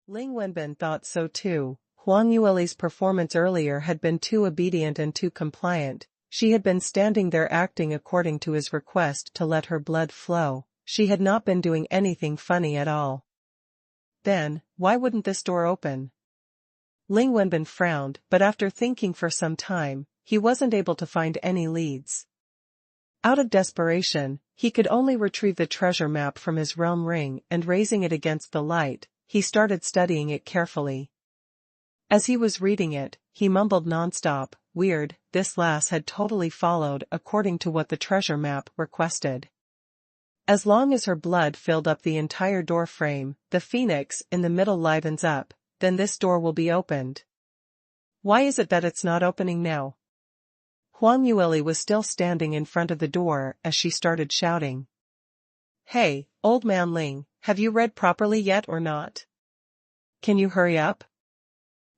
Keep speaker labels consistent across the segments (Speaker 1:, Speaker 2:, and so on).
Speaker 1: Ling Wenbin thought so too. Huang Yueli's performance earlier had been too obedient and too compliant. She had been standing there acting according to his request to let her blood flow. She had not been doing anything funny at all. Then, why wouldn't this door open? Ling Wenbin frowned, but after thinking for some time, he wasn't able to find any leads. Out of desperation, he could only retrieve the treasure map from his realm ring and raising it against the light, he started studying it carefully. As he was reading it, he mumbled nonstop, "Weird, this lass had totally followed according to what the treasure map requested. As long as her blood filled up the entire door frame, the phoenix in the middle livens up, then this door will be opened. Why is it that it's not opening now?" Huang Yueli was still standing in front of the door as she started shouting. "Hey, old man Ling, have you read properly yet or not? Can you hurry up?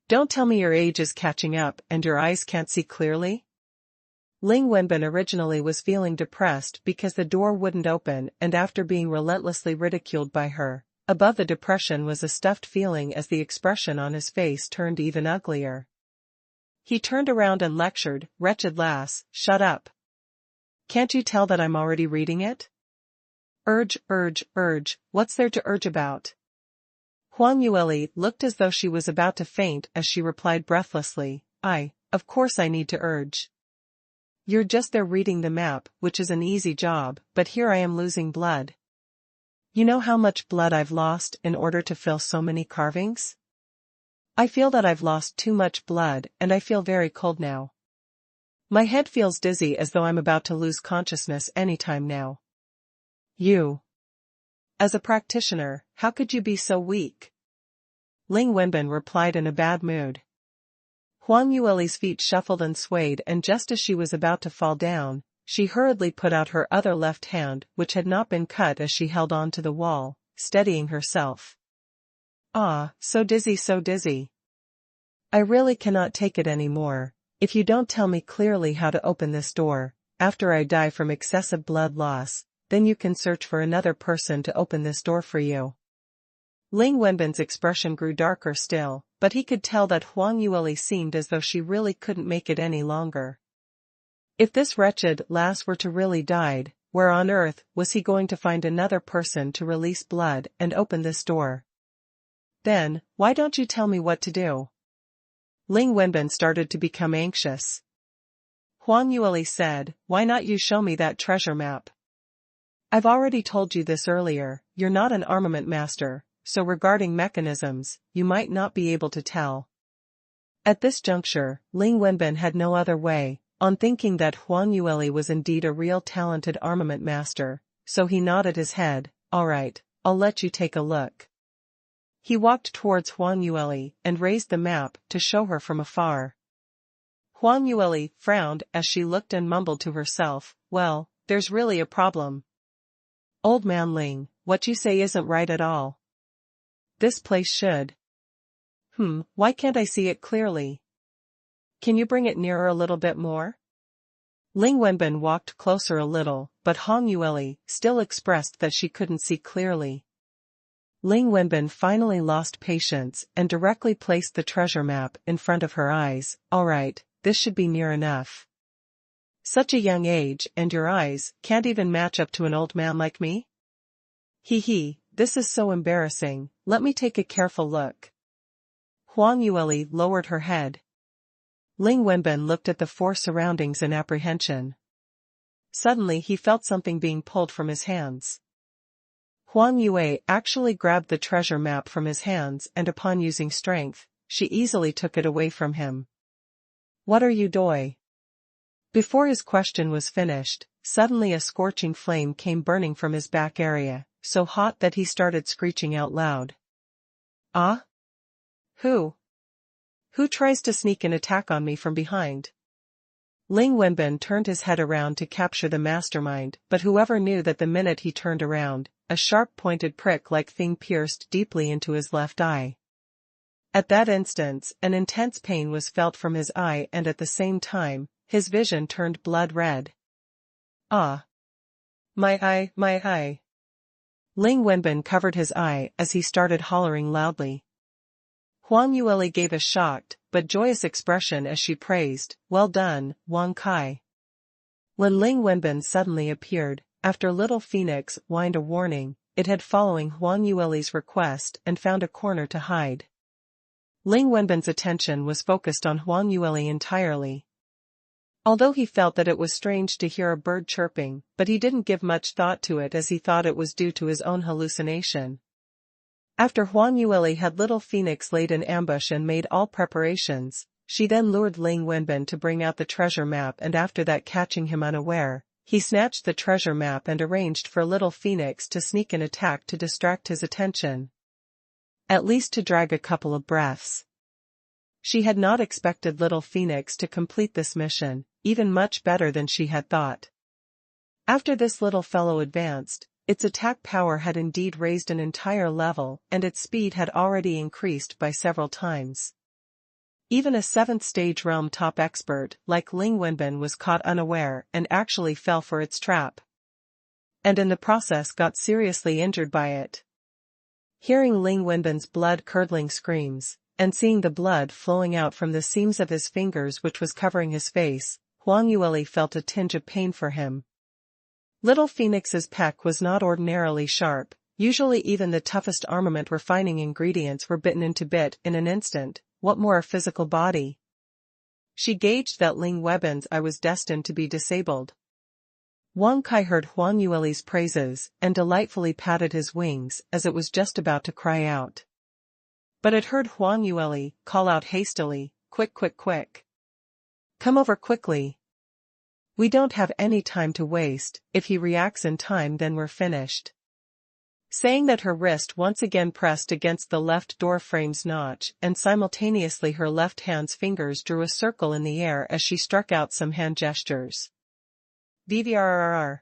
Speaker 1: Don't tell me your age is catching up and your eyes can't see clearly?" Ling Wenbin originally was feeling depressed because the door wouldn't open and after being relentlessly ridiculed by her, above the depression was a stuffed feeling as the expression on his face turned even uglier. He turned around and lectured, "Wretched lass, shut up. Can't you tell that I'm already reading it? Urge, what's there to urge about?" Huang Yueli looked as though she was about to faint as she replied breathlessly, Of course I need to urge. You're just there reading the map, which is an easy job, but here I am losing blood. You know how much blood I've lost in order to fill so many carvings? I feel that I've lost too much blood and I feel very cold now. My head feels dizzy as though I'm about to lose consciousness anytime now. You. As a practitioner, how could you be so weak? Ling Wenbin replied in a bad mood. Huang Yueli's feet shuffled and swayed and just as she was about to fall down, she hurriedly put out her other left hand which had not been cut as she held on to the wall, steadying herself. So dizzy. I really cannot take it anymore. If you don't tell me clearly how to open this door, after I die from excessive blood loss, then you can search for another person to open this door for you. Ling Wenbin's expression grew darker still, but he could tell that Huang Yueli seemed as though she really couldn't make it any longer. If this wretched lass were to really die, where on earth was he going to find another person to release blood and open this door? Then, why don't you tell me what to do? Ling Wenbin started to become anxious. Huang Yueli said, "Why not you show me that treasure map? I've already told you this earlier, you're not an armament master, so regarding mechanisms, you might not be able to tell." At this juncture, Ling Wenbin had no other way, on thinking that Huang Yueli was indeed a real talented armament master, so he nodded his head, "All right, I'll let you take a look." He walked towards Huang Yueli and raised the map to show her from afar. Huang Yueli frowned as she looked and mumbled to herself, "Well, there's really a problem. Old man Ling, what you say isn't right at all. This place should. Why can't I see it clearly? Can you bring it nearer a little bit more?" Ling Wenbin walked closer a little, but Huang Yueli still expressed that she couldn't see clearly. Ling Wenbin finally lost patience and directly placed the treasure map in front of her eyes. "All right, this should be near enough. Such a young age and your eyes can't even match up to an old man like me? Hee, this is so embarrassing, let me take a careful look." Huang Yueli lowered her head. Ling Wenbin looked at the four surroundings in apprehension. Suddenly he felt something being pulled from his hands. Huang Yue actually grabbed the treasure map from his hands and upon using strength, she easily took it away from him. "What are you doing?" Before his question was finished, suddenly a scorching flame came burning from his back area, so hot that he started screeching out loud. "Ah? Who tries to sneak an attack on me from behind?" Ling Wenbin turned his head around to capture the mastermind, but whoever knew that the minute he turned around, a sharp-pointed prick-like thing pierced deeply into his left eye. At that instant, an intense pain was felt from his eye and at the same time, his vision turned blood red. "Ah! My eye! Ling Wenbin covered his eye as he started hollering loudly. Huang Yueli gave a shocked, but joyous expression as she praised, "Well done, Wang Kai." When Ling Wenbin suddenly appeared, after Little Phoenix whined a warning, it had following Huang Yueli's request and found a corner to hide. Ling Wenbin's attention was focused on Huang Yueli entirely. Although he felt that it was strange to hear a bird chirping, but he didn't give much thought to it as he thought it was due to his own hallucination. After Huang Yueli had Little Phoenix laid in ambush and made all preparations, she then lured Ling Wenbin to bring out the treasure map, and after that, catching him unaware, he snatched the treasure map and arranged for Little Phoenix to sneak an attack to distract his attention. At least to drag a couple of breaths. She had not expected Little Phoenix to complete this mission, even much better than she had thought. After this little fellow advanced, its attack power had indeed raised an entire level, and its speed had already increased by several times. Even a 7th stage realm top expert like Ling Wenbin was caught unaware and actually fell for its trap. And in the process got seriously injured by it. Hearing Ling Wenbin's blood-curdling screams, and seeing the blood flowing out from the seams of his fingers which was covering his face, Huang Yueli felt a tinge of pain for him. Little Phoenix's peck was not ordinarily sharp, usually even the toughest armament refining ingredients were bitten into bit in an instant, what more a physical body? She gauged that Ling Wenbin's eye was destined to be disabled. Wang Kai heard Huang Yueli's praises and delightfully patted his wings as it was just about to cry out. But it heard Huang Yueli call out hastily, "Quick, quick, quick! Come over quickly! We don't have any time to waste. If he reacts in time, then we're finished." Saying that, her wrist once again pressed against the left door frame's notch, and simultaneously her left hand's fingers drew a circle in the air as she struck out some hand gestures. VVRRR.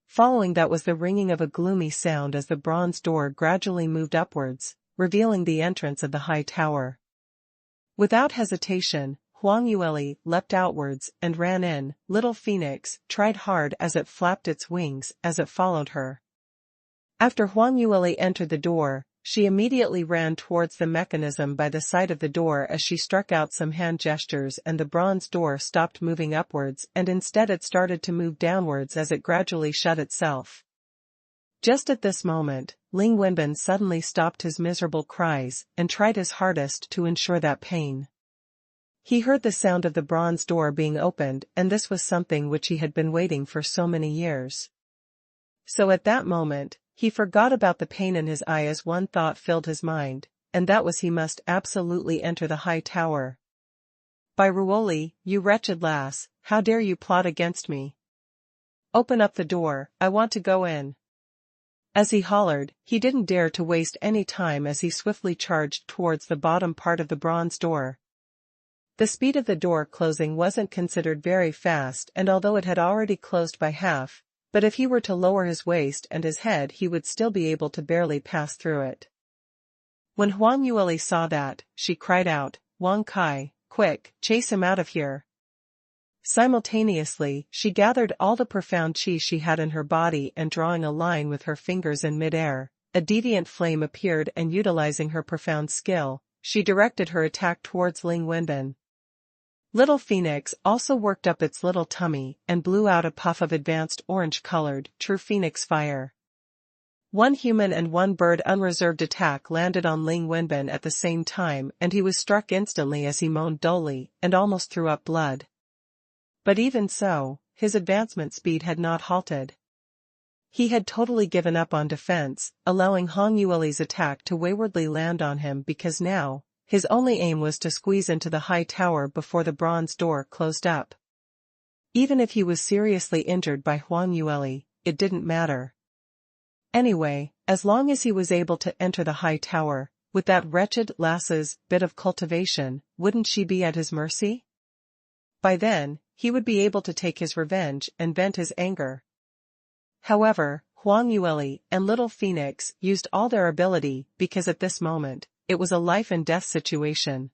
Speaker 1: Following that was the ringing of a gloomy sound as the bronze door gradually moved upwards, revealing the entrance of the high tower. Without hesitation, Huang Yueli leapt outwards and ran in. Little Phoenix tried hard as it flapped its wings as it followed her. After Huang Yueli entered the door, she immediately ran towards the mechanism by the side of the door as she struck out some hand gestures, and the bronze door stopped moving upwards and instead it started to move downwards as it gradually shut itself. Just at this moment, Ling Wenbin suddenly stopped his miserable cries and tried his hardest to ensure that pain. He heard the sound of the bronze door being opened, and this was something which he had been waiting for so many years. So at that moment, he forgot about the pain in his eye as one thought filled his mind, and that was he must absolutely enter the high tower. "By Ruoli, you wretched lass, how dare you plot against me? Open up the door, I want to go in." As he hollered, he didn't dare to waste any time as he swiftly charged towards the bottom part of the bronze door. The speed of the door closing wasn't considered very fast, and although it had already closed by half, but if he were to lower his waist and his head he would still be able to barely pass through it. When Huang Yueli saw that, she cried out, "Wang Kai, quick, chase him out of here." Simultaneously, she gathered all the profound qi she had in her body and drawing a line with her fingers in mid-air, a deviant flame appeared and utilizing her profound skill, she directed her attack towards Ling Wenbin. Little Phoenix also worked up its little tummy and blew out a puff of advanced orange-colored, true phoenix fire. One human and one bird unreserved attack landed on Ling Wenbin at the same time and he was struck instantly as he moaned dully and almost threw up blood. But even so, his advancement speed had not halted. He had totally given up on defense, allowing Huang Yueli's attack to waywardly land on him because now, his only aim was to squeeze into the high tower before the bronze door closed up. Even if he was seriously injured by Huang Yueli, it didn't matter. Anyway, as long as he was able to enter the high tower, with that wretched lass's bit of cultivation, wouldn't she be at his mercy? By then, he would be able to take his revenge and vent his anger. However, Huang Yueli and Little Phoenix used all their ability because at this moment, it was a life-and-death situation.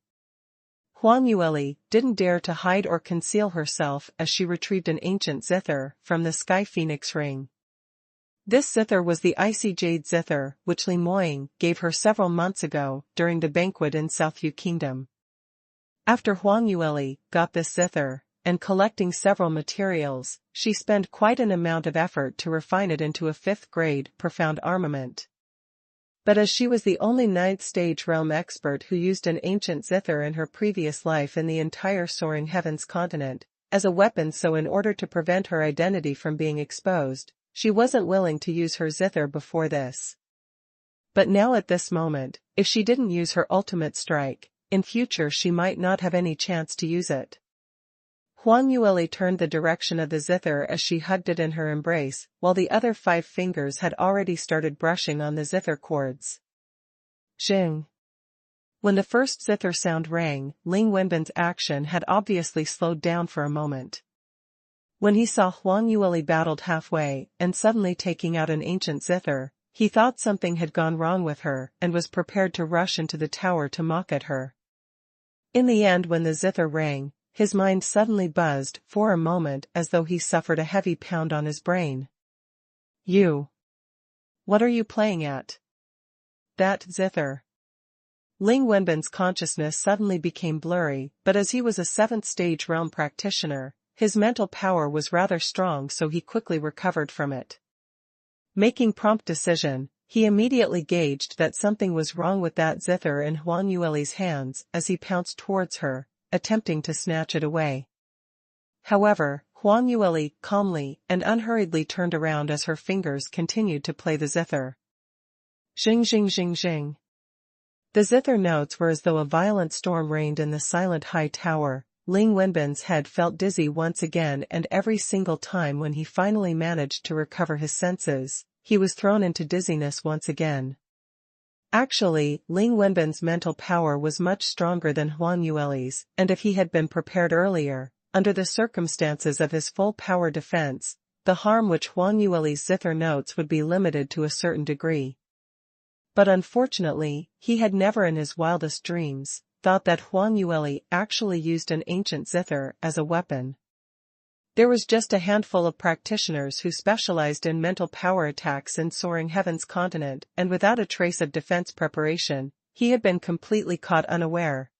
Speaker 1: Huang Yueli didn't dare to hide or conceal herself as she retrieved an ancient zither from the Sky Phoenix ring. This zither was the icy jade zither, which Li Moying gave her several months ago, during the banquet in South Yu Kingdom. After Huang Yueli got this zither, and collecting several materials, she spent quite an amount of effort to refine it into a 5th-grade, profound armament. But as she was the only 9th-stage realm expert who used an ancient zither in her previous life in the entire Soaring Heavens continent, as a weapon, so in order to prevent her identity from being exposed, she wasn't willing to use her zither before this. But now at this moment, if she didn't use her ultimate strike, in future she might not have any chance to use it. Huang Yueli turned the direction of the zither as she hugged it in her embrace, while the other 5 fingers had already started brushing on the zither cords. Xing. When the first zither sound rang, Ling Wenbin's action had obviously slowed down for a moment. When he saw Huang Yueli battled halfway and suddenly taking out an ancient zither, he thought something had gone wrong with her and was prepared to rush into the tower to mock at her. In the end, when the zither rang, his mind suddenly buzzed for a moment as though he suffered a heavy pound on his brain. You. What are you playing at? That zither. Ling Wenbin's consciousness suddenly became blurry, but as he was a 7th-stage realm practitioner, his mental power was rather strong, so he quickly recovered from it. Making prompt decision, he immediately gauged that something was wrong with that zither in Huang Yueli's hands as he pounced towards her, attempting to snatch it away. However, Huang Yueli calmly and unhurriedly turned around as her fingers continued to play the zither. Xing xing xing xing. The zither notes were as though a violent storm reigned in the silent high tower. Ling Wenbin's head felt dizzy once again, and every single time when he finally managed to recover his senses, he was thrown into dizziness once again. Actually, Ling Wenbin's mental power was much stronger than Huang Yueli's, and if he had been prepared earlier, under the circumstances of his full power defense, the harm which Huang Yueli's zither notes would be limited to a certain degree. But unfortunately, he had never in his wildest dreams thought that Huang Yueli actually used an ancient zither as a weapon. There was just a handful of practitioners who specialized in mental power attacks in Soaring Heavens continent, and without a trace of defense preparation, he had been completely caught unaware.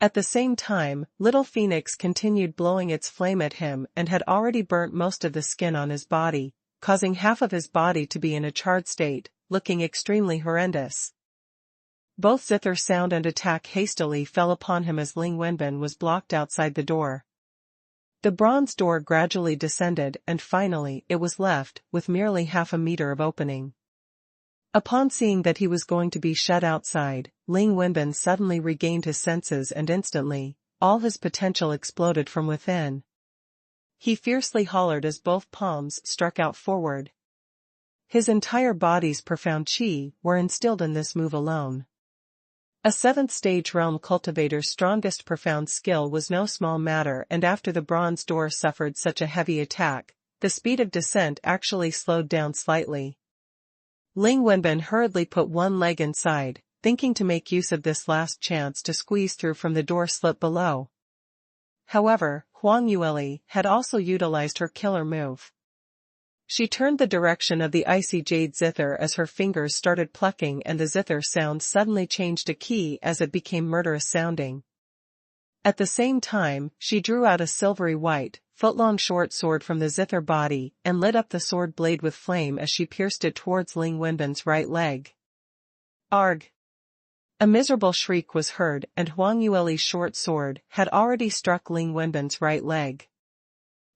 Speaker 1: At the same time, Little Phoenix continued blowing its flame at him and had already burnt most of the skin on his body, causing half of his body to be in a charred state, looking extremely horrendous. Both zither sound and attack hastily fell upon him as Ling Wenbin was blocked outside the door. The bronze door gradually descended and finally it was left with merely half a meter of opening. Upon seeing that he was going to be shut outside, Ling Wenbin suddenly regained his senses and instantly, all his potential exploded from within. He fiercely hollered as both palms struck out forward. His entire body's profound chi were instilled in this move alone. A 7th-stage realm cultivator's strongest profound skill was no small matter, and after the bronze door suffered such a heavy attack, the speed of descent actually slowed down slightly. Ling Wenbin hurriedly put one leg inside, thinking to make use of this last chance to squeeze through from the door slit below. However, Huang Yueli had also utilized her killer move. She turned the direction of the icy jade zither as her fingers started plucking, and the zither sound suddenly changed a key as it became murderous sounding. At the same time, she drew out a silvery white, foot-long short sword from the zither body and lit up the sword blade with flame as she pierced it towards Ling Wenbin's right leg. Arg! A miserable shriek was heard, and Huang Yueli's short sword had already struck Ling Wenbin's right leg.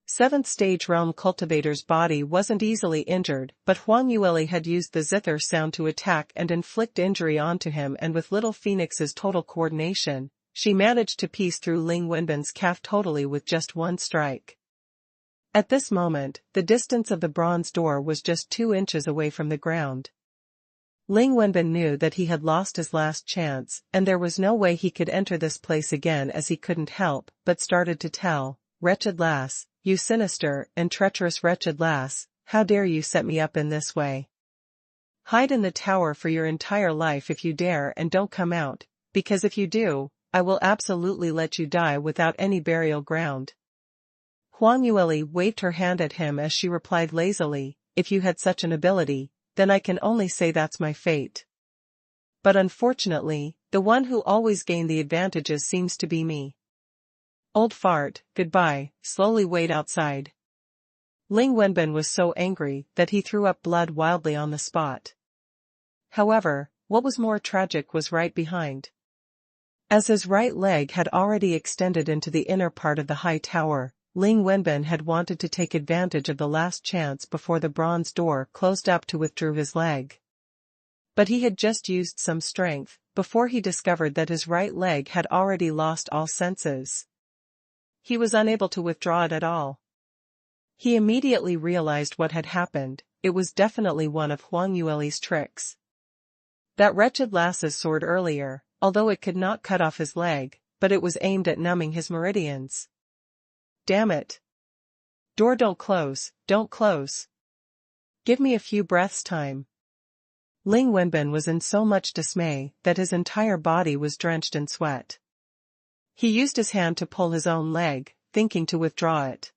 Speaker 1: 7th-stage realm cultivator's body wasn't easily injured, but Huang Yueli had used the zither sound to attack and inflict injury onto him, and with Little Phoenix's total coordination, she managed to piece through Ling Wenbin's calf totally with just one strike. At this moment, the distance of the bronze door was just 2 inches away from the ground. Ling Wenbin knew that he had lost his last chance, and there was no way he could enter this place again, as he couldn't help but started to tell, "Wretched lass, you sinister and treacherous wretched lass, how dare you set me up in this way? Hide in the tower for your entire life if you dare, and don't come out, because if you do, I will absolutely let you die without any burial ground." Huang Yueli waved her hand at him as she replied lazily, if you had such an ability, then I can only say that's my fate. But unfortunately, the one who always gained the advantages seems to be me. Old fart, goodbye, slowly wait outside. Ling Wenbin was so angry that he threw up blood wildly on the spot. However, what was more tragic was right behind. As his right leg had already extended into the inner part of the high tower, Ling Wenbin had wanted to take advantage of the last chance before the bronze door closed up to withdraw his leg. But he had just used some strength, before he discovered that his right leg had already lost all senses. He was unable to withdraw it at all. He immediately realized what had happened. It was definitely one of Huang Yueli's tricks. That wretched lass's sword earlier, although it could not cut off his leg, but it was aimed at numbing his meridians. Damn it. Door, don't close, don't close. Give me a few breaths time. Ling Wenbin was in so much dismay that his entire body was drenched in sweat. He used his hand to pull his own leg, thinking to withdraw it.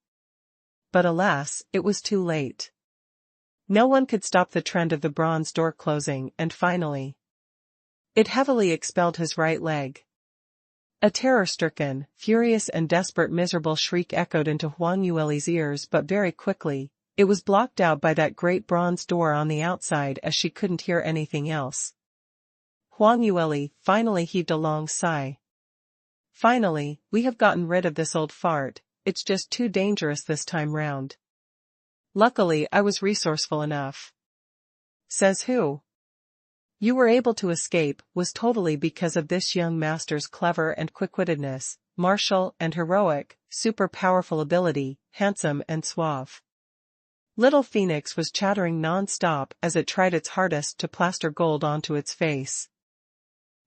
Speaker 1: But alas, it was too late. No one could stop the trend of the bronze door closing, and finally, it heavily expelled his right leg. A terror-stricken, furious and desperate miserable shriek echoed into Huang Yueli's ears, but very quickly, it was blocked out by that great bronze door on the outside as she couldn't hear anything else. Huang Yueli finally heaved a long sigh. Finally, we have gotten rid of this old fart. It's just too dangerous this time round. Luckily I was resourceful enough. Says who? You were able to escape was totally because of this young master's clever and quick-wittedness, martial and heroic, super powerful ability, handsome and suave. Little Phoenix was chattering non-stop as it tried its hardest to plaster gold onto its face.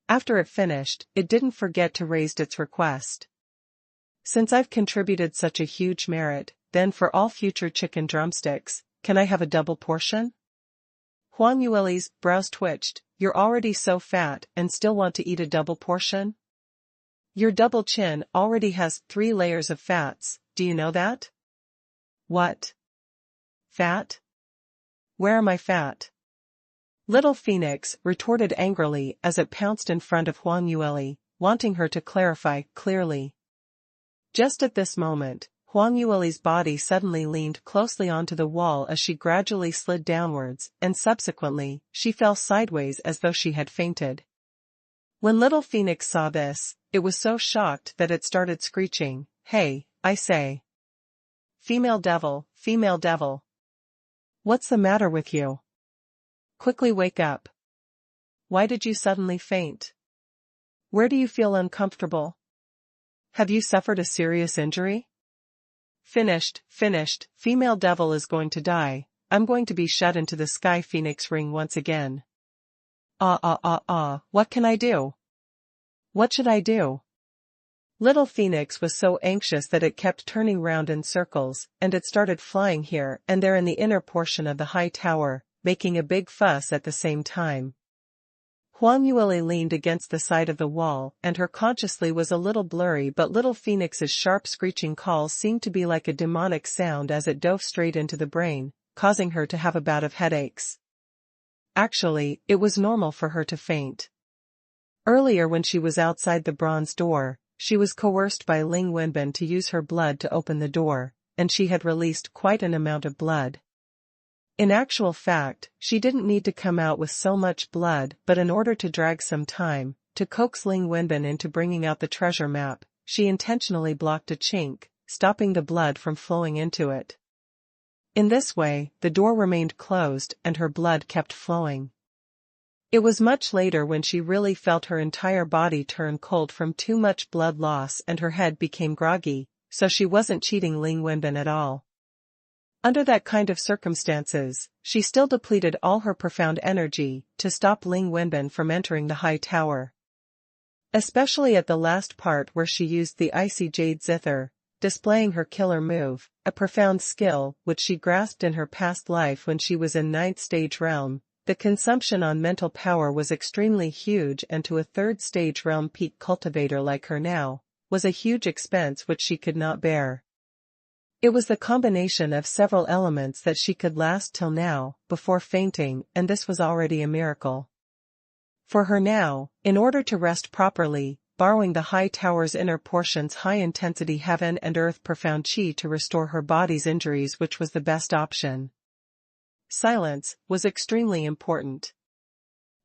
Speaker 1: After it finished, it didn't forget to raise its request. Since I've contributed such a huge merit, then for all future chicken drumsticks, can I have a double portion? Huang Yueli's brows twitched. You're already so fat and still want to eat a double portion? Your double chin already has 3 layers of fats, do you know that? What? Fat? Where am I fat? Little Phoenix retorted angrily as it pounced in front of Huang Yueli, wanting her to clarify clearly. Just at this moment, Huang Yueli's body suddenly leaned closely onto the wall as she gradually slid downwards, and subsequently, she fell sideways as though she had fainted. When Little Phoenix saw this, it was so shocked that it started screeching, "Hey, I say. Female devil, female devil. What's the matter with you? Quickly wake up. Why did you suddenly faint? Where do you feel uncomfortable? Have you suffered a serious injury? Finished, female devil is going to die. I'm going to be shut into the sky phoenix ring once again. What can I do? What should I do?" Little Phoenix was so anxious that it kept turning round in circles, and it started flying here and there in the inner portion of the high tower, making a big fuss at the same time. Huang Yueli leaned against the side of the wall, and her consciously was a little blurry, but Little Phoenix's sharp screeching calls seemed to be like a demonic sound as it dove straight into the brain, causing her to have a bout of headaches. Actually, it was normal for her to faint. Earlier when she was outside the bronze door, she was coerced by Ling Wenbin to use her blood to open the door, and she had released quite an amount of blood. In actual fact, she didn't need to come out with so much blood, but in order to drag some time, to coax Ling Wenbin into bringing out the treasure map, she intentionally blocked a chink, stopping the blood from flowing into it. In this way, the door remained closed and her blood kept flowing. It was much later when she really felt her entire body turn cold from too much blood loss and her head became groggy, so she wasn't cheating Ling Wenbin at all. Under that kind of circumstances, she still depleted all her profound energy to stop Ling Wenbin from entering the high tower. Especially at the last part where she used the icy jade zither, displaying her killer move, a profound skill which she grasped in her past life when she was in 9th stage realm. The consumption on mental power was extremely huge, and to a 3rd stage realm peak cultivator like her now, was a huge expense which she could not bear. It was the combination of several elements that she could last till now, before fainting, and this was already a miracle. For her now, in order to rest properly, borrowing the high tower's inner portion's high-intensity heaven and earth profound chi to restore her body's injuries, which was the best option. Silence was extremely important.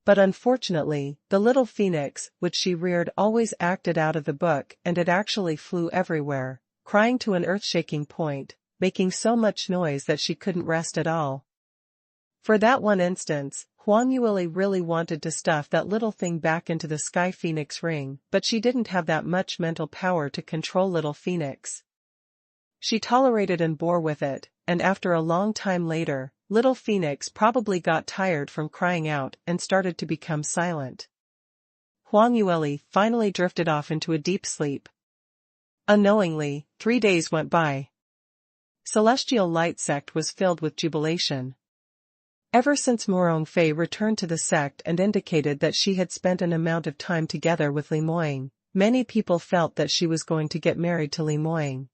Speaker 1: But unfortunately, the little phoenix, which she reared, always acted out of the book, and it actually flew everywhere, crying to an earth-shaking point, making so much noise that she couldn't rest at all. For that one instance, Huang Yueli really wanted to stuff that little thing back into the sky phoenix ring, but she didn't have that much mental power to control little phoenix. She tolerated and bore with it, and after a long time later, little phoenix probably got tired from crying out and started to become silent. Huang Yueli finally drifted off into a deep sleep. Unknowingly, 3 days went by. Celestial Light Sect was filled with jubilation. Ever since Morong Fei returned to the sect and indicated that she had spent an amount of time together with Li Moying, many people felt that she was going to get married to Li Moying.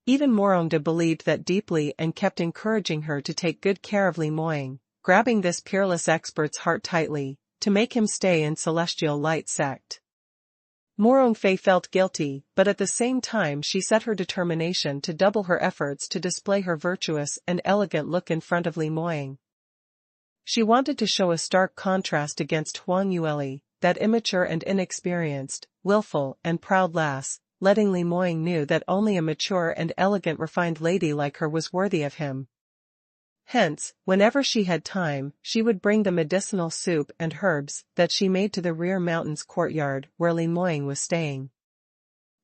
Speaker 1: Even Morongde believed that deeply and kept encouraging her to take good care of Li Moying, grabbing this peerless expert's heart tightly, to make him stay in Celestial Light Sect. Morong Fei felt guilty, but at the same time she set her determination to double her efforts to display her virtuous and elegant look in front of Li Moying. She wanted to show a stark contrast against Huang Yueli, that immature and inexperienced, willful and proud lass, letting Li Moying knew that only a mature and elegant refined lady like her was worthy of him. Hence, whenever she had time, she would bring the medicinal soup and herbs that she made to the rear mountains courtyard where Li Moying was staying.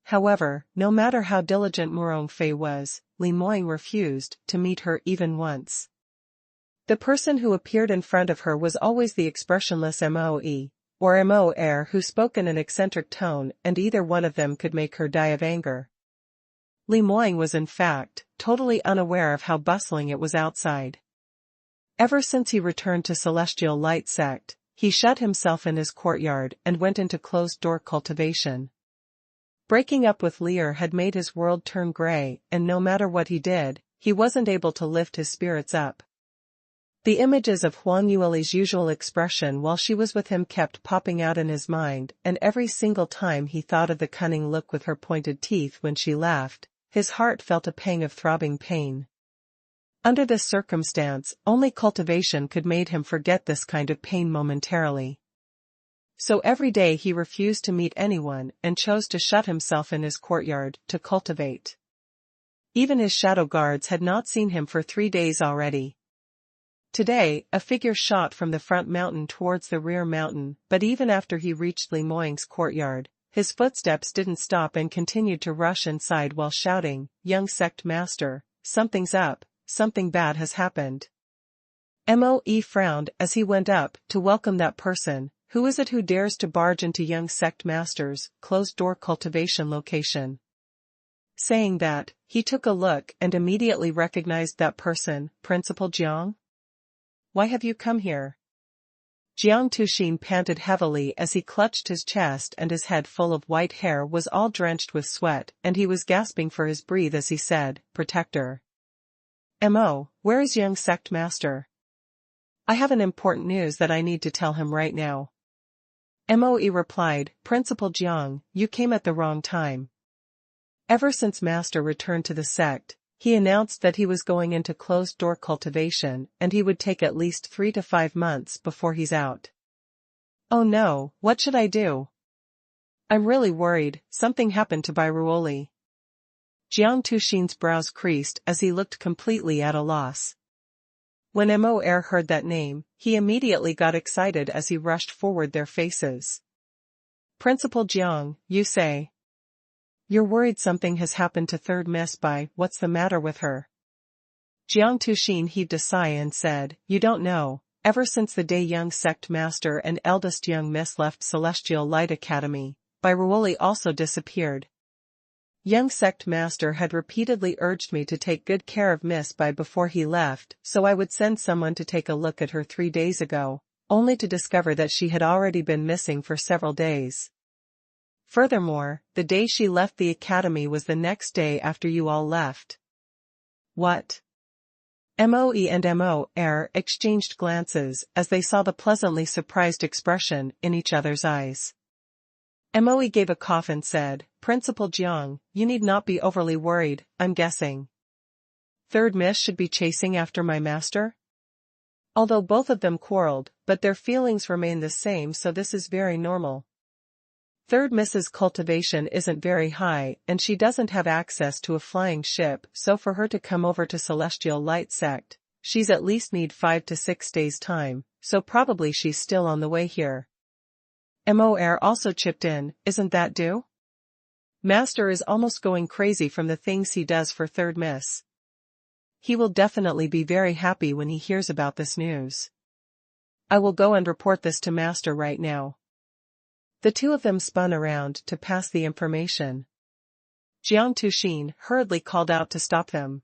Speaker 1: However, no matter how diligent Morong Fei was, Li Moying refused to meet her even once. The person who appeared in front of her was always the expressionless Moe, or Mo heir, who spoke in an eccentric tone, and either one of them could make her die of anger. Li Moying was in fact totally unaware of how bustling it was outside. Ever since he returned to Celestial Light Sect, he shut himself in his courtyard and went into closed-door cultivation. Breaking up with Lear had made his world turn gray, and no matter what he did, he wasn't able to lift his spirits up. The images of Huang Yueli's usual expression while she was with him kept popping out in his mind, and every single time he thought of the cunning look with her pointed teeth when she laughed, his heart felt a pang of throbbing pain. Under this circumstance, only cultivation could make him forget this kind of pain momentarily. So every day he refused to meet anyone and chose to shut himself in his courtyard to cultivate. Even his shadow guards had not seen him for 3 days already. Today, a figure shot from the front mountain towards the rear mountain, but even after he reached Li Moying's courtyard, his footsteps didn't stop and continued to rush inside while shouting, "Young sect master, something's up, something bad has happened." Moe frowned as he went up to welcome that person. Who is it who dares to barge into young sect master's closed-door cultivation location? Saying that, he took a look and immediately recognized that person, Principal Jiang. "Why have you come here?" Jiang Tuxin panted heavily as he clutched his chest, and his head full of white hair was all drenched with sweat, and he was gasping for his breath as he said, "Protector." "Mo, where is young sect master? I have an important news that I need to tell him right now." Moe replied, "Principal Jiang, you came at the wrong time. Ever since master returned to the sect, he announced that he was going into closed-door cultivation, and he would take at least 3 to 5 months before he's out." "Oh no, what should I do? I'm really worried, something happened to Bairuoli." Jiang Tuxin's brows creased as he looked completely at a loss. When Mo heard that name, he immediately got excited as he rushed forward their faces. "Principal Jiang, you say? You're worried something has happened to Third Miss Bai, what's the matter with her?" Jiang Tuxin heaved a sigh and said, "You don't know, ever since the day young sect master and eldest young miss left Celestial Light Academy, Bairuoli also disappeared. Young sect master had repeatedly urged me to take good care of Miss Bai before he left, so I would send someone to take a look at her 3 days ago, only to discover that she had already been missing for several days. Furthermore, the day she left the academy was the next day after you all left. What? Moe and Mo Er exchanged glances as they saw the pleasantly surprised expression in each other's eyes. Moe gave a cough and said, Principal Jiang, you need not be overly worried, I'm guessing. Third Miss should be chasing after my master? Although both of them quarreled, but their feelings remain the same, so this is very normal. Third Miss's cultivation isn't very high and she doesn't have access to a flying ship, so for her to come over to Celestial Light Sect, she's at least need 5 to 6 days time, so probably she's still on the way here. MOR also chipped in, isn't that due? Master is almost going crazy from the things he does for Third Miss. He will definitely be very happy when he hears about this news. I will go and report this to Master right now. The two of them spun around to pass the information. Jiang Tuxin hurriedly called out to stop them.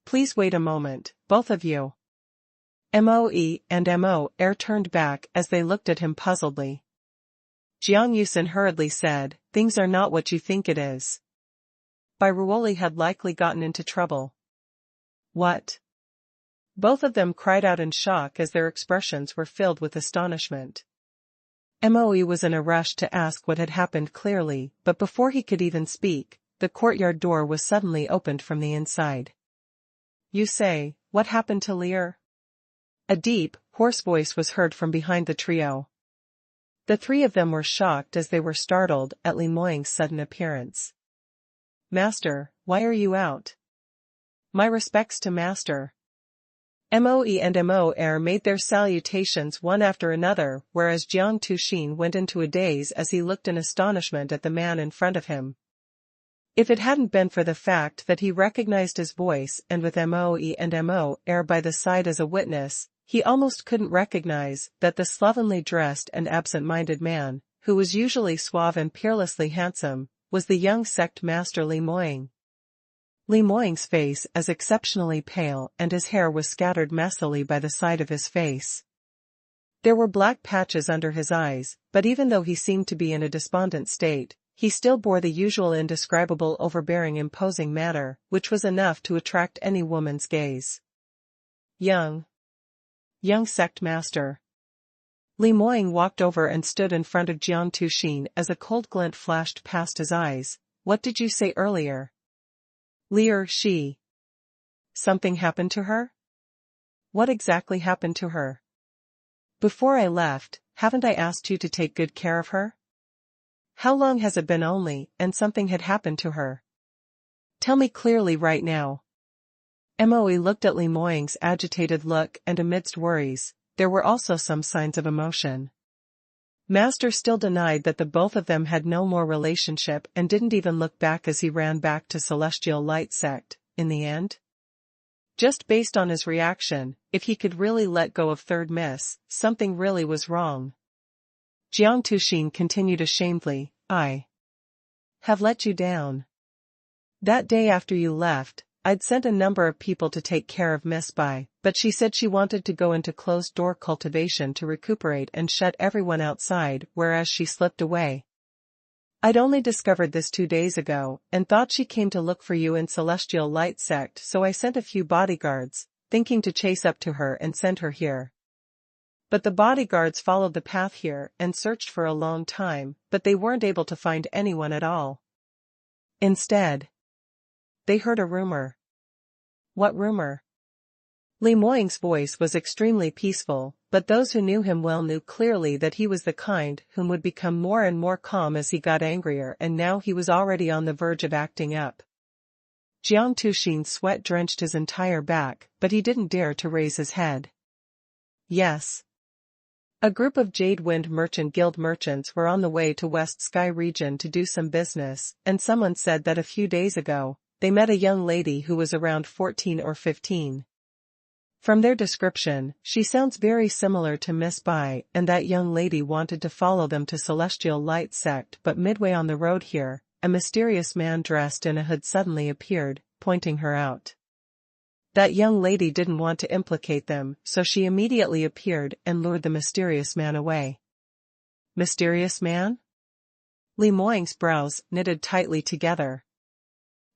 Speaker 1: Please wait a moment, both of you. Moe and MOR turned back as they looked at him puzzledly. Jiang Yusin hurriedly said, things are not what you think it is. Bairuoli had likely gotten into trouble. What? Both of them cried out in shock as their expressions were filled with astonishment. Moe was in a rush to ask what had happened clearly, but before he could even speak, the courtyard door was suddenly opened from the inside. You say, what happened to Lear? A deep, hoarse voice was heard from behind the trio. The three of them were shocked as they were startled at Li Moying's sudden appearance. Master, why are you out? My respects to Master. Moe and MOR made their salutations one after another, whereas Jiang Tuxin went into a daze as he looked in astonishment at the man in front of him. If it hadn't been for the fact that he recognized his voice and with Moe and MOR by the side as a witness, he almost couldn't recognize that the slovenly dressed and absent-minded man, who was usually suave and peerlessly handsome, was the young sect master Li Moying. Li Moying's face was exceptionally pale and his hair was scattered messily by the side of his face. There were black patches under his eyes, but even though he seemed to be in a despondent state, he still bore the usual indescribable overbearing imposing manner, which was enough to attract any woman's gaze. Young sect master. Li Moying walked over and stood in front of Jiang Tuxin as a cold glint flashed past his eyes. What did you say earlier? Lear, she. Something happened to her? What exactly happened to her? Before I left, haven't I asked you to take good care of her? How long has it been only, and something had happened to her? Tell me clearly right now. Moe looked at Li Moying's agitated look and amidst worries, there were also some signs of emotion. Master still denied that the both of them had no more relationship and didn't even look back as he ran back to Celestial Light Sect, in the end. Just based on his reaction, if he could really let go of Third Miss, something really was wrong. Jiang Tuxin continued ashamedly, I have let you down. That day after you left, I'd sent a number of people to take care of Miss Bai, but she said she wanted to go into closed-door cultivation to recuperate and shut everyone outside, whereas she slipped away. I'd only discovered this 2 days ago, and thought she came to look for you in Celestial Light Sect, so I sent a few bodyguards, thinking to chase up to her and send her here. But the bodyguards followed the path here and searched for a long time, but they weren't able to find anyone at all. Instead, they heard a rumor. What rumor? Li Moying's voice was extremely peaceful, but those who knew him well knew clearly that he was the kind whom would become more and more calm as he got angrier, and now he was already on the verge of acting up. Jiang Tuxin's sweat drenched his entire back, but he didn't dare to raise his head. Yes. A group of Jade Wind Merchant Guild merchants were on the way to West Sky region to do some business, and someone said that a few days ago, they met a young lady who was around 14 or 15. From their description, she sounds very similar to Miss Bai, and that young lady wanted to follow them to Celestial Light Sect, but midway on the road here, a mysterious man dressed in a hood suddenly appeared, pointing her out. That young lady didn't want to implicate them, so she immediately appeared and lured the mysterious man away. Mysterious man? Li Moying's brows knitted tightly together.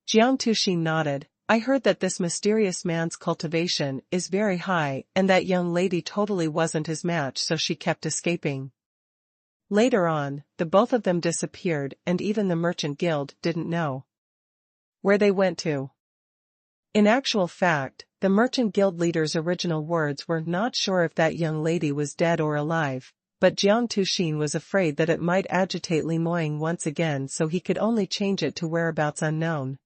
Speaker 1: Jiang Tuxin nodded, I heard that this mysterious man's cultivation is very high and that young lady totally wasn't his match, so she kept escaping. Later on, the both of them disappeared and even the merchant guild didn't know where they went to. In actual fact, the merchant guild leader's original words were not sure if that young lady was dead or alive, but Jiang Tuxin was afraid that it might agitate Li Moying once again, so he could only change it to whereabouts unknown.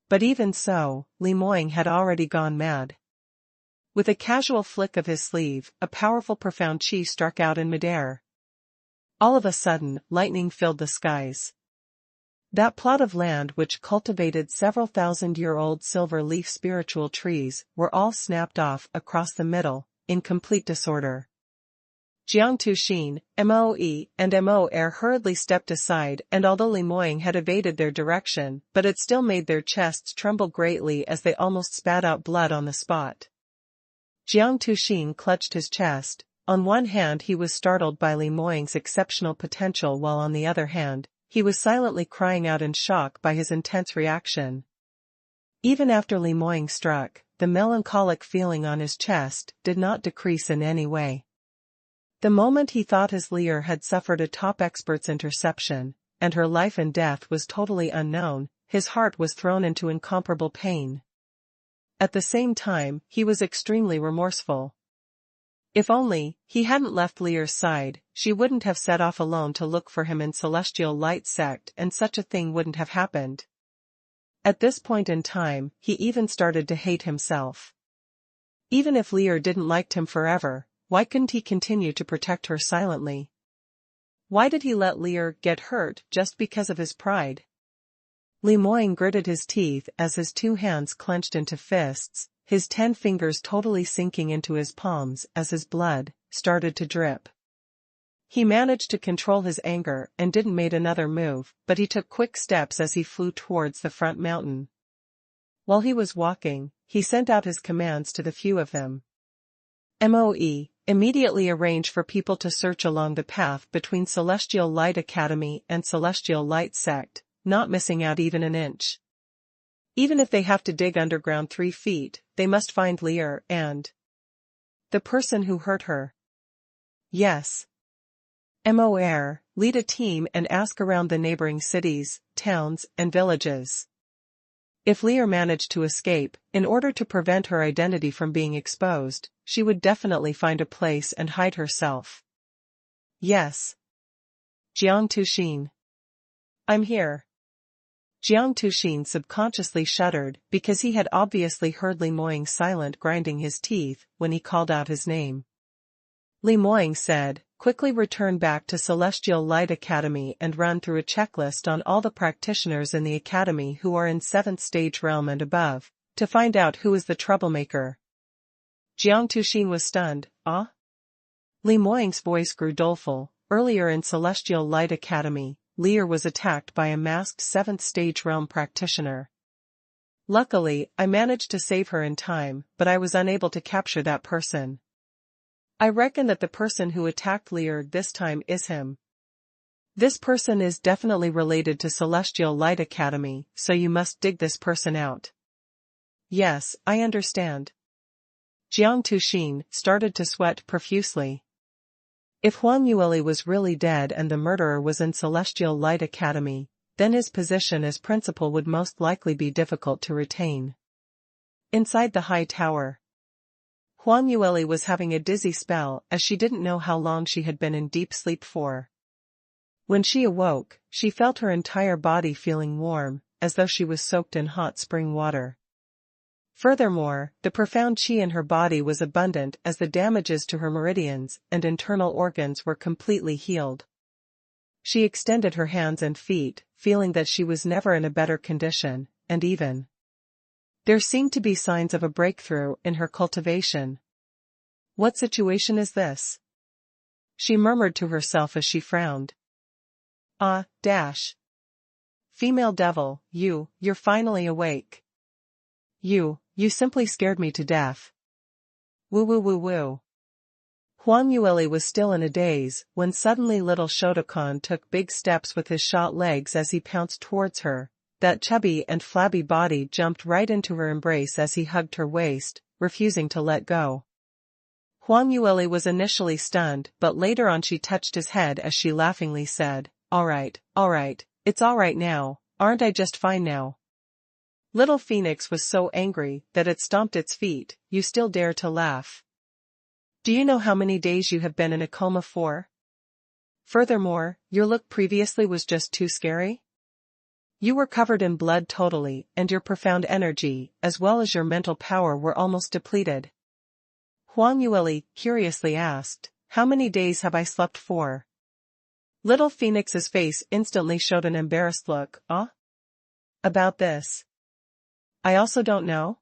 Speaker 1: But even so, Li Moying had already gone mad. With a casual flick of his sleeve, a powerful profound chi struck out in midair. All of a sudden, lightning filled the skies. That plot of land which cultivated several thousand-year-old silver leaf spiritual trees were all snapped off across the middle, in complete disorder. Jiang Tuxin, Moe, and Mo hurriedly stepped aside, and although Li Moying had evaded their direction, but it still made their chests tremble greatly as they almost spat out blood on the spot. Jiang Tuxin clutched his chest. On one hand he was startled by Li Moying's exceptional potential, while on the other hand, he was silently crying out in shock by his intense reaction. Even after Li Moying struck, the melancholic feeling on his chest did not decrease in any way. The moment he thought his Lear had suffered a top expert's interception, and her life and death was totally unknown, his heart was thrown into incomparable pain. At the same time, he was extremely remorseful. If only he hadn't left Lear's side, she wouldn't have set off alone to look for him in Celestial Light Sect, and such a thing wouldn't have happened. At this point in time, he even started to hate himself. Even if Lear didn't like him forever, why couldn't he continue to protect her silently? Why did he let Lear get hurt just because of his pride? Li Moying gritted his teeth as his two hands clenched into fists, his 10 fingers totally sinking into his palms as his blood started to drip. He managed to control his anger and didn't make another move, but he took quick steps as he flew towards the front mountain. While he was walking, he sent out his commands to the few of them. Moe, immediately arrange for people to search along the path between Celestial Light Academy and Celestial Light Sect, not missing out even an inch. Even if they have to dig underground 3 feet, they must find Lear and the person who hurt her. Yes. Moe, lead a team and ask around the neighboring cities, towns, and villages. If Lear managed to escape, in order to prevent her identity from being exposed, she would definitely find a place and hide herself. Yes. Jiang Tuxin. I'm here. Jiang Tuxin subconsciously shuddered because he had obviously heard Li Moying silent grinding his teeth when he called out his name. Li Moying said, quickly return back to Celestial Light Academy and run through a checklist on all the practitioners in the academy who are in 7th stage realm and above, to find out who is the troublemaker. Jiang Tuxin was stunned. Ah? Li Moying's voice grew doleful. Earlier in Celestial Light Academy, Lear was attacked by a masked 7th stage realm practitioner. Luckily, I managed to save her in time, but I was unable to capture that person. I reckon that the person who attacked Lear this time is him. This person is definitely related to Celestial Light Academy, so you must dig this person out. Yes, I understand. Jiang Tuxin started to sweat profusely. If Huang Yueli was really dead and the murderer was in Celestial Light Academy, then his position as principal would most likely be difficult to retain. Inside the high tower, Huang Yueli was having a dizzy spell as she didn't know how long she had been in deep sleep for. When she awoke, she felt her entire body feeling warm, as though she was soaked in hot spring water. Furthermore, the profound chi in her body was abundant as the damages to her meridians and internal organs were completely healed. She extended her hands and feet, feeling that she was never in a better condition, and even there seemed to be signs of a breakthrough in her cultivation. What situation is this? She murmured to herself as she frowned. Female devil, you're finally awake. You simply scared me to death. Woo woo woo woo. Huang Yueli was still in a daze when suddenly little Shotokan took big steps with his short legs as he pounced towards her, That chubby and flabby body jumped right into her embrace as he hugged her waist, refusing to let go. Huang Yueli was initially stunned, but later on she touched his head as she laughingly said, all right, it's all right now, aren't I just fine now? Little Phoenix was so angry that it stomped its feet. You still dare to laugh? Do you know how many days you have been in a coma for? Furthermore, your look previously was just too scary? You were covered in blood totally, and your profound energy, as well as your mental power, were almost depleted. Huang Yueli curiously asked, how many days have I slept for? Little Phoenix's face instantly showed an embarrassed look. About this? I also don't know.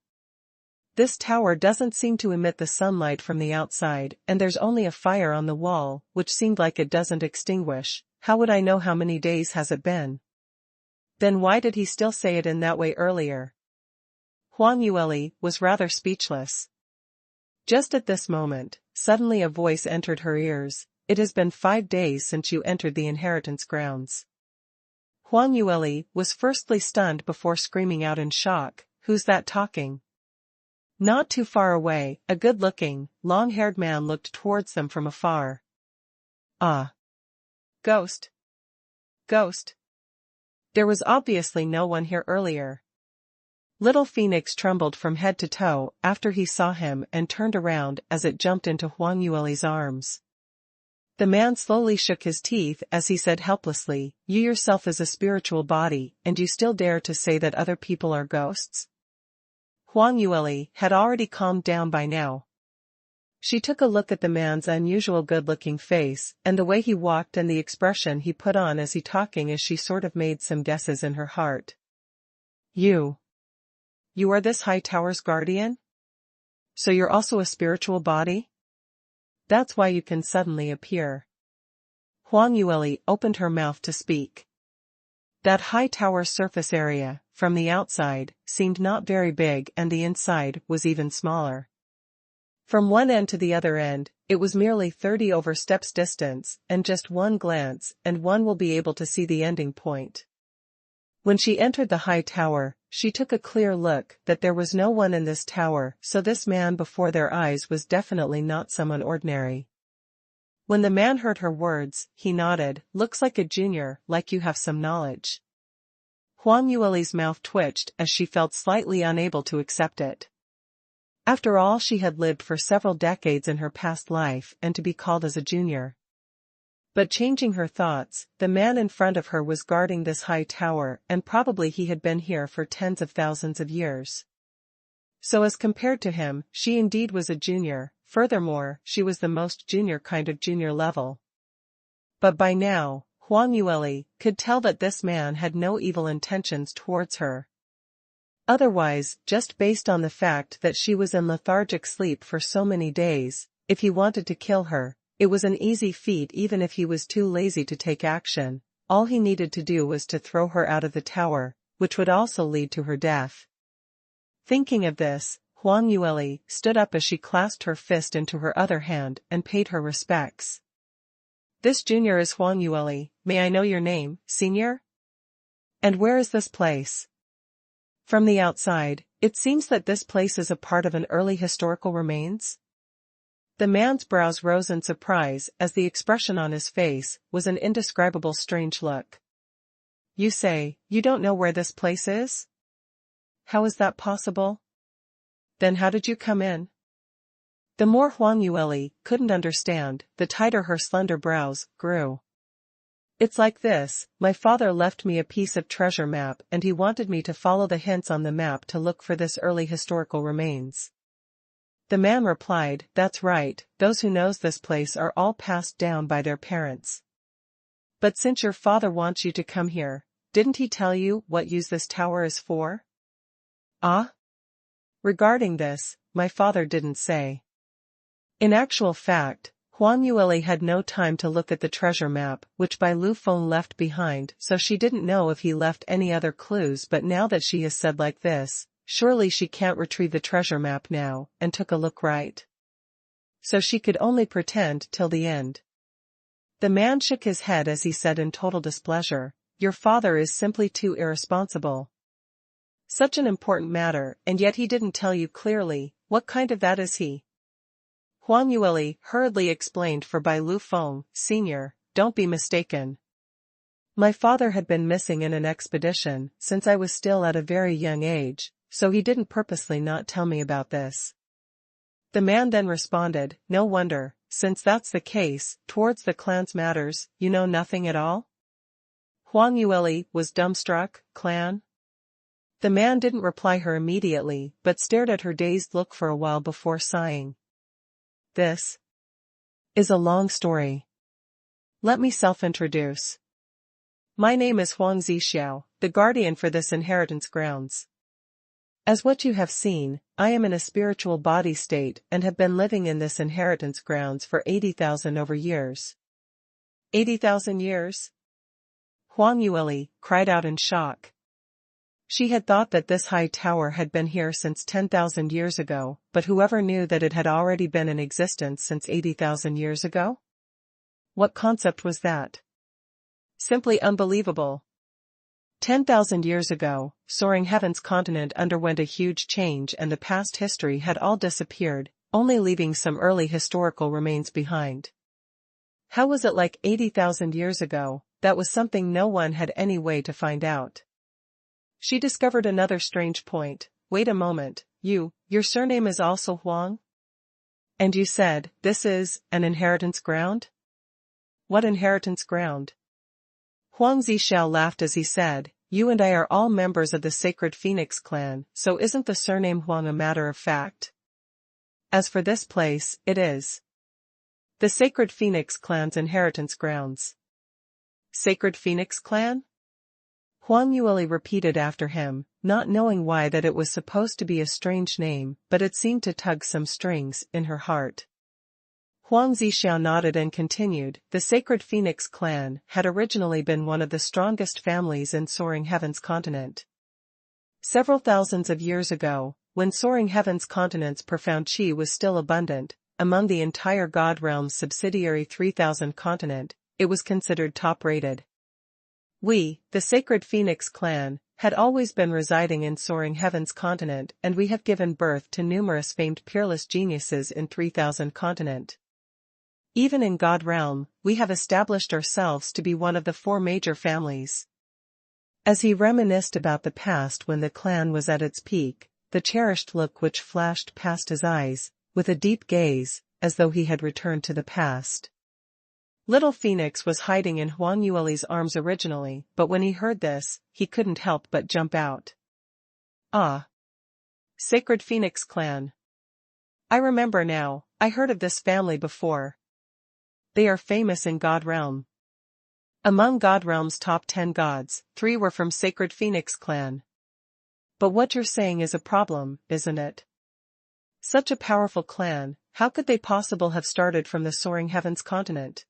Speaker 1: This tower doesn't seem to emit the sunlight from the outside, and there's only a fire on the wall, which seemed like it doesn't extinguish. How would I know how many days has it been? Then why did he still say it in that way earlier? Huang Yueli was rather speechless. Just at this moment, suddenly a voice entered her ears. It has been 5 days since you entered the inheritance grounds. Huang Yueli was firstly stunned before screaming out in shock, who's that talking? Not too far away, a good-looking, long-haired man looked towards them from afar. Ghost. Ghost. There was obviously no one here earlier. Little Phoenix trembled from head to toe after he saw him and turned around as it jumped into Huang Yueli's arms. The man slowly shook his teeth as he said helplessly, you yourself is a spiritual body, and you still dare to say that other people are ghosts? Huang Yueli had already calmed down by now. She took a look at the man's unusual good-looking face, and the way he walked and the expression he put on as he talking as she sort of made some guesses in her heart. You are this high tower's guardian? So you're also a spiritual body? That's why you can suddenly appear. Huang Yueli opened her mouth to speak. That high tower's surface area, from the outside, seemed not very big, and the inside was even smaller. From one end to the other end, it was merely 30 steps distance, and just one glance, and one will be able to see the ending point. When she entered the high tower, she took a clear look that there was no one in this tower, so this man before their eyes was definitely not someone ordinary. When the man heard her words, he nodded, looks like a junior, like you have some knowledge. Huang Yueli's mouth twitched as she felt slightly unable to accept it. After all, she had lived for several decades in her past life, and to be called as a junior. But changing her thoughts, the man in front of her was guarding this high tower, and probably he had been here for tens of thousands of years. So as compared to him, she indeed was a junior. Furthermore, she was the most junior kind of junior level. But by now, Huang Yueli could tell that this man had no evil intentions towards her. Otherwise, just based on the fact that she was in lethargic sleep for so many days, if he wanted to kill her, it was an easy feat. Even if he was too lazy to take action, all he needed to do was to throw her out of the tower, which would also lead to her death. Thinking of this, Huang Yueli stood up as she clasped her fist into her other hand and paid her respects. This junior is Huang Yueli. May I know your name, senior? And where is this place? From the outside, it seems that this place is a part of an early historical remains. The man's brows rose in surprise as the expression on his face was an indescribable strange look. You say, you don't know where this place is? How is that possible? Then how did you come in? The more Huang Yueli couldn't understand, the tighter her slender brows grew. It's like this, my father left me a piece of treasure map and he wanted me to follow the hints on the map to look for this early historical remains. The man replied, that's right, those who knows this place are all passed down by their parents. But since your father wants you to come here, didn't he tell you what use this tower is for? Regarding this, my father didn't say. In actual fact, Huang Yueli had no time to look at the treasure map, which Bai Lu Feng left behind, so she didn't know if he left any other clues. But now that she has said like this, surely she can't retrieve the treasure map now, and took a look right. So she could only pretend till the end. The man shook his head as he said in total displeasure, your father is simply too irresponsible. Such an important matter, and yet he didn't tell you clearly. What kind of that is he? Huang Yueli hurriedly explained for Bai Lu Feng, Sr., don't be mistaken. My father had been missing in an expedition since I was still at a very young age, so he didn't purposely not tell me about this. The man then responded, no wonder, since that's the case, towards the clan's matters, you know nothing at all? Huang Yueli was dumbstruck. Clan? The man didn't reply her immediately, but stared at her dazed look for a while before sighing. This is a long story. Let me self-introduce. My name is Huang Zixiao, the guardian for this inheritance grounds. As what you have seen, I am in a spiritual body state and have been living in this inheritance grounds for 80,000 over years. 80,000 years? Huang Yueli cried out in shock. She had thought that this high tower had been here since 10,000 years ago, but whoever knew that it had already been in existence since 80,000 years ago? What concept was that? Simply unbelievable. 10,000 years ago, Soaring Heaven's continent underwent a huge change and the past history had all disappeared, only leaving some early historical remains behind. How was it like 80,000 years ago? That was something no one had any way to find out. She discovered another strange point. Wait a moment, your surname is also Huang? And you said, this is an inheritance ground? What inheritance ground? Huang Zixiao laughed as he said, you and I are all members of the Sacred Phoenix clan, so isn't the surname Huang a matter of fact? As for this place, it is the Sacred Phoenix clan's inheritance grounds. Sacred Phoenix clan? Huang Yueli repeated after him, not knowing why that it was supposed to be a strange name, but it seemed to tug some strings in her heart. Huang Zixiao nodded and continued, the Sacred Phoenix clan had originally been one of the strongest families in Soaring Heaven's continent. Several thousands of years ago, when Soaring Heaven's continent's profound qi was still abundant, among the entire God Realm's subsidiary 3000 continent, it was considered top-rated. We, the Sacred Phoenix clan, had always been residing in Soaring Heaven's continent and we have given birth to numerous famed peerless geniuses in 3000 continent. Even in God Realm, we have established ourselves to be one of the 4 major families. As he reminisced about the past when the clan was at its peak, the cherished look which flashed past his eyes, with a deep gaze, as though he had returned to the past. Little Phoenix was hiding in Huang Yueli's arms originally, but when he heard this, he couldn't help but jump out. Ah! Sacred Phoenix clan. I remember now, I heard of this family before. They are famous in God Realm. Among God Realm's top 10 gods, 3 were from Sacred Phoenix clan. But what you're saying is a problem, isn't it? Such a powerful clan, how could they possibly have started from the Soaring Heavens continent?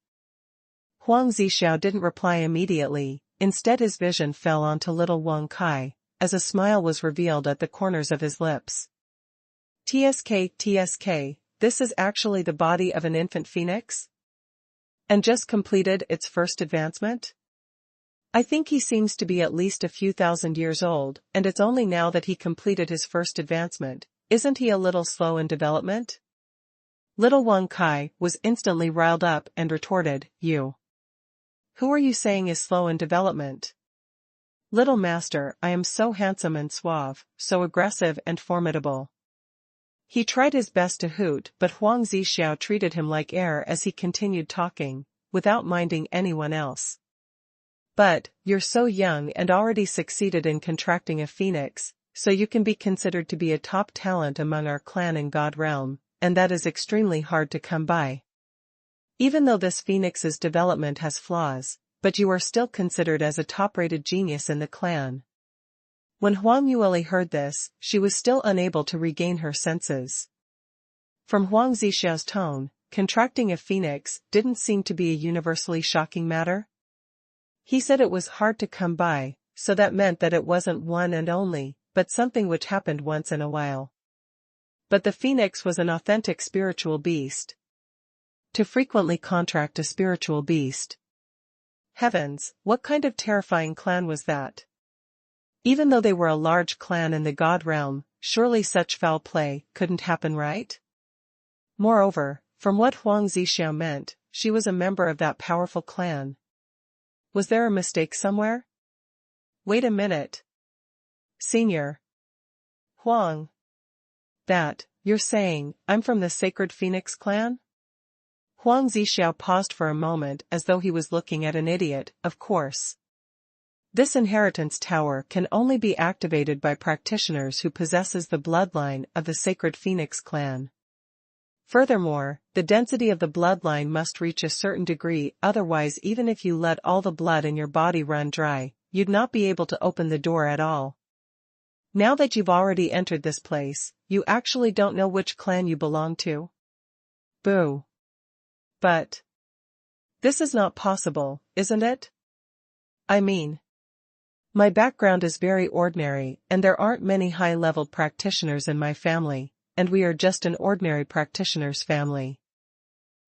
Speaker 1: Huang Zixiao didn't reply immediately, instead his vision fell onto little Wang Kai, as a smile was revealed at the corners of his lips. TSK, this is actually the body of an infant phoenix? And just completed its first advancement? I think he seems to be at least a few thousand years old, and it's only now that he completed his first advancement. Isn't he a little slow in development? Little Wang Kai was instantly riled up and retorted, you. Who are you saying is slow in development? Little master, I am so handsome and suave, so aggressive and formidable. He tried his best to hoot, but Huang Zixiao treated him like air as he continued talking, without minding anyone else. But, you're so young and already succeeded in contracting a phoenix, so you can be considered to be a top talent among our clan in God Realm, and that is extremely hard to come by. Even though this phoenix's development has flaws, but you are still considered as a top-rated genius in the clan. When Huang Yueli heard this, she was still unable to regain her senses. From Huang Zixiao's tone, contracting a phoenix didn't seem to be a universally shocking matter. He said it was hard to come by, so that meant that it wasn't one and only, but something which happened once in a while. But the phoenix was an authentic spiritual beast. To frequently contract a spiritual beast. Heavens, what kind of terrifying clan was that? Even though they were a large clan in the god realm, surely such foul play couldn't happen, right? Moreover, from what Huang Zixiao meant, she was a member of that powerful clan. Was there a mistake somewhere? Wait a minute. Senior. Huang. You're saying, I'm from the Sacred Phoenix clan? Huang Zixiao paused for a moment as though he was looking at an idiot, of course. This inheritance tower can only be activated by practitioners who possesses the bloodline of the Sacred Phoenix clan. Furthermore, the density of the bloodline must reach a certain degree, otherwise even if you let all the blood in your body run dry, you'd not be able to open the door at all. Now that you've already entered this place, you actually don't know which clan you belong to? Boo. But this is not possible, isn't it? I mean, my background is very ordinary, and there aren't many high-level practitioners in my family, and we are just an ordinary practitioner's family.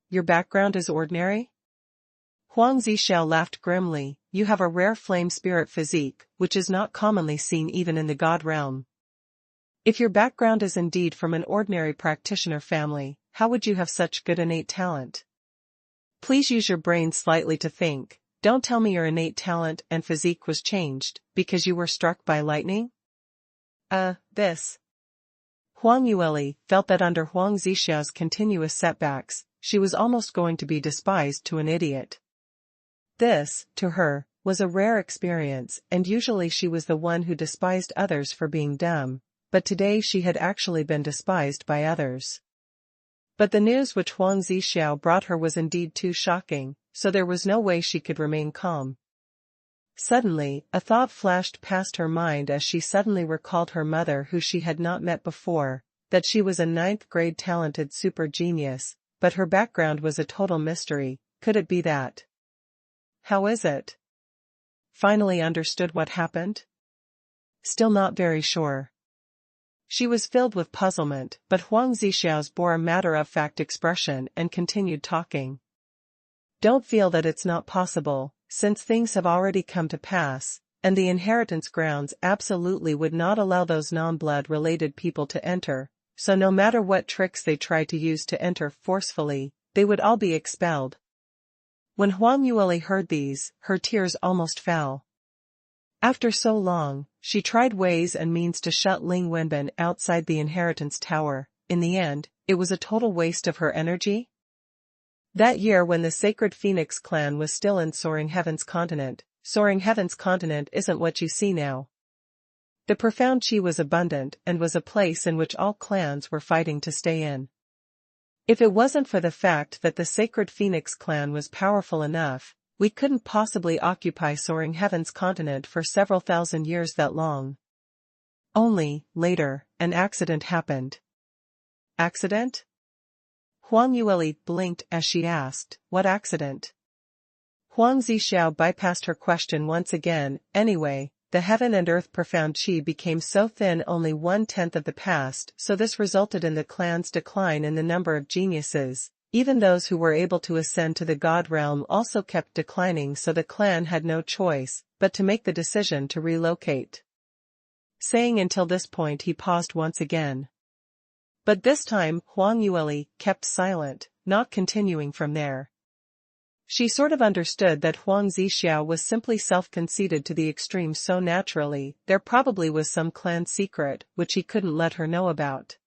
Speaker 1: Your background is ordinary? Huang Zixiao laughed grimly. You have a rare flame spirit physique, which is not commonly seen even in the god realm. If your background is indeed from an ordinary practitioner family, how would you have such good innate talent? Please use your brain slightly to think. Don't tell me your innate talent and physique was changed because you were struck by lightning? This. Huang Yueli felt that under Huang Zixiao's continuous setbacks, she was almost going to be despised to an idiot. This, to her, was a rare experience, and usually she was the one who despised others for being dumb, but today she had actually been despised by others. But the news which Huang Zixiao brought her was indeed too shocking, so there was no way she could remain calm. Suddenly, a thought flashed past her mind as she suddenly recalled her mother who she had not met before, that she was a 9th-grade talented super genius, but her background was a total mystery. Could it be that? How is it? Finally understood what happened? Still not very sure. She was filled with puzzlement, but Huang Zixiao's bore a matter-of-fact expression and continued talking. Don't feel that it's not possible, since things have already come to pass, and the inheritance grounds absolutely would not allow those non-blood-related people to enter, so no matter what tricks they try to use to enter forcefully, they would all be expelled. When Huang Yueli heard these, her tears almost fell. After so long, she tried ways and means to shut Ling Wenbin outside the inheritance tower. In the end, it was a total waste of her energy. That year when the Sacred Phoenix clan was still in Soaring Heaven's continent isn't what you see now. The profound Qi was abundant and was a place in which all clans were fighting to stay in. If it wasn't for the fact that the Sacred Phoenix clan was powerful enough, we couldn't possibly occupy Soaring Heaven's continent for several thousand years that long. Only, later, an accident happened. Accident? Huang Yueli blinked as she asked, what accident? Huang Zixiao bypassed her question once again. Anyway, the heaven and earth profound Qi became so thin only 1/10 of the past, so this resulted in the clan's decline in the number of geniuses. Even those who were able to ascend to the god realm also kept declining, so the clan had no choice but to make the decision to relocate. Saying until this point he paused once again. But this time Huang Yueli kept silent, not continuing from there. She sort of understood that Huang Zixiao was simply self-conceited to the extreme so naturally, there probably was some clan secret which he couldn't let her know about.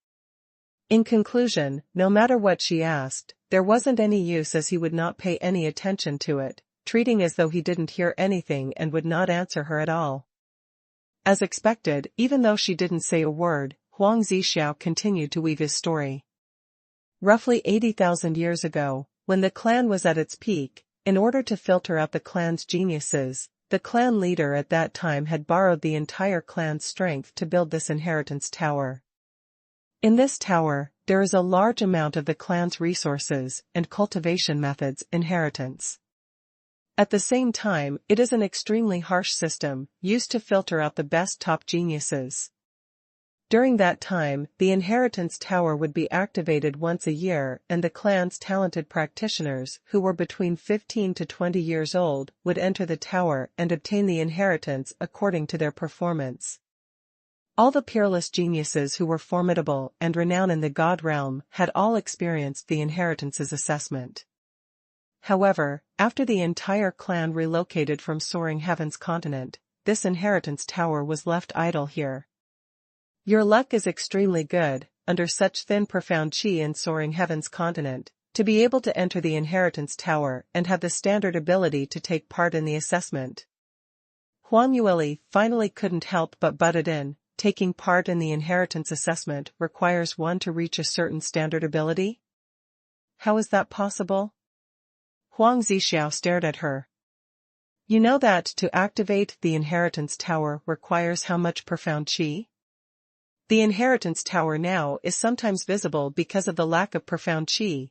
Speaker 1: In conclusion, no matter what she asked, there wasn't any use as he would not pay any attention to it, treating as though he didn't hear anything and would not answer her at all. As expected, even though she didn't say a word, Huang Zixiao continued to weave his story. Roughly 80,000 years ago, when the clan was at its peak, in order to filter out the clan's geniuses, the clan leader at that time had borrowed the entire clan's strength to build this inheritance tower. In this tower, there is a large amount of the clan's resources and cultivation methods inheritance. At the same time, it is an extremely harsh system, used to filter out the best top geniuses. During that time, the Inheritance Tower would be activated once a year and the clan's talented practitioners, who were between 15 to 20 years old, would enter the tower and obtain the inheritance according to their performance. All the peerless geniuses who were formidable and renowned in the God realm had all experienced the inheritance's assessment. However, after the entire clan relocated from Soaring Heaven's continent, this Inheritance Tower was left idle here. Your luck is extremely good, under such thin profound chi in Soaring Heaven's continent, to be able to enter the Inheritance Tower and have the standard ability to take part in the assessment. Huang Yueli finally couldn't help but butted in. Taking part in the inheritance assessment requires one to reach a certain standard ability? How is that possible? Huang Zixiao stared at her. You know that to activate the Inheritance Tower requires how much profound chi? The Inheritance Tower now is sometimes visible because of the lack of profound chi.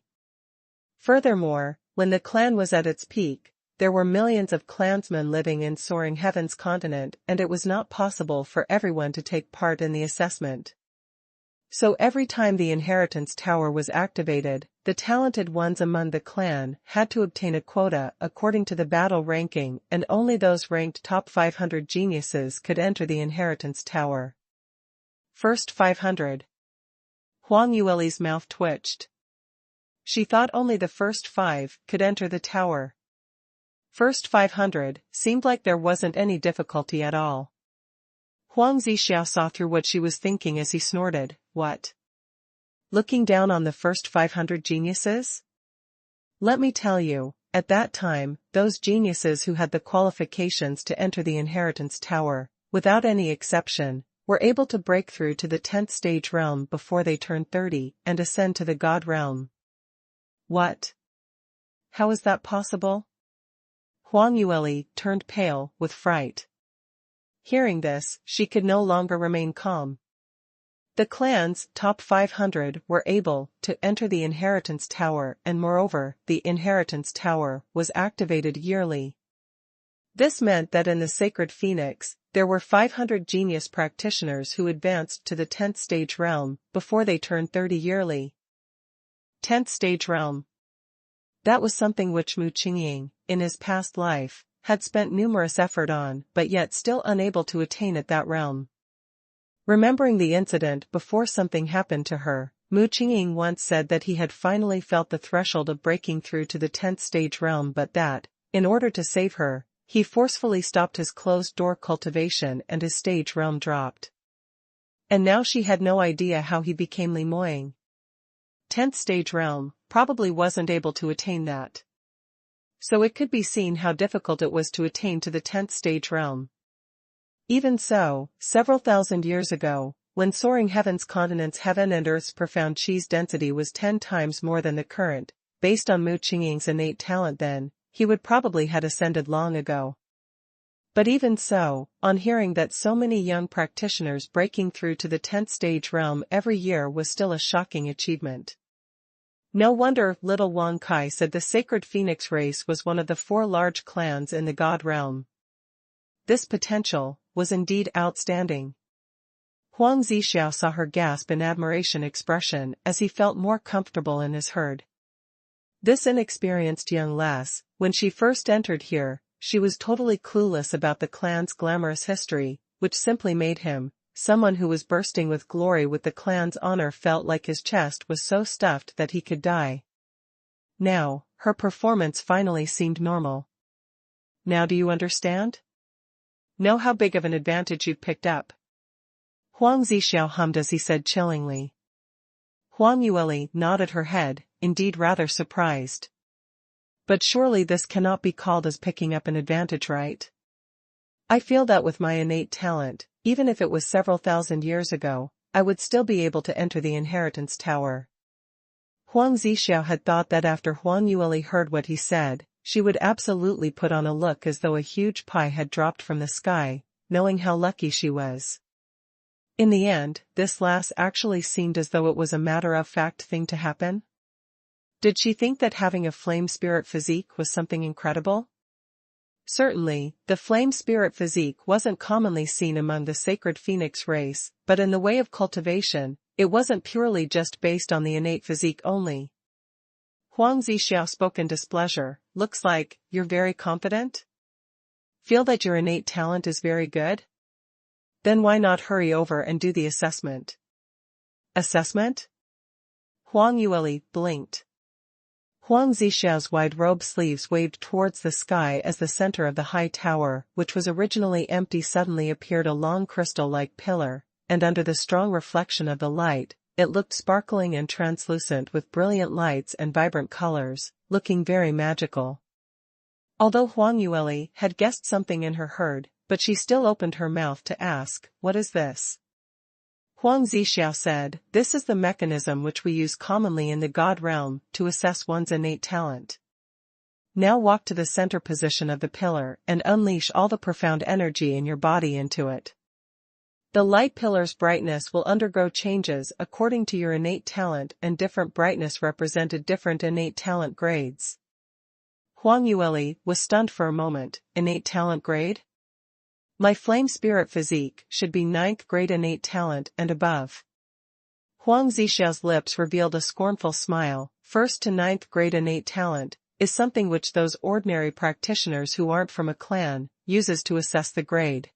Speaker 1: Furthermore, when the clan was at its peak, there were millions of clansmen living in Soaring Heaven's continent and it was not possible for everyone to take part in the assessment. So every time the Inheritance Tower was activated, the talented ones among the clan had to obtain a quota according to the battle ranking and only those ranked top 500 geniuses could enter the Inheritance Tower. First 500. Huang Yueli's mouth twitched. She thought only the first 5 could enter the tower. First 500 seemed like there wasn't any difficulty at all. Huang Zixiao saw through what she was thinking as he snorted, what? Looking down on the first 500 geniuses? Let me tell you, at that time, those geniuses who had the qualifications to enter the Inheritance Tower, without any exception, were able to break through to the 10th stage realm before they turned 30 and ascend to the God realm. What? How is that possible? Huang Yueli turned pale with fright. Hearing this, she could no longer remain calm. The clan's top 500 were able to enter the Inheritance Tower and moreover, the Inheritance Tower was activated yearly. This meant that in the Sacred Phoenix, there were 500 genius practitioners who advanced to the 10th stage realm before they turned 30 yearly. 10th stage realm. That was something which Mu Qingqing, in his past life, had spent numerous effort on but yet still unable to attain at that realm. Remembering the incident before something happened to her, Mu Qingqing once said that he had finally felt the threshold of breaking through to the 10th stage realm but that, in order to save her, he forcefully stopped his closed-door cultivation and his stage realm dropped. And now she had no idea how he became Li Moying. 10th stage realm, probably wasn't able to attain that. So it could be seen how difficult it was to attain to the 10th stage realm. Even so, several thousand years ago, when Soaring Heaven's continent's heaven and earth's profound chi's density was 10 times more than the current, based on Mu Qingqing's innate talent then, he would probably had ascended long ago. But even so, on hearing that so many young practitioners breaking through to the 10th stage realm every year was still a shocking achievement. No wonder little Wang Kai said the Sacred Phoenix race was one of the 4 large clans in the God realm. This potential was indeed outstanding. Huang Zixiao saw her gasp in admiration expression as he felt more comfortable in his herd. This inexperienced young lass, when she first entered here, she was totally clueless about the clan's glamorous history, which simply made him, someone who was bursting with glory with the clan's honor, felt like his chest was so stuffed that he could die. Now, her performance finally seemed normal. Now do you understand? Know how big of an advantage you've picked up? Huang Zixiao hummed as he said chillingly. Huang Yueli nodded her head, indeed rather surprised. But surely this cannot be called as picking up an advantage, right? I feel that with my innate talent, even if it was several thousand years ago, I would still be able to enter the Inheritance Tower. Huang Zixiao had thought that after Huang Yueli heard what he said, she would absolutely put on a look as though a huge pie had dropped from the sky, knowing how lucky she was. In the end, this lass actually seemed as though it was a matter-of-fact thing to happen. Did she think that having a flame spirit physique was something incredible? Certainly, the flame spirit physique wasn't commonly seen among the sacred phoenix race, but in the way of cultivation, it wasn't purely just based on the innate physique only. Huang Zixiao spoke in displeasure. Looks like you're very confident? Feel that your innate talent is very good? Then why not hurry over and do the assessment? Assessment? Huang Yueli blinked. Huang Zixiao's wide robe sleeves waved towards the sky as the center of the high tower, which was originally empty, suddenly appeared a long crystal-like pillar, and under the strong reflection of the light, it looked sparkling and translucent with brilliant lights and vibrant colors, looking very magical. Although Huang Yueli had guessed something in her herd, but she still opened her mouth to ask, "What is this?" Huang Zixiao said, "This is the mechanism which we use commonly in the God realm to assess one's innate talent. Now walk to the center position of the pillar and unleash all the profound energy in your body into it. The light pillar's brightness will undergo changes according to your innate talent, and different brightness represented different innate talent grades." Huang Yueli was stunned for a moment. Innate talent grade? My flame spirit physique should be 9th grade innate talent and above. Huang Zixiao's lips revealed a scornful smile. 1st to 9th grade innate talent is something which those ordinary practitioners who aren't from a clan uses to assess the grade.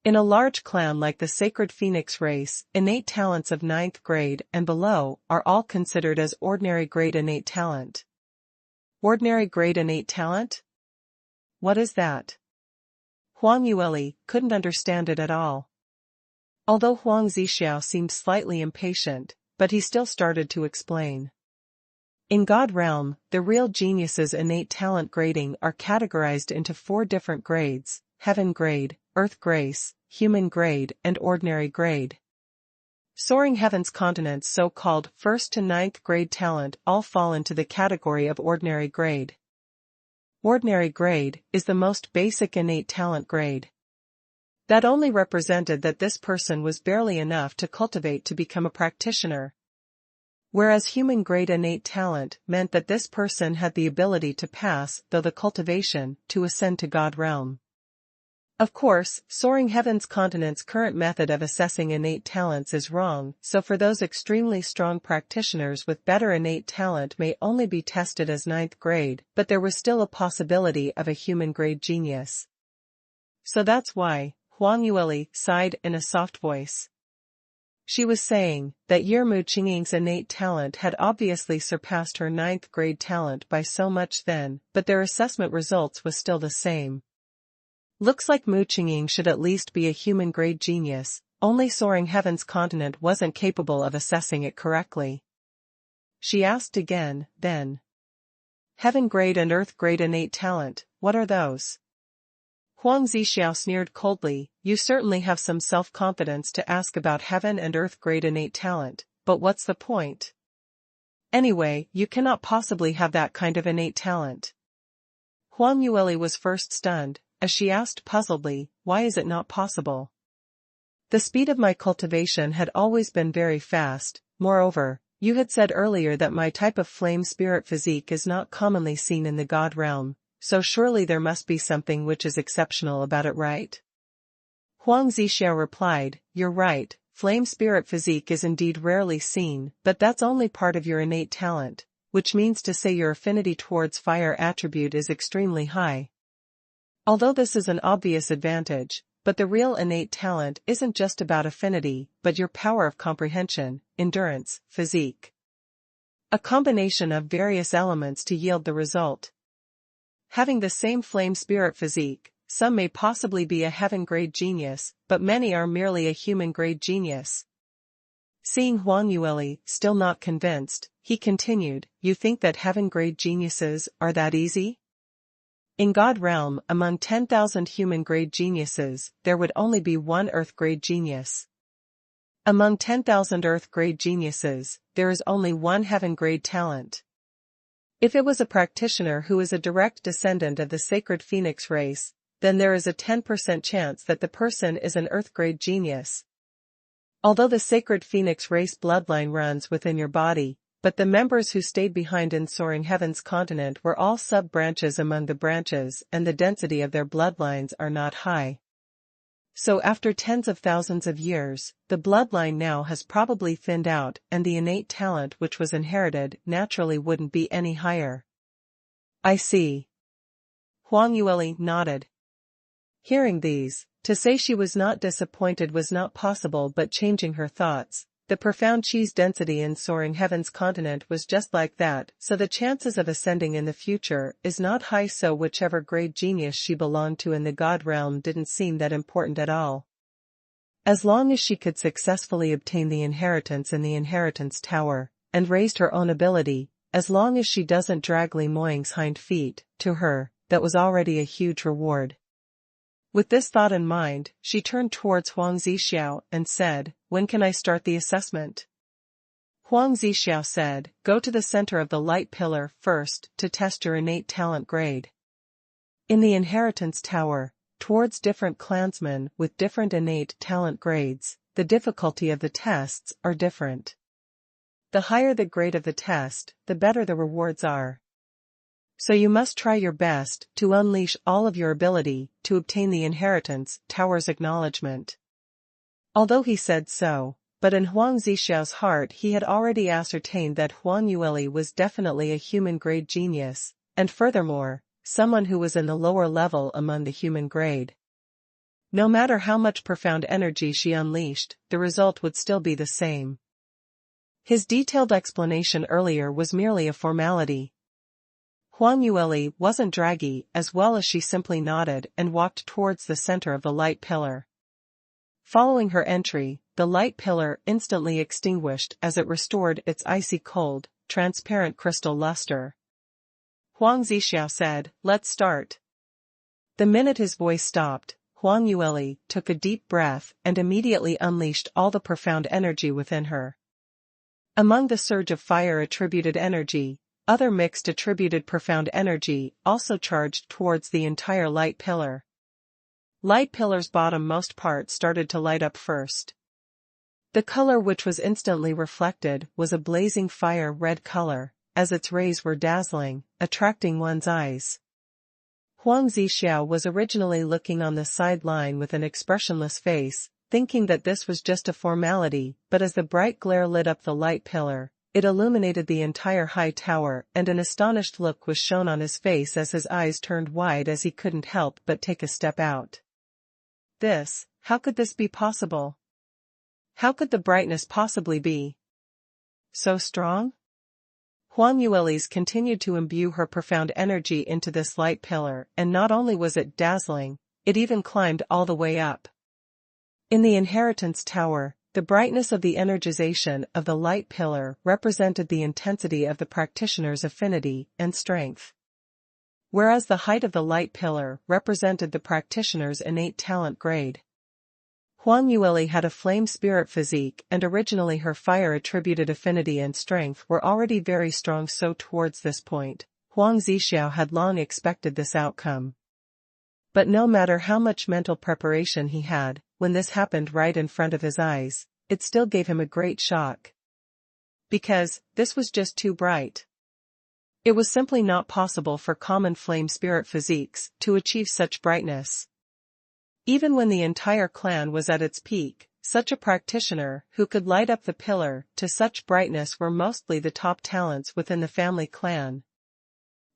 Speaker 1: In a large clan like the Sacred Phoenix race, innate talents of 9th grade and below are all considered as ordinary grade innate talent. Ordinary grade innate talent? What is that? Huang Yueli couldn't understand it at all. Although Huang Zixiao seemed slightly impatient, but he still started to explain. In God realm, the real geniuses' innate talent grading are categorized into 4 different grades: heaven grade, earth grace, human grade, and ordinary grade. Soaring heaven's continents, so-called 1st to 9th grade talent, all fall into the category of ordinary grade. Ordinary grade is the most basic innate talent grade. That only represented that this person was barely enough to cultivate to become a practitioner. Whereas human grade innate talent meant that this person had the ability to pass through the cultivation to ascend to God realm. Of course, Soaring Heaven's Continent's current method of assessing innate talents is wrong, so for those extremely strong practitioners with better innate talent may only be tested as 9th grade, but there was still a possibility of a human grade genius. So that's why, Huang Yueli sighed in a soft voice. She was saying that Xiu Qingqing's innate talent had obviously surpassed her 9th grade talent by so much then, but their assessment results was still the same. Looks like Mu Qingqing should at least be a human grade genius, only Soaring Heaven's Continent wasn't capable of assessing it correctly. She asked again, then. Heaven grade and earth grade innate talent, what are those? Huang Zixiao sneered coldly. You certainly have some self-confidence to ask about heaven and earth grade innate talent, but what's the point? Anyway, you cannot possibly have that kind of innate talent. Huang Yueli was first stunned, as she asked puzzledly, why is it not possible? The speed of my cultivation had always been very fast. Moreover, you had said earlier that my type of flame spirit physique is not commonly seen in the God realm, so surely there must be something which is exceptional about it, right? Huang Zixiao replied, you're right, flame spirit physique is indeed rarely seen, but that's only part of your innate talent, which means to say your affinity towards fire attribute is extremely high. Although this is an obvious advantage, but the real innate talent isn't just about affinity, but your power of comprehension, endurance, physique. A combination of various elements to yield the result. Having the same flame spirit physique, some may possibly be a heaven grade genius, but many are merely a human grade genius. Seeing Huang Yueli still not convinced, he continued, you think that heaven grade geniuses are that easy? In God realm, among 10,000 human-grade geniuses, there would only be one Earth-grade genius. Among 10,000 Earth-grade geniuses, there is only one Heaven-grade talent. If it was a practitioner who is a direct descendant of the Sacred Phoenix race, then there is a 10% chance that the person is an Earth-grade genius. Although the Sacred Phoenix race bloodline runs within your body, but the members who stayed behind in Soaring Heaven's continent were all sub-branches among the branches, and the density of their bloodlines are not high. So after tens of thousands of years, the bloodline now has probably thinned out, and the innate talent which was inherited naturally wouldn't be any higher. I see. Huang Yueli nodded. Hearing these, to say she was not disappointed was not possible, but changing her thoughts, the profound cheese density in Soaring Heaven's continent was just like that, so the chances of ascending in the future is not high, so whichever grade genius she belonged to in the god realm didn't seem that important at all. As long as she could successfully obtain the inheritance in the inheritance tower, and raised her own ability, as long as she doesn't drag Li Moying's hind feet, to her, that was already a huge reward. With this thought in mind, she turned towards Huang Zixiao and said, "When can I start the assessment?" Huang Zixiao said, "Go to the center of the light pillar first to test your innate talent grade. In the inheritance tower, towards different clansmen with different innate talent grades, the difficulty of the tests are different. The higher the grade of the test, the better the rewards are. So you must try your best to unleash all of your ability to obtain the inheritance tower's acknowledgement." Although he said so, but in Huang Zixiao's heart he had already ascertained that Huang Yueli was definitely a human-grade genius, and furthermore, someone who was in the lower level among the human grade. No matter how much profound energy she unleashed, the result would still be the same. His detailed explanation earlier was merely a formality. Huang Yueli wasn't draggy, as well as she simply nodded and walked towards the center of the light pillar. Following her entry, the light pillar instantly extinguished as it restored its icy cold, transparent crystal luster. Huang Zixiao said, "Let's start." The minute his voice stopped, Huang Yueli took a deep breath and immediately unleashed all the profound energy within her. Among the surge of fire-attributed energy, other mixed attributed profound energy also charged towards the entire light pillar. Light pillar's bottom-most part started to light up first. The color which was instantly reflected was a blazing fire-red color, as its rays were dazzling, attracting one's eyes. Huang Zixiao was originally looking on the sideline with an expressionless face, thinking that this was just a formality, but as the bright glare lit up the light pillar, it illuminated the entire high tower, and an astonished look was shown on his face as his eyes turned wide as he couldn't help but take a step out. How could this be possible? How could the brightness possibly be so strong? Huang Yueli's continued to imbue her profound energy into this light pillar, and not only was it dazzling, it even climbed all the way up. In the inheritance tower, the brightness of the energization of the light pillar represented the intensity of the practitioner's affinity and strength, whereas the height of the light pillar represented the practitioner's innate talent grade. Huang Yueli had a flame spirit physique, and originally her fire-attributed affinity and strength were already very strong, so towards this point, Huang Zixiao had long expected this outcome. But no matter how much mental preparation he had, when this happened right in front of his eyes, it still gave him a great shock. Because, this was just too bright. It was simply not possible for common flame spirit physiques to achieve such brightness. Even when the entire clan was at its peak, such a practitioner who could light up the pillar to such brightness were mostly the top talents within the family clan.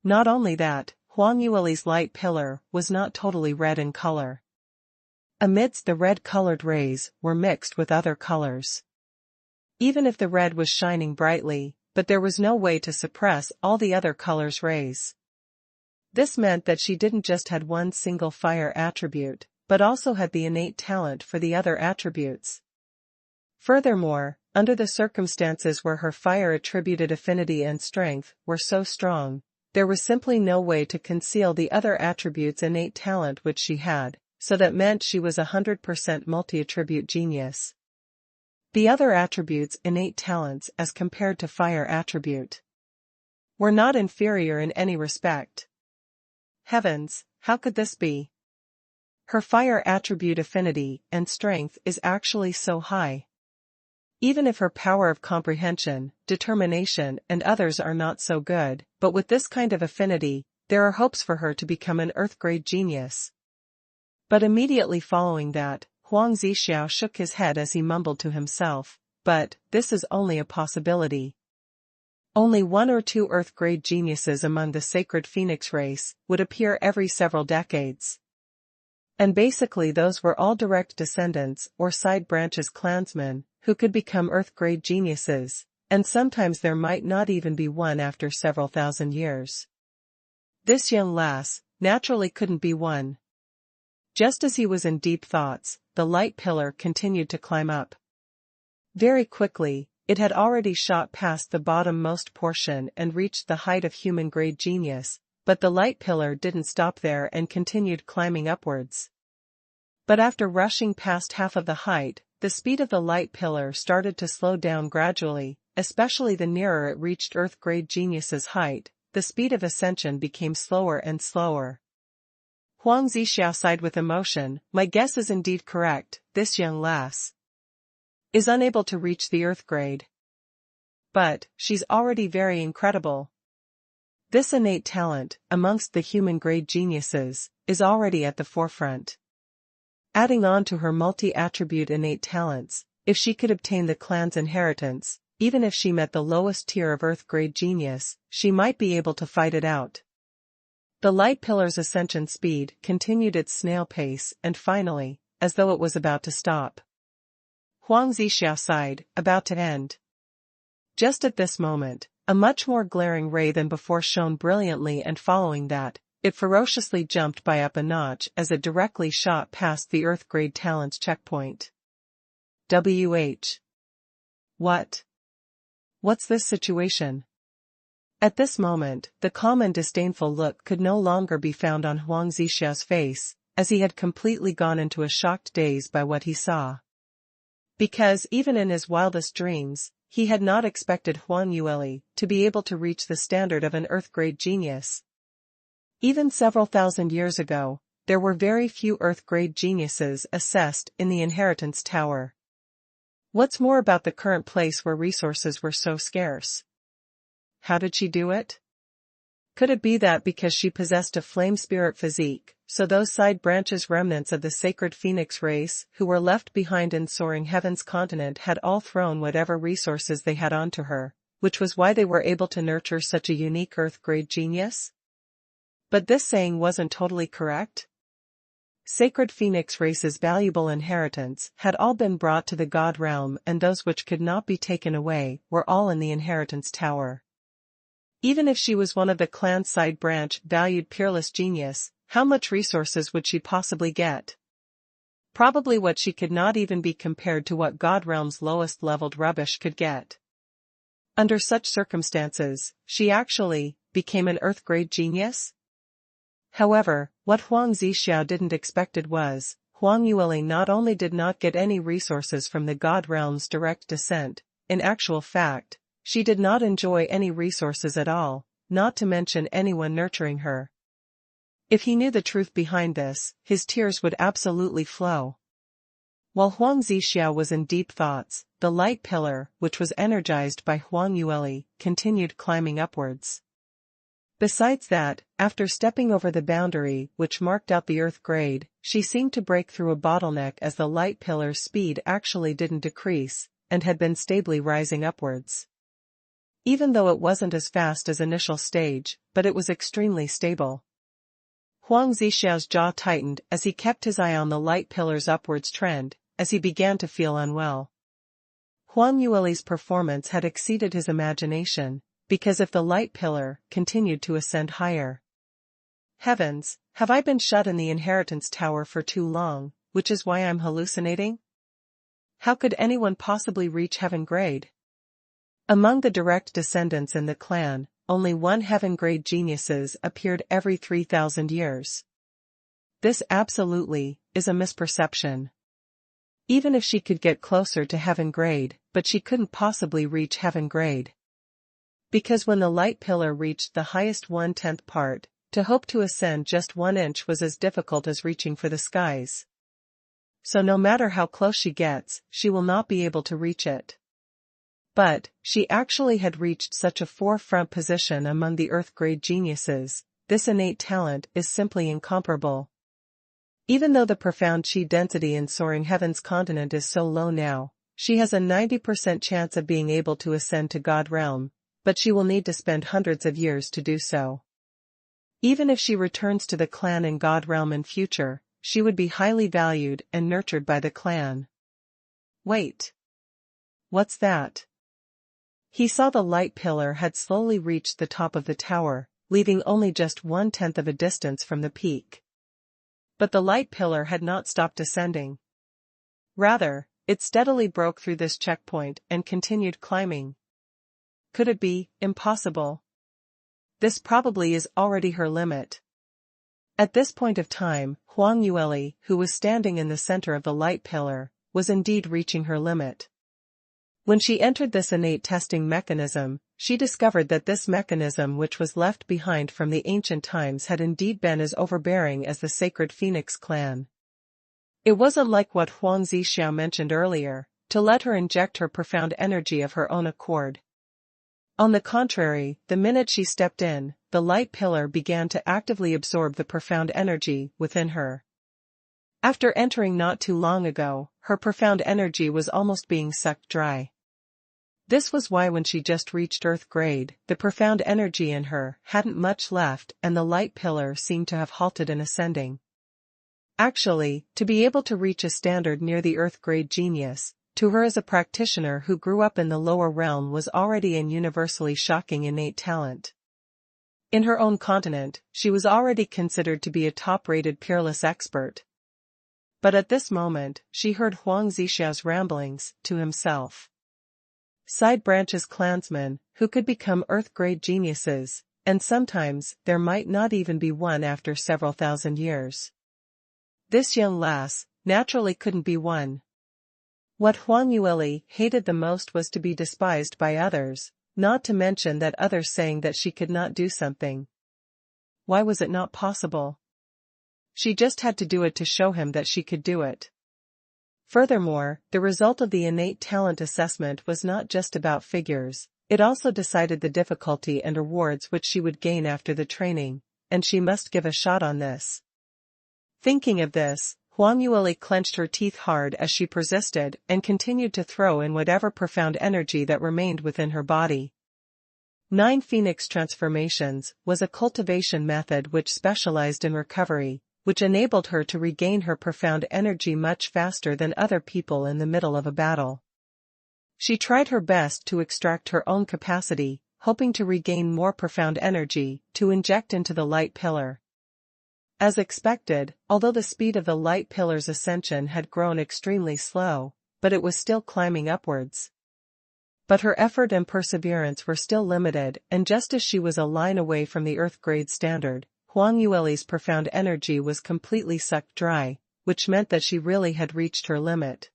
Speaker 1: Not only that, Huang Yueli's light pillar was not totally red in color. Amidst the red-colored rays were mixed with other colors. Even if the red was shining brightly, but there was no way to suppress all the other colors' rays. This meant that she didn't just had one single fire attribute, but also had the innate talent for the other attributes. Furthermore, under the circumstances where her fire-attributed affinity and strength were so strong, there was simply no way to conceal the other attributes' innate talent which she had, so that meant she was 100% multi-attribute genius. The other attributes' innate talents as compared to fire attribute were not inferior in any respect. Heavens, how could this be? Her fire attribute affinity and strength is actually so high. Even if her power of comprehension, determination, and others are not so good, but with this kind of affinity, there are hopes for her to become an Earth-grade genius. But immediately following that, Huang Zixiao shook his head as he mumbled to himself, "But, this is only a possibility. Only 1 or 2 Earth-grade geniuses among the sacred phoenix race would appear every several decades. And basically those were all direct descendants or side branches clansmen who could become Earth-grade geniuses, and sometimes there might not even be one after several thousand years. This young lass naturally couldn't be one." Just as he was in deep thoughts, the light pillar continued to climb up. Very quickly, it had already shot past the bottom-most portion and reached the height of human-grade genius, but the light pillar didn't stop there and continued climbing upwards. But after rushing past half of the height, the speed of the light pillar started to slow down gradually, especially the nearer it reached Earth-grade genius's height, the speed of ascension became slower and slower. Huang Zixiao sighed with emotion. "My guess is indeed correct, this young lass is unable to reach the Earth grade. But, she's already very incredible. This innate talent, amongst the human grade geniuses, is already at the forefront. Adding on to her multi-attribute innate talents, if she could obtain the clan's inheritance, even if she met the lowest tier of Earth grade genius, she might be able to fight it out." The light pillar's ascension speed continued its snail pace and finally, as though it was about to stop, Huang Zixiao sighed, about to end. Just at this moment, a much more glaring ray than before shone brilliantly, and following that, it ferociously jumped by up a notch as it directly shot past the Earth-grade talents checkpoint. WH. What? What's this situation? At this moment, the calm and disdainful look could no longer be found on Huang Zixiao's face, as he had completely gone into a shocked daze by what he saw. Because even in his wildest dreams, he had not expected Huang Yueli to be able to reach the standard of an Earth-grade genius. Even several thousand years ago, there were very few Earth-grade geniuses assessed in the Inheritance Tower. What's more about the current place where resources were so scarce? How did she do it? Could it be that because she possessed a flame spirit physique, so those side branches remnants of the sacred phoenix race who were left behind in Soaring Heaven's continent had all thrown whatever resources they had onto her, which was why they were able to nurture such a unique Earth-grade genius? But this saying wasn't totally correct. Sacred phoenix race's valuable inheritance had all been brought to the god realm, and those which could not be taken away were all in the Inheritance Tower. Even if she was one of the clan's side branch valued peerless genius, how much resources would she possibly get? Probably what she could not even be compared to what God Realm's lowest leveled rubbish could get. Under such circumstances, she actually became an Earth-grade genius? However, what Huang Zixiao didn't expected was, Huang Yueli not only did not get any resources from the God Realm's direct descent, in actual fact, she did not enjoy any resources at all, not to mention anyone nurturing her. If he knew the truth behind this, his tears would absolutely flow. While Huang Zixiao was in deep thoughts, the light pillar, which was energized by Huang Yueli, continued climbing upwards. Besides that, after stepping over the boundary which marked out the Earth grade, she seemed to break through a bottleneck as the light pillar's speed actually didn't decrease, and had been stably rising upwards. Even though it wasn't as fast as initial stage, but it was extremely stable. Huang Zixiao's jaw tightened as he kept his eye on the light pillar's upwards trend, as he began to feel unwell. Huang Yueli's performance had exceeded his imagination, because if the light pillar continued to ascend higher. Heavens, have I been shut in the Inheritance Tower for too long, which is why I'm hallucinating? How could anyone possibly reach heaven grade? Among the direct descendants in the clan, only 1 heaven-grade geniuses appeared every 3,000 years. This absolutely is a misperception. Even if she could get closer to heaven grade, but she couldn't possibly reach heaven grade. Because when the light pillar reached the highest 1/10th part, to hope to ascend just 1 inch was as difficult as reaching for the skies. So no matter how close she gets, she will not be able to reach it. But, she actually had reached such a forefront position among the Earth-grade geniuses. This innate talent is simply incomparable. Even though the profound chi density in Soaring Heaven's continent is so low now, she has a 90% chance of being able to ascend to God realm, but she will need to spend hundreds of years to do so. Even if she returns to the clan in God realm in future, she would be highly valued and nurtured by the clan. Wait. What's that? He saw the light pillar had slowly reached the top of the tower, leaving only just 1/10 of a distance from the peak. But the light pillar had not stopped ascending. Rather, it steadily broke through this checkpoint and continued climbing. Could it be impossible? This probably is already her limit. At this point of time, Huang Yueli, who was standing in the center of the light pillar, was indeed reaching her limit. When she entered this innate testing mechanism, she discovered that this mechanism which was left behind from the ancient times had indeed been as overbearing as the sacred Phoenix clan. It wasn't like what Huang Zixia mentioned earlier, to let her inject her profound energy of her own accord. On the contrary, the minute she stepped in, the light pillar began to actively absorb the profound energy within her. After entering not too long ago, her profound energy was almost being sucked dry. This was why when she just reached Earth grade, the profound energy in her hadn't much left and the light pillar seemed to have halted in ascending. Actually, to be able to reach a standard near the Earth grade genius, to her as a practitioner who grew up in the lower realm was already an universally shocking innate talent. In her own continent, she was already considered to be a top-rated peerless expert. But at this moment, she heard Huang Zixiao's ramblings to himself. Side branches clansmen, who could become Earth-grade geniuses, and sometimes there might not even be one after several thousand years. This young lass, naturally couldn't be one. What Huang Yueli hated the most was to be despised by others, not to mention that others saying that she could not do something. Why was it not possible? She just had to do it to show him that she could do it. Furthermore, the result of the innate talent assessment was not just about figures, it also decided the difficulty and rewards which she would gain after the training, and she must give a shot on this. Thinking of this, Huang Yueli clenched her teeth hard as she persisted and continued to throw in whatever profound energy that remained within her body. 9 Phoenix Transformations was a cultivation method which specialized in recovery, which enabled her to regain her profound energy much faster than other people in the middle of a battle. She tried her best to extract her own capacity, hoping to regain more profound energy to inject into the light pillar. As expected, although the speed of the light pillar's ascension had grown extremely slow, but it was still climbing upwards. But her effort and perseverance were still limited, and just as she was a line away from the Earth grade standard, Huang Yueli's profound energy was completely sucked dry, which meant that she really had reached her limit.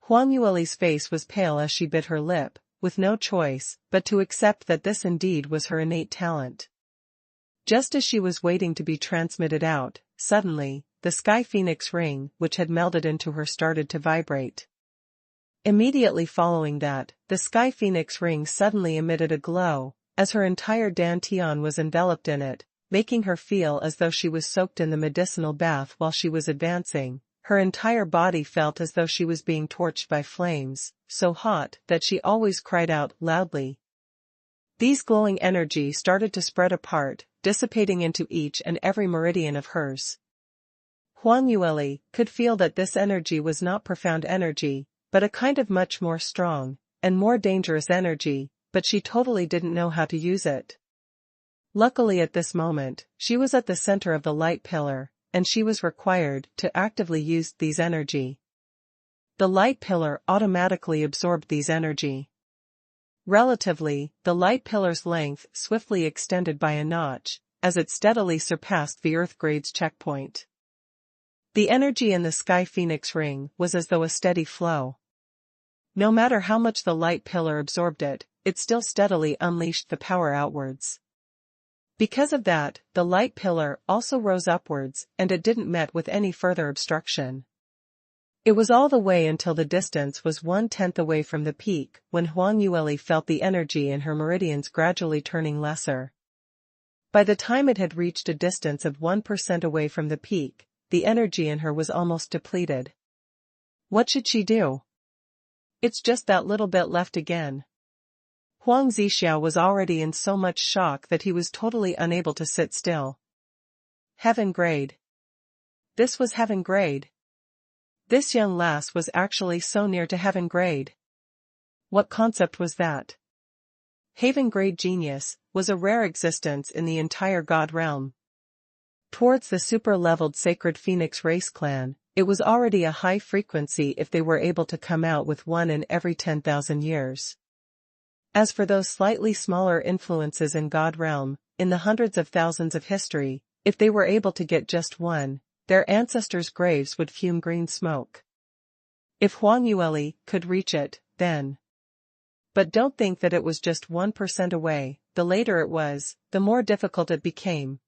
Speaker 1: Huang Yueli's face was pale as she bit her lip, with no choice but to accept that this indeed was her innate talent. Just as she was waiting to be transmitted out, suddenly, the Sky Phoenix ring, which had melded into her, started to vibrate. Immediately following that, the Sky Phoenix ring suddenly emitted a glow, as her entire dantian was enveloped in it, making her feel as though she was soaked in the medicinal bath while she was advancing. Her entire body felt as though she was being torched by flames, so hot that she always cried out loudly. These glowing energy started to spread apart, dissipating into each and every meridian of hers. Huang Yueli could feel that this energy was not profound energy, but a kind of much more strong and more dangerous energy, but she totally didn't know how to use it. Luckily at this moment, she was at the center of the light pillar, and she was required to actively use these energy. The light pillar automatically absorbed these energy. Relatively, the light pillar's length swiftly extended by a notch, as it steadily surpassed the Earth grade's checkpoint. The energy in the Sky Phoenix ring was as though a steady flow. No matter how much the light pillar absorbed it, it still steadily unleashed the power outwards. Because of that, the light pillar also rose upwards, and it didn't met with any further obstruction. It was all the way until the distance was 1/10 away from the peak, when Huang Yueli felt the energy in her meridians gradually turning lesser. By the time it had reached a distance of 1% away from the peak, the energy in her was almost depleted. What should she do? It's just that little bit left again. Huang Zixiao was already in so much shock that he was totally unable to sit still. Heaven grade. This was heaven grade. This young lass was actually so near to heaven grade. What concept was that? Heaven grade genius was a rare existence in the entire god realm. Towards the super-leveled sacred phoenix race clan, it was already a high frequency if they were able to come out with one in every 10,000 years. As for those slightly smaller influences in God realm, in the hundreds of thousands of history, if they were able to get just one, their ancestors' graves would fume green smoke. If Huang Yueli could reach it, then. But don't think that it was just 1% away. The later it was, the more difficult it became.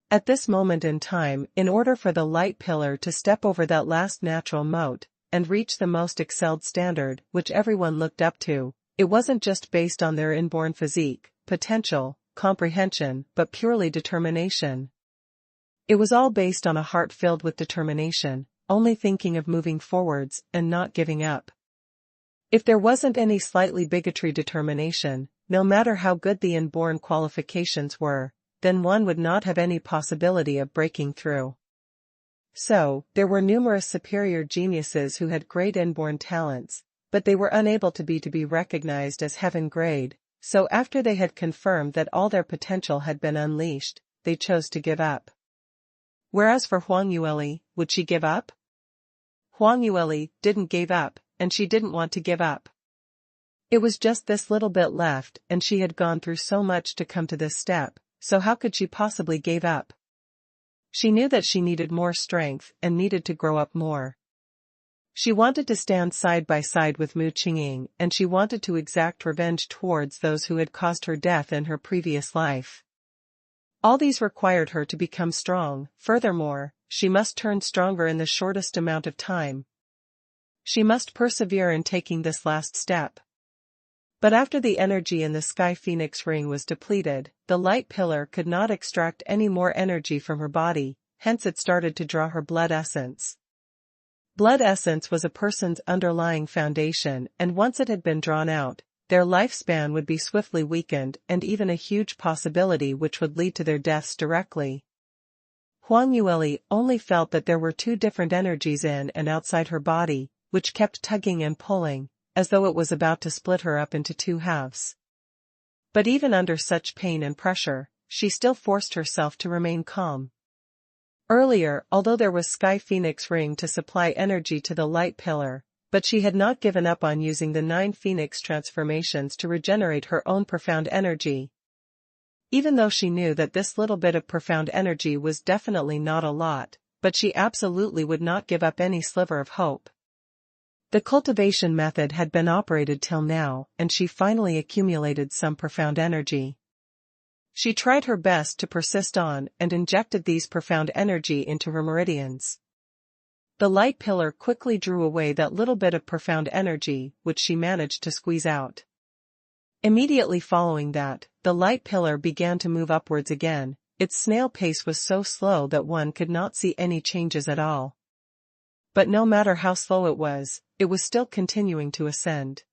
Speaker 1: At this moment in time, in order for the light pillar to step over that last natural moat, and reach the most excelled standard, which everyone looked up to, it wasn't just based on their inborn physique, potential, comprehension, but purely determination. It was all based on a heart filled with determination, only thinking of moving forwards and not giving up. If there wasn't any slightly bigotry determination, no matter how good the inborn qualifications were, then one would not have any possibility of breaking through. So, there were numerous superior geniuses who had great inborn talents, but they were unable to be recognized as heaven grade, so after they had confirmed that all their potential had been unleashed, they chose to give up. Whereas for Huang Yueli, would she give up? Huang Yueli didn't give up, and she didn't want to give up. It was just this little bit left, and she had gone through so much to come to this step, so how could she possibly give up? She knew that she needed more strength and needed to grow up more. She wanted to stand side by side with Mu Qingqing, and she wanted to exact revenge towards those who had caused her death in her previous life. All these required her to become strong. Furthermore, she must turn stronger in the shortest amount of time. She must persevere in taking this last step. But after the energy in the Sky Phoenix ring was depleted, the light pillar could not extract any more energy from her body, hence it started to draw her blood essence. Blood essence was a person's underlying foundation, and once it had been drawn out, their lifespan would be swiftly weakened, and even a huge possibility which would lead to their deaths directly. Huang Yueli only felt that there were two different energies in and outside her body, which kept tugging and pulling, as though it was about to split her up into two halves. But even under such pain and pressure, she still forced herself to remain calm. Earlier, although there was Sky Phoenix ring to supply energy to the light pillar, but she had not given up on using the 9 Phoenix transformations to regenerate her own profound energy. Even though she knew that this little bit of profound energy was definitely not a lot, but she absolutely would not give up any sliver of hope. The cultivation method had been operated till now, and she finally accumulated some profound energy. She tried her best to persist on and injected these profound energy into her meridians. The light pillar quickly drew away that little bit of profound energy, which she managed to squeeze out. Immediately following that, the light pillar began to move upwards again. Its snail pace was so slow that one could not see any changes at all. But no matter how slow it was still continuing to ascend.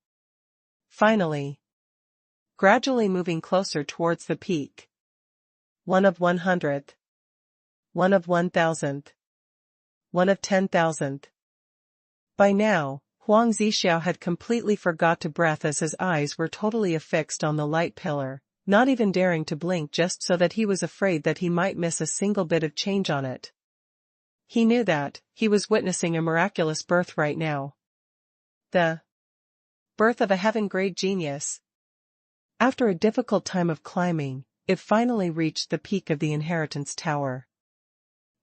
Speaker 1: Finally, gradually moving closer towards the peak. 1 of 100th. 1 of 1,000th. 1 of 10,000th. By now, Huang Zixiao had completely forgot to breathe as his eyes were totally affixed on the light pillar, not even daring to blink just so that he was afraid that he might miss a single bit of change on it. He knew that he was witnessing a miraculous birth right now. The birth of a heaven-grade genius. After a difficult time of climbing, it finally reached the peak of the inheritance tower.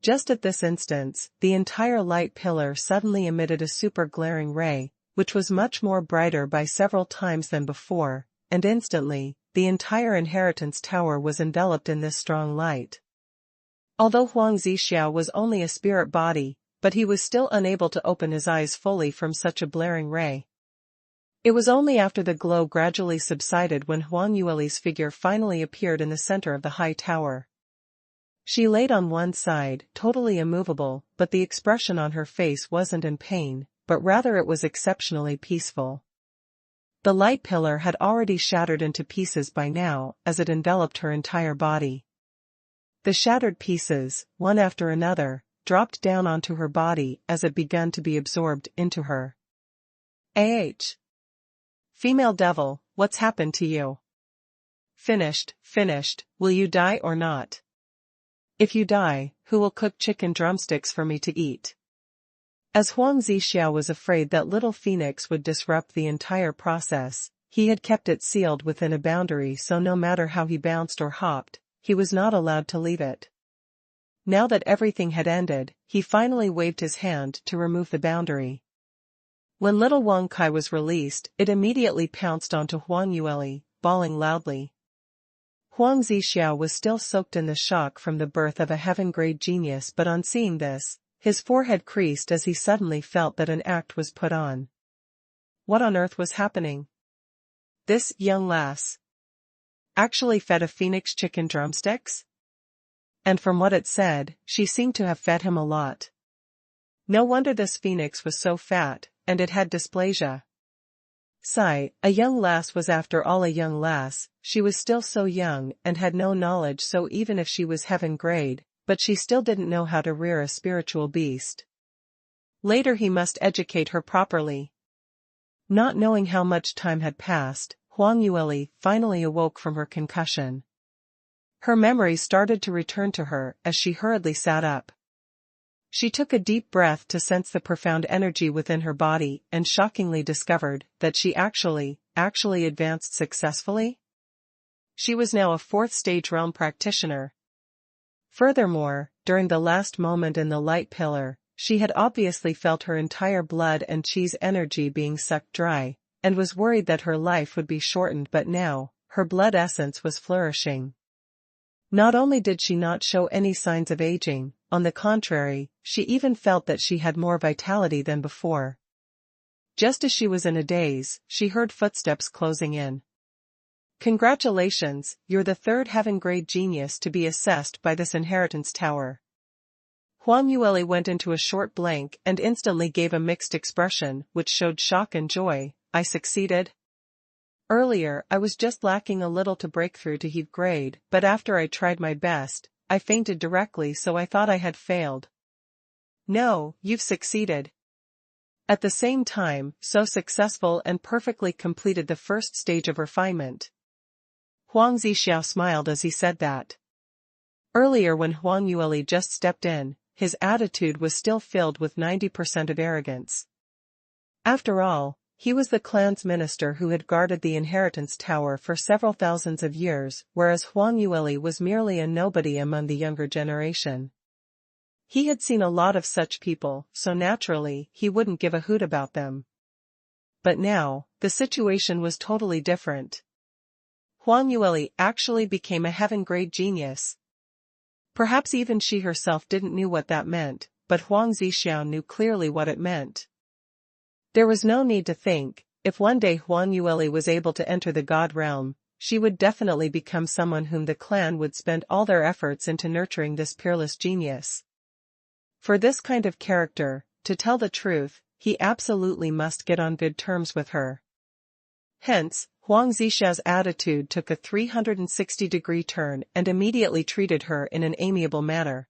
Speaker 1: Just at this instance, the entire light pillar suddenly emitted a super glaring ray, which was much more brighter by several times than before, and instantly, the entire inheritance tower was enveloped in this strong light. Although Huang Zixiao was only a spirit body, but he was still unable to open his eyes fully from such a blaring ray. It was only after the glow gradually subsided when Huang Yueli's figure finally appeared in the center of the high tower. She laid on one side, totally immovable, but the expression on her face wasn't in pain, but rather it was exceptionally peaceful. The light pillar had already shattered into pieces by now, as it enveloped her entire body. The shattered pieces, one after another, dropped down onto her body as it began to be absorbed into her. Female devil, what's happened to you? Finished, will you die or not? If you die, who will cook chicken drumsticks for me to eat? As Huang Zixia was afraid that little Phoenix would disrupt the entire process, he had kept it sealed within a boundary so no matter how he bounced or hopped, he was not allowed to leave it. Now that everything had ended, he finally waved his hand to remove the boundary. When little Wang Kai was released, it immediately pounced onto Huang Yueli, bawling loudly. Huang Zixia was still soaked in the shock from the birth of a heaven-grade genius, but on seeing this, his forehead creased as he suddenly felt that an act was put on. What on earth was happening? This young lass actually fed a phoenix chicken drumsticks? And from what it said, she seemed to have fed him a lot. No wonder this phoenix was so fat, and it had dysplasia. Sigh, a young lass was after all a young lass, she was still so young and had no knowledge, so even if she was heaven grade, but she still didn't know how to rear a spiritual beast. Later he must educate her properly. Not knowing how much time had passed, Huang Yueli finally awoke from her concussion. Her memory started to return to her as she hurriedly sat up. She took a deep breath to sense the profound energy within her body and shockingly discovered that she actually advanced successfully. She was now a 4th stage realm practitioner. Furthermore, during the last moment in the light pillar, she had obviously felt her entire blood and cheese energy being sucked dry, and was worried that her life would be shortened, but now, her blood essence was flourishing. Not only did she not show any signs of aging, on the contrary, she even felt that she had more vitality than before. Just as she was in a daze, she heard footsteps closing in. Congratulations, you're the 3rd heaven-grade genius to be assessed by this inheritance tower. Huang Yueli went into a short blank and instantly gave a mixed expression which showed shock and joy. I succeeded? Earlier, I was just lacking a little to break through to heave grade, but after I tried my best, I fainted directly, so I thought I had failed. No, you've succeeded. At the same time, so successful and perfectly completed the 1st stage of refinement. Huang Zixia smiled as he said that. Earlier when Huang Yueli just stepped in, his attitude was still filled with 90% of arrogance. After all, he was the clan's minister who had guarded the inheritance tower for several thousands of years, whereas Huang Yueli was merely a nobody among the younger generation. He had seen a lot of such people, so naturally, he wouldn't give a hoot about them. But now, the situation was totally different. Huang Yueli actually became a heaven-grade genius. Perhaps even she herself didn't know what that meant, but Huang Zixia knew clearly what it meant. There was no need to think. If one day Huang Yueli was able to enter the God realm, she would definitely become someone whom the clan would spend all their efforts into nurturing this peerless genius. For this kind of character, to tell the truth, he absolutely must get on good terms with her. Hence, Huang Zixia's attitude took a 360-degree turn and immediately treated her in an amiable manner.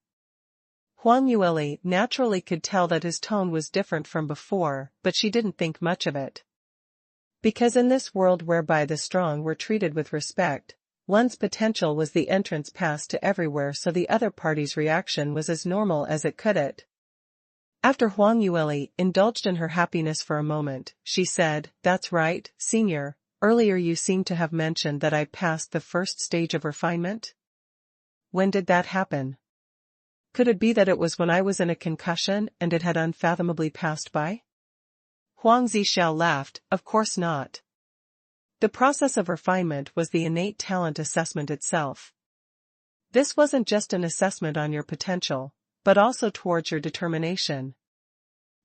Speaker 1: Huang Yueli naturally could tell that his tone was different from before, but she didn't think much of it. Because in this world whereby the strong were treated with respect, one's potential was the entrance pass to everywhere, so the other party's reaction was as normal as it could it. After Huang Yueli indulged in her happiness for a moment, she said, "That's right, senior, earlier you seemed to have mentioned that I passed the 1st stage of refinement? When did that happen? Could it be that it was when I was in a concussion and it had unfathomably passed by?" Huang Zixia laughed, "Of course not. The process of refinement was the innate talent assessment itself. This wasn't just an assessment on your potential, but also towards your determination,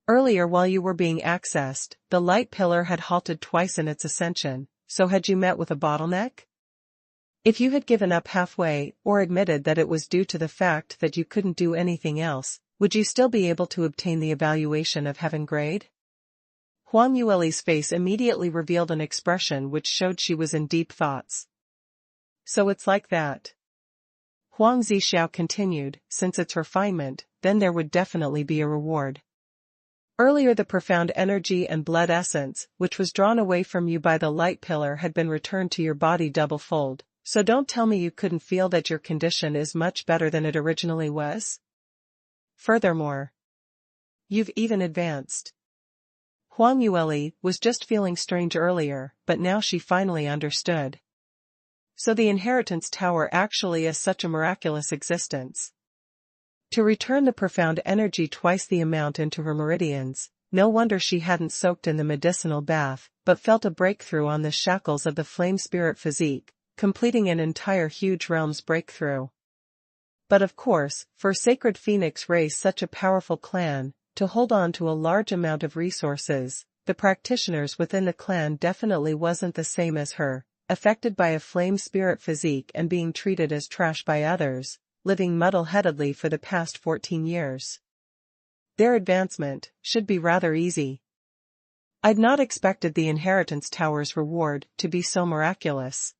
Speaker 1: Earlier while you were being accessed, the light pillar had halted twice in its ascension, so had you met with a bottleneck? If you had given up halfway, or admitted that it was due to the fact that you couldn't do anything else, would you still be able to obtain the evaluation of heaven grade? Huang Yueli's face immediately revealed an expression which showed she was in deep thoughts. So it's like that. Huang Zixiao continued, since it's refinement, then there would definitely be a reward. Earlier the profound energy and blood essence, which was drawn away from you by the light pillar had been returned to your body double-fold, so don't tell me you couldn't feel that your condition is much better than it originally was? Furthermore, you've even advanced. Huang Yueli was just feeling strange earlier, but now she finally understood. So the inheritance tower actually is such a miraculous existence. To return the profound energy twice the amount into her meridians, no wonder she hadn't soaked in the medicinal bath, but felt a breakthrough on the shackles of the flame spirit physique, completing an entire huge realm's breakthrough. But of course, for Sacred Phoenix race such a powerful clan, to hold on to a large amount of resources, the practitioners within the clan definitely wasn't the same as her, affected by a flame spirit physique and being treated as trash by others, living muddle-headedly for the past 14 years. Their advancement should be rather easy. I'd not expected the inheritance tower's reward to be so miraculous.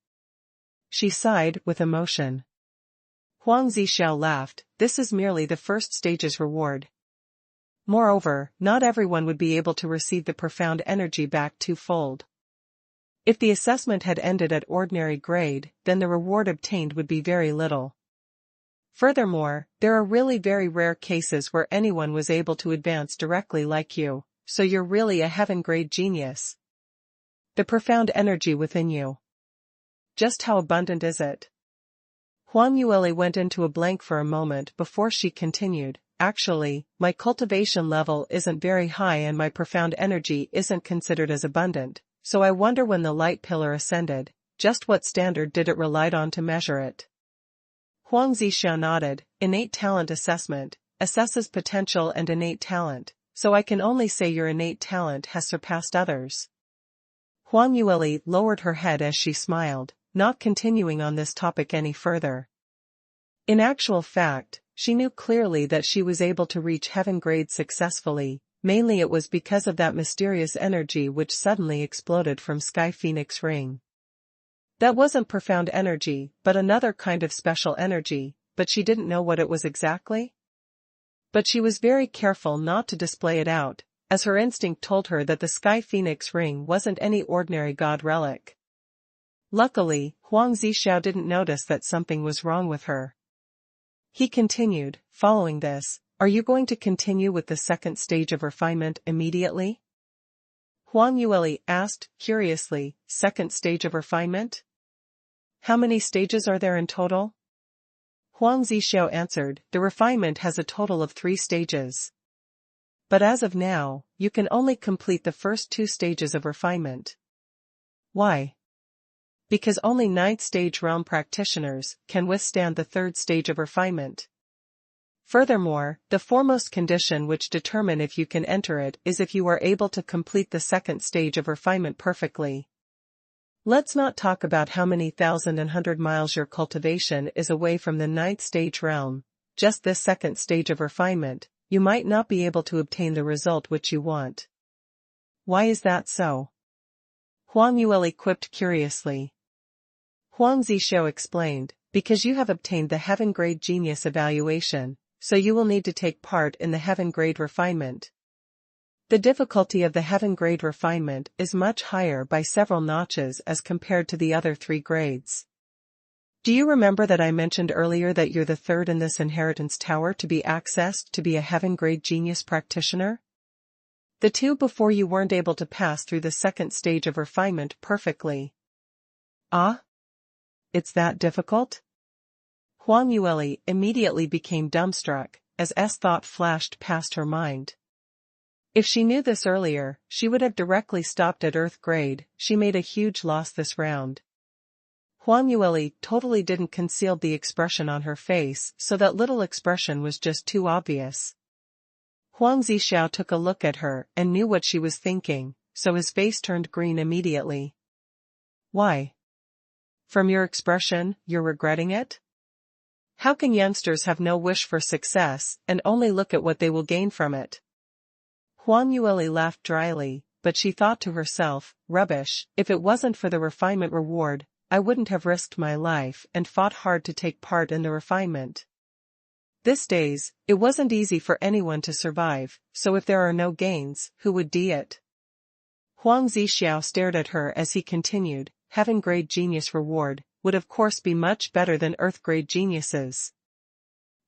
Speaker 1: She sighed with emotion. Huang Zixiao laughed, this is merely the first stage's reward. Moreover, not everyone would be able to receive the profound energy back twofold. If the assessment had ended at ordinary grade, then the reward obtained would be very little. Furthermore, there are really very rare cases where anyone was able to advance directly like you, so you're really a heaven-grade genius. The profound energy within you. Just how abundant is it? Huang Yueli went into a blank for a moment before she continued, actually, my cultivation level isn't very high and my profound energy isn't considered as abundant, so I wonder when the light pillar ascended, just what standard did it rely on to measure it? Huang Zixiao nodded, innate talent assessment, assesses potential and innate talent, so I can only say your innate talent has surpassed others. Huang Yueli lowered her head as she smiled, not continuing on this topic any further. In actual fact, she knew clearly that she was able to reach heaven grade successfully, mainly it was because of that mysterious energy which suddenly exploded from Sky Phoenix Ring. That wasn't profound energy, but another kind of special energy, but she didn't know what it was exactly. But she was very careful not to display it out, as her instinct told her that the Sky Phoenix Ring wasn't any ordinary god relic. Luckily, Huang Zixiao didn't notice that something was wrong with her. He continued, following this, are you going to continue with the second stage of refinement immediately? Huang Yueli asked, curiously, second stage of refinement? How many stages are there in total? Huang Zixiao answered, the refinement has a total of 3 stages. But as of now, you can only complete the first 2 stages of refinement. Why? Because only 9th stage realm practitioners can withstand the 3rd stage of refinement. Furthermore, the foremost condition which determine if you can enter it is if you are able to complete the 2nd stage of refinement perfectly. Let's not talk about how many thousand and 100 miles your cultivation is away from the 9th stage realm, just this 2nd stage of refinement, you might not be able to obtain the result which you want. Why is that so? Huang Yueli quipped curiously. Huang Zixiao explained, because you have obtained the heaven grade genius evaluation, so you will need to take part in the heaven grade refinement. The difficulty of the heaven grade refinement is much higher by several notches as compared to the other 3 grades. Do you remember that I mentioned earlier that you're the 3rd in this inheritance tower to be accessed to be a heaven grade genius practitioner? The 2 before you weren't able to pass through the 2nd stage of refinement perfectly. Ah? It's that difficult? Huang Yueli immediately became dumbstruck, as thought flashed past her mind. If she knew this earlier, she would have directly stopped at Earth grade. She made a huge loss this round. Huang Yueli totally didn't conceal the expression on her face, so that little expression was just too obvious. Huang Zhixiao took a look at her and knew what she was thinking, so his face turned green immediately. Why? From your expression, you're regretting it? How can youngsters have no wish for success and only look at what they will gain from it? Huang Yueli laughed dryly, but she thought to herself, rubbish, if it wasn't for the refinement reward, I wouldn't have risked my life and fought hard to take part in the refinement. These days, it wasn't easy for anyone to survive, so if there are no gains, who would do it? Huang Zhixiao stared at her as he continued, heaven-grade genius reward would of course be much better than earth-grade geniuses.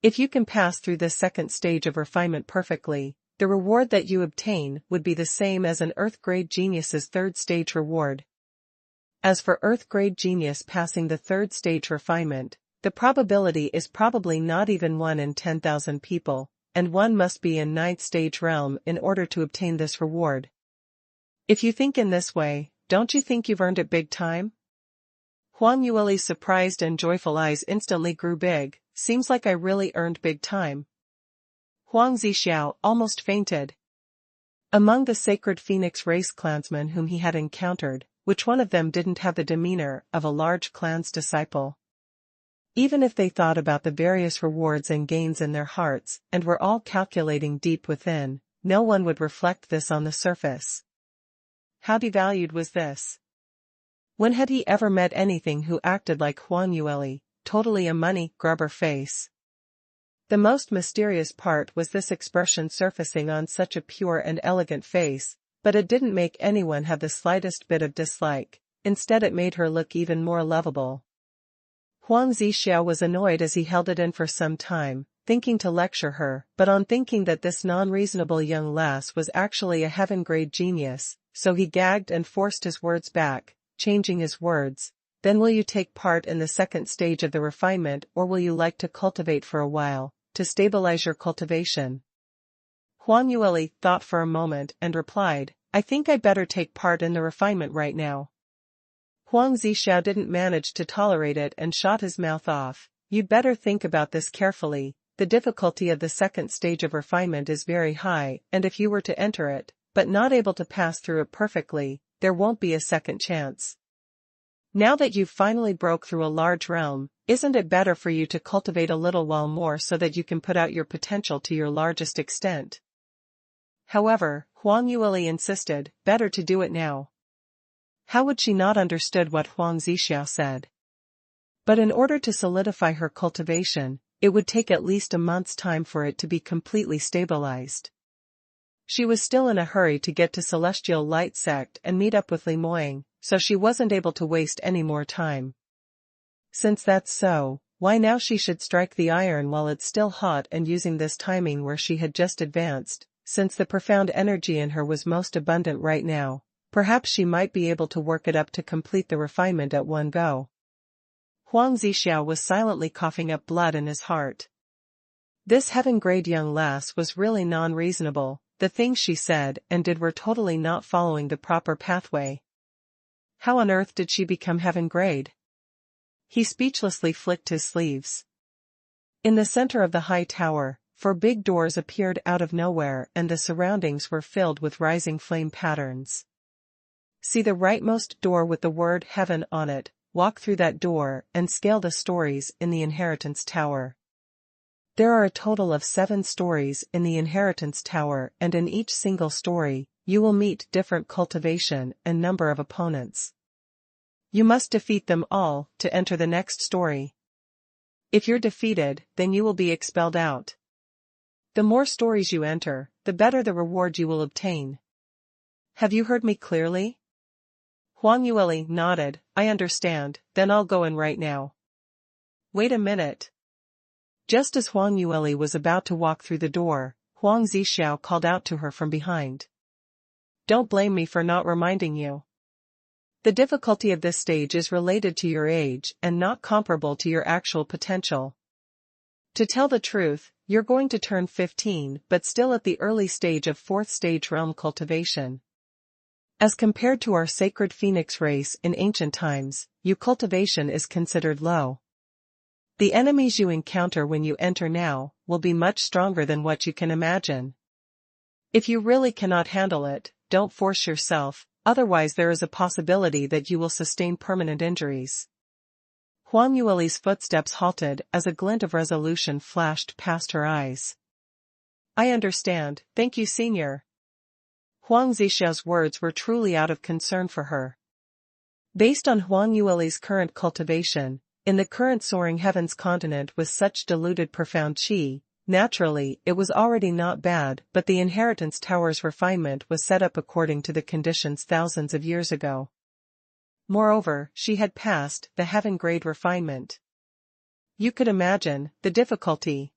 Speaker 1: If you can pass through this second stage of refinement perfectly, the reward that you obtain would be the same as an earth-grade genius's third stage reward. As for earth-grade genius passing the third stage refinement, the probability is probably not even 1 in 10,000 people, and one must be in ninth stage realm in order to obtain this reward. If you think in this way, don't you think you've earned it big time? Huang Yueli's surprised and joyful eyes instantly grew big. Seems like I really earned big time. Huang Zhixiao almost fainted. Among the sacred phoenix race clansmen whom he had encountered, which one of them didn't have the demeanor of a large clan's disciple? Even if they thought about the various rewards and gains in their hearts and were all calculating deep within, no one would reflect this on the surface. How devalued was this? When had he ever met anything who acted like Huang Yueli, totally a money grubber face? The most mysterious part was this expression surfacing on such a pure and elegant face, but it didn't make anyone have the slightest bit of dislike. Instead it made her look even more lovable. Huang Zhixiao was annoyed as he held it in for some time, thinking to lecture her, but on thinking that this non-reasonable young lass was actually a heaven-grade genius, so he gagged and forced his words back, changing his words. Then will you take part in the second stage of the refinement, or will you like to cultivate for a while, to stabilize your cultivation? Huang Yueli thought for a moment and replied, I think I'd better take part in the refinement right now. Huang Zhixiao didn't manage to tolerate it and shot his mouth off. You'd better think about this carefully. The difficulty of the second stage of refinement is very high, and if you were to enter it, but not able to pass through it perfectly, there won't be a second chance. Now that you've finally broke through a large realm, isn't it better for you to cultivate a little while more so that you can put out your potential to your largest extent? However, Huang Yueli insisted, better to do it now. How would she not understood what Huang Zhixiao said? But in order to solidify her cultivation, it would take at least a month's time for it to be completely stabilized. She was still in a hurry to get to Celestial Light Sect and meet up with Li Moying, so she wasn't able to waste any more time. Since that's so, why now she should strike the iron while it's still hot, and using this timing where she had just advanced, since the profound energy in her was most abundant right now, perhaps she might be able to work it up to complete the refinement at one go. Huang Zhixiao was silently coughing up blood in his heart. This heaven-grade young lass was really non-reasonable. The things she said and did were totally not following the proper pathway. How on earth did she become heaven-grade? He speechlessly flicked his sleeves. In the center of the high tower, 4 big doors appeared out of nowhere and the surroundings were filled with rising flame patterns. See the rightmost door with the word heaven on it, walk through that door and scale the stories in the inheritance tower. There are a total of 7 stories in the inheritance tower, and in each single story, you will meet different cultivation and number of opponents. You must defeat them all to enter the next story. If you're defeated, then you will be expelled out. The more stories you enter, the better the reward you will obtain. Have you heard me clearly? Huang Yueli nodded. I understand, then I'll go in right now. Wait a minute. Just as Huang Yueli was about to walk through the door, Huang Zhixiao called out to her from behind. Don't blame me for not reminding you. The difficulty of this stage is related to your age and not comparable to your actual potential. To tell the truth, you're going to turn 15 but still at the early stage of 4th stage realm cultivation. As compared to our sacred phoenix race in ancient times, your cultivation is considered low. The enemies you encounter when you enter now will be much stronger than what you can imagine. If you really cannot handle it, don't force yourself, otherwise there is a possibility that you will sustain permanent injuries. Huang Yueli's footsteps halted as a glint of resolution flashed past her eyes. I understand, thank you, Senior. Huang Zixiao's words were truly out of concern for her. Based on Huang Yueli's current cultivation, in the current soaring heavens continent with such diluted profound qi, naturally it was already not bad, but the inheritance tower's refinement was set up according to the conditions thousands of years ago. Moreover, she had passed the heaven-grade refinement. You could imagine the difficulty.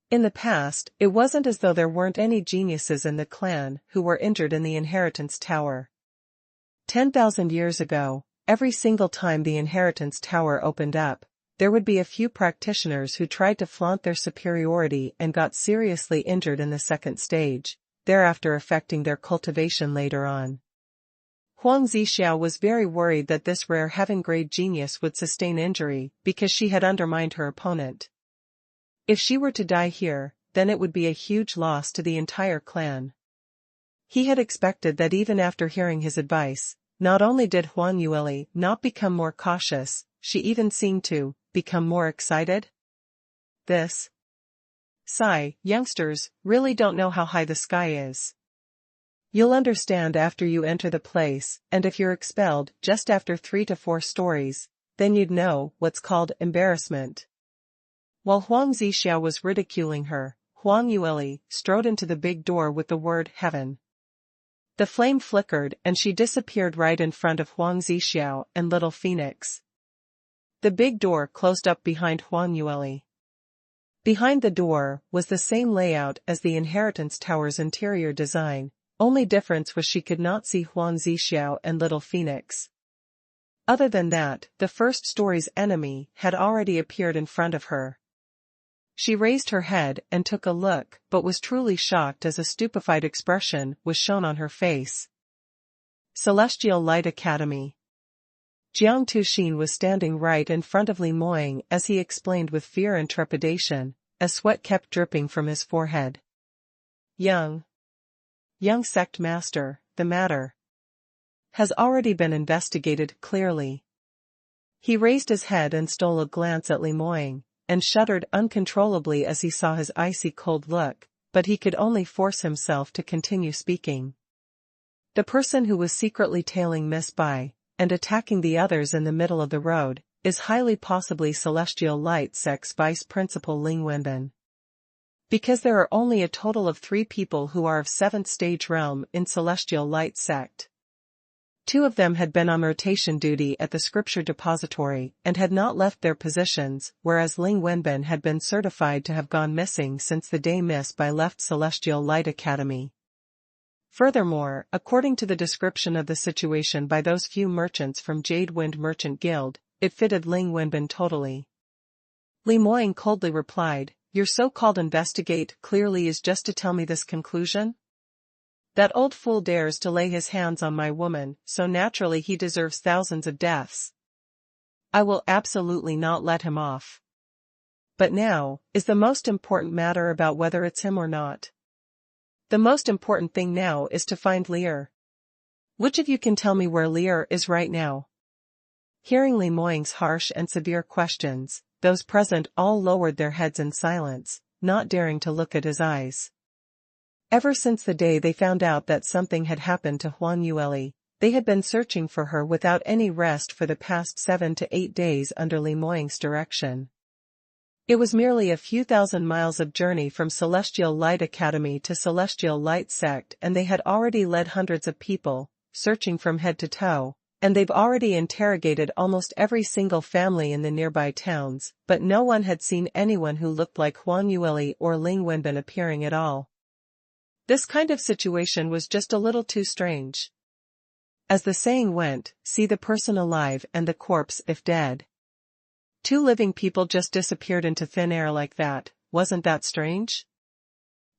Speaker 1: In the past, it wasn't as though there weren't any geniuses in the clan who were injured in the inheritance tower. 10,000 years ago, every single time the inheritance tower opened up, there would be a few practitioners who tried to flaunt their superiority and got seriously injured in the second stage, thereafter affecting their cultivation later on. Huang Zixiao was very worried that this rare heaven-grade genius would sustain injury because she had undermined her opponent. If she were to die here, then it would be a huge loss to the entire clan. He had expected that even after hearing his advice, not only did Huang Yueli not become more cautious, she even seemed to become more excited. This. Sigh, youngsters really don't know how high the sky is. You'll understand after you enter the place, and if you're expelled just after 3 to 4 stories, then you'd know what's called embarrassment. While Huang Zixiao was ridiculing her, Huang Yueli strode into the big door with the word heaven. The flame flickered and she disappeared right in front of Huang Zixiao and Little Phoenix. The big door closed up behind Huang Yueli. Behind the door was the same layout as the inheritance tower's interior design. Only difference was she could not see Huang Zixiao and Little Phoenix. Other than that, the first story's enemy had already appeared in front of her. She raised her head and took a look, but was truly shocked as a stupefied expression was shown on her face. Celestial Light Academy. Jiang Tuxin was standing right in front of Li Moying as he explained with fear and trepidation, as sweat kept dripping from his forehead. Young sect master, the matter has already been investigated clearly. He raised his head and stole a glance at Li Moying, and shuddered uncontrollably as he saw his icy cold look, but he could only force himself to continue speaking. The person who was secretly tailing Miss Bai, and attacking the others in the middle of the road, is highly possibly Celestial Light Sect's Vice Principal Ling Wenbin. Because there are only a total of 3 people who are of 7th stage realm in Celestial Light Sect. 2 of them had been on rotation duty at the scripture depository and had not left their positions, whereas Ling Wenbin had been certified to have gone missing since the day Miss Bai left Celestial Light Academy. Furthermore, according to the description of the situation by those few merchants from Jade Wind Merchant Guild, it fitted Ling Wenbin totally. Li Moying coldly replied, "Your so-called investigate clearly is just to tell me this conclusion? That old fool dares to lay his hands on my woman, so naturally he deserves thousands of deaths. I will absolutely not let him off. But now, is the most important matter about whether it's him or not? The most important thing now is to find Lear. Which of you can tell me where Lear is right now?" Hearing Li Moying's harsh and severe questions, those present all lowered their heads in silence, not daring to look at his eyes. Ever since the day they found out that something had happened to Huang Yueli, they had been searching for her without any rest for the past 7 to 8 days under Li Moying's direction. It was merely a few thousand miles of journey from Celestial Light Academy to Celestial Light Sect, and they had already led hundreds of people, searching from head to toe, and they've already interrogated almost every single family in the nearby towns, but no one had seen anyone who looked like Huang Yueli or Ling Wenbin appearing at all. This kind of situation was just a little too strange. As the saying went, see the person alive and the corpse if dead. 2 living people just disappeared into thin air like that, wasn't that strange?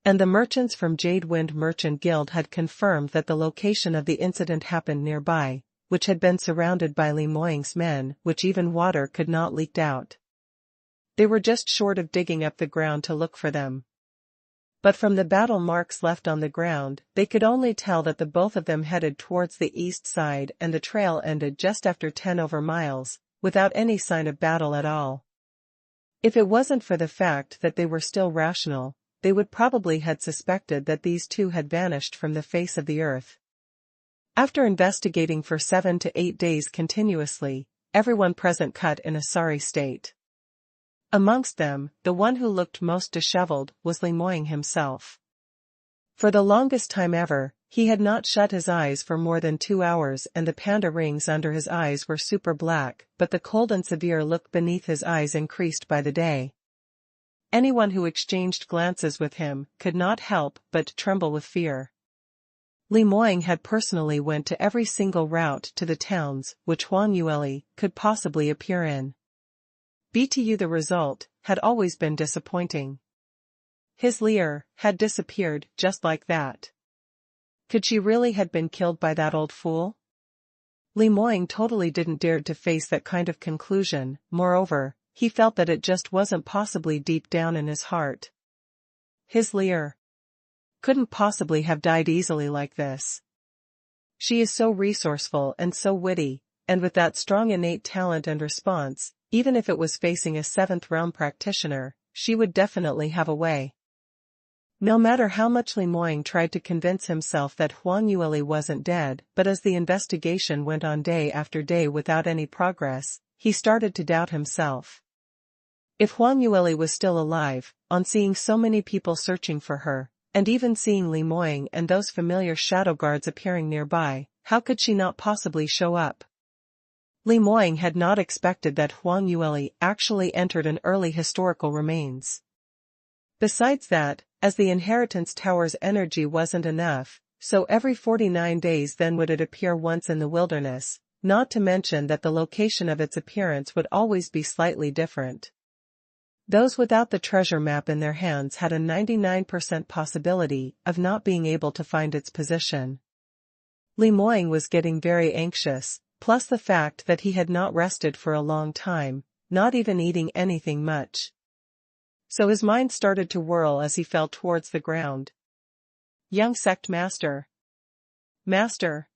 Speaker 1: And the merchants from Jade Wind Merchant Guild had confirmed that the location of the incident happened nearby, which had been surrounded by Li Moying's men, which even water could not leak out. They were just short of digging up the ground to look for them. But from the battle marks left on the ground, they could only tell that the both of them headed towards the east side and the trail ended just after 10 over miles, without any sign of battle at all. If it wasn't for the fact that they were still rational, they would probably had suspected that these two had vanished from the face of the earth. After investigating for 7 to 8 days continuously, everyone present cut in a sorry state. Amongst them, the one who looked most disheveled was Lemoyne himself. For the longest time ever, he had not shut his eyes for more than 2 hours and the panda rings under his eyes were super black, but the cold and severe look beneath his eyes increased by the day. Anyone who exchanged glances with him could not help but tremble with fear. Lemoyne had personally went to every single route to the towns which Huang Yueli could possibly appear in. BTU the result had always been disappointing. His Lear had disappeared just like that. Could she really had been killed by that old fool? Lemoyne totally didn't dare to face that kind of conclusion, moreover, he felt that it just wasn't possibly deep down in his heart. His Lear couldn't possibly have died easily like this. She is so resourceful and so witty, and with that strong innate talent and response, even if it was facing a 7th realm practitioner, she would definitely have a way. No matter how much Lemoyne tried to convince himself that Huang Yueli wasn't dead, but as the investigation went on day after day without any progress, he started to doubt himself. If Huang Yueli was still alive, on seeing so many people searching for her, and even seeing Lemoyne and those familiar shadow guards appearing nearby, how could she not possibly show up? Lemoyne had not expected that Huang Yueli actually entered an early historical remains. Besides that, as the inheritance tower's energy wasn't enough, so every 49 days then would it appear once in the wilderness, not to mention that the location of its appearance would always be slightly different. Those without the treasure map in their hands had a 99% possibility of not being able to find its position. Lemoyne was getting very anxious, plus the fact that he had not rested for a long time, not even eating anything much. So his mind started to whirl as he fell towards the ground. Young sect master. Master.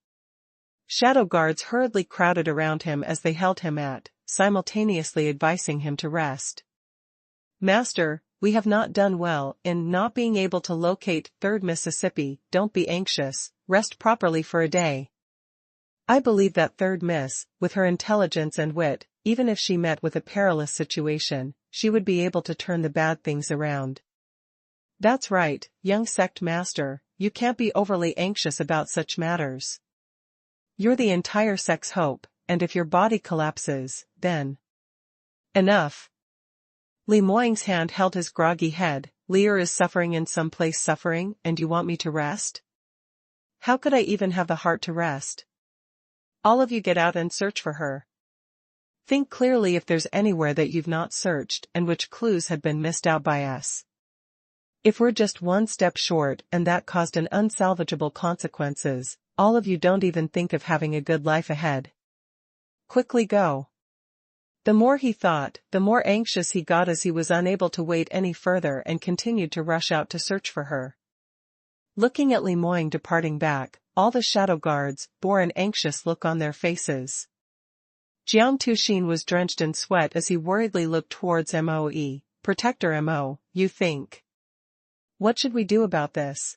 Speaker 1: Shadow guards hurriedly crowded around him as they held him at, simultaneously advising him to rest. Master, we have not done well in not being able to locate 3rd Mississippi, don't be anxious, rest properly for a day. I believe that 3rd Miss, with her intelligence and wit, even if she met with a perilous situation, she would be able to turn the bad things around. That's right, young sect master, you can't be overly anxious about such matters. You're the entire sect's hope, and if your body collapses, then... Enough. Lemoyne's hand held his groggy head. Lear is suffering in some place suffering, and you want me to rest? How could I even have the heart to rest? All of you get out and search for her. Think clearly if there's anywhere that you've not searched and which clues had been missed out by us. If we're just one step short and that caused an unsalvageable consequences, all of you don't even think of having a good life ahead. Quickly go. The more he thought, the more anxious he got as he was unable to wait any further and continued to rush out to search for her. Looking at Lemoyne departing back, all the shadow guards bore an anxious look on their faces. Jiang Tuxin was drenched in sweat as he worriedly looked towards Moe. Protector Mo, you think. What should we do about this?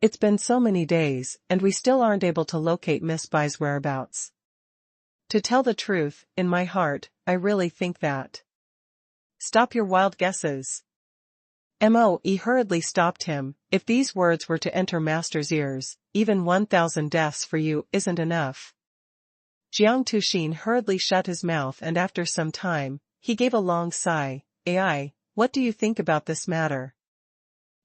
Speaker 1: It's been so many days, and we still aren't able to locate Miss Bai's whereabouts. To tell the truth, in my heart, I really think that. Stop your wild guesses. Moe hurriedly stopped him. If these words were to enter Master's ears, even 1,000 deaths for you isn't enough. Jiang Tuxin hurriedly shut his mouth and after some time, he gave a long sigh. Ai, what do you think about this matter?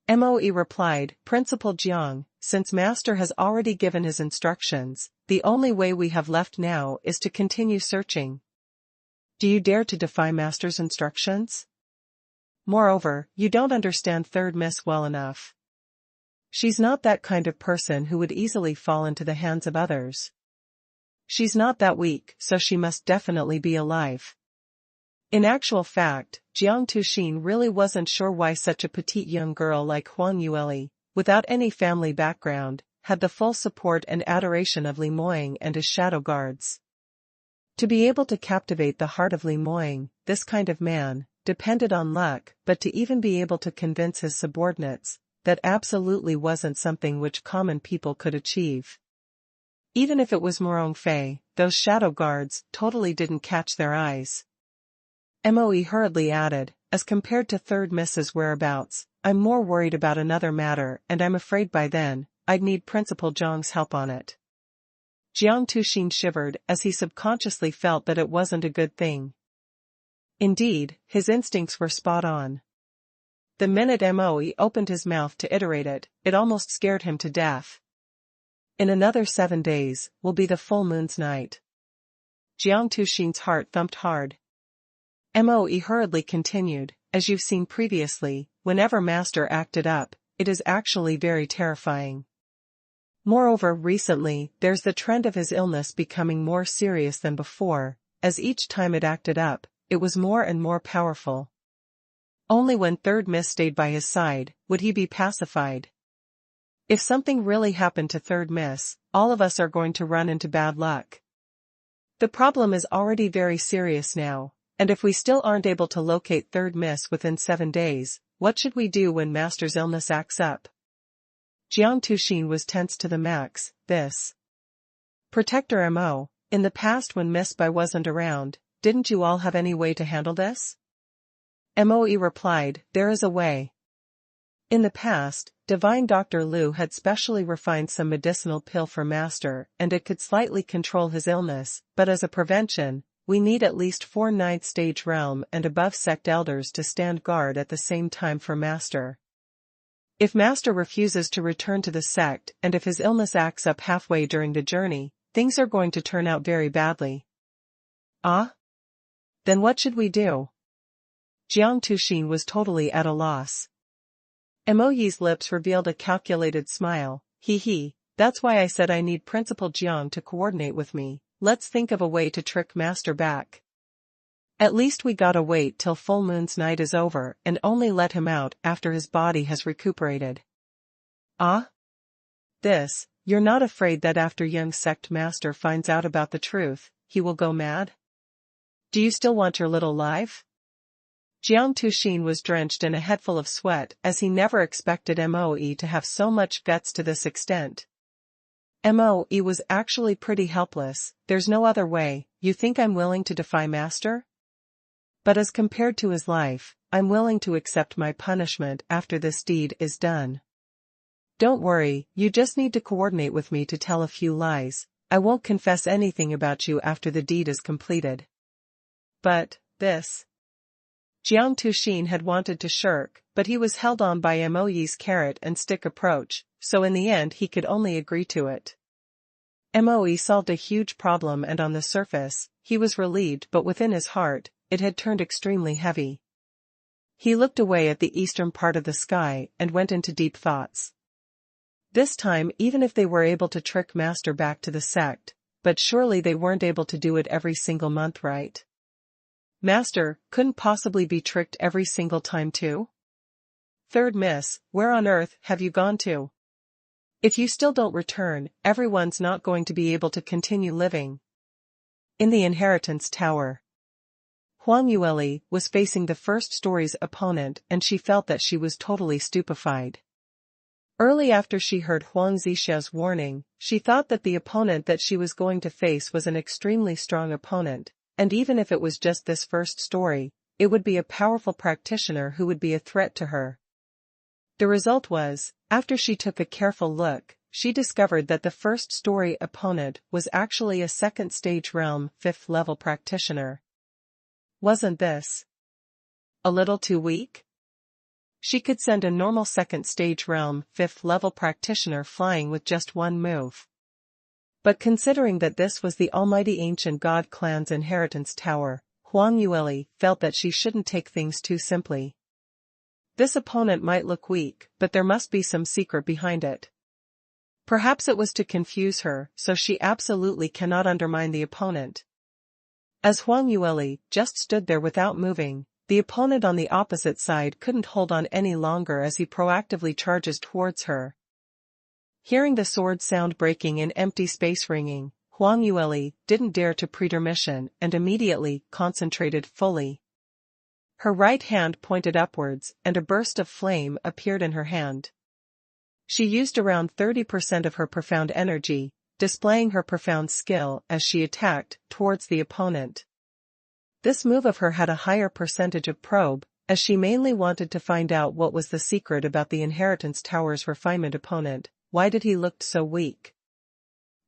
Speaker 1: Moe replied, Principal Jiang, since Master has already given his instructions, the only way we have left now is to continue searching. Do you dare to defy Master's instructions? Moreover, you don't understand 3rd Miss well enough. She's not that kind of person who would easily fall into the hands of others. She's not that weak, so she must definitely be alive. In actual fact, Jiang Tuxin really wasn't sure why such a petite young girl like Huang Yueli, without any family background, had the full support and adoration of Li Moying and his shadow guards. To be able to captivate the heart of Li Moying, this kind of man, depended on luck, but to even be able to convince his subordinates, that absolutely wasn't something which common people could achieve. Even if it was Morong Fei, those shadow guards totally didn't catch their eyes. Moe hurriedly added, as compared to Third Miss's whereabouts, I'm more worried about another matter and I'm afraid by then, I'd need Principal Zhang's help on it. Jiang Tuxin shivered as he subconsciously felt that it wasn't a good thing. Indeed, his instincts were spot on. The minute Moe opened his mouth to iterate it, it almost scared him to death. In another 7 days, will be the full moon's night. Jiang Tuxin's heart thumped hard. Moe hurriedly continued, as you've seen previously, whenever Master acted up, it is actually very terrifying. Moreover, recently, there's the trend of his illness becoming more serious than before, as each time it acted up, it was more and more powerful. Only when Third Miss stayed by his side, would he be pacified. If something really happened to Third Miss, all of us are going to run into bad luck. The problem is already very serious now, and if we still aren't able to locate Third Miss within 7 days, what should we do when Master's illness acts up? Jiang Tuxin was tense to the max. This Protector Mo, in the past when Miss Bai wasn't around, didn't you all have any way to handle this? Moe replied, there is a way. In the past, Divine Dr. Liu had specially refined some medicinal pill for Master and it could slightly control his illness, but as a prevention, we need at least 4 ninth stage realm and above sect elders to stand guard at the same time for Master. If Master refuses to return to the sect and if his illness acts up halfway during the journey, things are going to turn out very badly. Ah? Then what should we do? Jiang Tuxin was totally at a loss. Moe's lips revealed a calculated smile. Hee, that's why I said I need Principal Jiang to coordinate with me. Let's think of a way to trick Master back. At least we gotta wait till full moon's night is over and only let him out after his body has recuperated. Ah? This, you're not afraid that after young sect Master finds out about the truth, he will go mad? Do you still want your little life? Jiang Tuxin was drenched in a headful of sweat as he never expected Moe to have so much guts to this extent. Moe was actually pretty helpless. There's no other way. You think I'm willing to defy Master? But as compared to his life, I'm willing to accept my punishment after this deed is done. Don't worry, you just need to coordinate with me to tell a few lies. I won't confess anything about you after the deed is completed. But, this. Jiang Tuxin had wanted to shirk, but he was held on by Moe's carrot and stick approach, so in the end he could only agree to it. Moe solved a huge problem and on the surface, he was relieved but within his heart, it had turned extremely heavy. He looked away at the eastern part of the sky and went into deep thoughts. This time even if they were able to trick Master back to the sect, but surely they weren't able to do it every single month, right? Master couldn't possibly be tricked every single time too? Third Miss, where on earth have you gone to? If you still don't return, everyone's not going to be able to continue living. In the Inheritance Tower. Huang Yueli was facing the first story's opponent and she felt that she was totally stupefied. Early after she heard Huang Zixia's warning, she thought that the opponent that she was going to face was an extremely strong opponent, and even if it was just this first story, it would be a powerful practitioner who would be a threat to her. The result was, after she took a careful look, she discovered that the first story opponent was actually a second stage realm 5th level practitioner. Wasn't this a little too weak? She could send a normal second stage realm 5th level practitioner flying with just one move. But considering that this was the almighty ancient god clan's inheritance tower, Huang Yueli felt that she shouldn't take things too simply. This opponent might look weak, but there must be some secret behind it. Perhaps it was to confuse her, so she absolutely cannot undermine the opponent. As Huang Yueli just stood there without moving, the opponent on the opposite side couldn't hold on any longer as he proactively charges towards her. Hearing the sword sound breaking in empty space ringing, Huang Yueli didn't dare to pretermission and immediately concentrated fully. Her right hand pointed upwards and a burst of flame appeared in her hand. She used around 30% of her profound energy, displaying her profound skill as she attacked towards the opponent. This move of her had a higher percentage of probe, as she mainly wanted to find out what was the secret about the Inheritance Tower's refinement opponent. Why did he look so weak?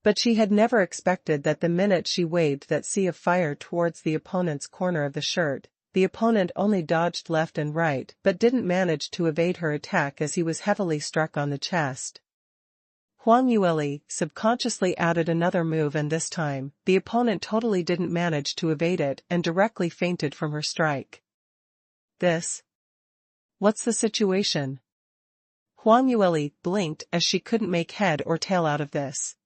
Speaker 1: But she had never expected that the minute she waved that sea of fire towards the opponent's corner of the shirt, the opponent only dodged left and right but didn't manage to evade her attack as he was heavily struck on the chest. Huang Yueli subconsciously added another move and this time, the opponent totally didn't manage to evade it and directly fainted from her strike. What's the situation? Huang Yueli blinked as she couldn't make head or tail out of this.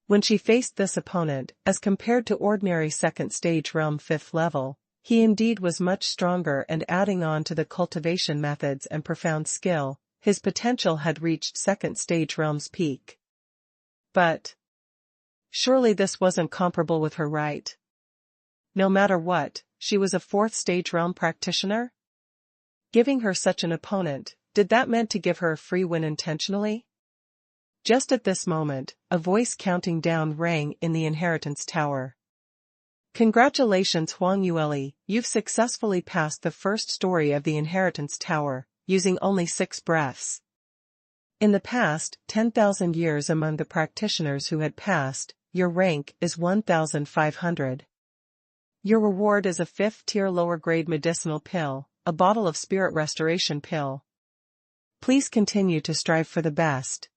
Speaker 1: When she faced this opponent, as compared to ordinary second stage realm 5th level, he indeed was much stronger and adding on to the cultivation methods and profound skill, his potential had reached second stage realm's peak. But surely this wasn't comparable with her, right? No matter what, she was a 4th stage realm practitioner? Giving her such an opponent, did that meant to give her a free win intentionally? Just at this moment, a voice counting down rang in the Inheritance Tower. Congratulations Huang Yueli, you've successfully passed the first story of the Inheritance Tower, using only 6 breaths. In the past 10,000 years among the practitioners who had passed, your rank is 1,500. Your reward is a 5th tier lower grade medicinal pill, a bottle of spirit restoration pill. Please continue to strive for the best.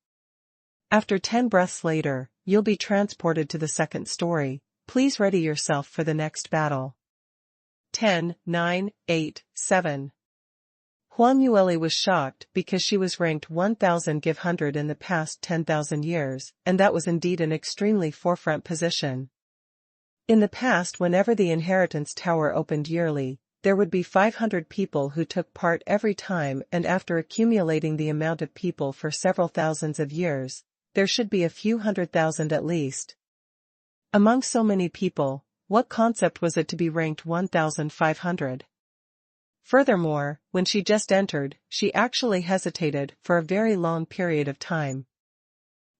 Speaker 1: After 10 breaths later, you'll be transported to the second story. Please ready yourself for the next battle. 10, 9, 8, 7. Huang Yueli was shocked because she was ranked 1,500 in the past 10,000 years, and that was indeed an extremely forefront position. In the past, whenever the Inheritance Tower opened yearly, there would be 500 people who took part every time, and after accumulating the amount of people for several thousands of years, there should be a few 100,000 at least. Among so many people, what concept was it to be ranked 1,500? Furthermore, when she just entered, she actually hesitated for a very long period of time.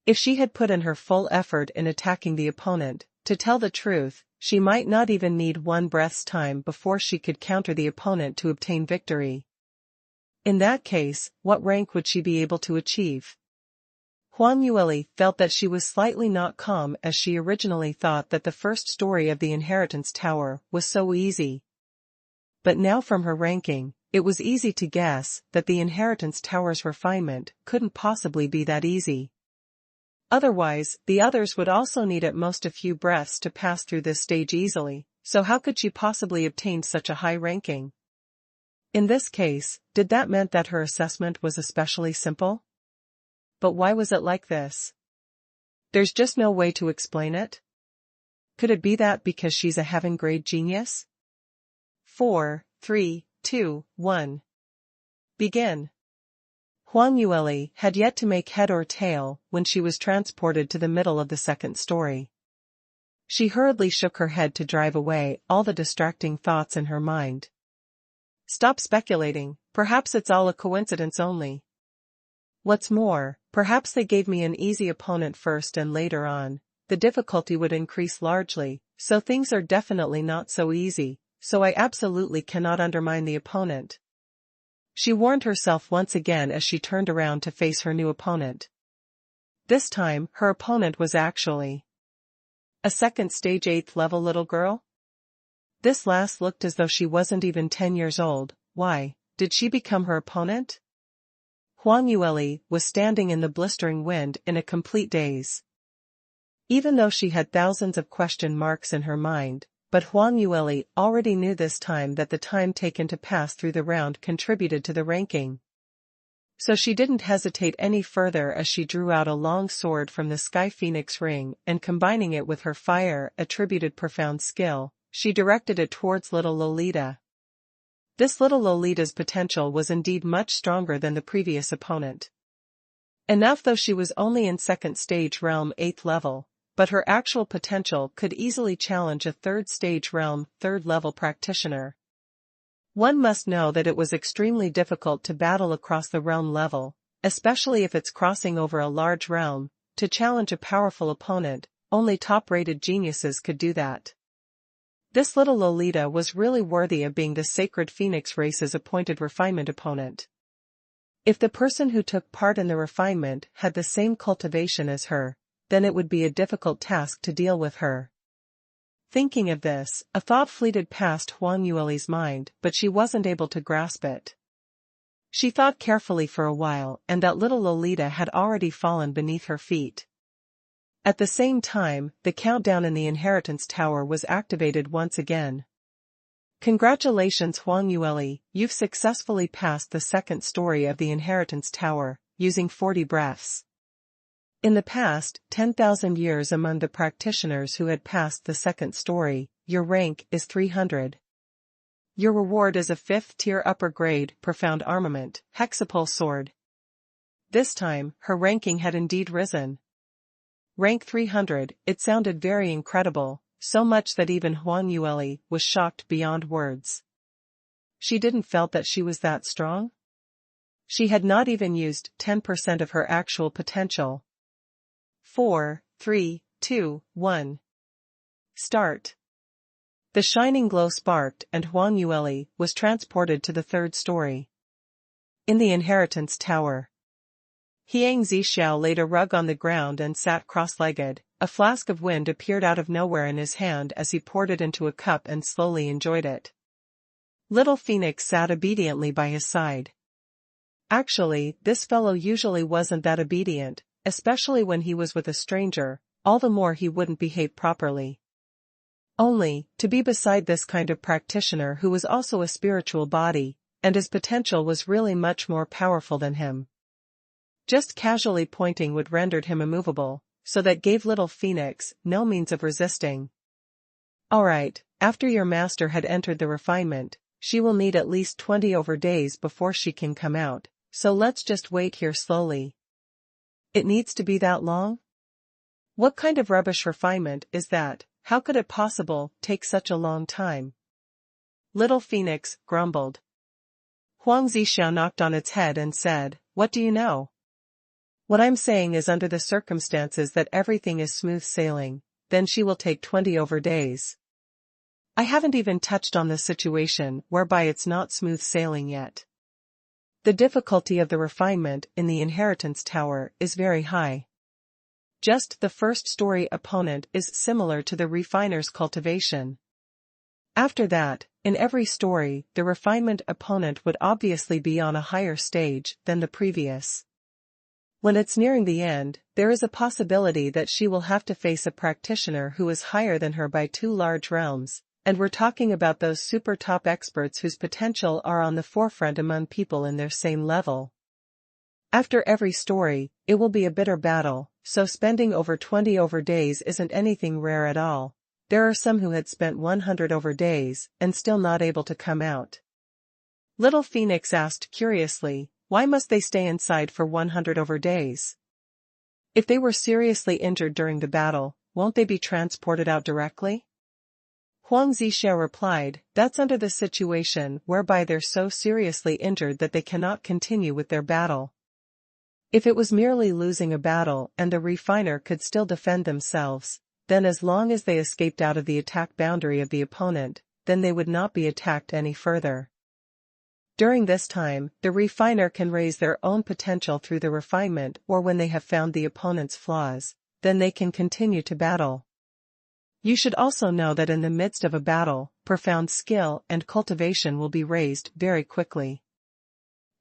Speaker 1: If she had put in her full effort in attacking the opponent, to tell the truth, she might not even need 1 breath's time before she could counter the opponent to obtain victory. In that case, what rank would she be able to achieve? Huang Yueli felt that she was slightly not calm as she originally thought that the first story of the Inheritance Tower was so easy. But now from her ranking, it was easy to guess that the Inheritance Tower's refinement couldn't possibly be that easy. Otherwise, the others would also need at most a few breaths to pass through this stage easily, so how could she possibly obtain such a high ranking? In this case, did that mean that her assessment was especially simple? But why was it like this? There's just no way to explain it. Could it be that because she's a heaven-grade genius? 4, 3, 2, 1. Begin. Huang Yueli had yet to make head or tail when she was transported to the middle of the second story. She hurriedly shook her head to drive away all the distracting thoughts in her mind. Stop speculating, perhaps it's all a coincidence only. What's more, perhaps they gave me an easy opponent first and later on, the difficulty would increase largely, so things are definitely not so easy, so I absolutely cannot undermine the opponent. She warned herself once again as she turned around to face her new opponent. This time, her opponent was actually a second stage 8th level little girl? This last looked as though she wasn't even 10 years old. Why, did she become her opponent? Huang Yueli was standing in the blistering wind in a complete daze. Even though she had thousands of question marks in her mind, but Huang Yueli already knew this time that the time taken to pass through the round contributed to the ranking. So she didn't hesitate any further as she drew out a long sword from the Sky Phoenix ring and combining it with her fire-attributed profound skill, she directed it towards little Lolita. This little Lolita's potential was indeed much stronger than the previous opponent. Enough though she was only in 2nd stage realm 8th level, but her actual potential could easily challenge a 3rd stage realm 3rd level practitioner. One must know that it was extremely difficult to battle across the realm level, especially if it's crossing over a large realm. To challenge a powerful opponent, only top-rated geniuses could do that. This little Lolita was really worthy of being the Sacred Phoenix race's appointed refinement opponent. If the person who took part in the refinement had the same cultivation as her, then it would be a difficult task to deal with her. Thinking of this, a thought fleeted past Huang Yueli's mind, but she wasn't able to grasp it. She thought carefully for a while, and that little Lolita had already fallen beneath her feet. At the same time, the countdown in the Inheritance Tower was activated once again. Congratulations Huang Yueli, you've successfully passed the 2nd story of the Inheritance Tower, using 40 breaths. In the past 10,000 years among the practitioners who had passed the 2nd story, your rank is 300. Your reward is a 5th tier upper grade profound armament, hexapole sword. This time, her ranking had indeed risen. Rank 300, it sounded very incredible, so much that even Huang Yueli was shocked beyond words. She didn't felt that she was that strong? She had not even used 10% of her actual potential. 4, 3, 2, 1. Start. The shining glow sparked and Huang Yueli was transported to the 3rd story. In the Inheritance Tower. Xianxia laid a rug on the ground and sat cross-legged. A flask of wind appeared out of nowhere in his hand as he poured it into a cup and slowly enjoyed it. Little Phoenix sat obediently by his side. Actually, this fellow usually wasn't that obedient, especially when he was with a stranger, all the more he wouldn't behave properly. Only, to be beside this kind of practitioner who was also a spiritual body, and his potential was really much more powerful than him. Just casually pointing would render him immovable, so that gave little Phoenix no means of resisting. Alright, after your master had entered the refinement, she will need at least 20 over days before she can come out, so let's just wait here slowly. It needs to be that long? What kind of rubbish refinement is that? How could it possible take such a long time? Little Phoenix grumbled. Huang Zixia knocked on its head and said, what do you know? What I'm saying is under the circumstances that everything is smooth sailing, then she will take 20 over days. I haven't even touched on the situation whereby it's not smooth sailing yet. The difficulty of the refinement in the Inheritance Tower is very high. Just the 1st story opponent is similar to the refiner's cultivation. After that, in every story, the refinement opponent would obviously be on a higher stage than the previous. When it's nearing the end, there is a possibility that she will have to face a practitioner who is higher than her by 2 large realms, and we're talking about those super top experts whose potential are on the forefront among people in their same level. After every story, it will be a bitter battle, so spending over 20 over days isn't anything rare at all. There are some who had spent 100 over days and still not able to come out. Little Phoenix asked curiously, why must they stay inside for 100 over days? If they were seriously injured during the battle, won't they be transported out directly? Huang Zixia replied, that's under the situation whereby they're so seriously injured that they cannot continue with their battle. If it was merely losing a battle and the refiner could still defend themselves, then as long as they escaped out of the attack boundary of the opponent, then they would not be attacked any further. During this time, the refiner can raise their own potential through the refinement or when they have found the opponent's flaws, then they can continue to battle. You should also know that in the midst of a battle, profound skill and cultivation will be raised very quickly.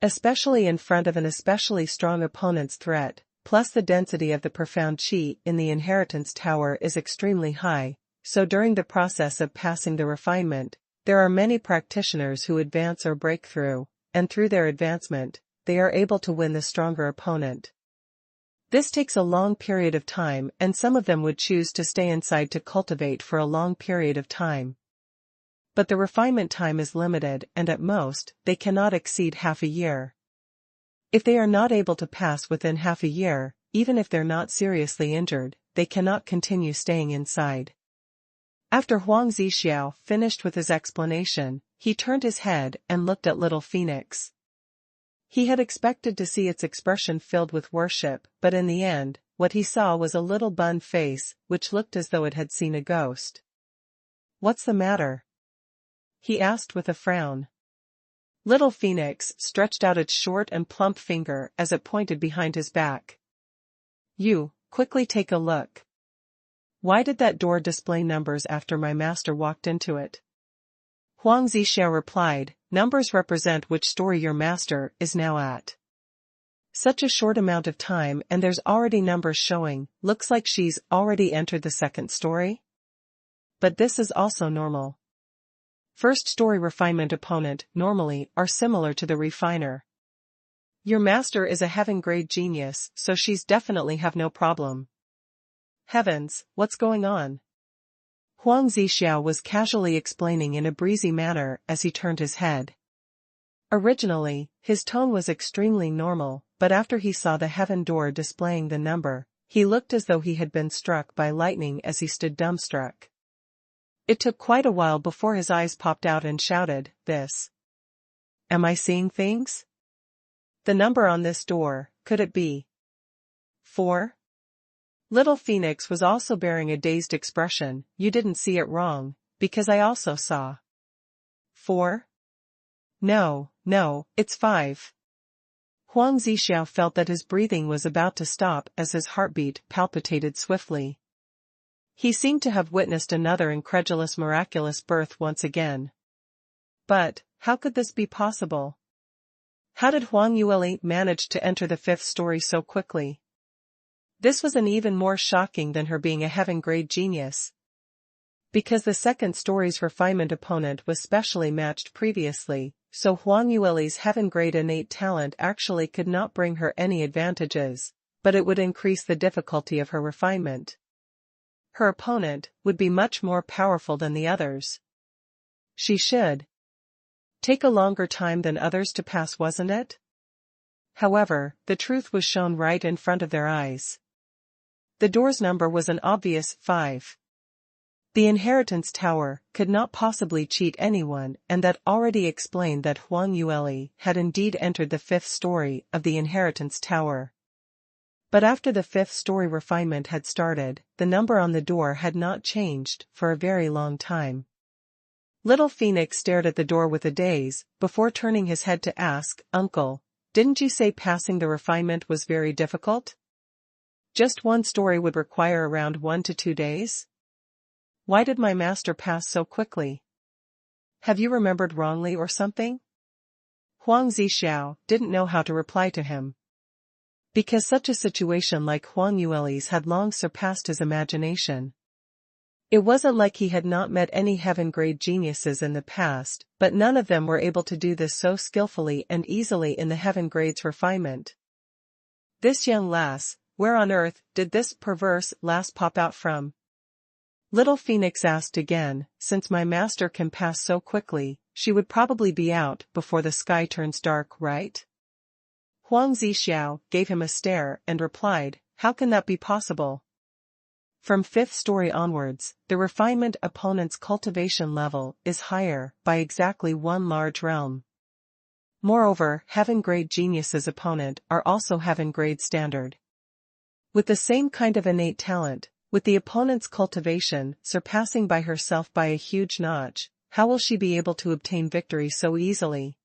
Speaker 1: Especially in front of an especially strong opponent's threat, plus the density of the profound chi in the Inheritance Tower is extremely high, so during the process of passing the refinement, there are many practitioners who advance or break through, and through their advancement, they are able to win the stronger opponent. This takes a long period of time and some of them would choose to stay inside to cultivate for a long period of time. But the refinement time is limited and at most, they cannot exceed half a year. If they are not able to pass within half a year, even if they're not seriously injured, they cannot continue staying inside. After Huang Zixiao finished with his explanation, he turned his head and looked at Little Phoenix. He had expected to see its expression filled with worship, but in the end, what he saw was a little bun face, which looked as though it had seen a ghost. "What's the matter?" he asked with a frown. Little Phoenix stretched out its short and plump finger as it pointed behind his back. "You, quickly take a look. Why did that door display numbers after my master walked into it?" Huang Zixiao replied, "Numbers represent which story your master is now at. Such a short amount of time and there's already numbers showing, looks like she's already entered the second story? But this is also normal. First story refinement opponent normally are similar to the refiner. Your master is a heaven-grade genius, so she's definitely have no problem." "Heavens, what's going on?" Huang Zixiao was casually explaining in a breezy manner as he turned his head. Originally, his tone was extremely normal, but after he saw the heaven door displaying the number, he looked as though he had been struck by lightning as he stood dumbstruck. It took quite a while before his eyes popped out and shouted, "This. Am I seeing things? The number on this door, could it be 4? Little Phoenix was also bearing a dazed expression. "You didn't see it wrong, because I also saw 4. No, it's 5. Huang Zixiao felt that his breathing was about to stop as his heartbeat palpitated swiftly. He seemed to have witnessed another incredulous miraculous birth once again. But, how could this be possible? How did Huang Yueli manage to enter the fifth story so quickly? This was an even more shocking than her being a heaven-grade genius. Because the second story's refinement opponent was specially matched previously, so Huang Yueli's heaven-grade innate talent actually could not bring her any advantages, but it would increase the difficulty of her refinement. Her opponent would be much more powerful than the others. She should take a longer time than others to pass, wasn't it? However, the truth was shown right in front of their eyes. The door's number was an obvious 5. The inheritance tower could not possibly cheat anyone, and that already explained that Huang Yueli had indeed entered the fifth story of the inheritance tower. But after the fifth story refinement had started, the number on the door had not changed for a very long time. Little Phoenix stared at the door with a daze, before turning his head to ask, "Uncle, didn't you say passing the refinement was very difficult? Just one story would require around 1 to 2 days? Why did my master pass so quickly? Have you remembered wrongly or something?" Huang Zixiao didn't know how to reply to him. Because such a situation like Huang Yueli's had long surpassed his imagination. It wasn't like he had not met any heaven-grade geniuses in the past, but none of them were able to do this so skillfully and easily in the heaven-grade's refinement. This young lass, where on earth did this perverse lass pop out from? Little Phoenix asked again. "Since my master can pass so quickly, she would probably be out before the sky turns dark, right?" Huang Zixiao gave him a stare and replied, "How can that be possible? From fifth story onwards, the refinement opponent's cultivation level is higher by exactly one large realm. Moreover, heaven-grade genius's opponent are also heaven-grade standard. With the same kind of innate talent, with the opponent's cultivation surpassing by herself by a huge notch, how will she be able to obtain victory so easily?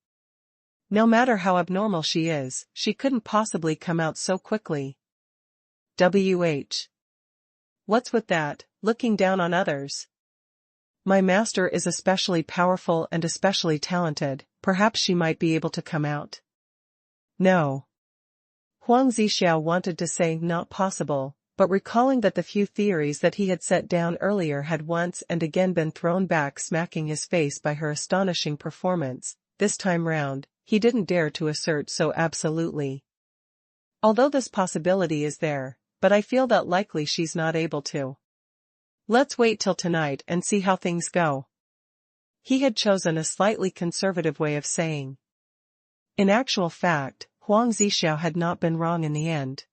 Speaker 1: No matter how abnormal she is, she couldn't possibly come out so quickly. WH. What's with that, looking down on others? My master is especially powerful and especially talented, perhaps she might be able to come out." "No." Huang Zixiao wanted to say not possible, but recalling that the few theories that he had set down earlier had once and again been thrown back, smacking his face by her astonishing performance, this time round, he didn't dare to assert so absolutely. "Although this possibility is there, but I feel that likely she's not able to. Let's wait till tonight and see how things go." He had chosen a slightly conservative way of saying. In actual fact, Huang Zixiao had not been wrong in the end.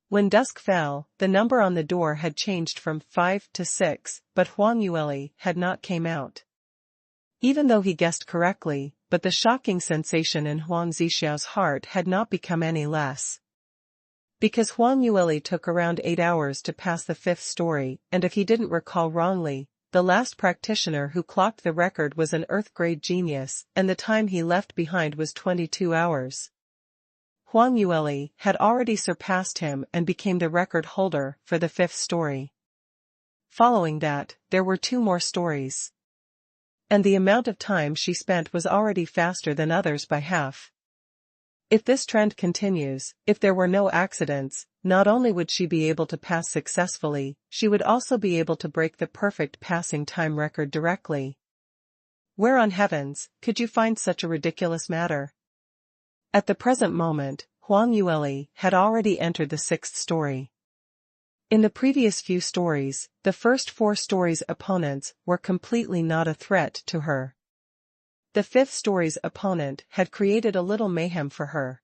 Speaker 1: When dusk fell, the number on the door had changed from 5 to 6, but Huang Yueli had not came out. Even though he guessed correctly, but the shocking sensation in Huang Zixiao's heart had not become any less. Because Huang Yueli took around 8 hours to pass the 5th story, and if he didn't recall wrongly, the last practitioner who clocked the record was an Earth-grade genius, and the time he left behind was 22 hours. Huang Yueli had already surpassed him and became the record holder for the 5th story. Following that, there were 2 more stories. And the amount of time she spent was already faster than others by half. If this trend continues, if there were no accidents, not only would she be able to pass successfully, she would also be able to break the perfect passing time record directly. Where on heavens could you find such a ridiculous matter? At the present moment, Huang Yueli had already entered the 6th story. In the previous few stories, the first 4 stories' opponents were completely not a threat to her. The 5th story's opponent had created a little mayhem for her.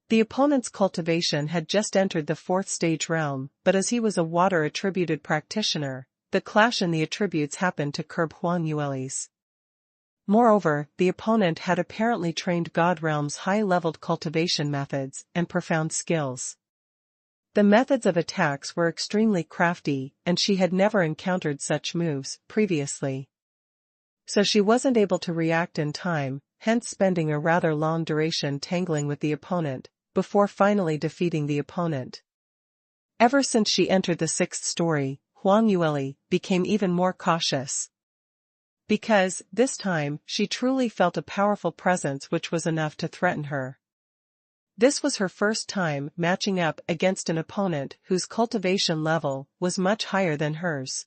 Speaker 1: The opponent's cultivation had just entered the 4th stage realm, but as he was a water-attributed practitioner, the clash in the attributes happened to curb Huang Yueli's. Moreover, the opponent had apparently trained God Realm's high-leveled cultivation methods and profound skills. The methods of attacks were extremely crafty, and she had never encountered such moves previously. So she wasn't able to react in time, hence spending a rather long duration tangling with the opponent, before finally defeating the opponent. Ever since she entered the 6th story, Huang Yueli became even more cautious. Because, this time, she truly felt a powerful presence which was enough to threaten her. This was her first time matching up against an opponent whose cultivation level was much higher than hers.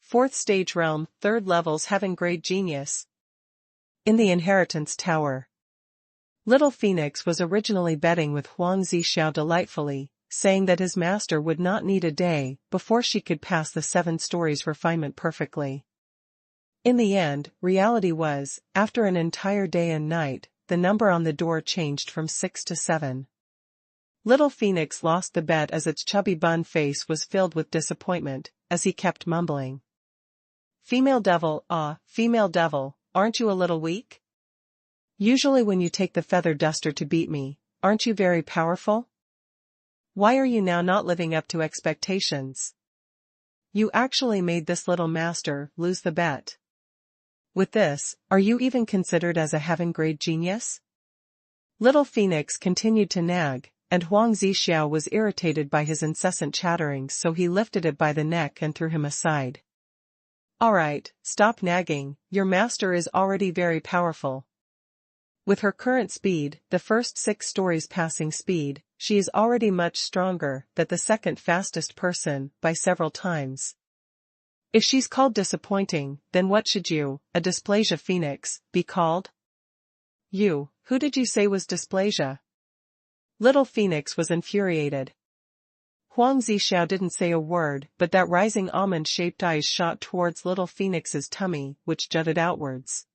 Speaker 1: 4th stage realm, 3rd levels having grade genius. In the Inheritance Tower. Little Phoenix was originally betting with Huang Zixiao delightfully, saying that his master would not need a day before she could pass the 7 stories refinement perfectly. In the end, reality was, after an entire day and night, the number on the door changed from 6 to 7. Little Phoenix lost the bet as its chubby bun face was filled with disappointment, as he kept mumbling. Female devil, aren't you a little weak? Usually when you take the feather duster to beat me, aren't you very powerful? Why are you now not living up to expectations? You actually made this little master lose the bet. With this, are you even considered as a heaven-grade genius? Little Phoenix continued to nag, and Huang Zixiao was irritated by his incessant chattering, so he lifted it by the neck and threw him aside. Alright, stop nagging, your master is already very powerful. With her current speed, the first 6 stories passing speed, she is already much stronger than the second fastest person by several times. If she's called disappointing, then what should you, a dysplasia phoenix, be called? You, who did you say was dysplasia? Little Phoenix was infuriated. Huang Zixiao didn't say a word, but that rising almond-shaped eyes shot towards Little Phoenix's tummy, which jutted outwards.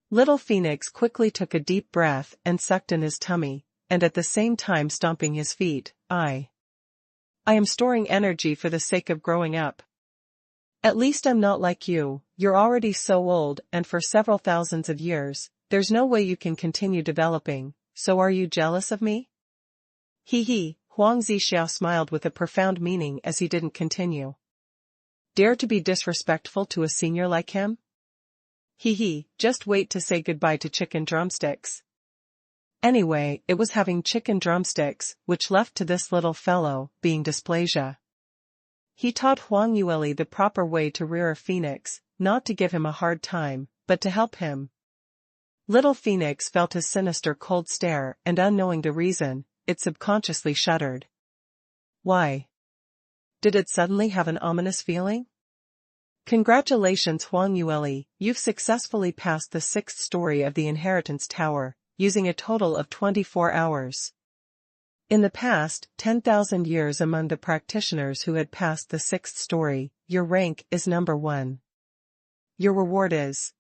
Speaker 1: Little Phoenix quickly took a deep breath and sucked in his tummy, and at the same time stomping his feet. I am storing energy for the sake of growing up. At least I'm not like you, you're already so old, and for several thousands of years, there's no way you can continue developing, so are you jealous of me? Hee, Huang Zixiao smiled with a profound meaning as he didn't continue. Dare to be disrespectful to a senior like him? Hee, just wait to say goodbye to chicken drumsticks. Anyway, it was having chicken drumsticks, which left to this little fellow, being dysplasia. He taught Huang Yueli the proper way to rear a phoenix, not to give him a hard time, but to help him. Little Phoenix felt his sinister cold stare, and unknowing the reason, it subconsciously shuddered. Why? Did it suddenly have an ominous feeling? Congratulations Huang Yueli, you've successfully passed the 6th story of the Inheritance Tower, using a total of 24 hours. In the past 10,000 years among the practitioners who had passed the 6th story, your rank is number 1. Your reward is.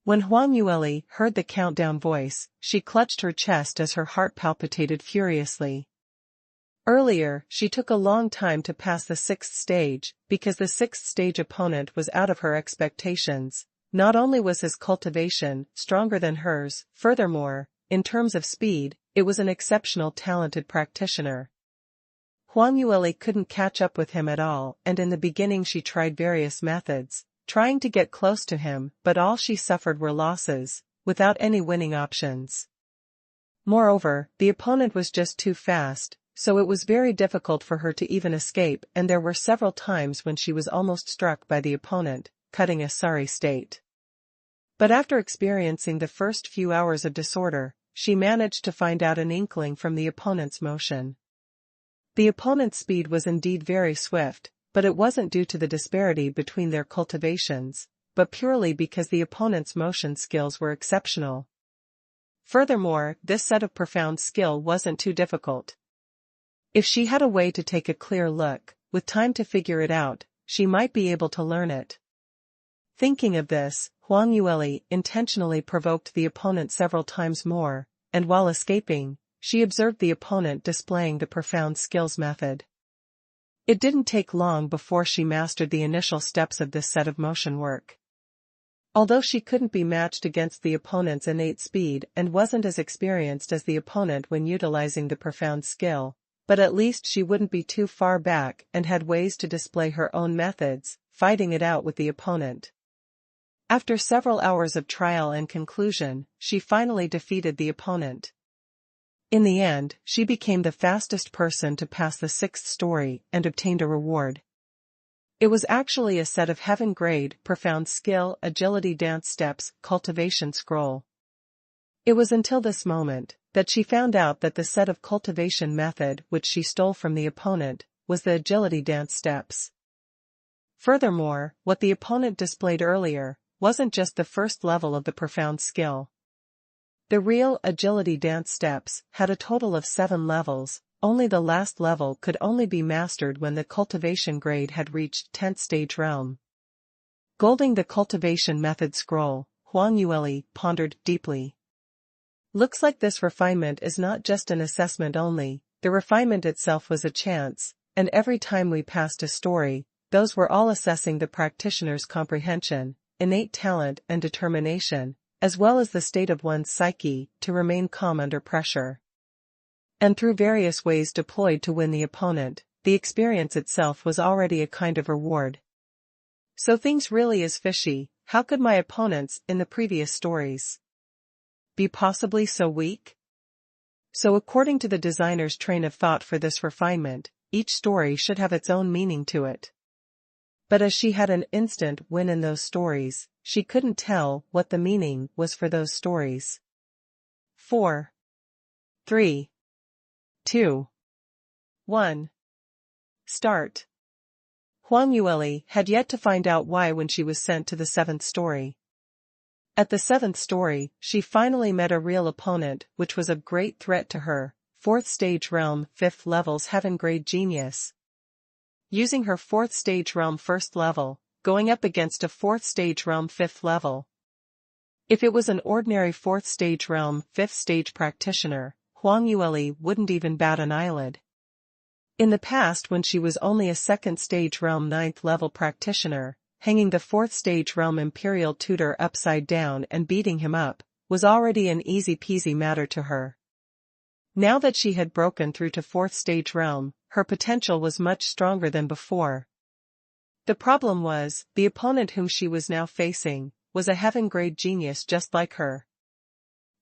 Speaker 1: When Huang Yueli heard the countdown voice, she clutched her chest as her heart palpitated furiously. Earlier, she took a long time to pass the 6th stage, because the 6th stage opponent was out of her expectations. Not only was his cultivation stronger than hers, furthermore, in terms of speed, it was an exceptional talented practitioner. Huang Yueli couldn't catch up with him at all, and in the beginning she tried various methods, trying to get close to him, but all she suffered were losses, without any winning options. Moreover, the opponent was just too fast, so it was very difficult for her to even escape, and there were several times when she was almost struck by the opponent, cutting a sorry state. But after experiencing the first few hours of disorder, she managed to find out an inkling from the opponent's motion. The opponent's speed was indeed very swift, but it wasn't due to the disparity between their cultivations, but purely because the opponent's motion skills were exceptional. Furthermore, this set of profound skill wasn't too difficult. If she had a way to take a clear look, with time to figure it out, she might be able to learn it. Thinking of this, Huang Yueli intentionally provoked the opponent several times more, and while escaping, she observed the opponent displaying the profound skills method. It didn't take long before she mastered the initial steps of this set of motion work. Although she couldn't be matched against the opponent's innate speed and wasn't as experienced as the opponent when utilizing the profound skill, but at least she wouldn't be too far back and had ways to display her own methods, fighting it out with the opponent. After several hours of trial and conclusion, she finally defeated the opponent. In the end, she became the fastest person to pass the 6th story and obtained a reward. It was actually a set of heaven-grade, profound skill, agility dance steps, cultivation scroll. It was until this moment that she found out that the set of cultivation method which she stole from the opponent was the agility dance steps. Furthermore, what the opponent displayed earlier wasn't just the first level of the profound skill. The real agility dance steps had a total of 7 levels, only the last level could only be mastered when the cultivation grade had reached 10th stage realm. Golding the cultivation method scroll, Huang Yueli pondered deeply. Looks like this refinement is not just an assessment only, the refinement itself was a chance, and every time we passed a story, those were all assessing the practitioner's comprehension, innate talent and determination, as well as the state of one's psyche to remain calm under pressure. And through various ways deployed to win the opponent, the experience itself was already a kind of reward. So things really is fishy. How could my opponents in the previous stories be possibly so weak? So according to the designer's train of thought for this refinement, each story should have its own meaning to it. But as she had an instant win in those stories, she couldn't tell what the meaning was for those stories. 4, 3, 2, 1. Start. Huang Yueli had yet to find out why when she was sent to the 7th story. At the 7th story, she finally met a real opponent which was of great threat to her, 4th stage realm 5th levels heaven grade genius. Using her 4th stage realm 1st level, going up against a 4th stage realm 5th level. If it was an ordinary 4th stage realm 5th stage practitioner, Huang Yueli wouldn't even bat an eyelid. In the past when she was only a 2nd stage realm 9th level practitioner, hanging the 4th stage realm imperial tutor upside down and beating him up, was already an easy-peasy matter to her. Now that she had broken through to 4th stage realm, her potential was much stronger than before. The problem was, the opponent whom she was now facing, was a heaven-grade genius just like her.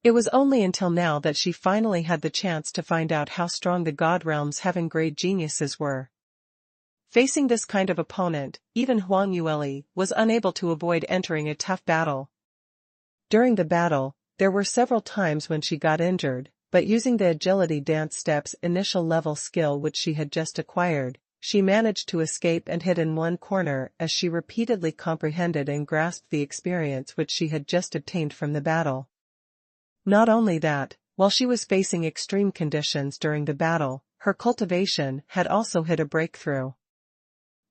Speaker 1: It was only until now that she finally had the chance to find out how strong the God Realm's heaven-grade geniuses were. Facing this kind of opponent, even Huang Yueli was unable to avoid entering a tough battle. During the battle, there were several times when she got injured, but using the agility dance steps initial level skill which she had just acquired, she managed to escape and hid in one corner as she repeatedly comprehended and grasped the experience which she had just obtained from the battle. Not only that, while she was facing extreme conditions during the battle, her cultivation had also hit a breakthrough.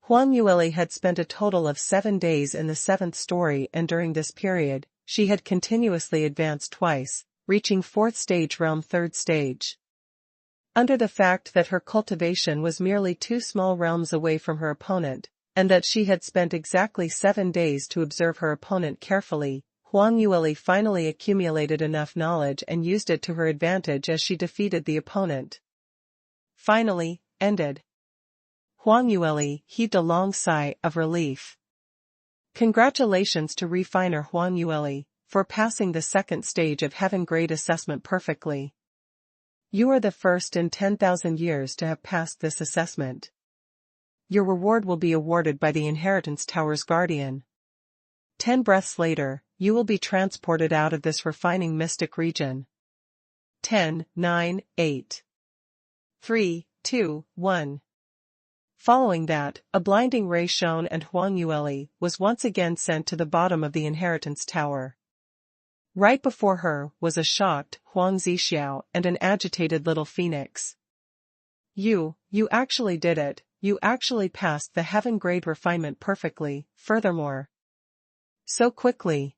Speaker 1: Huang Yueli had spent a total of 7 days in the 7th story, and during this period, she had continuously advanced twice, reaching 4th stage realm 3rd stage. Under the fact that her cultivation was merely 2 small realms away from her opponent, and that she had spent exactly 7 days to observe her opponent carefully, Huang Yueli finally accumulated enough knowledge and used it to her advantage as she defeated the opponent. Finally, ended. Huang Yueli heaved a long sigh of relief. Congratulations to refiner Huang Yueli for passing the 2nd stage of heaven grade assessment perfectly. You are the first in 10,000 years to have passed this assessment. Your reward will be awarded by the Inheritance Tower's guardian. 10 breaths later, you will be transported out of this refining mystic region. 10, 9, 8. 3, 2, 1. Following that, a blinding ray shone and Huang Yueli was once again sent to the bottom of the Inheritance Tower. Right before her was a shocked Huang Zixiao and an agitated little phoenix. You actually did it, you actually passed the heaven grade refinement perfectly, furthermore. So quickly.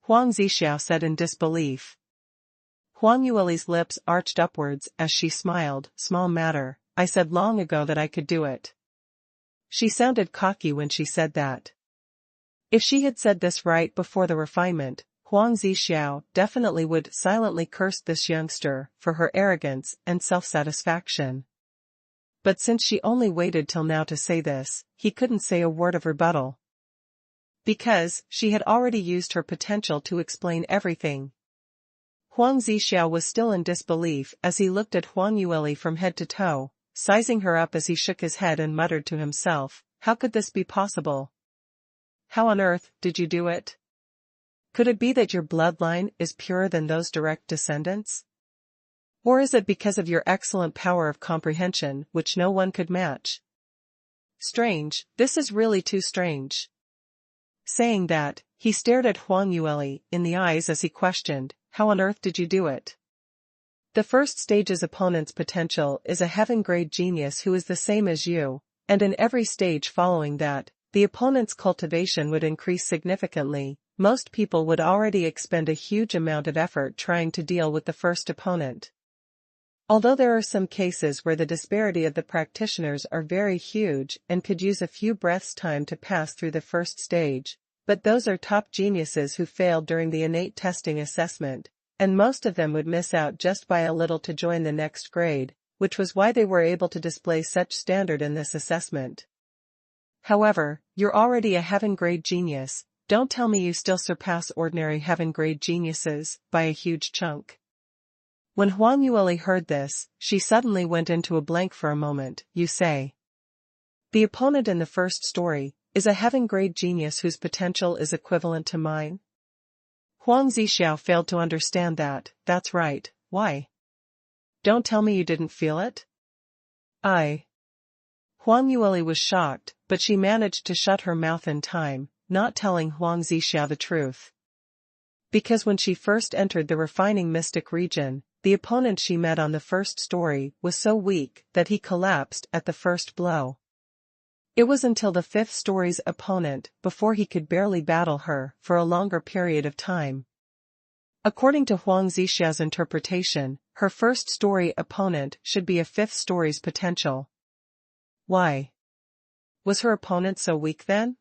Speaker 1: Huang Zixiao said in disbelief. Huang Yueli's lips arched upwards as she smiled. Small matter, I said long ago that I could do it. She sounded cocky when she said that. If she had said this right before the refinement, Huang Zixiao definitely would silently curse this youngster for her arrogance and self-satisfaction. But since she only waited till now to say this, he couldn't say a word of rebuttal. Because she had already used her potential to explain everything. Huang Zixiao was still in disbelief as he looked at Huang Yueli from head to toe, sizing her up as he shook his head and muttered to himself, how could this be possible? How on earth did you do it? Could it be that your bloodline is purer than those direct descendants? Or is it because of your excellent power of comprehension which no one could match? Strange, this is really too strange. Saying that, he stared at Huang Yueli in the eyes as he questioned, how on earth did you do it? The 1st stage's opponent's potential is a heaven-grade genius who is the same as you, and in every stage following that, the opponent's cultivation would increase significantly. Most people would already expend a huge amount of effort trying to deal with the first opponent. Although there are some cases where the disparity of the practitioners are very huge and could use a few breaths' time to pass through the 1st stage, but those are top geniuses who failed during the innate testing assessment, and most of them would miss out just by a little to join the next grade, which was why they were able to display such standard in this assessment. However, you're already a heaven-grade genius. Don't tell me you still surpass ordinary heaven-grade geniuses by a huge chunk. When Huang Yueli heard this, she suddenly went into a blank for a moment. You say. The opponent in the 1st story is a heaven-grade genius whose potential is equivalent to mine? Huang Zixiao failed to understand that. That's right, why? Don't tell me you didn't feel it? Huang Yueli was shocked, but she managed to shut her mouth in time, not telling Huang Zixiao the truth. Because when she first entered the refining mystic region, the opponent she met on the 1st story was so weak that he collapsed at the 1st blow. It was until the 5th story's opponent before he could barely battle her for a longer period of time. According to Huang Zixiao's interpretation, her 1st story opponent should be a 5th story's potential. Why? Was her opponent so weak then?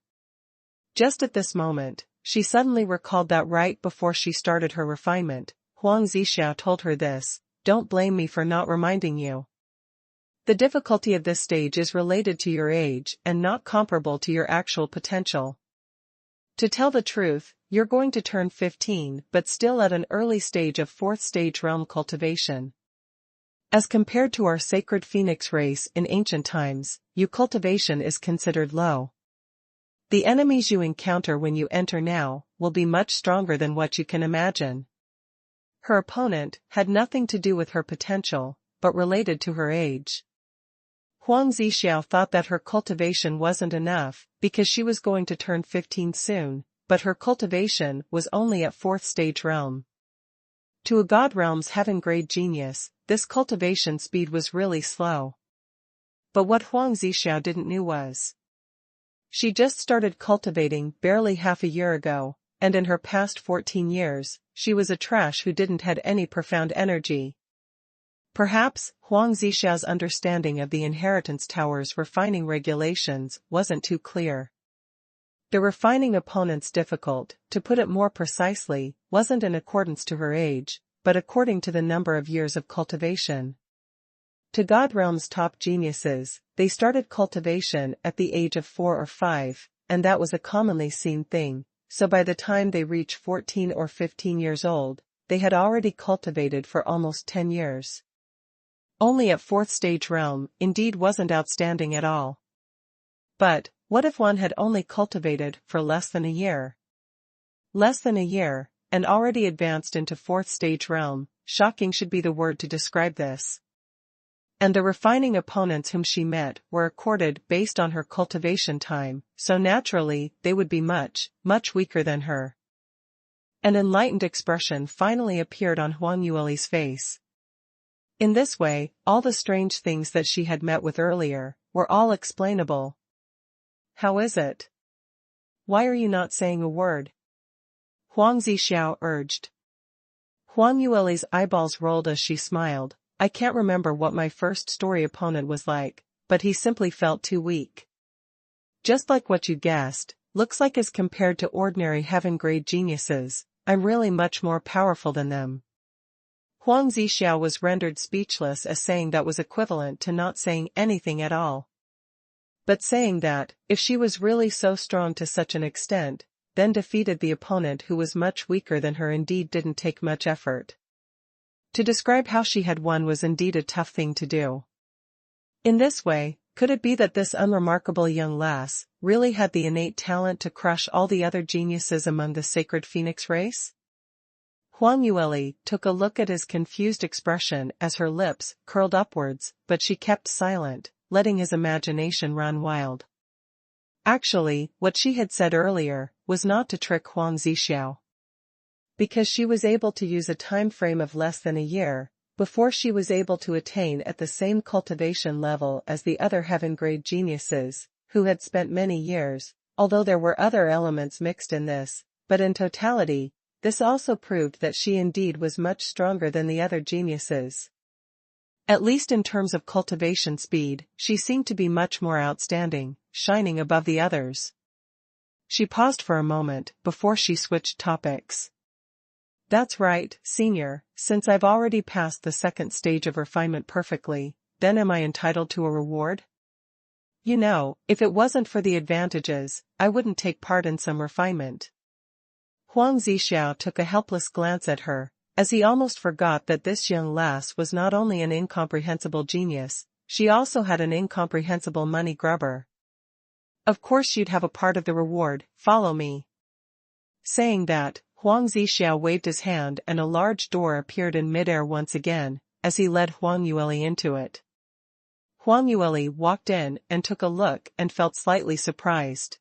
Speaker 1: Just at this moment, she suddenly recalled that right before she started her refinement, Huang Zixiao told her this, don't blame me for not reminding you. The difficulty of this stage is related to your age and not comparable to your actual potential. To tell the truth, you're going to turn 15 but still at an early stage of 4th stage realm cultivation. As compared to our sacred phoenix race in ancient times, your cultivation is considered low. The enemies you encounter when you enter now will be much stronger than what you can imagine. Her opponent had nothing to do with her potential, but related to her age. Huang Zixiao thought that her cultivation wasn't enough because she was going to turn 15 soon, but her cultivation was only at 4th stage realm. To a god realm's heaven-grade genius, this cultivation speed was really slow. But what Huang Zixiao didn't know was, She just started cultivating barely half a year ago, and in her past 14 years, she was a trash who didn't had any profound energy. Perhaps, Huang Zixiao's understanding of the inheritance tower's refining regulations wasn't too clear. The refining opponent's difficult, to put it more precisely, wasn't in accordance to her age, but according to the number of years of cultivation. To God Realm's top geniuses, they started cultivation at the age of 4 or 5, and that was a commonly seen thing, so by the time they reached 14 or 15 years old, they had already cultivated for almost 10 years. Only at 4th stage realm, indeed wasn't outstanding at all. But, what if one had only cultivated for less than a year? Less than a year, and already advanced into 4th stage realm, shocking should be the word to describe this. And the refining opponents whom she met were accorded based on her cultivation time, so naturally, they would be much, much weaker than her. An enlightened expression finally appeared on Huang Yueli's face. In this way, all the strange things that she had met with earlier were all explainable. How is it? Why are you not saying a word? Huang Zixiao urged. Huang Yueli's eyeballs rolled as she smiled. I can't remember what my first story opponent was like, but he simply felt too weak. Just like what you guessed, looks like as compared to ordinary heaven-grade geniuses, I'm really much more powerful than them. Huang Zixiao was rendered speechless as saying that was equivalent to not saying anything at all. But saying that, if she was really so strong to such an extent, then defeated the opponent who was much weaker than her indeed didn't take much effort. To describe how she had won was indeed a tough thing to do. In this way, could it be that this unremarkable young lass really had the innate talent to crush all the other geniuses among the sacred phoenix race? Huang Yueli took a look at his confused expression as her lips curled upwards, but she kept silent, letting his imagination run wild. Actually, what she had said earlier was not to trick Huang Zixiao. Because she was able to use a time frame of less than a year, before she was able to attain at the same cultivation level as the other heaven-grade geniuses, who had spent many years, although there were other elements mixed in this, but in totality, this also proved that she indeed was much stronger than the other geniuses. At least in terms of cultivation speed, she seemed to be much more outstanding, shining above the others. She paused for a moment before she switched topics. That's right, senior, since I've already passed the 2nd stage of refinement perfectly, then am I entitled to a reward? You know, if it wasn't for the advantages, I wouldn't take part in some refinement. Huang Zixiao took a helpless glance at her, as he almost forgot that this young lass was not only an incomprehensible genius, she also had an incomprehensible money grubber. Of course you'd have a part of the reward, follow me. Saying that, Huang Zixiao waved his hand and a large door appeared in midair once again, as he led Huang Yueli into it. Huang Yueli walked in and took a look and felt slightly surprised.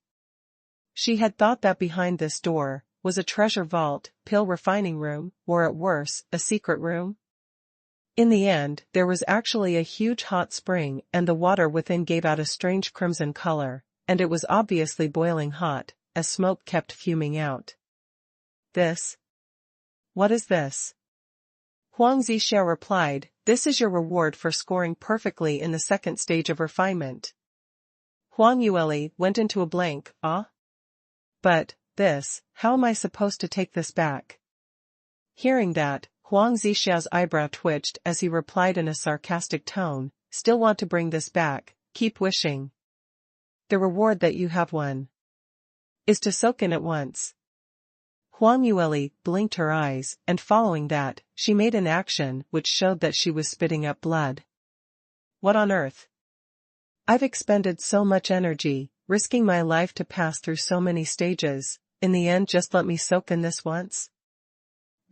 Speaker 1: She had thought that behind this door was a treasure vault, pill refining room, or at worst, a secret room. In the end, there was actually a huge hot spring and the water within gave out a strange crimson color, and it was obviously boiling hot, as smoke kept fuming out. This? What is this? Huang Zixiao replied, this is your reward for scoring perfectly in the 2nd stage of refinement. Huang Yueli went into a blank, But, this, how am I supposed to take this back? Hearing that, Huang Zixiao's eyebrow twitched as he replied in a sarcastic tone, still want to bring this back, keep wishing. The reward that you have won is to soak in at once. Huang Yueli blinked her eyes, and following that, she made an action which showed that she was spitting up blood. What on earth? I've expended so much energy, risking my life to pass through so many stages, in the end just let me soak in this once?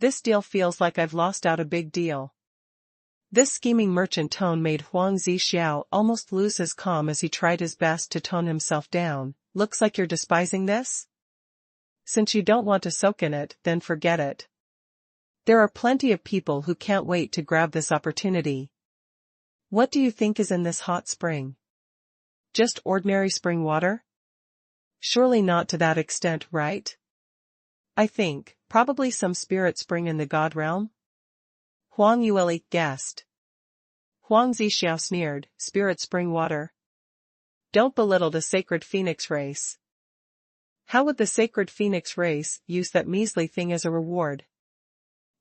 Speaker 1: This deal feels like I've lost out a big deal. This scheming merchant tone made Huang Zixiao almost lose his calm as he tried his best to tone himself down. Looks like you're despising this? Since you don't want to soak in it, then forget it. There are plenty of people who can't wait to grab this opportunity. What do you think is in this hot spring? Just ordinary spring water? Surely not to that extent, right? I think, probably some spirit spring in the god realm? Huang Yueli guessed. Huang Zixiao sneered, spirit spring water. Don't belittle the sacred phoenix race. How would the sacred phoenix race use that measly thing as a reward?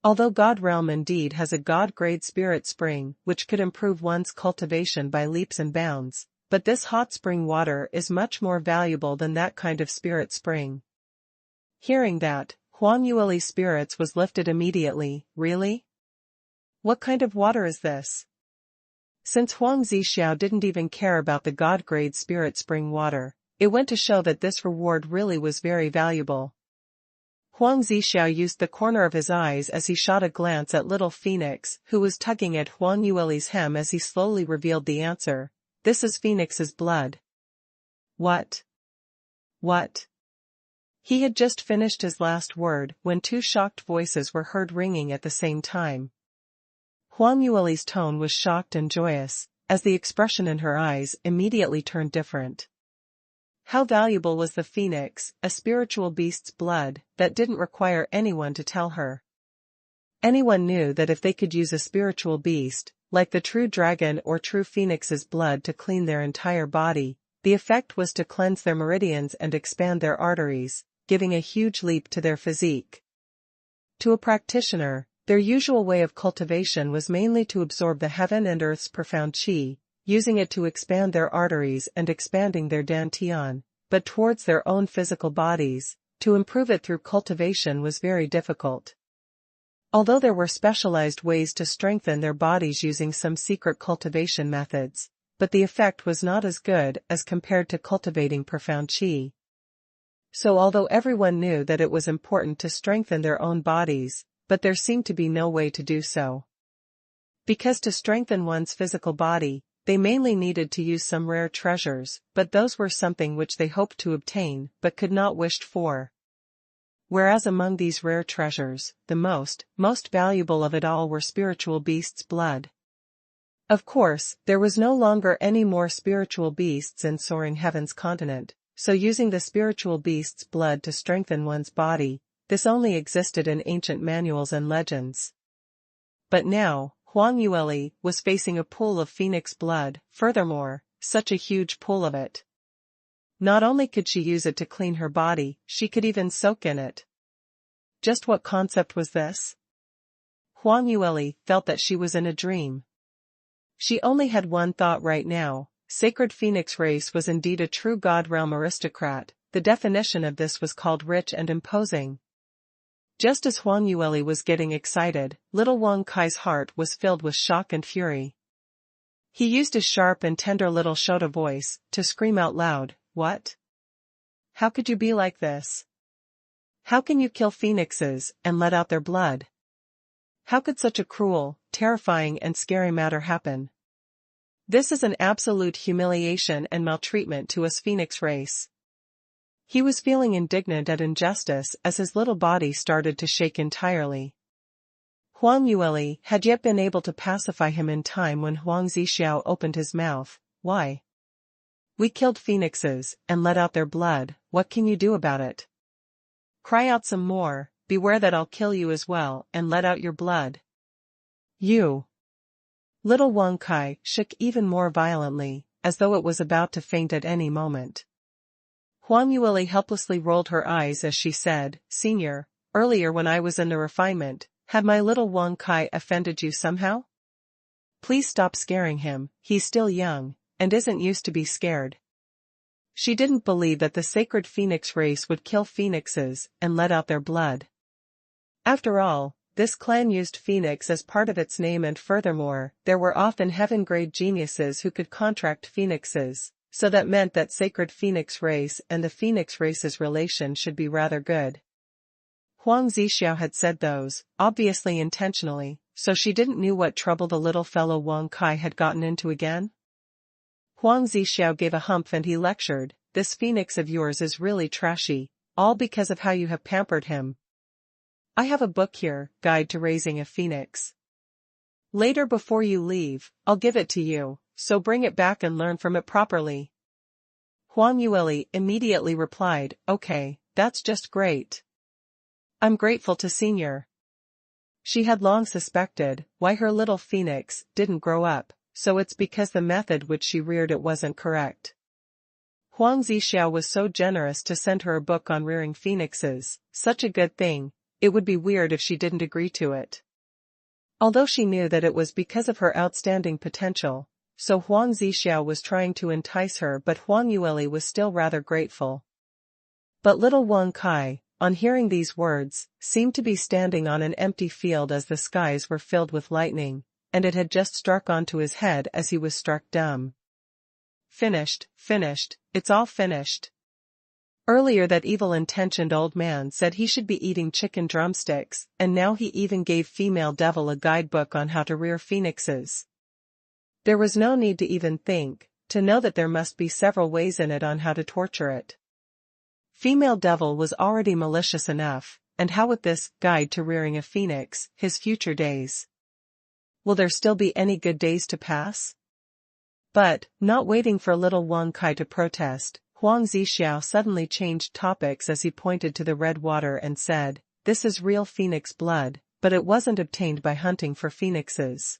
Speaker 1: Although God Realm indeed has a god-grade spirit spring which could improve one's cultivation by leaps and bounds, but this hot spring water is much more valuable than that kind of spirit spring. Hearing that, Huang Yueli's spirits was lifted immediately. Really? What kind of water is this? Since Huang Zixiao didn't even care about the god-grade spirit spring water, it went to show that this reward really was very valuable. Huang Zixiao used the corner of his eyes as he shot a glance at little Phoenix, who was tugging at Huang Yueli's hem as he slowly revealed the answer. This is Phoenix's blood. What? What? He had just finished his last word when two shocked voices were heard ringing at the same time. Huang Yueli's tone was shocked and joyous, as the expression in her eyes immediately turned different. How valuable was the phoenix, a spiritual beast's blood, that didn't require anyone to tell her. Anyone knew that if they could use a spiritual beast, like the true dragon or true phoenix's blood to clean their entire body, the effect was to cleanse their meridians and expand their arteries, giving a huge leap to their physique. To a practitioner, their usual way of cultivation was mainly to absorb the heaven and earth's profound qi, using it to expand their arteries and expanding their dantian, but towards their own physical bodies, to improve it through cultivation was very difficult. Although there were specialized ways to strengthen their bodies using some secret cultivation methods, but the effect was not as good as compared to cultivating profound qi. So although everyone knew that it was important to strengthen their own bodies, but there seemed to be no way to do so. Because to strengthen one's physical body, they mainly needed to use some rare treasures, but those were something which they hoped to obtain, but could not wished for. Whereas among these rare treasures, the most valuable of it all were spiritual beasts' blood. Of course, there was no longer any more spiritual beasts in Soaring Heaven's continent, so using the spiritual beast's blood to strengthen one's body, this only existed in ancient manuals and legends. But now, Huang Yueli was facing a pool of phoenix blood, furthermore, such a huge pool of it. Not only could she use it to clean her body, she could even soak in it. Just what concept was this? Huang Yueli felt that she was in a dream. She only had one thought right now: sacred phoenix race was indeed a true god realm aristocrat. The definition of this was called rich and imposing. Just as Huang Yueli was getting excited, little Wang Kai's heart was filled with shock and fury. He used his sharp and tender little Shota voice to scream out loud, "What? How could you be like this? How can you kill phoenixes and let out their blood? How could such a cruel, terrifying and scary matter happen? This is an absolute humiliation and maltreatment to us phoenix race." He was feeling indignant at injustice as his little body started to shake entirely. Huang Yueli had yet been able to pacify him in time when Huang Zixiao opened his mouth. "Why? We killed phoenixes and let out their blood, what can you do about it? Cry out some more, beware that I'll kill you as well and let out your blood." "You!" Little Wang Kai shook even more violently, as though it was about to faint at any moment. Huang Yueli helplessly rolled her eyes as she said, "Senior, earlier when I was in the refinement, had my little Wang Kai offended you somehow? Please stop scaring him, he's still young, and isn't used to be scared." She didn't believe that the sacred phoenix race would kill phoenixes and let out their blood. After all, this clan used phoenix as part of its name, and furthermore, there were often heaven-grade geniuses who could contract phoenixes. So that meant that sacred phoenix race and the phoenix race's relation should be rather good. Huang Zixiao had said those, obviously intentionally, so she didn't know what trouble the little fellow Wang Kai had gotten into again. Huang Zixiao gave a humph and he lectured, "This phoenix of yours is really trashy, all because of how you have pampered him. I have a book here, Guide to Raising a Phoenix. Later before you leave, I'll give it to you. So bring it back and learn from it properly." Huang Yueli immediately replied, "Okay, that's just great. I'm grateful to Senior." She had long suspected why her little phoenix didn't grow up, so it's because the method which she reared it wasn't correct. Huang Zixiao was so generous to send her a book on rearing phoenixes, such a good thing, it would be weird if she didn't agree to it. Although she knew that it was because of her outstanding potential, so Huang Zixiao was trying to entice her, but Huang Yueli was still rather grateful. But little Wang Kai, on hearing these words, seemed to be standing on an empty field as the skies were filled with lightning, and it had just struck onto his head as he was struck dumb. Finished, it's all finished. Earlier that evil-intentioned old man said he should be eating chicken drumsticks, and now he even gave female devil a guidebook on how to rear phoenixes. There was no need to even think, to know that there must be several ways in it on how to torture it. Female devil was already malicious enough, and how with this guide to rearing a phoenix, his future days? Will there still be any good days to pass? But, not waiting for little Wang Kai to protest, Huang Zixiao suddenly changed topics as he pointed to the red water and said, "This is real phoenix blood, but it wasn't obtained by hunting for phoenixes.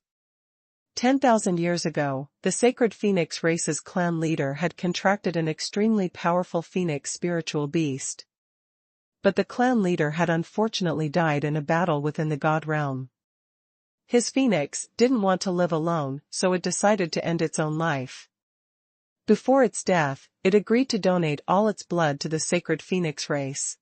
Speaker 1: 10,000 years ago, the sacred phoenix race's clan leader had contracted an extremely powerful phoenix spiritual beast. But the clan leader had unfortunately died in a battle within the god realm. His phoenix didn't want to live alone, so it decided to end its own life. Before its death, it agreed to donate all its blood to the sacred phoenix race.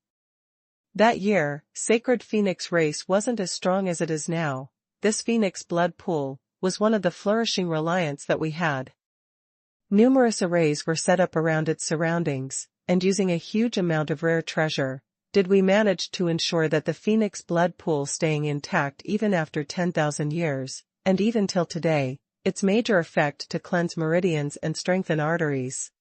Speaker 1: That year, sacred phoenix race wasn't as strong as it is now. This phoenix blood pool was one of the flourishing reliance that we had. Numerous arrays were set up around its surroundings, and using a huge amount of rare treasure, did we manage to ensure that the phoenix blood pool staying intact even after 10,000 years, and even till today, its major effect to cleanse meridians and strengthen arteries."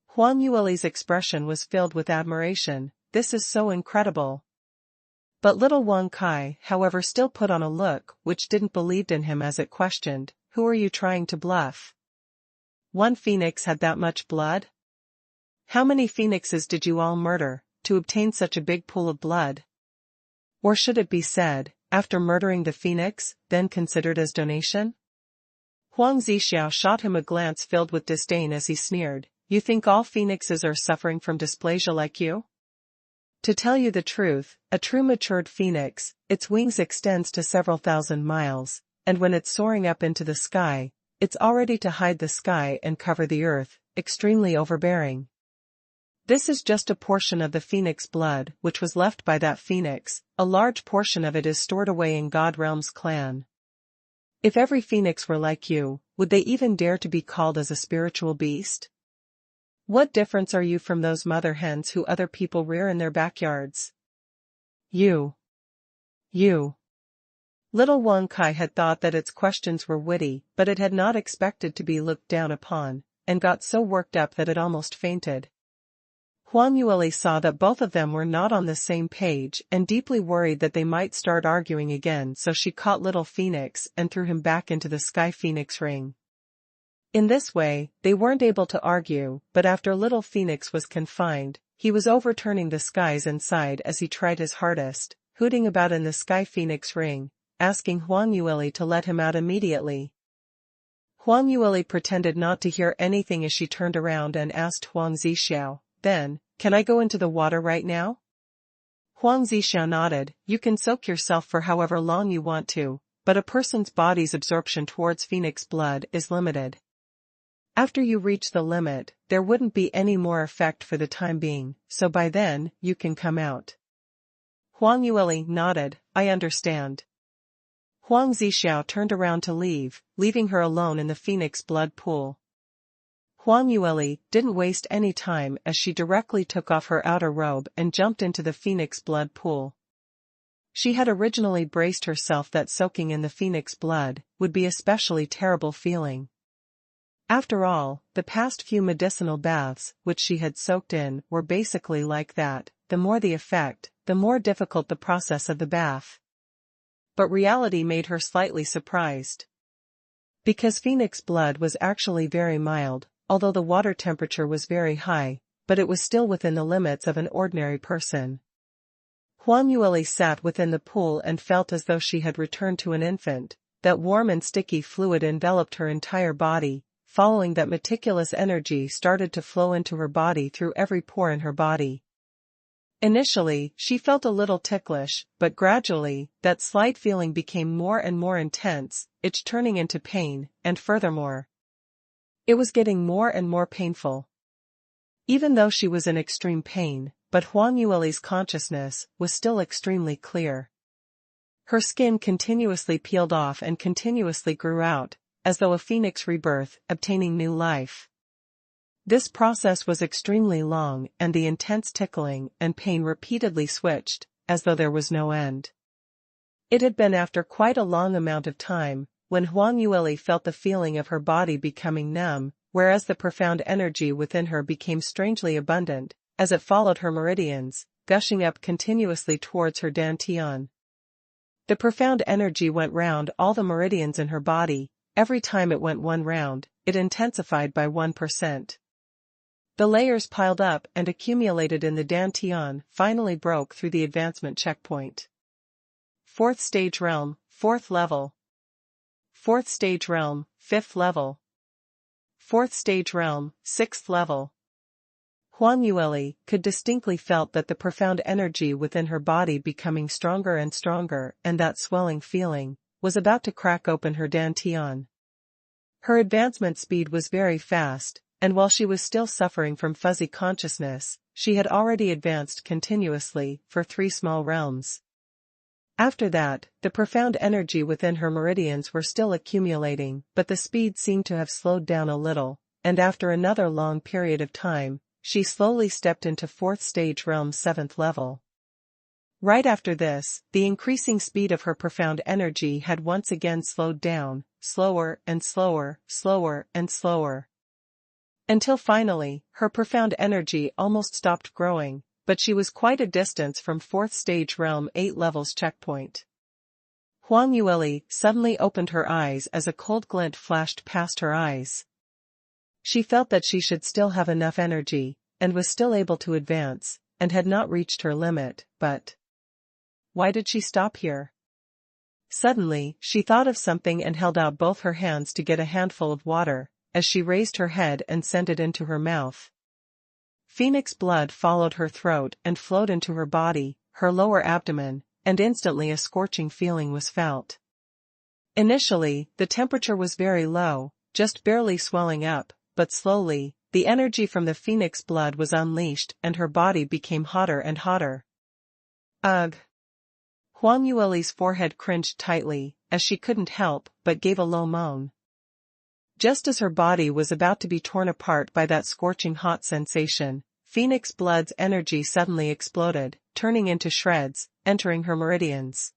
Speaker 1: Huang Yueli's expression was filled with admiration. "This is so incredible." But little Wang Kai, however, still put on a look which didn't believe in him as it questioned, "Who are you trying to bluff? One phoenix had that much blood? How many phoenixes did you all murder to obtain such a big pool of blood? Or should it be said, after murdering the phoenix, then considered as donation?" Huang Zixiao shot him a glance filled with disdain as he sneered, "You think all phoenixes are suffering from dysplasia like you? To tell you the truth, a true matured phoenix, its wings extends to several thousand miles, and when it's soaring up into the sky, it's already to hide the sky and cover the earth, extremely overbearing. This is just a portion of the phoenix blood which was left by that phoenix, a large portion of it is stored away in God Realm's clan. If every phoenix were like you, would they even dare to be called as a spiritual beast? What difference are you from those mother hens who other people rear in their backyards? You. Little Wang Kai had thought that its questions were witty, but it had not expected to be looked down upon, and got so worked up that it almost fainted. Huang Yueli saw that both of them were not on the same page and deeply worried that they might start arguing again, so she caught little Phoenix and threw him back into the Sky Phoenix ring. In this way, they weren't able to argue, but after little Phoenix was confined, he was overturning the skies inside as he tried his hardest, hooting about in the Sky Phoenix ring, asking Huang Yueli to let him out immediately. Huang Yueli pretended not to hear anything as she turned around and asked Huang Zixiao, "Then, can I go into the water right now?" Huang Zixiao nodded. "You can soak yourself for however long you want to, but a person's body's absorption towards phoenix blood is limited. After you reach the limit, there wouldn't be any more effect for the time being, so by then, you can come out." Huang Yueli nodded. "I understand." Huang Zixiao turned around to leave, leaving her alone in the phoenix blood pool. Huang Yueli didn't waste any time as she directly took off her outer robe and jumped into the phoenix blood pool. She had originally braced herself that soaking in the phoenix blood would be especially terrible feeling. After all, the past few medicinal baths which she had soaked in were basically like that, the more the effect, the more difficult the process of the bath. But reality made her slightly surprised. Because phoenix blood was actually very mild, although the water temperature was very high, but it was still within the limits of an ordinary person. Huang Yueli sat within the pool and felt as though she had returned to an infant. That warm and sticky fluid enveloped her entire body. Following that, meticulous energy started to flow into her body through every pore in her body. Initially, she felt a little ticklish, but gradually, that slight feeling became more and more intense, it turning into pain, and furthermore, it was getting more and more painful. Even though she was in extreme pain, but Huang Yueli's consciousness was still extremely clear. Her skin continuously peeled off and continuously grew out, as though a phoenix rebirth, obtaining new life. This process was extremely long, and the intense tickling and pain repeatedly switched, as though there was no end. It had been after quite a long amount of time, when Huang Yueli felt the feeling of her body becoming numb, whereas the profound energy within her became strangely abundant, as it followed her meridians, gushing up continuously towards her dantian. The profound energy went round all the meridians in her body. Every time it went one round, it intensified by 1%. The layers piled up and accumulated in the dantian finally broke through the advancement checkpoint. 4th stage realm, 4th level. 4th stage realm, 5th level. 4th stage realm, 6th level. Huang Yueli could distinctly felt that the profound energy within her body becoming stronger and stronger, and that swelling feeling was about to crack open her dantian. Her advancement speed was very fast, and while she was still suffering from fuzzy consciousness, she had already advanced continuously for 3 small realms. After that, the profound energy within her meridians were still accumulating, but the speed seemed to have slowed down a little, and after another long period of time, she slowly stepped into 4th stage realm 7th level. Right after this, the increasing speed of her profound energy had once again slowed down, slower and slower, slower and slower. Until finally, her profound energy almost stopped growing, but she was quite a distance from 4th stage realm 8 levels checkpoint. Huang Yueli suddenly opened her eyes as a cold glint flashed past her eyes. She felt that she should still have enough energy, and was still able to advance, and had not reached her limit, but why did she stop here? Suddenly, she thought of something and held out both her hands to get a handful of water, as she raised her head and sent it into her mouth. Phoenix blood followed her throat and flowed into her body, her lower abdomen, and instantly a scorching feeling was felt. Initially, the temperature was very low, just barely swelling up, but slowly, the energy from the phoenix blood was unleashed and her body became hotter and hotter. Ugh! Huang Yueli's forehead cringed tightly, as she couldn't help but gave a low moan. Just as her body was about to be torn apart by that scorching hot sensation, phoenix blood's energy suddenly exploded, turning into shreds, entering her meridians.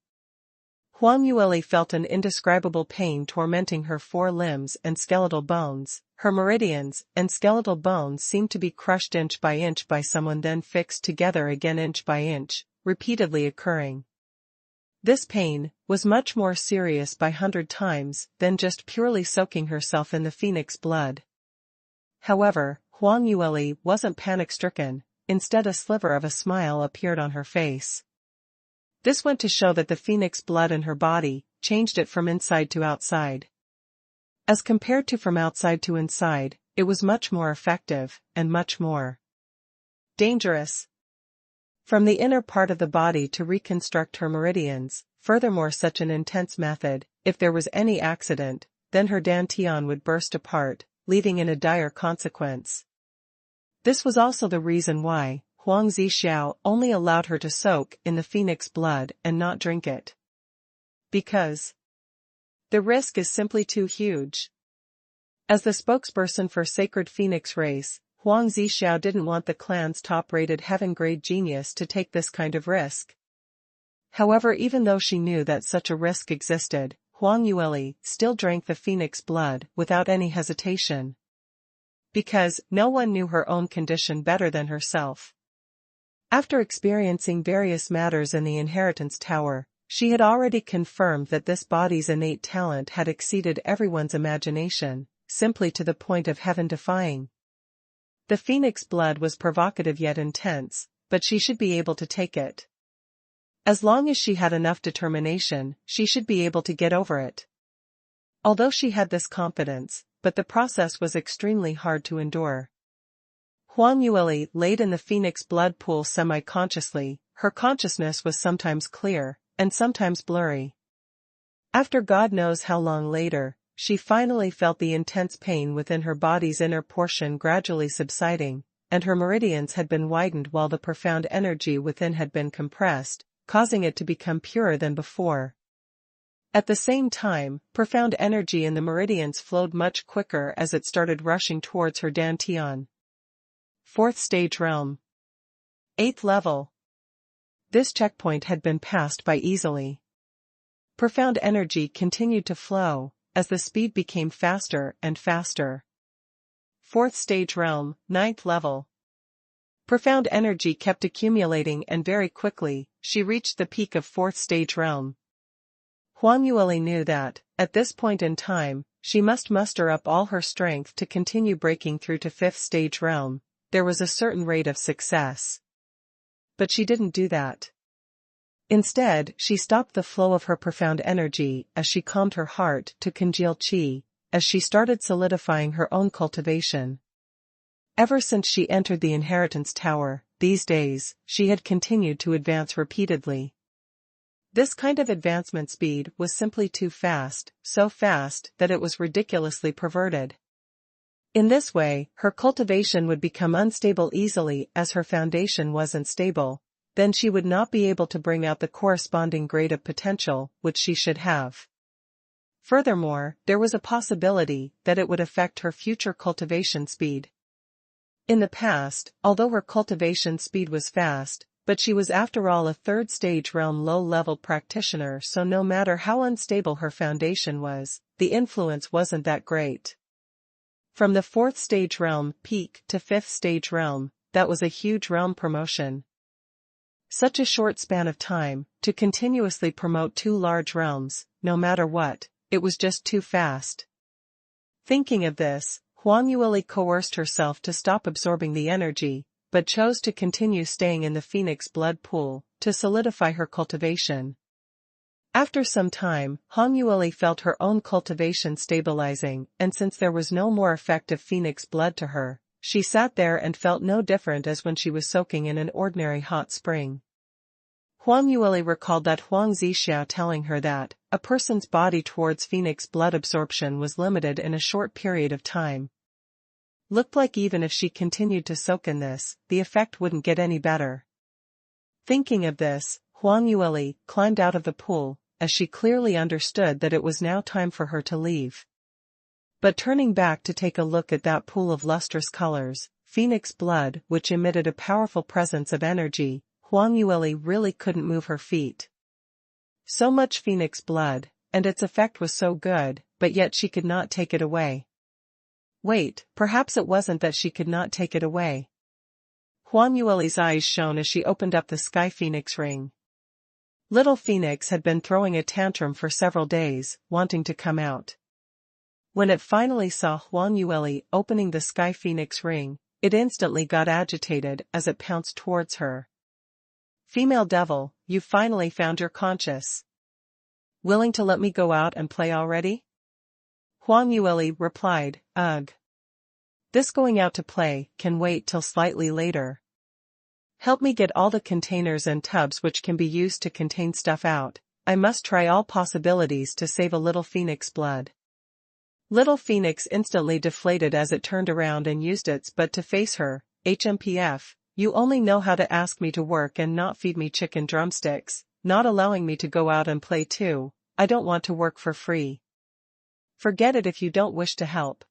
Speaker 1: Huang Yueli felt an indescribable pain tormenting her 4 limbs and skeletal bones. Her meridians and skeletal bones seemed to be crushed inch by someone, then fixed together again inch by inch, repeatedly occurring. This pain was much more serious by 100 times than just purely soaking herself in the phoenix blood. However, Huang Yueli wasn't panic-stricken. Instead, a sliver of a smile appeared on her face. This went to show that the phoenix blood in her body changed it from inside to outside. As compared to from outside to inside, it was much more effective, and much more dangerous. From the inner part of the body to reconstruct her meridians. Furthermore, such an intense method, if there was any accident, then her dantian would burst apart, leaving in a dire consequence. This was also the reason why Huang Zixiao only allowed her to soak in the phoenix blood and not drink it. Because the risk is simply too huge. As the spokesperson for Sacred Phoenix Race, Huang Zixiao didn't want the clan's top-rated heaven-grade genius to take this kind of risk. However, even though she knew that such a risk existed, Huang Yueli still drank the phoenix blood without any hesitation. Because no one knew her own condition better than herself. After experiencing various matters in the Inheritance Tower, she had already confirmed that this body's innate talent had exceeded everyone's imagination, simply to the point of heaven-defying. The phoenix blood was provocative yet intense, but she should be able to take it. As long as she had enough determination, she should be able to get over it. Although she had this confidence, but the process was extremely hard to endure. Huang Yueli laid in the phoenix blood pool semi-consciously. Her consciousness was sometimes clear, and sometimes blurry. After God knows how long later, she finally felt the intense pain within her body's inner portion gradually subsiding, and her meridians had been widened while the profound energy within had been compressed, causing it to become purer than before. At the same time, profound energy in the meridians flowed much quicker as it started rushing towards her dantian. 4th stage realm. 8th level. This checkpoint had been passed by easily. Profound energy continued to flow, as the speed became faster and faster. 4th stage realm, 9th level. Profound energy kept accumulating and very quickly, she reached the peak of 4th stage realm. Huang Yueli knew that, at this point in time, she must muster up all her strength to continue breaking through to 5th stage realm. There was a certain rate of success. But she didn't do that. Instead, she stopped the flow of her profound energy as she calmed her heart to congeal qi, as she started solidifying her own cultivation. Ever since she entered the inheritance tower, these days, she had continued to advance repeatedly. This kind of advancement speed was simply too fast, so fast that it was ridiculously perverted. In this way, her cultivation would become unstable easily as her foundation wasn't stable. Then she would not be able to bring out the corresponding grade of potential which she should have. Furthermore, there was a possibility that it would affect her future cultivation speed. In the past, although her cultivation speed was fast, but she was after all a 3rd stage realm low-level practitioner, so no matter how unstable her foundation was, the influence wasn't that great. From the 4th stage realm peak to 5th stage realm, that was a huge realm promotion. Such a short span of time, to continuously promote 2 large realms, no matter what, it was just too fast. Thinking of this, Huang Yueli coerced herself to stop absorbing the energy, but chose to continue staying in the phoenix blood pool, to solidify her cultivation. After some time, Huang Yueli felt her own cultivation stabilizing, and since there was no more effect of phoenix blood to her, she sat there and felt no different as when she was soaking in an ordinary hot spring. Huang Yueli recalled that Huang Zixia telling her that a person's body towards phoenix blood absorption was limited in a short period of time. Looked like even if she continued to soak in this, the effect wouldn't get any better. Thinking of this, Huang Yueli climbed out of the pool, as she clearly understood that it was now time for her to leave. But turning back to take a look at that pool of lustrous colors, phoenix blood which emitted a powerful presence of energy, Huang Yueli really couldn't move her feet. So much phoenix blood, and its effect was so good, but yet she could not take it away. Wait, perhaps it wasn't that she could not take it away. Huang Yueli's eyes shone as she opened up the sky phoenix ring. Little Phoenix had been throwing a tantrum for several days, wanting to come out. When it finally saw Huang Yueli opening the sky phoenix ring, it instantly got agitated as it pounced towards her. Female devil, you finally found your conscience. Willing to let me go out and play already? Huang Yueli replied, ugh. This going out to play can wait till slightly later. Help me get all the containers and tubs which can be used to contain stuff out. I must try all possibilities to save a little phoenix blood. Little Phoenix instantly deflated as it turned around and used its butt to face her. HMPF, you only know how to ask me to work and not feed me chicken drumsticks, not allowing me to go out and play too. I don't want to work for free. Forget it if you don't wish to help.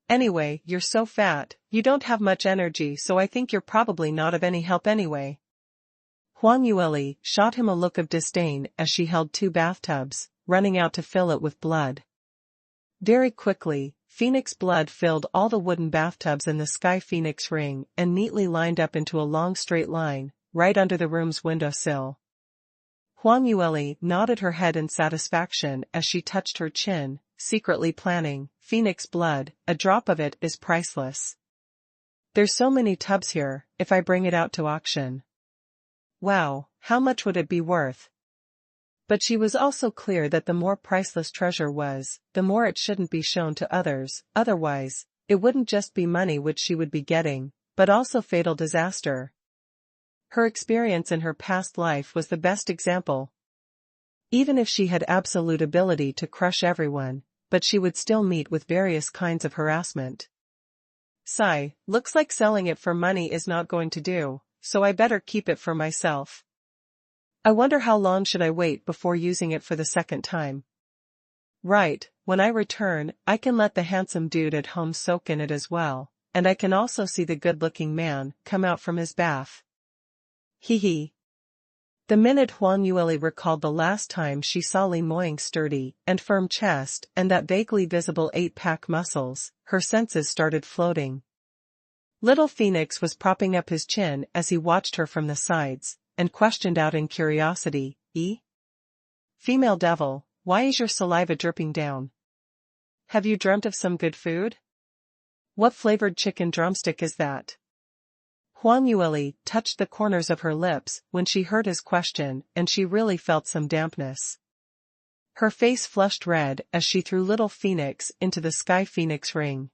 Speaker 1: Anyway, you're so fat, you don't have much energy, so I think you're probably not of any help anyway. Huang Yueli shot him a look of disdain as she held 2 bathtubs, running out to fill it with blood. Very quickly, phoenix blood filled all the wooden bathtubs in the sky phoenix ring and neatly lined up into a long straight line, right under the room's windowsill. Huang Yueli nodded her head in satisfaction as she touched her chin, secretly planning, phoenix blood, a drop of it is priceless. There's so many tubs here, if I bring it out to auction. Wow, how much would it be worth? But she was also clear that the more priceless treasure was, the more it shouldn't be shown to others, otherwise, it wouldn't just be money which she would be getting, but also fatal disaster. Her experience in her past life was the best example. Even if she had absolute ability to crush everyone, but she would still meet with various kinds of harassment. Sigh, looks like selling it for money is not going to do, so I better keep it for myself. I wonder how long should I wait before using it for the second time. Right, when I return, I can let the handsome dude at home soak in it as well, and I can also see the good-looking man come out from his bath. Hee hee. The minute Huang Yueli recalled the last time she saw Li Moying's sturdy and firm chest and that vaguely visible 8-pack muscles, her senses started floating. Little Phoenix was propping up his chin as he watched her from the sides, and questioned out in curiosity, Female devil, why is your saliva dripping down? Have you dreamt of some good food? What flavored chicken drumstick is that? Huang Yueli touched the corners of her lips when she heard his question, and she really felt some dampness. Her face flushed red as she threw little Phoenix into the Sky Phoenix ring.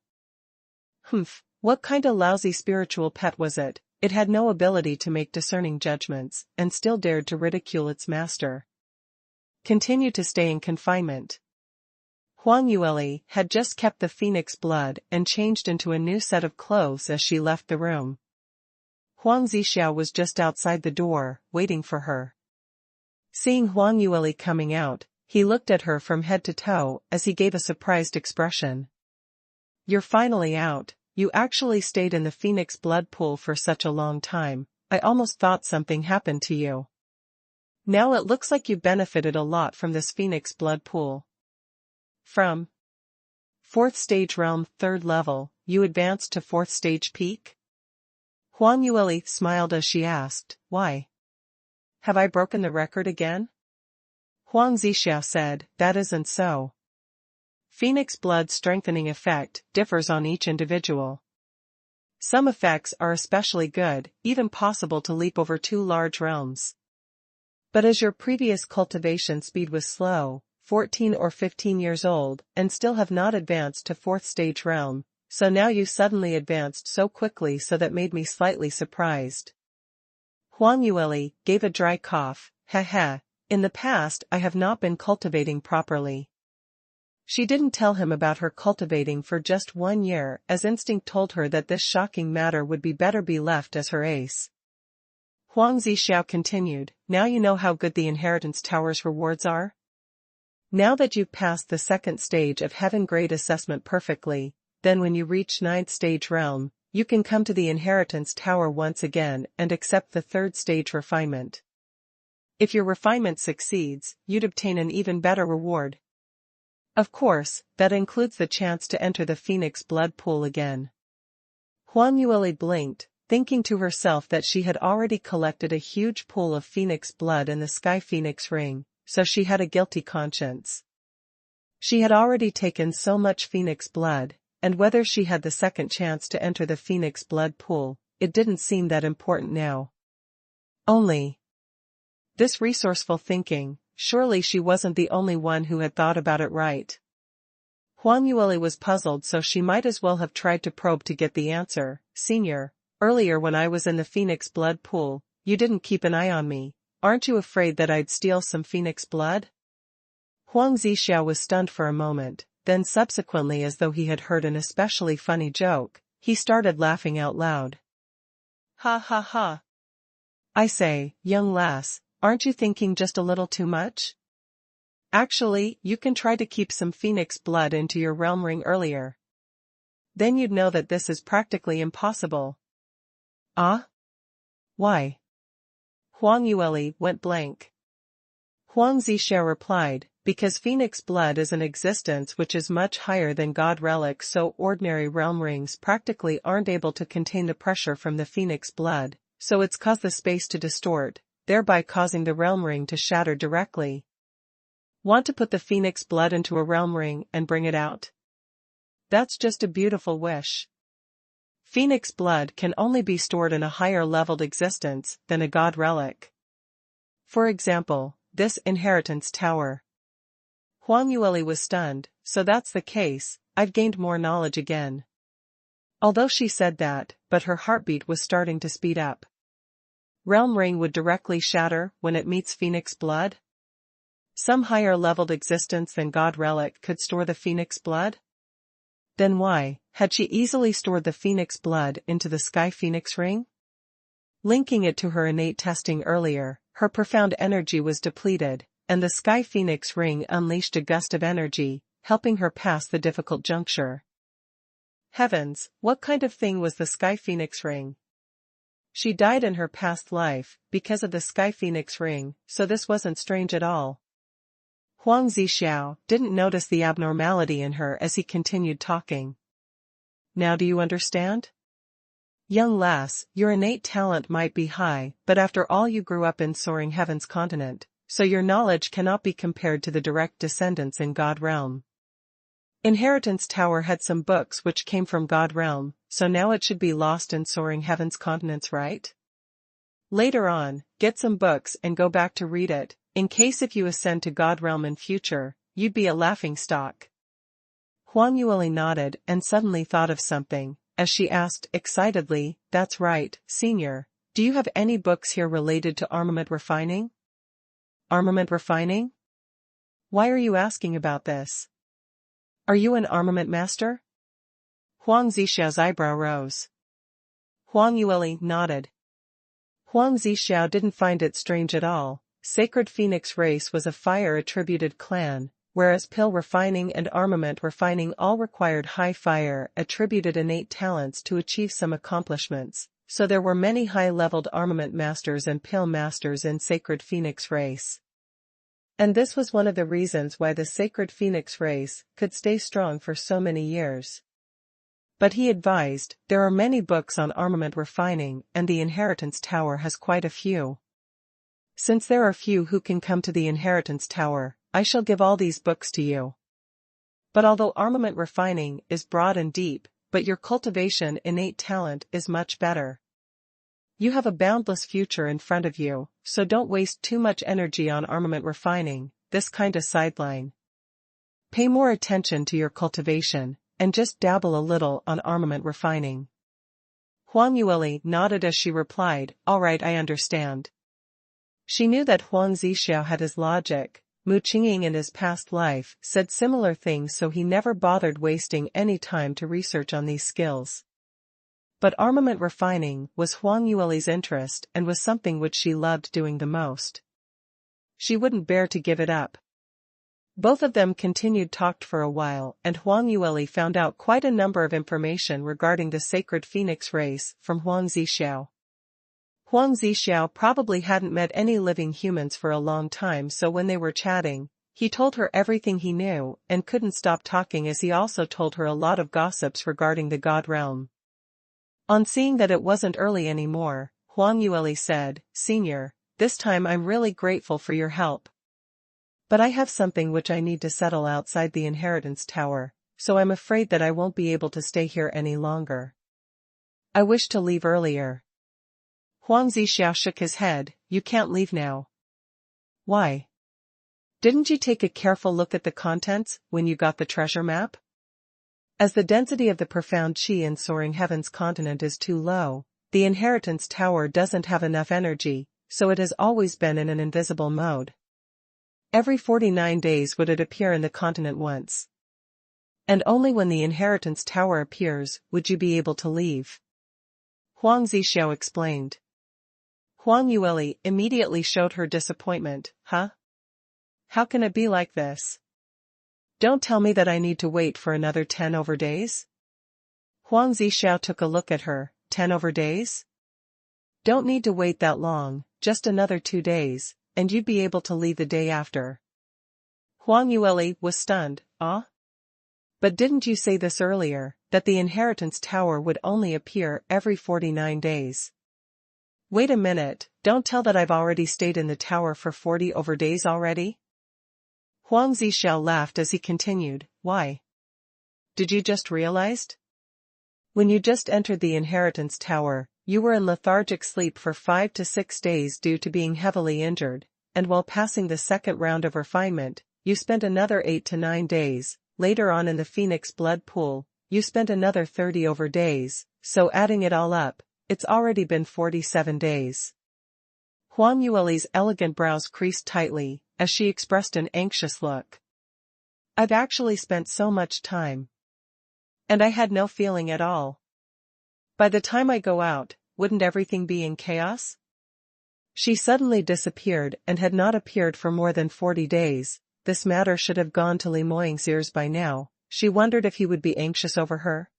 Speaker 1: Humph, what kind of lousy spiritual pet was it? It had no ability to make discerning judgments, and still dared to ridicule its master. Continue to stay in confinement. Huang Yueli had just kept the phoenix blood and changed into a new set of clothes as she left the room. Huang Zixiao was just outside the door, waiting for her. Seeing Huang Yueli coming out, he looked at her from head to toe as he gave a surprised expression. You're finally out. You actually stayed in the Phoenix blood pool for such a long time, I almost thought something happened to you. Now it looks like you benefited a lot from this Phoenix blood pool. From 4th stage realm 3rd level, you advanced to 4th stage peak? Huang Yueli smiled as she asked, why? Have I broken the record again? Huang Zixiao said, that isn't so. Phoenix blood strengthening effect differs on each individual. Some effects are especially good, even possible to leap over 2 large realms. But as your previous cultivation speed was slow, 14 or 15 years old, and still have not advanced to 4th stage realm, so now you suddenly advanced so quickly, so that made me slightly surprised. Huang Yueli gave a dry cough, in the past I have not been cultivating properly. She didn't tell him about her cultivating for just 1 year, as instinct told her that this shocking matter would better be left as her ace. Huang Zixiao continued, now you know how good the Inheritance Tower's rewards are? Now that you've passed the 2nd stage of Heaven grade assessment perfectly, then when you reach 9th stage realm, you can come to the Inheritance Tower once again and accept the 3rd stage refinement. If your refinement succeeds, you'd obtain an even better reward. Of course, that includes the chance to enter the Phoenix blood pool again. Huang Yueli blinked, thinking to herself that she had already collected a huge pool of Phoenix blood in the Sky Phoenix ring, so she had a guilty conscience. She had already taken so much Phoenix blood, and whether she had the second chance to enter the Phoenix blood pool, it didn't seem that important now. Only this resourceful thinking, surely she wasn't the only one who had thought about it right. Huang Yueli was puzzled, so she might as well have tried to probe to get the answer. Senior, earlier when I was in the Phoenix blood pool, you didn't keep an eye on me. Aren't you afraid that I'd steal some Phoenix blood? Huang Zixiao was stunned for a moment, then subsequently, as though he had heard an especially funny joke, he started laughing out loud. Ha ha ha. I say, young lass, aren't you thinking just a little too much? Actually, you can try to keep some Phoenix blood into your realm ring earlier. Then you'd know that this is practically impossible. Ah? Why? Huang Yueli went blank. Huang Zixiao replied, because Phoenix blood is an existence which is much higher than God relics, so ordinary realm rings practically aren't able to contain the pressure from the Phoenix blood, so it's caused the space to distort, thereby causing the realm ring to shatter directly. Want to put the phoenix blood into a realm ring and bring it out? That's just a beautiful wish. Phoenix blood can only be stored in a higher-leveled existence than a god relic. For example, this inheritance tower. Huang Yueli was stunned. So that's the case, I've gained more knowledge again. Although she said that, but her heartbeat was starting to speed up. Realm ring would directly shatter when it meets phoenix blood? Some higher-leveled existence than god relic could store the phoenix blood? Then why had she easily stored the phoenix blood into the sky phoenix ring? Linking it to her innate testing earlier, her profound energy was depleted, and the sky phoenix ring unleashed a gust of energy, helping her pass the difficult juncture. Heavens, what kind of thing was the sky phoenix ring? She died in her past life, because of the sky phoenix ring, so this wasn't strange at all. Huang Zixiao didn't notice the abnormality in her as he continued talking. Now do you understand? Young lass, your innate talent might be high, but after all you grew up in Soaring Heaven's continent, so your knowledge cannot be compared to the direct descendants in God Realm. Inheritance Tower had some books which came from God Realm, so now it should be lost in Soaring Heaven's continents, right? Later on, get some books and go back to read it, in case if you ascend to God Realm in future, you'd be a laughingstock. Huang Yueli nodded and suddenly thought of something, as she asked excitedly, that's right, Senior, do you have any books here related to armament refining? Armament refining? Why are you asking about this? Are you an armament master? Huang Zixiao's eyebrow rose. Huang Yueli nodded. Huang Zixiao didn't find it strange at all. Sacred Phoenix race was a fire-attributed clan, whereas pill refining and armament refining all required high fire-attributed innate talents to achieve some accomplishments, so there were many high-leveled armament masters and pill masters in Sacred Phoenix race. And this was one of the reasons why the Sacred Phoenix race could stay strong for so many years. But he advised, there are many books on armament refining and the Inheritance Tower has quite a few. Since there are few who can come to the Inheritance Tower, I shall give all these books to you. But although armament refining is broad and deep, but your cultivation innate talent is much better. You have a boundless future in front of you, so don't waste too much energy on armament refining, this kind of sideline. Pay more attention to your cultivation, and just dabble a little on armament refining. Huang Yueli nodded as she replied, all right, I understand. She knew that Huang Zixiao had his logic. Mu Qingqing in his past life said similar things, so he never bothered wasting any time to research on these skills. But armament refining was Huang Yueli's interest and was something which she loved doing the most. She wouldn't bear to give it up. Both of them continued talked for a while, and Huang Yueli found out quite a number of information regarding the Sacred Phoenix race from Huang Zixiao. Huang Zixiao probably hadn't met any living humans for a long time, so when they were chatting, he told her everything he knew and couldn't stop talking, as he also told her a lot of gossips regarding the God Realm. On seeing that it wasn't early anymore, Huang Yueli said, Senior, this time I'm really grateful for your help. But I have something which I need to settle outside the Inheritance Tower, so I'm afraid that I won't be able to stay here any longer. I wish to leave earlier. Huang Zixiao shook his head, you can't leave now. Why? Didn't you take a careful look at the contents when you got the treasure map? As the density of the profound qi in Soaring Heaven's continent is too low, the Inheritance Tower doesn't have enough energy, so it has always been in an invisible mode. Every 49 days would it appear in the continent once. And only when the Inheritance Tower appears would you be able to leave. Huang Zixiao explained. Huang Yueli immediately showed her disappointment. Huh? How can it be like this? Don't tell me that I need to wait for another 10 over days? Huang Zixiao took a look at her. 10 over days? Don't need to wait that long, just another 2 days, and you'd be able to leave the day after. Huang Yueli was stunned. Ah? But didn't you say this earlier, that the Inheritance Tower would only appear every 49 days? Wait a minute, don't tell that I've already stayed in the tower for 40 over days already? Huang Zixiao laughed as he continued, why? Did you just realize? When you just entered the inheritance tower, you were in lethargic sleep for 5 to 6 days due to being heavily injured, and while passing the second round of refinement, you spent another 8 to 9 days. Later on in the Phoenix blood pool, you spent another 30 over days, so adding it all up, it's already been 47 days. Huang Yueli's elegant brows creased tightly, as she expressed an anxious look. I've actually spent so much time. And I had no feeling at all. By the time I go out, wouldn't everything be in chaos? She suddenly disappeared and had not appeared for more than 40 days. This matter should have gone to Li Moying's ears by now. She wondered if he would be anxious over her.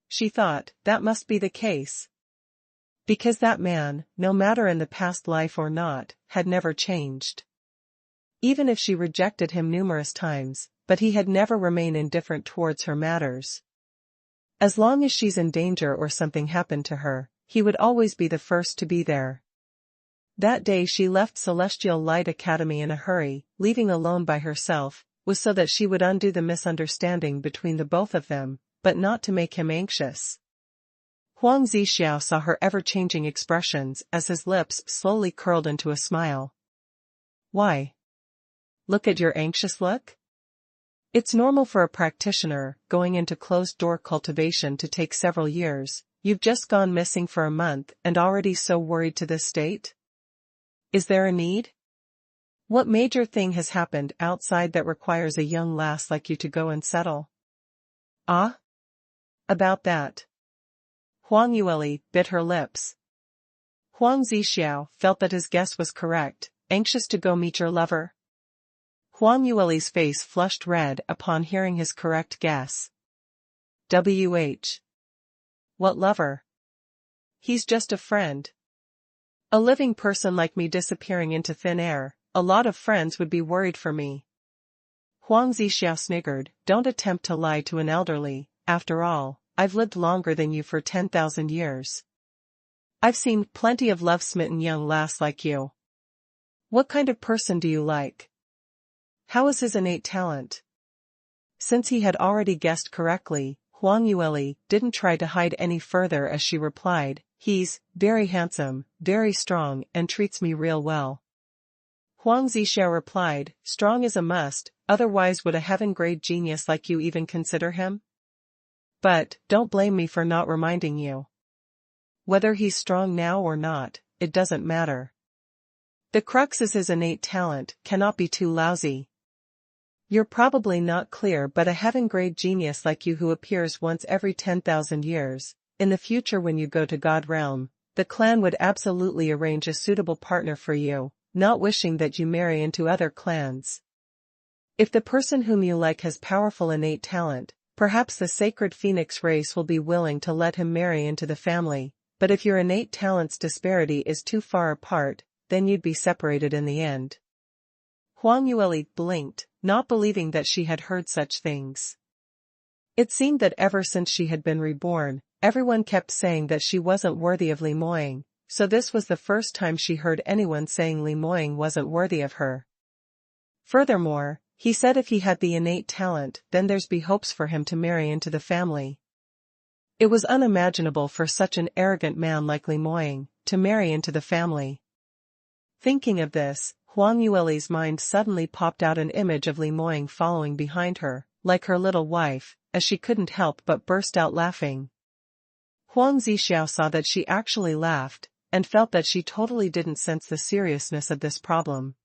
Speaker 1: She thought, that must be the case. Because that man, no matter in the past life or not, had never changed. Even if she rejected him numerous times, but he had never remained indifferent towards her matters. As long as she's in danger or something happened to her, he would always be the first to be there. That day she left Celestial Light Academy in a hurry, leaving alone by herself, was so that she would undo the misunderstanding between the both of them, but not to make him anxious. Huang Zixiao saw her ever-changing expressions as his lips slowly curled into a smile. Why? Look at your anxious look? It's normal for a practitioner, going into closed-door cultivation to take several years. You've just gone missing for a month and already so worried to this state? Is there a need? What major thing has happened outside that requires a young lass like you to go and settle? Ah? About that. Huang Yueli bit her lips. Huang Zixiao felt that his guess was correct, anxious to go meet your lover. Huang Yueli's face flushed red upon hearing his correct guess. WH. What lover? He's just a friend. A living person like me disappearing into thin air, a lot of friends would be worried for me. Huang Zixiao sniggered, don't attempt to lie to an elderly, after all, I've lived longer than you for 10,000 years. I've seen plenty of love-smitten young lass like you. What kind of person do you like? How is his innate talent? Since he had already guessed correctly, Huang Yueli didn't try to hide any further as she replied, he's very handsome, very strong, and treats me real well. Huang Zixiao replied, strong is a must, otherwise would a heaven-grade genius like you even consider him? But, don't blame me for not reminding you. Whether he's strong now or not, it doesn't matter. The crux is his innate talent, cannot be too lousy. You're probably not clear, but a heaven-grade genius like you who appears once every 10,000 years, in the future when you go to God Realm, the clan would absolutely arrange a suitable partner for you, not wishing that you marry into other clans. If the person whom you like has powerful innate talent, perhaps the sacred phoenix race will be willing to let him marry into the family, but if your innate talent's disparity is too far apart, then you'd be separated in the end. Huang Yueli blinked, not believing that she had heard such things. It seemed that ever since she had been reborn, everyone kept saying that she wasn't worthy of Li Moying, so this was the first time she heard anyone saying Li Moying wasn't worthy of her. Furthermore, he said if he had the innate talent, then there's be hopes for him to marry into the family. It was unimaginable for such an arrogant man like Li Moying to marry into the family. Thinking of this, Huang Yueli's mind suddenly popped out an image of Li Moying following behind her, like her little wife, as she couldn't help but burst out laughing. Huang Zixiao saw that she actually laughed, and felt that she totally didn't sense the seriousness of this problem.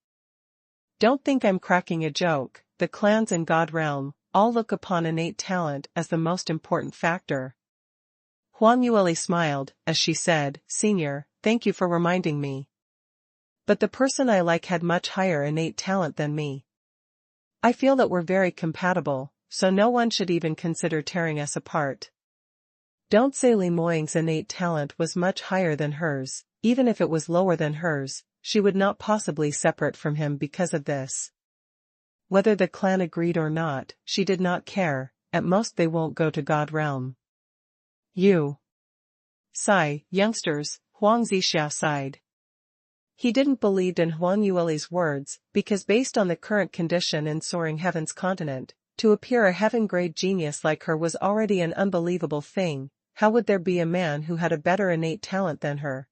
Speaker 1: Don't think I'm cracking a joke, the clans in God Realm all look upon innate talent as the most important factor. Huang Yueli smiled, as she said, Senior, thank you for reminding me. But the person I like had much higher innate talent than me. I feel that we're very compatible, so no one should even consider tearing us apart. Don't say Li Moying's innate talent was much higher than hers, even if it was lower than hers, she would not possibly separate from him because of this. Whether the clan agreed or not, she did not care, at most they won't go to God Realm. You. Sigh, youngsters, Huang Zixiao sighed. He didn't believe in Huang Yueli's words, because based on the current condition in Soaring Heaven's continent, to appear a heaven-grade genius like her was already an unbelievable thing. How would there be a man who had a better innate talent than her?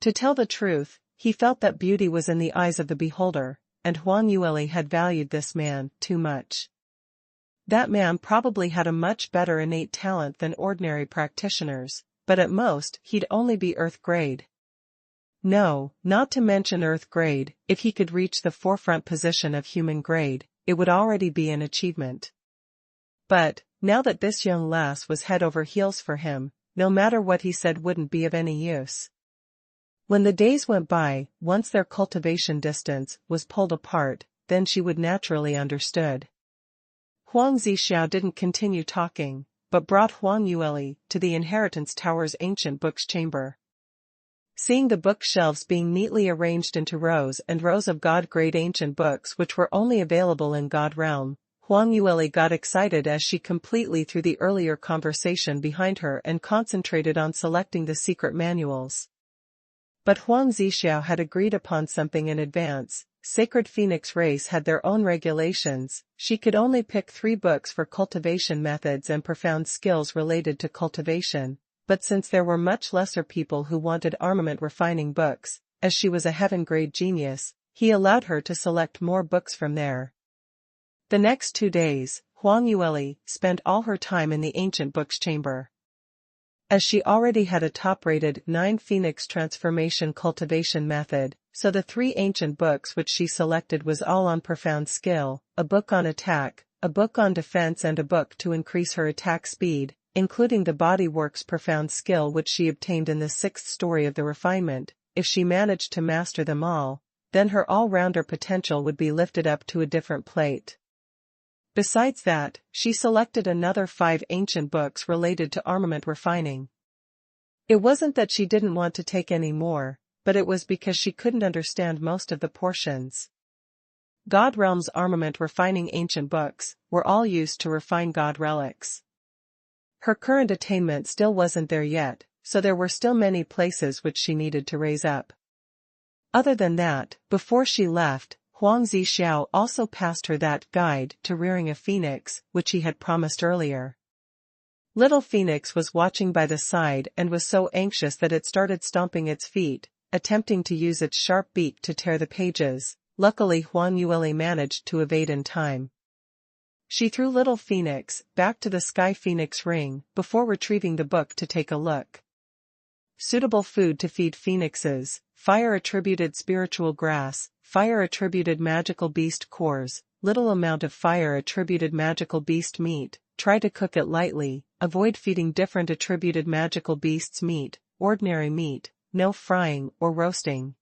Speaker 1: To tell the truth, he felt that beauty was in the eyes of the beholder, and Huang Yueli had valued this man too much. That man probably had a much better innate talent than ordinary practitioners, but at most he'd only be Earth grade. No, not to mention Earth grade, if he could reach the forefront position of human grade, it would already be an achievement. But, now that this young lass was head over heels for him, no matter what he said wouldn't be of any use. When the days went by, once their cultivation distance was pulled apart, then she would naturally understood. Huang Zixiao didn't continue talking, but brought Huang Yueli to the Inheritance Tower's ancient books chamber. Seeing the bookshelves being neatly arranged into rows and rows of God-grade ancient books which were only available in God realm, Huang Yueli got excited as she completely threw the earlier conversation behind her and concentrated on selecting the secret manuals. But Huang Zixiao had agreed upon something in advance. Sacred Phoenix race had their own regulations. She could only pick 3 books for cultivation methods and profound skills related to cultivation. But since there were much lesser people who wanted armament refining books, as she was a heaven-grade genius, he allowed her to select more books from there. The next 2 days, Huang Yueli spent all her time in the ancient books chamber. As she already had a top-rated 9 Phoenix transformation cultivation method, so the 3 ancient books which she selected was all on profound skill, a book on attack, a book on defense and a book to increase her attack speed, including the Body Works profound skill which she obtained in the 6th story of the refinement. If she managed to master them all, then her all-rounder potential would be lifted up to a different plate. Besides that, she selected another 5 ancient books related to armament refining. It wasn't that she didn't want to take any more, but it was because she couldn't understand most of the portions. God Realm's armament refining ancient books were all used to refine God relics. Her current attainment still wasn't there yet, so there were still many places which she needed to raise up. Other than that, before she left, Huang Zixiao also passed her that guide to rearing a phoenix, which he had promised earlier. Little Phoenix was watching by the side and was so anxious that it started stomping its feet, attempting to use its sharp beak to tear the pages. Luckily Huang Yueli managed to evade in time. She threw Little Phoenix back to the Sky Phoenix ring before retrieving the book to take a look. Suitable food to feed phoenixes: fire-attributed spiritual grass, fire-attributed magical beast cores, little amount of fire-attributed magical beast meat. Try to cook it lightly, avoid feeding different attributed magical beasts meat, ordinary meat, no frying or roasting.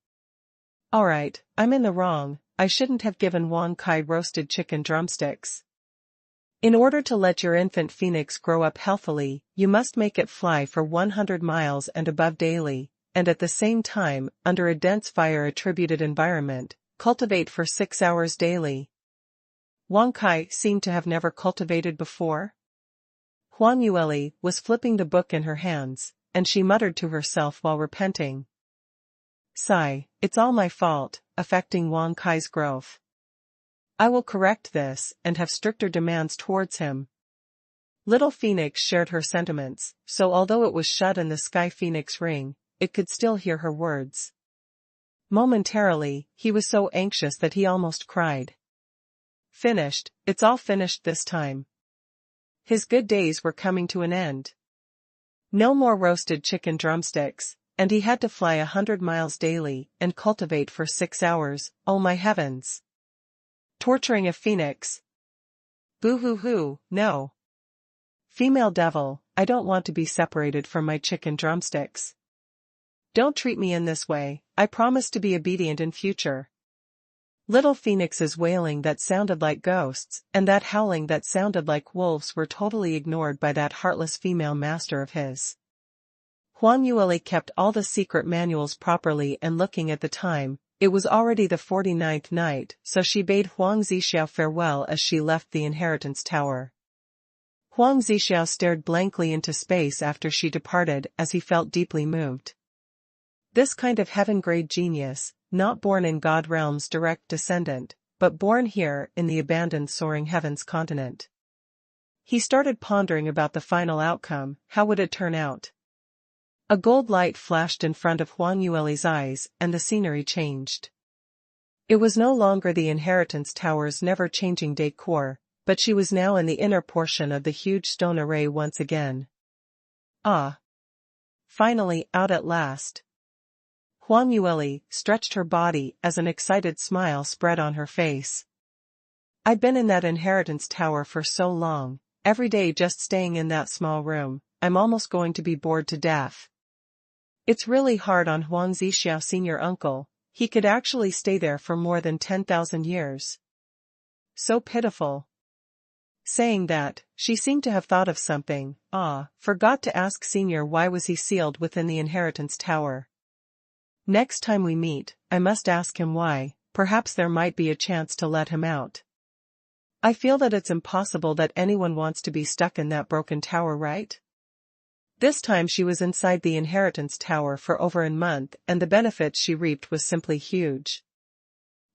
Speaker 1: Alright, I'm in the wrong, I shouldn't have given Wang Kai roasted chicken drumsticks. In order to let your infant phoenix grow up healthily, you must make it fly for 100 miles and above daily, and at the same time, under a dense fire-attributed environment, cultivate for 6 hours daily. Wang Kai seemed to have never cultivated before. Huang Yueli was flipping the book in her hands, and she muttered to herself while repenting. Sigh, it's all my fault, affecting Wang Kai's growth. I will correct this and have stricter demands towards him. Little Phoenix shared her sentiments, so although it was shut in the Sky Phoenix ring, it could still hear her words. Momentarily, he was so anxious that he almost cried. Finished, it's all finished this time. His good days were coming to an end. No more roasted chicken drumsticks, and he had to fly 100 miles daily and cultivate for 6 hours, oh my heavens. Torturing a phoenix? Boo-hoo-hoo, no. Female devil, I don't want to be separated from my chicken drumsticks. Don't treat me in this way, I promise to be obedient in future. Little Phoenix's wailing that sounded like ghosts, and that howling that sounded like wolves were totally ignored by that heartless female master of his. Huang Yueli kept all the secret manuals properly, and looking at the time, it was already the 49th night, so she bade Huang Zixiao farewell as she left the Inheritance Tower. Huang Zixiao stared blankly into space after she departed as he felt deeply moved. This kind of heaven-grade genius, not born in God realm's direct descendant, but born here in the abandoned soaring heavens continent. He started pondering about the final outcome. How would it turn out? A gold light flashed in front of Huang Yueli's eyes, and the scenery changed. It was no longer the inheritance tower's never-changing decor, but she was now in the inner portion of the huge stone array once again. Ah! Finally out at last. Huang Yueli stretched her body as an excited smile spread on her face. I'd been in that inheritance tower for so long, every day just staying in that small room, I'm almost going to be bored to death. It's really hard on Huang Zixiao senior uncle, he could actually stay there for more than 10,000 years. So pitiful. Saying that, she seemed to have thought of something. Forgot to ask senior why was he sealed within the inheritance tower. Next time we meet, I must ask him why, perhaps there might be a chance to let him out. I feel that it's impossible that anyone wants to be stuck in that broken tower, right? This time she was inside the inheritance tower for over a month and the benefits she reaped was simply huge.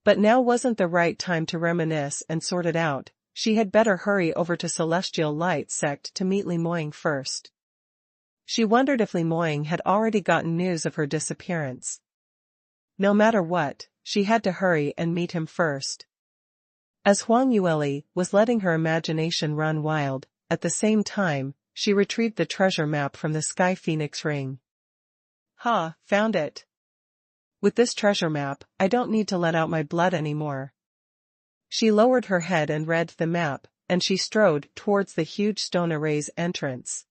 Speaker 1: But now wasn't the right time to reminisce and sort it out, she had better hurry over to Celestial Light Sect to meet Li Moying first. She wondered if Li Moying had already gotten news of her disappearance. No matter what, she had to hurry and meet him first. As Huang Yueli was letting her imagination run wild, at the same time, she retrieved the treasure map from the Sky Phoenix ring. Found it. With this treasure map, I don't need to let out my blood anymore. She lowered her head and read the map, and she strode towards the huge stone array's entrance.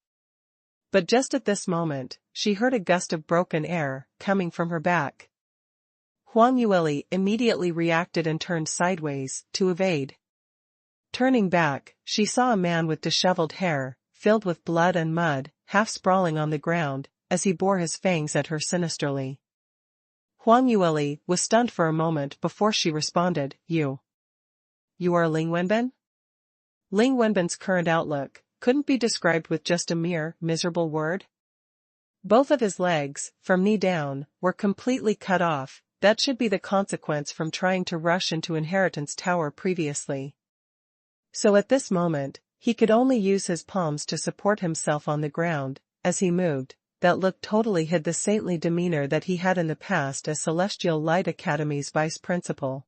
Speaker 1: But just at this moment, she heard a gust of broken air coming from her back. Huang Yueli immediately reacted and turned sideways to evade. Turning back, she saw a man with disheveled hair, filled with blood and mud, half sprawling on the ground, as he bore his fangs at her sinisterly. Huang Yueli was stunned for a moment before she responded, You are Ling Wenbin? Ling Wenbin's current outlook couldn't be described with just a mere, miserable word. Both of his legs, from knee down, were completely cut off. That should be the consequence from trying to rush into Inheritance Tower previously. So at this moment, he could only use his palms to support himself on the ground. As he moved, that look totally hid the saintly demeanor that he had in the past as Celestial Light Academy's vice principal.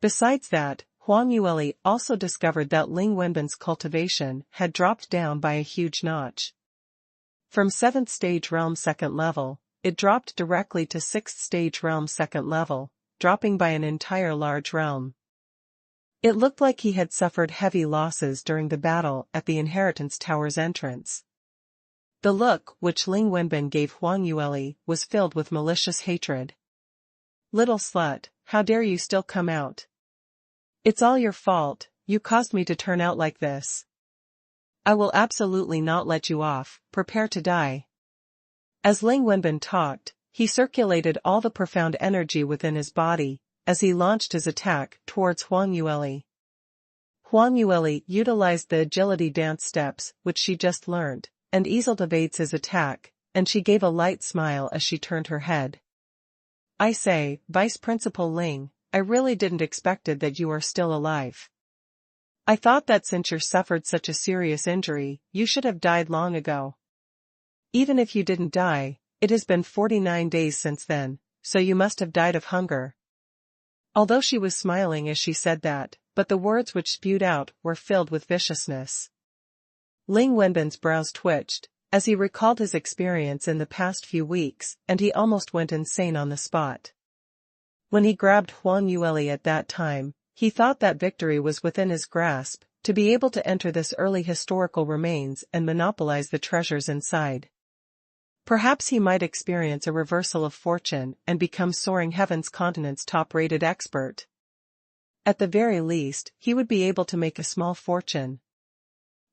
Speaker 1: Besides that, Huang Yueli also discovered that Ling Wenbin's cultivation had dropped down by a huge notch. From 7th stage realm 2nd level, it dropped directly to 6th stage realm 2nd level, dropping by an entire large realm. It looked like he had suffered heavy losses during the battle at the Inheritance Tower's entrance. The look which Ling Wenbin gave Huang Yueli was filled with malicious hatred. Little slut, how dare you still come out? It's all your fault, you caused me to turn out like this. I will absolutely not let you off, prepare to die. As Ling Wenbin talked, he circulated all the profound energy within his body, as he launched his attack towards Huang Yueli. Huang Yueli utilized the agility dance steps which she just learned, and easily evades his attack, and she gave a light smile as she turned her head. I say, Vice Principal Ling, I really didn't expected that you are still alive. I thought that since you suffered such a serious injury, you should have died long ago. Even if you didn't die, it has been 49 days since then, so you must have died of hunger. Although she was smiling as she said that, but the words which spewed out were filled with viciousness. Ling Wenbin's brows twitched, as he recalled his experience in the past few weeks, and he almost went insane on the spot. When he grabbed Huang Yueli at that time, he thought that victory was within his grasp, to be able to enter this early historical remains and monopolize the treasures inside. Perhaps he might experience a reversal of fortune and become Soaring Heavens Continent's top-rated expert. At the very least, he would be able to make a small fortune.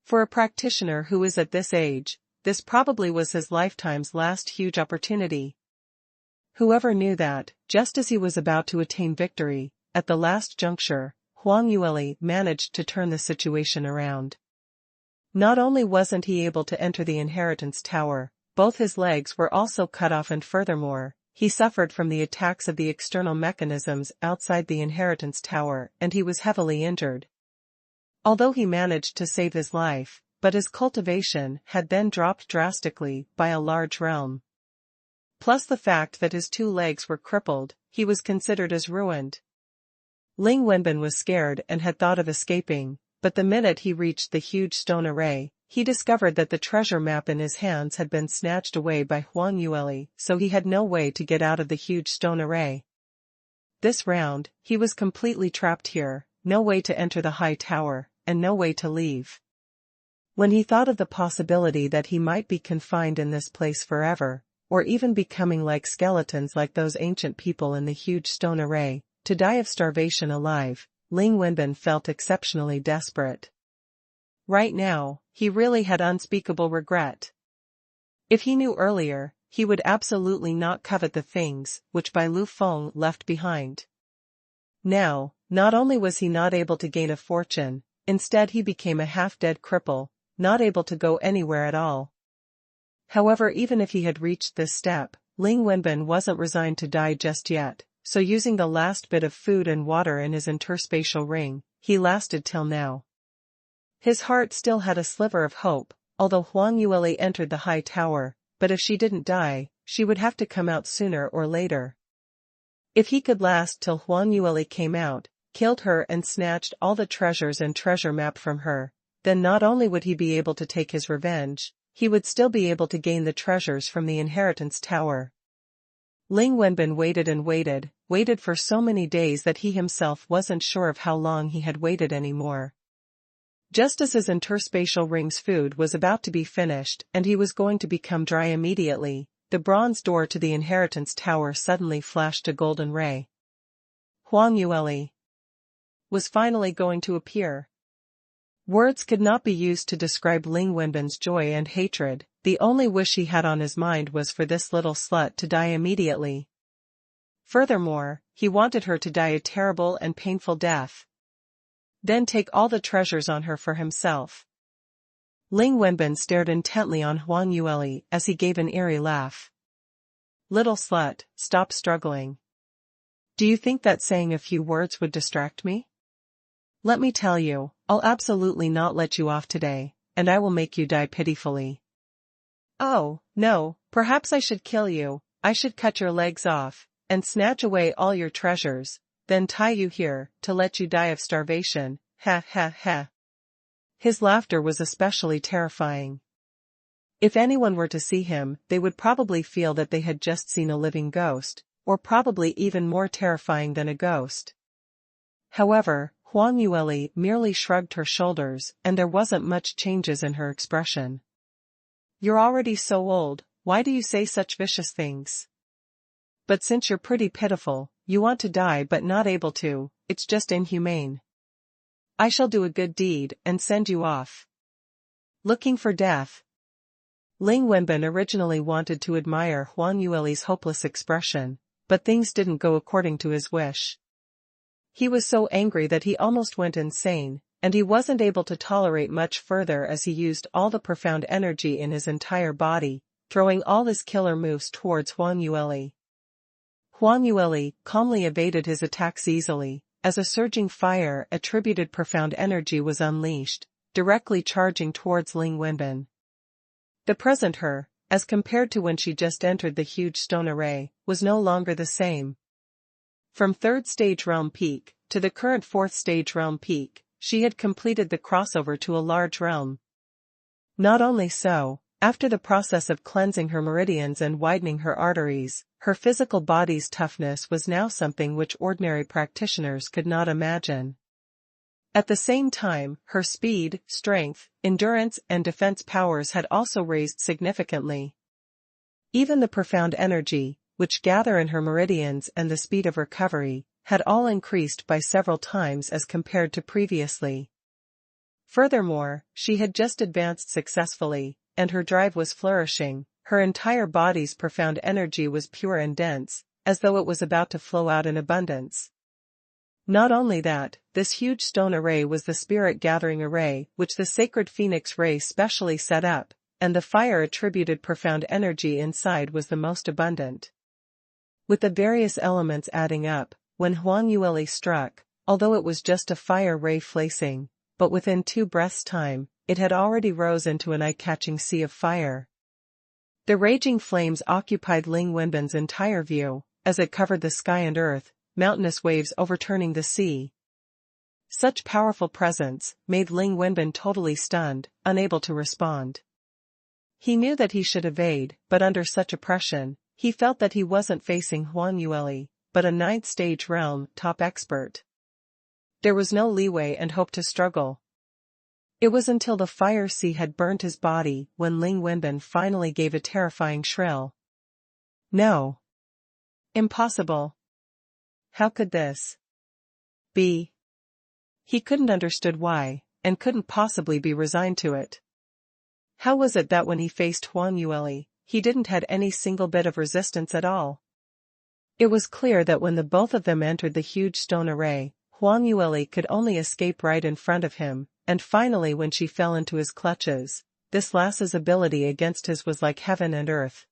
Speaker 1: For a practitioner who is at this age, this probably was his lifetime's last huge opportunity. Whoever knew that, just as he was about to attain victory, at the last juncture, Huang Yueli managed to turn the situation around. Not only wasn't he able to enter the Inheritance Tower, both his legs were also cut off and furthermore, he suffered from the attacks of the external mechanisms outside the inheritance tower and he was heavily injured. Although he managed to save his life, but his cultivation had then dropped drastically by a large realm. Plus the fact that his 2 legs were crippled, he was considered as ruined. Ling Wenbin was scared and had thought of escaping, but the minute he reached the huge stone array, he discovered that the treasure map in his hands had been snatched away by Huang Yueli, so he had no way to get out of the huge stone array. This round, he was completely trapped here, no way to enter the high tower, and no way to leave. When he thought of the possibility that he might be confined in this place forever, or even becoming like skeletons like those ancient people in the huge stone array, to die of starvation alive, Ling Wenbin felt exceptionally desperate. Right now, he really had unspeakable regret. If he knew earlier, he would absolutely not covet the things which Bai Lu Feng left behind. Now, not only was he not able to gain a fortune, instead he became a half-dead cripple, not able to go anywhere at all. However, even if he had reached this step, Ling Wenbin wasn't resigned to die just yet, so using the last bit of food and water in his interspatial ring, he lasted till now. His heart still had a sliver of hope, although Huang Yueli entered the high tower, but if she didn't die, she would have to come out sooner or later. If he could last till Huang Yueli came out, killed her and snatched all the treasures and treasure map from her, then not only would he be able to take his revenge, he would still be able to gain the treasures from the inheritance tower. Ling Wenbin waited and waited for so many days that he himself wasn't sure of how long he had waited anymore. Just as his interspatial ring's food was about to be finished and he was going to become dry immediately, the bronze door to the inheritance tower suddenly flashed a golden ray. Huang Yueli was finally going to appear. Words could not be used to describe Ling Wenbin's joy and hatred. The only wish he had on his mind was for this little slut to die immediately. Furthermore, he wanted her to die a terrible and painful death. Then take all the treasures on her for himself. Ling Wenbin stared intently on Huang Yueli as he gave an eerie laugh. Little slut, stop struggling. Do you think that saying a few words would distract me? Let me tell you, I'll absolutely not let you off today, and I will make you die pitifully. Oh, no, perhaps I should kill you. I should cut your legs off, and snatch away all your treasures, then tie you here, to let you die of starvation, ha ha ha. His laughter was especially terrifying. If anyone were to see him, they would probably feel that they had just seen a living ghost, or probably even more terrifying than a ghost. However, Huang Yueli merely shrugged her shoulders and there wasn't much changes in her expression. You're already so old, why do you say such vicious things? But since you're pretty pitiful, you want to die but not able to, it's just inhumane. I shall do a good deed and send you off. Looking for death. Ling Wenbin originally wanted to admire Huang Yueli's hopeless expression, but things didn't go according to his wish. He was so angry that he almost went insane, and he wasn't able to tolerate much further as he used all the profound energy in his entire body, throwing all his killer moves towards Huang Yueli. Huang Yueli calmly evaded his attacks easily, as a surging fire attributed profound energy was unleashed, directly charging towards Ling Wenbin. The present her, as compared to when she just entered the huge stone array, was no longer the same. From 3rd stage realm peak to the current 4th stage realm peak, she had completed the crossover to a large realm. Not only so, after the process of cleansing her meridians and widening her arteries, her physical body's toughness was now something which ordinary practitioners could not imagine. At the same time, her speed, strength, endurance and defense powers had also raised significantly. Even the profound energy, which gather in her meridians and the speed of recovery, had all increased by several times as compared to previously. Furthermore, she had just advanced successfully, and her drive was flourishing, her entire body's profound energy was pure and dense, as though it was about to flow out in abundance. Not only that, this huge stone array was the spirit-gathering array which the sacred phoenix ray specially set up, and the fire-attributed profound energy inside was the most abundant. With the various elements adding up, when Huang Yueli struck, although it was just a fire ray flacing, but within 2 breaths' time, it had already rose into an eye-catching sea of fire. The raging flames occupied Ling Wenbin's entire view, as it covered the sky and earth, mountainous waves overturning the sea. Such powerful presence made Ling Wenbin totally stunned, unable to respond. He knew that he should evade, but under such oppression, he felt that he wasn't facing Huang Yueli, but a 9th stage realm top expert. There was no leeway and hope to struggle. It was until the fire sea had burnt his body when Ling Wenbin finally gave a terrifying shrill. No. Impossible. How could this be? He couldn't understood why, and couldn't possibly be resigned to it. How was it that when he faced Huang Yueli, he didn't had any single bit of resistance at all? It was clear that when the both of them entered the huge stone array, Huang Yueli could only escape right in front of him, and finally when she fell into his clutches, this lass's ability against his was like heaven and earth.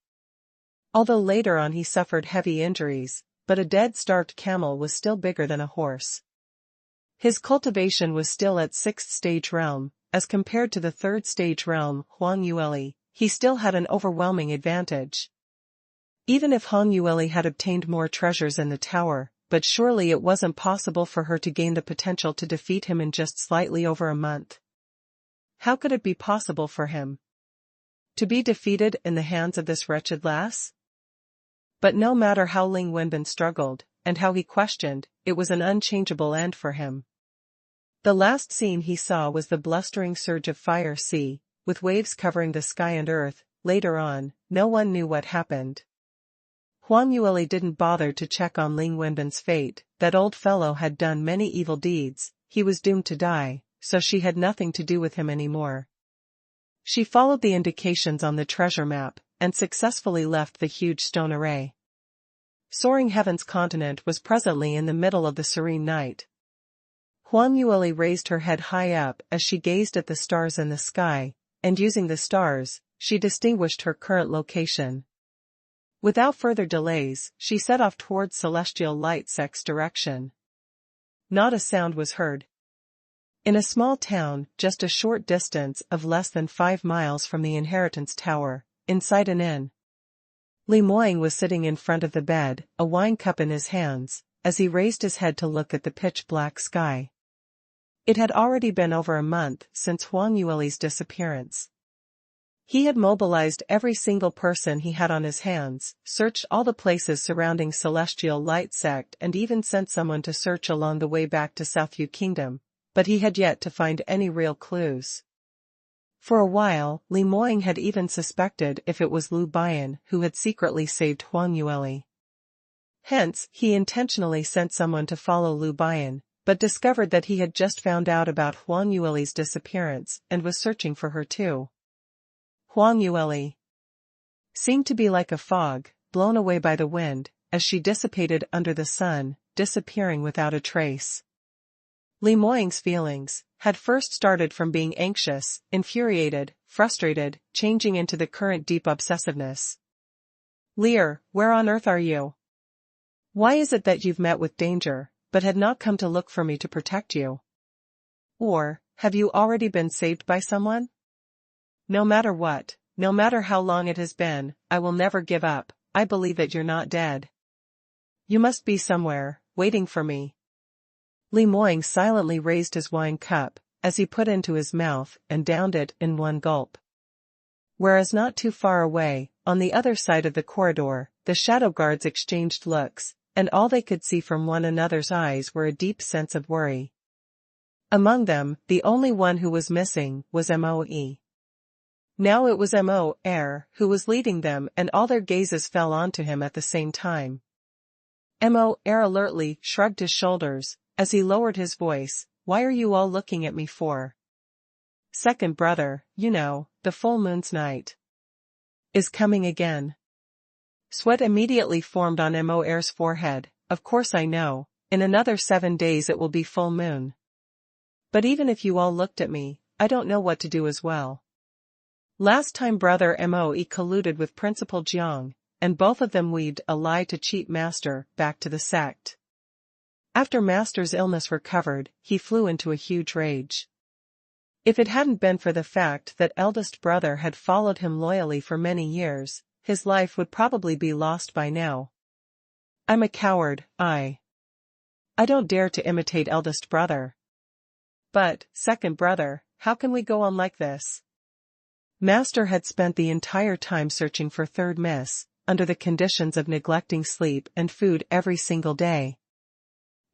Speaker 1: Although later on he suffered heavy injuries, but a dead starved camel was still bigger than a horse. His cultivation was still at 6th stage realm, as compared to the 3rd stage realm Huang Yueli, he still had an overwhelming advantage. Even if Huang Yueli had obtained more treasures in the tower, but surely it wasn't possible for her to gain the potential to defeat him in just slightly over a month. How could it be possible for him to be defeated in the hands of this wretched lass? But no matter how Ling Wenbin struggled, and how he questioned, it was an unchangeable end for him. The last scene he saw was the blustering surge of fire sea, with waves covering the sky and earth. Later on, no one knew what happened. Huang Yueli didn't bother to check on Ling Wenbin's fate. That old fellow had done many evil deeds, he was doomed to die, so she had nothing to do with him anymore. She followed the indications on the treasure map, and successfully left the huge stone array. Soaring Heaven's continent was presently in the middle of the serene night. Huang Yueli raised her head high up as she gazed at the stars in the sky, and using the stars, she distinguished her current location. Without further delays, she set off towards celestial light sect's direction. Not a sound was heard. In a small town, just a short distance of less than 5 miles from the inheritance tower, inside an inn, Li Moying was sitting in front of the bed, a wine cup in his hands, as he raised his head to look at the pitch-black sky. It had already been over a month since Huang Yueli's disappearance. He had mobilized every single person he had on his hands, searched all the places surrounding Celestial Light Sect and even sent someone to search along the way back to Southview Kingdom, but he had yet to find any real clues. For a while, Li Moying had even suspected if it was Lu Bian who had secretly saved Huang Yueli. Hence, he intentionally sent someone to follow Lu Bian, but discovered that he had just found out about Huang Yueli's disappearance and was searching for her too. Huang Yueli seemed to be like a fog, blown away by the wind, as she dissipated under the sun, disappearing without a trace. Li Moying's feelings had first started from being anxious, infuriated, frustrated, changing into the current deep obsessiveness. Lear, where on earth are you? Why is it that you've met with danger, but had not come to look for me to protect you? Or, have you already been saved by someone? No matter what, no matter how long it has been, I will never give up. I believe that you're not dead. You must be somewhere, waiting for me. Li Moying silently raised his wine cup, as he put into his mouth and downed it in one gulp. Whereas not too far away, on the other side of the corridor, the shadow guards exchanged looks, and all they could see from one another's eyes were a deep sense of worry. Among them, the only one who was missing was Moe. Now it was Mo who was leading them, and all their gazes fell onto him at the same time. Mo alertly shrugged his shoulders, as he lowered his voice. Why are you all looking at me for? Second brother, you know, the full moon's night is coming again. Sweat immediately formed on Mo's forehead. Of course I know, in another 7 days it will be full moon. But even if you all looked at me, I don't know what to do as well. Last time brother Moe colluded with Principal Jiang, and both of them weaved a lie to cheat Master back to the sect. After Master's illness recovered, he flew into a huge rage. If it hadn't been for the fact that eldest brother had followed him loyally for many years, his life would probably be lost by now. I'm a coward, I don't dare to imitate eldest brother. But, second brother, how can we go on like this? Master had spent the entire time searching for third miss, under the conditions of neglecting sleep and food every single day.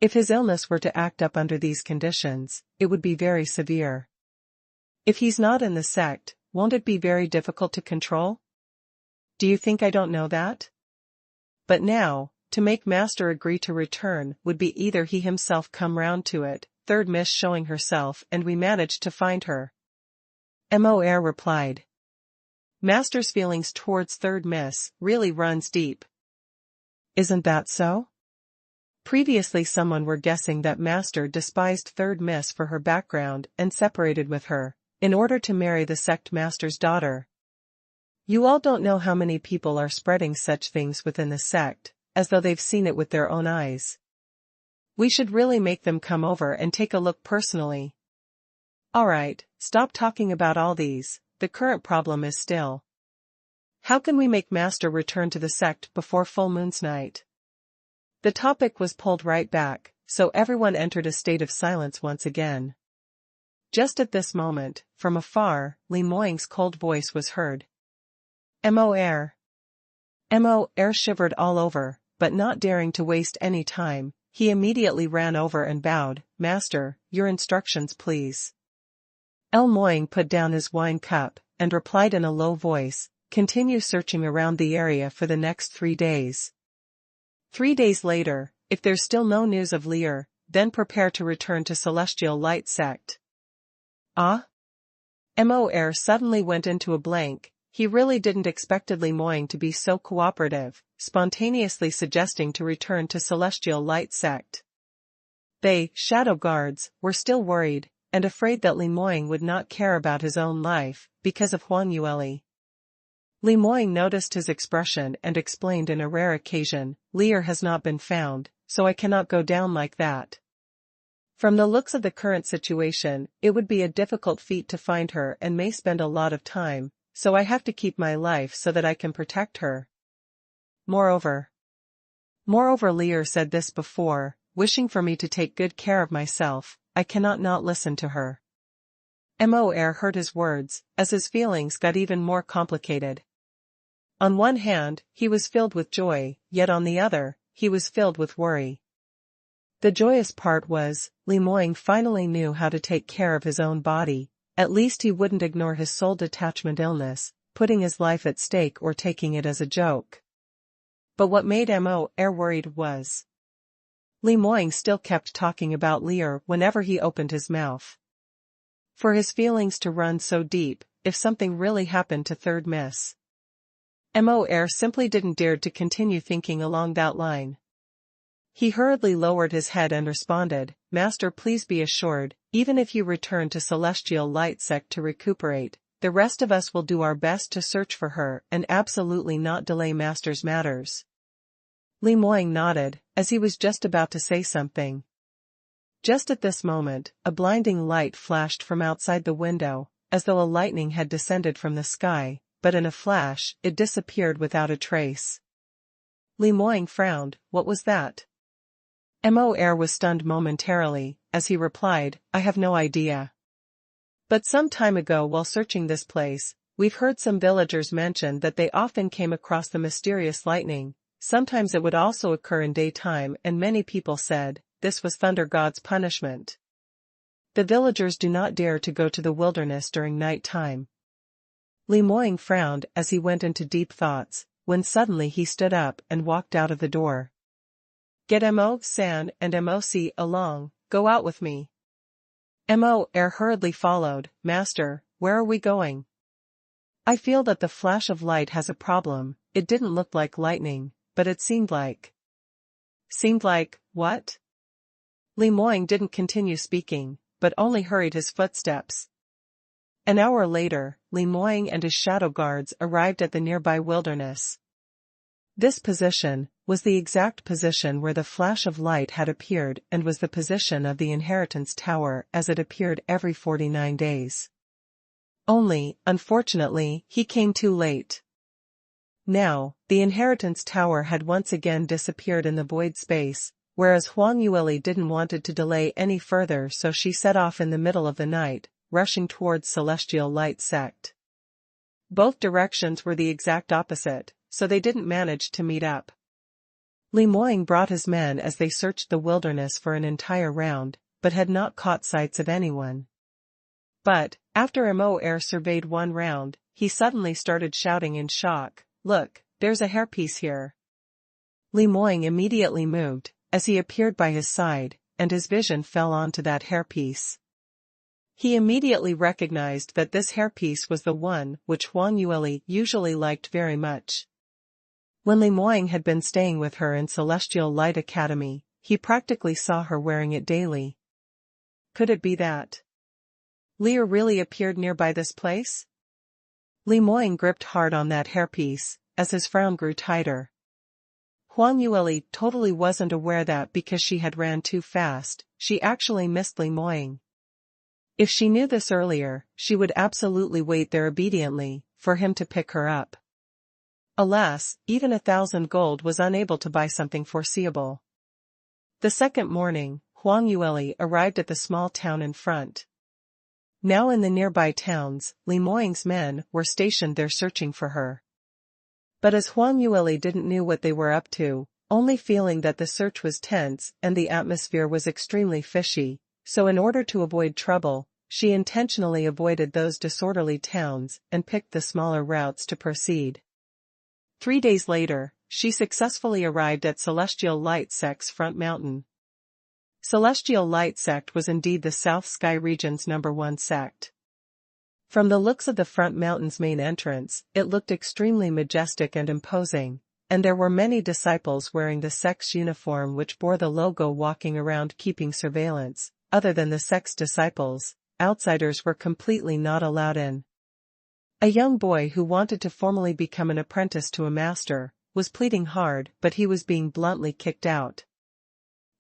Speaker 1: If his illness were to act up under these conditions, it would be very severe. If he's not in the sect, won't it be very difficult to control? Do you think I don't know that? But now, to make Master agree to return would be either he himself come round to it, third miss showing herself and we managed to find her. Mor replied. Master's feelings towards third miss really runs deep. Isn't that so? Previously someone were guessing that Master despised third miss for her background and separated with her, in order to marry the sect Master's daughter. You all don't know how many people are spreading such things within the sect, as though they've seen it with their own eyes. We should really make them come over and take a look personally. Alright, stop talking about all these, the current problem is still. How can we make Master return to the sect before full moon's night? The topic was pulled right back, so everyone entered a state of silence once again. Just at this moment, from afar, Li Moying's cold voice was heard. Mor shivered all over, but not daring to waste any time, he immediately ran over and bowed. Master, your instructions please. Moying put down his wine cup, and replied in a low voice, continue searching around the area for the next 3 days. 3 days later, if there's still no news of Lear, then prepare to return to Celestial Light Sect. Ah? Mor suddenly went into a blank. He really didn't expect Li Moying to be so cooperative, spontaneously suggesting to return to Celestial Light Sect. They, Shadow Guards, were still worried, and afraid that Li Moying would not care about his own life, because of Huang Yueli. Li Moying noticed his expression and explained in a rare occasion, Lear has not been found, so I cannot go down like that. From the looks of the current situation, it would be a difficult feat to find her and may spend a lot of time, so I have to keep my life so that I can protect her. Moreover, Lear said this before, wishing for me to take good care of myself, I cannot not listen to her. Mor heard his words, as his feelings got even more complicated. On one hand, he was filled with joy, yet on the other, he was filled with worry. The joyous part was, Li Moying finally knew how to take care of his own body, at least he wouldn't ignore his soul detachment illness, putting his life at stake or taking it as a joke. But what made Mor worried was, Li Moying still kept talking about Lear whenever he opened his mouth. For his feelings to run so deep, if something really happened to third miss. Mor simply didn't dare to continue thinking along that line. He hurriedly lowered his head and responded, Master, please be assured, even if you return to Celestial Light Sect to recuperate, the rest of us will do our best to search for her and absolutely not delay Master's matters. Li Moying nodded, as he was just about to say something. Just at this moment, a blinding light flashed from outside the window, as though a lightning had descended from the sky, but in a flash, it disappeared without a trace. Li Moying frowned, what was that? Mor was stunned momentarily, as he replied, I have no idea. But some time ago while searching this place, we've heard some villagers mention that they often came across the mysterious lightning, sometimes it would also occur in daytime and many people said, this was Thunder God's punishment. The villagers do not dare to go to the wilderness during night time. Li Moying frowned as he went into deep thoughts, when suddenly he stood up and walked out of the door. Get Mo-san and Moc along, go out with me. Mor hurriedly followed, Master, where are we going? I feel that the flash of light has a problem, it didn't look like lightning, but it seemed like. Seemed like, what? Li Moying didn't continue speaking, but only hurried his footsteps. An hour later, Li Moying and his shadow guards arrived at the nearby wilderness. This position was the exact position where the flash of light had appeared and was the position of the inheritance tower as it appeared every 49 days. Only, unfortunately, he came too late. Now, the inheritance tower had once again disappeared in the void space, whereas Huang Yueli didn't want it to delay any further, so she set off in the middle of the night, rushing towards Celestial Light Sect. Both directions were the exact opposite, so they didn't manage to meet up. Li Moying brought his men as they searched the wilderness for an entire round, but had not caught sights of anyone. But, after Mo Air surveyed one round, he suddenly started shouting in shock, "Look, there's a hairpiece here." Li Moying immediately moved, as he appeared by his side, and his vision fell onto that hairpiece. He immediately recognized that this hairpiece was the one which Huang Yueli usually liked very much. When Li Moying had been staying with her in Celestial Light Academy, he practically saw her wearing it daily. Could it be that Lear really appeared nearby this place? Li Moying gripped hard on that hairpiece, as his frown grew tighter. Huang Yueli totally wasn't aware that because she had ran too fast, she actually missed Li Moying. If she knew this earlier, she would absolutely wait there obediently, for him to pick her up. Alas, even 1,000 gold was unable to buy something foreseeable. The second morning, Huang Yueli arrived at the small town in front. Now in the nearby towns, Li Moying's men were stationed there searching for her. But as Huang Yueli didn't know what they were up to, only feeling that the search was tense and the atmosphere was extremely fishy, so in order to avoid trouble, she intentionally avoided those disorderly towns and picked the smaller routes to proceed. 3 days later, she successfully arrived at Celestial Light Sect's front mountain. Celestial Light Sect was indeed the South Sky region's #1 sect. From the looks of the front mountain's main entrance, it looked extremely majestic and imposing, and there were many disciples wearing the sect's uniform which bore the logo walking around keeping surveillance. Other than the sect's disciples, outsiders were completely not allowed in. A young boy who wanted to formally become an apprentice to a master was pleading hard, but he was being bluntly kicked out.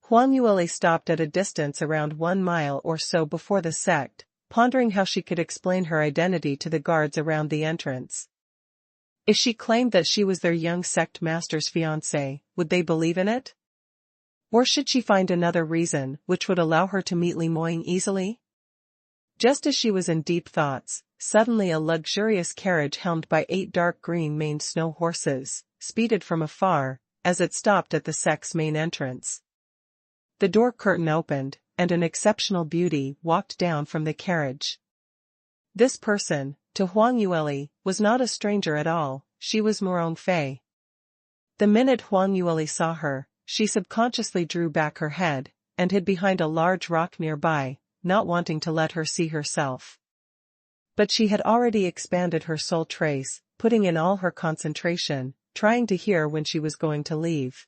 Speaker 1: Huang Yueli stopped at a distance around 1 mile or so before the sect, pondering how she could explain her identity to the guards around the entrance. If she claimed that she was their young sect master's fiancé, would they believe in it? Or should she find another reason which would allow her to meet Li Moying easily? Just as she was in deep thoughts, suddenly a luxurious carriage helmed by 8 dark green-maned snow horses speeded from afar, as it stopped at the sect's main entrance. The door curtain opened, and an exceptional beauty walked down from the carriage. This person, to Huang Yueli, was not a stranger at all, she was Morong Fei. The minute Huang Yueli saw her, she subconsciously drew back her head, and hid behind a large rock nearby, not wanting to let her see herself. But she had already expanded her soul trace, putting in all her concentration, trying to hear when she was going to leave.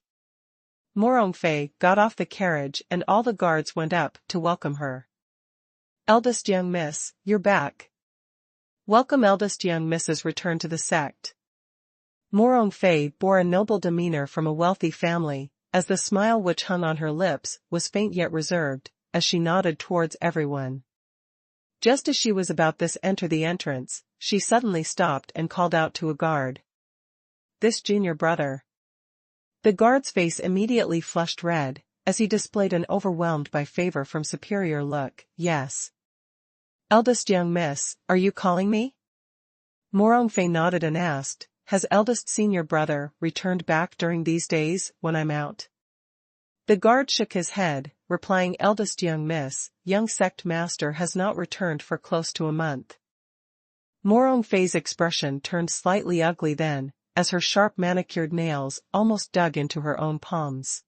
Speaker 1: Morong Fei got off the carriage and all the guards went up to welcome her. "Eldest young miss, you're back. Welcome eldest young miss's return to the sect." Morong Fei bore a noble demeanor from a wealthy family, as the smile which hung on her lips was faint yet reserved, as she nodded towards everyone. Just as she was about to enter the entrance, she suddenly stopped and called out to a guard. "This junior brother." The guard's face immediately flushed red, as he displayed an overwhelmed by favor from superior look. "Yes. Eldest young miss, are you calling me?" Morong Fei nodded and asked, "Has eldest senior brother returned back during these days, when I'm out?" The guard shook his head, replying, "Eldest young miss, young sect master has not returned for close to a month." Morong Fei's expression turned slightly ugly then, as her sharp manicured nails almost dug into her own palms.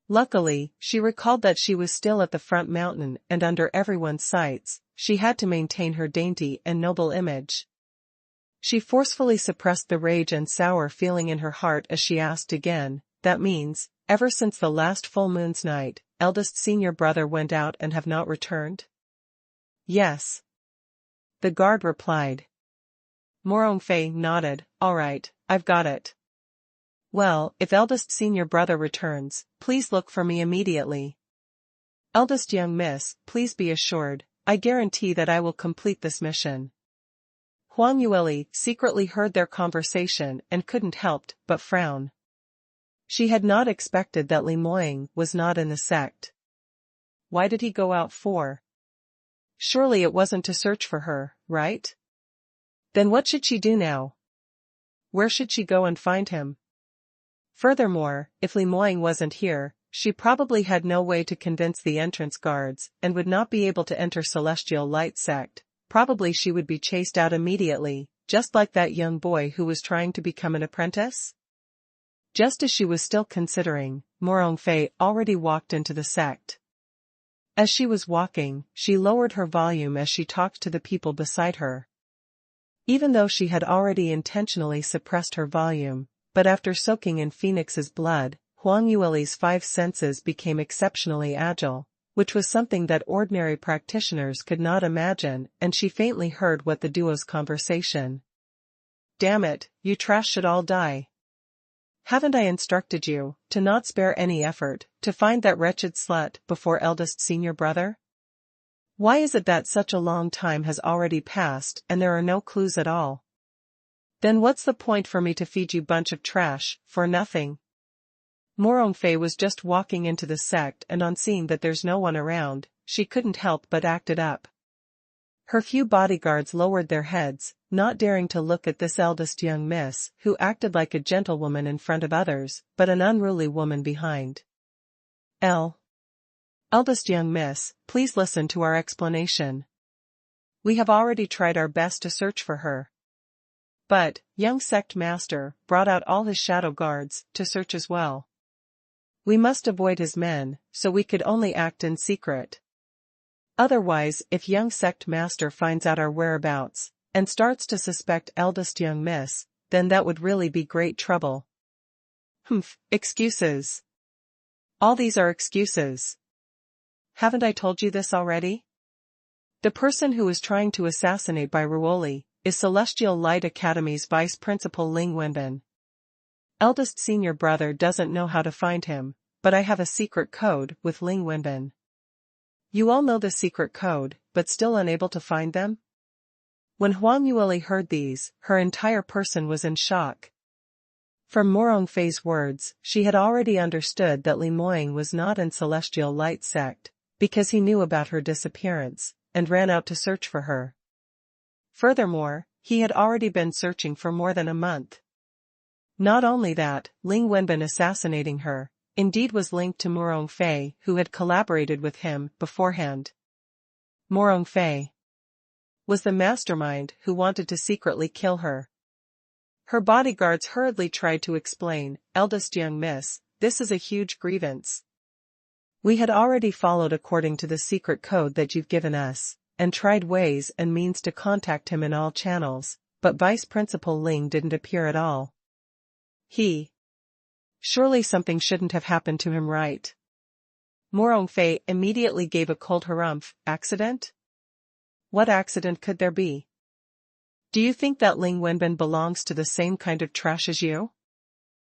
Speaker 1: Luckily, she recalled that she was still at the front mountain and under everyone's sights, she had to maintain her dainty and noble image. She forcefully suppressed the rage and sour feeling in her heart as she asked again, "That means, ever since the last full moon's night, eldest senior brother went out and have not returned?" "Yes." The guard replied. Morong Fei nodded. "All right, I've got it." Well, if eldest senior brother returns, please look for me immediately. Eldest young miss, please be assured, I guarantee that I will complete this mission. Huang Yueli secretly heard their conversation and couldn't help but frown. She had not expected that Li Moying was not in the sect. Why did he go out for? Surely it wasn't to search for her, right? Then what should she do now? Where should she go and find him? Furthermore, if Li Moying wasn't here, she probably had no way to convince the entrance guards and would not be able to enter Celestial Light Sect. Probably she would be chased out immediately, just like that young boy who was trying to become an apprentice. Just as she was still considering, Morongfei already walked into the sect. As she was walking, she lowered her volume as she talked to the people beside her. Even though she had already intentionally suppressed her volume, but after soaking in Phoenix's blood, Huang Yueli's 5 senses became exceptionally agile, which was something that ordinary practitioners could not imagine, and she faintly heard what the duo's conversation. Damn it, you trash should all die. Haven't I instructed you to not spare any effort to find that wretched slut before eldest senior brother? Why is it that such a long time has already passed and there are no clues at all? Then what's the point for me to feed you bunch of trash, for nothing? Morongfei was just walking into the sect and on seeing that there's no one around, she couldn't help but acted up. Her few bodyguards lowered their heads, not daring to look at this eldest young miss who acted like a gentlewoman in front of others, but an unruly woman behind. Eldest young miss, please listen to our explanation. We have already tried our best to search for her. But, young sect master brought out all his shadow guards to search as well. We must avoid his men, so we could only act in secret. Otherwise, if young sect master finds out our whereabouts, and starts to suspect eldest young miss, then that would really be great trouble. Excuses. All these are excuses. Haven't I told you this already? The person who is trying to assassinate Bai Ruoli is Celestial Light Academy's Vice Principal Ling Wenbin. Eldest senior brother doesn't know how to find him, but I have a secret code with Ling Wenbin. You all know the secret code, but still unable to find them? When Huang Yueli heard these, her entire person was in shock. From Morongfei's words, she had already understood that Li Moying was not in Celestial Light Sect, because he knew about her disappearance, and ran out to search for her. Furthermore, he had already been searching for more than a month. Not only that, Ling Wenbin assassinating her, indeed was linked to Morongfei who had collaborated with him beforehand. Morongfei was the mastermind who wanted to secretly kill her. Her bodyguards hurriedly tried to explain, eldest young miss, this is a huge grievance. We had already followed according to the secret code that you've given us, and tried ways and means to contact him in all channels, but Vice Principal Ling didn't appear at all. Surely something shouldn't have happened to him, right? Morongfei immediately gave a cold harumph. Accident? What accident could there be? Do you think that Ling Wenbin belongs to the same kind of trash as you?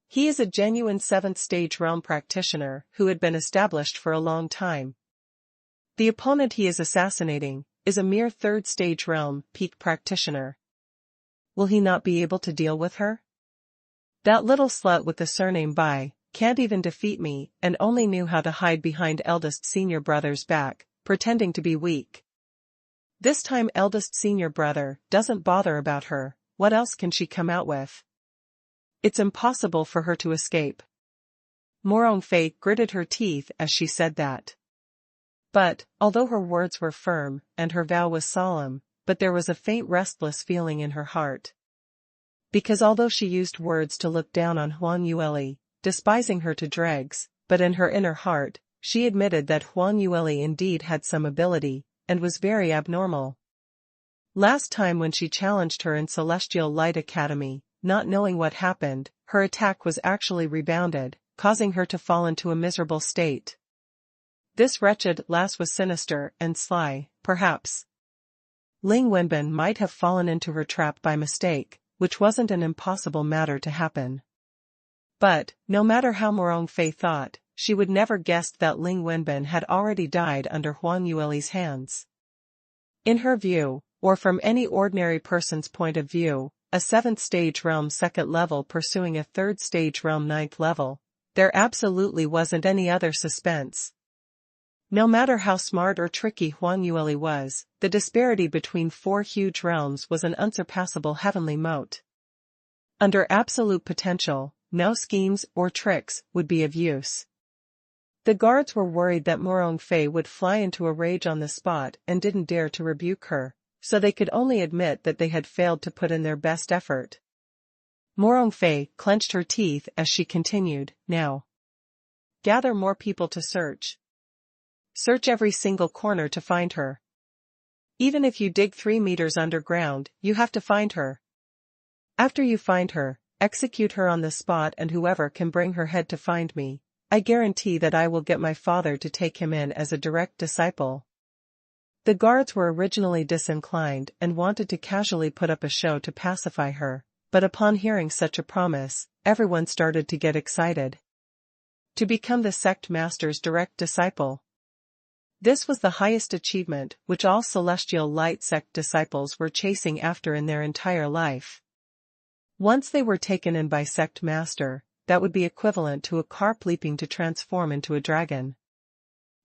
Speaker 1: He is a genuine 7th stage realm practitioner who had been established for a long time. The opponent he is assassinating is a mere 3rd stage realm peak practitioner. Will he not be able to deal with her? That little slut with the surname Bai can't even defeat me and only knew how to hide behind eldest senior brother's back, pretending to be weak. This time eldest senior brother doesn't bother about her, what else can she come out with? It's impossible for her to escape. Morongfei gritted her teeth as she said that. But, although her words were firm and her vow was solemn, but there was a faint restless feeling in her heart. Because although she used words to look down on Huang Yueli, despising her to dregs, but in her inner heart, she admitted that Huang Yueli indeed had some ability, and was very abnormal. Last time when she challenged her in Celestial Light Academy, not knowing what happened, her attack was actually rebounded, causing her to fall into a miserable state. This wretched lass was sinister and sly, perhaps. Ling Wenbin might have fallen into her trap by mistake, which wasn't an impossible matter to happen. But, no matter how Morongfei thought, she would never guessed that Ling Wenbin had already died under Huang Yueli's hands. In her view, or from any ordinary person's point of view, a 7th stage realm 2nd level pursuing a 3rd stage realm 9th level, there absolutely wasn't any other suspense. No matter how smart or tricky Huang Yueli was, the disparity between 4 huge realms was an unsurpassable heavenly moat. Under absolute potential, no schemes or tricks would be of use. The guards were worried that Morongfei would fly into a rage on the spot and didn't dare to rebuke her, so they could only admit that they had failed to put in their best effort. Morongfei clenched her teeth as she continued, "Now, gather more people to search. Search every single corner to find her. Even if you dig 3 meters underground, you have to find her. After you find her, execute her on the spot, and whoever can bring her head to find me, I guarantee that I will get my father to take him in as a direct disciple." The guards were originally disinclined and wanted to casually put up a show to pacify her, but upon hearing such a promise, everyone started to get excited. To become the sect master's direct disciple. This was the highest achievement which all celestial light sect disciples were chasing after in their entire life. Once they were taken in by sect master, that would be equivalent to a carp leaping to transform into a dragon.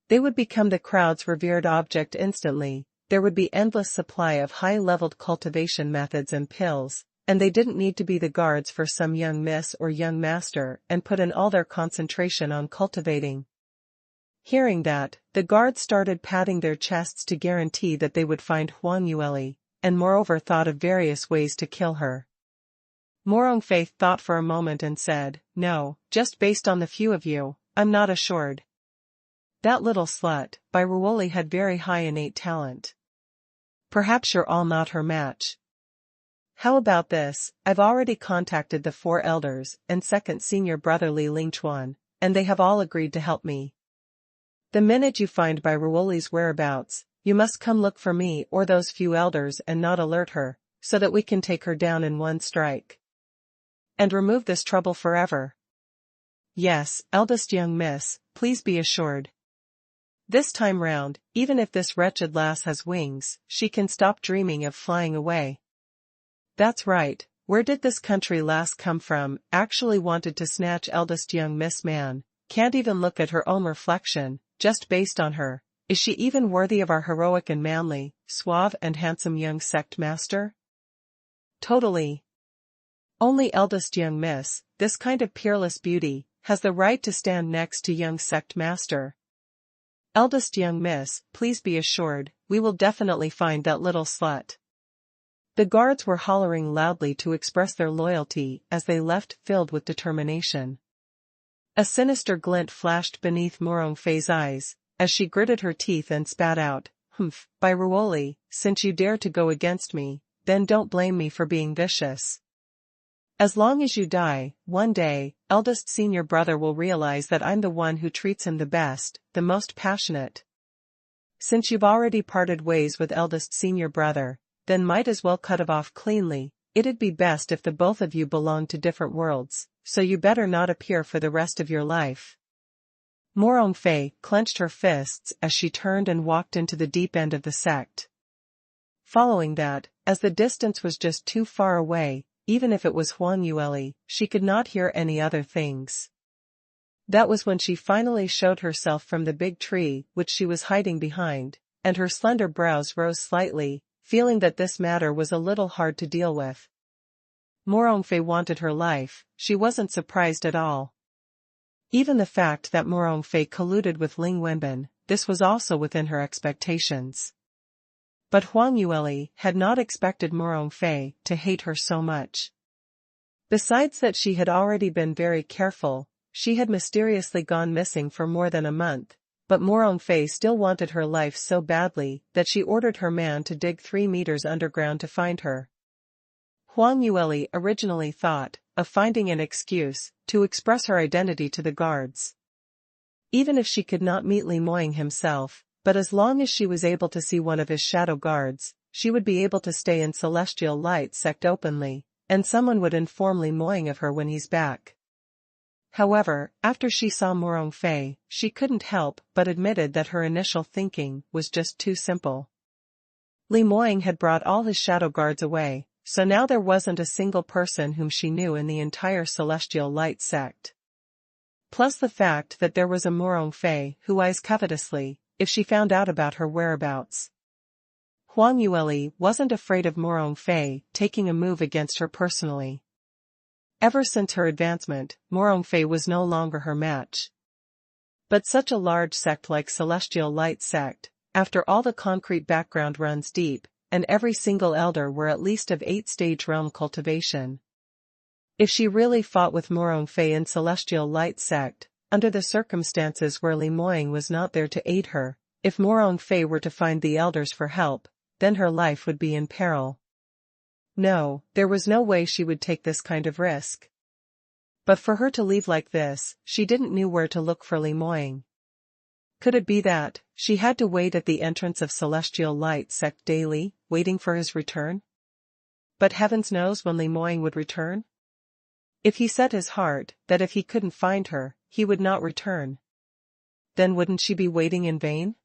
Speaker 1: They would become the crowd's revered object instantly, there would be endless supply of high-leveled cultivation methods and pills, and they didn't need to be the guards for some young miss or young master and put in all their concentration on cultivating. Hearing that, the guards started patting their chests to guarantee that they would find Huang Yueli, and moreover thought of various ways to kill her. Morongfei thought for a moment and said, "No, just based on the few of you, I'm not assured. That little slut, by Ruoli, had very high innate talent. Perhaps you're all not her match. How about this? I've already contacted the 4 elders and 2nd senior brother Li Lingchuan, and they have all agreed to help me. The minute you find by Ruoli's whereabouts, you must come look for me or those few elders and not alert her, so that we can take her down in one strike. And remove this trouble forever. Yes, eldest young miss, please be assured. This time round, even if this wretched lass has wings, she can stop dreaming of flying away." That's right, where did this country lass come from? Actually wanted to snatch eldest young miss man, can't even look at her own reflection, just based on her. Is she even worthy of our heroic and manly, suave and handsome young sect master? Totally. Only eldest young miss, this kind of peerless beauty, has the right to stand next to young sect master. Eldest young miss, please be assured, we will definitely find that little slut. The guards were hollering loudly to express their loyalty as they left, filled with determination. A sinister glint flashed beneath Morongfei's eyes, as she gritted her teeth and spat out, "Humph, by Ruoli, since you dare to go against me, then don't blame me for being vicious. As long as you die, one day, eldest senior brother will realize that I'm the one who treats him the best, the most passionate. Since you've already parted ways with eldest senior brother, then might as well cut it off cleanly. It'd be best if the both of you belonged to different worlds, so you better not appear for the rest of your life." Morongfei clenched her fists as she turned and walked into the deep end of the sect. Following that, as the distance was just too far away, even if it was Huang Yueli, she could not hear any other things. That was when she finally showed herself from the big tree which she was hiding behind, and her slender brows rose slightly, feeling that this matter was a little hard to deal with. Morongfei wanted her life, she wasn't surprised at all. Even the fact that Morongfei colluded with Ling Wenbin, this was also within her expectations. But Huang Yueli had not expected Morongfei to hate her so much. Besides that, she had already been very careful. She had mysteriously gone missing for more than a month, but Morongfei still wanted her life so badly that she ordered her man to dig 3 meters underground to find her. Huang Yueli originally thought of finding an excuse to express her identity to the guards. Even if she could not meet Li Moying himself, but as long as she was able to see one of his shadow guards, she would be able to stay in Celestial Light sect openly, and someone would inform Li Moying of her when he's back. However, after she saw Morong Fei, she couldn't help but admitted that her initial thinking was just too simple. Li Moying had brought all his shadow guards away, so now there wasn't a single person whom she knew in the entire Celestial Light sect. Plus the fact that there was a Morong Fei who eyes covetously if she found out about her whereabouts. Huang Yueli wasn't afraid of Morong Fei taking a move against her personally. Ever since her advancement, Morong Fei was no longer her match. But such a large sect like Celestial Light sect, after all the concrete background runs deep, and every single elder were at least of 8-stage realm cultivation. If she really fought with Morong Fei in Celestial Light sect, under the circumstances where Li Moying was not there to aid her, if Morong Fei were to find the elders for help, then her life would be in peril. No, there was no way she would take this kind of risk. But for her to leave like this, she didn't know where to look for Li Moying. Could it be that she had to wait at the entrance of Celestial Light sect daily, waiting for his return? But heavens knows when Li Moying would return? If he set his heart that if he couldn't find her, he would not return, then wouldn't she be waiting in vain?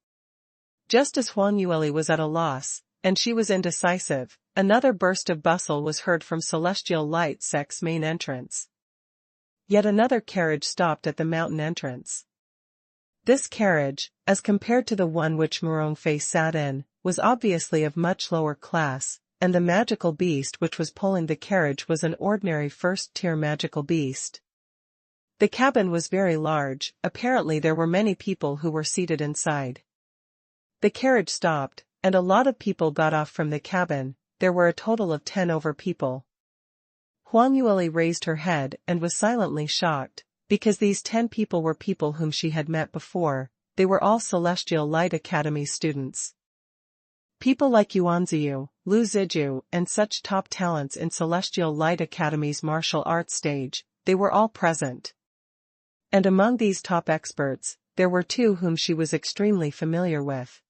Speaker 1: Just as Huang Yueli was at a loss, and she was indecisive, another burst of bustle was heard from Celestial Light sect's main entrance. Yet another carriage stopped at the mountain entrance. This carriage, as compared to the one which Morong Fei sat in, was obviously of much lower class, and the magical beast which was pulling the carriage was an ordinary first-tier magical beast. The cabin was very large, apparently there were many people who were seated inside. The carriage stopped, and a lot of people got off from the cabin. There were a total of 10 over people. Huang Yueli raised her head and was silently shocked, because these 10 people were people whom she had met before. They were all Celestial Light Academy students. People like Yuanziyu, Lu Ziju, and such top talents in Celestial Light Academy's martial arts stage, they were all present. And among these top experts, there were 2 whom she was extremely familiar with.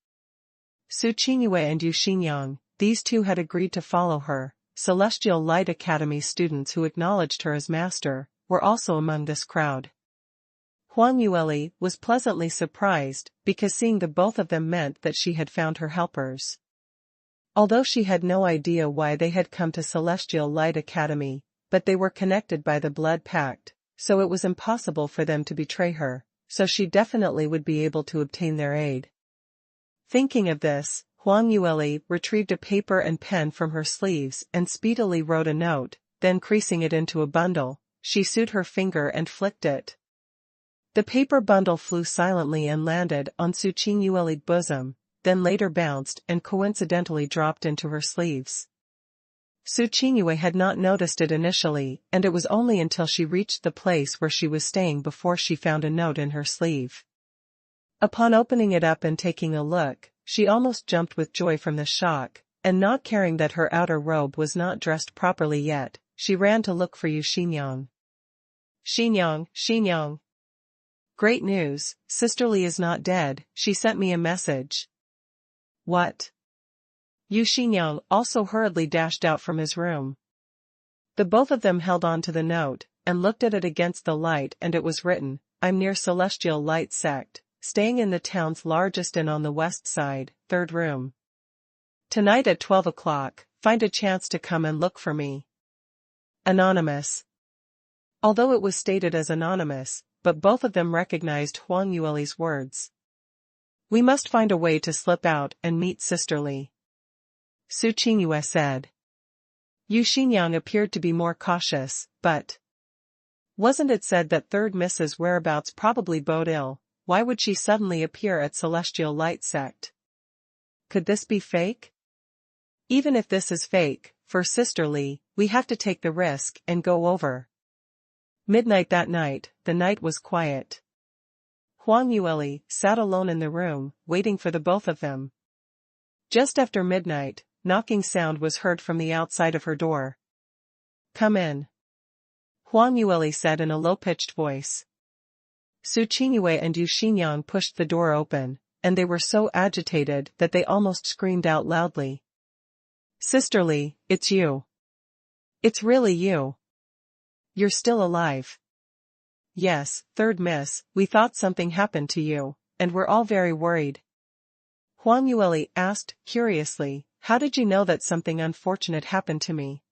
Speaker 1: Shui Qingqing and Yu Xinyang, these 2 had agreed to follow her. Celestial Light Academy students who acknowledged her as master were also among this crowd. Huang Yueli was pleasantly surprised, because seeing the both of them meant that she had found her helpers. Although she had no idea why they had come to Celestial Light Academy, but they were connected by the blood pact, so it was impossible for them to betray her, so she definitely would be able to obtain their aid. Thinking of this, Huang Yueli retrieved a paper and pen from her sleeves and speedily wrote a note, then creasing it into a bundle, she sewed her finger and flicked it. The paper bundle flew silently and landed on Shui Qingqing's bosom, then later bounced and coincidentally dropped into her sleeves. Shui Qingqing had not noticed it initially, and it was only until she reached the place where she was staying before she found a note in her sleeve. Upon opening it up and taking a look, she almost jumped with joy from the shock, and not caring that her outer robe was not dressed properly yet, she ran to look for Yu Xinyang. Xinyang, Xinyang. Great news, Sister Li is not dead, she sent me a message. What? Yu Xinyang also hurriedly dashed out from his room. The both of them held on to the note, and looked at it against the light, and it was written, I'm near Celestial Light sect, staying in the town's largest inn on the west side, 3rd room. Tonight at 12 o'clock, find a chance to come and look for me. Anonymous. Although it was stated as anonymous, but both of them recognized Huang Yueli's words. We must find a way to slip out and meet Sister Li, Shui Qingqing said. Yu Xinyang appeared to be more cautious, but wasn't it said that 3rd Mrs. whereabouts probably bode ill? Why would she suddenly appear at Celestial Light sect? Could this be fake? Even if this is fake, for Sister Li, we have to take the risk and go over. Midnight that night, the night was quiet. Huang Yueli sat alone in the room, waiting for the both of them. Just after midnight, knocking sound was heard from the outside of her door. Come in, Huang Yueli said in a low-pitched voice. Shui Qingqing and Yu Xinyang pushed the door open, and they were so agitated that they almost screamed out loudly. Sister Li, it's you. It's really you. You're still alive. yes, third miss, we thought something happened to you, and we're all very worried. Huang Yueli asked, curiously, how did you know that something unfortunate happened to me?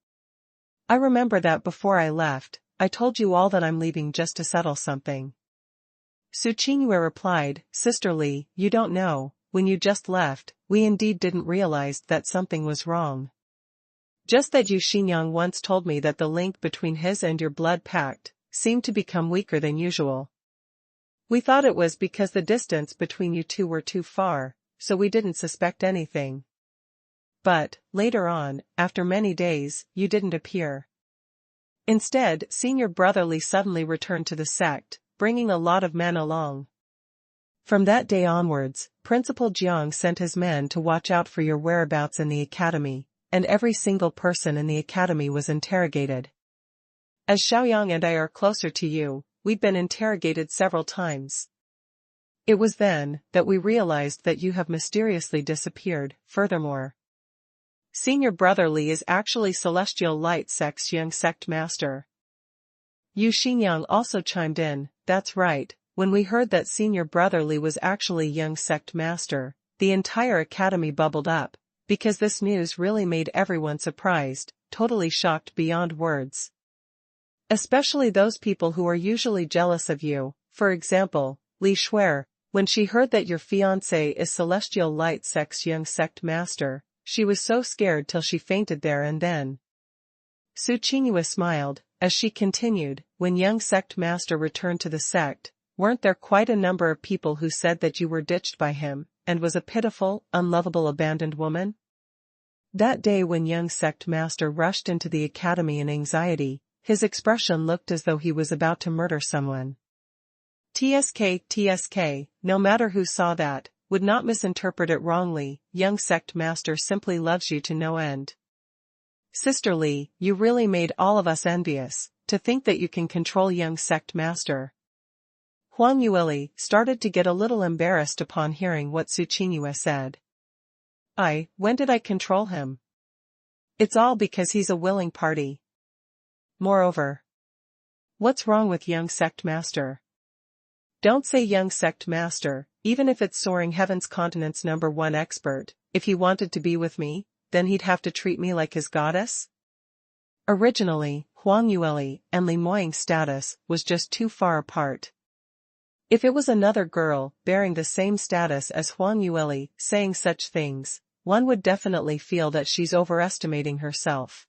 Speaker 1: I remember that before I left, I told you all that I'm leaving just to settle something. Su Qingyue replied, Sister Li, you don't know, when you just left, we indeed didn't realize that something was wrong. Just that Yu Xinyang once told me that the link between his and your blood pact seemed to become weaker than usual. We thought it was because the distance between you two were too far, so we didn't suspect anything. But, later on, after many days, you didn't appear. Instead, Senior Brother Li suddenly returned to the sect, bringing a lot of men along. From that day onwards, Principal Jiang sent his men to watch out for your whereabouts in the academy, and every single person in the academy was interrogated. As Xiaoyang and I are closer to you, we've been interrogated several times. It was then that we realized that you have mysteriously disappeared. Furthermore, Senior Brother Li is actually Celestial Light Sect's young sect master. Yu Xinyang also chimed in, that's right, when we heard that Senior Brother Li was actually young sect master, the entire academy bubbled up, because this news really made everyone surprised, totally shocked beyond words. Especially those people who are usually jealous of you, for example, Li Shuer, when she heard that your fiancé is Celestial Light Sect's young sect master, she was so scared till she fainted there and then. Su Qingyue smiled, as she continued, when young sect master returned to the sect, weren't there quite a number of people who said that you were ditched by him, and was a pitiful, unlovable abandoned woman? That day when young sect master rushed into the academy in anxiety, his expression looked as though he was about to murder someone. TSK, no matter who saw that, would not misinterpret it wrongly, young sect master simply loves you to no end. Sister Li, you really made all of us envious, to think that you can control young sect master. Huang Yueli started to get a little embarrassed upon hearing what Su Qingyue said. When did I control him? It's all because he's a willing party. Moreover, what's wrong with young sect master? Don't say young sect master, even if it's Soaring Heaven's continent's #1 expert, if he wanted to be with me, then he'd have to treat me like his goddess? Originally, Huang Yueli and Li Moying's status was just too far apart. If it was another girl bearing the same status as Huang Yueli saying such things, one would definitely feel that she's overestimating herself.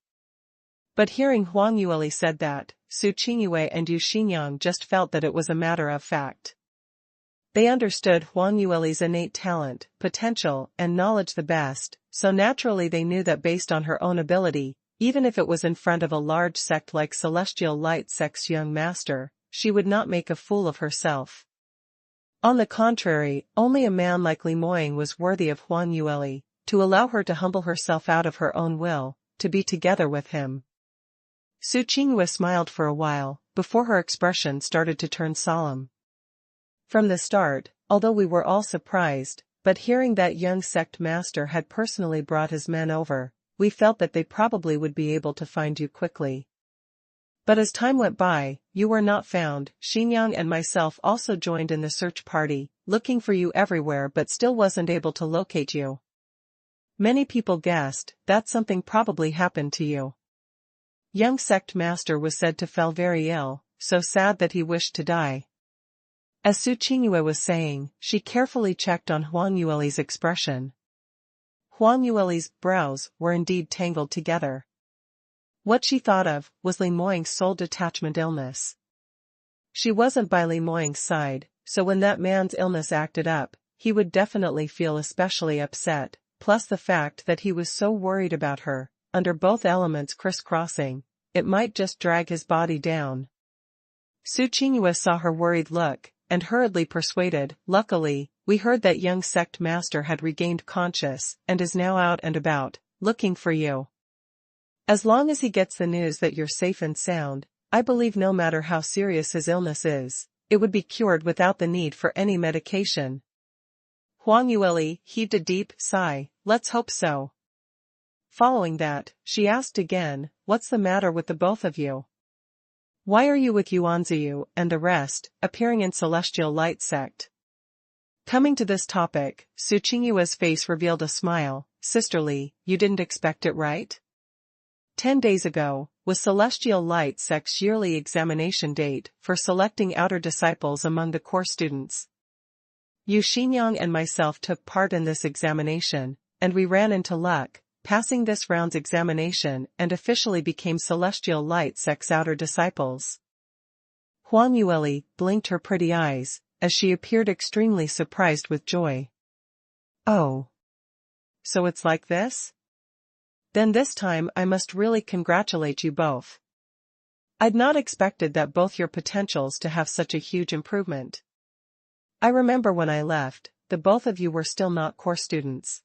Speaker 1: But hearing Huang Yueli said that, Su Qingyue and Yu Xinyang just felt that it was a matter of fact. They understood Huang Yueli's innate talent, potential, and knowledge the best, so naturally they knew that based on her own ability, even if it was in front of a large sect like Celestial Light Sect's young master, she would not make a fool of herself. On the contrary, only a man like Li Moying was worthy of Huang Yueli, to allow her to humble herself out of her own will, to be together with him. Su Qingyue smiled for a while, before her expression started to turn solemn. From the start, although we were all surprised, but hearing that young sect master had personally brought his men over, we felt that they probably would be able to find you quickly. But as time went by, you were not found. Xinyang and myself also joined in the search party, looking for you everywhere but still wasn't able to locate you. Many people guessed that something probably happened to you. Young sect master was said to fell very ill, so sad that he wished to die. As Su Qingyue was saying, she carefully checked on Huang Yueli's expression. Huang Yueli's brows were indeed tangled together. What she thought of was Li Moying's soul detachment illness. She wasn't by Li Moying's side, so when that man's illness acted up, he would definitely feel especially upset, plus the fact that he was so worried about her, under both elements crisscrossing, it might just drag his body down. Su Qingyue saw her worried look, and hurriedly persuaded, luckily, we heard that young sect master had regained conscious, and is now out and about, looking for you. As long as he gets the news that you're safe and sound, I believe no matter how serious his illness is, it would be cured without the need for any medication. Huang Yueli heaved a deep sigh, let's hope so. Following that, she asked again, what's the matter with the both of you? Why are you with Yuanziyu and the rest, appearing in Celestial Light sect? Coming to this topic, Su Qingyue's face revealed a smile. Sisterly, you didn't expect it, right? 10 days ago, was Celestial Light sect's yearly examination date for selecting outer disciples among the core students. Yu Xingyang and myself took part in this examination, and we ran into luck, passing this round's examination and officially became Celestial Light sect's outer disciples. Huang Yueli blinked her pretty eyes, as she appeared extremely surprised with joy. Oh. So it's like this? Then this time I must really congratulate you both. I'd not expected that both your potentials to have such a huge improvement. I remember when I left, the both of you were still not core students.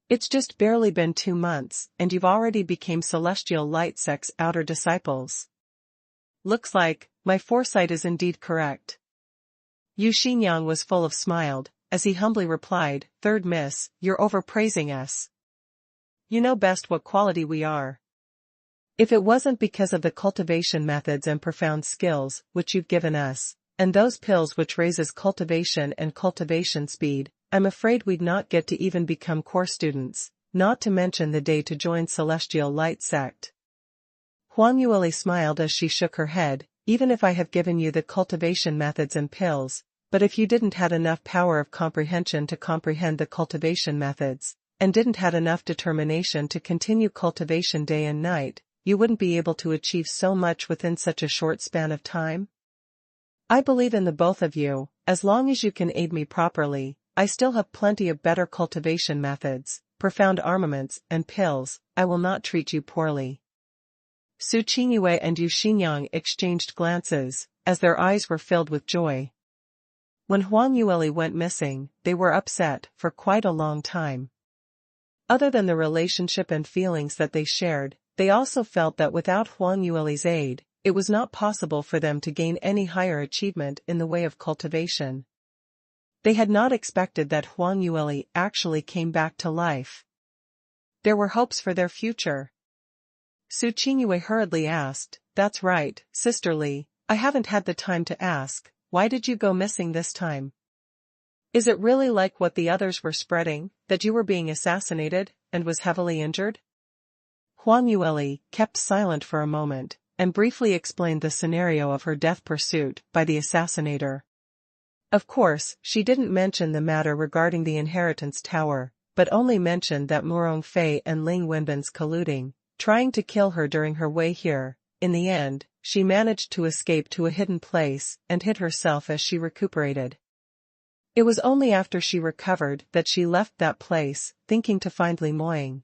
Speaker 1: It's just barely been 2 months, and you've already became Celestial Light sect's outer disciples. Looks like, my foresight is indeed correct. Yu Xingyang was full of smiled, as he humbly replied, Third Miss, you're overpraising us. You know best what quality we are. If it wasn't because of the cultivation methods and profound skills which you've given us, and those pills which raises cultivation and cultivation speed, I'm afraid we'd not get to even become core students, not to mention the day to join Celestial Light sect. Huang Yueli smiled as she shook her head, even if I have given you the cultivation methods and pills, but if you didn't had enough power of comprehension to comprehend the cultivation methods, and didn't had enough determination to continue cultivation day and night, you wouldn't be able to achieve so much within such a short span of time. I believe in the both of you. As long as you can aid me properly, I still have plenty of better cultivation methods, profound armaments, and pills. I will not treat you poorly. Su Qingyue and Yu Xingyang exchanged glances, as their eyes were filled with joy. When Huang Yueli went missing, they were upset for quite a long time. Other than the relationship and feelings that they shared, they also felt that without Huang Yueli's aid, it was not possible for them to gain any higher achievement in the way of cultivation. They had not expected that Huang Yueli actually came back to life. There were hopes for their future. Su Qingyue hurriedly asked, That's right, sisterly, I haven't had the time to ask, why did you go missing this time? Is it really like what the others were spreading, that you were being assassinated, and was heavily injured? Huang Yueli kept silent for a moment, and briefly explained the scenario of her death pursuit by the assassinator. Of course, she didn't mention the matter regarding the inheritance tower, but only mentioned that Murong Fei and Ling Wenbin's colluding, trying to kill her during her way here. In the end, she managed to escape to a hidden place and hid herself as she recuperated. It was only after she recovered that she left that place, thinking to find Li Moying.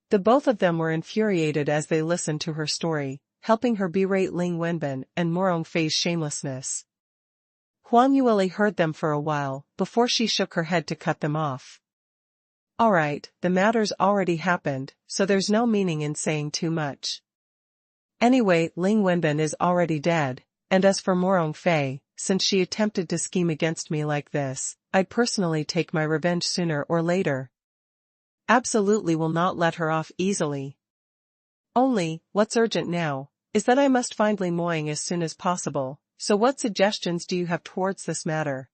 Speaker 1: The both of them were infuriated as they listened to her story, helping her berate Ling Wenbin and Murong Fei's shamelessness. Huang Yueli heard them for a while, before she shook her head to cut them off. Alright, the matter's already happened, so there's no meaning in saying too much. Anyway, Ling Wenbin is already dead, and as for Murong Fei, since she attempted to scheme against me like this, I'd personally take my revenge sooner or later. Absolutely will not let her off easily. Only, what's urgent now, is that I must find Li Moying as soon as possible, so what suggestions do you have towards this matter?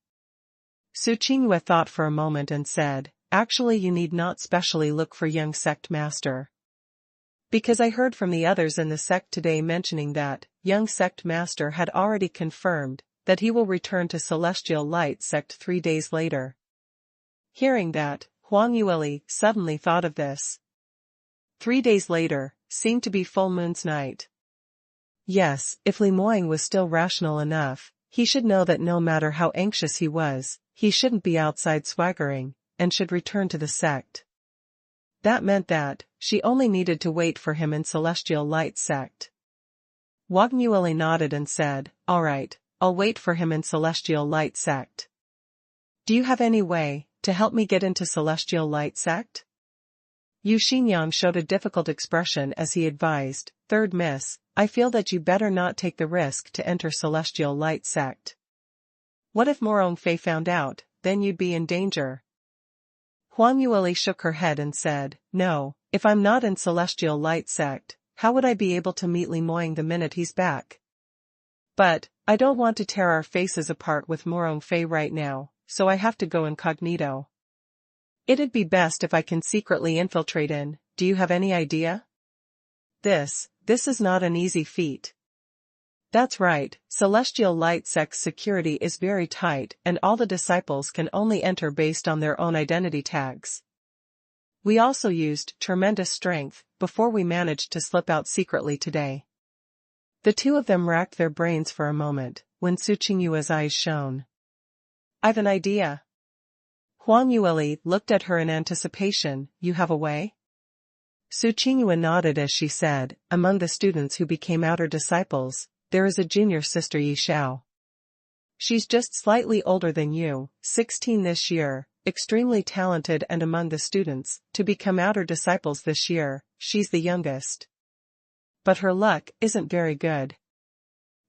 Speaker 1: Su Qingyue thought for a moment and said, Actually you need not specially look for young sect master. Because I heard from the others in the sect today mentioning that, young sect master had already confirmed, that he will return to Celestial Light sect 3 days later. Hearing that, Huang Yueli suddenly thought of this. 3 days later, seemed to be full moon's night. Yes, if Li Moying was still rational enough, he should know that no matter how anxious he was, he shouldn't be outside swaggering, and should return to the sect. That meant that, she only needed to wait for him in Celestial Light sect. Huang Yueli nodded and said, Alright, I'll wait for him in Celestial Light sect. Do you have any way to help me get into Celestial Light sect? Yu Xingyang showed a difficult expression as he advised, Third Miss, I feel that you better not take the risk to enter Celestial Light sect. What if Murong Fei found out, then you'd be in danger. Huang Yueli shook her head and said, No, if I'm not in Celestial Light sect, how would I be able to meet Li Moying the minute he's back? But, I don't want to tear our faces apart with Morong Fei right now, so I have to go incognito. It'd be best if I can secretly infiltrate in, do you have any idea? This is not an easy feat. That's right, Celestial Light Sect's security is very tight and all the disciples can only enter based on their own identity tags. We also used tremendous strength before we managed to slip out secretly today. The two of them racked their brains for a moment, when Su Qingyue's eyes shone. I've an idea. Huang Yueli looked at her in anticipation. You have a way? Su Qingyue nodded as she said, among the students who became outer disciples, there is a junior sister Yi Xiao. She's just slightly older than you, 16 this year, extremely talented and among the students, to become outer disciples this year, she's the youngest. But her luck isn't very good.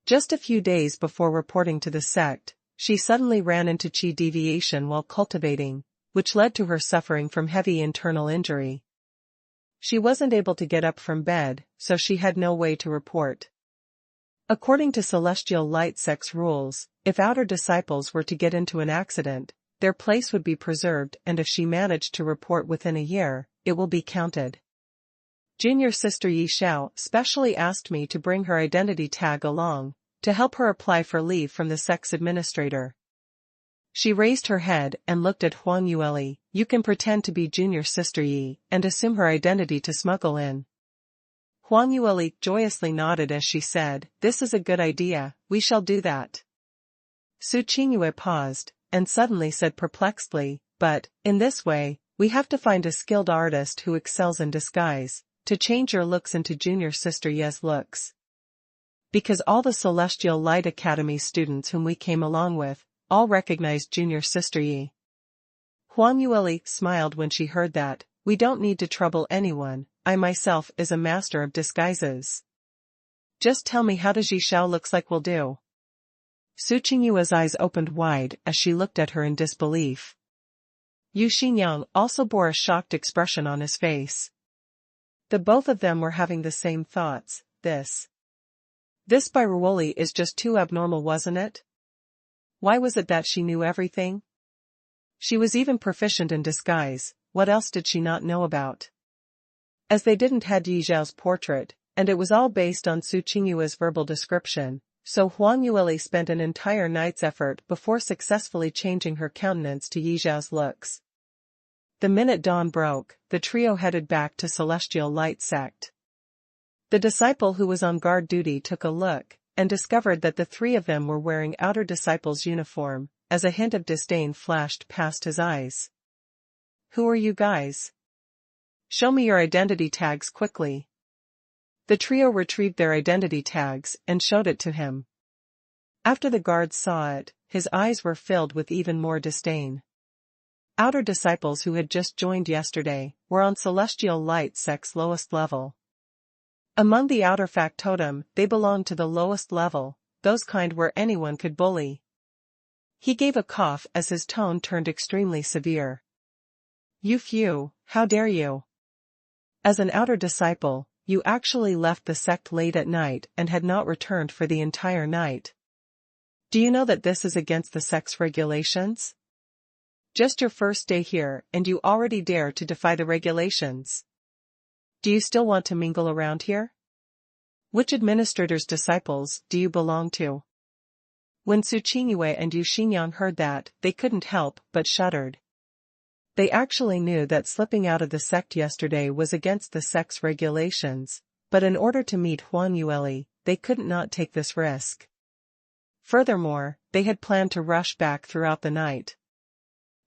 Speaker 1: Just a few days before reporting to the sect, she suddenly ran into qi deviation while cultivating, which led to her suffering from heavy internal injury. She wasn't able to get up from bed, so she had no way to report. According to Celestial Light Sect's rules, if outer disciples were to get into an accident, their place would be preserved and if she managed to report within a year, it will be counted. Junior sister Yi Xiao specially asked me to bring her identity tag along, to help her apply for leave from the sect's administrator. She raised her head and looked at Huang Yueli. You can pretend to be junior sister Yi and assume her identity to smuggle in. Huang Yueli joyously nodded as she said, this is a good idea, we shall do that. Su Qingyue paused, and suddenly said perplexedly, but, in this way, we have to find a skilled artist who excels in disguise, to change your looks into junior sister Ye's looks. Because all the Celestial Light Academy students whom we came along with, all recognized junior sister Yi. Huang Yueli smiled when she heard that, we don't need to trouble anyone, I myself is a master of disguises. Just tell me how does Yi Xiao looks like will do. Su Qingyue's eyes opened wide as she looked at her in disbelief. Yu Xinyang also bore a shocked expression on his face. The both of them were having the same thoughts, this by Ruoli is just too abnormal, wasn't it? Why was it that she knew everything? She was even proficient in disguise, what else did she not know about? As they didn't have Yi Xiao's portrait, and it was all based on Su Qingyue's verbal description, so Huang Yueli spent an entire night's effort before successfully changing her countenance to Yi Xiao's looks. The minute dawn broke, the trio headed back to Celestial Light Sect. The disciple who was on guard duty took a look, and discovered that the three of them were wearing outer disciples' uniform, as a hint of disdain flashed past his eyes. Who are you guys? Show me your identity tags quickly. The trio retrieved their identity tags and showed it to him. After the guards saw it, his eyes were filled with even more disdain. Outer disciples who had just joined yesterday were on Celestial Light Sect's lowest level. Among the outer factotum, they belonged to the lowest level, those kind where anyone could bully. He gave a cough as his tone turned extremely severe. You few, how dare you? As an outer disciple, you actually left the sect late at night and had not returned for the entire night. Do you know that this is against the sect's regulations? Just your first day here and you already dare to defy the regulations. Do you still want to mingle around here? Which administrator's disciples do you belong to? When Su Qingyue and Yu Xinyang heard that, they couldn't help but shuddered. They actually knew that slipping out of the sect yesterday was against the sect's regulations, but in order to meet Huang Yueli, they couldn't not take this risk. Furthermore, they had planned to rush back throughout the night.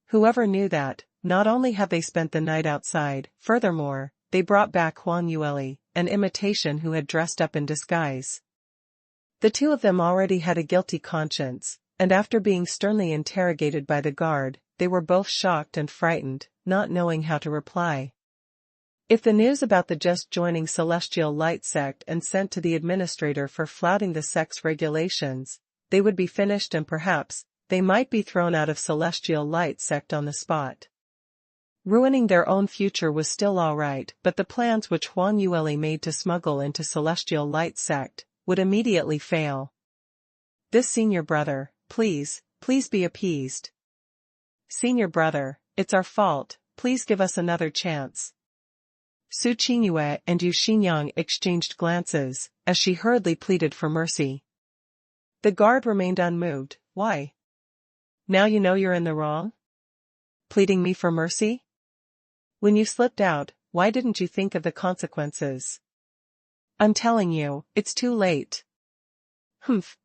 Speaker 1: Whoever knew that, not only have they spent the night outside, furthermore, they brought back Huang Yueli, an imitation who had dressed up in disguise. The two of them already had a guilty conscience, and after being sternly interrogated by the guard, they were both shocked and frightened, not knowing how to reply. If the news about the just joining Celestial Light Sect and sent to the administrator for flouting the sect's regulations, they would be finished and perhaps, they might be thrown out of Celestial Light Sect on the spot. Ruining their own future was still alright, but the plans which Huang Yueli made to smuggle into Celestial Light Sect would immediately fail. This senior brother, please be appeased. Senior brother, it's our fault, please give us another chance. Su Qingyue and Yu Xinyang exchanged glances, as she hurriedly pleaded for mercy. The guard remained unmoved. Why? Now you know you're in the wrong? Pleading me for mercy? When you slipped out, why didn't you think of the consequences? I'm telling you, it's too late.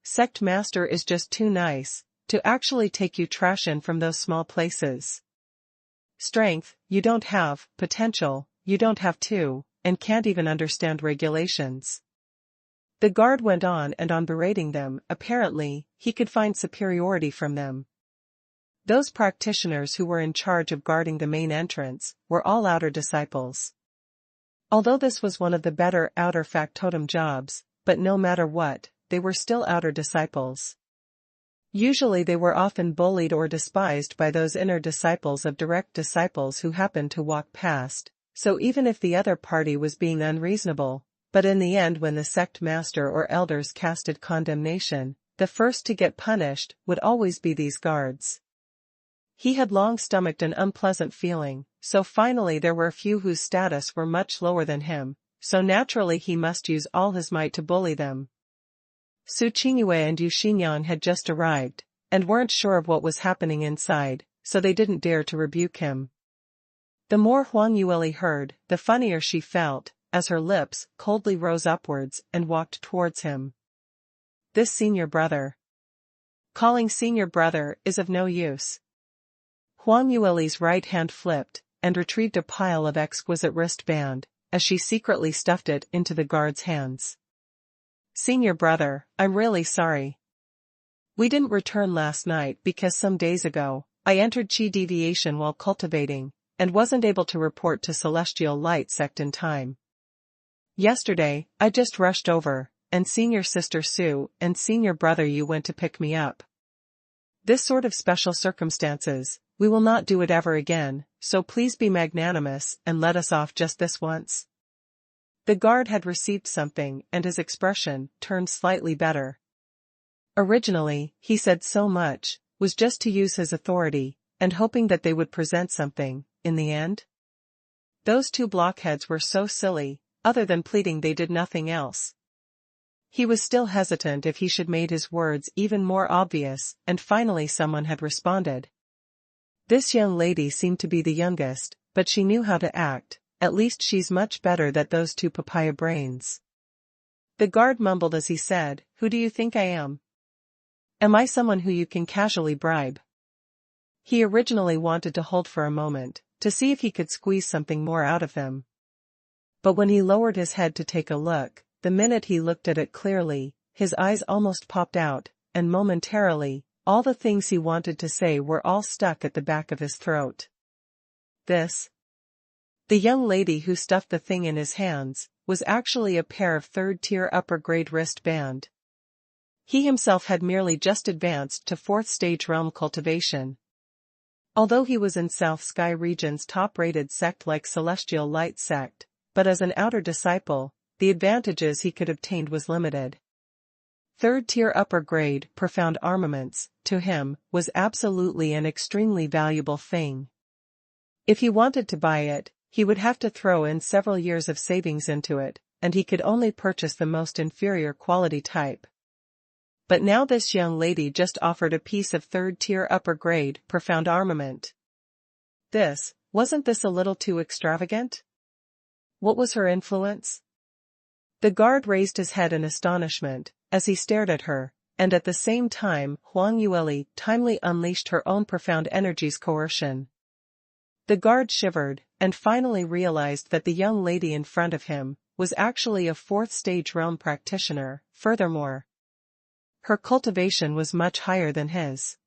Speaker 1: Sect Master is just too nice to actually take you trashing from those small places. Strength, you don't have; potential, you don't have too, and can't even understand regulations. The guard went on and on berating them. Apparently, he could find superiority from them. Those practitioners who were in charge of guarding the main entrance were all outer disciples. Although this was one of the better outer factotum jobs, but no matter what, they were still outer disciples. Usually they were often bullied or despised by those inner disciples of direct disciples who happened to walk past, so even if the other party was being unreasonable, but in the end when the sect master or elders casted condemnation, the first to get punished would always be these guards. He had long stomached an unpleasant feeling, so finally there were a few whose status were much lower than him, so naturally he must use all his might to bully them. Su Qingyue and Yu Xinyang had just arrived, and weren't sure of what was happening inside, so they didn't dare to rebuke him. The more Huang Yueli heard, the funnier she felt, as her lips coldly rose upwards and walked towards him. This senior brother. Calling senior brother is of no use. Huang Yueli's right hand flipped, and retrieved a pile of exquisite wristband, as she secretly stuffed it into the guard's hands. Senior brother, I'm really sorry. We didn't return last night because some days ago, I entered Qi deviation while cultivating, and wasn't able to report to Celestial Light Sect in time. Yesterday, I just rushed over, and senior sister Su and senior brother Yu went to pick me up. This sort of special circumstances, we will not do it ever again, so please be magnanimous and let us off just this once. The guard had received something and his expression turned slightly better. Originally, he said so much, was just to use his authority, and hoping that they would present something, in the end. Those two blockheads were so silly, other than pleading they did nothing else. He was still hesitant if he should made his words even more obvious, and finally someone had responded. This young lady seemed to be the youngest, but she knew how to act. At least she's much better than those two papaya brains. The guard mumbled as he said, Who do you think I am? Am I someone who you can casually bribe? He originally wanted to hold for a moment, to see if he could squeeze something more out of them. But when he lowered his head to take a look, the minute he looked at it clearly, his eyes almost popped out, and momentarily, all the things he wanted to say were all stuck at the back of his throat. The young lady who stuffed the thing in his hands, was actually a pair of third-tier upper-grade wristband. He himself had merely just advanced to 4th stage realm cultivation. Although he was in South Sky region's top-rated sect like Celestial Light Sect, but as an outer disciple, the advantages he could obtain was limited. Third-tier upper-grade, profound armaments, to him, was absolutely an extremely valuable thing. If he wanted to buy it, he would have to throw in several years of savings into it, and he could only purchase the most inferior quality type. But now this young lady just offered a piece of third-tier upper-grade, profound armament. Wasn't this a little too extravagant? What was her influence? The guard raised his head in astonishment, as he stared at her, and at the same time Huang Yueli timely unleashed her own profound energies coercion. The guard shivered, and finally realized that the young lady in front of him was actually a 4th stage realm practitioner. Furthermore, her cultivation was much higher than his.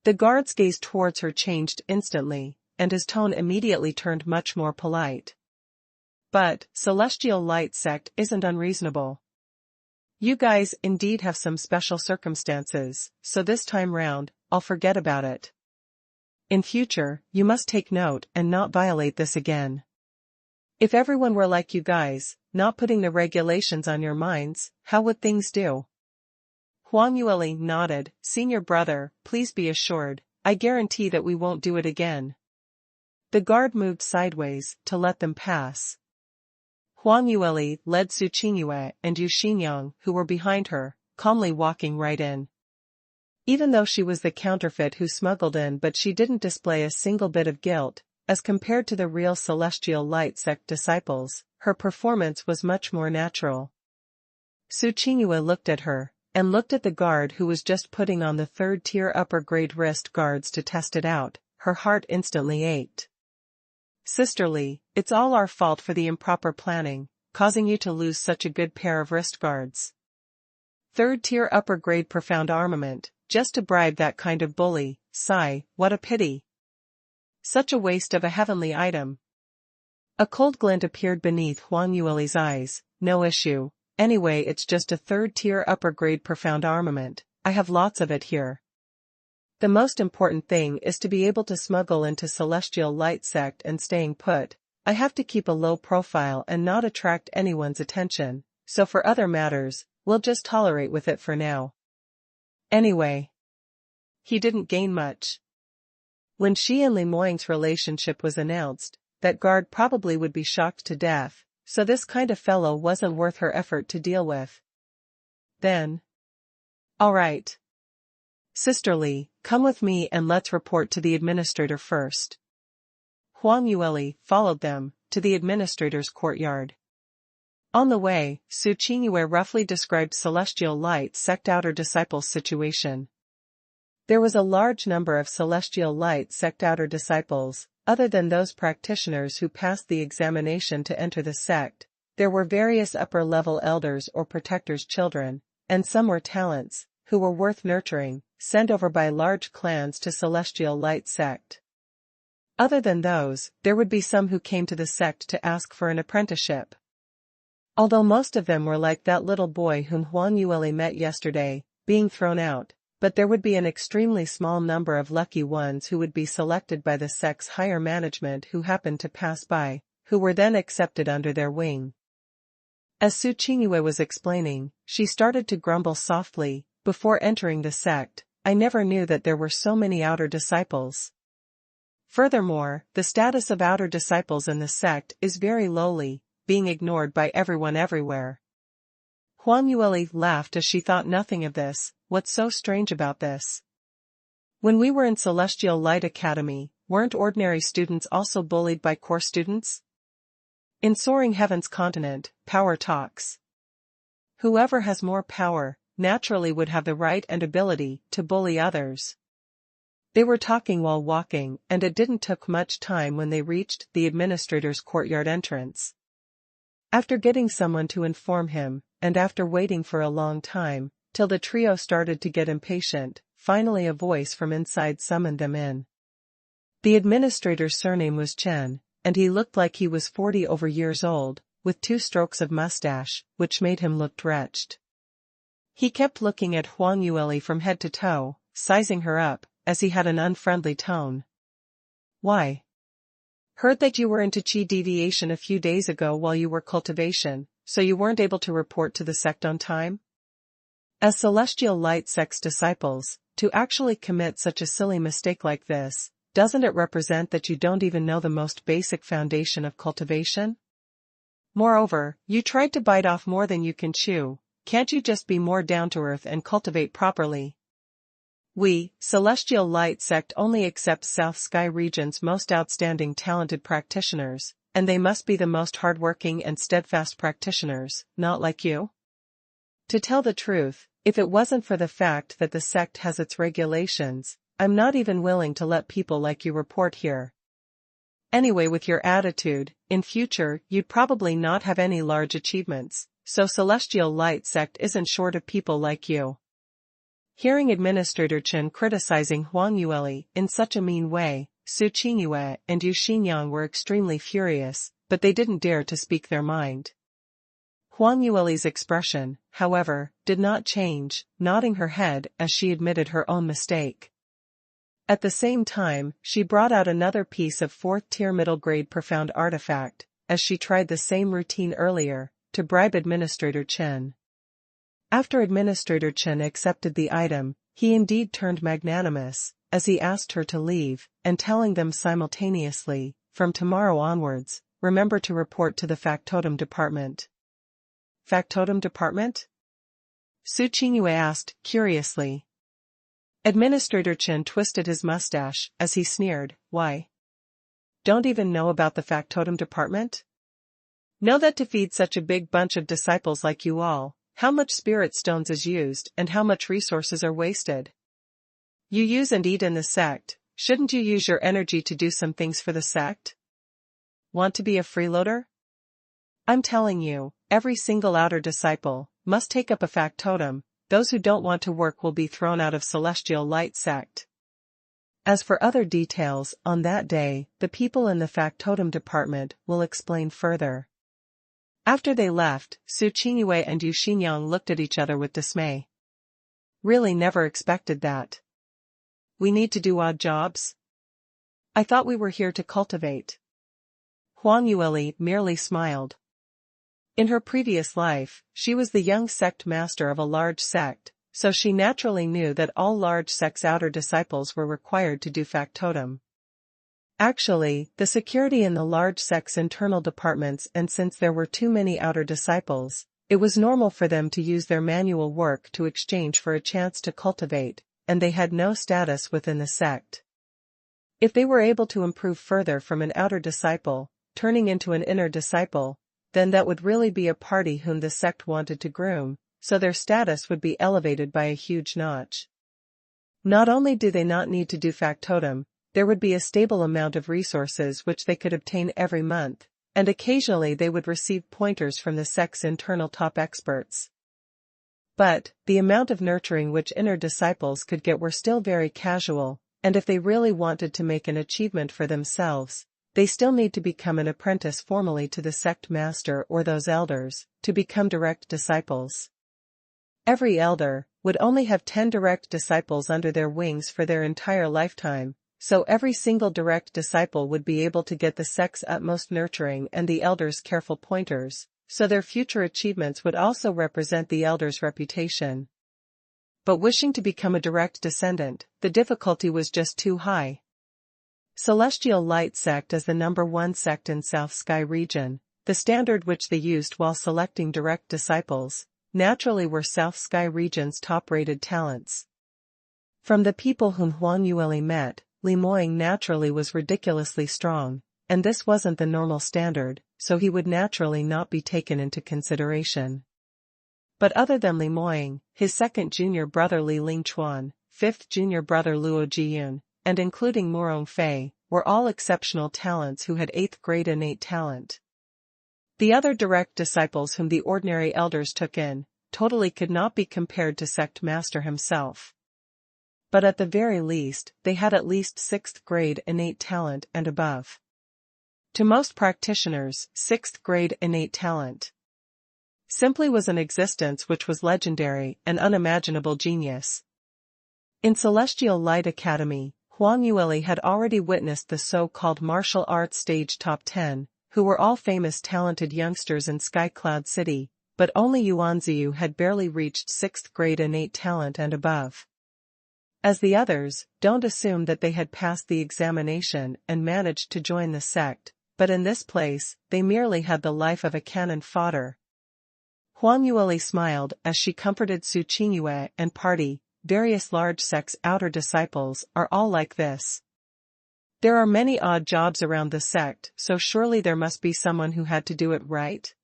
Speaker 1: The guard's gaze towards her changed instantly, and his tone immediately turned much more polite. But, Celestial Light Sect isn't unreasonable. You guys indeed have some special circumstances, so this time round, I'll forget about it. In future, you must take note and not violate this again. If everyone were like you guys, not putting the regulations on your minds, how would things do? Huang Yueli nodded. Senior brother, please be assured, I guarantee that we won't do it again. The guard moved sideways, to let them pass. Huang Yueli led Su Qingyue and Yu Xinyang, who were behind her, calmly walking right in. Even though she was the counterfeit who smuggled in, but she didn't display a single bit of guilt, as compared to the real Celestial Light Sect disciples, her performance was much more natural. Su Qingyue looked at her, and looked at the guard who was just putting on the third-tier upper-grade wrist guards to test it out. Her heart instantly ached. Sisterly, it's all our fault for the improper planning, causing you to lose such a good pair of wrist guards. Third-tier upper-grade profound armament, just to bribe that kind of bully. Sigh, what a pity. Such a waste of a heavenly item. A cold glint appeared beneath Huang Yueli's eyes. No issue. Anyway, it's just a third-tier upper-grade profound armament. I have lots of it here. The most important thing is to be able to smuggle into Celestial Light Sect and staying put. I have to keep a low profile and not attract anyone's attention, so for other matters, we'll just tolerate with it for now. Anyway, he didn't gain much. When Shi and Li Moying's relationship was announced, that guard probably would be shocked to death, so this kind of fellow wasn't worth her effort to deal with. Then. All right. Sisterly, come with me and let's report to the administrator first. Huang Yueli followed them to the administrator's courtyard. On the way, Su Qingyue roughly described Celestial Light Sect Outer Disciples' situation. There was a large number of Celestial Light Sect Outer Disciples. Other than those practitioners who passed the examination to enter the sect, there were various upper-level elders or protectors' children, and some were talents, who were worth nurturing, sent over by large clans to Celestial Light Sect. Other than those, there would be some who came to the sect to ask for an apprenticeship. Although most of them were like that little boy whom Huang Yueli met yesterday, being thrown out, but there would be an extremely small number of lucky ones who would be selected by the sect's higher management who happened to pass by, who were then accepted under their wing. As Su Qingyue was explaining, she started to grumble softly. Before entering the sect, I never knew that there were so many outer disciples. Furthermore, the status of outer disciples in the sect is very lowly, being ignored by everyone everywhere. Huang Yueli laughed as she thought nothing of this. What's so strange about this? When we were in Celestial Light Academy, weren't ordinary students also bullied by core students? In Soaring Heaven's continent, power talks. Whoever has more power, naturally would have the right and ability to bully others. They were talking while walking, and it didn't take much time when they reached the administrator's courtyard entrance. After getting someone to inform him, and after waiting for a long time, till the trio started to get impatient, finally a voice from inside summoned them in. The administrator's surname was Chen, and he looked like he was 40 over years old, with 2 strokes of mustache, which made him look wretched. He kept looking at Huang Yueli from head to toe, sizing her up, as he had an unfriendly tone. Why? Heard that you were into Qi deviation a few days ago while you were cultivation, so you weren't able to report to the sect on time? As Celestial Light Sect's disciples, to actually commit such a silly mistake like this, doesn't it represent that you don't even know the most basic foundation of cultivation? Moreover, you tried to bite off more than you can chew. Can't you just be more down-to-earth and cultivate properly? We, Celestial Light Sect, only accept South Sky region's most outstanding talented practitioners, and they must be the most hardworking and steadfast practitioners, not like you. To tell the truth, if it wasn't for the fact that the sect has its regulations, I'm not even willing to let people like you report here. Anyway, with your attitude, in future you'd probably not have any large achievements, so Celestial Light Sect isn't short of people like you. Hearing Administrator Chen criticizing Huang Yueli in such a mean way, Su Qingyue and Yu Xinyang were extremely furious, but they didn't dare to speak their mind. Huang Yueli's expression, however, did not change, nodding her head as she admitted her own mistake. At the same time, she brought out another piece of 4th-tier middle-grade profound artifact, as she tried the same routine earlier, to bribe Administrator Chen. After Administrator Chen accepted the item, he indeed turned magnanimous, as he asked her to leave, and telling them simultaneously, from tomorrow onwards, remember to report to the Factotum Department. Factotum Department? Shui Qingqing asked, curiously. Administrator Chen twisted his mustache, as he sneered, why? Don't even know about the Factotum Department? Know that to feed such a big bunch of disciples like you all, how much spirit stones is used and how much resources are wasted. You use and eat in the sect, shouldn't you use your energy to do some things for the sect? Want to be a freeloader? I'm telling you, every single outer disciple must take up a factotum. Those who don't want to work will be thrown out of Celestial Light sect. As for other details, on that day, the people in the Factotum Department will explain further. After they left, Shui Qingqing and Yu Xinyang looked at each other with dismay. Really never expected that. We need to do odd jobs? I thought we were here to cultivate. Huang Yueli merely smiled. In her previous life, she was the young sect master of a large sect, so she naturally knew that all large sects' outer disciples were required to do factotum. Actually, the security in the large sect's internal departments, and since there were too many outer disciples, it was normal for them to use their manual work to exchange for a chance to cultivate, and they had no status within the sect. If they were able to improve further from an outer disciple, turning into an inner disciple, then that would really be a party whom the sect wanted to groom, so their status would be elevated by a huge notch. Not only do they not need to do factotum, there would be a stable amount of resources which they could obtain every month, and occasionally they would receive pointers from the sect's internal top experts. But, the amount of nurturing which inner disciples could get were still very casual, and if they really wanted to make an achievement for themselves, they still need to become an apprentice formally to the sect master or those elders, to become direct disciples. Every elder would only have 10 direct disciples under their wings for their entire lifetime, so every single direct disciple would be able to get the sect's utmost nurturing and the elders' careful pointers, so their future achievements would also represent the elders' reputation. But wishing to become a direct descendant, the difficulty was just too high. Celestial Light Sect is the #1 sect in South Sky region. The standard which they used while selecting direct disciples, naturally were South Sky region's top-rated talents. From the people whom Huang Yueli met, Li Moying naturally was ridiculously strong, and this wasn't the normal standard, so he would naturally not be taken into consideration. But other than Li Moying, his second junior brother Li Lingchuan, fifth junior brother Luo Jiyun, and including Murong Fei, were all exceptional talents who had 8th grade innate talent. The other direct disciples whom the ordinary elders took in, totally could not be compared to sect master himself. But at the very least, they had at least 6th grade innate talent and above. To most practitioners, 6th grade innate talent simply was an existence which was legendary and unimaginable genius. In Celestial Light Academy, Huang Yueli had already witnessed the so-called martial arts stage top 10, who were all famous talented youngsters in Sky Cloud City, but only Yuanziyu had barely reached 6th grade innate talent and above. As the others, don't assume that they had passed the examination and managed to join the sect, but in this place, they merely had the life of a cannon fodder. Huang Yueli smiled as she comforted Shui Qingqing and party. Various large sects' outer disciples are all like this. There are many odd jobs around the sect, so surely there must be someone who had to do it right.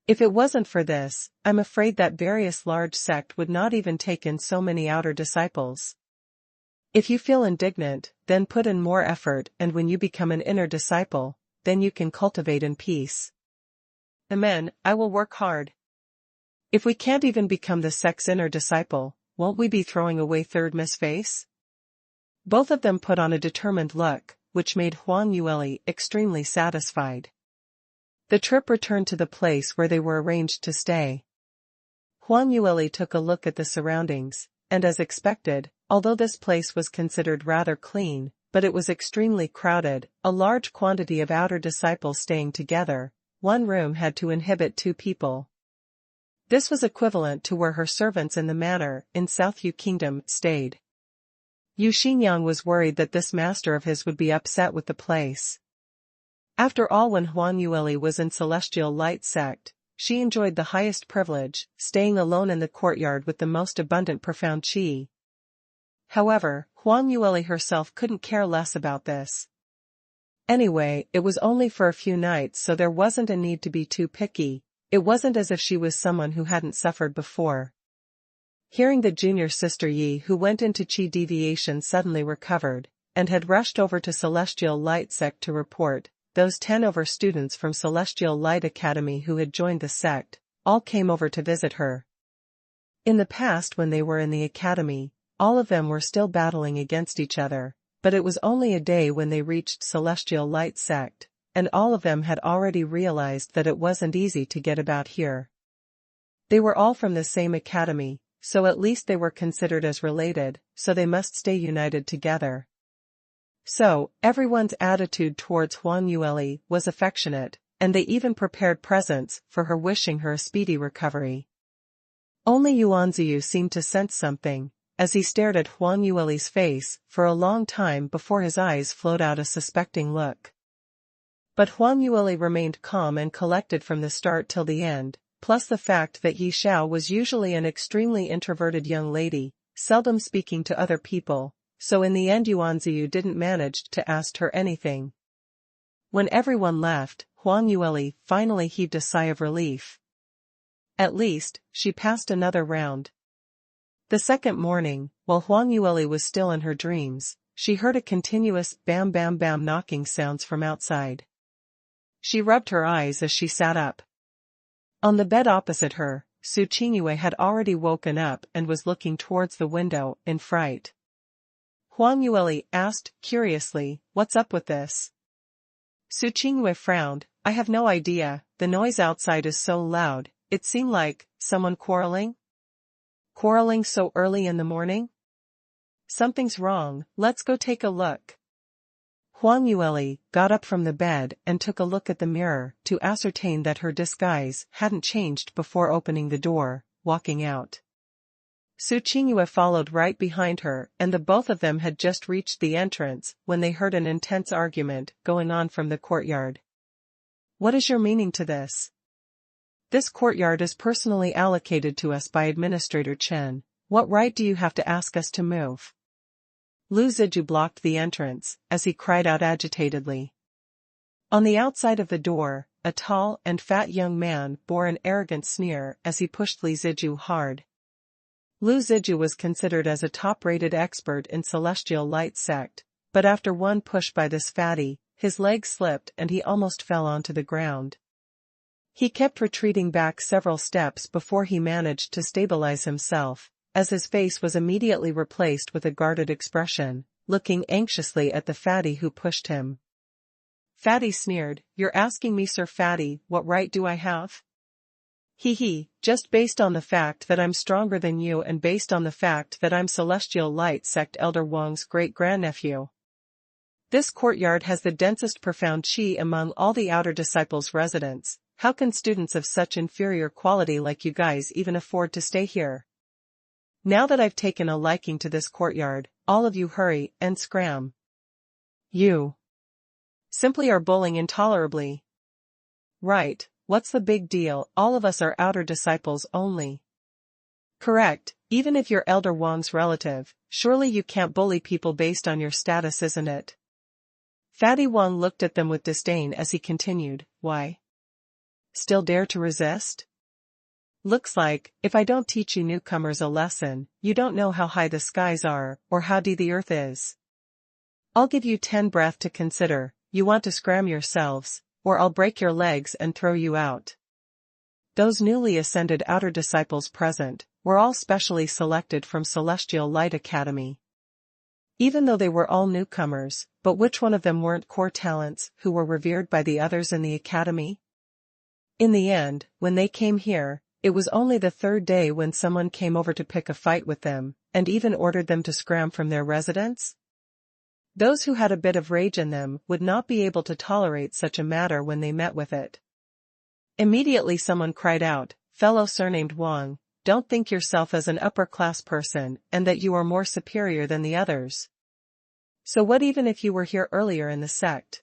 Speaker 1: If it wasn't for this, I'm afraid that various large sect would not even take in so many outer disciples. If you feel indignant, then put in more effort, and when you become an inner disciple, then you can cultivate in peace. Amen, I will work hard. If we can't even become the sect's inner disciple, won't we be throwing away third Miss Face? Both of them put on a determined look, which made Huang Yueli extremely satisfied. The trip returned to the place where they were arranged to stay. Huang Yueli took a look at the surroundings, and as expected, although this place was considered rather clean, but it was extremely crowded, a large quantity of outer disciples staying together. One room had to inhibit 2 people. This was equivalent to where her servants in the manor, in South Yu Kingdom, stayed. Yu Xingyang was worried that this master of his would be upset with the place. After all, when Huang Yueli was in Celestial Light sect, she enjoyed the highest privilege, staying alone in the courtyard with the most abundant profound qi. However, Huang Yueli herself couldn't care less about this. Anyway, it was only for a few nights, so there wasn't a need to be too picky. It wasn't as if she was someone who hadn't suffered before. Hearing the junior sister Yi, who went into qi deviation, suddenly recovered, and had rushed over to Celestial Light sect to report, those 10 over students from Celestial Light Academy who had joined the sect, all came over to visit her. In the past, when they were in the academy, all of them were still battling against each other, but it was only a day when they reached Celestial Light sect, and all of them had already realized that it wasn't easy to get about here. They were all from the same academy, so at least they were considered as related, so they must stay united together. So, everyone's attitude towards Huang Yueli was affectionate, and they even prepared presents for her, wishing her a speedy recovery. Only Yuanziyu seemed to sense something, as he stared at Huang Yueli's face for a long time before his eyes flowed out a suspecting look. But Huang Yueli remained calm and collected from the start till the end, plus the fact that Yi Xiao was usually an extremely introverted young lady, seldom speaking to other people, so in the end Yuanziyu didn't manage to ask her anything. When everyone left, Huang Yueli finally heaved a sigh of relief. At least, she passed another round. The second morning, while Huang Yueli was still in her dreams, she heard a continuous bam bam bam knocking sounds from outside. She rubbed her eyes as she sat up. On the bed opposite her, Su Qingyue had already woken up and was looking towards the window, in fright. Huang Yueli asked, curiously, "What's up with this?" Su Qingyue frowned. "I have no idea, the noise outside is so loud, it seemed like someone quarreling." "Quarreling so early in the morning?" "Something's wrong, let's go take a look." Huang Yueli got up from the bed and took a look at the mirror to ascertain that her disguise hadn't changed before opening the door, walking out. Su Qingyue followed right behind her, and the both of them had just reached the entrance when they heard an intense argument going on from the courtyard. "What is your meaning to this? This courtyard is personally allocated to us by Administrator Chen. What right do you have to ask us to move?" Lu Ziju blocked the entrance, as he cried out agitatedly. On the outside of the door, a tall and fat young man bore an arrogant sneer as he pushed Li Ziju hard. Lu Ziju was considered as a top-rated expert in Celestial Light sect, but after one push by this fatty, his leg slipped and he almost fell onto the ground. He kept retreating back several steps before he managed to stabilize himself, as his face was immediately replaced with a guarded expression, looking anxiously at the fatty who pushed him. Fatty sneered, "You're asking me, Sir Fatty, what right do I have? Hee, just based on the fact that I'm stronger than you and based on the fact that I'm Celestial Light sect Elder Wang's great-grandnephew. This courtyard has the densest profound qi among all the outer disciples' residents. How can students of such inferior quality like you guys even afford to stay here? Now that I've taken a liking to this courtyard, all of you hurry and scram. You simply are bullying intolerably." "Right, what's the big deal, all of us are outer disciples only." "Correct, even if you're Elder Wang's relative, surely you can't bully people based on your status, isn't it?" Fatty Wang looked at them with disdain as he continued, "Why? Still dare to resist? Looks like, if I don't teach you newcomers a lesson, you don't know how high the skies are, or how deep the earth is. I'll give you 10 breath to consider, you want to scram yourselves, or I'll break your legs and throw you out." Those newly ascended outer disciples present were all specially selected from Celestial Light Academy. Even though they were all newcomers, but which one of them weren't core talents who were revered by the others in the academy? In the end, when they came here, it was only the third day when someone came over to pick a fight with them, and even ordered them to scram from their residence? Those who had a bit of rage in them would not be able to tolerate such a matter when they met with it. Immediately someone cried out, "Fellow surnamed Wang, don't think yourself as an upper-class person and that you are more superior than the others. So what even if you were here earlier in the sect?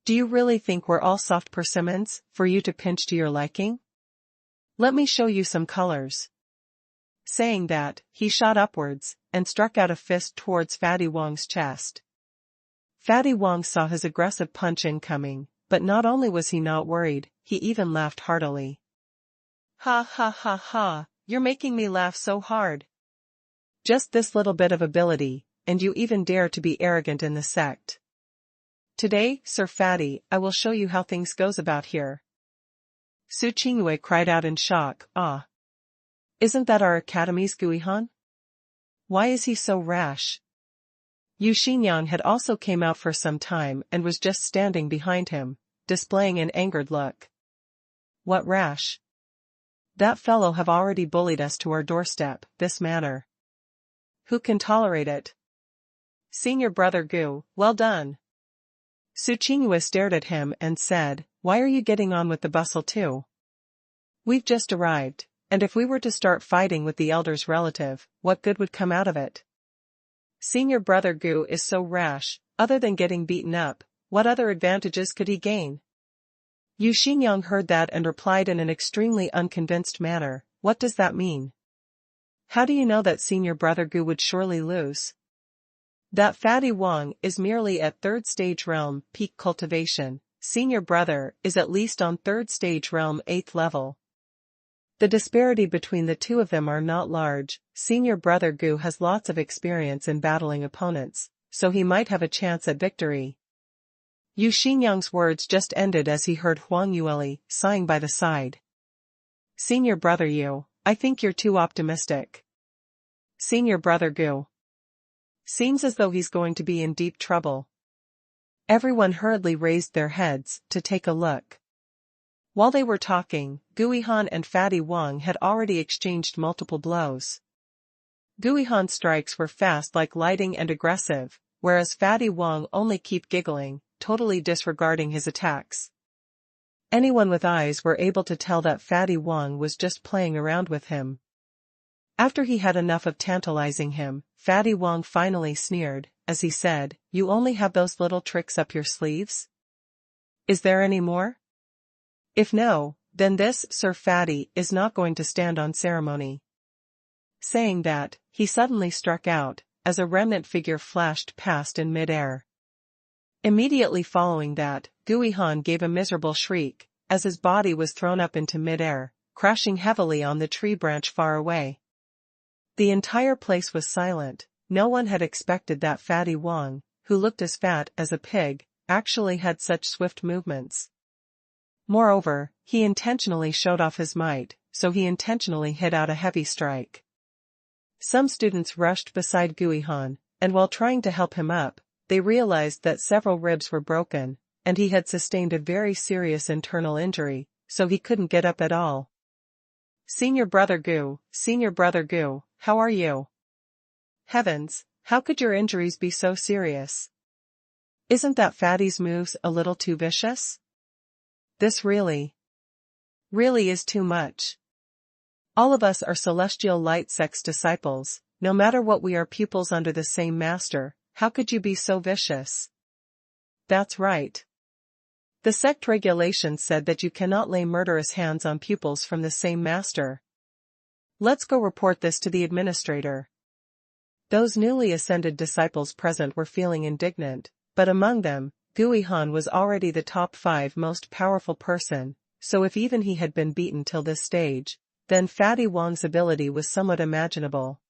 Speaker 1: Do you really think we're all soft persimmons, for you to pinch to your liking? Let me show you some colors." Saying that, he shot upwards, and struck out a fist towards Fatty Wang's chest. Fatty Wang saw his aggressive punch incoming, but not only was he not worried, he even laughed heartily. "Ha ha ha ha, you're making me laugh so hard. Just this little bit of ability, and you even dare to be arrogant in the sect. Today, Sir Fatty, I will show you how things goes about here." Shui Qingqing cried out in shock, "Ah! Isn't that our academy's Guihan? Why is he so rash?" Yu Xinyang had also came out for some time and was just standing behind him, displaying an angered look. "What rash? That fellow have already bullied us to our doorstep, this manner. Who can tolerate it? Senior brother Gu, well done." Shui Qingqing stared at him and said, "Why are you getting on with the bustle too? We've just arrived, and if we were to start fighting with the elder's relative, what good would come out of it? Senior brother Gu is so rash, other than getting beaten up, what other advantages could he gain?" Yu Xinyang heard that and replied in an extremely unconvinced manner, "What does that mean? How do you know that senior brother Gu would surely lose? That Fatty Wang is merely at 3rd stage realm, peak cultivation, senior brother is at least on 3rd stage realm 8th level. The disparity between the two of them are not large, senior brother Gu has lots of experience in battling opponents, so he might have a chance at victory." Yu Xinyang's words just ended as he heard Huang Yueli sighing by the side. "Senior brother Yu, I think you're too optimistic. Senior brother Gu seems as though he's going to be in deep trouble." Everyone hurriedly raised their heads to take a look. While they were talking, Guihan and Fatty Wang had already exchanged multiple blows. Guihan's strikes were fast like lightning and aggressive, whereas Fatty Wang only kept giggling, totally disregarding his attacks. Anyone with eyes were able to tell that Fatty Wang was just playing around with him. After he had enough of tantalizing him, Fatty Wang finally sneered, as he said, "You only have those little tricks up your sleeves? Is there any more? If no, then this Sir Fatty is not going to stand on ceremony." Saying that, he suddenly struck out, as a remnant figure flashed past in mid-air. Immediately following that, Guihan gave a miserable shriek, as his body was thrown up into mid-air, crashing heavily on the tree branch far away. The entire place was silent. No one had expected that Fatty Wang, who looked as fat as a pig, actually had such swift movements. Moreover, he intentionally showed off his might, so he intentionally hit out a heavy strike. Some students rushed beside Guihan, and while trying to help him up, they realized that several ribs were broken, and he had sustained a very serious internal injury, so he couldn't get up at all. Senior brother Gu, how are you? Heavens, how could your injuries be so serious? Isn't that Fatty's moves a little too vicious? This really is too much. All of us are celestial light sect's disciples, no matter what we are pupils under the same master. How could you be so vicious? That's right. The sect regulations said that you cannot lay murderous hands on pupils from the same master. Let's go report this to the administrator. Those newly ascended disciples present were feeling indignant, but among them, Guihan was already the top 5 most powerful person, so if even he had been beaten till this stage, then Fatty Wang's ability was somewhat imaginable.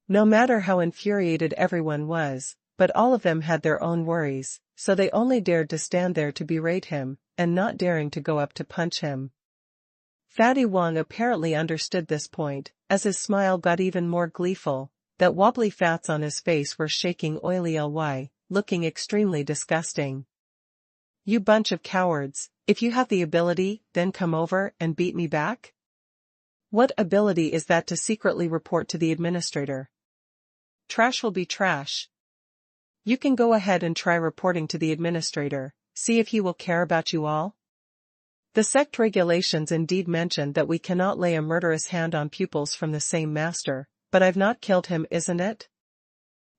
Speaker 1: No matter how infuriated everyone was, but all of them had their own worries, so they only dared to stand there to berate him, and not daring to go up to punch him. Fatty Wang apparently understood this point, as his smile got even more gleeful, that wobbly fats on his face were shaking oily ly, looking extremely disgusting. "You bunch of cowards, if you have the ability, then come over and beat me back?" What ability is that to secretly report to the administrator? Trash will be trash. You can go ahead and try reporting to the administrator, see if he will care about you all. The sect regulations indeed mention that we cannot lay a murderous hand on pupils from the same master, but I've not killed him, isn't it?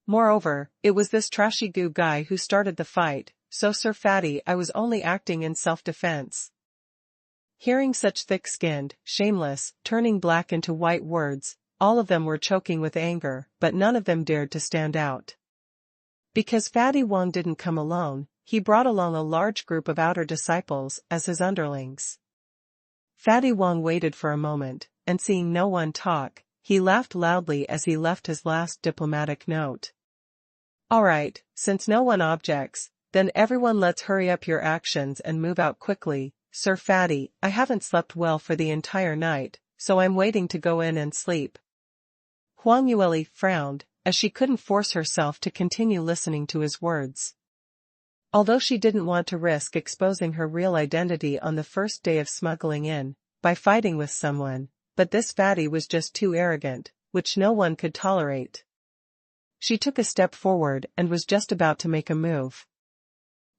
Speaker 1: Moreover, it was this trashy goo guy who started the fight, so Sir Fatty, I was only acting in self-defense. Hearing such thick-skinned, shameless, turning black into white words, all of them were choking with anger, but none of them dared to stand out. Because Fatty Wong didn't come alone, he brought along a large group of outer disciples as his underlings. Fatty Wong waited for a moment, and seeing no one talk, he laughed loudly as he left his last diplomatic note. All right, since no one objects, then everyone let's hurry up your actions and move out quickly. Sir Fatty, I haven't slept well for the entire night, so I'm waiting to go in and sleep. Huang Yueli frowned, as she couldn't force herself to continue listening to his words. Although she didn't want to risk exposing her real identity on the first day of smuggling in, by fighting with someone, but this fatty was just too arrogant, which no one could tolerate. She took a step forward and was just about to make a move.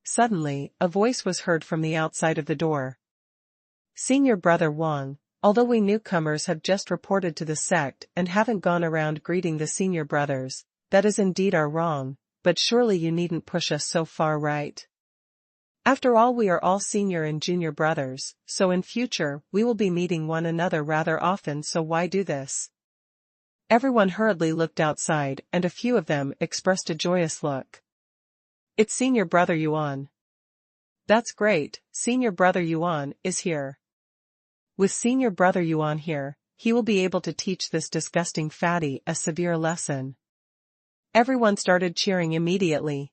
Speaker 1: Suddenly, a voice was heard from the outside of the door. Senior Brother Wang, although we newcomers have just reported to the sect and haven't gone around greeting the senior brothers, that is indeed our wrong, but surely you needn't push us so far, right? After all, we are all senior and junior brothers, so in future we will be meeting one another rather often, so why do this? Everyone hurriedly looked outside and a few of them expressed a joyous look. It's Senior Brother Yuan. That's great, Senior Brother Yuan is here. With Senior Brother Yuan here, he will be able to teach this disgusting fatty a severe lesson. Everyone started cheering immediately.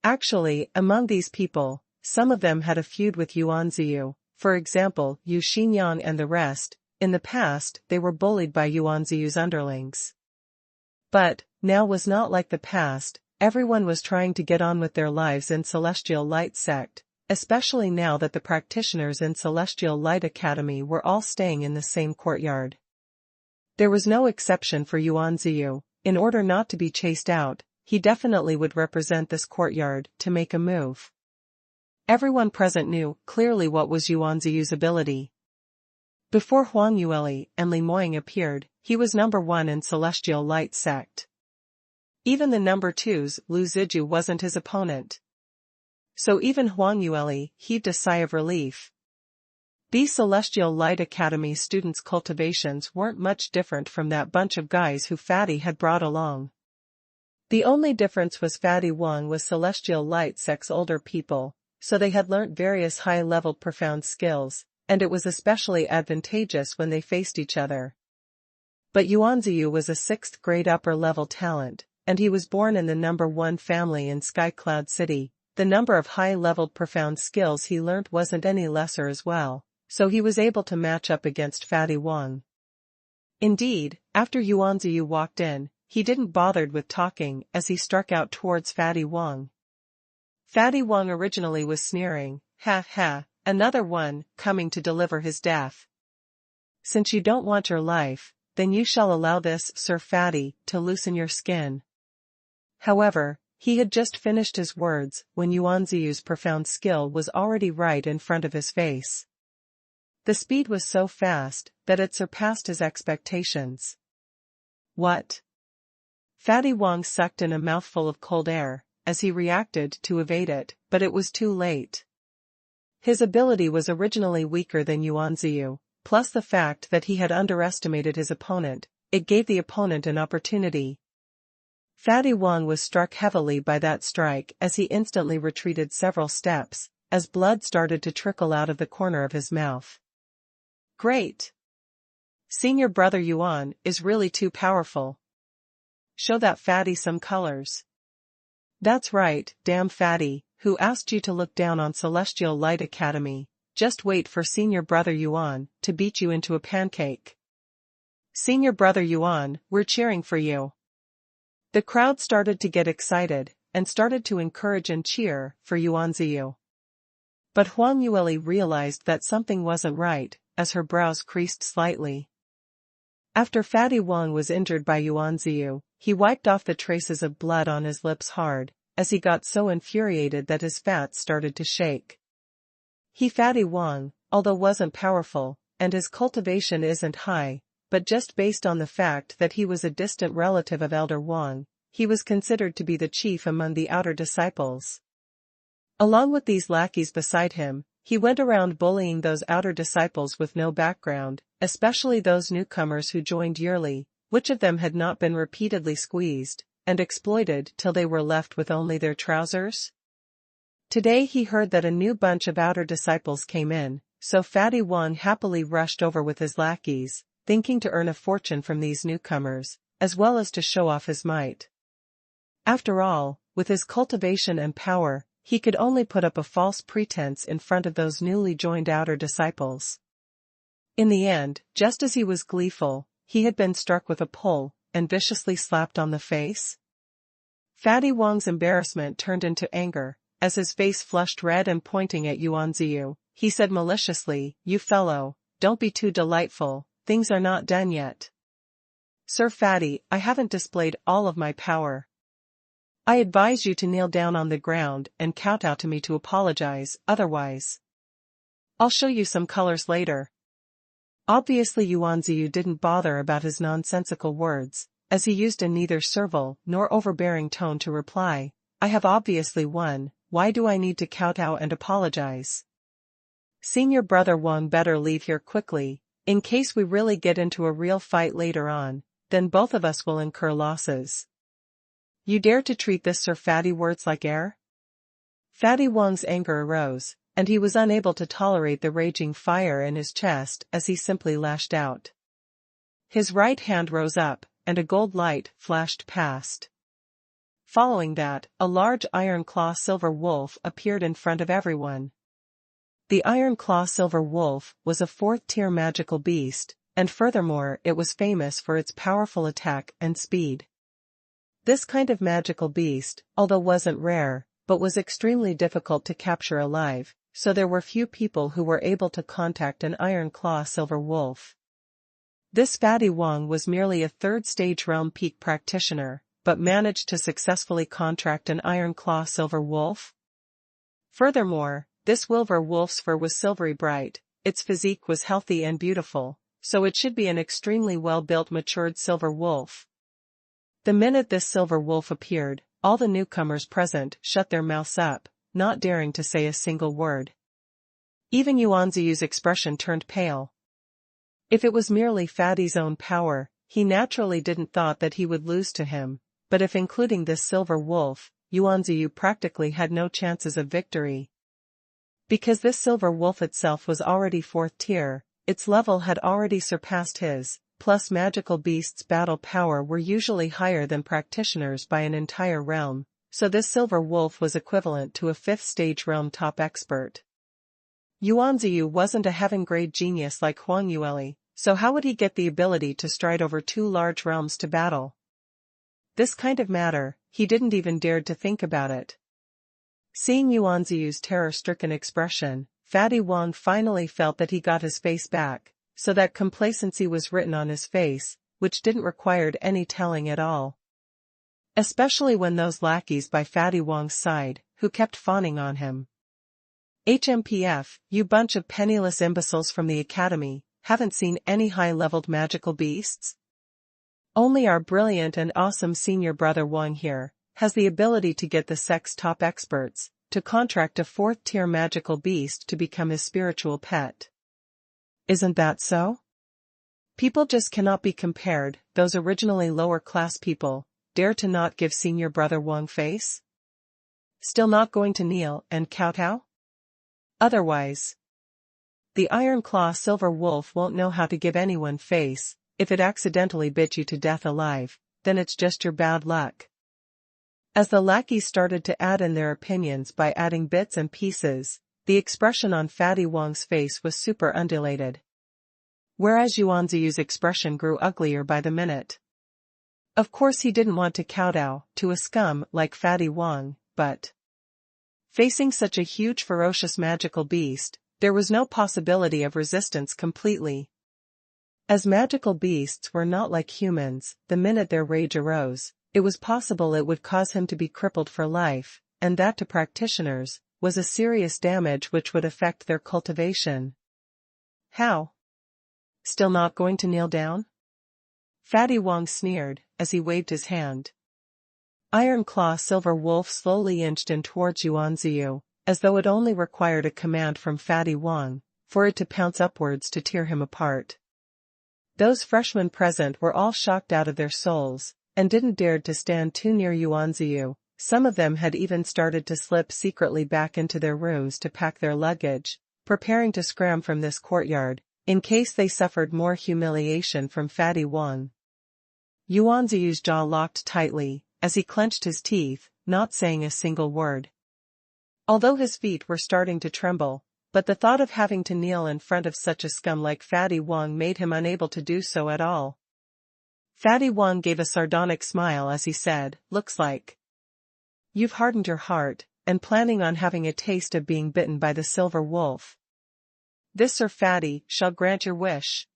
Speaker 1: Actually, among these people, some of them had a feud with Yuan Ziyu, for example, Yu Xinyang and the rest. In the past, they were bullied by Yuan Ziyu's underlings. But, now was not like the past. Everyone was trying to get on with their lives in Celestial Light Sect, especially now that the practitioners in Celestial Light Academy were all staying in the same courtyard. There was no exception for Yuan Ziyu. In order not to be chased out, he definitely would represent this courtyard to make a move. Everyone present knew clearly what was Yuan Ziyu's ability. Before Huang Yueli and Li Moying appeared, he was number 1 in Celestial Light Sect. Even the number 2's Lu Ziju wasn't his opponent. So even Huang Yueli heaved a sigh of relief. These Celestial Light Academy students' cultivations weren't much different from that bunch of guys who Fatty had brought along. The only difference was Fatty Wong was Celestial Light Sect's older people, so they had learnt various high-level profound skills, and it was especially advantageous when they faced each other. But Yuan Ziyu was a 6th grade upper-level talent, and he was born in the number 1 family in Sky Cloud City. The number of high-leveled profound skills he learnt wasn't any lesser as well, so he was able to match up against Fatty Wong. Indeed, after Yuan Ziyu walked in, he didn't bother with talking as he struck out towards Fatty Wong. Fatty Wong originally was sneering, "Ha ha, another one, coming to deliver his death. Since you don't want your life, then you shall allow this, Sir Fatty, to loosen your skin." However, he had just finished his words when Yuan Ziyu's profound skill was already right in front of his face. The speed was so fast that it surpassed his expectations. What? Fatty Wong sucked in a mouthful of cold air as he reacted to evade it, but it was too late. His ability was originally weaker than Yuan Ziyu, plus the fact that he had underestimated his opponent. It gave the opponent an opportunity. Fatty Wong was struck heavily by that strike as he instantly retreated several steps, as blood started to trickle out of the corner of his mouth. Great! Senior Brother Yuan is really too powerful. Show that fatty some colors. That's right, damn fatty, who asked you to look down on Celestial Light Academy? Just wait for Senior Brother Yuan to beat you into a pancake. Senior Brother Yuan, we're cheering for you. The crowd started to get excited, and started to encourage and cheer for Yuan Ziyu. But Huang Yueli realized that something wasn't right, as her brows creased slightly. After Fatty Wang was injured by Yuanziyu, he wiped off the traces of blood on his lips hard, as he got so infuriated that his fat started to shake. Fatty Wang, although wasn't powerful, and his cultivation isn't high, but just based on the fact that he was a distant relative of Elder Wang, he was considered to be the chief among the outer disciples. Along with these lackeys beside him, he went around bullying those outer disciples with no background, especially those newcomers who joined yearly, which of them had not been repeatedly squeezed and exploited till they were left with only their trousers? Today he heard that a new bunch of outer disciples came in, so Fatty Wang happily rushed over with his lackeys, thinking to earn a fortune from these newcomers, as well as to show off his might. After all, with his cultivation and power, he could only put up a false pretense in front of those newly joined outer disciples. In the end, just as he was gleeful, he had been struck with a pole and viciously slapped on the face. Fatty Wang's embarrassment turned into anger, as his face flushed red and pointing at Yuanziyu, he said maliciously, "You fellow, don't be too delightful, things are not done yet. Sir Fatty, I haven't displayed all of my power. I advise you to kneel down on the ground and kowtow to me to apologize, otherwise I'll show you some colors later." Obviously Yuanziyu didn't bother about his nonsensical words, as he used a neither servile nor overbearing tone to reply, "I have obviously won, why do I need to kowtow and apologize? Senior Brother Wang better leave here quickly, in case we really get into a real fight later on, then both of us will incur losses. You dare to treat this Sir Fatty words like air?" Fatty Wang's anger arose, and he was unable to tolerate the raging fire in his chest as he simply lashed out. His right hand rose up, and a gold light flashed past. Following that, a large iron claw silver wolf appeared in front of everyone. The iron claw silver wolf was a 4th-tier magical beast, and furthermore it was famous for its powerful attack and speed. This kind of magical beast, although wasn't rare, but was extremely difficult to capture alive, so there were few people who were able to contact an iron claw silver wolf. This Fatty Wang was merely a 3rd-stage realm peak practitioner, but managed to successfully contract an iron claw silver wolf. Furthermore, this Wilver wolf's fur was silvery bright, its physique was healthy and beautiful, so it should be an extremely well-built matured silver wolf. The minute this silver wolf appeared, all the newcomers present shut their mouths up, not daring to say a single word. Even Yuanziyu's expression turned pale. If it was merely Fatty's own power, he naturally didn't thought that he would lose to him, but if including this silver wolf, Yuanziyu practically had no chances of victory. Because this silver wolf itself was already 4th tier, its level had already surpassed his, plus magical beasts' battle power were usually higher than practitioners by an entire realm, so this silver wolf was equivalent to a 5th-stage realm top expert. Yuanziyu wasn't a heaven-grade genius like Huang Yueli, so how would he get the ability to stride over 2 large realms to battle? This kind of matter, he didn't even dare to think about it. Seeing Yuanziyu's terror-stricken expression, Fatty Wang finally felt that he got his face back, so that complacency was written on his face, which didn't require any telling at all. Especially when those lackeys by Fatty Wang's side, who kept fawning on him. HMPF, you bunch of penniless imbeciles from the academy, haven't seen any high-leveled magical beasts? Only our brilliant and awesome senior brother Wang here has the ability to get the sect's top experts to contract a 4th-tier magical beast to become his spiritual pet. Isn't that so? People just cannot be compared. Those originally lower-class people dare to not give senior brother Wang face? Still not going to kneel and kowtow? Otherwise, the iron claw silver wolf won't know how to give anyone face. If it accidentally bit you to death alive, then it's just your bad luck. As the lackeys started to add in their opinions by adding bits and pieces, the expression on Fatty Wang's face was super undulated. Whereas Yuanziyu's expression grew uglier by the minute. Of course he didn't want to kowtow to a scum like Fatty Wang, but facing such a huge ferocious magical beast, there was no possibility of resistance completely. As magical beasts were not like humans, the minute their rage arose, it was possible it would cause him to be crippled for life, and that to practitioners, was a serious damage which would affect their cultivation. How? Still not going to kneel down? Fatty Wong sneered, as he waved his hand. Iron Claw Silver Wolf slowly inched in towards Yuanziyu, as though it only required a command from Fatty Wong, for it to pounce upwards to tear him apart. Those freshmen present were all shocked out of their souls, and didn't dare to stand too near Yuanziyu. Some of them had even started to slip secretly back into their rooms to pack their luggage, preparing to scram from this courtyard, in case they suffered more humiliation from Fatty Wong. Yuanziyu's jaw locked tightly, as he clenched his teeth, not saying a single word. Although his feet were starting to tremble, but the thought of having to kneel in front of such a scum like Fatty Wong made him unable to do so at all. Fatty Wong gave a sardonic smile as he said, "Looks like you've hardened your heart, and planning on having a taste of being bitten by the silver wolf. This Sir Fatty shall grant your wish."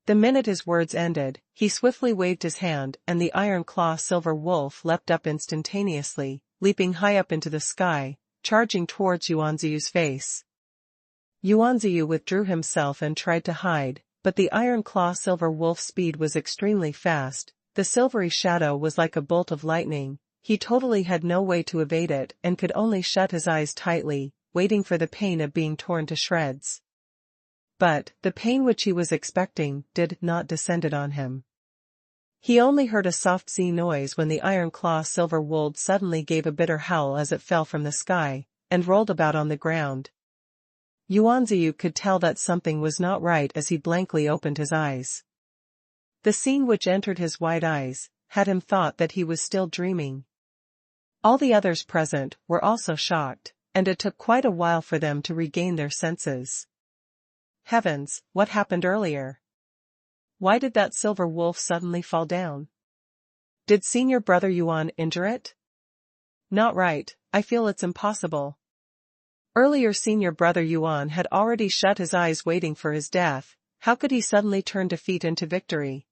Speaker 1: The minute his words ended, he swiftly waved his hand and the iron claw silver wolf leapt up instantaneously, leaping high up into the sky, charging towards Yuanziyu's face. Yuanziyu withdrew himself and tried to hide, but the iron claw silver wolf's speed was extremely fast. The silvery shadow was like a bolt of lightning. He totally had no way to evade it and could only shut his eyes tightly, waiting for the pain of being torn to shreds. But the pain which he was expecting did not descend on him. He only heard a soft Z noise when the iron claw silver wolf suddenly gave a bitter howl as it fell from the sky, and rolled about on the ground. Yuanziyu could tell that something was not right as he blankly opened his eyes. The scene which entered his wide eyes had him thought that he was still dreaming. All the others present were also shocked, and it took quite a while for them to regain their senses. Heavens, what happened earlier? Why did that silver wolf suddenly fall down? Did Senior Brother Yuan injure it? Not right, I feel it's impossible. Earlier Senior Brother Yuan had already shut his eyes waiting for his death. How could he suddenly turn defeat into victory?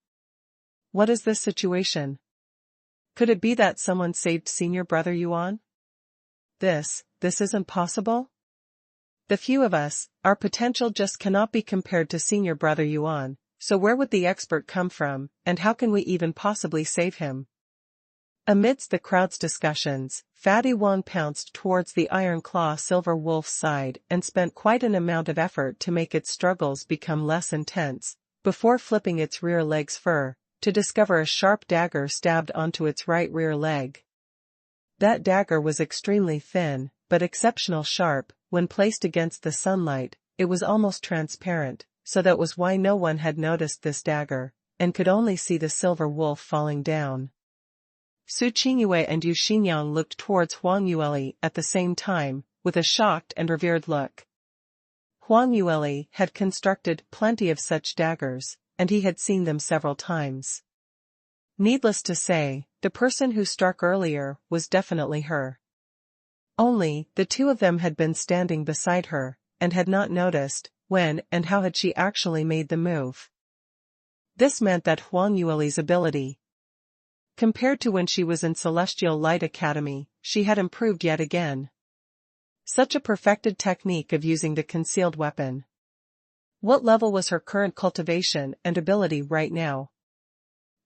Speaker 1: What is this situation? Could it be that someone saved Senior Brother Yuan? This isn't possible? The few of us, our potential just cannot be compared to Senior Brother Yuan, so where would the expert come from, and how can we even possibly save him? Amidst the crowd's discussions, Fatty Wong pounced towards the iron claw silver wolf's side and spent quite an amount of effort to make its struggles become less intense, before flipping its rear leg's fur, to discover a sharp dagger stabbed onto its right rear leg. That dagger was extremely thin, but exceptional sharp. When placed against the sunlight, it was almost transparent, so that was why no one had noticed this dagger, and could only see the silver wolf falling down. Su Qingyue and Yu Xinyang looked towards Huang Yueli at the same time, with a shocked and revered look. Huang Yueli had constructed plenty of such daggers, and he had seen them several times. Needless to say, the person who struck earlier was definitely her. Only, the two of them had been standing beside her, and had not noticed, when and how had she actually made the move. This meant that Huang Yueli's ability, compared to when she was in Celestial Light Academy, she had improved yet again. Such a perfected technique of using the concealed weapon. What level was her current cultivation and ability right now?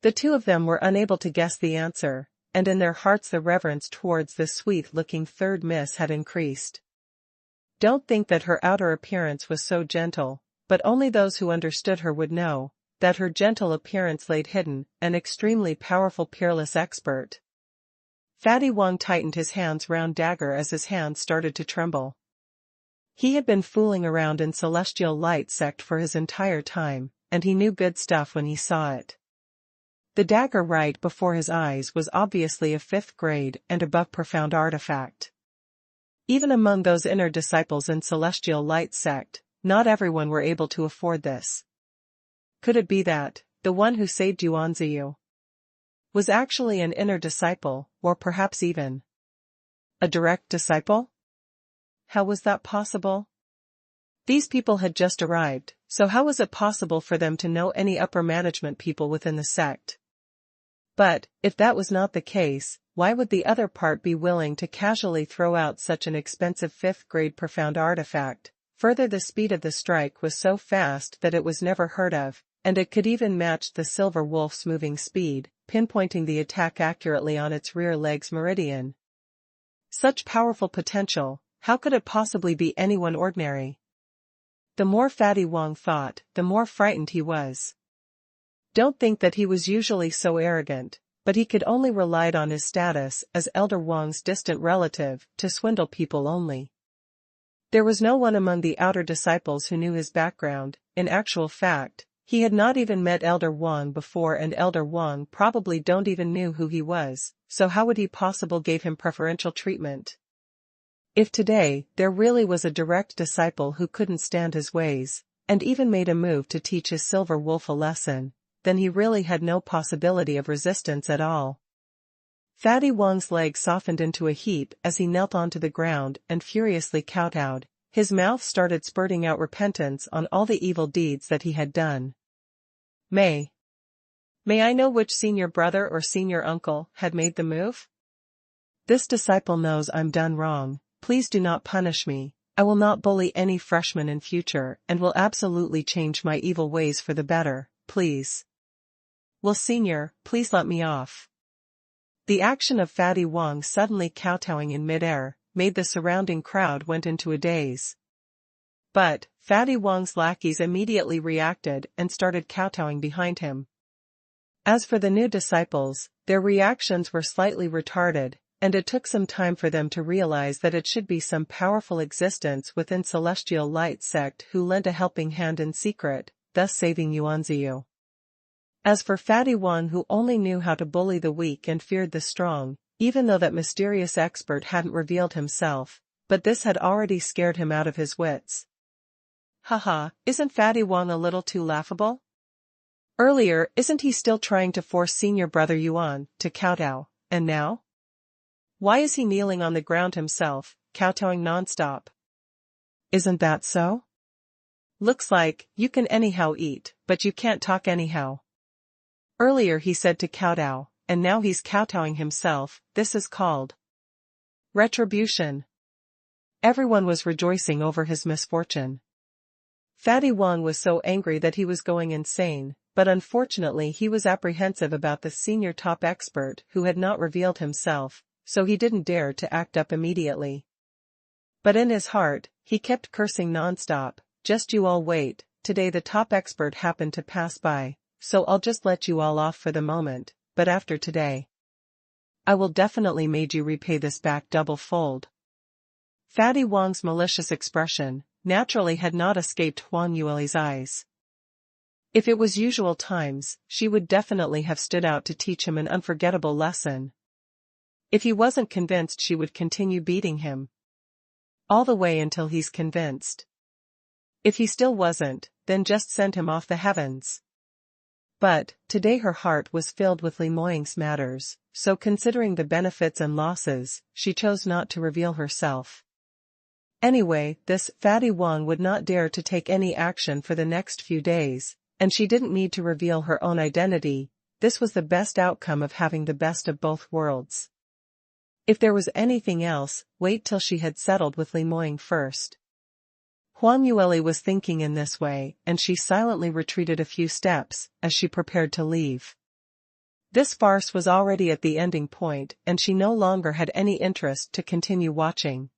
Speaker 1: The two of them were unable to guess the answer, and in their hearts the reverence towards the sweet-looking third miss had increased. Don't think that her outer appearance was so gentle, but only those who understood her would know that her gentle appearance laid hidden an extremely powerful peerless expert. Fatty Wong tightened his hand's round dagger as his hand started to tremble. He had been fooling around in Celestial Light Sect for his entire time, and he knew good stuff when he saw it. The dagger right before his eyes was obviously a 5th grade and above profound artifact. Even among those inner disciples in Celestial Light Sect, not everyone were able to afford this. Could it be that the one who saved Yuanziyu was actually an inner disciple, or perhaps even a direct disciple? How was that possible? These people had just arrived, So how was it possible for them to know any upper management people within the sect? But, if that was not the case, why would the other part be willing to casually throw out such an expensive 5th-grade profound artifact? Further, the speed of the strike was so fast that it was never heard of, and it could even match the silver wolf's moving speed, pinpointing the attack accurately on its rear leg's meridian. Such powerful potential, how could it possibly be anyone ordinary? The more Fatty Wong thought, the more frightened he was. Don't think that he was usually so arrogant, but he could only relied on his status as Elder Wong's distant relative to swindle people only. There was no one among the outer disciples who knew his background. In actual fact, he had not even met Elder Wong before, and Elder Wong probably don't even knew who he was, so how would he possibly give him preferential treatment? If today there really was a direct disciple who couldn't stand his ways, and even made a move to teach his silver wolf a lesson, then he really had no possibility of resistance at all. Fatty Wong's legs softened into a heap as he knelt onto the ground and furiously kowtowed. His mouth started spurting out repentance on all the evil deeds that he had done. May I know which senior brother or senior uncle had made the move? This disciple knows I'm done wrong. Please do not punish me. I will not bully any freshman in future and will absolutely change my evil ways for the better, please. Will senior, please let me off. The action of Fatty Wong suddenly kowtowing in midair made the surrounding crowd went into a daze. But, Fatty Wong's lackeys immediately reacted and started kowtowing behind him. As for the new disciples, their reactions were slightly retarded, and it took some time for them to realize that it should be some powerful existence within Celestial Light sect who lent a helping hand in secret, thus saving Yuanziyu. As for Fatty Wong, who only knew how to bully the weak and feared the strong, even though that mysterious expert hadn't revealed himself, but this had already scared him out of his wits. Haha, isn't Fatty Wong a little too laughable? Earlier, isn't he still trying to force senior brother Yuan to kowtow, and now? Why is he kneeling on the ground himself, kowtowing nonstop? Isn't that so? Looks like, you can anyhow eat, but you can't talk anyhow. Earlier he said to kowtow, and now he's kowtowing himself. This is called retribution. Everyone was rejoicing over his misfortune. Fatty Wong was so angry that he was going insane, but unfortunately he was apprehensive about the senior top expert who had not revealed himself, so he didn't dare to act up immediately. But in his heart, he kept cursing nonstop. Just you all wait, today the top expert happened to pass by, so I'll just let you all off for the moment, but after today, I will definitely make you repay this back double-fold. Fatty Wong's malicious expression naturally had not escaped Huang Yueli's eyes. If it was usual times, she would definitely have stood out to teach him an unforgettable lesson. If he wasn't convinced, she would continue beating him. All the way until he's convinced. If he still wasn't, then just send him off the heavens. But, today her heart was filled with Limoying's matters, so considering the benefits and losses, she chose not to reveal herself. Anyway, this Fatty Wong would not dare to take any action for the next few days, and she didn't need to reveal her own identity. This was the best outcome of having the best of both worlds. If there was anything else, wait till she had settled with Limoying first. Huang Yueli was thinking in this way, and she silently retreated a few steps as she prepared to leave. This farce was already at the ending point, and she no longer had any interest to continue watching.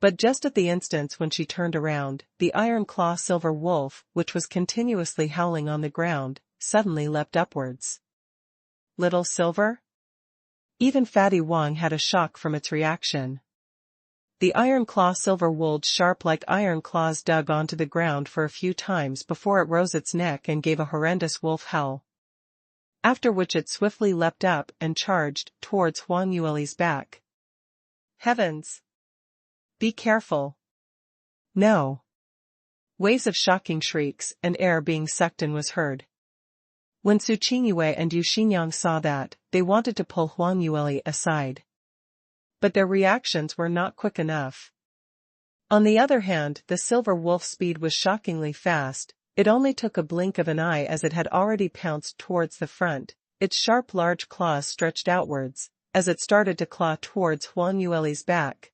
Speaker 1: But just at the instant when she turned around, the iron claw silver wolf, which was continuously howling on the ground, suddenly leapt upwards. Little Silver? Even Fatty Wong had a shock from its reaction. The iron claw silver wolf, sharp like iron claws, dug onto the ground for a few times before it rose its neck and gave a horrendous wolf howl. After which it swiftly leapt up and charged towards Huang Yueli's back. Heavens! Be careful! No! Waves of shocking shrieks and air being sucked in was heard. When Su Qingyue and Yu Xinyang saw that, they wanted to pull Huang Yueli aside. But their reactions were not quick enough. On the other hand, the silver wolf's speed was shockingly fast. It only took a blink of an eye as it had already pounced towards the front, its sharp large claws stretched outwards, as it started to claw towards Huang Yueli's back.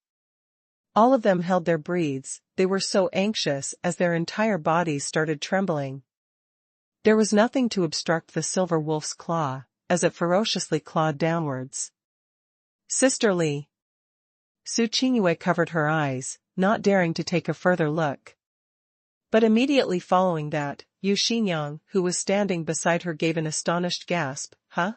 Speaker 1: All of them held their breaths, they were so anxious as their entire bodies started trembling. There was nothing to obstruct the silver wolf's claw, as it ferociously clawed downwards. Sisterly. Shui Qingqing covered her eyes, not daring to take a further look. But immediately following that, Yu Xinyang, who was standing beside her, gave an astonished gasp. Huh?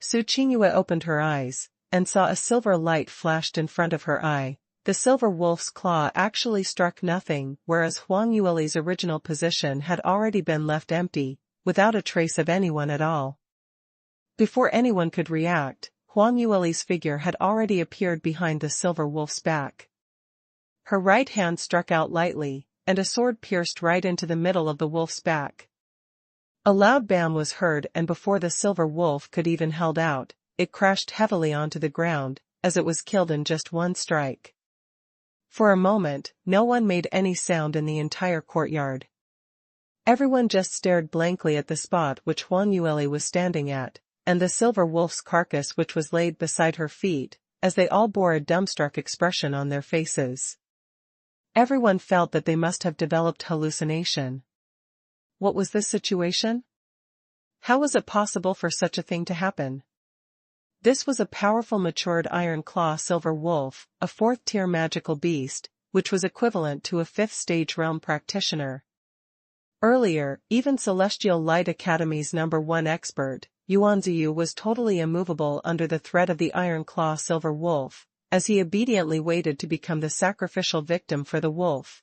Speaker 1: Shui Qingqing opened her eyes, and saw a silver light flashed in front of her eye. The silver wolf's claw actually struck nothing, whereas Huang Yueli's original position had already been left empty, without a trace of anyone at all. Before anyone could react, Huang Yueli's figure had already appeared behind the silver wolf's back. Her right hand struck out lightly, and a sword pierced right into the middle of the wolf's back. A loud bam was heard, and before the silver wolf could even hold out, it crashed heavily onto the ground, as it was killed in just one strike. For a moment, no one made any sound in the entire courtyard. Everyone just stared blankly at the spot which Huang Yueli was standing at, and the silver wolf's carcass which was laid beside her feet, as they all bore a dumbstruck expression on their faces. Everyone felt that they must have developed hallucination. What was this situation? How was it possible for such a thing to happen? This was a powerful matured iron claw silver wolf, a 4th-tier magical beast, which was equivalent to a 5th-stage realm practitioner. Earlier, even Celestial Light Academy's #1 expert, Yuanziyu, was totally immovable under the threat of the iron claw silver wolf, as he obediently waited to become the sacrificial victim for the wolf.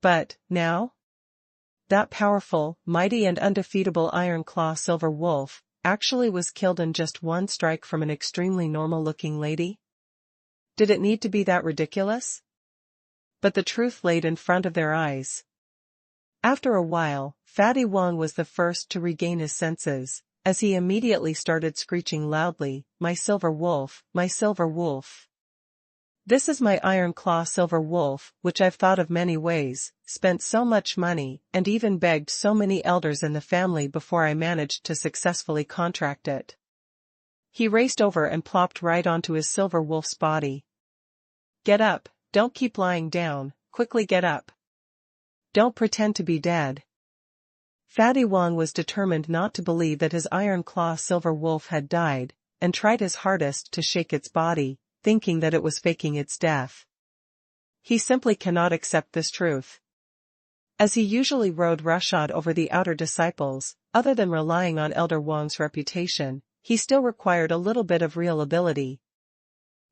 Speaker 1: But, now? That powerful, mighty and undefeatable iron claw silver wolf actually was killed in just one strike from an extremely normal-looking lady? Did it need to be that ridiculous? But the truth laid in front of their eyes. After a while, Fatty Wang was the first to regain his senses, as he immediately started screeching loudly, "My silver wolf, my silver wolf. This is my iron claw silver wolf, which I've thought of many ways, spent so much money, and even begged so many elders in the family before I managed to successfully contract it." He raced over and plopped right onto his silver wolf's body. "Get up, don't keep lying down, quickly get up. Don't pretend to be dead." Fatty Wang was determined not to believe that his iron claw silver wolf had died, and tried his hardest to shake its body, thinking that it was faking its death. He simply cannot accept this truth. As he usually rode roughshod over the outer disciples, other than relying on Elder Wang's reputation, he still required a little bit of real ability.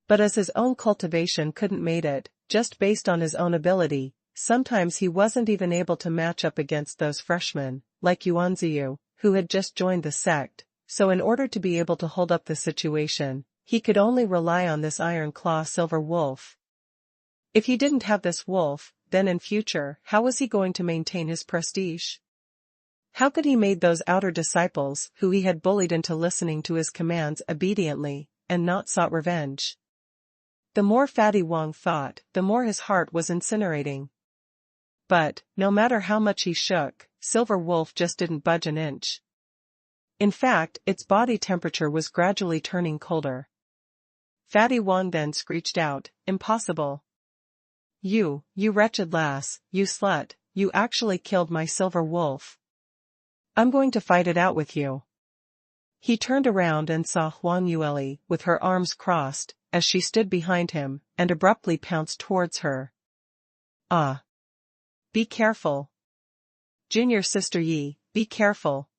Speaker 1: But as his own cultivation couldn't mate it, just based on his own ability, sometimes he wasn't even able to match up against those freshmen, like Yuanziyu, who had just joined the sect, so in order to be able to hold up the situation, he could only rely on this iron claw silver wolf. If he didn't have this wolf, then in future, how was he going to maintain his prestige? How could he make those outer disciples, who he had bullied into listening to his commands obediently, and not sought revenge? The more Fatty Wang thought, the more his heart was incinerating. But, no matter how much he shook, Silver Wolf just didn't budge an inch. In fact, its body temperature was gradually turning colder. Fatty Wang then screeched out, "Impossible. You wretched lass, you slut, you actually killed my silver wolf. I'm going to fight it out with you." He turned around and saw Huang Yueli, with her arms crossed, as she stood behind him, and abruptly pounced towards her. "Ah! Be careful. Junior Sister Yi, be careful."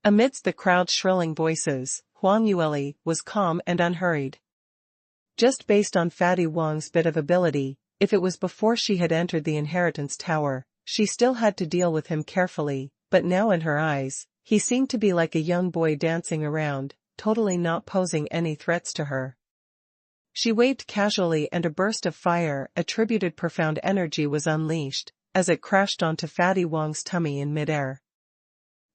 Speaker 1: Amidst the crowd's shrilling voices, Huang Yueli was calm and unhurried. Just based on Fatty Wang's bit of ability, if it was before she had entered the inheritance tower, she still had to deal with him carefully, but now in her eyes, he seemed to be like a young boy dancing around, totally not posing any threats to her. She waved casually and a burst of fire attributed profound energy was unleashed, as it crashed onto Fatty Wang's tummy in midair.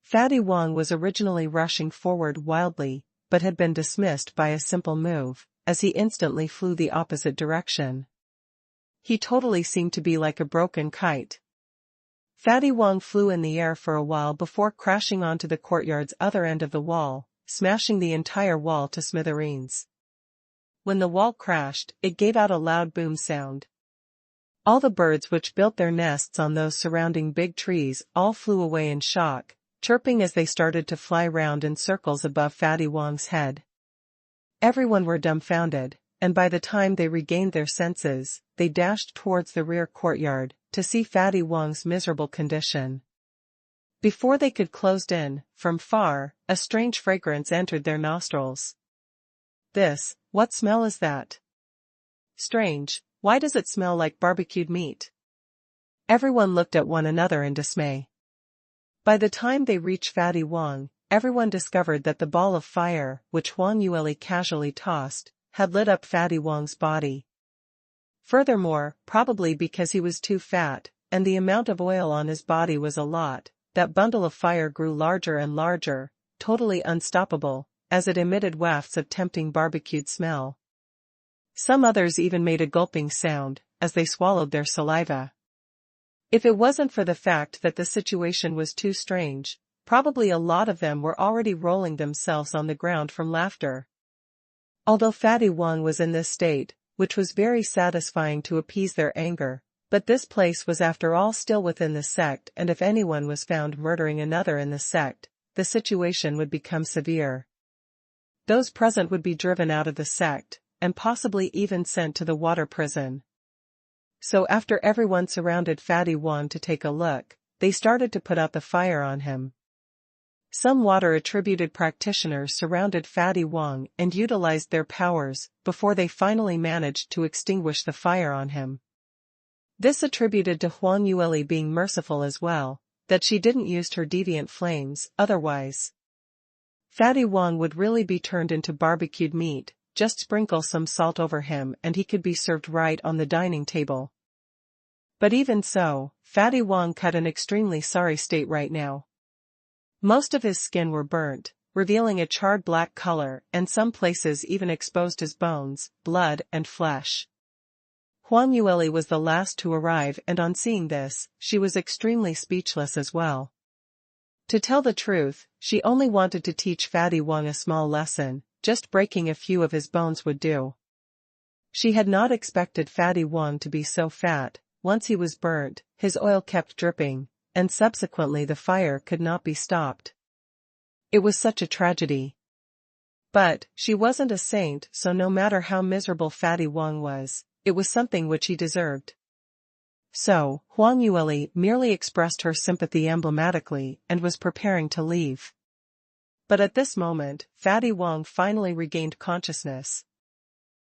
Speaker 1: Fatty Wang was originally rushing forward wildly, but had been dismissed by a simple move, as he instantly flew the opposite direction. He totally seemed to be like a broken kite. Fatty Wong flew in the air for a while before crashing onto the courtyard's other end of the wall, smashing the entire wall to smithereens. When the wall crashed, it gave out a loud boom sound. All the birds which built their nests on those surrounding big trees all flew away in shock, chirping as they started to fly round in circles above Fatty Wong's head. Everyone were dumbfounded, and by the time they regained their senses, they dashed towards the rear courtyard, to see Fatty Wong's miserable condition. Before they could close in, from far, a strange fragrance entered their nostrils. What smell is that? Strange, why does it smell like barbecued meat? Everyone looked at one another in dismay. By the time they reached Fatty Wong, everyone discovered that the ball of fire, which Huang Yueli casually tossed, had lit up Fatty Wong's body. Furthermore, probably because he was too fat, and the amount of oil on his body was a lot, that bundle of fire grew larger and larger, totally unstoppable, as it emitted wafts of tempting barbecued smell. Some others even made a gulping sound, as they swallowed their saliva. If it wasn't for the fact that the situation was too strange, probably a lot of them were already rolling themselves on the ground from laughter. Although Fatty Wong was in this state, which was very satisfying to appease their anger, but this place was after all still within the sect, and if anyone was found murdering another in the sect, the situation would become severe. Those present would be driven out of the sect, and possibly even sent to the water prison. So after everyone surrounded Fatty Wong to take a look, they started to put out the fire on him. Some water-attributed practitioners surrounded Fatty Wong and utilized their powers before they finally managed to extinguish the fire on him. This attributed to Huang Yueli being merciful as well, that she didn't use her deviant flames, otherwise Fatty Wong would really be turned into barbecued meat. Just sprinkle some salt over him and he could be served right on the dining table. But even so, Fatty Wong cut an extremely sorry state right now. Most of his skin were burnt, revealing a charred black color, and some places even exposed his bones, blood, and flesh. Huang Yueli was the last to arrive, and on seeing this, she was extremely speechless as well. To tell the truth, she only wanted to teach Fatty Wong a small lesson, just breaking a few of his bones would do. She had not expected Fatty Wong to be so fat. Once he was burnt, his oil kept dripping, and subsequently the fire could not be stopped. It was such a tragedy. But, she wasn't a saint, so no matter how miserable Fatty Wong was, it was something which he deserved. So, Huang Yueli merely expressed her sympathy emblematically and was preparing to leave. But at this moment, Fatty Wong finally regained consciousness.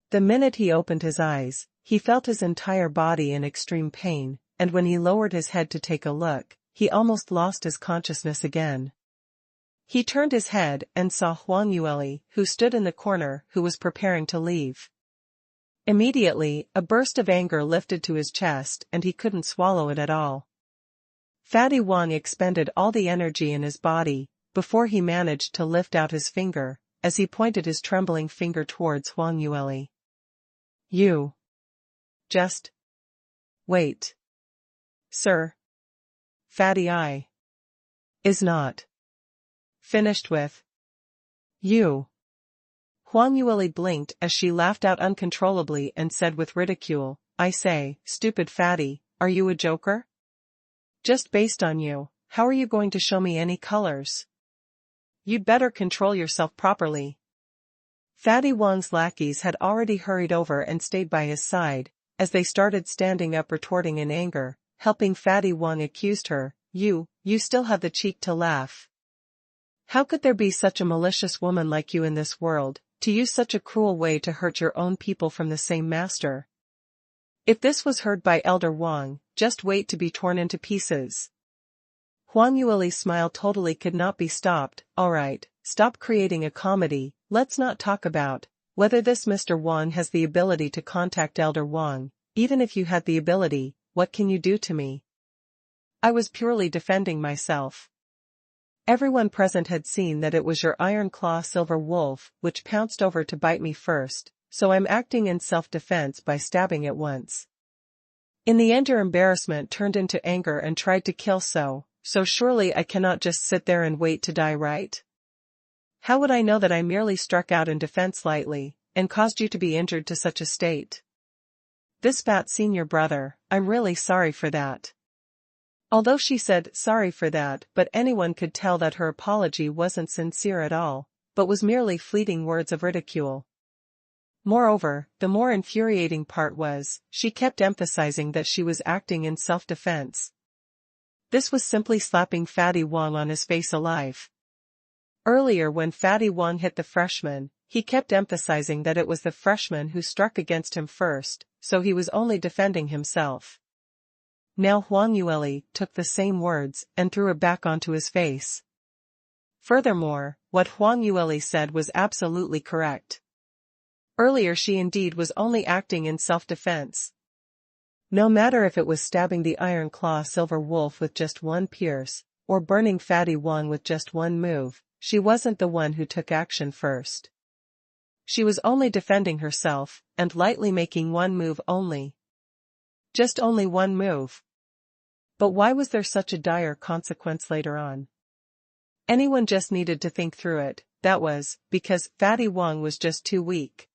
Speaker 1: The minute he opened his eyes, he felt his entire body in extreme pain, and when he lowered his head to take a look, he almost lost his consciousness again. He turned his head and saw Huang Yueli, who stood in the corner, who was preparing to leave. Immediately, a burst of anger lifted to his chest and he couldn't swallow it at all. Fatty Wong expended all the energy in his body, before he managed to lift out his finger, as he pointed his trembling finger towards Huang Yueli. You. Just. Wait. Sir. Fatty I. Is not. Finished with. You. Huang Yueli blinked as she laughed out uncontrollably and said with ridicule, I say, stupid Fatty, are you a joker? Just based on you, how are you going to show me any colors? You'd better control yourself properly. Fatty Wong's lackeys had already hurried over and stayed by his side, as they started standing up retorting in anger, helping Fatty Wong accused her, you still have the cheek to laugh. How could there be such a malicious woman like you in this world, to use such a cruel way to hurt your own people from the same master? If this was heard by Elder Wong, just wait to be torn into pieces. Huang Yueli's smile totally could not be stopped. Alright, stop creating a comedy, let's not talk about whether this Mr. Wong has the ability to contact Elder Wong. Even if you had the ability, what can you do to me? I was purely defending myself. Everyone present had seen that it was your iron claw silver wolf which pounced over to bite me first, so I'm acting in self-defense by stabbing it once. In the end your embarrassment turned into anger and tried to kill so surely I cannot just sit there and wait to die, right? How would I know that I merely struck out in defense lightly, and caused you to be injured to such a state? This fat senior brother, I'm really sorry for that. Although she said sorry for that, but anyone could tell that her apology wasn't sincere at all, but was merely fleeting words of ridicule. Moreover, the more infuriating part was, she kept emphasizing that she was acting in self-defense. This was simply slapping Fatty Wong on his face alive. Earlier when Fatty Wong hit the freshman, he kept emphasizing that it was the freshman who struck against him first, so he was only defending himself. Now Huang Yueli took the same words and threw it back onto his face. Furthermore, what Huang Yueli said was absolutely correct. Earlier she indeed was only acting in self-defense. No matter if it was stabbing the Iron Claw Silver Wolf with just one pierce, or burning Fatty Wong with just one move, she wasn't the one who took action first. She was only defending herself, and lightly making one move only. Just only one move. But why was there such a dire consequence later on? Anyone just needed to think through it, that was, because Fatty Wong was just too weak.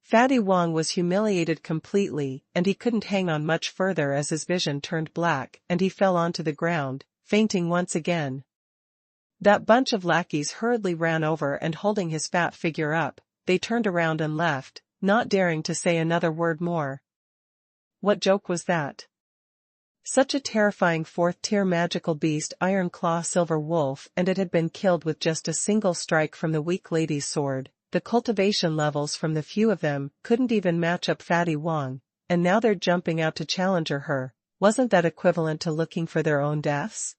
Speaker 1: Fatty Wong was humiliated completely, and he couldn't hang on much further as his vision turned black and he fell onto the ground, fainting once again. That bunch of lackeys hurriedly ran over and holding his fat figure up, they turned around and left, not daring to say another word more. What joke was that? Such a terrifying fourth-tier magical beast, Iron Claw Silver Wolf, and it had been killed with just a single strike from the weak lady's sword. The cultivation levels from the few of them couldn't even match up Fatty Wong, and now they're jumping out to challenge her. Wasn't that equivalent to looking for their own deaths?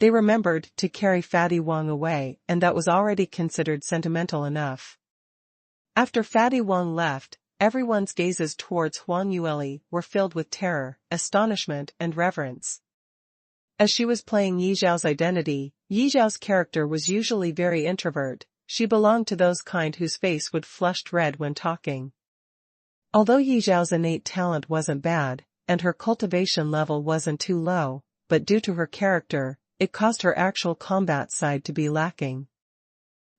Speaker 1: They remembered to carry Fatty Wong away, and that was already considered sentimental enough. After Fatty Wong left, everyone's gazes towards Huang Yueli were filled with terror, astonishment, and reverence. As she was playing Yi Zhao's identity, Yi Zhao's character was usually very introvert. She belonged to those kind whose face would flush red when talking. Although Yi Zhao's innate talent wasn't bad, and her cultivation level wasn't too low, but due to her character, it caused her actual combat side to be lacking.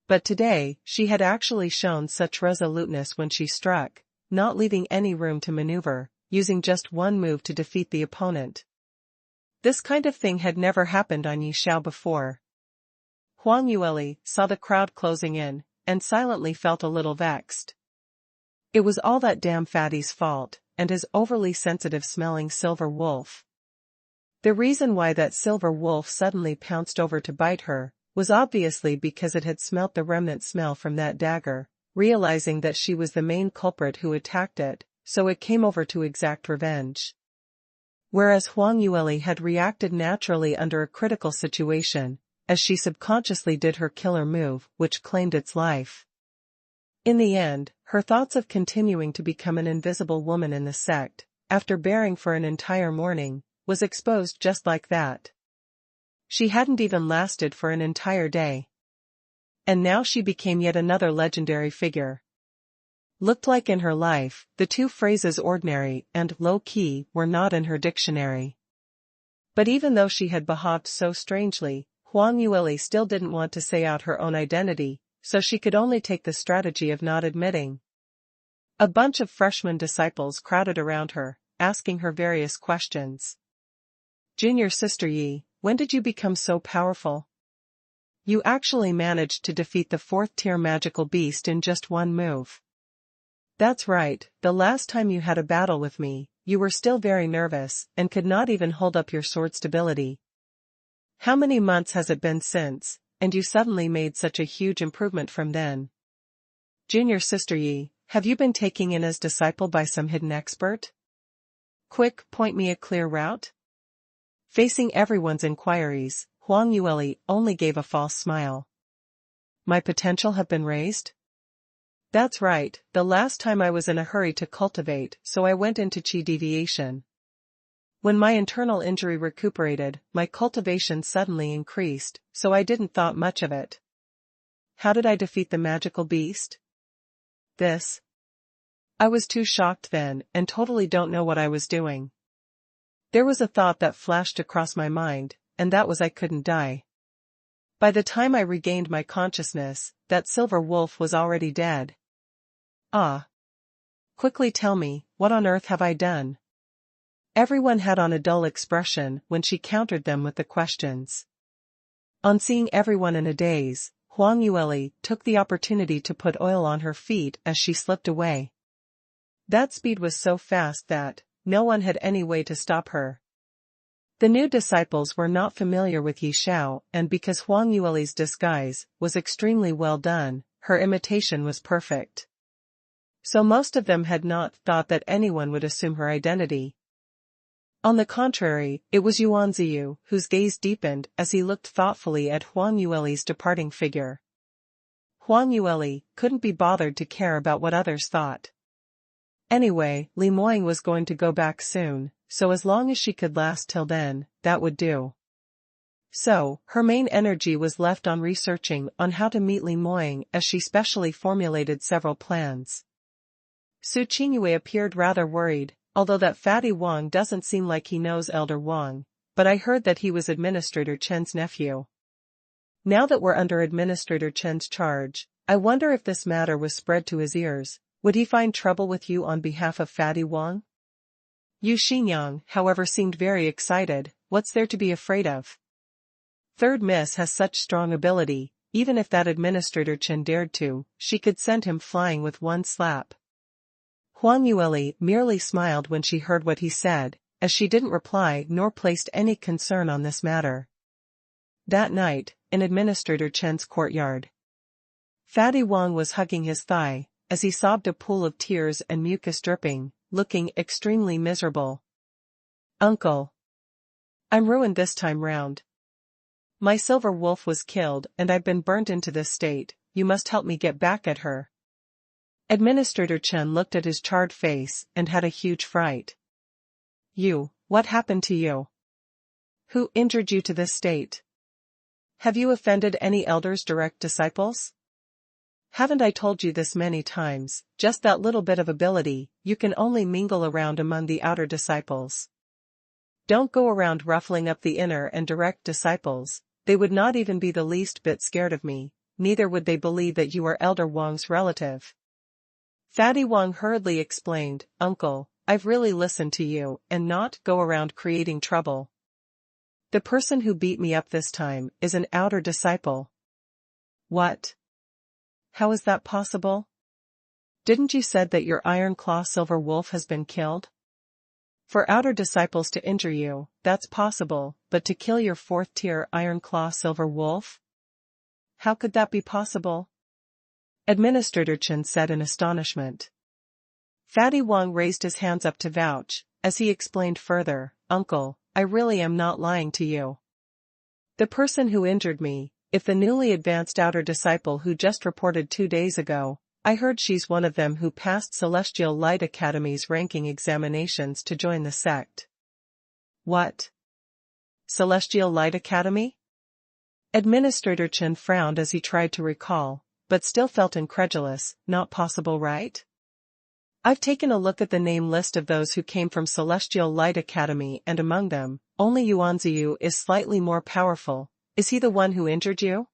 Speaker 1: But today, she had actually shown such resoluteness when she struck, not leaving any room to maneuver, using just one move to defeat the opponent. This kind of thing had never happened on Yi Zhao before. Huang Yueli saw the crowd closing in, and silently felt a little vexed. It was all that damn fatty's fault, and his overly sensitive-smelling silver wolf. The reason why that silver wolf suddenly pounced over to bite her was obviously because it had smelt the remnant smell from that dagger, realizing that she was the main culprit who attacked it, so it came over to exact revenge. Whereas Huang Yueli had reacted naturally under a critical situation, as she subconsciously did her killer move, which claimed its life. In the end, her thoughts of continuing to become an invisible woman in the sect, after bearing for an entire morning, was exposed just like that. She hadn't even lasted for an entire day. And now she became yet another legendary figure. Looked like in her life, the two phrases ordinary and low-key were not in her dictionary. But even though she had behaved so strangely, Huang Yueli still didn't want to say out her own identity, so she could only take the strategy of not admitting. A bunch of freshman disciples crowded around her, asking her various questions. Junior Sister Yi, when did you become so powerful? You actually managed to defeat the fourth-tier magical beast in just one move. That's right, the last time you had a battle with me, you were still very nervous and could not even hold up your sword stability. How many months has it been since, and you suddenly made such a huge improvement from then? Junior Sister Yi, have you been taken in as disciple by some hidden expert? Quick, point me a clear route? Facing everyone's inquiries, Huang Yueli only gave a false smile. My potential have been raised? That's right, the last time I was in a hurry to cultivate, so I went into chi deviation. When my internal injury recuperated, my cultivation suddenly increased, so I didn't thought much of it. How did I defeat the magical beast? This. I was too shocked then and totally don't know what I was doing. There was a thought that flashed across my mind, and that was I couldn't die. By the time I regained my consciousness, that silver wolf was already dead. Ah. Quickly tell me, what on earth have I done? Everyone had on a dull expression when she countered them with the questions. On seeing everyone in a daze, Huang Yueli took the opportunity to put oil on her feet as she slipped away. That speed was so fast that no one had any way to stop her. The new disciples were not familiar with Yi Xiao, and because Huang Yueli's disguise was extremely well done, her imitation was perfect. So most of them had not thought that anyone would assume her identity. On the contrary, it was Yuan Ziyu whose gaze deepened as he looked thoughtfully at Huang Yueli's departing figure. Huang Yueli couldn't be bothered to care about what others thought. Anyway, Li Moying was going to go back soon, so as long as she could last till then, that would do. So, her main energy was left on researching on how to meet Li Moying as she specially formulated several plans. Su Qingyue appeared rather worried, although that fatty Wang doesn't seem like he knows Elder Wang, but I heard that he was Administrator Chen's nephew. Now that we're under Administrator Chen's charge, I wonder if this matter was spread to his ears, would he find trouble with you on behalf of fatty Wang? Yu Xinyang, however, seemed very excited. What's there to be afraid of? Third Miss has such strong ability, even if that Administrator Chen dared to, she could send him flying with one slap. Huang Yueli merely smiled when she heard what he said, as she didn't reply nor placed any concern on this matter. That night, in Administrator Chen's courtyard, fatty Wang was hugging his thigh, as he sobbed a pool of tears and mucus dripping, looking extremely miserable. Uncle. I'm ruined this time round. My silver wolf was killed and I've been burnt into this state, you must help me get back at her. Administrator Chen looked at his charred face and had a huge fright. You, what happened to you? Who injured you to this state? Have you offended any elders' direct disciples? Haven't I told you this many times, just that little bit of ability, you can only mingle around among the outer disciples. Don't go around ruffling up the inner and direct disciples, they would not even be the least bit scared of me, neither would they believe that you are Elder Wang's relative. Fatty Wang hurriedly explained, Uncle, I've really listened to you, and not go around creating trouble. The person who beat me up this time is an outer disciple. What? How is that possible? Didn't you said that your Iron Claw Silver Wolf has been killed? For outer disciples to injure you, that's possible, but to kill your 4th-tier Iron Claw Silver Wolf? How could that be possible? Administrator Chen said in astonishment. Fatty Wang raised his hands up to vouch, as he explained further, Uncle, I really am not lying to you. The person who injured me, if the newly advanced outer disciple who just reported 2 days ago, I heard she's one of them who passed Celestial Light Academy's ranking examinations to join the sect. What? Celestial Light Academy? Administrator Chen frowned as he tried to recall, but still felt incredulous. Not possible, right? I've taken a look at the name list of those who came from Celestial Light Academy and among them, only Yuan Ziyu is slightly more powerful. Is he the one who injured you?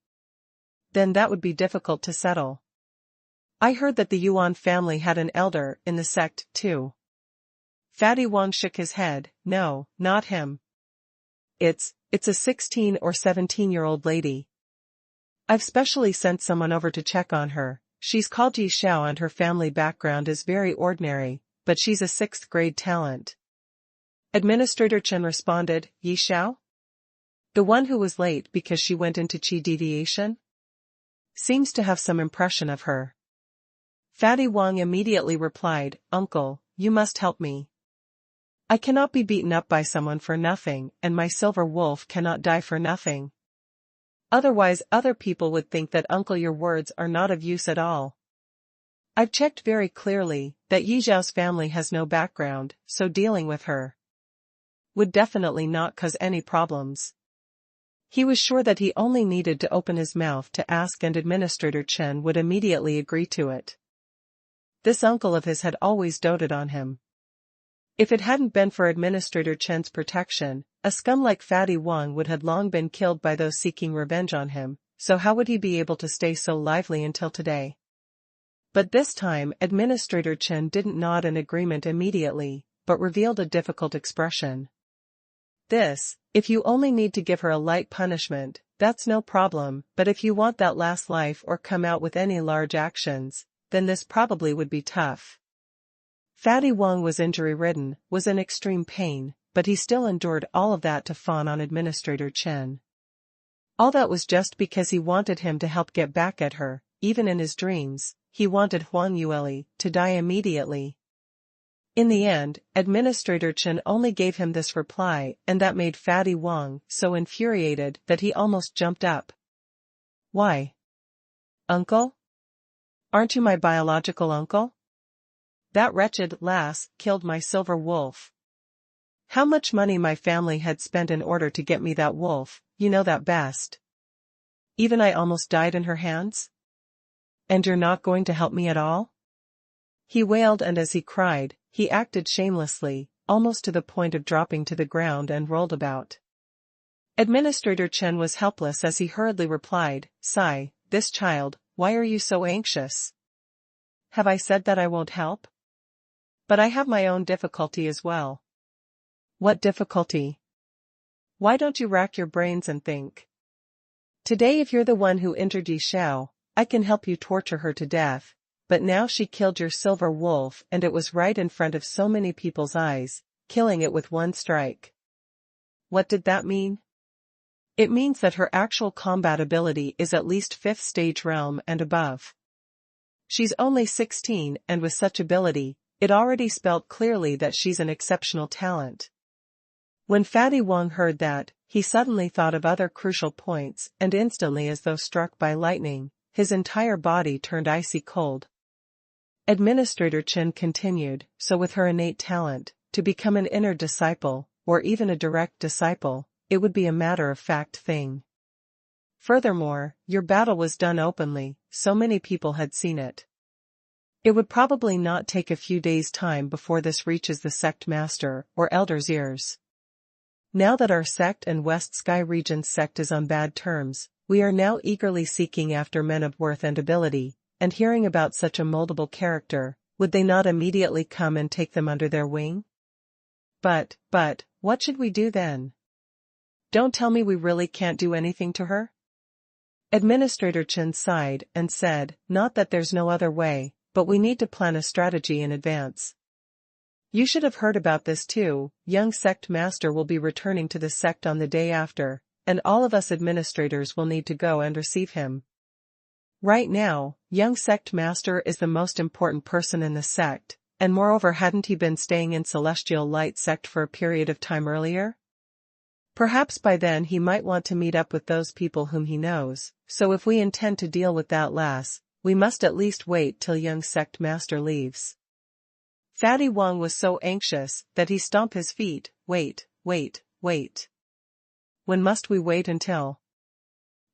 Speaker 1: Then that would be difficult to settle. I heard that the Yuan family had an elder in the sect, too. Fatty Wang shook his head, no, not him. It's a 16 or 17-year-old lady. I've specially sent someone over to check on her. She's called Yi Xiao and her family background is very ordinary, but she's a 6th grade talent. Administrator Chen responded, Yi Xiao? The one who was late because she went into Qi deviation? Seems to have some impression of her. Fatty Wang immediately replied, Uncle, you must help me. I cannot be beaten up by someone for nothing, and my silver wolf cannot die for nothing. Otherwise other people would think that Uncle your words are not of use at all. I've checked very clearly that Yi Zhao's family has no background, so dealing with her would definitely not cause any problems. He was sure that he only needed to open his mouth to ask and Administrator Chen would immediately agree to it. This uncle of his had always doted on him. If it hadn't been for Administrator Chen's protection, a scum like Fatty Wang would have long been killed by those seeking revenge on him, so how would he be able to stay so lively until today? But this time Administrator Chen didn't nod in agreement immediately, but revealed a difficult expression. If you only need to give her a light punishment, that's no problem, but if you want that last life or come out with any large actions, then this probably would be tough. Fatty Wang was injury-ridden, was in extreme pain, but he still endured all of that to fawn on Administrator Chen. All that was just because he wanted him to help get back at her. Even in his dreams, he wanted Huang Yueli to die immediately. In the end, Administrator Chen only gave him this reply, and that made Fatty Wang so infuriated that he almost jumped up. Why? Uncle? Aren't you my biological uncle? That wretched lass killed my silver wolf. How much money my family had spent in order to get me that wolf, you know that best. Even I almost died in her hands? And you're not going to help me at all? He wailed, and as he cried, he acted shamelessly, almost to the point of dropping to the ground and rolled about. Administrator Chen was helpless as he hurriedly replied, "Sigh, this child, why are you so anxious? Have I said that I won't help? But I have my own difficulty as well." What difficulty? Why don't you rack your brains and think? Today, if you're the one who injured Yi Xiao, I can help you torture her to death, but now she killed your silver wolf, and it was right in front of so many people's eyes, killing it with one strike. What did that mean? It means that her actual combat ability is at least 5th stage realm and above. She's only 16, and with such ability, it already spelt clearly that she's an exceptional talent. When Fatty Wang heard that, he suddenly thought of other crucial points, and instantly, as though struck by lightning, his entire body turned icy cold. Administrator Chen continued, so with her innate talent, to become an inner disciple, or even a direct disciple, it would be a matter-of-fact thing. Furthermore, your battle was done openly, so many people had seen it. It would probably not take a few days' time before this reaches the sect master or elder's ears. Now that our sect and West Sky Region's sect is on bad terms, we are now eagerly seeking after men of worth and ability, and hearing about such a moldable character, would they not immediately come and take them under their wing? But, what should we do then? Don't tell me we really can't do anything to her? Administrator Chen sighed and said, not that there's no other way, but we need to plan a strategy in advance. You should have heard about this too. Young sect master will be returning to the sect on the day after, and all of us administrators will need to go and receive him. Right now, young sect master is the most important person in the sect, and moreover, hadn't he been staying in Celestial Light sect for a period of time earlier? Perhaps by then he might want to meet up with those people whom he knows, so if we intend to deal with that lass, we must at least wait till young sect master leaves. Fatty Wang was so anxious that he stomped his feet. Wait. When must we wait until?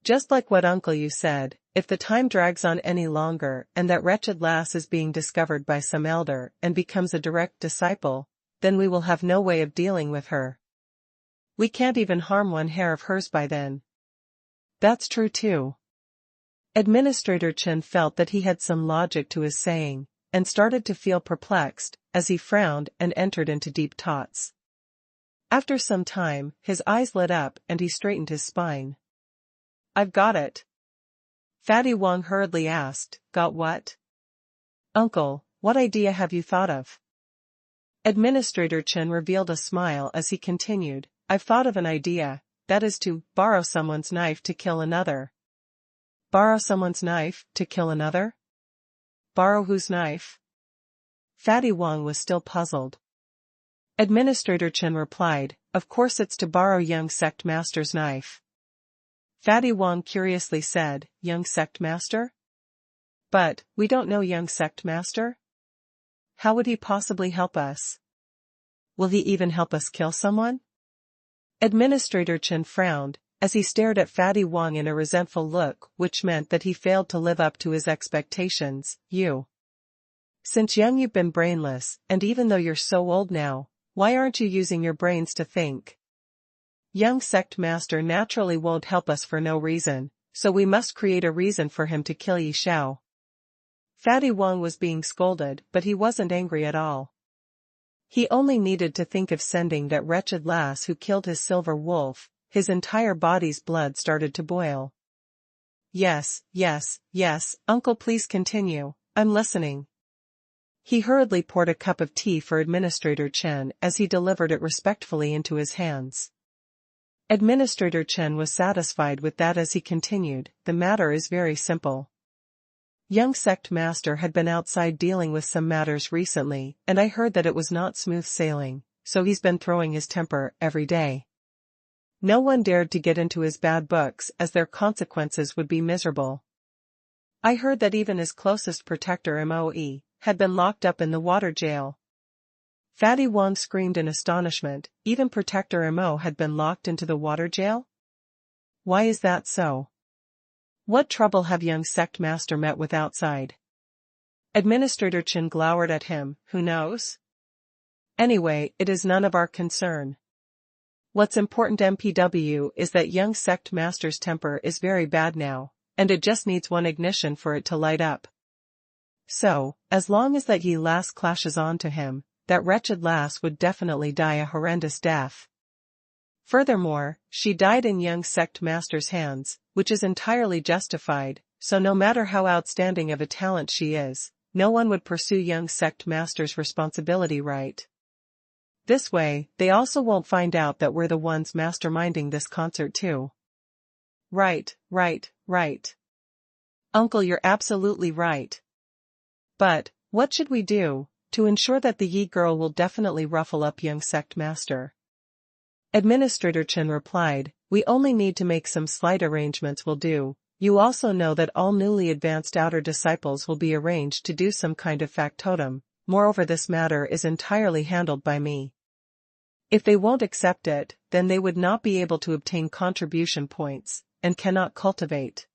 Speaker 1: Just like what uncle you said, if the time drags on any longer and that wretched lass is being discovered by some elder and becomes a direct disciple, then we will have no way of dealing with her. We can't even harm one hair of hers by then. That's true too. Administrator Chen felt that he had some logic to his saying, and started to feel perplexed, as he frowned and entered into deep thoughts. After some time, his eyes lit up and he straightened his spine. I've got it. Fatty Wang hurriedly asked, got what? Uncle, what idea have you thought of? Administrator Chen revealed a smile as he continued, I've thought of an idea, that is to borrow someone's knife to kill another. Borrow someone's knife to kill another? Borrow whose knife? Fatty Wang was still puzzled. Administrator Chen replied, of course it's to borrow young sect master's knife. Fatty Wang curiously said, young sect master? But, we don't know young sect master? How would he possibly help us? Will he even help us kill someone? Administrator Chen frowned, as he stared at Fatty Wang in a resentful look, which meant that he failed to live up to his expectations. You Since young you've been brainless, and even though you're so old now, why aren't you using your brains to think? Young sect master naturally won't help us for no reason, so we must create a reason for him to kill Yi Xiao. Fatty Wang was being scolded, but he wasn't angry at all. He only needed to think of sending that wretched lass who killed his silver wolf. His entire body's blood started to boil. Yes, uncle, please continue, I'm listening. He hurriedly poured a cup of tea for Administrator Chen as he delivered it respectfully into his hands. Administrator Chen was satisfied with that as he continued, the matter is very simple. Young sect master had been outside dealing with some matters recently, and I heard that it was not smooth sailing, so he's been throwing his temper every day. No one dared to get into his bad books as their consequences would be miserable. I heard that even his closest protector Moe had been locked up in the water jail. Fatty Wang screamed in astonishment, even Protector Mo had been locked into the water jail? Why is that so? What trouble have young sect master met with outside? Administrator Chen glowered at him, who knows? Anyway, it is none of our concern. What's important MPW is that young sect master's temper is very bad now, and it just needs one ignition for it to light up. So, as long as that Yi lass clashes on to him, that wretched lass would definitely die a horrendous death. Furthermore, she died in young sect master's hands, which is entirely justified, so no matter how outstanding of a talent she is, no one would pursue young sect master's responsibility, right? This way, they also won't find out that we're the ones masterminding this concert too. Right. Uncle, you're absolutely right. But, what should we do to ensure that the Yi girl will definitely ruffle up young sect master? Administrator Chen replied, we only need to make some slight arrangements will do. You also know that all newly advanced outer disciples will be arranged to do some kind of factotum. Moreover, this matter is entirely handled by me. If they won't accept it, then they would not be able to obtain contribution points, and cannot cultivate.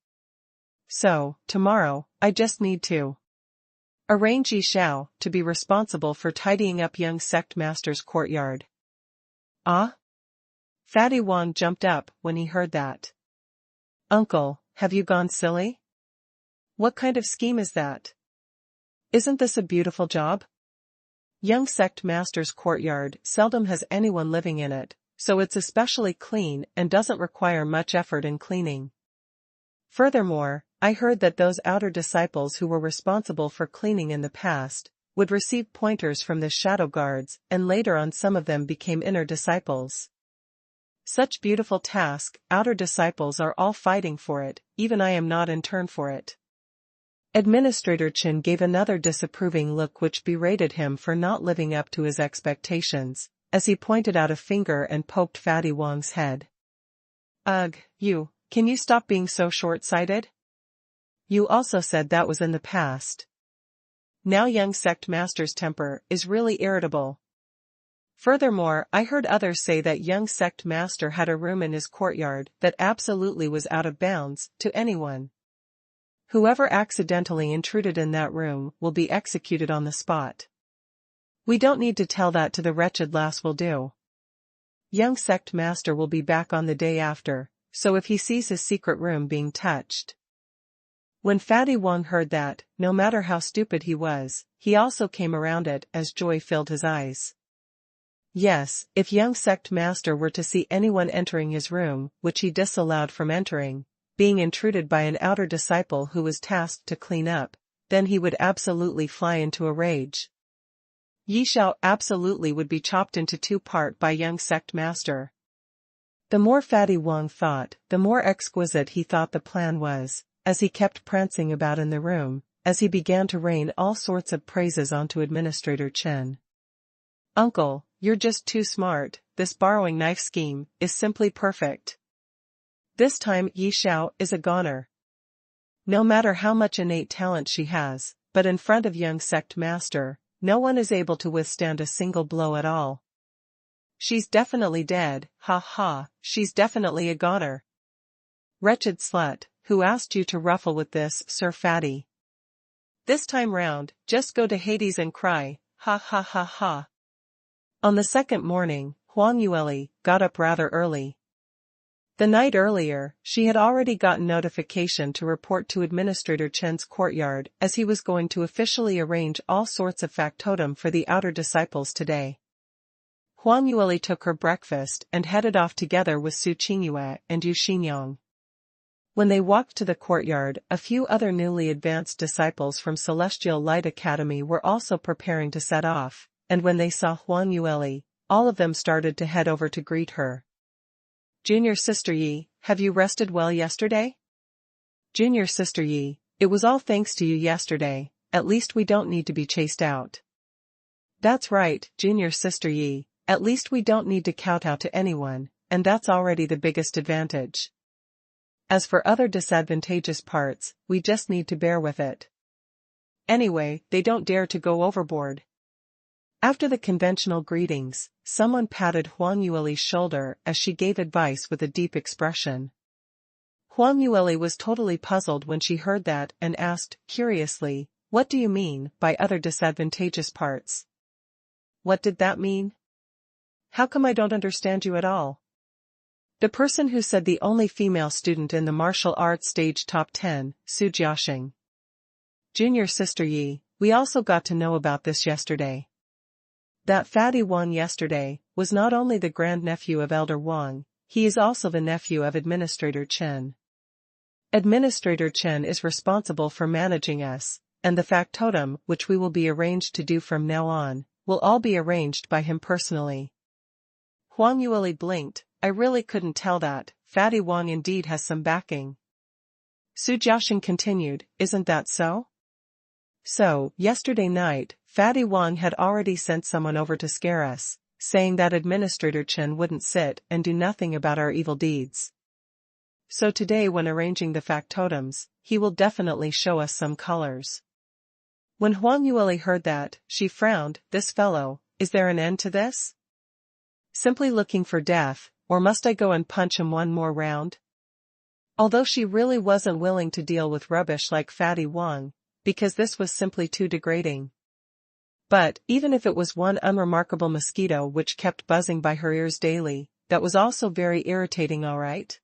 Speaker 1: So, tomorrow, I just need to arrange Yi Xiao to be responsible for tidying up young sect master's courtyard. Ah? Fatty Wang jumped up when he heard that. Uncle, have you gone silly? What kind of scheme is that? Isn't this a beautiful job? Young sect master's courtyard seldom has anyone living in it, so it's especially clean and doesn't require much effort in cleaning. Furthermore, I heard that those outer disciples who were responsible for cleaning in the past would receive pointers from the shadow guards, and later on some of them became inner disciples. Such beautiful task, outer disciples are all fighting for it, even I am not in turn for it. Administrator Chen gave another disapproving look which berated him for not living up to his expectations, as he pointed out a finger and poked Fatty Wang's head. Ugh, can you stop being so short-sighted? You also said that was in the past. Now young sect master's temper is really irritable. Furthermore, I heard others say that young sect master had a room in his courtyard that absolutely was out of bounds to anyone. Whoever accidentally intruded in that room will be executed on the spot. We don't need to tell that to the wretched lass, will do. Young sect master will be back on the day after, so if he sees his secret room being touched. When Fatty Wang heard that, no matter how stupid he was, he also came around it as joy filled his eyes. Yes, if young sect master were to see anyone entering his room, which he disallowed from entering, being intruded by an outer disciple who was tasked to clean up, then he would absolutely fly into a rage. Yi Xiao absolutely would be chopped into two parts by young sect master. The more Fatty Wang thought, the more exquisite he thought the plan was, as he kept prancing about in the room, as he began to rain all sorts of praises onto Administrator Chen. Uncle, you're just too smart, this borrowing knife scheme is simply perfect. This time Yi Xiao is a goner. No matter how much innate talent she has, but in front of young sect master, no one is able to withstand a single blow at all. She's definitely dead, ha ha, she's definitely a goner. Wretched slut, who asked you to ruffle with this, Sir Fatty? This time round, just go to Hades and cry, ha ha ha ha. On the second morning, Huang Yueli got up rather early. The night earlier, she had already gotten notification to report to Administrator Chen's courtyard as he was going to officially arrange all sorts of factotum for the outer disciples today. Huang Yueli took her breakfast and headed off together with Shui Qingqing and Yu Xinyang. When they walked to the courtyard, a few other newly advanced disciples from Celestial Light Academy were also preparing to set off, and when they saw Huang Yueli, all of them started to head over to greet her. Junior Sister Yi, have you rested well yesterday? Junior Sister Yi, it was all thanks to you yesterday, at least we don't need to be chased out. That's right, Junior Sister Yi, at least we don't need to kowtow to anyone, and that's already the biggest advantage. As for other disadvantageous parts, we just need to bear with it. Anyway, they don't dare to go overboard. After the conventional greetings, someone patted Huang Yueli's shoulder as she gave advice with a deep expression. Huang Yueli was totally puzzled when she heard that and asked, curiously, what do you mean by other disadvantageous parts? What did that mean? How come I don't understand you at all? The person who said the only female student in the martial arts stage top 10, Su Jiaxing. Junior Sister Yi, we also got to know about this yesterday. That fatty Wang yesterday was not only the grandnephew of Elder Wang, he is also the nephew of Administrator Chen. Administrator Chen is responsible for managing us, and the factotum which we will be arranged to do from now on, will all be arranged by him personally. Huang Yueli blinked. I really couldn't tell that, fatty Wang indeed has some backing. Su Jiaxing continued, isn't that so? So, yesterday night, fatty Wang had already sent someone over to scare us, saying that Administrator Chen wouldn't sit and do nothing about our evil deeds. So today when arranging the factotums, he will definitely show us some colors. When Huang Yueli heard that, she frowned, this fellow, is there an end to this? Simply looking for death, or must I go and punch him one more round? Although she really wasn't willing to deal with rubbish like fatty Wang, because this was simply too degrading. But, even if it was one unremarkable mosquito which kept buzzing by her ears daily, that was also very irritating alright.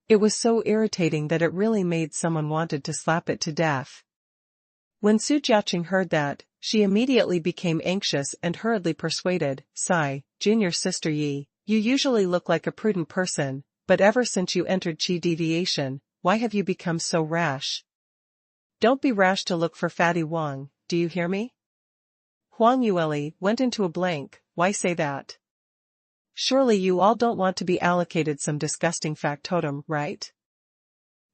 Speaker 1: It was so irritating that it really made someone wanted to slap it to death. When Su Jiaxing heard that, she immediately became anxious and hurriedly persuaded, sigh, Junior Sister Yi, you usually look like a prudent person, but ever since you entered Qi Deviation, why have you become so rash? Don't be rash to look for fatty Wang, do you hear me? Huang Yueli went into a blank, why say that? Surely you all don't want to be allocated some disgusting factotum, right?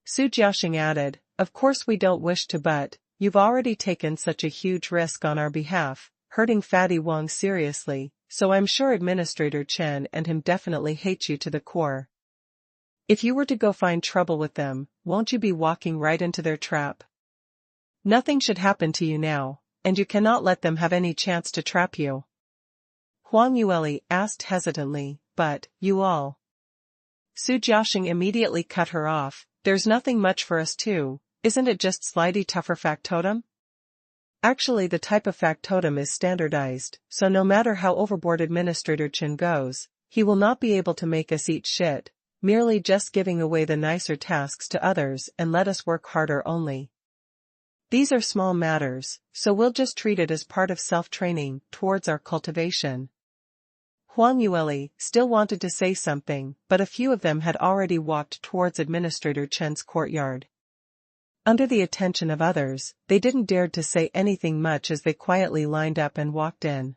Speaker 1: Su Jiaxing added, of course we don't wish to, but you've already taken such a huge risk on our behalf, hurting fatty Wang seriously, so I'm sure Administrator Chen and him definitely hate you to the core. If you were to go find trouble with them, won't you be walking right into their trap? Nothing should happen to you now, and you cannot let them have any chance to trap you. Huang Yueli asked hesitantly, but, you all. Su Jiaxing immediately cut her off, there's nothing much for us to, isn't it just slightly tougher factotum? Actually the type of factotum is standardized, so no matter how overboard Administrator Chen goes, he will not be able to make us eat shit, merely just giving away the nicer tasks to others and let us work harder only. These are small matters, so we'll just treat it as part of self-training towards our cultivation. Huang Yueli still wanted to say something, but a few of them had already walked towards Administrator Chen's courtyard. Under the attention of others, they didn't dare to say anything much as they quietly lined up and walked in.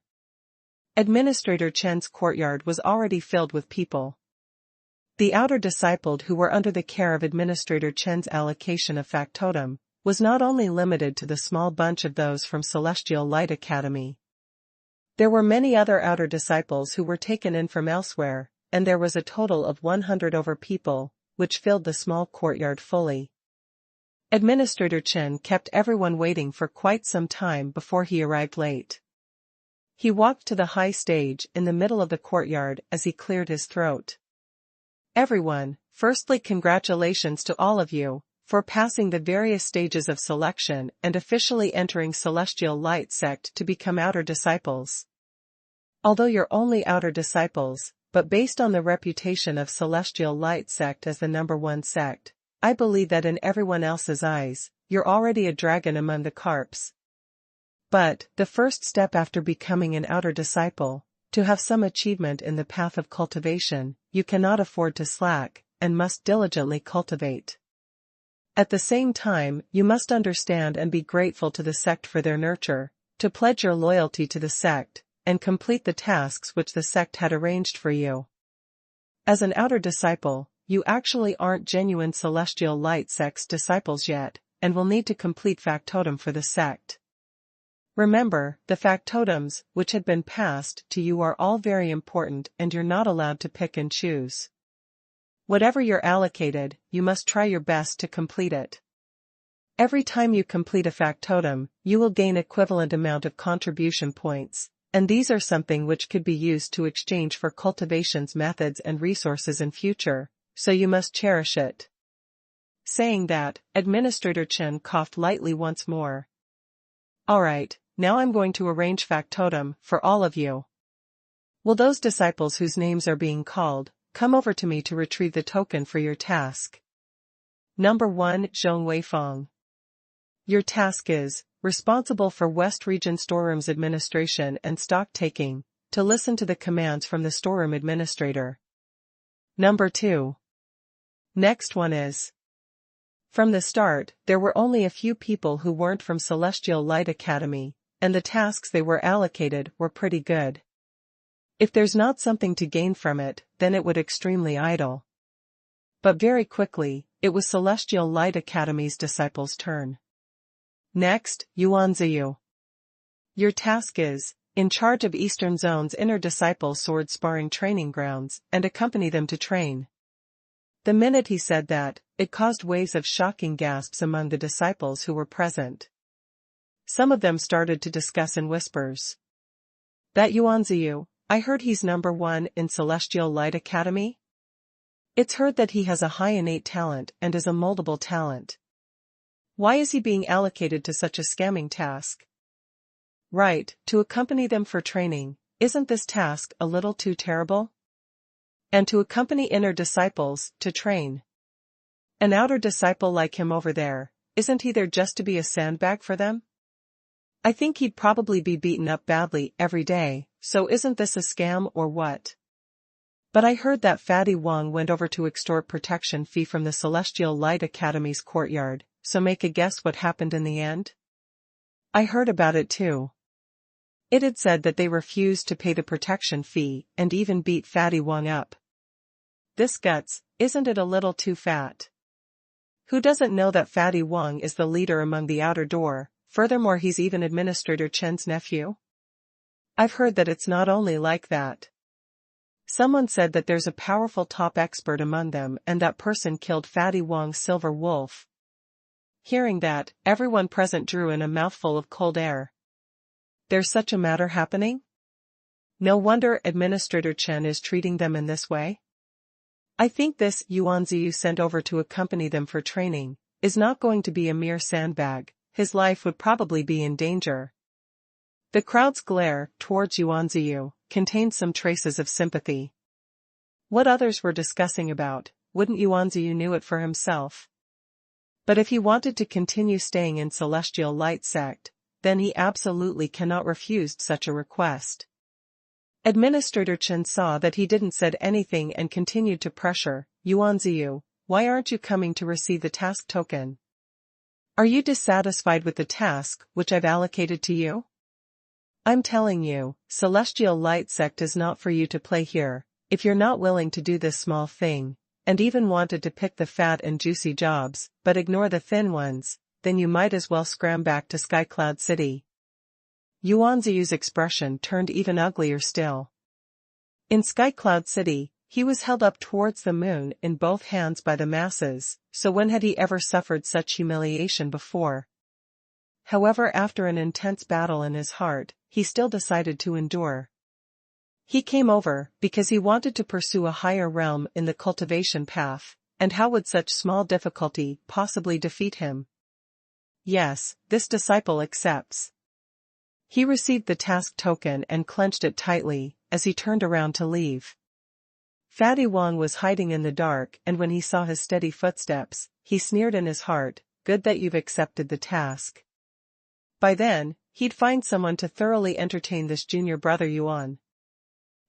Speaker 1: Administrator Chen's courtyard was already filled with people. The outer discipled who were under the care of Administrator Chen's allocation of factotum was not only limited to the small bunch of those from Celestial Light Academy. There were many other outer disciples who were taken in from elsewhere, and there was a total of 100 over people, which filled the small courtyard fully. Administrator Chen kept everyone waiting for quite some time before he arrived late. He walked to the high stage in the middle of the courtyard as he cleared his throat. Everyone, firstly congratulations to all of you, for passing the various stages of selection and officially entering Celestial Light Sect to become outer disciples. Although you're only outer disciples, but based on the reputation of Celestial Light Sect as the #1 sect, I believe that in everyone else's eyes, you're already a dragon among the carps. But, the first step after becoming an outer disciple, to have some achievement in the path of cultivation, you cannot afford to slack, and must diligently cultivate. At the same time, you must understand and be grateful to the sect for their nurture, to pledge your loyalty to the sect, and complete the tasks which the sect had arranged for you. As an outer disciple, you actually aren't genuine Celestial Light Sect's disciples yet, and will need to complete factotum for the sect. Remember, the factotums, which had been passed to you, are all very important and you're not allowed to pick and choose. Whatever you're allocated, you must try your best to complete it. Every time you complete a factotum, you will gain equivalent amount of contribution points, and these are something which could be used to exchange for cultivation's methods and resources in future, so you must cherish it. Saying that, Administrator Chen coughed lightly once more. Alright, now I'm going to arrange factotum for all of you. Will those disciples whose names are being called come over to me to retrieve the token for your task? #1 Zhong Weifeng. Your task is, responsible for West Region Storeroom's administration and stock taking, to listen to the commands from the storeroom administrator. #2. Next one is. From the start, there were only a few people who weren't from Celestial Light Academy, and the tasks they were allocated were pretty good. If there's not something to gain from it, then it would extremely idle. But very quickly, it was Celestial Light Academy's disciples' turn. Next, Yuanziyu. Your task is, in charge of Eastern Zone's inner disciple sword sparring training grounds, and accompany them to train. The minute he said that, it caused waves of shocking gasps among the disciples who were present. Some of them started to discuss in whispers. That Yuanziyu, I heard he's #1 in Celestial Light Academy? It's heard that he has a high innate talent and is a moldable talent. Why is he being allocated to such a scamming task? Right, to accompany them for training, isn't this task a little too terrible? And to accompany inner disciples, to train. An outer disciple like him over there, isn't he there just to be a sandbag for them? I think he'd probably be beaten up badly every day, so isn't this a scam or what? But I heard that Fatty Wong went over to extort protection fee from the Celestial Light Academy's courtyard, so make a guess what happened in the end? I heard about it too. It had said that they refused to pay the protection fee and even beat Fatty Wong up. This guts, isn't it a little too fat? Who doesn't know that Fatty Wong is the leader among the outer door? Furthermore, he's even Administrator Chen's nephew. I've heard that it's not only like that. Someone said that there's a powerful top expert among them and that person killed Fatty Wong's silver wolf. Hearing that, everyone present drew in a mouthful of cold air. There's such a matter happening? No wonder Administrator Chen is treating them in this way. I think this Yuanziyu sent over to accompany them for training is not going to be a mere sandbag. His life would probably be in danger. The crowd's glare towards Yuanziyu contained some traces of sympathy. What others were discussing about, wouldn't Yuanziyu knew it for himself? But if he wanted to continue staying in Celestial Light Sect, then he absolutely cannot refuse such a request. Administrator Chen saw that he didn't said anything and continued to pressure. Yuanziyu, why aren't you coming to receive the task token? Are you dissatisfied with the task which I've allocated to you? I'm telling you, Celestial Light Sect is not for you to play here. If you're not willing to do this small thing, and even wanted to pick the fat and juicy jobs, but ignore the thin ones, then you might as well scram back to Skycloud City. Yuanziyu's expression turned even uglier still. In Skycloud City, he was held up towards the moon in both hands by the masses, so when had he ever suffered such humiliation before? However, after an intense battle in his heart, he still decided to endure. He came over because he wanted to pursue a higher realm in the cultivation path, and how would such small difficulty possibly defeat him? Yes, this disciple accepts. He received the task token and clenched it tightly, as he turned around to leave. Fatty Wong was hiding in the dark, and when he saw his steady footsteps, he sneered in his heart, "Good that you've accepted the task." By then, he'd find someone to thoroughly entertain this junior brother Yuan.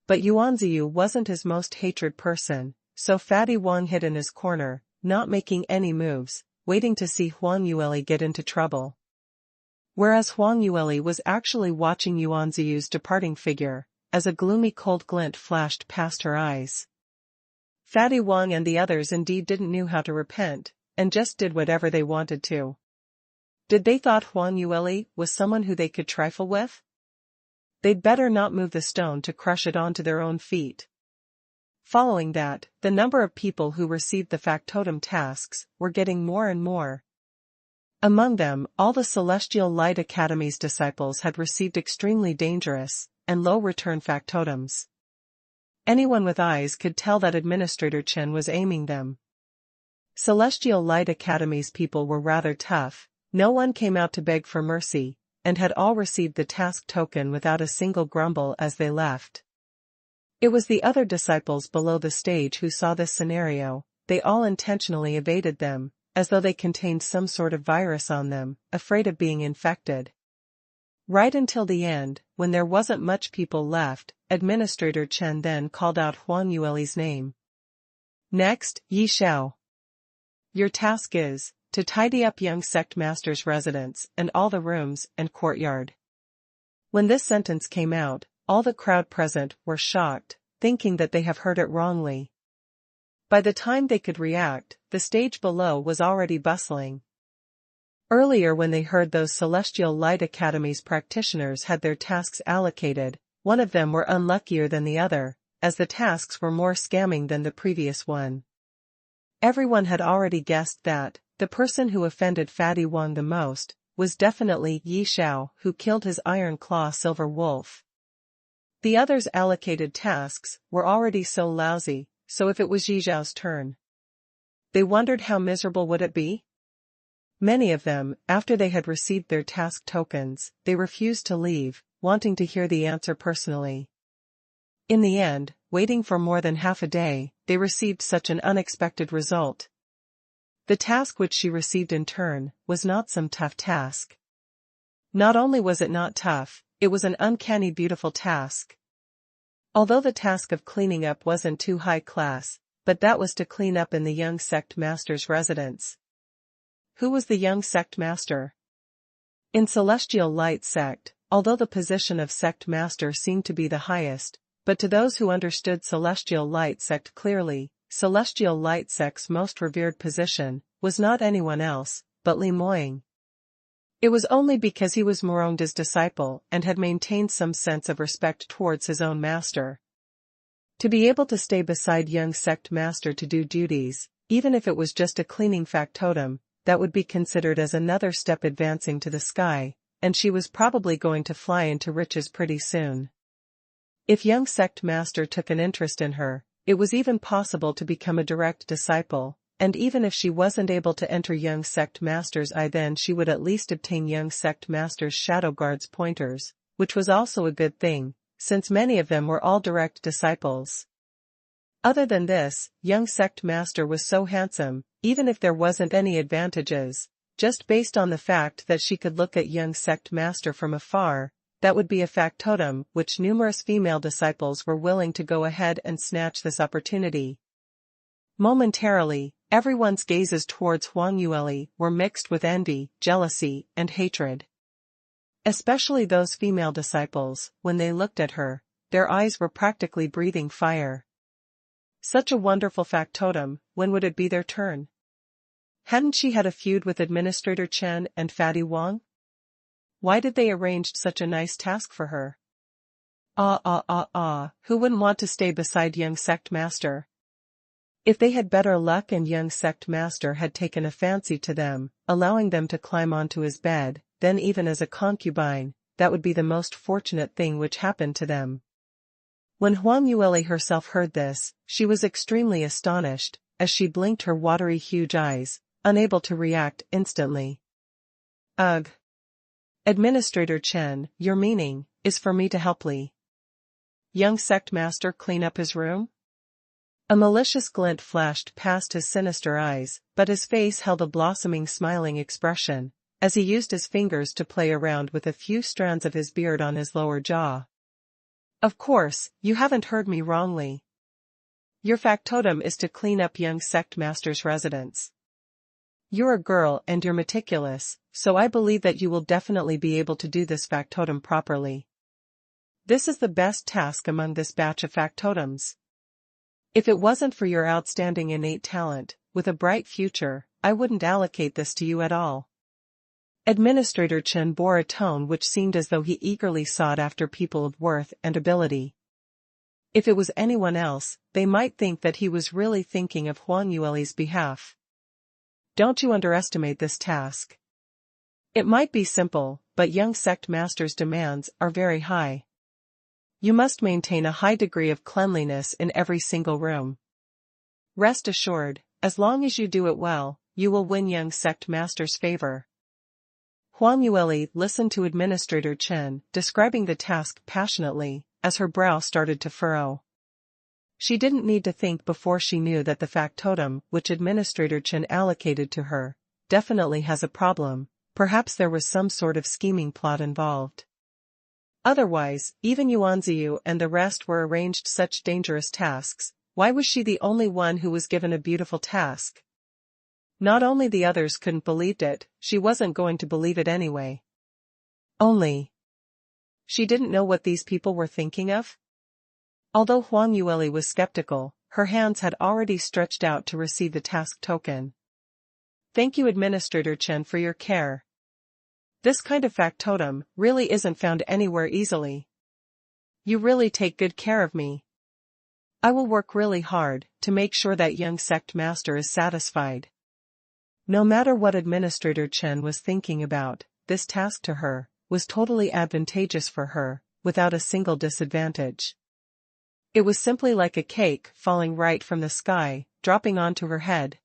Speaker 1: But Yuan Ziyu wasn't his most hated person, so Fatty Wong hid in his corner, not making any moves, waiting to see Huang Yueli get into trouble. Whereas Huang Yueli was actually watching Yuan Ziyu's departing figure, as a gloomy cold glint flashed past her eyes. Fatty Wong and the others indeed didn't know how to repent, and just did whatever they wanted to. Did they thought Huang Yueli was someone who they could trifle with? They'd better not move the stone to crush it onto their own feet. Following that, the number of people who received the factotum tasks were getting more and more. Among them, all the Celestial Light Academy's disciples had received extremely dangerous and low-return factotums. Anyone with eyes could tell that Administrator Chen was aiming them. Celestial Light Academy's people were rather tough, no one came out to beg for mercy, and had all received the task token without a single grumble as they left. It was the other disciples below the stage who saw this scenario. They all intentionally evaded them, as though they contained some sort of virus on them, afraid of being infected. Right until the end, when there wasn't much people left, Administrator Chen then called out Huang Yueli's name. "Next, Yi Xiao. Your task is to tidy up young sect master's residence and all the rooms and courtyard." When this sentence came out, all the crowd present were shocked, thinking that they have heard it wrongly. By the time they could react, the stage below was already bustling. Earlier, when they heard those Celestial Light Academy's practitioners had their tasks allocated, one of them were unluckier than the other, as the tasks were more scamming than the previous one. Everyone had already guessed that the person who offended Fatty Wong the most was definitely Yi Xiao, who killed his Iron Claw Silver Wolf. The others' allocated tasks were already so lousy, so if it was Yi Xiao's turn, they wondered how miserable would it be? Many of them, after they had received their task tokens, they refused to leave, wanting to hear the answer personally. In the end, waiting for more than half a day, they received such an unexpected result. The task which she received in turn was not some tough task. Not only was it not tough, it was an uncanny beautiful task. Although the task of cleaning up wasn't too high class, but that was to clean up in the young sect master's residence. Who was the young sect master? In Celestial Light Sect, although the position of sect master seemed to be the highest, but to those who understood Celestial Light Sect clearly, Celestial Light Sect's most revered position was not anyone else, but Li Moying. It was only because he was Moronda's disciple and had maintained some sense of respect towards his own master. To be able to stay beside young sect master to do duties, even if it was just a cleaning factotum, that would be considered as another step advancing to the sky, and she was probably going to fly into riches pretty soon. If young sect master took an interest in her, it was even possible to become a direct disciple, and even if she wasn't able to enter young sect master's eye, then she would at least obtain young sect master's shadow guard's pointers, which was also a good thing, since many of them were all direct disciples. Other than this, young sect master was so handsome, even if there wasn't any advantages, just based on the fact that she could look at young sect master from afar, that would be a factotum which numerous female disciples were willing to go ahead and snatch this opportunity. Momentarily, everyone's gazes towards Huang Yueli were mixed with envy, jealousy, and hatred. Especially those female disciples, when they looked at her, their eyes were practically breathing fire. Such a wonderful factotum, when would it be their turn? Hadn't she had a feud with Administrator Chen and Fatty Wong? Why did they arrange such a nice task for her? Who wouldn't want to stay beside young sect master? If they had better luck and young sect master had taken a fancy to them, allowing them to climb onto his bed, then even as a concubine, that would be the most fortunate thing which happened to them. When Huang Yueli herself heard this, she was extremely astonished, as she blinked her watery huge eyes, unable to react instantly. Ugh. Administrator Chen, your meaning, is for me to help Li Young Sect Master clean up his room? A malicious glint flashed past his sinister eyes, but his face held a blossoming smiling expression, as he used his fingers to play around with a few strands of his beard on his lower jaw. Of course, you haven't heard me wrongly. Your factotum is to clean up young sect master's residence. You're a girl and you're meticulous, so I believe that you will definitely be able to do this factotum properly. This is the best task among this batch of factotums. If it wasn't for your outstanding innate talent, with a bright future, I wouldn't allocate this to you at all. Administrator Chen bore a tone which seemed as though he eagerly sought after people of worth and ability. If it was anyone else, they might think that he was really thinking of Huang Yueli's behalf. Don't you underestimate this task. It might be simple, but young sect master's demands are very high. You must maintain a high degree of cleanliness in every single room. Rest assured, as long as you do it well, you will win young sect master's favor. Huang Yueli listened to Administrator Chen describing the task passionately, as her brow started to furrow. She didn't need to think before she knew that the factotum which Administrator Chen allocated to her definitely has a problem. Perhaps there was some sort of scheming plot involved. Otherwise, even Yuanziyu and the rest were arranged such dangerous tasks. Why was she the only one who was given a beautiful task? Not only the others couldn't believe it, she wasn't going to believe it anyway. Only she didn't know what these people were thinking of. Although Huang Yueli was skeptical, her hands had already stretched out to receive the task token. Thank you, Administrator Chen, for your care. This kind of factotum really isn't found anywhere easily. You really take good care of me. I will work really hard to make sure that young sect master is satisfied. No matter what Administrator Chen was thinking about, this task to her was totally advantageous for her, without a single disadvantage. It was simply like a cake falling right from the sky, dropping onto her head.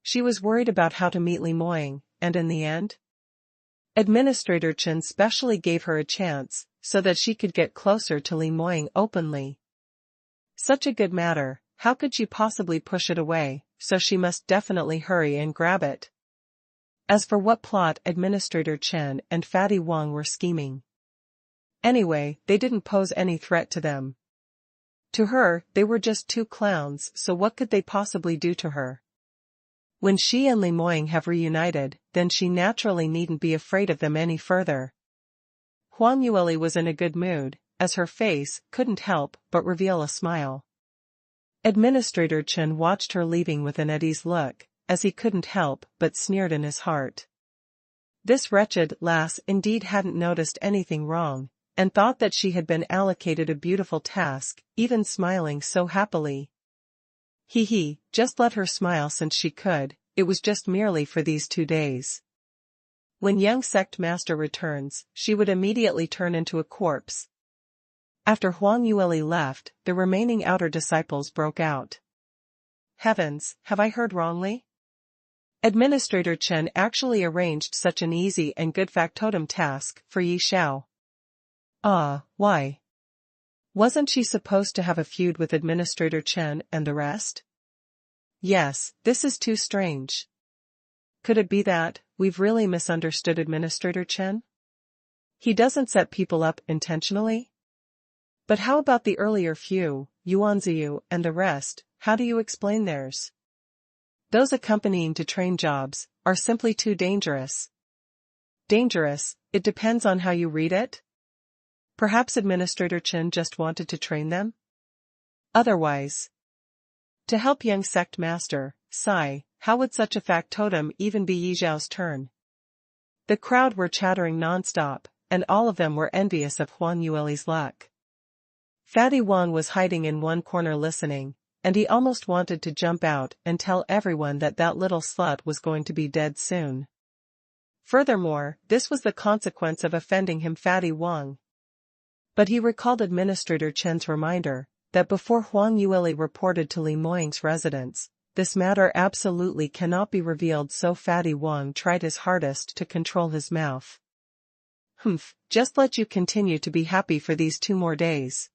Speaker 1: She was worried about how to meet Li Moying, and in the end, Administrator Chen specially gave her a chance, so that she could get closer to Li Moying openly. Such a good matter, how could she possibly push it away, so she must definitely hurry and grab it. As for what plot Administrator Chen and Fatty Wang were scheming. Anyway, they didn't pose any threat to them. To her, they were just two clowns, so what could they possibly do to her? When she and Li Moying have reunited, then she naturally needn't be afraid of them any further. Huang Yueli was in a good mood, as her face couldn't help but reveal a smile. Administrator Chen watched her leaving with an at ease look, as he couldn't help but sneered in his heart. This wretched lass indeed hadn't noticed anything wrong, and thought that she had been allocated a beautiful task, even smiling so happily. He, just let her smile since she could, it was just merely for these 2 days. When young sect master returns, she would immediately turn into a corpse. After Huang Yueli left, the remaining outer disciples broke out. Heavens, have I heard wrongly? Administrator Chen actually arranged such an easy and good factotum task for Yi Xiao. Why? Wasn't she supposed to have a feud with Administrator Chen and the rest? Yes, this is too strange. Could it be that we've really misunderstood Administrator Chen? He doesn't set people up intentionally? But how about the earlier few, Yuanziyu and the rest, how do you explain theirs? Those accompanying to train jobs are simply too dangerous. Dangerous, it depends on how you read it? Perhaps Administrator Chen just wanted to train them? Otherwise, to help young sect master, sigh, how would such a factotum even be Yi Zhao's turn? The crowd were chattering non-stop, and all of them were envious of Huang Yueli's luck. Fatty Wang was hiding in one corner listening, and he almost wanted to jump out and tell everyone that that little slut was going to be dead soon. Furthermore, this was the consequence of offending him, Fatty Wang. But he recalled Administrator Chen's reminder, that before Huang Yueli reported to Li Moying's residence, this matter absolutely cannot be revealed, so Fatty Wang tried his hardest to control his mouth. Humph, just let you continue to be happy for these 2 more days.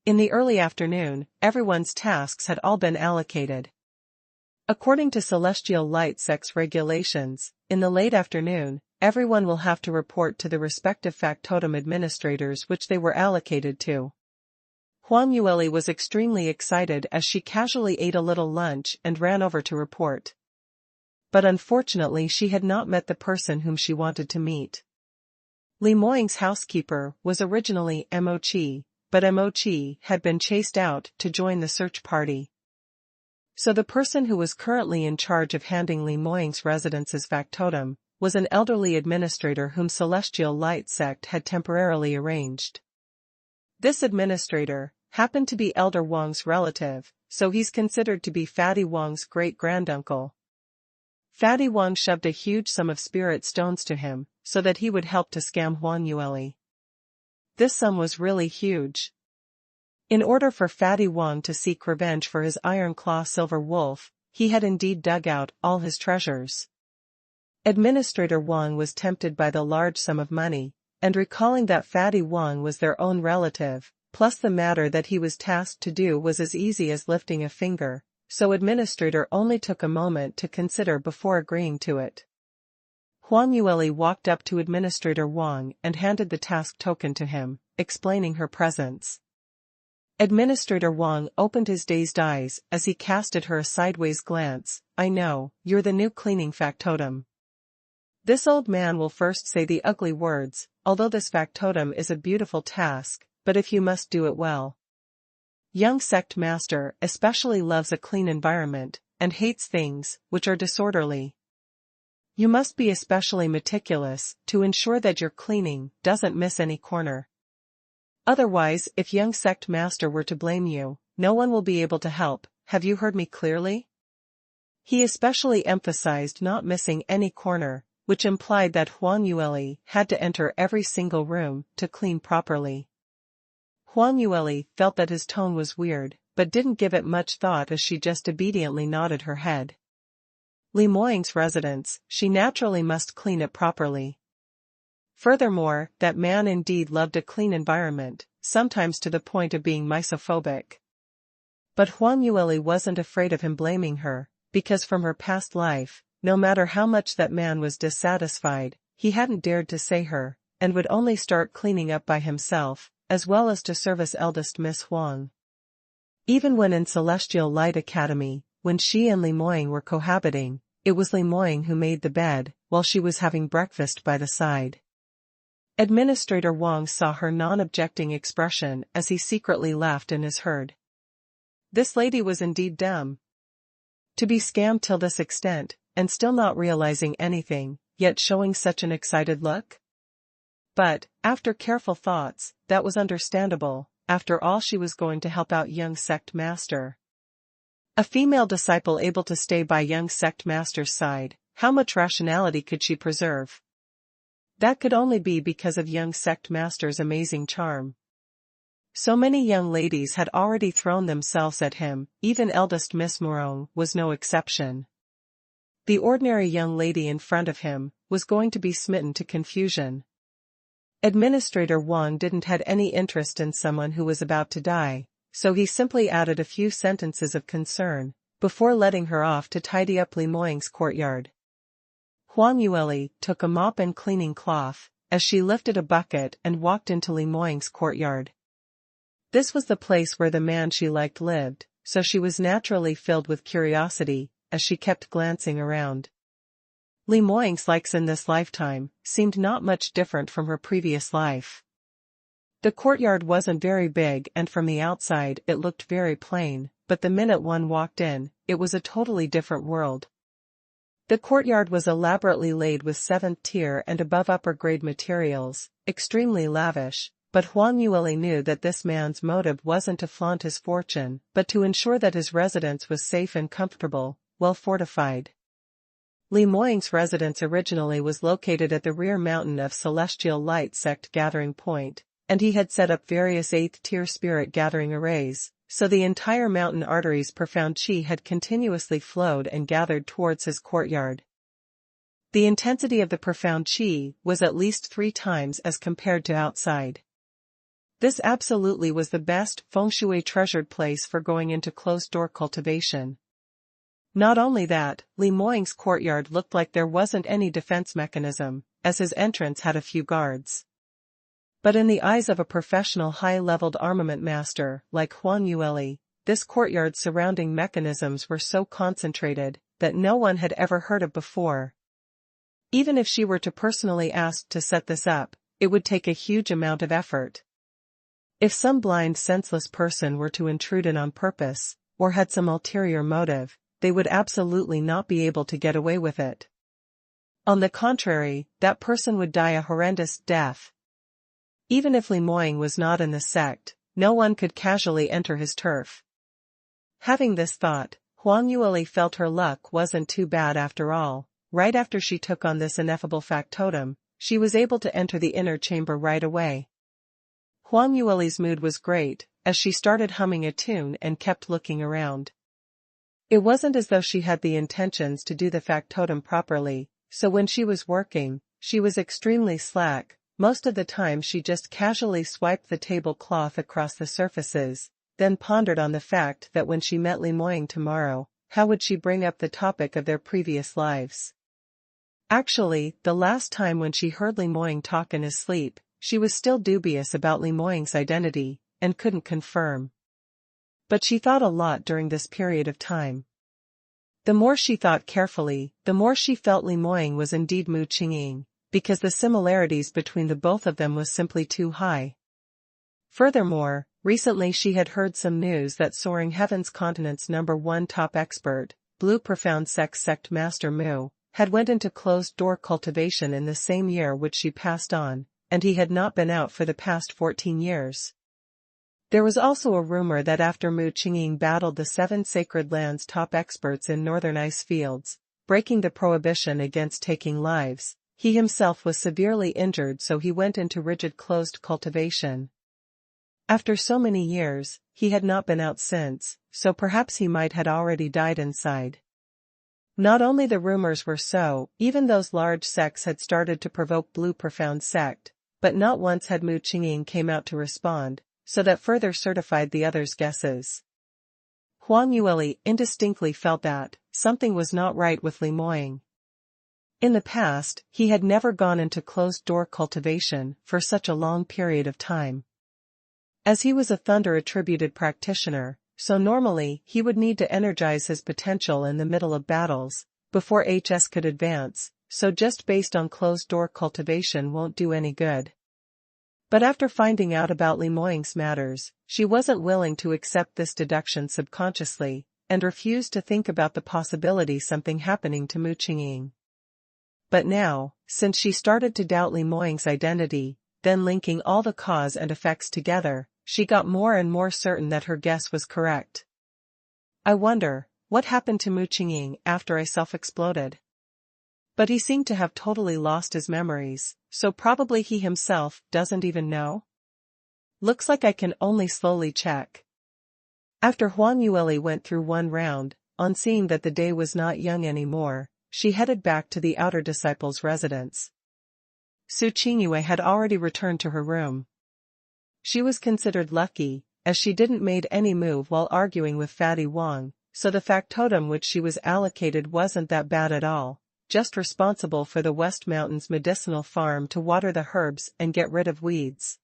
Speaker 1: In the early afternoon, everyone's tasks had all been allocated. According to Celestial Light Sect's regulations, in the late afternoon, everyone will have to report to the respective factotum administrators which they were allocated to. Huang Yueli was extremely excited as she casually ate a little lunch and ran over to report. But unfortunately she had not met the person whom she wanted to meet. Li Moying's housekeeper was originally Mo Qi, but Mo Qi had been chased out to join the search party. So the person who was currently in charge of handling Li Moying's residence's factotum was an elderly administrator whom Celestial Light Sect had temporarily arranged. This administrator happened to be Elder Wang's relative, so he's considered to be Fatty Wang's great-granduncle. Fatty Wang shoved a huge sum of spirit stones to him, so that he would help to scam Huang Yueli. This sum was really huge. In order for Fatty Wang to seek revenge for his Iron Claw Silver Wolf, he had indeed dug out all his treasures. Administrator Wang was tempted by the large sum of money, and recalling that Fatty Wang was their own relative, plus the matter that he was tasked to do was as easy as lifting a finger, so Administrator only took a moment to consider before agreeing to it. Huang Yueli walked up to Administrator Wang and handed the task token to him, explaining her presence. Administrator Wang opened his dazed eyes as he cast at her a sideways glance. "I know, you're the new cleaning factotum." This old man will first say the ugly words, although this factotum is a beautiful task, but if you must do it well. Young sect master especially loves a clean environment, and hates things which are disorderly. You must be especially meticulous to ensure that your cleaning doesn't miss any corner. Otherwise, if young sect master were to blame you, no one will be able to help. Have you heard me clearly? He especially emphasized not missing any corner, which implied that Huang Yueli had to enter every single room to clean properly. Huang Yueli felt that his tone was weird, but didn't give it much thought as she just obediently nodded her head. Li Moying's residence, she naturally must clean it properly. Furthermore, that man indeed loved a clean environment, sometimes to the point of being misophobic. But Huang Yueli wasn't afraid of him blaming her, because from her past life, no matter how much that man was dissatisfied, he hadn't dared to say her, and would only start cleaning up by himself, as well as to service eldest Miss Huang. Even when in Celestial Light Academy, when she and Li Moying were cohabiting, it was Li Moying who made the bed, while she was having breakfast by the side. Administrator Wang saw her non-objecting expression as he secretly laughed in his herd. This lady was indeed dumb. To be scammed till this extent, and still not realizing anything, yet showing such an excited look? But, after careful thoughts, that was understandable. After all, she was going to help out young sect master. A female disciple able to stay by young sect master's side, how much rationality could she preserve? That could only be because of young sect master's amazing charm. So many young ladies had already thrown themselves at him, even eldest Miss Morong was no exception. The ordinary young lady in front of him was going to be smitten to confusion. Administrator Wang didn't have any interest in someone who was about to die, so he simply added a few sentences of concern, before letting her off to tidy up Li Moying's courtyard. Huang Yueli took a mop and cleaning cloth, as she lifted a bucket and walked into Li Moying's courtyard. This was the place where the man she liked lived, so she was naturally filled with curiosity, as she kept glancing around. Li Moying's likes in this lifetime seemed not much different from her previous life. The courtyard wasn't very big and from the outside it looked very plain, but the minute one walked in, it was a totally different world. The courtyard was elaborately laid with 7th tier and above upper grade materials, extremely lavish, but Huang Yueli knew that this man's motive wasn't to flaunt his fortune, but to ensure that his residence was safe and comfortable, well fortified. Li Moying's residence originally was located at the rear mountain of Celestial Light Sect Gathering Point, and he had set up various 8th tier spirit gathering arrays, so the entire mountain artery's profound qi had continuously flowed and gathered towards his courtyard. The intensity of the profound qi was at least 3 times as compared to outside. This absolutely was the best feng shui treasured place for going into closed-door cultivation. Not only that, Li Moying's courtyard looked like there wasn't any defense mechanism, as his entrance had a few guards. But in the eyes of a professional high-leveled armament master like Huang Yueli, this courtyard's surrounding mechanisms were so concentrated that no one had ever heard of before. Even if she were to personally ask to set this up, it would take a huge amount of effort. If some blind, senseless person were to intrude in on purpose, or had some ulterior motive, they would absolutely not be able to get away with it. On the contrary, that person would die a horrendous death. Even if Li Moying was not in the sect, no one could casually enter his turf. Having this thought, Huang Yueli felt her luck wasn't too bad after all. Right after she took on this ineffable factotum, she was able to enter the inner chamber right away. Huang Yueli's mood was great, as she started humming a tune and kept looking around. It wasn't as though she had the intentions to do the factotum properly, so when she was working, she was extremely slack. Most of the time she just casually swiped the tablecloth across the surfaces, then pondered on the fact that when she met Li Moying tomorrow, how would she bring up the topic of their previous lives? Actually, the last time when she heard Li Moying talk in his sleep, she was still dubious about Li Moying's identity, and couldn't confirm. But she thought a lot during this period of time. The more she thought carefully, the more she felt Li Moying was indeed Mu Qingqing, because the similarities between the both of them was simply too high. Furthermore, recently she had heard some news that Soaring Heaven's continent's #1 top expert, Blue Profound Sect Master Mu, had went into closed-door cultivation in the same year which she passed on, and he had not been out for the past 14 years. There was also a rumor that after Mu Qingqing battled the 7 Sacred Lands top experts in northern ice fields, breaking the prohibition against taking lives, he himself was severely injured, so he went into rigid closed cultivation. After so many years, he had not been out since, so perhaps he might had already died inside. Not only the rumors were so, even those large sects had started to provoke Blue Profound Sect, but not once had Mu Qingqing came out to respond, so that further certified the others' guesses. Huang Yueli indistinctly felt that something was not right with Li Moying. In the past, he had never gone into closed-door cultivation for such a long period of time. As he was a thunder-attributed practitioner, so normally he would need to energize his potential in the middle of battles, before HS could advance, so just based on closed-door cultivation won't do any good. But after finding out about Li Moying's matters, she wasn't willing to accept this deduction subconsciously, and refused to think about the possibility something happening to Mu Qingqing. But now, since she started to doubt Li Moying's identity, then linking all the cause and effects together, she got more and more certain that her guess was correct. I wonder, what happened to Mu Qingqing after I self-exploded? But he seemed to have totally lost his memories, so probably he himself doesn't even know? Looks like I can only slowly check. After Huang Yueli went through one round, on seeing that the day was not young anymore, she headed back to the outer disciples' residence. Shui Qingqing had already returned to her room. She was considered lucky, as she didn't made any move while arguing with Fatty Wang, so the factotum which she was allocated wasn't that bad at all, just responsible for the West Mountains medicinal farm to water the herbs and get rid of weeds.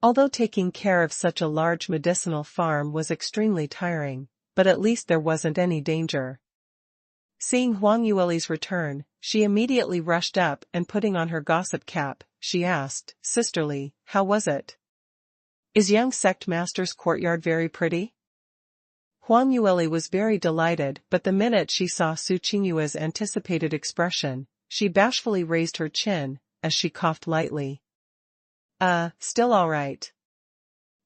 Speaker 1: Although taking care of such a large medicinal farm was extremely tiring, but at least there wasn't any danger. Seeing Huang Yueli's return, she immediately rushed up and putting on her gossip cap, she asked, "Sisterly, how was it? Is young sect master's courtyard very pretty?" Huang Yueli was very delighted, but the minute she saw Shui Qingqing's anticipated expression, she bashfully raised her chin, as she coughed lightly. Still all right."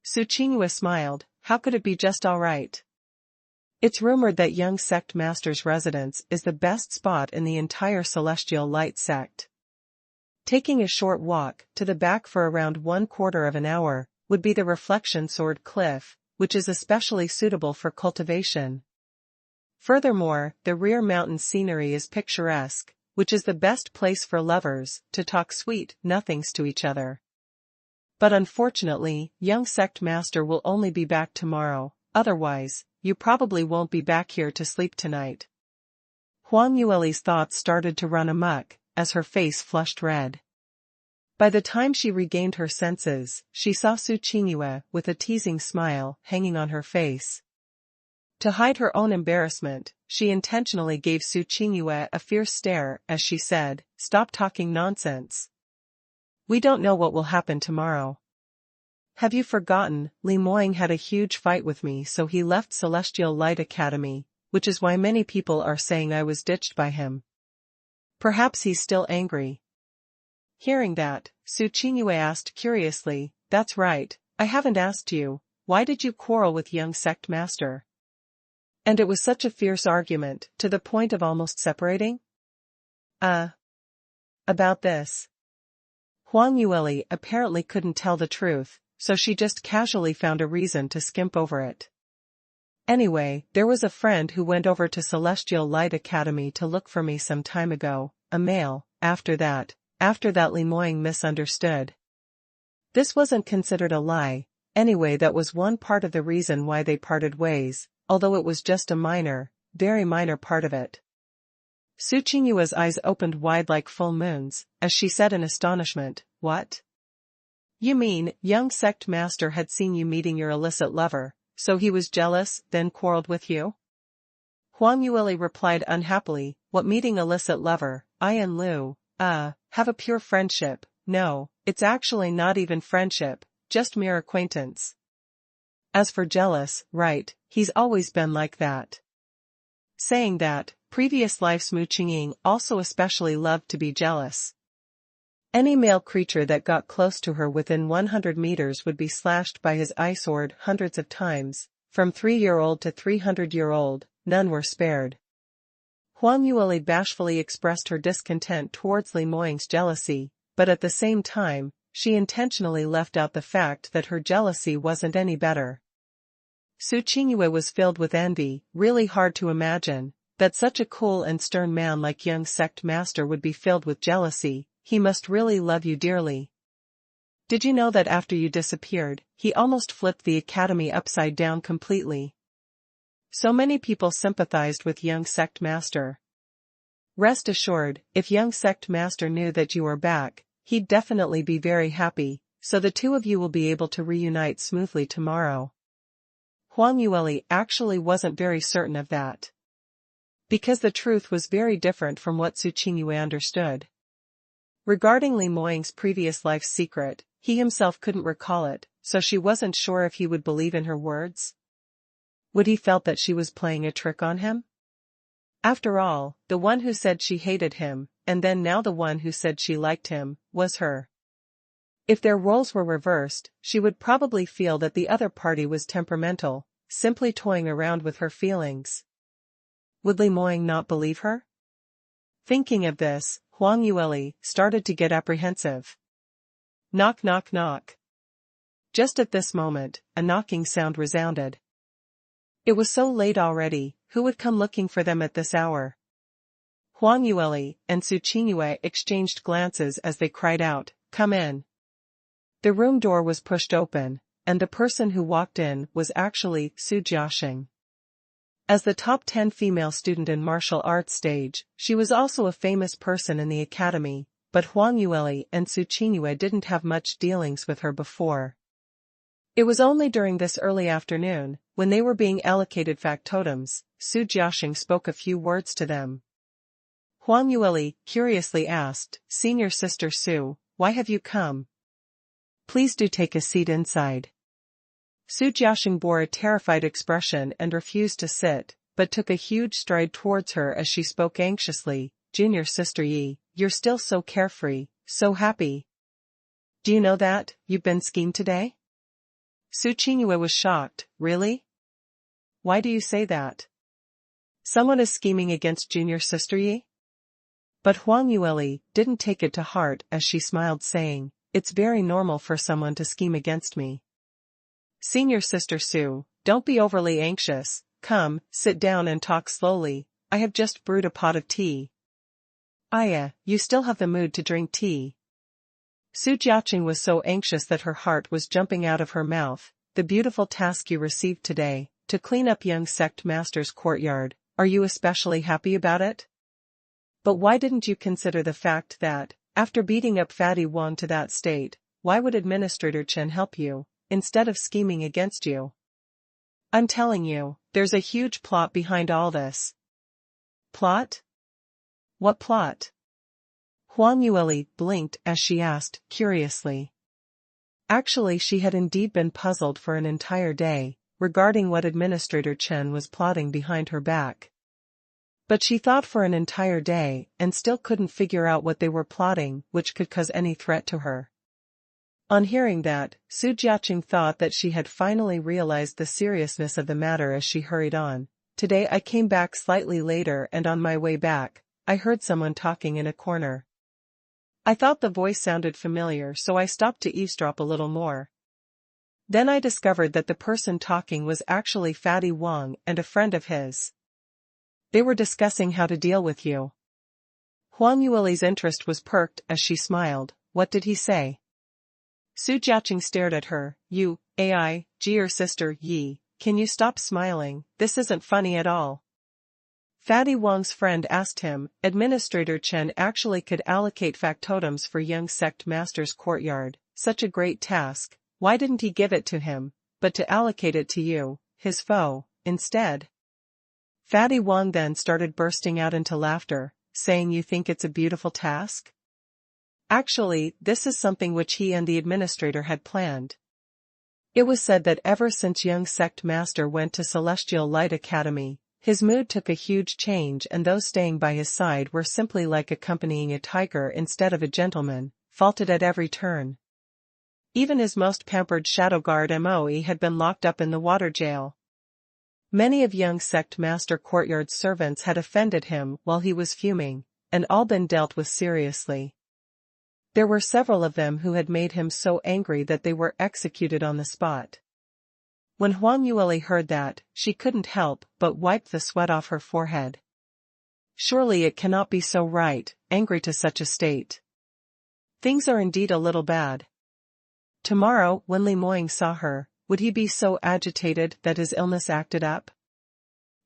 Speaker 1: Shui Qingqing smiled. "How could it be just all right? It's rumored that young sect master's residence is the best spot in the entire Celestial Light sect. Taking a short walk to the back for around 1/4 of an hour would be the Reflection Sword Cliff, which is especially suitable for cultivation. Furthermore, the rear mountain scenery is picturesque, which is the best place for lovers to talk sweet nothings to each other. But unfortunately, young sect master will only be back tomorrow, otherwise, you probably won't be back here to sleep tonight. Huang Yueli's thoughts started to run amok, as her face flushed red. By the time she regained her senses, she saw Shui Qingqing with a teasing smile hanging on her face. To hide her own embarrassment, she intentionally gave Shui Qingqing a fierce stare as she said, "Stop talking nonsense. We don't know what will happen tomorrow. Have you forgotten, Li Moying had a huge fight with me, so he left Celestial Light Academy, which is why many people are saying I was ditched by him. Perhaps he's still angry." Hearing that, Shui Qingqing asked curiously, "That's right, I haven't asked you, why did you quarrel with young sect master? And it was such a fierce argument, to the point of almost separating?" About this. Huang Yueli apparently couldn't tell the truth, so she just casually found a reason to skimp over it. "Anyway, there was a friend who went over to Celestial Light Academy to look for me some time ago, a male. After that Li Moying misunderstood. This wasn't considered a lie, anyway that was one part of the reason why they parted ways, although it was just a minor, very minor part of it." Shui Qingqing's eyes opened wide like full moons, as she said in astonishment, "What? You mean, young sect master had seen you meeting your illicit lover, so he was jealous, then quarreled with you?" Huang Yueli replied unhappily, "What meeting illicit lover, I and Lu, have a pure friendship. No, it's actually not even friendship, just mere acquaintance. As for jealous, right, he's always been like that." Saying that, previous life Shui Qingqing also especially loved to be jealous. Any male creature that got close to her within 100 meters would be slashed by his eye sword hundreds of times, from 3-year-old to 300-year-old, none were spared. Huang Yueli bashfully expressed her discontent towards Li Moying's jealousy, but at the same time, she intentionally left out the fact that her jealousy wasn't any better. Shui Qingqing was filled with envy. Really hard to imagine that such a cool and stern man like young sect master would be filled with jealousy. He must really love you dearly. Did you know that after you disappeared, he almost flipped the academy upside down completely? So many people sympathized with young sect master. Rest assured, if young sect master knew that you were back, he'd definitely be very happy, so the two of you will be able to reunite smoothly tomorrow." Huang Yueli actually wasn't very certain of that, because the truth was very different from what Shui Qingqing understood. Regarding Li Moying's previous life's secret, he himself couldn't recall it, so she wasn't sure if he would believe in her words. Would he felt that she was playing a trick on him? After all, the one who said she hated him, and then now the one who said she liked him, was her. If their roles were reversed, she would probably feel that the other party was temperamental, simply toying around with her feelings. Would Li Moying not believe her? Thinking of this, Huang Yueli started to get apprehensive. Knock knock knock. Just at this moment, a knocking sound resounded. It was so late already, who would come looking for them at this hour? Huang Yueli and Shui Qingqing exchanged glances as they cried out, "Come in." The room door was pushed open, and the person who walked in was actually Su Jiaxing. As the top 10 female student in martial arts stage, she was also a famous person in the academy, but Huang Yueli and Shui Qingqing didn't have much dealings with her before. It was only during this early afternoon, when they were being allocated factotums, Su Jiaxing spoke a few words to them. Huang Yueli curiously asked, "Senior Sister Su, why have you come? Please do take a seat inside." Su Jiaxing bore a terrified expression and refused to sit, but took a huge stride towards her as she spoke anxiously, "Junior Sister Yi, you're still so carefree, so happy. Do you know that you've been schemed today?" Shui Qingqing was shocked. "Really? Why do you say that? Someone is scheming against Junior Sister Yi?" But Huang Yueli didn't take it to heart as she smiled saying, "It's very normal for someone to scheme against me. Senior Sister Su, don't be overly anxious, come, sit down and talk slowly, I have just brewed a pot of tea. Aya, you still have the mood to drink tea. Shui Qingqing was so anxious that her heart was jumping out of her mouth. The beautiful task you received today, to clean up young sect master's courtyard, are you especially happy about it? But why didn't you consider the fact that, after beating up Fatty Wong to that state, why would Administrator Chen help you, instead of scheming against you? I'm telling you, there's a huge plot behind all this. Plot? What plot? Huang Yueli blinked as she asked, curiously. Actually, she had indeed been puzzled for an entire day, regarding what Administrator Chen was plotting behind her back. But she thought for an entire day, and still couldn't figure out what they were plotting, which could cause any threat to her. On hearing that, Shui Qingqing thought that she had finally realized the seriousness of the matter as she hurried on. Today I came back slightly later and on my way back, I heard someone talking in a corner. I thought the voice sounded familiar, so I stopped to eavesdrop a little more. Then I discovered that the person talking was actually Fatty Wong and a friend of his. They were discussing how to deal with you. Huang Yueli's interest was perked as she smiled. What did he say? Shui Qingqing stared at her. You, AI, your sister, Yi, can you stop smiling? This isn't funny at all. Fatty Wong's friend asked him. Administrator Chen actually could allocate factotums for young sect master's courtyard. Such a great task. Why didn't he give it to him, but to allocate it to you, his foe, instead? Fatty Wong then started bursting out into laughter, saying, you think it's a beautiful task? Actually, this is something which he and the administrator had planned. It was said that ever since young sect master went to Celestial Light Academy, his mood took a huge change, and those staying by his side were simply like accompanying a tiger instead of a gentleman, faulted at every turn. Even his most pampered shadow guard Moe had been locked up in the water jail. Many of young sect master courtyard's servants had offended him while he was fuming, and all been dealt with seriously. There were several of them who had made him so angry that they were executed on the spot. When Huang Yueli heard that, she couldn't help but wipe the sweat off her forehead. Surely it cannot be so right, angry to such a state. Things are indeed a little bad. Tomorrow, when Li Moying saw her, would he be so agitated that his illness acted up?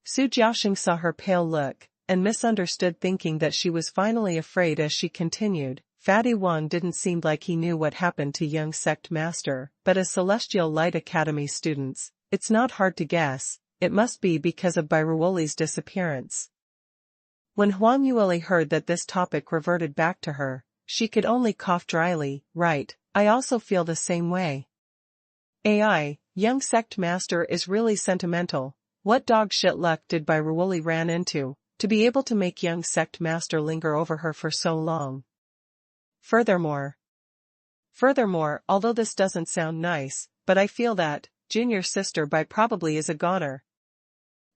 Speaker 1: Shui Qingqing saw her pale look, and misunderstood, thinking that she was finally afraid as she continued. Fatty Wong didn't seem like he knew what happened to young sect master, but as Celestial Light Academy students, it's not hard to guess, it must be because of Bairuoli's disappearance. When Huang Yueli heard that this topic reverted back to her, she could only cough dryly. Right, I also feel the same way. AI, young sect master is really sentimental. What dog shit luck did Bairuoli ran into, to be able to make young sect master linger over her for so long? Furthermore, although this doesn't sound nice, but I feel that, junior sister Bai probably is a goner.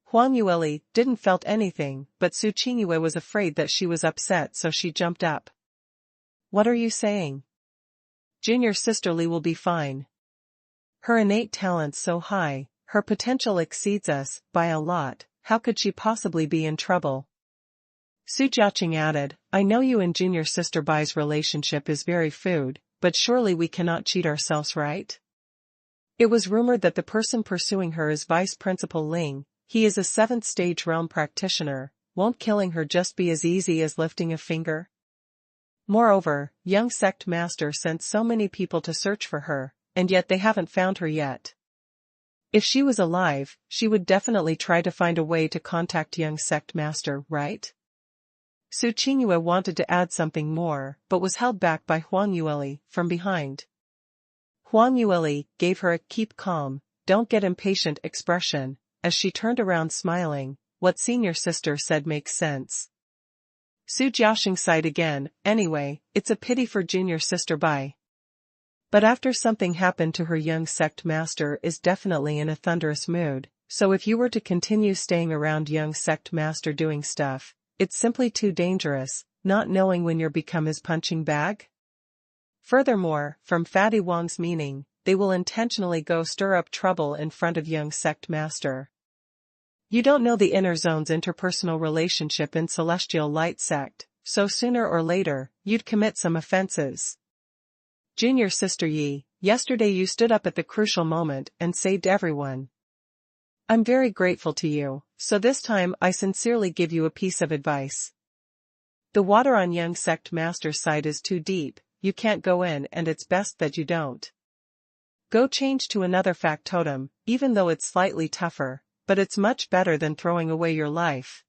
Speaker 1: Huang Yueli didn't felt anything, but Shui Qingqing was afraid that she was upset, so she jumped up. What are you saying? Junior sister Li will be fine. Her innate talent's so high, her potential exceeds us by a lot, how could she possibly be in trouble? Shui Qingqing added, I know you and junior sister Bai's relationship is very food, but surely we cannot cheat ourselves, right? It was rumored that the person pursuing her is Vice Principal Ling. He is a 7th stage realm practitioner. Won't killing her just be as easy as lifting a finger? Moreover, young sect master sent so many people to search for her, and yet they haven't found her yet. If she was alive, she would definitely try to find a way to contact young sect master, right? Shui Qingqing wanted to add something more, but was held back by Huang Yueli from behind. Huang Yueli gave her a keep calm, don't get impatient expression, as she turned around smiling. What senior sister said makes sense. Shui Qingqing sighed again. Anyway, it's a pity for junior sister Bai. But after something happened to her, young sect master is definitely in a thunderous mood, so if you were to continue staying around young sect master doing stuff, it's simply too dangerous, not knowing when you'll become his punching bag. Furthermore, from Fatty Wong's meaning, they will intentionally go stir up trouble in front of young sect master. You don't know the inner zone's interpersonal relationship in Celestial Light sect, so sooner or later, you'd commit some offenses. Junior Sister Yi, yesterday you stood up at the crucial moment and saved everyone. I'm very grateful to you, so this time I sincerely give you a piece of advice. The water on young sect master's side is too deep, you can't go in and it's best that you don't. Go change to another factotum, even though it's slightly tougher, but it's much better than throwing away your life.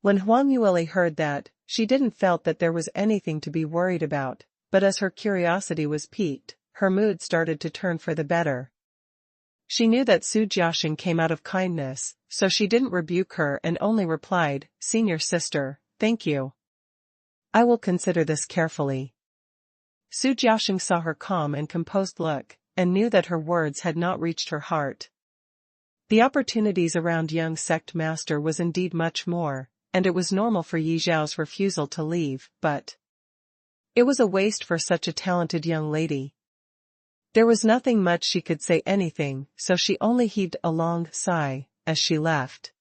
Speaker 1: When Huang Yueli heard that, she didn't felt that there was anything to be worried about, but as her curiosity was piqued, her mood started to turn for the better. She knew that Su Jiaxing came out of kindness, so she didn't rebuke her and only replied, "Senior sister, thank you. I will consider this carefully." Su Jiaxing saw her calm and composed look, and knew that her words had not reached her heart. The opportunities around young sect master was indeed much more, and it was normal for Yi Zhao's refusal to leave, but it was a waste for such a talented young lady. There was nothing much she could say anything, so she only heaved a long sigh as she left.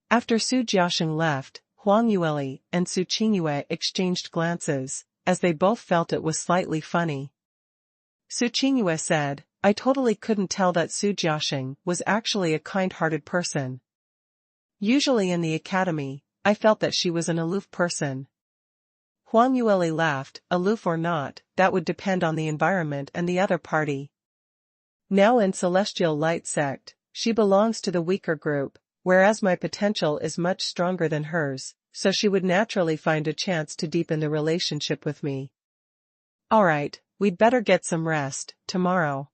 Speaker 1: After Su Jiaxing left, Huang Yueli and Su Qingyue exchanged glances, as they both felt it was slightly funny. Su Qingyue said, "I totally couldn't tell that Su Jiaxing was actually a kind-hearted person. Usually in the academy, I felt that she was an aloof person." Huang Yueli laughed, "Aloof or not, that would depend on the environment and the other party. Now in Celestial Light sect, she belongs to the weaker group, whereas my potential is much stronger than hers, so she would naturally find a chance to deepen the relationship with me. Alright, we'd better get some rest, tomorrow.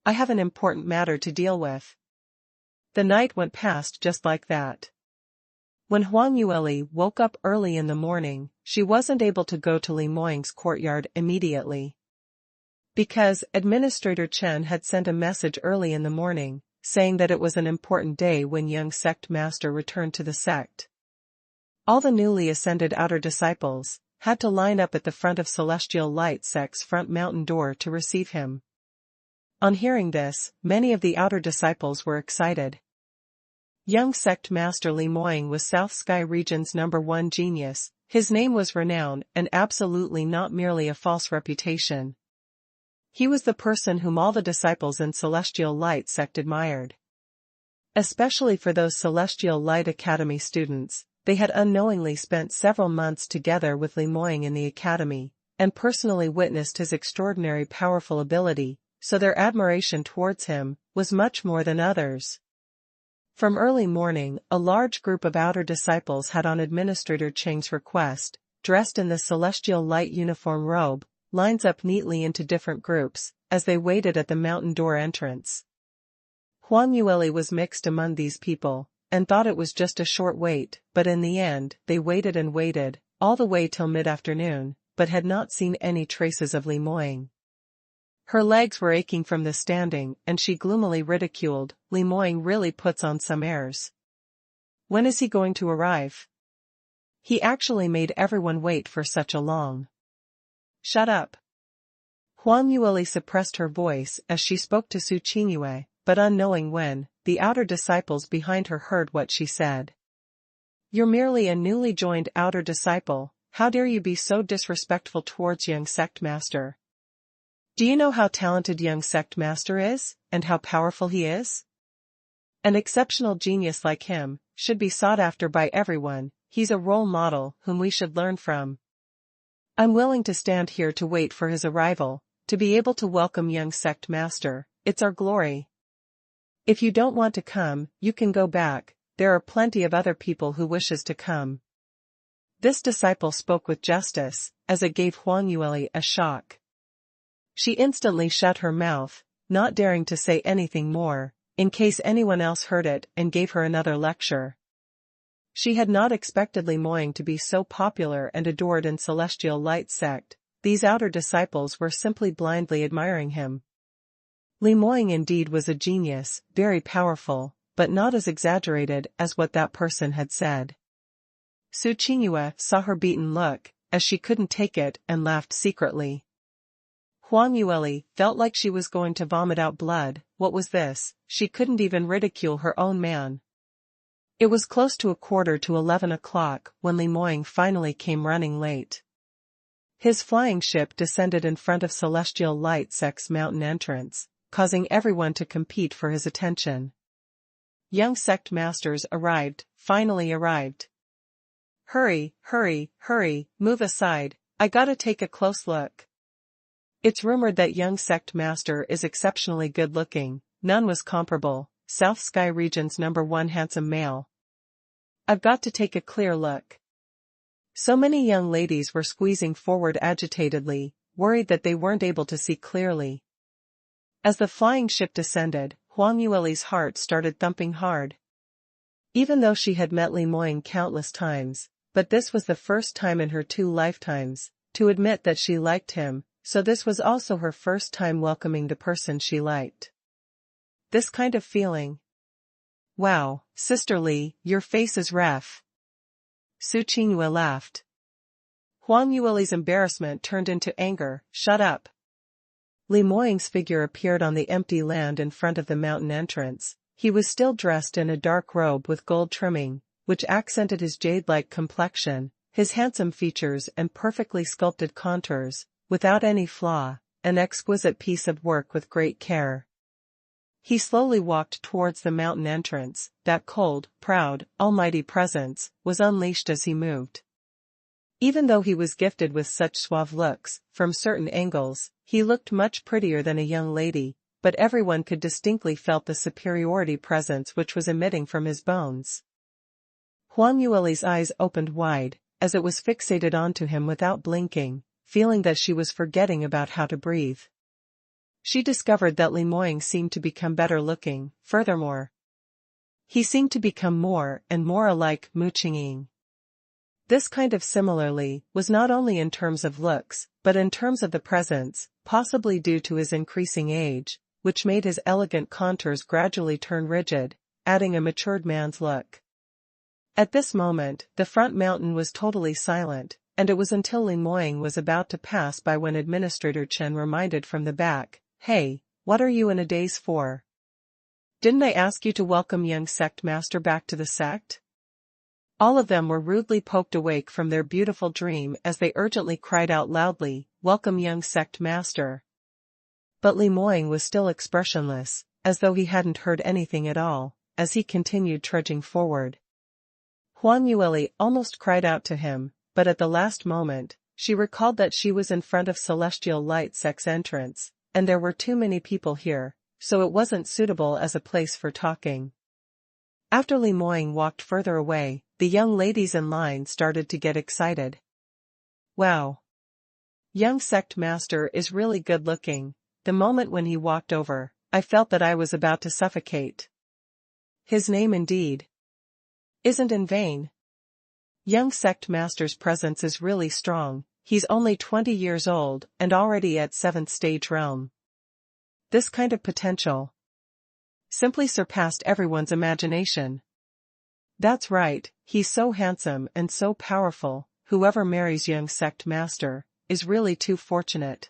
Speaker 1: I have an important matter to deal with." The night went past just like that. When Huang Yueli woke up early in the morning, she wasn't able to go to Li Moying's courtyard immediately. Because Administrator Chen had sent a message early in the morning, saying that it was an important day when young sect master returned to the sect. All the newly ascended outer disciples had to line up at the front of Celestial Light sect's front mountain door to receive him. On hearing this, many of the outer disciples were excited. Young sect master Li Moying was South Sky region's #1 genius. His name was renowned and absolutely not merely a false reputation. He was the person whom all the disciples in Celestial Light sect admired. Especially for those Celestial Light Academy students, they had unknowingly spent several months together with Li Moying in the academy, and personally witnessed his extraordinary powerful ability, so their admiration towards him was much more than others. From early morning, a large group of outer disciples had on Administrator Cheng's request, dressed in the Celestial Light uniform robe, lines up neatly into different groups, as they waited at the mountain door entrance. Huang Yueli was mixed among these people, and thought it was just a short wait, but in the end, they waited and waited, all the way till mid-afternoon, but had not seen any traces of Li Moying. Her legs were aching from the standing, and she gloomily ridiculed, "Li Moying really puts on some airs. When is he going to arrive? He actually made everyone wait for such a long." "Shut up." Huang Yueli suppressed her voice as she spoke to Su Qingyue, but unknowing when, the outer disciples behind her heard what she said. "You're merely a newly joined outer disciple, how dare you be so disrespectful towards young sect master? Do you know how talented young sect master is, and how powerful he is? An exceptional genius like him should be sought after by everyone. He's a role model whom we should learn from. I'm willing to stand here to wait for his arrival, to be able to welcome young sect master. It's our glory. If you don't want to come, you can go back, there are plenty of other people who wishes to come." This disciple spoke with justice, as it gave Huang Yueli a shock. She instantly shut her mouth, not daring to say anything more, in case anyone else heard it and gave her another lecture. She had not expected Li Moying to be so popular and adored in Celestial Light sect. These outer disciples were simply blindly admiring him. Li Moying indeed was a genius, very powerful, but not as exaggerated as what that person had said. Su Qingyue saw her beaten look, as she couldn't take it and laughed secretly. Huang Yueli felt like she was going to vomit out blood. What was this? She couldn't even ridicule her own man. It was close to 11:15 when Li Moying finally came running late. His flying ship descended in front of Celestial Light Sect's mountain entrance, causing everyone to compete for his attention. Young sect masters arrived, finally arrived. Hurry, hurry, hurry, move aside, I gotta take a close look. It's rumored that young sect master is exceptionally good-looking, none was comparable, South Sky region's #1 handsome male. I've got to take a clear look. So many young ladies were squeezing forward agitatedly, worried that they weren't able to see clearly. As the flying ship descended, Huang Yueli's heart started thumping hard. Even though she had met Li Moying countless times, but this was the first time in her 2 lifetimes to admit that she liked him, so this was also her first time welcoming the person she liked. This kind of feeling. Wow, Sister Li, your face is ref. Su Qingyue laughed. Huang Yueli's embarrassment turned into anger. Shut up. Li Moying's figure appeared on the empty land in front of the mountain entrance. He was still dressed in a dark robe with gold trimming, which accented his jade-like complexion, his handsome features and perfectly sculpted contours, without any flaw, an exquisite piece of work with great care. He slowly walked towards the mountain entrance. That cold, proud, almighty presence was unleashed as he moved. Even though he was gifted with such suave looks, from certain angles, he looked much prettier than a young lady, but everyone could distinctly felt the superiority presence which was emitting from his bones. Huang Yueli's eyes opened wide, as it was fixated onto him without blinking, feeling that she was forgetting about how to breathe. She discovered that Li Moying seemed to become better looking. Furthermore, he seemed to become more and more alike Mu Qingqing. This kind of similarly was not only in terms of looks, but in terms of the presence, possibly due to his increasing age, which made his elegant contours gradually turn rigid, adding a matured man's look. At this moment, the front mountain was totally silent, and it was until Li Moying was about to pass by when Administrator Chen reminded from the back, "Hey, what are you in a daze for? Didn't I ask you to welcome young sect master back to the sect?" All of them were rudely poked awake from their beautiful dream as they urgently cried out loudly, "Welcome young sect master." But Li Moying was still expressionless, as though he hadn't heard anything at all, as he continued trudging forward. Huang Yueli almost cried out to him, but at the last moment, she recalled that she was in front of Celestial Light Sect's entrance, and there were too many people here, so it wasn't suitable as a place for talking. After Li Moying walked further away, the young ladies in line started to get excited. Wow! Young sect master is really good looking. The moment when he walked over, I felt that I was about to suffocate. His name indeed isn't in vain. Young sect master's presence is really strong. He's only 20 years old and already at 7th stage realm. This kind of potential simply surpassed everyone's imagination. That's right, he's so handsome and so powerful, whoever marries young sect master is really too fortunate.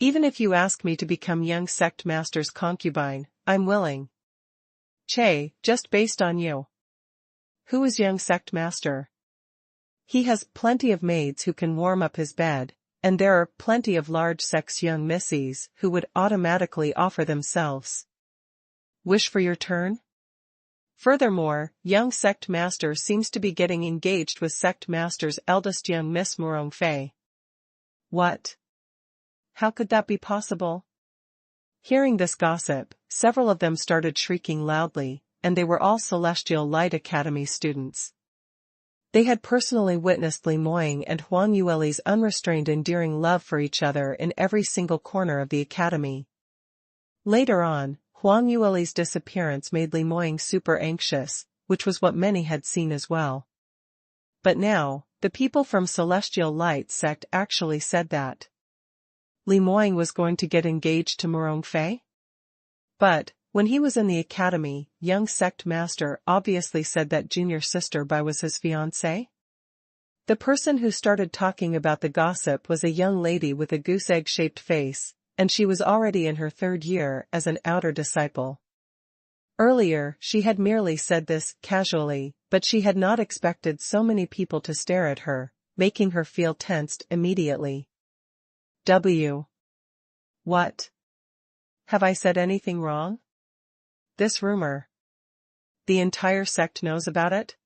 Speaker 1: Even if you ask me to become young sect master's concubine, I'm willing. Che, just based on you. Who is young sect master? He has plenty of maids who can warm up his bed, and there are plenty of large sex young missies who would automatically offer themselves. Wish for your turn? Furthermore, young sect master seems to be getting engaged with sect master's eldest young Miss Murong Fei. What? How could that be possible? Hearing this gossip, several of them started shrieking loudly, and they were all Celestial Light Academy students. They had personally witnessed Li Moying and Huang Yueli's unrestrained endearing love for each other in every single corner of the academy. Later on, Huang Yueli's disappearance made Li Moying super anxious, which was what many had seen as well. But now, the people from Celestial Light Sect actually said that Li Moying was going to get engaged to Murong Fei? But, when he was in the academy, young sect master obviously said that junior sister Bai was his fiancée? The person who started talking about the gossip was a young lady with a goose egg-shaped face, and she was already in her 3rd year as an outer disciple. Earlier, she had merely said this casually, but she had not expected so many people to stare at her, making her feel tensed immediately. What? Have I said anything wrong? This rumor. The entire sect knows about it?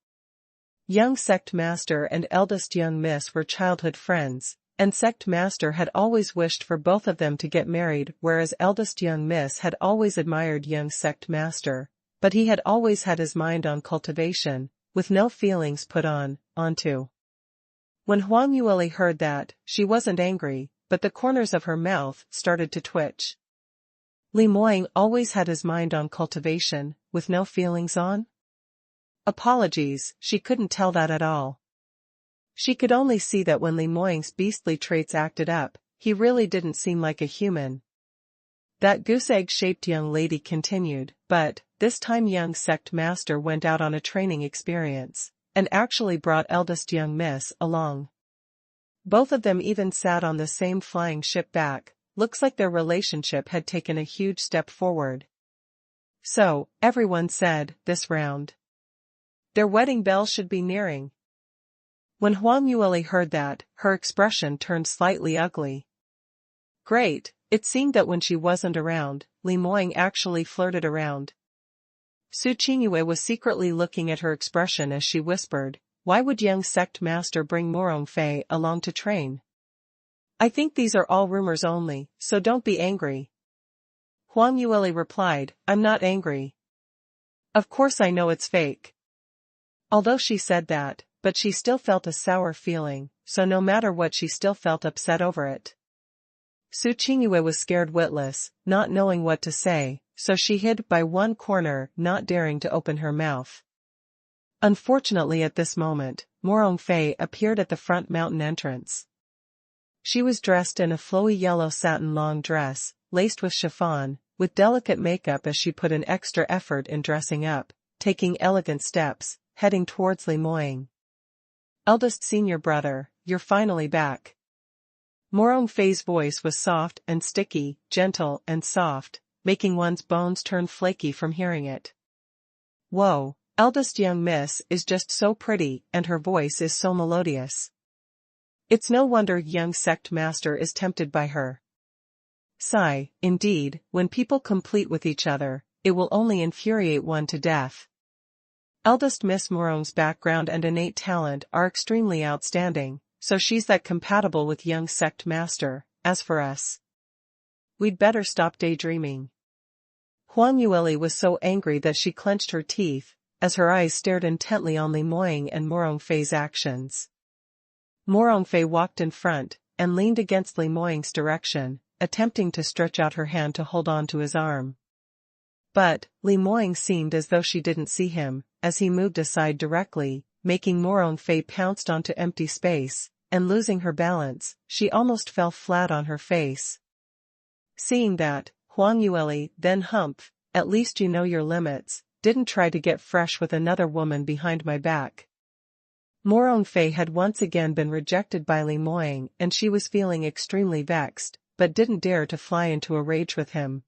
Speaker 1: Young sect master and eldest young miss were childhood friends, and sect master had always wished for both of them to get married, whereas eldest young miss had always admired young sect master, but he had always had his mind on cultivation, with no feelings put onto. When Huang Yueli heard that, she wasn't angry, but the corners of her mouth started to twitch. Li Moying always had his mind on cultivation, with no feelings on? Apologies, she couldn't tell that at all. She could only see that when Li Moying's beastly traits acted up, he really didn't seem like a human. That goose egg-shaped young lady continued, but, this time young sect master went out on a training experience, and actually brought eldest young miss along. Both of them even sat on the same flying ship back. Looks like their relationship had taken a huge step forward. So, everyone said, this round. Their wedding bell should be nearing. When Huang Yueli heard that, her expression turned slightly ugly. Great, it seemed that when she wasn't around, Li Moying actually flirted around. Su Qingyue was secretly looking at her expression as she whispered, why would young sect master bring Morong Fei along to train? I think these are all rumors only, so don't be angry. Huang Yueli replied, I'm not angry. Of course I know it's fake. Although she said that, but she still felt a sour feeling, so no matter what she still felt upset over it. Su Qingyue was scared witless, not knowing what to say, so she hid by one corner, not daring to open her mouth. Unfortunately at this moment, Morong Fei appeared at the front mountain entrance. She was dressed in a flowy yellow satin long dress, laced with chiffon, with delicate makeup as she put an extra effort in dressing up, taking elegant steps, heading towards Li Moying. Eldest senior brother, you're finally back. Morong Fei's voice was soft and sticky, gentle and soft, making one's bones turn flaky from hearing it. Whoa, eldest young miss is just so pretty and her voice is so melodious. It's no wonder young sect master is tempted by her. Sigh, indeed, when people complete with each other, it will only infuriate one to death. Eldest Miss Morong's background and innate talent are extremely outstanding, so she's that compatible with young sect master. As for us, we'd better stop daydreaming. Huang Yueli was so angry that she clenched her teeth, as her eyes stared intently on Li Moying and Morong Fei's actions. Morong Fei walked in front, and leaned against Li Moying's direction, attempting to stretch out her hand to hold on to his arm. But, Li Moying seemed as though she didn't see him, as he moved aside directly, making Morong Fei pounced onto empty space, and losing her balance, she almost fell flat on her face. Seeing that, Huang Yueli, then humph, at least you know your limits, didn't try to get fresh with another woman behind my back. Morong Fei had once again been rejected by Li Moying and she was feeling extremely vexed, but didn't dare to fly into a rage with him.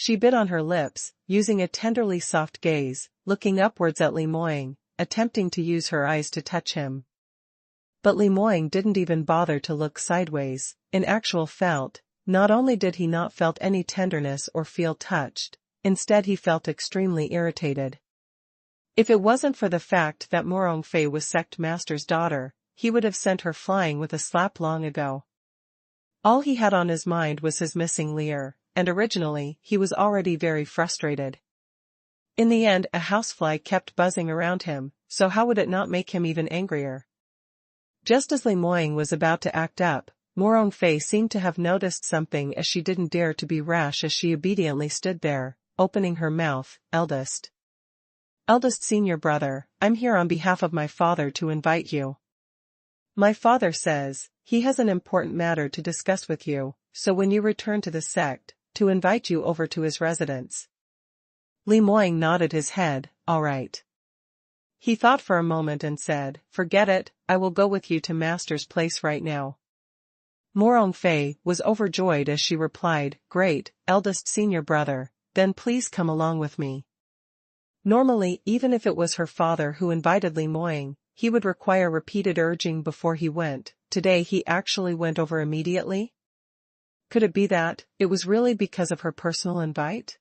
Speaker 1: She bit on her lips, using a tenderly soft gaze, looking upwards at Li Moying, attempting to use her eyes to touch him. But Li Moying didn't even bother to look sideways. In actual fact, not only did he not felt any tenderness or feel touched, instead he felt extremely irritated. If it wasn't for the fact that Morong Fei was sect master's daughter, he would have sent her flying with a slap long ago. All he had on his mind was his missing Lear, and originally he was already very frustrated. In the end a housefly kept buzzing around him, so how would it not make him even angrier? Just as Li Moying was about to act up, Morong Fei seemed to have noticed something as she didn't dare to be rash as she obediently stood there, opening her mouth. Eldest senior brother, I'm here on behalf of my father to invite you. My father says, he has an important matter to discuss with you, so when you return to the sect, to invite you over to his residence. Li Moying nodded his head, all right. He thought for a moment and said, "Forget it, I will go with you to Master's place right now." Morong Fei was overjoyed as she replied, "Great, eldest senior brother, then please come along with me." Normally, even if it was her father who invited Li Moying, he would require repeated urging before he went. Today he actually went over immediately? Could it be that it was really because of her personal invite?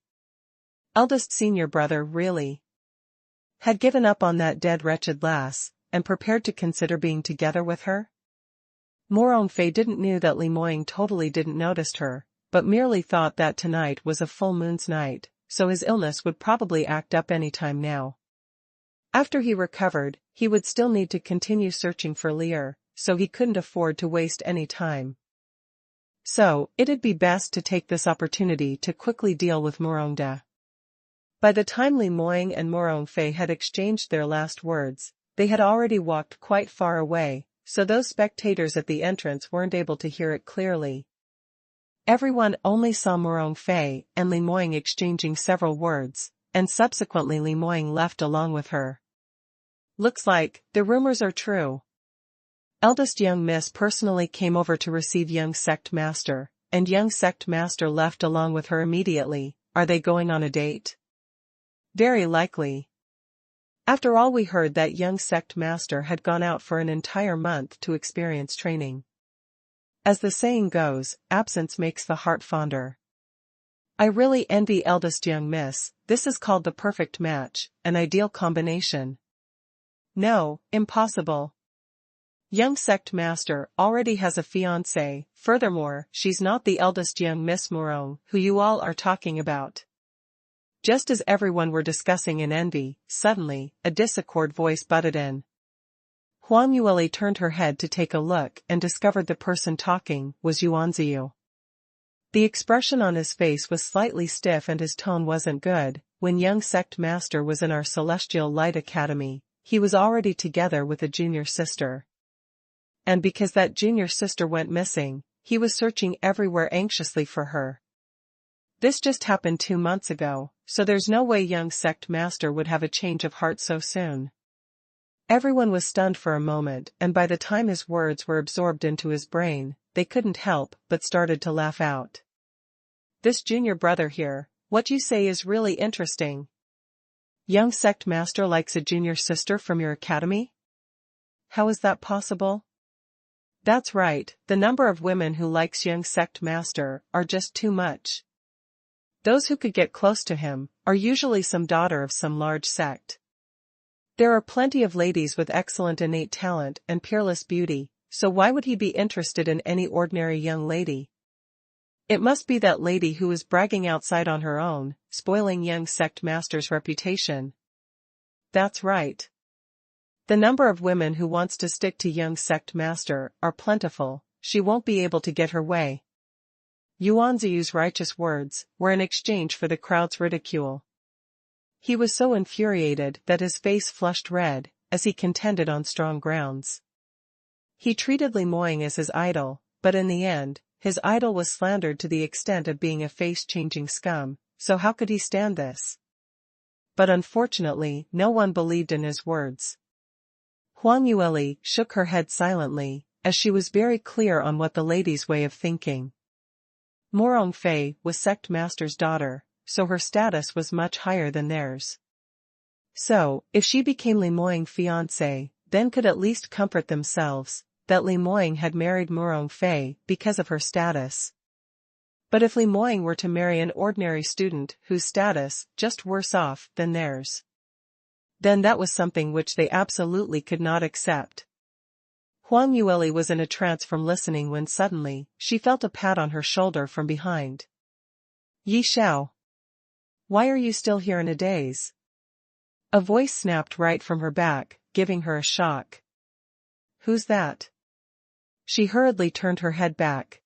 Speaker 1: Eldest senior brother really had given up on that dead wretched lass, and prepared to consider being together with her? Morong Fei didn't knew that Li Moying totally didn't notice her, but merely thought that tonight was a full moon's night, so his illness would probably act up any time now. After he recovered, he would still need to continue searching for Lear, so he couldn't afford to waste any time. So, it'd be best to take this opportunity to quickly deal with Morongda. By the time Li Moying and Morong Fei had exchanged their last words, they had already walked quite far away, so those spectators at the entrance weren't able to hear it clearly. Everyone only saw Morong Fei and Li Moying exchanging several words, and subsequently Li Moying left along with her. Looks like the rumors are true. Eldest young miss personally came over to receive young sect master, and young sect master left along with her immediately. Are they going on a date? Very likely. After all, we heard that young sect master had gone out for an entire month to experience training. As the saying goes, absence makes the heart fonder. I really envy eldest young miss. This is called the perfect match, an ideal combination. No, impossible. Young sect master already has a fiancé. Furthermore, she's not the eldest young Miss Morong, who you all are talking about. Just as everyone were discussing in envy, suddenly, a discord voice butted in. Huang Yueli turned her head to take a look and discovered the person talking was Yuanziyu. The expression on his face was slightly stiff and his tone wasn't good. When young sect master was in our Celestial Light Academy, he was already together with a junior sister. And because that junior sister went missing, he was searching everywhere anxiously for her. This just happened 2 months ago, so there's no way young sect master would have a change of heart so soon. Everyone was stunned for a moment, and by the time his words were absorbed into his brain, they couldn't help but started to laugh out. This junior brother here, what you say is really interesting. Young sect master likes a junior sister from your academy? How is that possible? That's right, the number of women who likes young sect master are just too much. Those who could get close to him are usually some daughter of some large sect. There are plenty of ladies with excellent innate talent and peerless beauty, so why would he be interested in any ordinary young lady? It must be that lady who is bragging outside on her own, spoiling young sect master's reputation. That's right. The number of women who wants to stick to young sect master are plentiful. She won't be able to get her way. Yuanziyu's righteous words were in exchange for the crowd's ridicule. He was so infuriated that his face flushed red, as he contended on strong grounds. He treated Li Moying as his idol, but in the end, his idol was slandered to the extent of being a face-changing scum, so how could he stand this? But unfortunately, no one believed in his words. Huang Yueli shook her head silently, as she was very clear on what the lady's way of thinking. Morong Fei was sect master's daughter, so her status was much higher than theirs. So, if she became Li Moying's fiancée, then could at least comfort themselves that Li Moying had married Morong Fei because of her status. But if Li Moying were to marry an ordinary student whose status just worse off than theirs, then that was something which they absolutely could not accept. Huang Yueli was in a trance from listening when suddenly, she felt a pat on her shoulder from behind. Yi Xiao. Why are you still here in a daze? A voice snapped right from her back, giving her a shock. Who's that? She hurriedly turned her head back.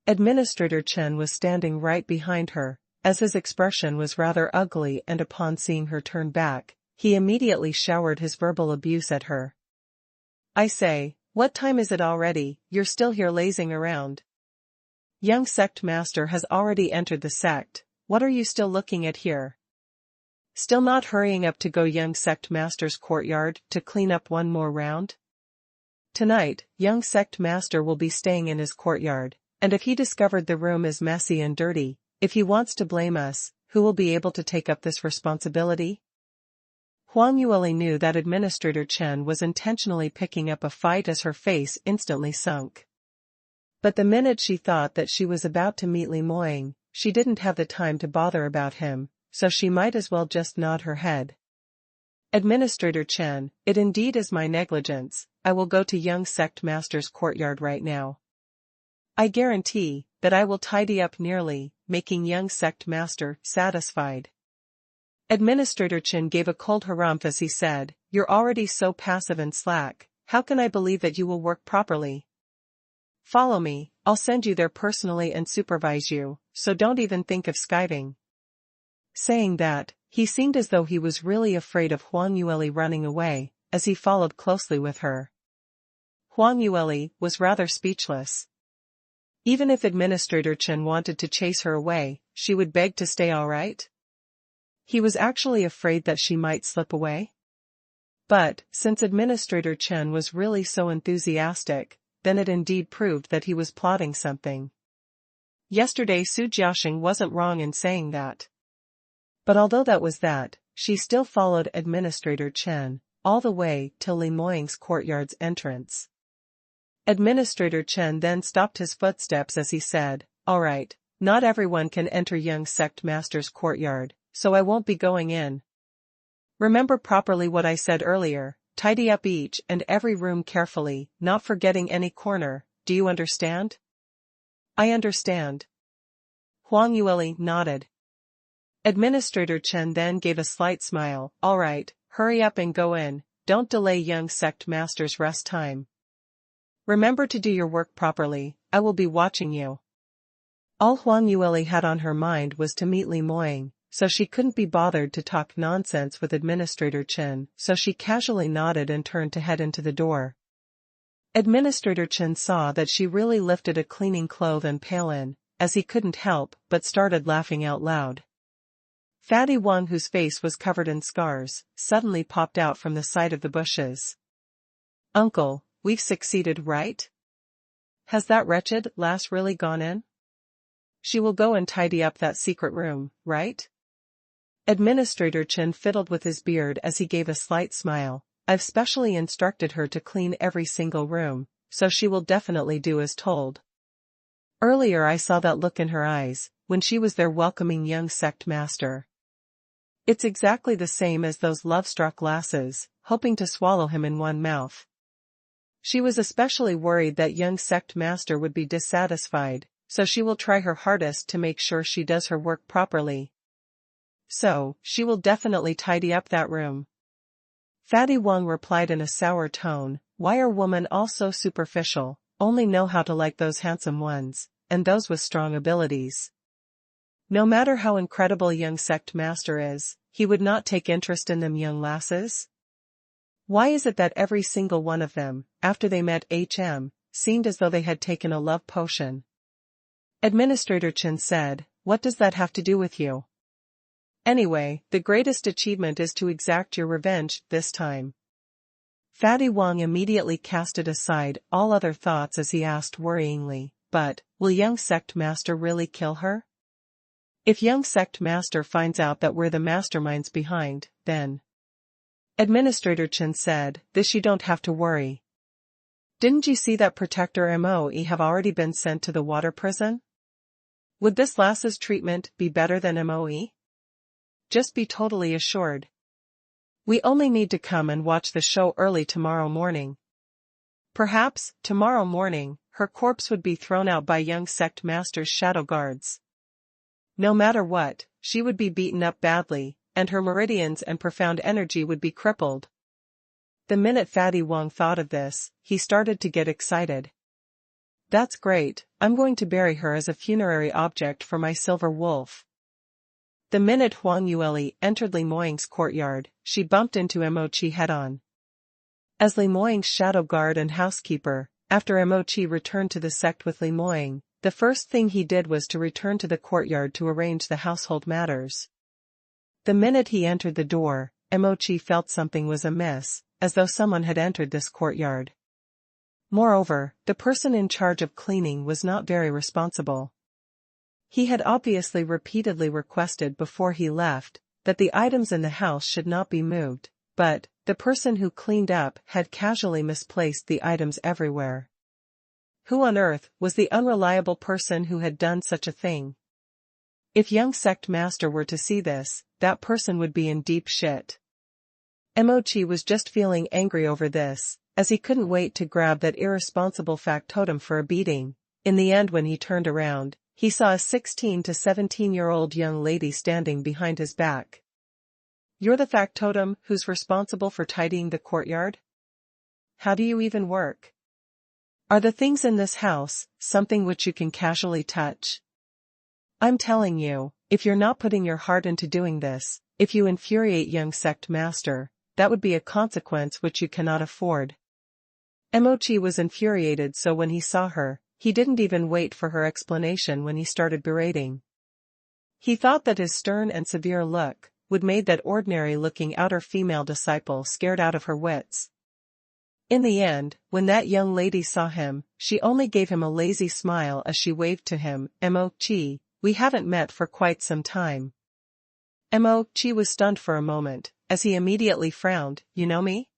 Speaker 1: Administrator Chen was standing right behind her, as his expression was rather ugly, and upon seeing her turn back, he immediately showered his verbal abuse at her. I say, what time is it already? You're still here lazing around. Young sect master has already entered the sect, what are you still looking at here? Still not hurrying up to go young sect master's courtyard to clean up one more round? Tonight, young sect master will be staying in his courtyard, and if he discovered the room is messy and dirty, if he wants to blame us, who will be able to take up this responsibility? Huang Yueli knew that Administrator Chen was intentionally picking up a fight as her face instantly sunk. But the minute she thought that she was about to meet Li Moying, she didn't have the time to bother about him, so she might as well just nod her head. Administrator Chen, it indeed is my negligence. I will go to young sect master's courtyard right now. I guarantee that I will tidy up nearly, making young sect master satisfied. Administrator Chen gave a cold harumph as he said, "You're already so passive and slack, how can I believe that you will work properly? Follow me, I'll send you there personally and supervise you, so don't even think of skiving." Saying that, he seemed as though he was really afraid of Huang Yueli running away, as he followed closely with her. Huang Yueli was rather speechless. Even if Administrator Chen wanted to chase her away, she would beg to stay all right? He was actually afraid that she might slip away? But, since Administrator Chen was really so enthusiastic, then it indeed proved that he was plotting something. Yesterday Su Jiaxing wasn't wrong in saying that. But although that was that, she still followed Administrator Chen, all the way till Li Moying's courtyard's entrance. Administrator Chen then stopped his footsteps as he said, "All right, not everyone can enter young sect master's courtyard, so I won't be going in. Remember properly what I said earlier, tidy up each and every room carefully, not forgetting any corner, do you understand?" "I understand." Huang Yueli nodded. Administrator Chen then gave a slight smile, "All right, hurry up and go in, don't delay young sect master's rest time. Remember to do your work properly, I will be watching you." All Huang Yueli had on her mind was to meet Li Moying, so she couldn't be bothered to talk nonsense with Administrator Chen, so she casually nodded and turned to head into the door. Administrator Chen saw that she really lifted a cleaning cloth and pail in, as he couldn't help but started laughing out loud. Fatty Wang, whose face was covered in scars, suddenly popped out from the side of the bushes. "Uncle, we've succeeded, right? Has that wretched lass really gone in? She will go and tidy up that secret room, right?" Administrator Chen fiddled with his beard as he gave a slight smile. "I've specially instructed her to clean every single room, so she will definitely do as told. Earlier I saw that look in her eyes, when she was there welcoming young sect master. It's exactly the same as those love-struck lasses, hoping to swallow him in one mouth. She was especially worried that young sect master would be dissatisfied, so she will try her hardest to make sure she does her work properly. So, she will definitely tidy up that room." Fatty Wang replied in a sour tone, "Why are women all so superficial, only know how to like those handsome ones, and those with strong abilities? No matter how incredible young sect master is, he would not take interest in them young lasses? Why is it that every single one of them, after they met HM, seemed as though they had taken a love potion?" Administrator Chen said, "What does that have to do with you? Anyway, the greatest achievement is to exact your revenge this time." Fatty Wang immediately casted aside all other thoughts as he asked worryingly, "But, will young sect master really kill her? If young sect master finds out that we're the masterminds behind, then—" Administrator Chen said, "This you don't have to worry. Didn't you see that Protector Moe have already been sent to the water prison? Would this lass's treatment be better than Moe? Just be totally assured. We only need to come and watch the show early tomorrow morning. Perhaps, tomorrow morning, her corpse would be thrown out by young sect master's shadow guards. No matter what, she would be beaten up badly, and her meridians and profound energy would be crippled." The minute Fatty Wang thought of this, he started to get excited. "That's great, I'm going to bury her as a funerary object for my silver wolf." The minute Huang Yueli entered Li Moying's courtyard, she bumped into Mochi head-on. As Li Moying's shadow guard and housekeeper, after Mochi returned to the sect with Li Moying, the first thing he did was to return to the courtyard to arrange the household matters. The minute he entered the door, Emochi felt something was amiss, as though someone had entered this courtyard. Moreover, the person in charge of cleaning was not very responsible. He had obviously repeatedly requested before he left that the items in the house should not be moved, but the person who cleaned up had casually misplaced the items everywhere. Who on earth was the unreliable person who had done such a thing? If young sect master were to see this, that person would be in deep shit. Emochi was just feeling angry over this, as he couldn't wait to grab that irresponsible factotum for a beating. In the end, when he turned around, he saw a 16 to 17-year-old young lady standing behind his back. "You're the factotum who's responsible for tidying the courtyard? How do you even work? Are the things in this house something which you can casually touch? I'm telling you, if you're not putting your heart into doing this, if you infuriate young sect master, that would be a consequence which you cannot afford." Emochi was infuriated, so when he saw her, he didn't even wait for her explanation when he started berating. He thought that his stern and severe look would made that ordinary-looking outer female disciple scared out of her wits. In the end, when that young lady saw him, she only gave him a lazy smile as she waved to him. "Emochi, we haven't met for quite some time." Emochi was stunned for a moment, as he immediately frowned. "You know me?"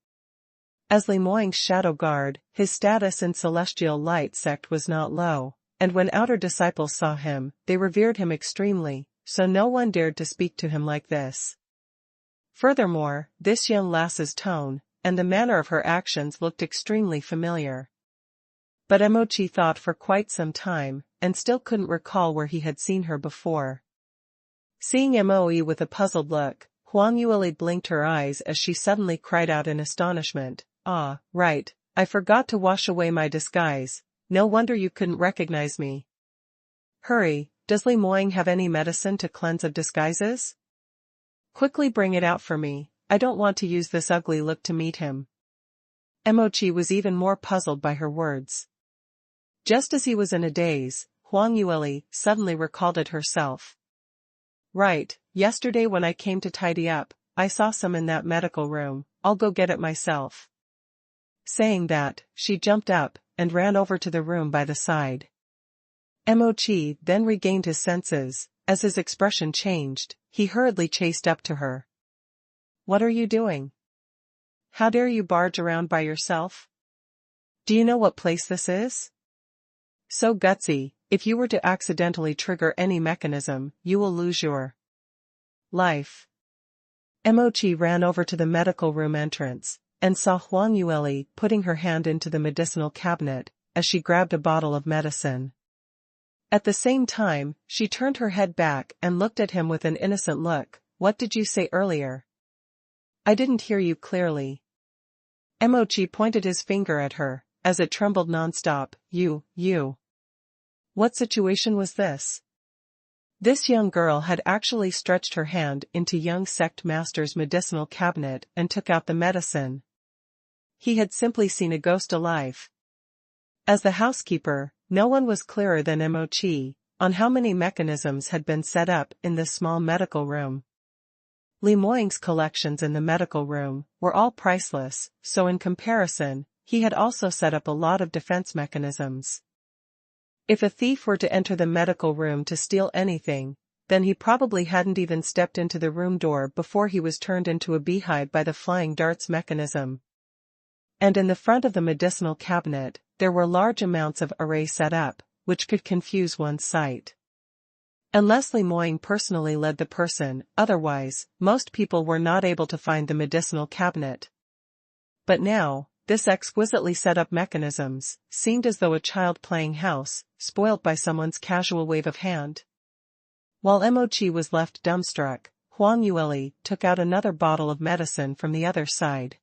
Speaker 1: As Lemoyne's shadow guard, his status in Celestial Light sect was not low, and when outer disciples saw him, they revered him extremely, so no one dared to speak to him like this. Furthermore, this young lass's tone and the manner of her actions looked extremely familiar. But Emochi thought for quite some time, and still couldn't recall where he had seen her before. Seeing Emoe with a puzzled look, Huang Yueli blinked her eyes as she suddenly cried out in astonishment, "Ah, right, I forgot to wash away my disguise, no wonder you couldn't recognize me. Hurry, does Lemoyne have any medicine to cleanse of disguises? Quickly bring it out for me, I don't want to use this ugly look to meet him." Emochi was even more puzzled by her words. Just as he was in a daze, Huang Yueli suddenly recalled it herself. "Right, yesterday when I came to tidy up, I saw some in that medical room, I'll go get it myself." Saying that, she jumped up and ran over to the room by the side. Emochi then regained his senses. As his expression changed, he hurriedly chased up to her. "What are you doing? How dare you barge around by yourself? Do you know what place this is? So gutsy, if you were to accidentally trigger any mechanism, you will lose your life." Emochi ran over to the medical room entrance, and saw Huang Yueli putting her hand into the medicinal cabinet, as she grabbed a bottle of medicine. At the same time, she turned her head back and looked at him with an innocent look. "What did you say earlier? I didn't hear you clearly." Emochi pointed his finger at her, as it trembled non-stop. You. What situation was this?" This young girl had actually stretched her hand into young sect master's medicinal cabinet and took out the medicine. He had simply seen a ghost alive. As the housekeeper, no one was clearer than Emochi on how many mechanisms had been set up in this small medical room. Lemoyne's collections in the medical room were all priceless, so in comparison, he had also set up a lot of defense mechanisms. If a thief were to enter the medical room to steal anything, then he probably hadn't even stepped into the room door before he was turned into a beehive by the flying darts mechanism. And in the front of the medicinal cabinet, there were large amounts of array set up, which could confuse one's sight. Unless Lemoyne personally led the person, otherwise, most people were not able to find the medicinal cabinet. But now, this exquisitely set up mechanisms seemed as though a child playing house, spoilt by someone's casual wave of hand. While Emochi was left dumbstruck, Huang Yueli took out another bottle of medicine from the other side.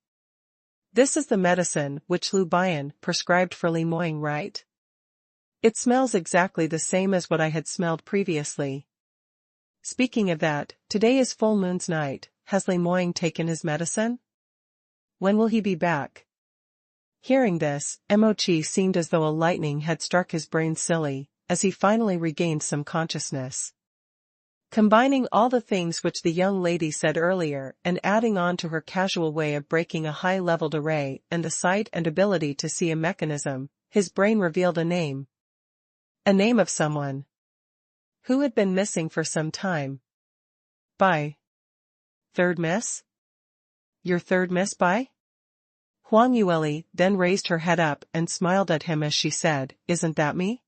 Speaker 1: "This is the medicine which Lu Bian prescribed for Lemoyne, right? It smells exactly the same as what I had smelled previously. Speaking of that, today is full moon's night. Has Lemoyne taken his medicine? When will he be back?" Hearing this, Emochi seemed as though a lightning had struck his brain silly, as he finally regained some consciousness. Combining all the things which the young lady said earlier and adding on to her casual way of breaking a high-leveled array and the sight and ability to see a mechanism, his brain revealed a name. A name of someone who had been missing for some time. By third miss? Your third miss by? Huang Yueli then raised her head up and smiled at him as she said, "Isn't that me?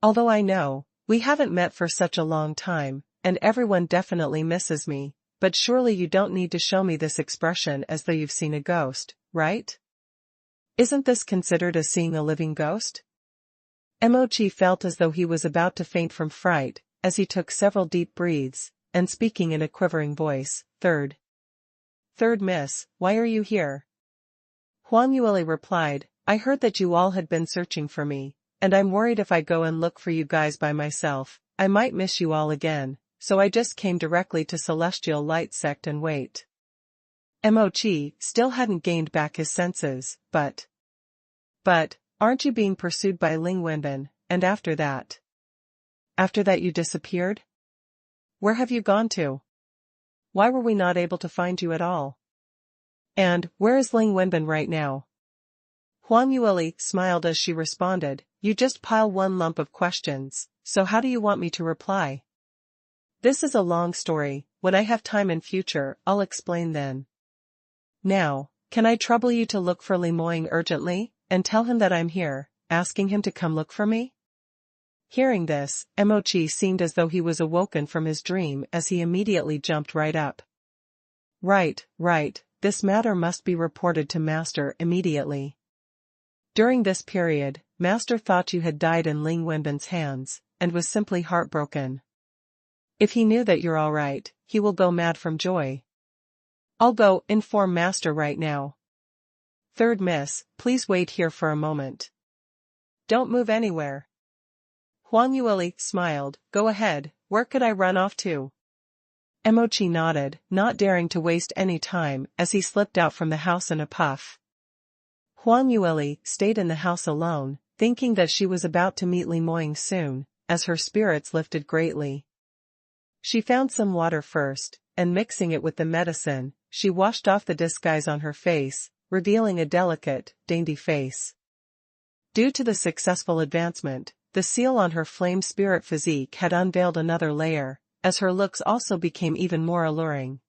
Speaker 1: Although I know, we haven't met for such a long time, and everyone definitely misses me, but surely you don't need to show me this expression as though you've seen a ghost, right? Isn't this considered as seeing a living ghost?" Mochi felt as though he was about to faint from fright, as he took several deep breaths, and speaking in a quivering voice, Third miss, why are you here?" Huang Yueli replied, "I heard that you all had been searching for me, and I'm worried if I go and look for you guys by myself, I might miss you all again, so I just came directly to Celestial Light Sect and wait." Mochi still hadn't gained back his senses, but, aren't you being pursued by Ling Wenbin, and after that? After that you disappeared? Where have you gone to? Why were we not able to find you at all? And, where is Ling Wenbin right now? Huang Yueli smiled as she responded, "You just pile one lump of questions, so how do you want me to reply? This is a long story, when I have time in future, I'll explain then. Now, can I trouble you to look for Li Moying urgently, and tell him that I'm here, asking him to come look for me?" Hearing this, Mochi seemed as though he was awoken from his dream as he immediately jumped right up. Right, this matter must be reported to Master immediately. During this period, Master thought you had died in Ling Wenbin's hands, and was simply heartbroken. If he knew that you're all right, he will go mad from joy. I'll go inform Master right now. Third miss, please wait here for a moment. Don't move anywhere. Huang Yueli smiled, "Go ahead, where could I run off to?" Mochi nodded, not daring to waste any time as he slipped out from the house in a puff. Huang Yueli stayed in the house alone, thinking that she was about to meet Li Moying soon, as her spirits lifted greatly. She found some water first, and mixing it with the medicine, she washed off the disguise on her face, revealing a delicate, dainty face. Due to the successful advancement, the seal on her flame spirit physique had unveiled another layer, as her looks also became even more alluring.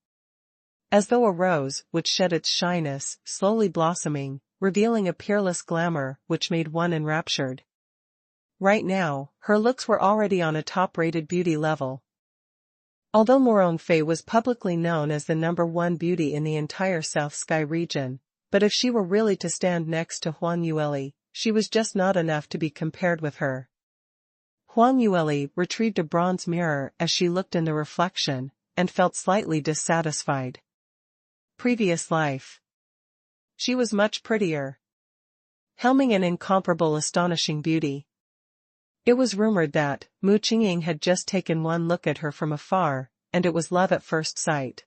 Speaker 1: As though a rose which shed its shyness, slowly blossoming, revealing a peerless glamour which made one enraptured. Right now, her looks were already on a top-rated beauty level. Although Morong Fei was publicly known as the #1 beauty in the entire South Sky region, but if she were really to stand next to Huang Yueli, she was just not enough to be compared with her. Huang Yueli retrieved a bronze mirror as she looked in the reflection, and felt slightly dissatisfied. Previous life. She was much prettier. Helming an incomparable astonishing beauty. It was rumored that Mu Qingqing had just taken one look at her from afar, and it was love at first sight.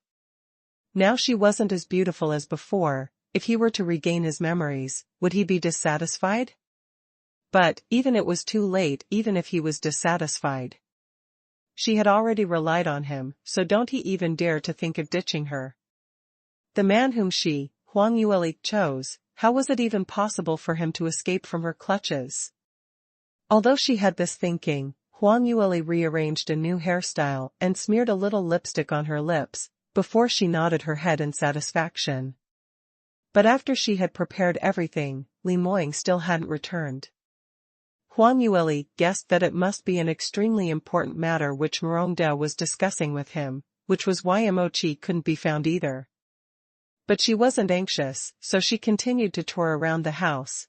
Speaker 1: Now she wasn't as beautiful as before. If he were to regain his memories, would he be dissatisfied? But, even it was too late even if he was dissatisfied. She had already relied on him, so don't he even dare to think of ditching her. The man whom she, Huang Yueli, chose, how was it even possible for him to escape from her clutches? Although she had this thinking, Huang Yueli rearranged a new hairstyle and smeared a little lipstick on her lips, before she nodded her head in satisfaction. But after she had prepared everything, Li Moying still hadn't returned. Huang Yueli guessed that it must be an extremely important matter which Morongdao was discussing with him, which was why Mochi couldn't be found either. But she wasn't anxious, so she continued to tour around the house.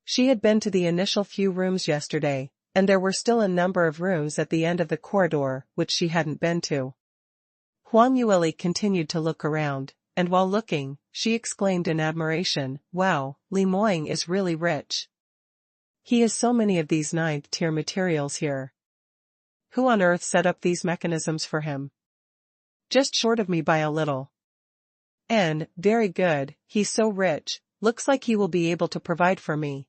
Speaker 1: She had been to the initial few rooms yesterday, and there were still a number of rooms at the end of the corridor which she hadn't been to. Huang Yueli continued to look around, and while looking, she exclaimed in admiration, "Wow, Li Moying is really rich. He has so many of these 9th-tier materials here. Who on earth set up these mechanisms for him? Just short of me by a little. And, very good, he's so rich, looks like he will be able to provide for me."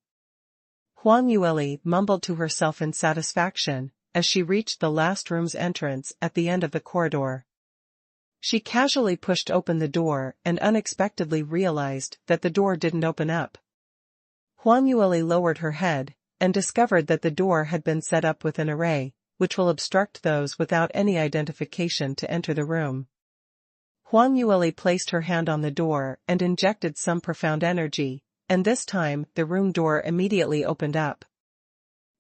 Speaker 1: Huang Yueli mumbled to herself in satisfaction, as she reached the last room's entrance at the end of the corridor. She casually pushed open the door and unexpectedly realized that the door didn't open up. Huang Yueli lowered her head and discovered that the door had been set up with an array, which will obstruct those without any identification to enter the room. Huang Yueli placed her hand on the door and injected some profound energy, and this time the room door immediately opened up.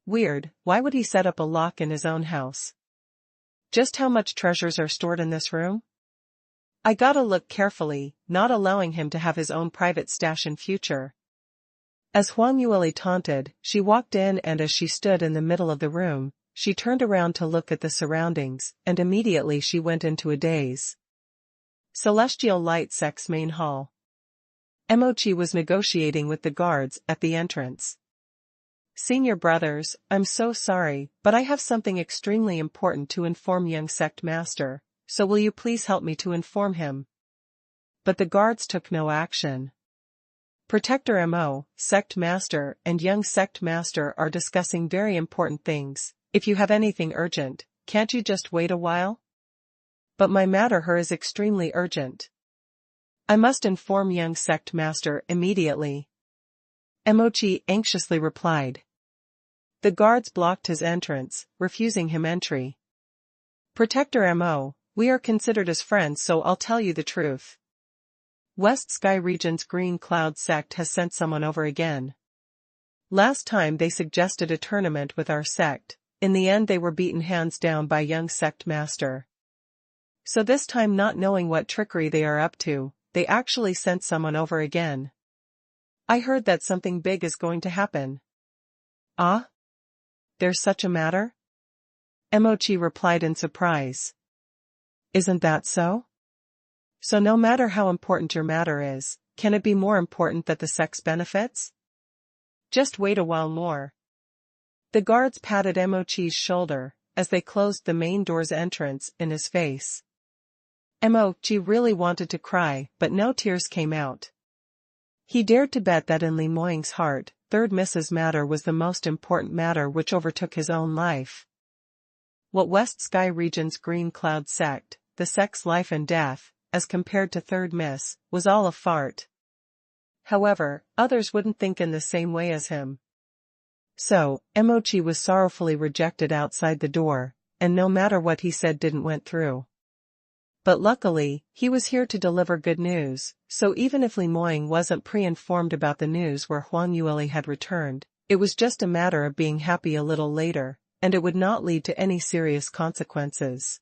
Speaker 1: Weird, why would he set up a lock in his own house? Just how much treasures are stored in this room? I gotta look carefully, not allowing him to have his own private stash in future. As Huang Yueli taunted, she walked in, and as she stood in the middle of the room, she turned around to look at the surroundings, and immediately she went into a daze. Celestial Light Sect's main hall. Emochi was negotiating with the guards at the entrance. Senior brothers, I'm so sorry, but I have something extremely important to inform young sect master, so will you please help me to inform him? But the guards took no action. Protector Mo, sect master, and young sect master are discussing very important things. If you have anything urgent, can't you just wait a while? But my matter here is extremely urgent. I must inform young sect master immediately. Emochi anxiously replied. The guards blocked his entrance, refusing him entry. Protector Mo, we are considered as friends, so I'll tell you the truth. West Sky Region's Green Cloud sect has sent someone over again. Last time they suggested a tournament with our sect, in the end they were beaten hands down by young sect master. So this time, not knowing what trickery they are up to, they actually sent someone over again. I heard that something big is going to happen. Ah? There's such a matter? Emochi replied in surprise. Isn't that so? So no matter how important your matter is, can it be more important that the sect's benefits? Just wait a while more. The guards patted Emochi's shoulder as they closed the main door's entrance in his face. Emochi really wanted to cry, but no tears came out. He dared to bet that in Li Moying's heart, Third Miss's matter was the most important matter which overtook his own life. What West Sky Region's Green Cloud sect, the sect's life and death, as compared to Third Miss, was all a fart. However, others wouldn't think in the same way as him. So, Emochi was sorrowfully rejected outside the door, and no matter what he said didn't went through. But luckily, he was here to deliver good news, so even if Li Moying wasn't pre-informed about the news where Huang Yueli had returned, it was just a matter of being happy a little later, and it would not lead to any serious consequences.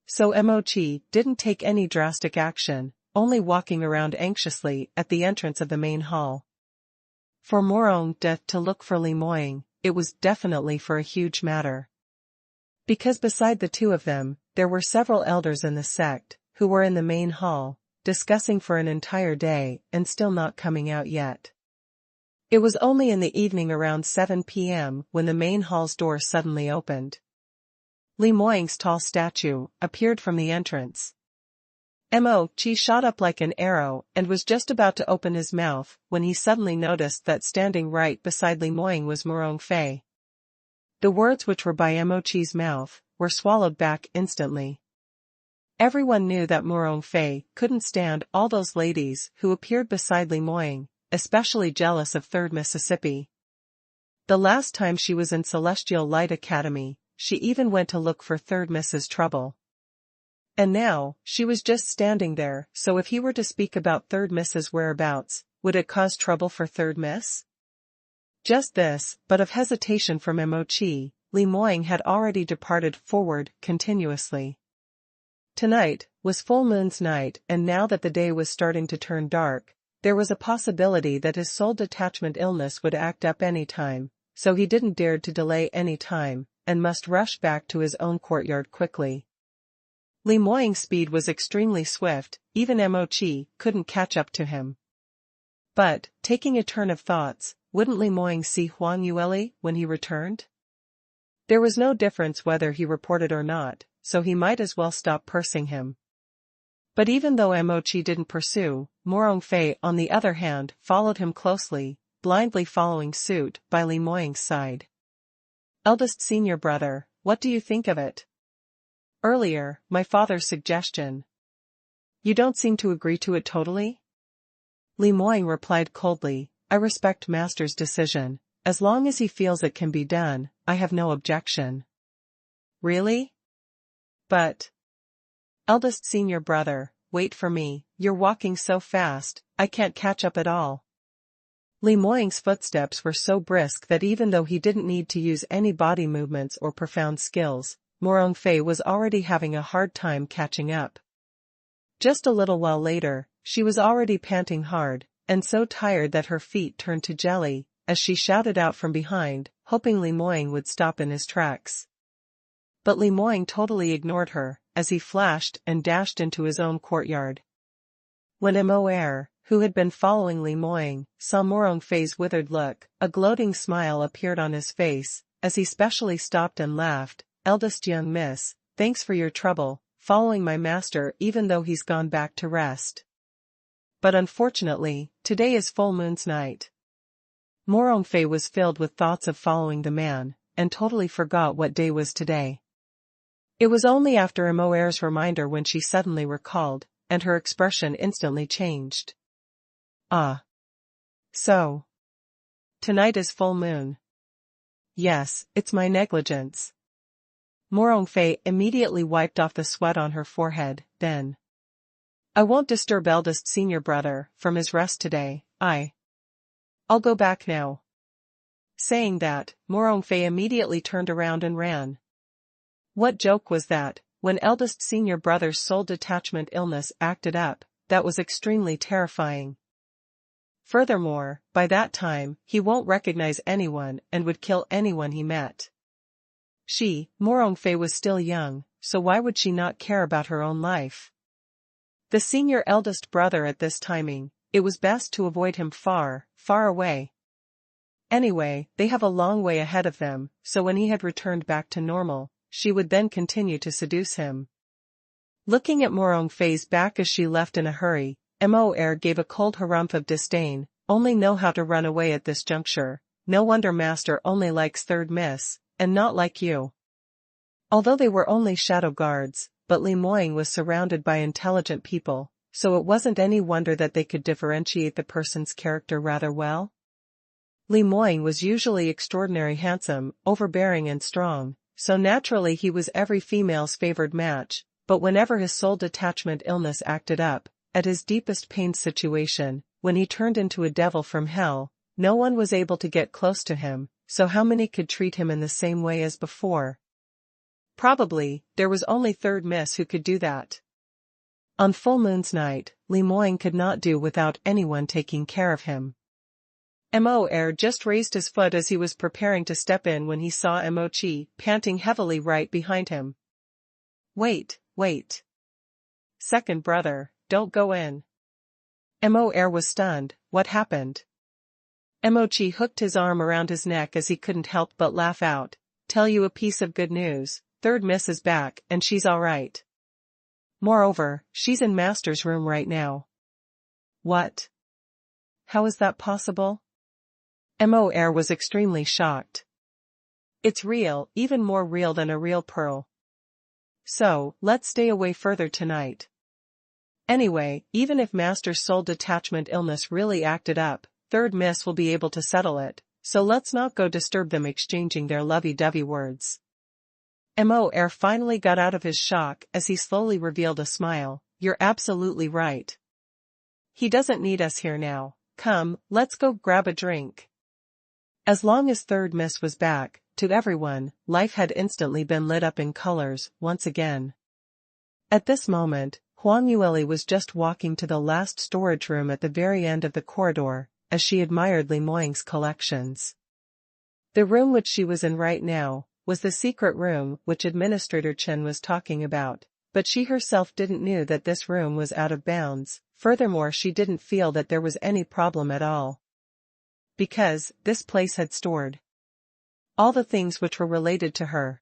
Speaker 1: So Emochi didn't take any drastic action, only walking around anxiously at the entrance of the main hall. For Morong to look for Li Moying, it was definitely for a huge matter. Because beside the two of them, there were several elders in the sect, who were in the main hall, discussing for an entire day and still not coming out yet. It was only in the evening around 7 p.m. when the main hall's door suddenly opened. Li Moying's tall statue appeared from the entrance. Emochi shot up like an arrow and was just about to open his mouth when he suddenly noticed that standing right beside Li Moying was Morong Fei. The words which were by Emochi's mouth were swallowed back instantly. Everyone knew that Morong Fei couldn't stand all those ladies who appeared beside Li Moying, especially jealous of Third Mississippi. The last time she was in Celestial Light Academy, she even went to look for Third Miss's trouble. And now, she was just standing there, so if he were to speak about Third Miss's whereabouts, would it cause trouble for Third Miss? Just this, but of hesitation from Emochi, Li Moying had already departed forward continuously. Tonight was full moon's night, and now that the day was starting to turn dark, there was a possibility that his soul detachment illness would act up any time, so he didn't dare to delay any time, and must rush back to his own courtyard quickly. Li Moying's speed was extremely swift, even Emochi couldn't catch up to him. But, taking a turn of thoughts, wouldn't Li Moying see Huang Yueli when he returned? There was no difference whether he reported or not, so he might as well stop pursing him. But even though Emochi didn't pursue, Morong Fei on the other hand followed him closely, blindly following suit by Li Moying's side. Eldest senior brother, what do you think of it? Earlier, my father's suggestion. You don't seem to agree to it totally? Li Moying replied coldly, I respect Master's decision. As long as he feels it can be done, I have no objection. Really? But... Eldest senior brother, wait for me, you're walking so fast, I can't catch up at all. Li Moying's footsteps were so brisk that even though he didn't need to use any body movements or profound skills, Morong Fei was already having a hard time catching up. Just a little while later, she was already panting hard, and so tired that her feet turned to jelly, as she shouted out from behind, hoping Li Moying would stop in his tracks. But Li Moying totally ignored her, as he flashed and dashed into his own courtyard. When Mo, who had been following Li Moying, saw Morong Fei's withered look, a gloating smile appeared on his face, as he specially stopped and laughed, Eldest young miss, thanks for your trouble, following my master even though he's gone back to rest. But unfortunately, today is full moon's night. Morong Fei was filled with thoughts of following the man, and totally forgot what day was today. It was only after Mo's reminder when she suddenly recalled, and her expression instantly changed. Ah. So. Tonight is full moon. Yes, it's my negligence. Morong Fei immediately wiped off the sweat on her forehead, then. I won't disturb eldest senior brother from his rest today, I'll go back now. Saying that, Morong Fei immediately turned around and ran. What joke was that, when eldest senior brother's soul detachment illness acted up, that was extremely terrifying. Furthermore, by that time, he won't recognize anyone and would kill anyone he met. Morong Fei was still young, so why would she not care about her own life? The senior eldest brother at this timing, it was best to avoid him far, far away. Anyway, they have a long way ahead of them, so when he had returned back to normal, she would then continue to seduce him. Looking at Morong Fei's back as she left in a hurry, Mo gave a cold harumph of disdain, only know how to run away at this juncture, no wonder master only likes third miss, and not like you. Although they were only shadow guards, but Li Moying was surrounded by intelligent people, so it wasn't any wonder that they could differentiate the person's character rather well. Li Moying was usually extraordinary handsome, overbearing and strong, so naturally he was every female's favored match, but whenever his soul detachment illness acted up, at his deepest pain situation, when he turned into a devil from hell, no one was able to get close to him, so how many could treat him in the same way as before? Probably, there was only third miss who could do that. On full moon's night, Li Moying could not do without anyone taking care of him. Mo just raised his foot as he was preparing to step in when he saw Mo Chi panting heavily right behind him. Wait. Second brother, don't go in. Mo was stunned, what happened? Mo Chi hooked his arm around his neck as he couldn't help but laugh out. Tell you a piece of good news, third miss is back and she's alright. Moreover, she's in master's room right now. What? How is that possible? Mo was extremely shocked. It's real, even more real than a real pearl. So, let's stay away further tonight. Anyway, even if master's soul detachment illness really acted up, third miss will be able to settle it, so let's not go disturb them exchanging their lovey-dovey words. Mo finally got out of his shock as he slowly revealed a smile. You're absolutely right. He doesn't need us here now. Come, let's go grab a drink. As long as third miss was back, to everyone, life had instantly been lit up in colors, once again. At this moment, Huang Yueli was just walking to the last storage room at the very end of the corridor, as she admired Li Moying's collections. The room which she was in right now, was the secret room which Administrator Chen was talking about, but she herself didn't know that this room was out of bounds, furthermore she didn't feel that there was any problem at all. Because, this place had stored all the things which were related to her,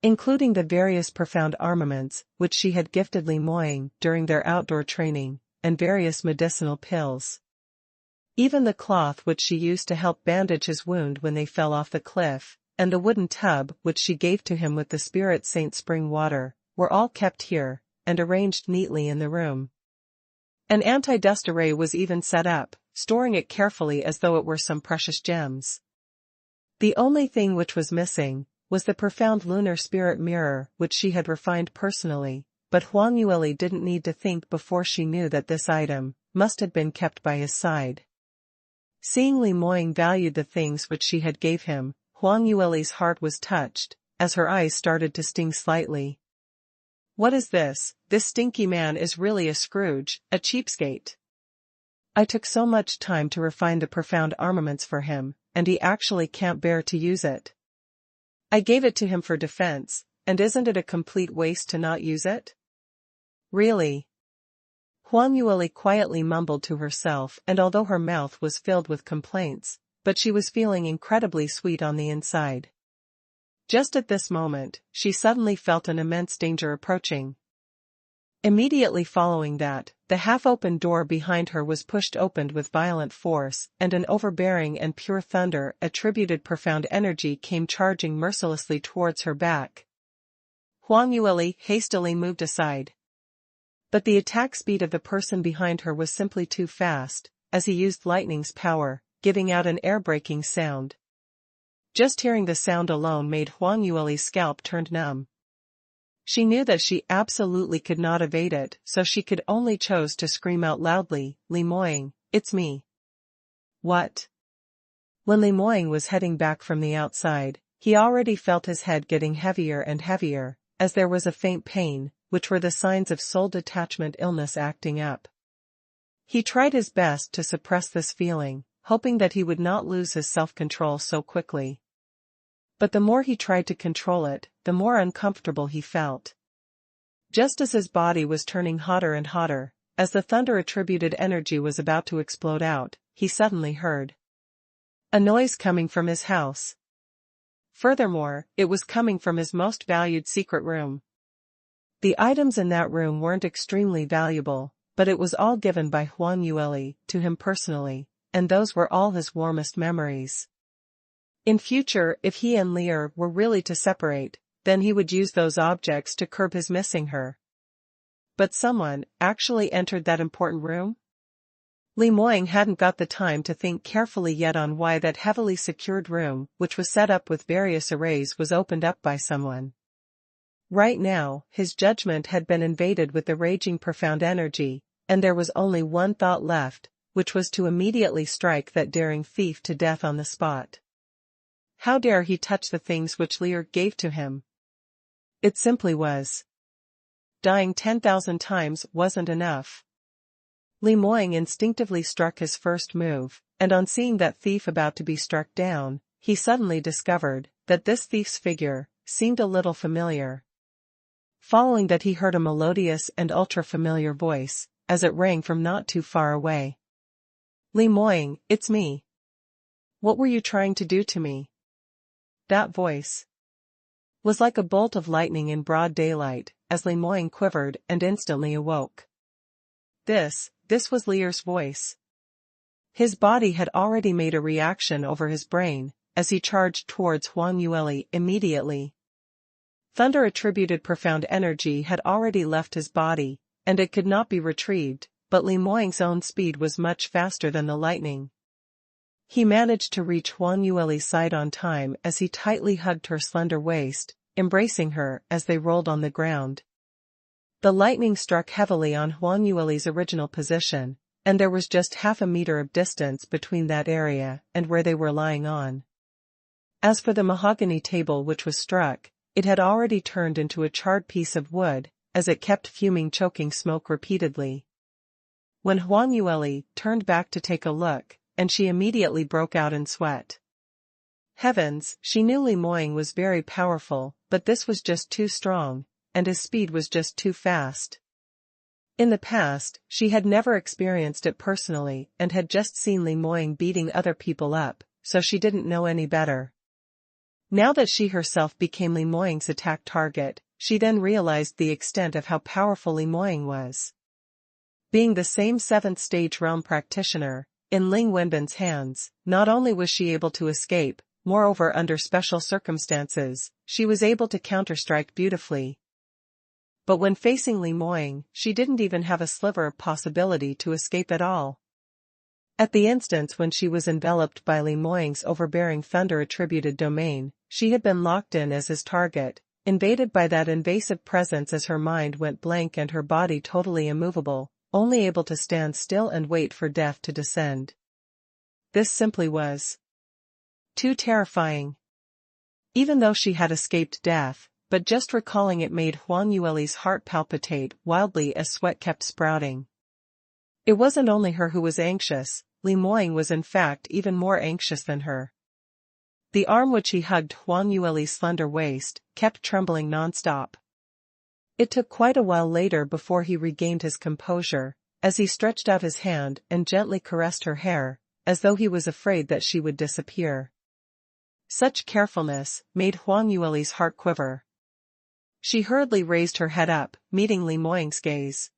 Speaker 1: including the various profound armaments which she had gifted Li Moying during their outdoor training, and various medicinal pills. Even the cloth which she used to help bandage his wound when they fell off the cliff, and the wooden tub which she gave to him with the Spirit Saint spring water, were all kept here, and arranged neatly in the room. An anti-dust array was even set up, storing it carefully as though it were some precious gems. The only thing which was missing was the profound lunar spirit mirror which she had refined personally, but Huang Yueli didn't need to think before she knew that this item must have been kept by his side. Seeing Li Moying valued the things which she had gave him, Huang Yueli's heart was touched, as her eyes started to sting slightly. What is this? This stinky man is really a Scrooge, a cheapskate. I took so much time to refine the profound armaments for him, and he actually can't bear to use it. I gave it to him for defense, and isn't it a complete waste to not use it? Really? Huang Yueli quietly mumbled to herself, and although her mouth was filled with complaints, but she was feeling incredibly sweet on the inside. Just at this moment, she suddenly felt an immense danger approaching. Immediately following that, the half-open door behind her was pushed open with violent force, and an overbearing and pure thunder attributed profound energy came charging mercilessly towards her back. Huang Yueli hastily moved aside. But the attack speed of the person behind her was simply too fast, as he used lightning's power, giving out an air-breaking sound. Just hearing the sound alone made Huang Yueli's scalp turn numb. She knew that she absolutely could not evade it, so she could only choose to scream out loudly, "Li Moying, it's me." What? When Li Moying was heading back from the outside, he already felt his head getting heavier and heavier, as there was a faint pain, which were the signs of soul detachment illness acting up. He tried his best to suppress this feeling, hoping that he would not lose his self-control so quickly. But the more he tried to control it, the more uncomfortable he felt. Just as his body was turning hotter and hotter, as the thunder-attributed energy was about to explode out, he suddenly heard a noise coming from his house. Furthermore, it was coming from his most valued secret room. The items in that room weren't extremely valuable, but it was all given by Huang Yueli to him personally, and those were all his warmest memories. In future, if he and Lear were really to separate, then he would use those objects to curb his missing her. But someone actually entered that important room? Li Moying hadn't got the time to think carefully yet on why that heavily secured room, which was set up with various arrays, was opened up by someone. Right now, his judgment had been invaded with the raging profound energy, and there was only one thought left, which was to immediately strike that daring thief to death on the spot. How dare he touch the things which Lear gave to him? It simply was. Dying 10,000 times wasn't enough. Li Moying instinctively struck his first move, and on seeing that thief about to be struck down, he suddenly discovered that this thief's figure seemed a little familiar. Following that, he heard a melodious and ultra-familiar voice, as it rang from not too far away. "Li Moying, it's me. What were you trying to do to me?" That voice was like a bolt of lightning in broad daylight, as Li Moying quivered and instantly awoke. This was Lear's voice. His body had already made a reaction over his brain, as he charged towards Huang Yueli immediately. Thunder-attributed profound energy had already left his body, and it could not be retrieved, but Li Moying's own speed was much faster than the lightning. He managed to reach Huang Yueli's side on time as he tightly hugged her slender waist, embracing her as they rolled on the ground. The lightning struck heavily on Huang Yueli's original position, and there was just half a meter of distance between that area and where they were lying on. As for the mahogany table which was struck, it had already turned into a charred piece of wood, as it kept fuming choking smoke repeatedly. When Huang Yueli turned back to take a look, and she immediately broke out in sweat. Heavens, she knew Li Moying was very powerful, but this was just too strong, and his speed was just too fast. In the past, she had never experienced it personally and had just seen Li Moying beating other people up, so she didn't know any better. Now that she herself became Li Moying's attack target, she then realized the extent of how powerful Li Moying was. Being the same 7th stage realm practitioner, in Ling Wenbin's hands, not only was she able to escape, moreover under special circumstances, she was able to counterstrike beautifully. But when facing Li Moying, she didn't even have a sliver of possibility to escape at all. At the instance when she was enveloped by Li Moying's overbearing thunder-attributed domain, she had been locked in as his target, invaded by that invasive presence as her mind went blank and her body totally immovable, only able to stand still and wait for death to descend. This simply was too terrifying. Even though she had escaped death, but just recalling it made Huang Yueli's heart palpitate wildly as sweat kept sprouting. It wasn't only her who was anxious, Li Moying was in fact even more anxious than her. The arm which he hugged Huang Yueli's slender waist kept trembling non-stop. It took quite a while later before he regained his composure, as he stretched out his hand and gently caressed her hair, as though he was afraid that she would disappear. Such carefulness made Huang Yueli's heart quiver. She hurriedly raised her head up, meeting Li Moying's gaze.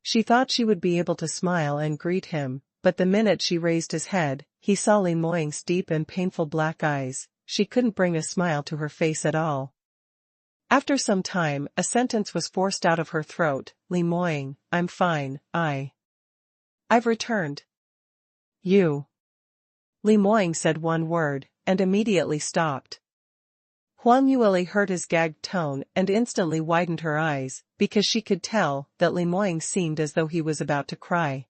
Speaker 1: She thought she would be able to smile and greet him, but the minute she raised his head, he saw Li Moying's deep and painful black eyes. She couldn't bring a smile to her face at all. After some time, a sentence was forced out of her throat. Li Moying, I'm fine, I've returned. You. Li Moying said one word, and immediately stopped. Huang Yueli heard his gagged tone and instantly widened her eyes, because she could tell that Li Moying seemed as though he was about to cry.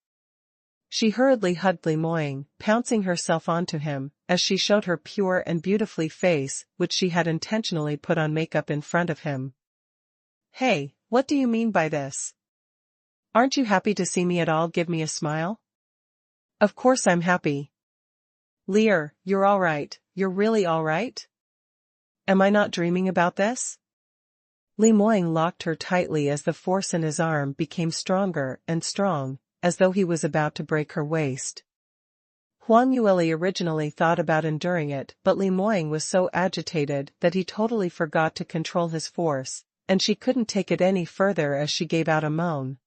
Speaker 1: She hurriedly hugged Li Moying, pouncing herself onto him, as she showed her pure and beautifully face, which she had intentionally put on makeup in front of him. Hey, what do you mean by this? Aren't you happy to see me at all? Give me a smile. Of course I'm happy. Lear, you're all right, you're really all right? Am I not dreaming about this? Li Moying locked her tightly as the force in his arm became stronger and strong, as though he was about to break her waist. Huang Yueli originally thought about enduring it, but Li Moying was so agitated that he totally forgot to control his force, and she couldn't take it any further as she gave out a moan.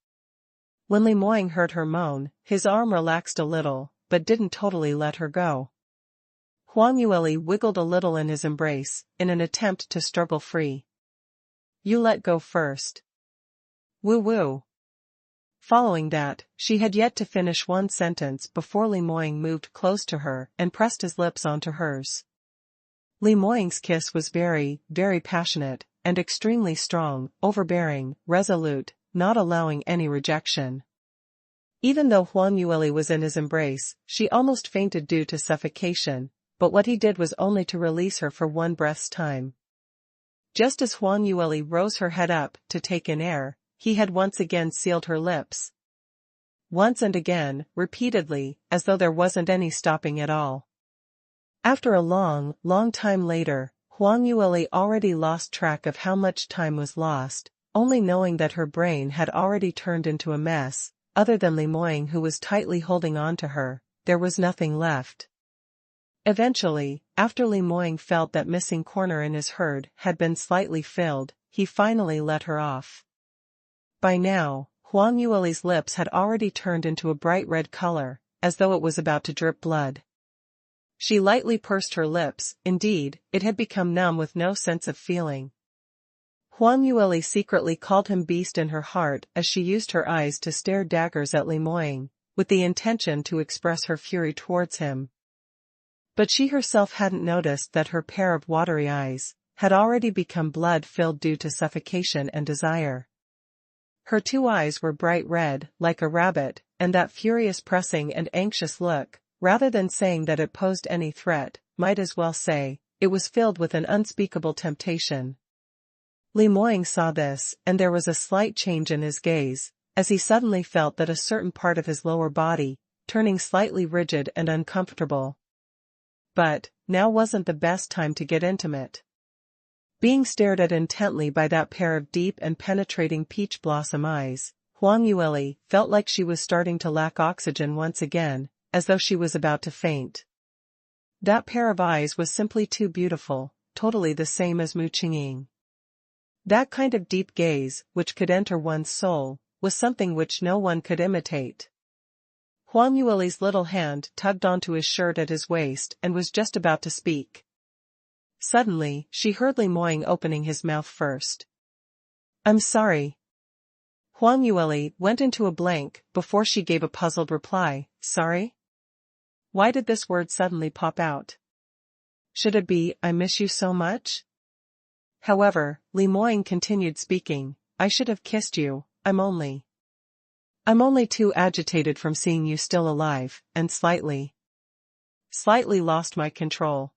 Speaker 1: When Li Moying heard her moan, his arm relaxed a little, but didn't totally let her go. Huang Yueli wiggled a little in his embrace, in an attempt to struggle free. You let go first. Woo-woo. Following that, she had yet to finish one sentence before Li Moying moved close to her and pressed his lips onto hers. Li Moying's kiss was very, very passionate, and extremely strong, overbearing, resolute, not allowing any rejection. Even though Huang Yueli was in his embrace, she almost fainted due to suffocation, but what he did was only to release her for one breath's time. Just as Huang Yueli rose her head up to take in air, he had once again sealed her lips. Once and again, repeatedly, as though there wasn't any stopping at all. After a long, long time later, Huang Yueli already lost track of how much time was lost, only knowing that her brain had already turned into a mess. Other than Li Moying, who was tightly holding on to her, there was nothing left. Eventually, after Li Moying felt that missing corner in his herd had been slightly filled, he finally let her off. By now, Huang Yueli's lips had already turned into a bright red color, as though it was about to drip blood. She lightly pursed her lips. Indeed, it had become numb with no sense of feeling. Huang Yueli secretly called him beast in her heart as she used her eyes to stare daggers at Li Moying, with the intention to express her fury towards him. But she herself hadn't noticed that her pair of watery eyes had already become blood-filled due to suffocation and desire. Her two eyes were bright red, like a rabbit, and that furious pressing and anxious look, rather than saying that it posed any threat, might as well say, it was filled with an unspeakable temptation. Li Moying saw this, and there was a slight change in his gaze, as he suddenly felt that a certain part of his lower body, turning slightly rigid and uncomfortable. But, now wasn't the best time to get intimate. Being stared at intently by that pair of deep and penetrating peach blossom eyes, Huang Yueli felt like she was starting to lack oxygen once again, as though she was about to faint. That pair of eyes was simply too beautiful, totally the same as Mu Qingqing. That kind of deep gaze, which could enter one's soul, was something which no one could imitate. Huang Yueli's little hand tugged onto his shirt at his waist and was just about to speak. Suddenly, she heard Li Moying opening his mouth first. "I'm sorry." Huang Yueli went into a blank before she gave a puzzled reply. "Sorry? Why did this word suddenly pop out? Should it be, I miss you so much?" However, Li Moying continued speaking. "I should have kissed you, I'm only too agitated from seeing you still alive, and slightly lost my control.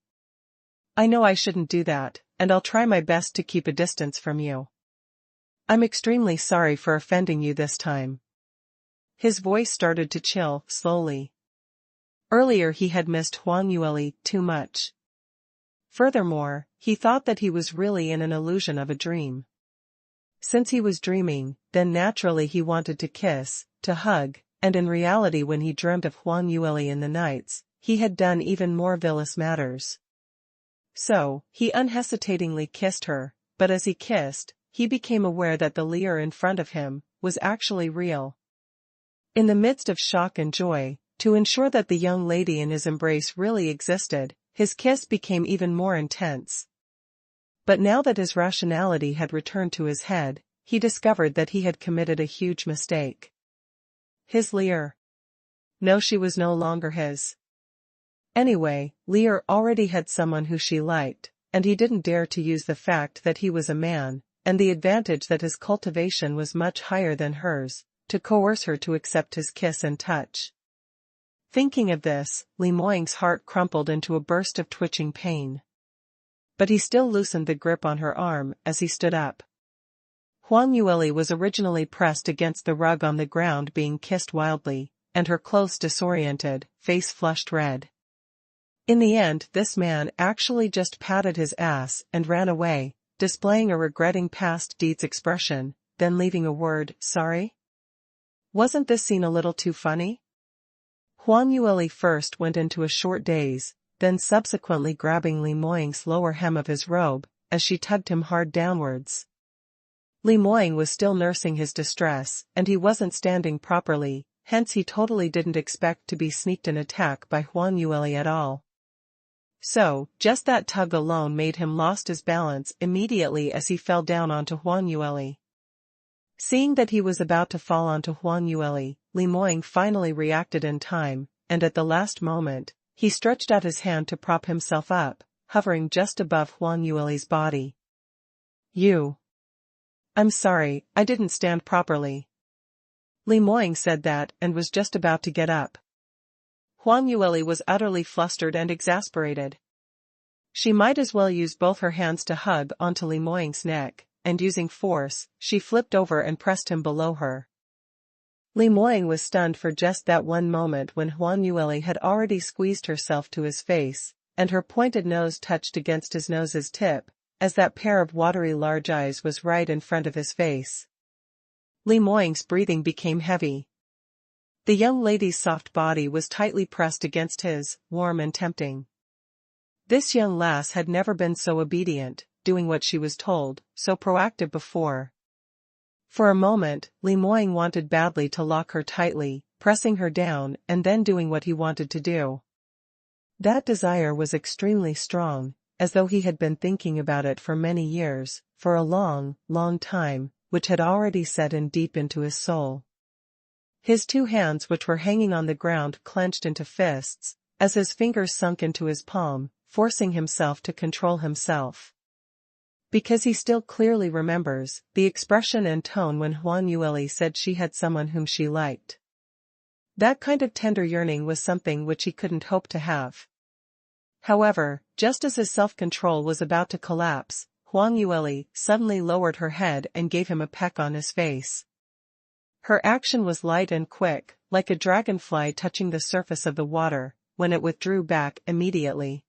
Speaker 1: I know I shouldn't do that, and I'll try my best to keep a distance from you. I'm extremely sorry for offending you this time." His voice started to chill, slowly. Earlier he had missed Huang Yueli too much. Furthermore, he thought that he was really in an illusion of a dream. Since he was dreaming, then naturally he wanted to kiss, to hug, and in reality when he dreamt of Huang Yueli in the nights, he had done even more villainous matters. So, he unhesitatingly kissed her, but as he kissed, he became aware that the Lier in front of him was actually real. In the midst of shock and joy, to ensure that the young lady in his embrace really existed, his kiss became even more intense. But now that his rationality had returned to his head, he discovered that he had committed a huge mistake. His Lier. No, she was no longer his. Anyway, Lier already had someone who she liked, and he didn't dare to use the fact that he was a man, and the advantage that his cultivation was much higher than hers, to coerce her to accept his kiss and touch. Thinking of this, Li Moying's heart crumpled into a burst of twitching pain. But he still loosened the grip on her arm as he stood up. Huang Yueli was originally pressed against the rug on the ground being kissed wildly, and her clothes disoriented, face flushed red. In the end this man actually just patted his ass and ran away, displaying a regretting past deeds expression, then leaving a word, "Sorry?" Wasn't this scene a little too funny? Huang Yueli first went into a short daze, then subsequently grabbing Li Moying's lower hem of his robe, as she tugged him hard downwards. Li Moying was still nursing his distress, and he wasn't standing properly, hence he totally didn't expect to be sneaked an attack by Huang Yueli at all. So, just that tug alone made him lost his balance immediately as he fell down onto Huang Yueli. Seeing that he was about to fall onto Huang Yueli, Li Moying finally reacted in time, and at the last moment, he stretched out his hand to prop himself up, hovering just above Huang Yueli's body. I'm sorry, I didn't stand properly." Li Moying said that and was just about to get up. Huang Yueli was utterly flustered and exasperated. She might as well use both her hands to hug onto Li Moying's neck, and using force, she flipped over and pressed him below her. Li Moying was stunned for just that one moment when Huang Yueli had already squeezed herself to his face, and her pointed nose touched against his nose's tip, as that pair of watery large eyes was right in front of his face. Li Moying's breathing became heavy. The young lady's soft body was tightly pressed against his, warm and tempting. This young lass had never been so obedient, doing what she was told, so proactive before. For a moment, Li Moying wanted badly to lock her tightly, pressing her down and then doing what he wanted to do. That desire was extremely strong, as though he had been thinking about it for many years, for a long, long time, which had already set in deep into his soul. His two hands which were hanging on the ground clenched into fists, as his fingers sunk into his palm, forcing himself to control himself. Because he still clearly remembers the expression and tone when Huang Yueli said she had someone whom she liked. That kind of tender yearning was something which he couldn't hope to have. However, just as his self-control was about to collapse, Huang Yueli suddenly lowered her head and gave him a peck on his face. Her action was light and quick, like a dragonfly touching the surface of the water, when it withdrew back immediately.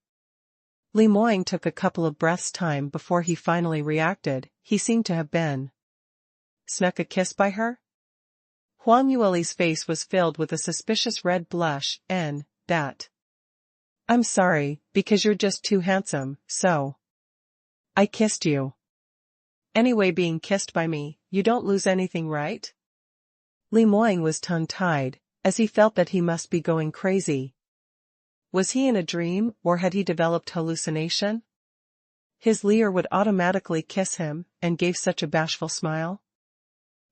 Speaker 1: Li Moying took a couple of breaths' time before he finally reacted. He seemed to have been snuck a kiss by her? Huang Yueli's face was filled with a suspicious red blush, and that. "I'm sorry, because you're just too handsome, so I kissed you. Anyway, being kissed by me, you don't lose anything, right?" Li Moying was tongue-tied, as he felt that he must be going crazy. Was he in a dream, or had he developed hallucination? His Lear would automatically kiss him, and gave such a bashful smile.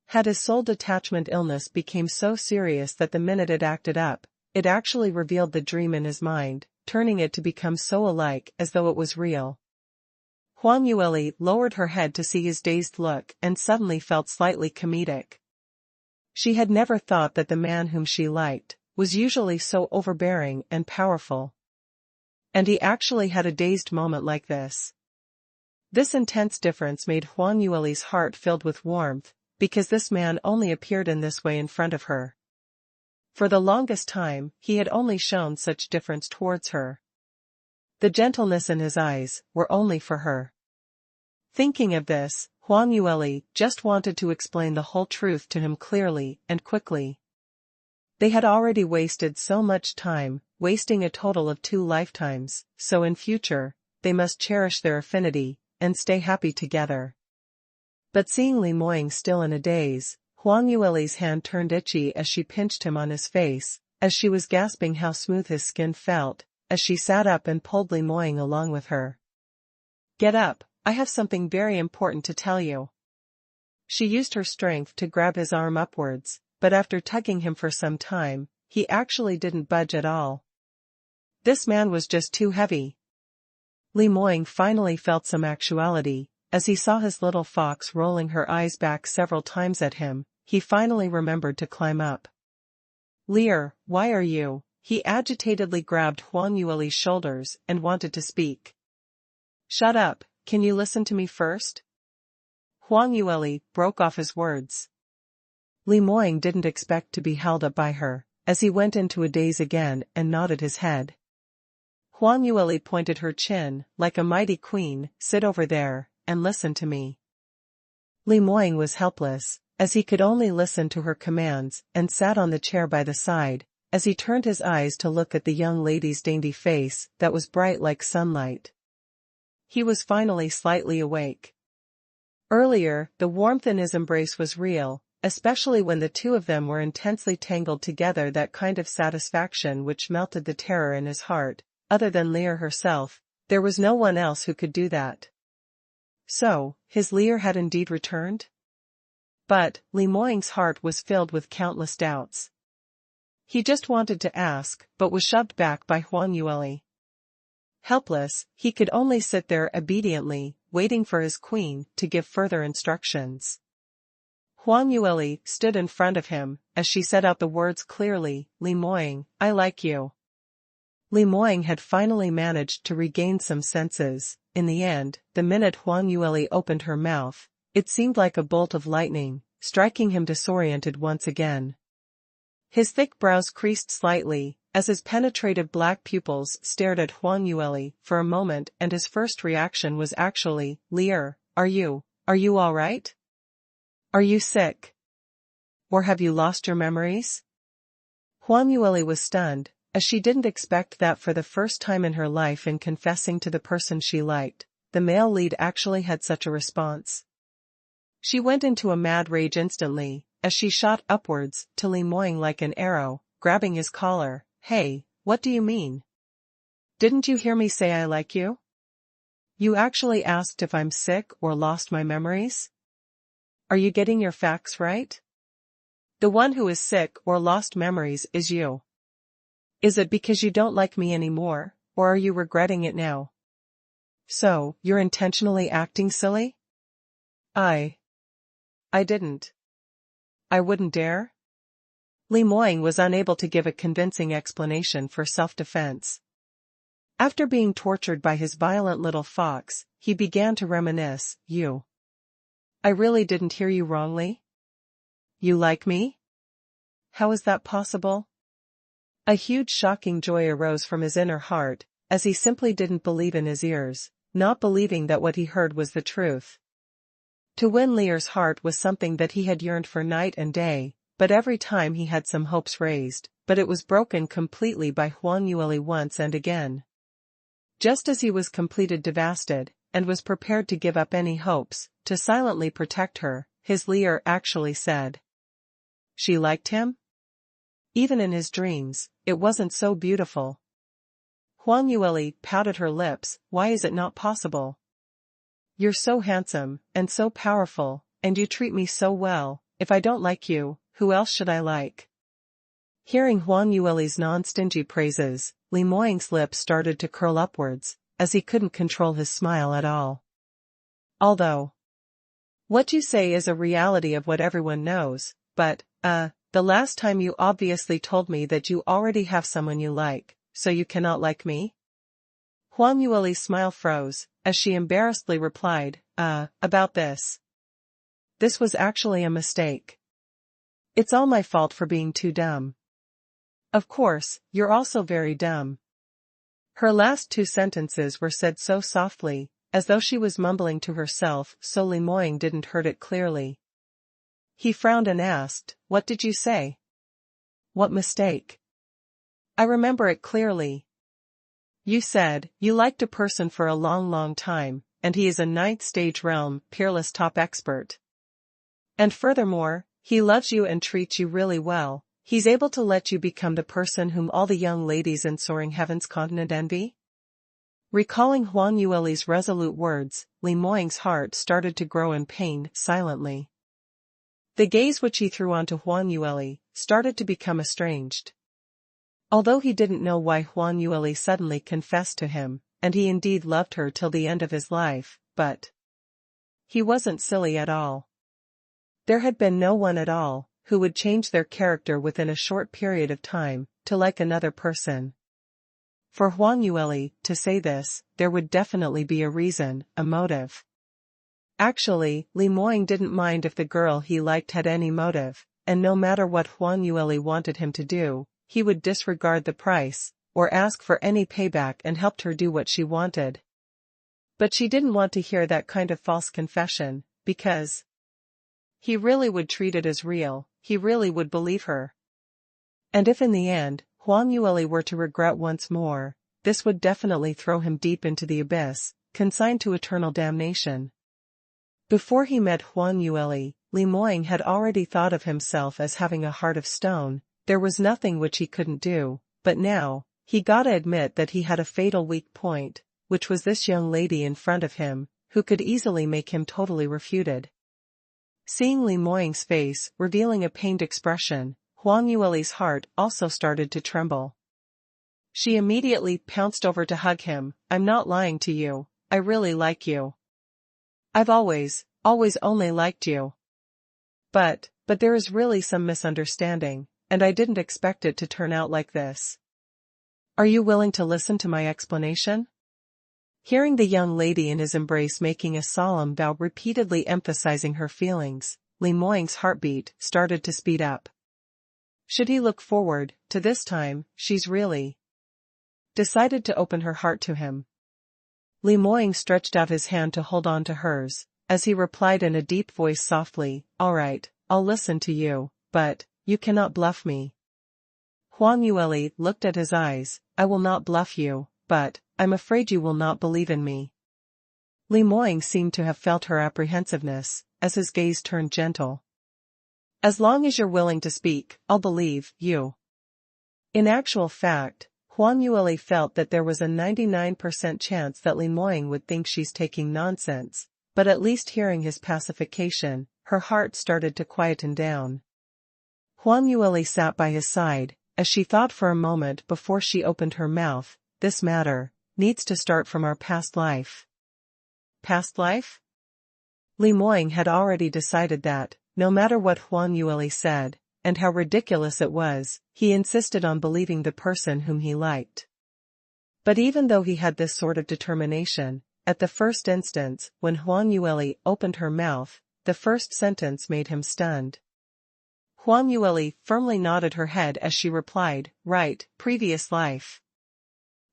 Speaker 1: Had his soul detachment illness become so serious that the minute it acted up, it actually revealed the dream in his mind, turning it to become so alike as though it was real. Huang Yueli lowered her head to see his dazed look and suddenly felt slightly comedic. She had never thought that the man whom she liked was usually so overbearing and powerful. And he actually had a dazed moment like this. This intense difference made Huang Yueli's heart filled with warmth, because this man only appeared in this way in front of her. For the longest time, he had only shown such difference towards her. The gentleness in his eyes were only for her. Thinking of this, Huang Yueli just wanted to explain the whole truth to him clearly and quickly. They had already wasted so much time, wasting a total of 2 lifetimes, so in future, they must cherish their affinity, and stay happy together. But seeing Li Moying still in a daze, Huang Yueli's hand turned itchy as she pinched him on his face, as she was gasping how smooth his skin felt, as she sat up and pulled Li Moying along with her. "Get up, I have something very important to tell you." She used her strength to grab his arm upwards, but after tugging him for some time, he actually didn't budge at all. This man was just too heavy. Li Moying finally felt some actuality, as he saw his little fox rolling her eyes back several times at him. He finally remembered to climb up. "Lear, why are you?" He agitatedly grabbed Huang Yueli's shoulders and wanted to speak. "Shut up, can you listen to me first?" Huang Yueli broke off his words. Li Moying didn't expect to be held up by her, as he went into a daze again and nodded his head. Huang Yueli pointed her chin, like a mighty queen. "Sit over there, and listen to me." Li Moying was helpless, as he could only listen to her commands, and sat on the chair by the side, as he turned his eyes to look at the young lady's dainty face that was bright like sunlight. He was finally slightly awake. Earlier, the warmth in his embrace was real, especially when the two of them were intensely tangled together, that kind of satisfaction which melted the terror in his heart. Other than Lear herself, there was no one else who could do that. So, his Lear had indeed returned? But, Li Moying's heart was filled with countless doubts. He just wanted to ask, but was shoved back by Huang Yueli. Helpless, he could only sit there obediently, waiting for his queen to give further instructions. Huang Yueli stood in front of him, as she said out the words clearly, "Li Moying, I like you." Li Moying had finally managed to regain some senses. In the end, the minute Huang Yueli opened her mouth, it seemed like a bolt of lightning, striking him disoriented once again. His thick brows creased slightly, as his penetrative black pupils stared at Huang Yueli for a moment, and his first reaction was actually, "Lear, are you all right? Are you sick? Or have you lost your memories?" Huang Yueli was stunned, as she didn't expect that for the first time in her life, in confessing to the person she liked, the male lead actually had such a response. She went into a mad rage instantly, as she shot upwards to Li Moying like an arrow, grabbing his collar. "Hey, what do you mean? Didn't you hear me say I like you? You actually asked if I'm sick or lost my memories? Are you getting your facts right? The one who is sick or lost memories is you. Is it because you don't like me anymore, or are you regretting it now? So, you're intentionally acting silly?" I didn't. I wouldn't dare." Li Moying was unable to give a convincing explanation for self-defense. After being tortured by his violent little fox, he began to reminisce. I really didn't hear you wrongly? You like me? How is that possible?" A huge shocking joy arose from his inner heart, as he simply didn't believe in his ears, not believing that what he heard was the truth. To win Lear's heart was something that he had yearned for night and day, but every time he had some hopes raised, but it was broken completely by Huang Yueli once and again. Just as he was completely devastated, and was prepared to give up any hopes, to silently protect her, his Lear actually said. She liked him? Even in his dreams, it wasn't so beautiful. Huang Yueli pouted her lips, why is it not possible? You're so handsome, and so powerful, and you treat me so well, if I don't like you, who else should I like? Hearing Huang Yueli's non-stingy praises, Li Moying's lips started to curl upwards, as he couldn't control his smile at all. Although what you say is a reality of what everyone knows, but, the last time you obviously told me that you already have someone you like, so you cannot like me? Huang Yueli's smile froze, as she embarrassedly replied, about this. This was actually a mistake. It's all my fault for being too dumb. Of course, you're also very dumb. Her last two sentences were said so softly, as though she was mumbling to herself so Li Moying didn't heard it clearly. He frowned and asked, what did you say? What mistake? I remember it clearly. You said, you liked a person for a long time, and he is a 9th stage realm, peerless top expert. And furthermore, he loves you and treats you really well, he's able to let you become the person whom all the young ladies in Soaring Heaven's continent envy? Recalling Huang Yueli's resolute words, Li Moying's heart started to grow in pain, silently. The gaze which he threw onto Huang Yueli started to become estranged. Although he didn't know why Huang Yueli suddenly confessed to him, and he indeed loved her till the end of his life, but he wasn't silly at all. There had been no one at all who would change their character within a short period of time to like another person. For Huang Yueli to say this, there would definitely be a reason, a motive. Actually, Li Moying didn't mind if the girl he liked had any motive, and no matter what Huang Yueli wanted him to do, he would disregard the price, or ask for any payback and helped her do what she wanted. But she didn't want to hear that kind of false confession, because he really would treat it as real, he really would believe her. And if in the end, Huang Yueli were to regret once more, this would definitely throw him deep into the abyss, consigned to eternal damnation. Before he met Huang Yueli, Li Moying had already thought of himself as having a heart of stone, there was nothing which he couldn't do, but now, he gotta admit that he had a fatal weak point, which was this young lady in front of him, who could easily make him totally refuted. Seeing Li Moying's face, revealing a pained expression, Huang Yueli's heart also started to tremble. She immediately pounced over to hug him, I'm not lying to you, I really like you. I've always only liked you. But there is really some misunderstanding, and I didn't expect it to turn out like this. Are you willing to listen to my explanation? Hearing the young lady in his embrace making a solemn vow repeatedly emphasizing her feelings, Li Moying's heartbeat started to speed up. Should he look forward to this time, she's really decided to open her heart to him. Li Moying stretched out his hand to hold on to hers, as he replied in a deep voice softly, all right, I'll listen to you, but you cannot bluff me. Huang Yueli looked at his eyes, I will not bluff you, but I'm afraid you will not believe in me. Li Moying seemed to have felt her apprehensiveness, as his gaze turned gentle. As long as you're willing to speak, I'll believe you. In actual fact, Huang Yueli felt that there was a 99% chance that Li Moying would think she's taking nonsense, but at least hearing his pacification, her heart started to quieten down. Huang Yueli sat by his side, as she thought for a moment before she opened her mouth, this matter needs to start from our past life. Past life? Li Moying had already decided that, no matter what Huang Yueli said, and how ridiculous it was, he insisted on believing the person whom he liked. But even though he had this sort of determination, at the first instance, when Huang Yueli opened her mouth, the first sentence made him stunned. Huang Yueli firmly nodded her head as she replied, right, previous life.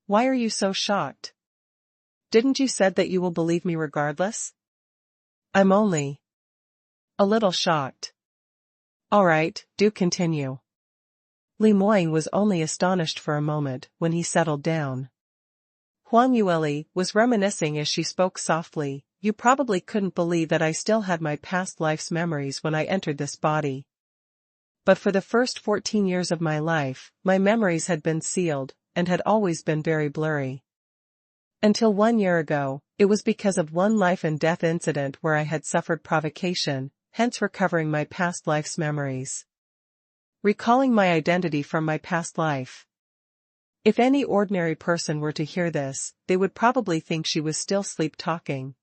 Speaker 1: Why are you so shocked? Didn't you said that you will believe me regardless? I'm only a little shocked. All right, do continue. Li Moying was only astonished for a moment when he settled down. Huang Yueli was reminiscing as she spoke softly, you probably couldn't believe that I still had my past life's memories when I entered this body. But for the first 14 years of my life, my memories had been sealed, and had always been very blurry. Until 1 year ago, it was because of one life-and-death incident where I had suffered provocation, hence recovering my past life's memories. Recalling my identity from my past life. If any ordinary person were to hear this, they would probably think she was still sleep-talking.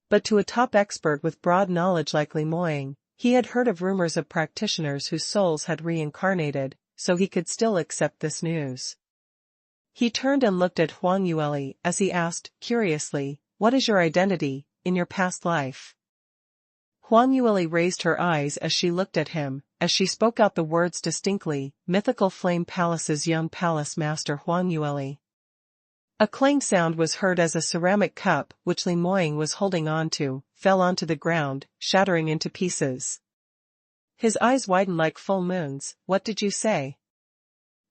Speaker 1: But to a top expert with broad knowledge like Lemoyne, he had heard of rumors of practitioners whose souls had reincarnated, so he could still accept this news. He turned and looked at Huang Yueli as he asked, curiously, "What is your identity, in your past life?" Huang Yueli raised her eyes as she looked at him, as she spoke out the words distinctly, "Mythical Flame Palace's young palace master Huang Yueli." A clang sound was heard as a ceramic cup, which Lemoyne was holding onto, fell onto the ground, shattering into pieces. His eyes widened like full moons. "What did you say?"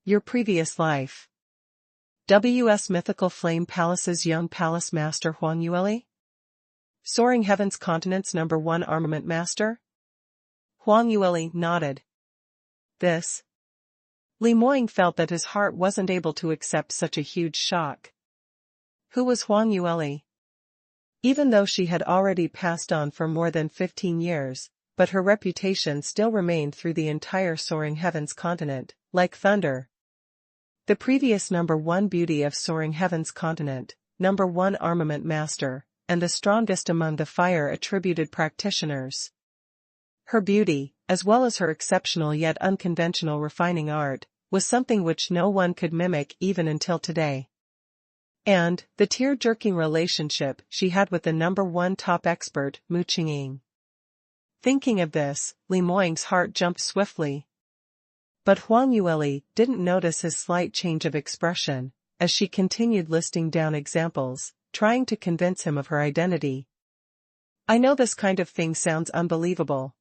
Speaker 1: "Your previous life." W.S. Mythical Flame Palace's young palace master Huang Yueli? Soaring Heaven's Continent's #1 armament master? Huang Yueli nodded. This. Lemoyne felt that his heart wasn't able to accept such a huge shock. Who was Huang Yueli? Even though she had already passed on for more than 15 years, but her reputation still remained through the entire Soaring Heaven's Continent, like thunder. The previous #1 beauty of Soaring Heaven's Continent, #1 armament master, and the strongest among the fire-attributed practitioners. Her beauty, as well as her exceptional yet unconventional refining art, was something which no one could mimic even until today. And, the tear-jerking relationship she had with the #1 top expert, Mu Qingqing. Thinking of this, Lemoyne's heart jumped swiftly. But Huang Yueli didn't notice his slight change of expression, as she continued listing down examples, trying to convince him of her identity. "I know this kind of thing sounds unbelievable.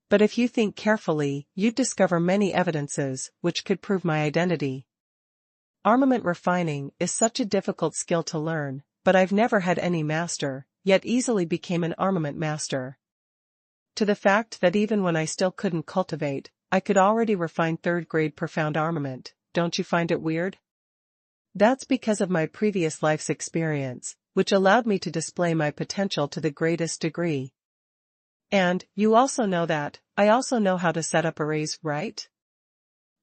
Speaker 1: But if you think carefully, you'd discover many evidences which could prove my identity. Armament refining is such a difficult skill to learn, but I've never had any master, yet easily became an armament master. To the fact that even when I still couldn't cultivate, I could already refine third-grade profound armament. Don't you find it weird? That's because of my previous life's experience, which allowed me to display my potential to the greatest degree. And, you also know that, I also know how to set up arrays, right?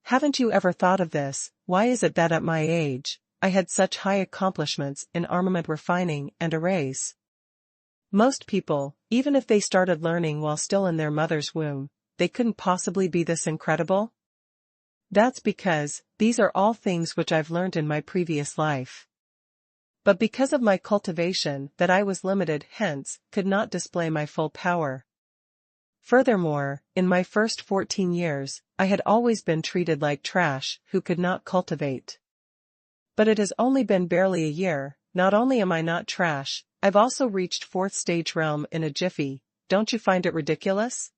Speaker 1: Haven't you ever thought of this? Why is it that at my age, I had such high accomplishments in armament refining and arrays? Most people, even if they started learning while still in their mother's womb, they couldn't possibly be this incredible? That's because, these are all things which I've learned in my previous life. But because of my cultivation that I was limited, hence, could not display my full power. Furthermore, in my first 14 years, I had always been treated like trash, who could not cultivate. But it has only been barely a year, not only am I not trash, I've also reached 4th stage realm in a jiffy. Don't you find it ridiculous?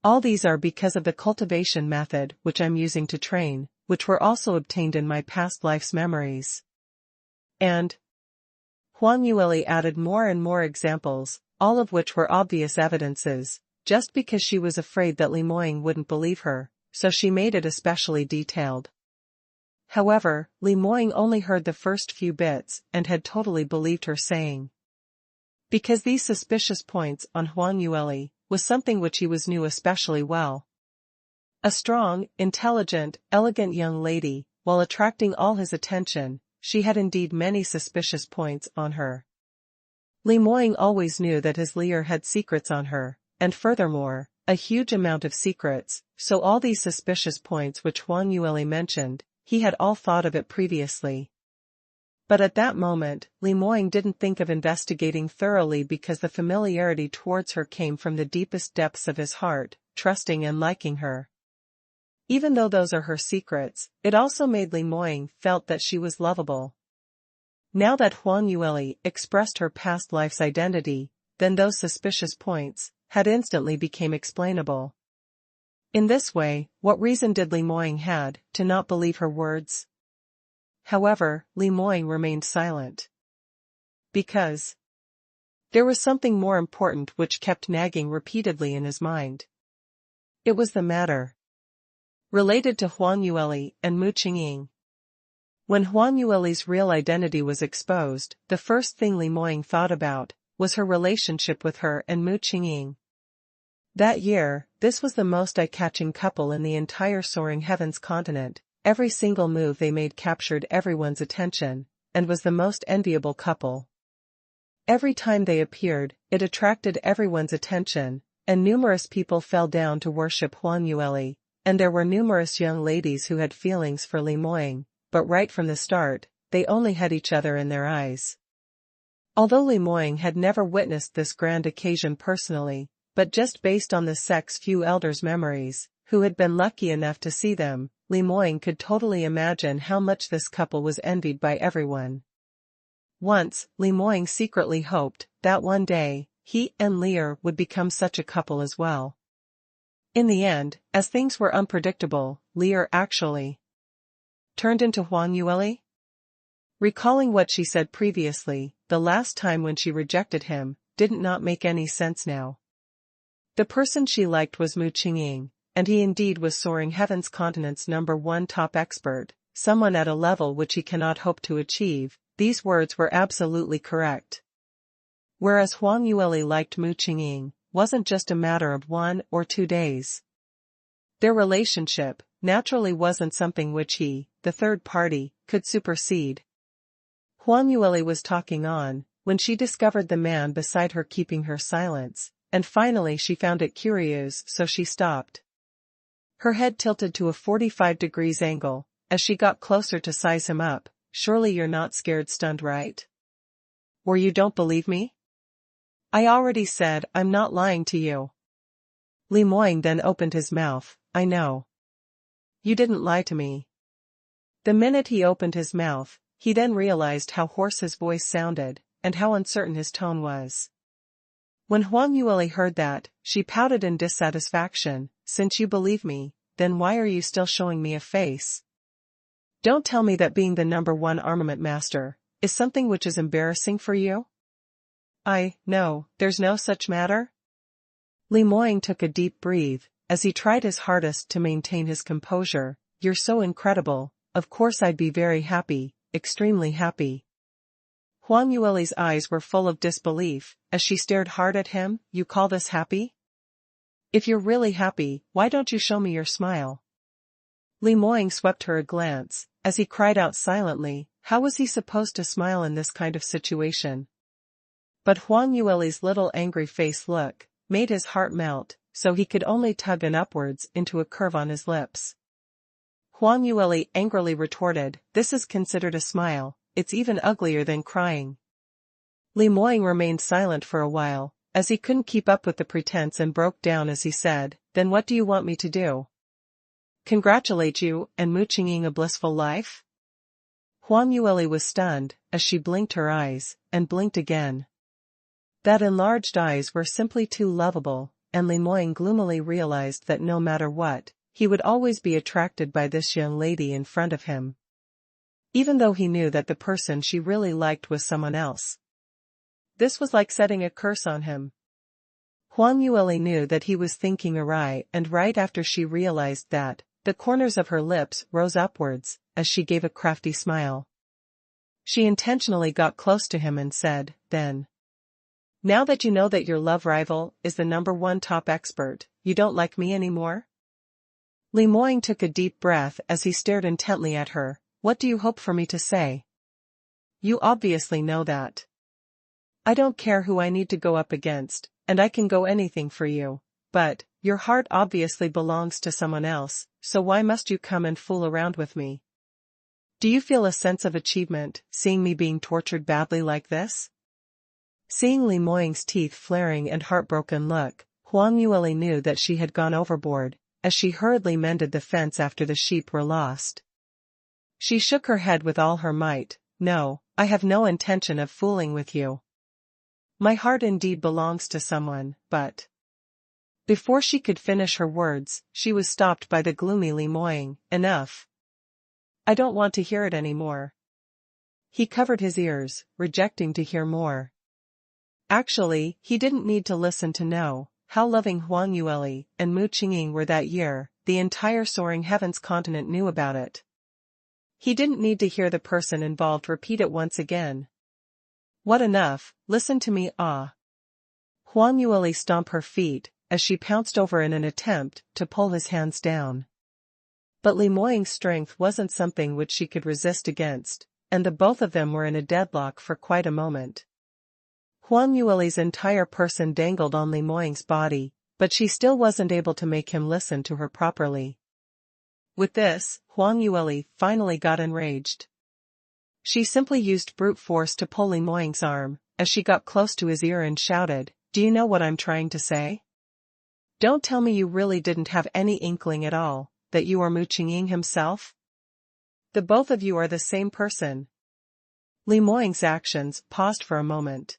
Speaker 1: All these are because of the cultivation method which I'm using to train, which were also obtained in my past life's memories. And Huang Yueli added more and more examples, all of which were obvious evidences, just because she was afraid that Lemoyne wouldn't believe her, so she made it especially detailed. However, Lemoyne only heard the first few bits and had totally believed her saying. Because these suspicious points on Huang Yueli was something which he knew especially well. A strong, intelligent, elegant young lady, while attracting all his attention, she had indeed many suspicious points on her. Lemoyne always knew that his Lear had secrets on her, and furthermore, a huge amount of secrets, so all these suspicious points which Huang Yueli mentioned, he had all thought of it previously. But at that moment, Lemoyne didn't think of investigating thoroughly because the familiarity towards her came from the deepest depths of his heart, trusting and liking her. Even though those are her secrets, it also made Lemoyne felt that she was lovable. Now that Huang Yueli expressed her past life's identity, then those suspicious points had instantly become explainable. In this way, what reason did Lemoyne had to not believe her words? However, Lemoyne remained silent. Because there was something more important which kept nagging repeatedly in his mind. It was the matter related to Huang Yueli and Mu Qingqing. When Huang Yueli's real identity was exposed, the first thing Li Moying thought about was her relationship with her and Mu Qingqing. That year, this was the most eye-catching couple in the entire Soaring Heavens continent. Every single move they made captured everyone's attention, and was the most enviable couple. Every time they appeared, it attracted everyone's attention, and numerous people fell down to worship Huang Yueli, and there were numerous young ladies who had feelings for Li Moying, but right from the start, they only had each other in their eyes. Although Li Moying had never witnessed this grand occasion personally, but just based on the sect's few elders' memories, who had been lucky enough to see them, Li Moying could totally imagine how much this couple was envied by everyone. Once, Li Moying secretly hoped that one day, he and Lear would become such a couple as well. In the end, as things were unpredictable, Lear actually turned into Huang Yueli. Recalling what she said previously, the last time when she rejected him, didn't not make any sense now. The person she liked was Mu Qingqing, and he indeed was Soaring Heavens continent's #1 top expert, someone at a level which he cannot hope to achieve. These words were absolutely correct. Whereas Huang Yueli liked Mu Qingqing, wasn't just a matter of 1 or 2 days. Their relationship, naturally, wasn't something which he, the third party, could supersede. Huang Yueli was talking on, when she discovered the man beside her keeping her silence, and finally she found it curious, so she stopped. Her head tilted to a 45 degrees angle, as she got closer to size him up. Surely you're not scared, stunned, right? Or you don't believe me? I already said I'm not lying to you. Li Moying then opened his mouth. I know. You didn't lie to me. The minute he opened his mouth, he then realized how hoarse his voice sounded, and how uncertain his tone was. When Huang Yueli heard that, she pouted in dissatisfaction. Since you believe me, then why are you still showing me a face? Don't tell me that being the #1 armament master is something which is embarrassing for you? No, there's no such matter. Li Moying took a deep breath, as he tried his hardest to maintain his composure. You're so incredible, of course I'd be very happy, extremely happy. Huang Yueli's eyes were full of disbelief, as she stared hard at him. You call this happy? If you're really happy, why don't you show me your smile? Li Moying swept her a glance, as he cried out silently, how was he supposed to smile in this kind of situation? But Huang Yueli's little angry face look made his heart melt, so he could only tug an upwards into a curve on his lips. Huang Yueli angrily retorted, this is considered a smile, it's even uglier than crying. Li Moying remained silent for a while, as he couldn't keep up with the pretense, and broke down as he said, then what do you want me to do? Congratulate you and Mu Qingqing a blissful life? Huang Yueli was stunned, as she blinked her eyes, and blinked again. That enlarged eyes were simply too lovable, and Li Moying gloomily realized that no matter what, he would always be attracted by this young lady in front of him. Even though he knew that the person she really liked was someone else. This was like setting a curse on him. Huang Yueli knew that he was thinking awry, and right after she realized that, the corners of her lips rose upwards, as she gave a crafty smile. She intentionally got close to him and said, then. Now that you know that your love rival is the #1 top expert, you don't like me anymore? Li Moying took a deep breath as he stared intently at her. What do you hope for me to say? You obviously know that. I don't care who I need to go up against, and I can go anything for you, but, your heart obviously belongs to someone else, so why must you come and fool around with me? Do you feel a sense of achievement, seeing me being tortured badly like this? Seeing Li Moying's teeth flaring and heartbroken look, Huang Yueli knew that she had gone overboard, as she hurriedly mended the fence after the sheep were lost. She shook her head with all her might. No, I have no intention of fooling with you. My heart indeed belongs to someone, but... Before she could finish her words, she was stopped by the gloomy Li Moying. Enough. I don't want to hear it anymore. He covered his ears, rejecting to hear more. Actually, he didn't need to listen to know how loving Huang Yueli and Mu Qingqing were that year, the entire Soaring Heavens continent knew about it. He didn't need to hear the person involved repeat it once again. What enough, listen to me, ah. Huang Yueli stomped her feet, as she pounced over in an attempt to pull his hands down. But Li Moying's strength wasn't something which she could resist against, and the both of them were in a deadlock for quite a moment. Huang Yueli's entire person dangled on Li Moying's body, but she still wasn't able to make him listen to her properly. With this, Huang Yueli finally got enraged. She simply used brute force to pull Li Moying's arm, as she got close to his ear and shouted, "Do you know what I'm trying to say? Don't tell me you really didn't have any inkling at all, that you are Mu Qingqing himself? The both of you are the same person." Li Moying's actions paused for a moment.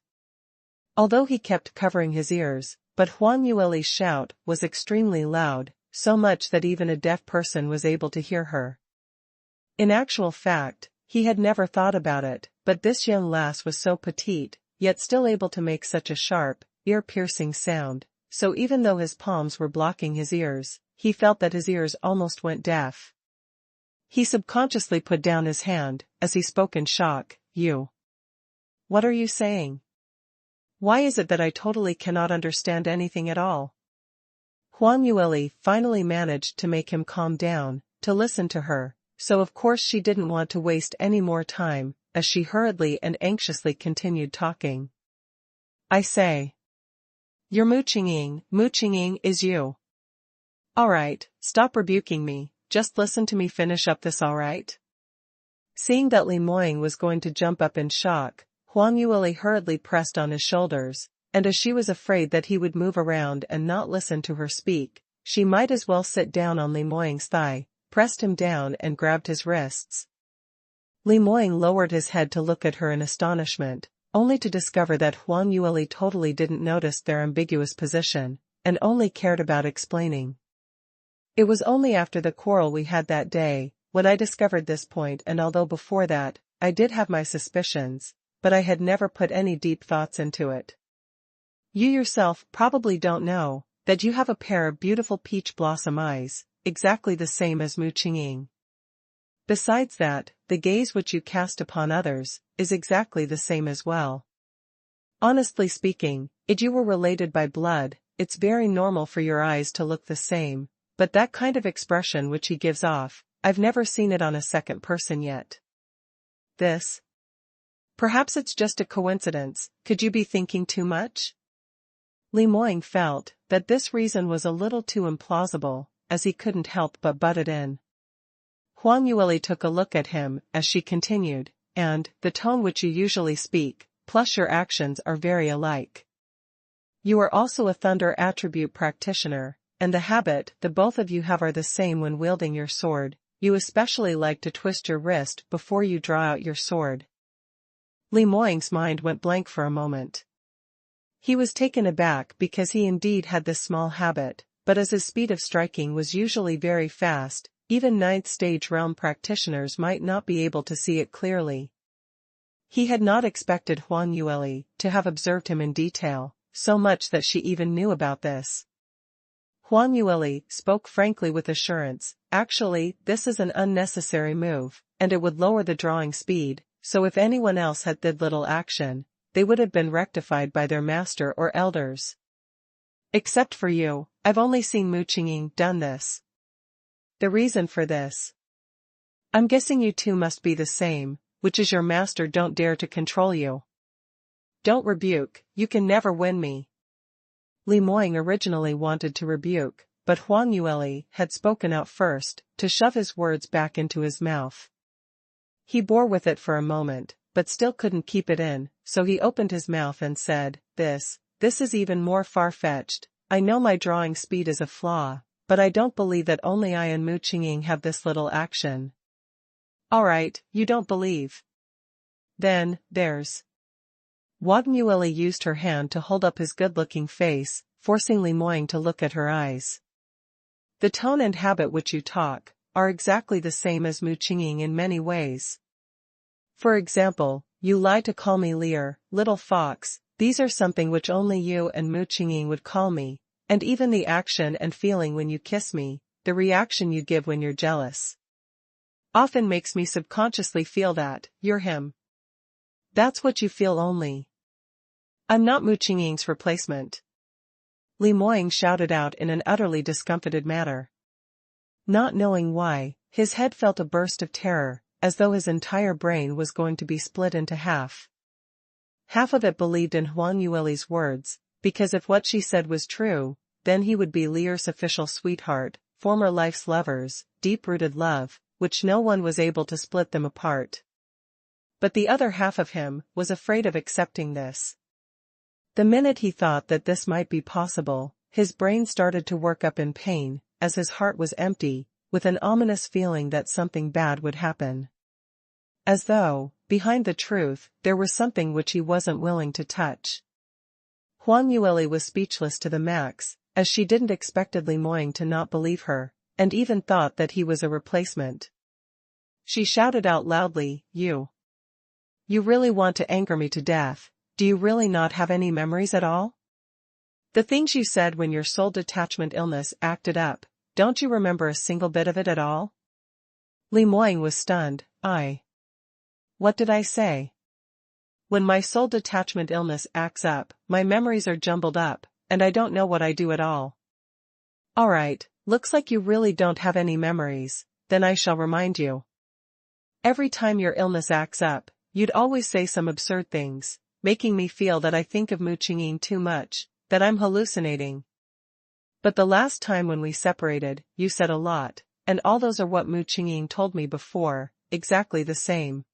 Speaker 1: Although he kept covering his ears, but Huang Yueli's shout was extremely loud, so much that even a deaf person was able to hear her. In actual fact, he had never thought about it, but this young lass was so petite, yet still able to make such a sharp, ear-piercing sound, so even though his palms were blocking his ears, he felt that his ears almost went deaf. He subconsciously put down his hand, as he spoke in shock, "You. What are you saying? Why is it that I totally cannot understand anything at all?" Huang Yueli finally managed to make him calm down, to listen to her, so of course she didn't want to waste any more time, as she hurriedly and anxiously continued talking. "I say. You're Mu Qingqing. Mu Qingqing is you. Alright, stop rebuking me, just listen to me finish up this, alright?" Seeing that Li Moying was going to jump up in shock, Huang Yueli hurriedly pressed on his shoulders, and as she was afraid that he would move around and not listen to her speak, she might as well sit down on Li Moying's thigh, pressed him down and grabbed his wrists. Li Moying lowered his head to look at her in astonishment, only to discover that Huang Yueli totally didn't notice their ambiguous position, and only cared about explaining. "It was only after the quarrel we had that day, when I discovered this point, and although before that, I did have my suspicions, but I had never put any deep thoughts into it. You yourself probably don't know, that you have a pair of beautiful peach blossom eyes, exactly the same as Mu Qingqing. Besides that, the gaze which you cast upon others, is exactly the same as well. Honestly speaking, if you were related by blood, it's very normal for your eyes to look the same, but that kind of expression which he gives off, I've never seen it on a second person yet. This? Perhaps it's just a coincidence, could you be thinking too much?" Li Moying felt that this reason was a little too implausible, as he couldn't help but butt it in. Huang Yueli took a look at him as she continued, "And, the tone which you usually speak, plus your actions are very alike. You are also a thunder attribute practitioner, and the habit the both of you have are the same when wielding your sword. You especially like to twist your wrist before you draw out your sword." Li Moying's mind went blank for a moment. He was taken aback because he indeed had this small habit, but as his speed of striking was usually very fast, even ninth stage realm practitioners might not be able to see it clearly. He had not expected Huang Yueli to have observed him in detail, so much that she even knew about this. Huang Yueli spoke frankly with assurance, "Actually, this is an unnecessary move, and it would lower the drawing speed, so if anyone else had did little action, they would have been rectified by their master or elders. Except for you, I've only seen Mu Qingqing done this. The reason for this? I'm guessing you two must be the same, which is your master don't dare to control you. Don't rebuke, you can never win me." Li Moying originally wanted to rebuke, but Huang Yueli had spoken out first, to shove his words back into his mouth. He bore with it for a moment, but still couldn't keep it in, so he opened his mouth and said, This is even more far-fetched. I know my drawing speed is a flaw, but I don't believe that only I and Mu Qingqing have this little action." "Alright, you don't believe. Then, there's." Huang Yueli used her hand to hold up his good-looking face, forcing Li Moying to look at her eyes. "The tone and habit which you talk, are exactly the same as Mu Qingqing in many ways. For example, you lie to call me Lear, little fox. These are something which only you and Mu Qingqing would call me, And even the action and feeling when you kiss me, the reaction you give when you're jealous, often makes me subconsciously feel that you're him. That's what you feel only. I'm not Mu Qingqing's replacement. Li Moying shouted out in an utterly discomfited manner. Not knowing why, his head felt a burst of terror, as though his entire brain was going to be split into half. Half of it believed in Huang Yueli's words, because if what she said was true, then he would be Lier's official sweetheart, former life's lovers, deep-rooted love, which no one was able to split them apart. But the other half of him was afraid of accepting this. The minute he thought that this might be possible, his brain started to work up in pain, as his heart was empty, with an ominous feeling that something bad would happen. As though, behind the truth, there was something which he wasn't willing to touch. Huang Yueli was speechless to the max, as she didn't expect Li Moying to not believe her, and even thought that he was a replacement. She shouted out loudly, You really want to anger me to death. Do you really not have any memories at all? The things you said when your soul detachment illness acted up, don't you remember a single bit of it at all? Li Moying was stunned. What did I say? When my soul detachment illness acts up, my memories are jumbled up, and I don't know what I do at all. Alright, looks like you really don't have any memories, then I shall remind you. Every time your illness acts up, you'd always say some absurd things, making me feel that I think of Mu Qingqing too much, that I'm hallucinating. But the last time when we separated, you said a lot, and all those are what Mu Qingqing told me before, exactly the same.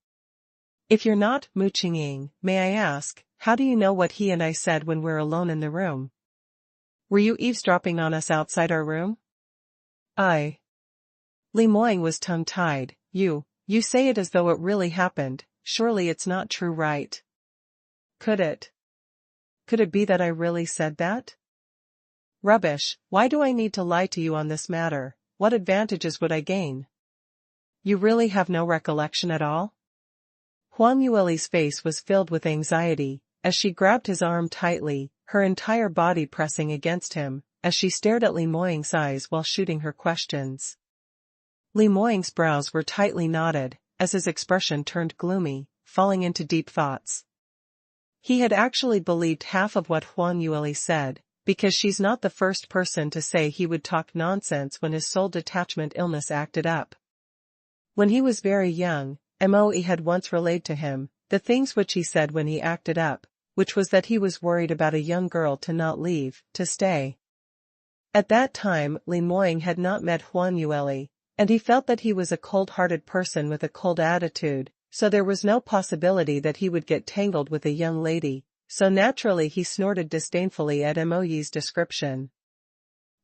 Speaker 1: If you're not Mu Qingqing, may I ask, how do you know what he and I said when we're alone in the room? Were you eavesdropping on us outside our room? Li Moying was tongue-tied. You say it as though it really happened, surely it's not true, right? Could it be that I really said that? Rubbish, why do I need to lie to you on this matter? What advantages would I gain? You really have no recollection at all? Huang Yueli's face was filled with anxiety, as she grabbed his arm tightly, her entire body pressing against him, as she stared at Li Moying's eyes while shooting her questions. Li Moying's brows were tightly knotted, as his expression turned gloomy, falling into deep thoughts. He had actually believed half of what Huang Yueli said, because she's not the first person to say he would talk nonsense when his soul detachment illness acted up. When he was very young, Moe had once relayed to him the things which he said when he acted up, which was that he was worried about a young girl to not leave, to stay. At that time Li Moying had not met Huang Yueli, and he felt that he was a cold-hearted person with a cold attitude, so there was no possibility that he would get tangled with a young lady, so naturally he snorted disdainfully at Moe's description.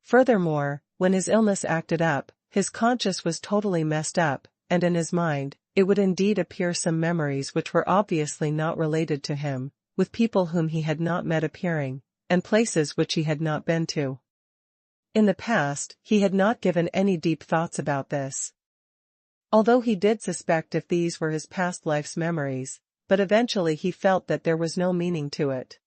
Speaker 1: Furthermore, when his illness acted up, his conscience was totally messed up, and in his mind, it would indeed appear some memories which were obviously not related to him, with people whom he had not met appearing, and places which he had not been to. In the past, he had not given any deep thoughts about this. Although he did suspect if these were his past life's memories, but eventually he felt that there was no meaning to it.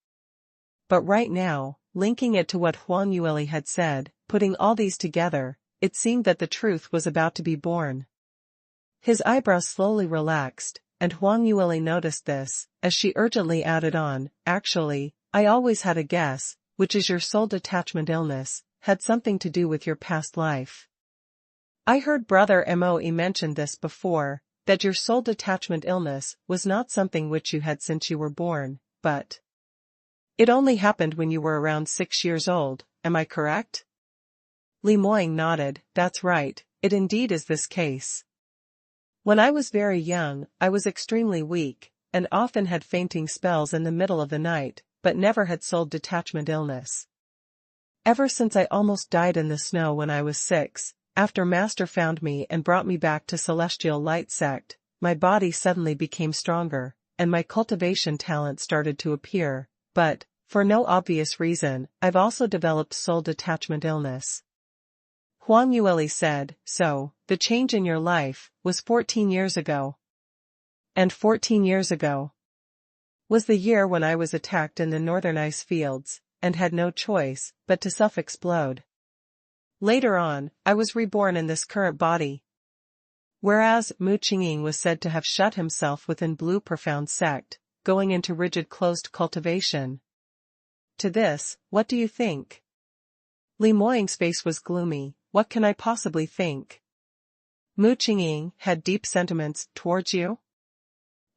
Speaker 1: But right now, linking it to what Huang Yueli had said, putting all these together, it seemed that the truth was about to be born. His eyebrows slowly relaxed, and Huang Yueli noticed this, as she urgently added on, Actually, I always had a guess, which is your soul detachment illness, had something to do with your past life. I heard Brother Moe mention this before, that your soul detachment illness was not something which you had since you were born, but it only happened when you were around 6 years old, am I correct? Li Moying nodded. That's right, it indeed is this case. When I was very young, I was extremely weak, and often had fainting spells in the middle of the night, but never had soul detachment illness. Ever since I almost died in the snow when I was 6, after Master found me and brought me back to Celestial Light Sect, my body suddenly became stronger, and my cultivation talent started to appear, but, for no obvious reason, I've also developed soul detachment illness. Huang Yueli said, So, the change in your life was 14 years ago. And 14 years ago was the year when I was attacked in the northern ice fields, and had no choice but to self-explode. Later on, I was reborn in this current body. Whereas Mu Qingqing was said to have shut himself within Blue Profound Sect, going into rigid closed cultivation. To this, what do you think? Li Moying's face was gloomy. What can I possibly think? Mu Qingqing had deep sentiments towards you?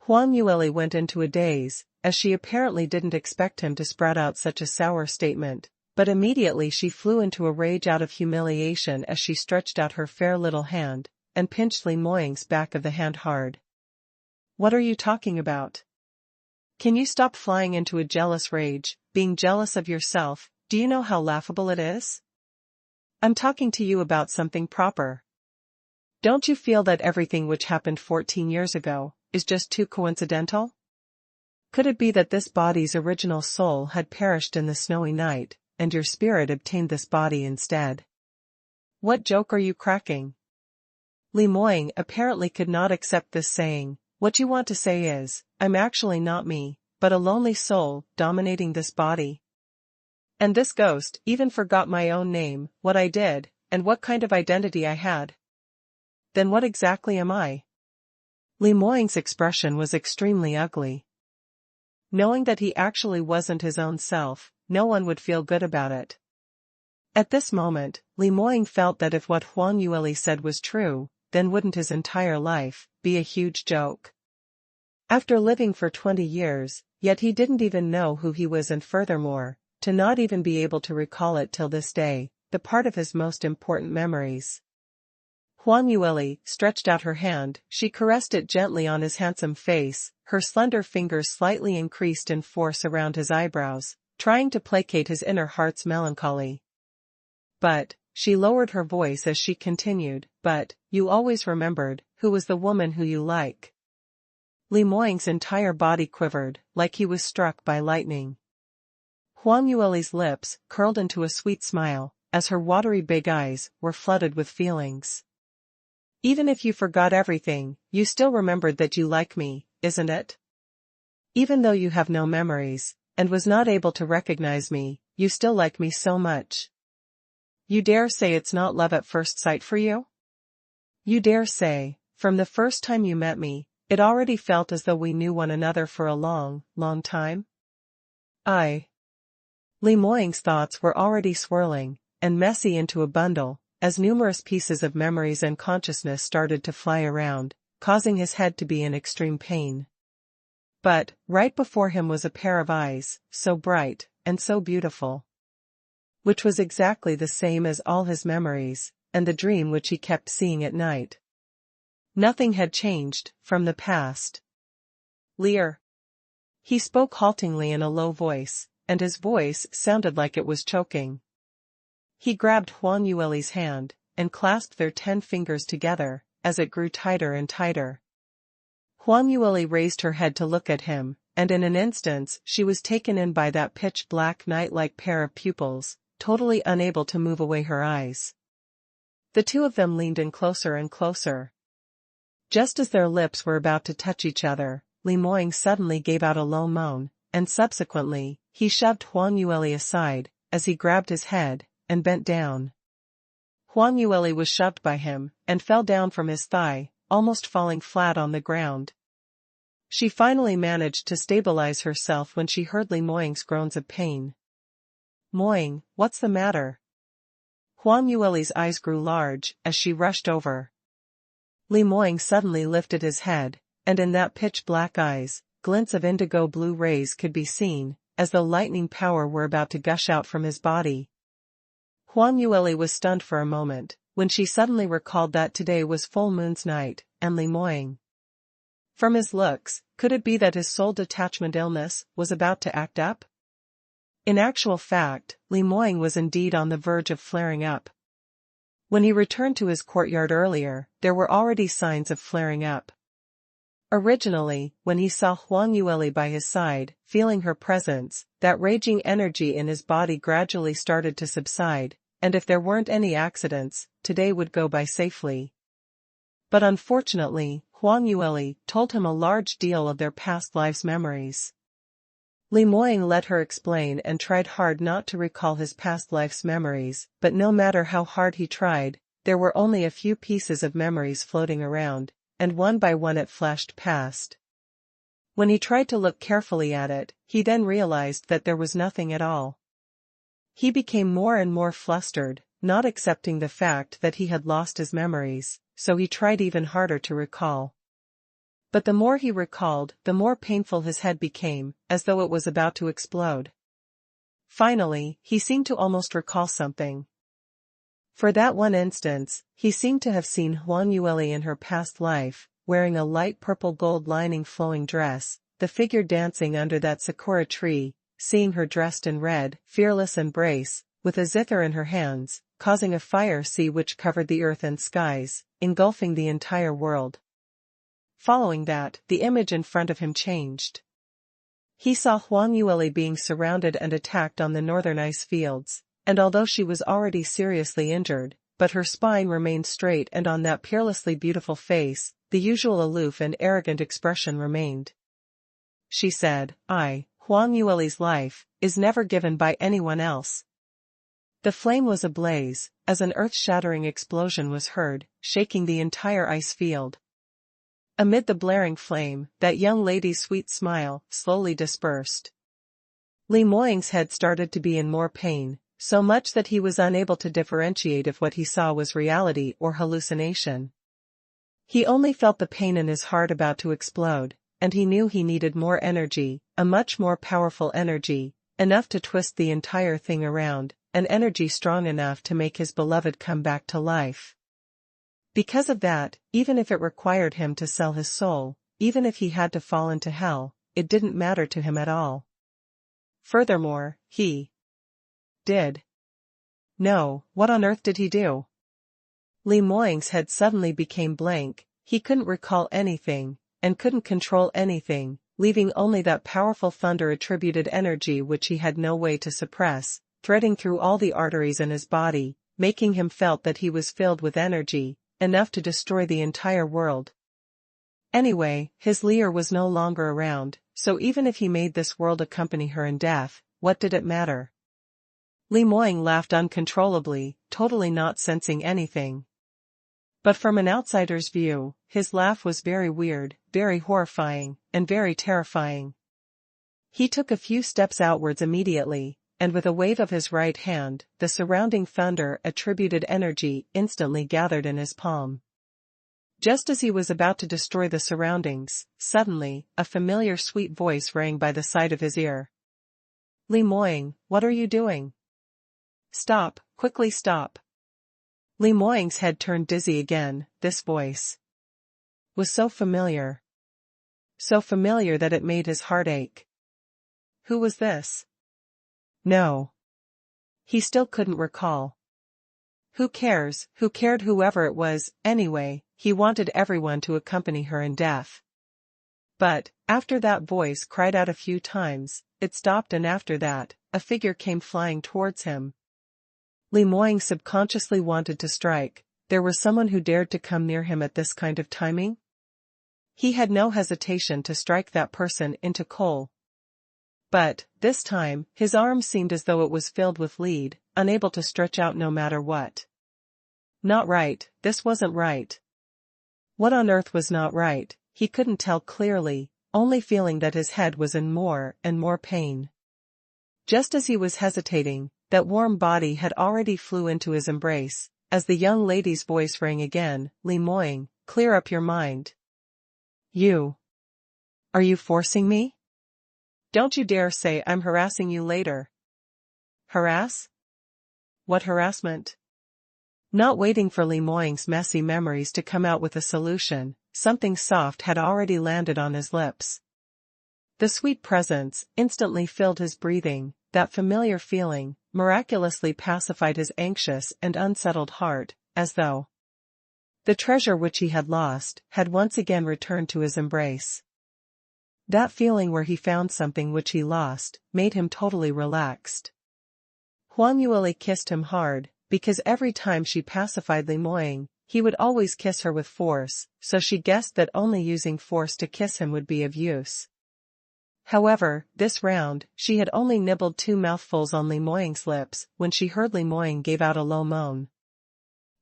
Speaker 1: Huang Yueli went into a daze, as she apparently didn't expect him to sprout out such a sour statement, but immediately she flew into a rage out of humiliation as she stretched out her fair little hand, and pinched Li Moying's back of the hand hard. What are you talking about? Can you stop flying into a jealous rage, being jealous of yourself? Do you know how laughable it is? I'm talking to you about something proper. Don't you feel that everything which happened 14 years ago is just too coincidental? Could it be that this body's original soul had perished in the snowy night, and your spirit obtained this body instead? What joke are you cracking? Li Moying apparently could not accept this saying. What you want to say is, I'm actually not me, but a lonely soul dominating this body. And this ghost even forgot my own name, what I did, and what kind of identity I had. Then what exactly am I? Li Moying's expression was extremely ugly. Knowing that he actually wasn't his own self, no one would feel good about it. At this moment, Li Moying felt that if what Huang Yueli said was true, then wouldn't his entire life be a huge joke? After living for 20 years, yet he didn't even know who he was, and furthermore, to not even be able to recall it till this day, the part of his most important memories. Huang Yueli stretched out her hand, she caressed it gently on his handsome face, her slender fingers slightly increased in force around his eyebrows, trying to placate his inner heart's melancholy. But, she lowered her voice as she continued, but, you always remembered, who was the woman who you like. Li Moying's entire body quivered, like he was struck by lightning. Huang Yueli's lips curled into a sweet smile, as her watery big eyes were flooded with feelings. Even if you forgot everything, you still remembered that you like me, isn't it? Even though you have no memories, and was not able to recognize me, you still like me so much. You dare say it's not love at first sight for you? You dare say, from the first time you met me, it already felt as though we knew one another for a long, long time? Li Moying's thoughts were already swirling, and messy into a bundle, as numerous pieces of memories and consciousness started to fly around, causing his head to be in extreme pain. But, right before him was a pair of eyes, so bright, and so beautiful. Which was exactly the same as all his memories, and the dream which he kept seeing at night. Nothing had changed, from the past. Lear. He spoke haltingly in a low voice, and his voice sounded like it was choking. He grabbed Huang Yueli's hand, and clasped their 10 fingers together, as it grew tighter and tighter. Huang Yueli raised her head to look at him, and in an instant she was taken in by that pitch-black night-like pair of pupils, totally unable to move away her eyes. The two of them leaned in closer and closer. Just as their lips were about to touch each other, Li Moying suddenly gave out a low moan, and subsequently, he shoved Huang Yueli aside, as he grabbed his head, and bent down. Huang Yueli was shoved by him, and fell down from his thigh, almost falling flat on the ground. She finally managed to stabilize herself when she heard Li Moying's groans of pain. Moying, what's the matter? Huang Yueli's eyes grew large, as she rushed over. Li Moying suddenly lifted his head, and in that pitch-black eyes, glints of indigo blue rays could be seen, as though lightning power were about to gush out from his body. Huang Yueli was stunned for a moment, when she suddenly recalled that today was full moon's night, and Li Moying. From his looks, could it be that his soul detachment illness was about to act up? In actual fact, Li Moying was indeed on the verge of flaring up. When he returned to his courtyard earlier, there were already signs of flaring up. Originally, when he saw Huang Yueli by his side, feeling her presence, that raging energy in his body gradually started to subside, and if there weren't any accidents, today would go by safely. But unfortunately, Huang Yueli told him a large deal of their past lives' memories. Li Moying let her explain and tried hard not to recall his past life's memories, but no matter how hard he tried, there were only a few pieces of memories floating around, and one by one it flashed past. When he tried to look carefully at it, he then realized that there was nothing at all. He became more and more flustered, not accepting the fact that he had lost his memories, so he tried even harder to recall. But the more he recalled, the more painful his head became, as though it was about to explode. Finally, he seemed to almost recall something. For that one instance, he seemed to have seen Huang Yueli in her past life, wearing a light purple gold lining flowing dress, the figure dancing under that sakura tree, seeing her dressed in red, fearless embrace, with a zither in her hands, causing a fire sea which covered the earth and skies, engulfing the entire world. Following that, the image in front of him changed. He saw Huang Yueli being surrounded and attacked on the northern ice fields, and although she was already seriously injured, but her spine remained straight and on that peerlessly beautiful face, the usual aloof and arrogant expression remained. She said, Huang Yueli's life, is never given by anyone else. The flame was ablaze, as an earth-shattering explosion was heard, shaking the entire ice field. Amid the blaring flame, that young lady's sweet smile slowly dispersed. Li Moying's head started to be in more pain, so much that he was unable to differentiate if what he saw was reality or hallucination. He only felt the pain in his heart about to explode, and he knew he needed more energy, a much more powerful energy, enough to twist the entire thing around, an energy strong enough to make his beloved come back to life. Because of that, even if it required him to sell his soul, even if he had to fall into hell, it didn't matter to him at all. Furthermore, he did. No, what on earth did he do? Li Moying's head suddenly became blank, he couldn't recall anything, and couldn't control anything, leaving only that powerful thunder-attributed energy which he had no way to suppress, threading through all the arteries in his body, making him felt that he was filled with energy, enough to destroy the entire world. Anyway, his Lear was no longer around, so even if he made this world accompany her in death, what did it matter? Li Moying laughed uncontrollably, totally not sensing anything. But from an outsider's view, his laugh was very weird, very horrifying, and very terrifying. He took a few steps outwards immediately, and with a wave of his right hand, the surrounding thunder-attributed energy instantly gathered in his palm. Just as he was about to destroy the surroundings, suddenly, a familiar sweet voice rang by the side of his ear. Li Moying, what are you doing? Stop, quickly stop. Li Moying's head turned dizzy again, this voice was so familiar. So familiar that it made his heart ache. Who was this? No. He still couldn't recall. Who cares, who cared whoever it was, anyway, he wanted everyone to accompany her in death. But, after that voice cried out a few times, it stopped and after that, a figure came flying towards him. Li Moying subconsciously wanted to strike, there was someone who dared to come near him at this kind of timing? He had no hesitation to strike that person into coal. But, this time, his arm seemed as though it was filled with lead, unable to stretch out no matter what. Not right, this wasn't right. What on earth was not right, he couldn't tell clearly, only feeling that his head was in more and more pain. Just as he was hesitating, that warm body had already flew into his embrace, as the young lady's voice rang again, Li Moying, clear up your mind. Are you forcing me? Don't you dare say I'm harassing you later. Harass? What harassment? Not waiting for Li Moying's messy memories to come out with a solution, something soft had already landed on his lips. The sweet presence instantly filled his breathing, that familiar feeling, miraculously pacified his anxious and unsettled heart, as though the treasure which he had lost had once again returned to his embrace. That feeling where he found something which he lost, made him totally relaxed. Huang Yueli kissed him hard, because every time she pacified Li Moying, he would always kiss her with force, so she guessed that only using force to kiss him would be of use. However, this round, she had only nibbled 2 mouthfuls on Li Moying's lips when she heard Li Moying gave out a low moan.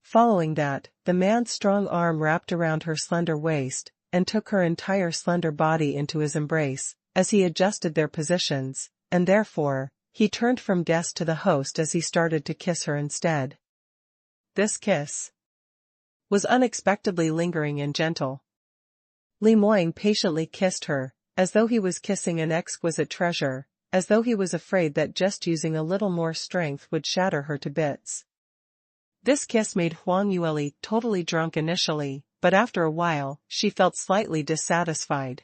Speaker 1: Following that, the man's strong arm wrapped around her slender waist, and took her entire slender body into his embrace, as he adjusted their positions, and therefore, he turned from guest to the host as he started to kiss her instead. This kiss was unexpectedly lingering and gentle. Li Moying patiently kissed her, as though he was kissing an exquisite treasure, as though he was afraid that just using a little more strength would shatter her to bits. This kiss made Huang Yueli totally drunk initially, but after a while, she felt slightly dissatisfied.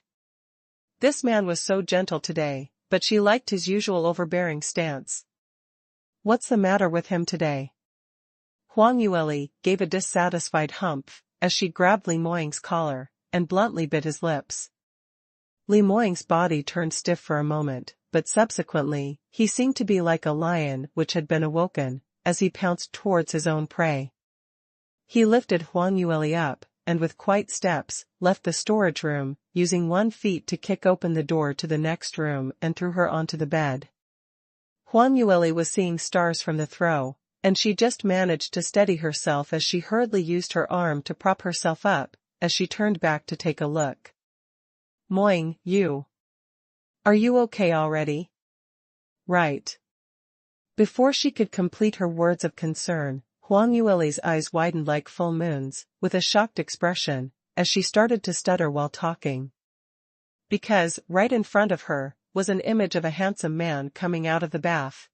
Speaker 1: This man was so gentle today, but she liked his usual overbearing stance. What's the matter with him today? Huang Yueli gave a dissatisfied humph, as she grabbed Li Moying's collar, and bluntly bit his lips. Li Moying's body turned stiff for a moment, but subsequently, he seemed to be like a lion which had been awoken, as he pounced towards his own prey. He lifted Huang Yueli up, and with quiet steps, left the storage room, using 1 feet to kick open the door to the next room and threw her onto the bed. Huang Yueli was seeing stars from the throw, and she just managed to steady herself as she hurriedly used her arm to prop herself up, as she turned back to take a look. Moying, are you okay already? Right. Before she could complete her words of concern, Huang Yueli's eyes widened like full moons, with a shocked expression, as she started to stutter while talking. Because, right in front of her, was an image of a handsome man coming out of the bath.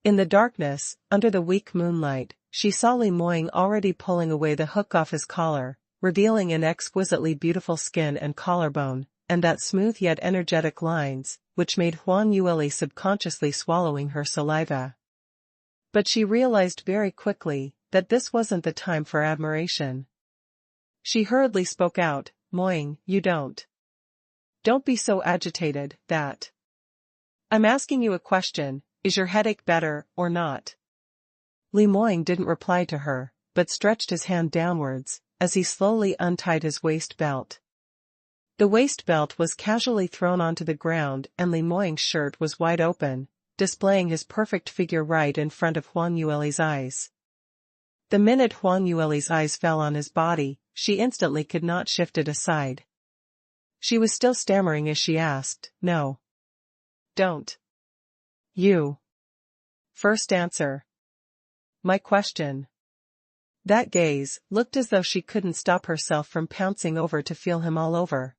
Speaker 1: In the darkness, under the weak moonlight, she saw Li Moying already pulling away the hook off his collar, revealing an exquisitely beautiful skin and collarbone, and that smooth yet energetic lines, which made Huang Yueli subconsciously swallowing her saliva. But she realized very quickly that this wasn't the time for admiration. She hurriedly spoke out, Moying, don't be so agitated, I'm asking you a question, is your headache better, or not? Li Moying didn't reply to her, but stretched his hand downwards, as he slowly untied his waist belt. The waist belt was casually thrown onto the ground and Li Moying's shirt was wide open, displaying his perfect figure right in front of Huang Yueli's eyes. The minute Huang Yueli's eyes fell on his body, she instantly could not shift it aside. She was still stammering as she asked, No. Don't. You. First answer my question. That gaze looked as though she couldn't stop herself from pouncing over to feel him all over.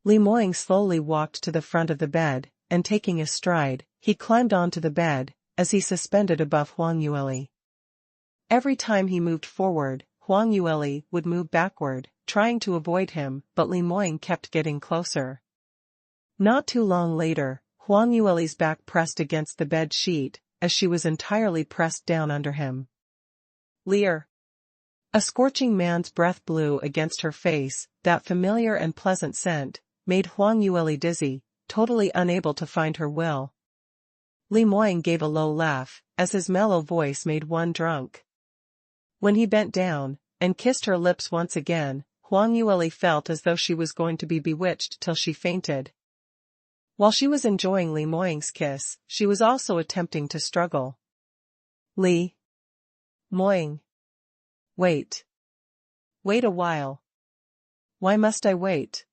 Speaker 1: Li Moying slowly walked to the front of the bed, and taking a stride, he climbed onto the bed, as he suspended above Huang Yueli. Every time he moved forward, Huang Yueli would move backward, trying to avoid him, but Li Moying kept getting closer. Not too long later, Huang Yueli's back pressed against the bed sheet, as she was entirely pressed down under him. Leer. A scorching man's breath blew against her face, that familiar and pleasant scent, made Huang Yueli dizzy, totally unable to find her will. Li Moying gave a low laugh, as his mellow voice made one drunk. When he bent down, and kissed her lips once again, Huang Yueli felt as though she was going to be bewitched till she fainted. While she was enjoying Li Moying's kiss, she was also attempting to struggle. Li Moying. Wait. Wait a while. Why must I wait?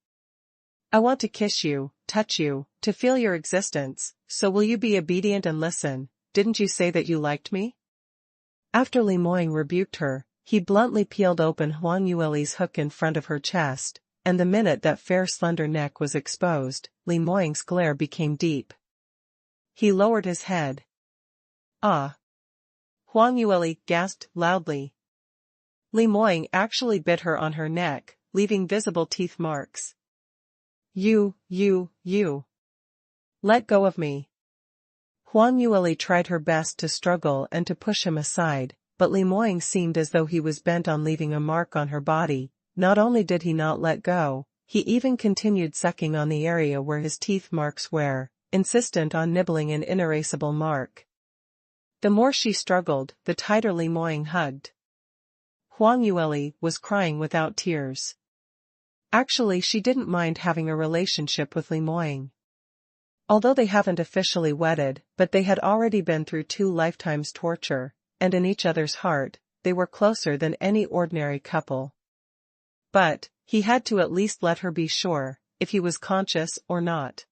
Speaker 1: I want to kiss you, touch you, to feel your existence, so will you be obedient and listen? Didn't you say that you liked me? After Li Moying rebuked her, he bluntly peeled open Huang Yueli's hook in front of her chest, and the minute that fair slender neck was exposed, Li Moying's glare became deep. He lowered his head. Ah! Huang Yueli gasped loudly. Li Moying actually bit her on her neck, leaving visible teeth marks. You. Let go of me. Huang Yueli tried her best to struggle and to push him aside, but Li Moying seemed as though he was bent on leaving a mark on her body. Not only did he not let go, he even continued sucking on the area where his teeth marks were, insistent on nibbling an inerasable mark. The more she struggled, the tighter Li Moying hugged. Huang Yueli was crying without tears. Actually, she didn't mind having a relationship with Li Moying. Although they haven't officially wedded, but they had already been through 2 lifetimes torture, and in each other's heart, they were closer than any ordinary couple. But, he had to at least let her be sure, if he was conscious or not.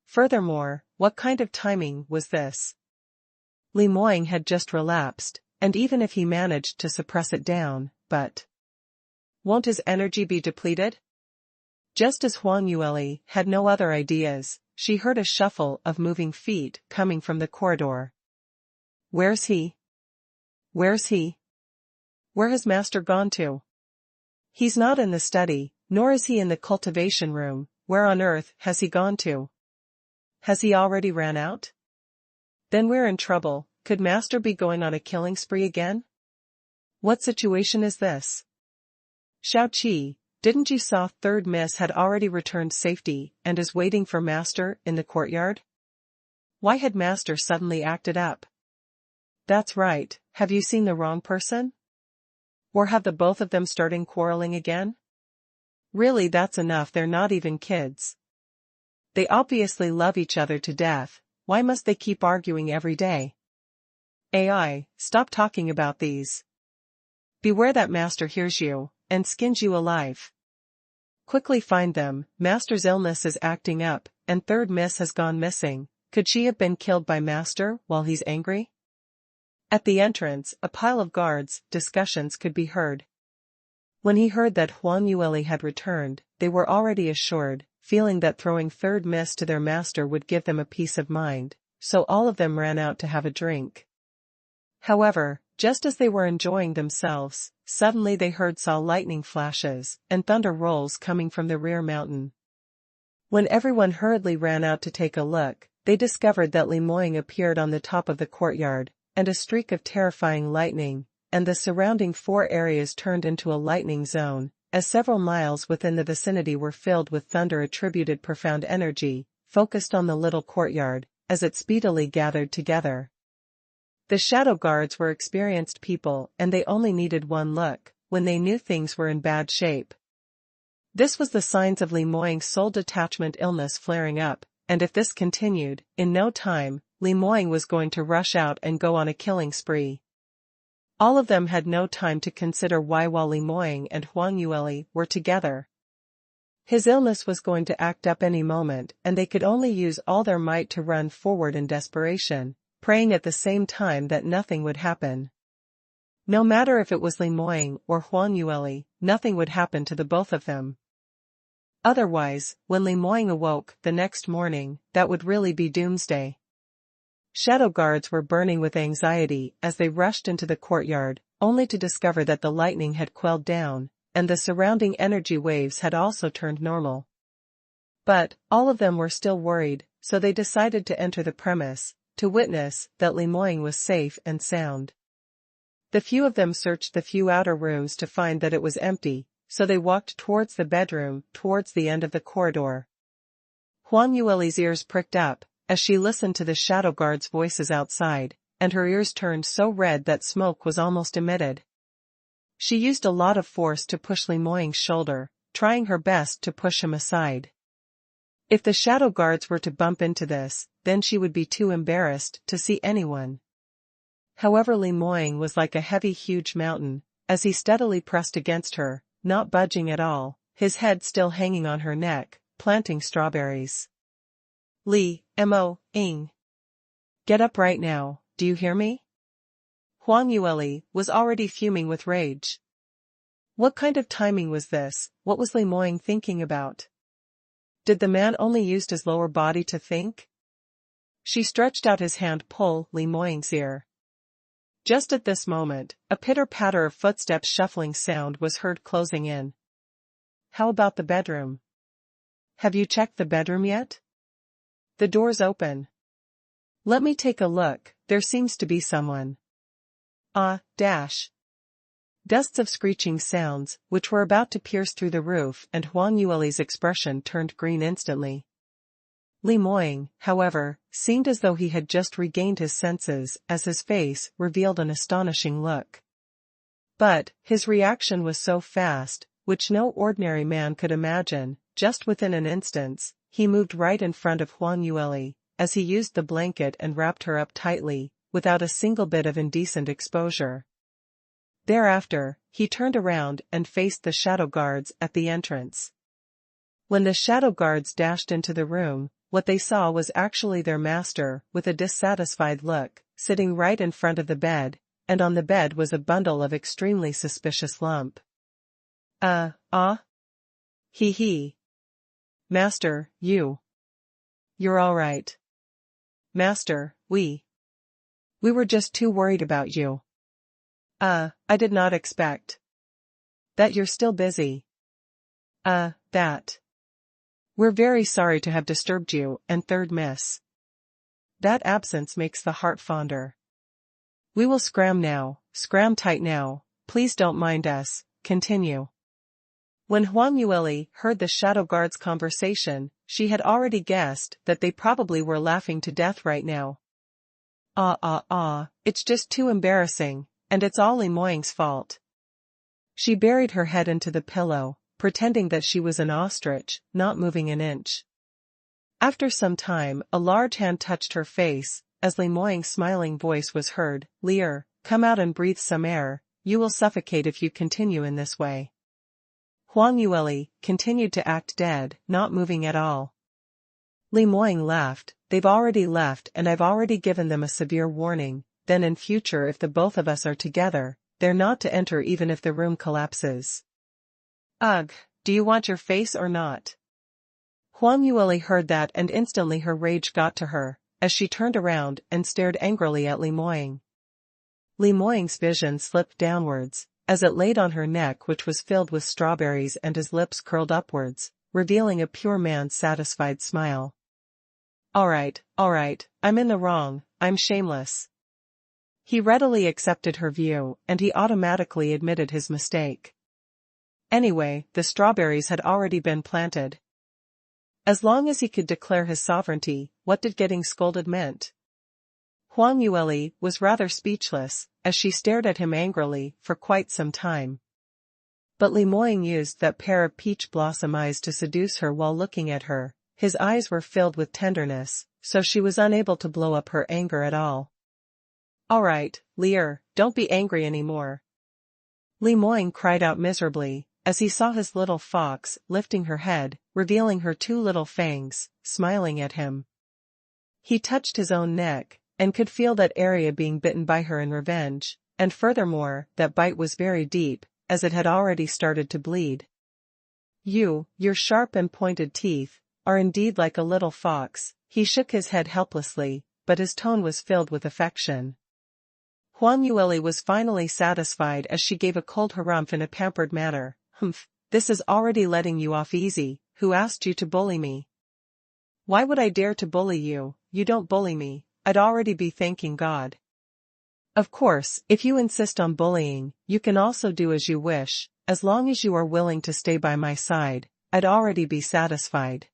Speaker 1: Furthermore, what kind of timing was this? Li Moying had just relapsed, and even if he managed to suppress it down, but won't his energy be depleted? Just as Huang Yueli had no other ideas, she heard a shuffle of moving feet coming from the corridor. Where's he? Where's he? Where has Master gone to? He's not in the study, nor is he in the cultivation room. Where on earth has he gone to? Has he already ran out? Then we're in trouble. Could Master be going on a killing spree again? What situation is this? Xiaoqi, didn't you saw third miss had already returned safety and is waiting for Master in the courtyard? Why had Master suddenly acted up? That's right, have you seen the wrong person? Or have the both of them starting quarreling again? Really, that's enough, they're not even kids. They obviously love each other to death, why must they keep arguing every day? AI, stop talking about these. Beware that Master hears you, and skins you alive. Quickly find them, Master's illness is acting up, and third miss has gone missing. Could she have been killed by Master while he's angry? At the entrance, a pile of guards' discussions could be heard. When he heard that Huang Yueli had returned, they were already assured, feeling that throwing third miss to their master would give them a peace of mind, so all of them ran out to have a drink. However, just as they were enjoying themselves, suddenly they saw lightning flashes and thunder rolls coming from the rear mountain. When everyone hurriedly ran out to take a look, they discovered that Li Moying appeared on the top of the courtyard, and a streak of terrifying lightning, and the surrounding 4 areas turned into a lightning zone, as several miles within the vicinity were filled with thunder attributed profound energy, focused on the little courtyard, as it speedily gathered together. The shadow guards were experienced people and they only needed one look, when they knew things were in bad shape. This was the signs of Li Moying's soul detachment illness flaring up, and if this continued, in no time, Li Moying was going to rush out and go on a killing spree. All of them had no time to consider why while Li Moying and Huang Yueli were together. His illness was going to act up any moment and they could only use all their might to run forward in desperation, praying at the same time that nothing would happen. No matter if it was Li Moying or Huang Yueli, nothing would happen to the both of them. Otherwise, when Li Moying awoke the next morning, that would really be doomsday. Shadow guards were burning with anxiety as they rushed into the courtyard, only to discover that the lightning had quelled down, and the surrounding energy waves had also turned normal. But, all of them were still worried, so they decided to enter the premise, to witness that Li Moying was safe and sound. The few of them searched the few outer rooms to find that it was empty, so they walked towards the bedroom, towards the end of the corridor. Huang Yueli's ears pricked up, as she listened to the shadow guards' voices outside, and her ears turned so red that smoke was almost emitted. She used a lot of force to push Li Moying's shoulder, trying her best to push him aside. If the shadow guards were to bump into this, then she would be too embarrassed to see anyone. However, Li Moying was like a heavy huge mountain, as he steadily pressed against her, not budging at all, his head still hanging on her neck, planting strawberries. Li Moying. Get up right now, do you hear me? Huang Yueli was already fuming with rage. What kind of timing was this? What was Li Moying thinking about? Did the man only use his lower body to think? She stretched out his hand, pull Li Moying's ear. Just at this moment, a pitter-patter of footsteps shuffling sound was heard closing in. How about the bedroom? Have you checked the bedroom yet? The door's open. Let me take a look, there seems to be someone. Gusts of screeching sounds, which were about to pierce through the roof, and Huang Yueli's expression turned green instantly. Li Moying, however, seemed as though he had just regained his senses as his face revealed an astonishing look. But, his reaction was so fast, which no ordinary man could imagine, just within an instant, he moved right in front of Huang Yueli, as he used the blanket and wrapped her up tightly, without a single bit of indecent exposure. Thereafter, he turned around and faced the shadow guards at the entrance. When the shadow guards dashed into the room, what they saw was actually their master, with a dissatisfied look, sitting right in front of the bed, and on the bed was a bundle of extremely suspicious lump. He. Master, you're all right. Master, we were just too worried about you. I did not expect that you're still busy. That. We're very sorry to have disturbed you, and third miss. That absence makes the heart fonder. We will scram tight now, please don't mind us, continue. When Huang Yueli heard the shadow guard's conversation, she had already guessed that they probably were laughing to death right now. It's just too embarrassing, and it's all Li Moying's fault. She buried her head into the pillow, pretending that she was an ostrich, not moving an inch. After some time, a large hand touched her face, as Li Moying's smiling voice was heard, "Lear, come out and breathe some air, you will suffocate if you continue in this way." Huang Yueli continued to act dead, not moving at all. Li Moying laughed, "They've already left and I've already given them a severe warning, then in future if the both of us are together, they're not to enter even if the room collapses." "Ugh, do you want your face or not?" Huang Yueli heard that and instantly her rage got to her, as she turned around and stared angrily at Li Moying. Li Moying's vision slipped downwards, as it laid on her neck which was filled with strawberries and his lips curled upwards, revealing a pure man's satisfied smile. All right, I'm in the wrong, I'm shameless." He readily accepted her view, and he automatically admitted his mistake. Anyway, the strawberries had already been planted. As long as he could declare his sovereignty, what did getting scolded meant? Huang Yueli was rather speechless, as she stared at him angrily for quite some time. But Li Moying used that pair of peach blossom eyes to seduce her while looking at her. His eyes were filled with tenderness, so she was unable to blow up her anger at all. "All right, Lear, don't be angry anymore." Li Moying cried out miserably, as he saw his little fox lifting her head, revealing her two little fangs, smiling at him. He touched his own neck, and could feel that area being bitten by her in revenge, and furthermore, that bite was very deep, as it had already started to bleed. Your sharp and pointed teeth are indeed like a little fox." He shook his head helplessly, but his tone was filled with affection. Huang Yueli was finally satisfied as she gave a cold harumph in a pampered manner. "Humph, this is already letting you off easy. Who asked you to bully me?" "Why would I dare to bully you? You don't bully me, I'd already be thanking God." "Of course, if you insist on bullying, you can also do as you wish, as long as you are willing to stay by my side, I'd already be satisfied."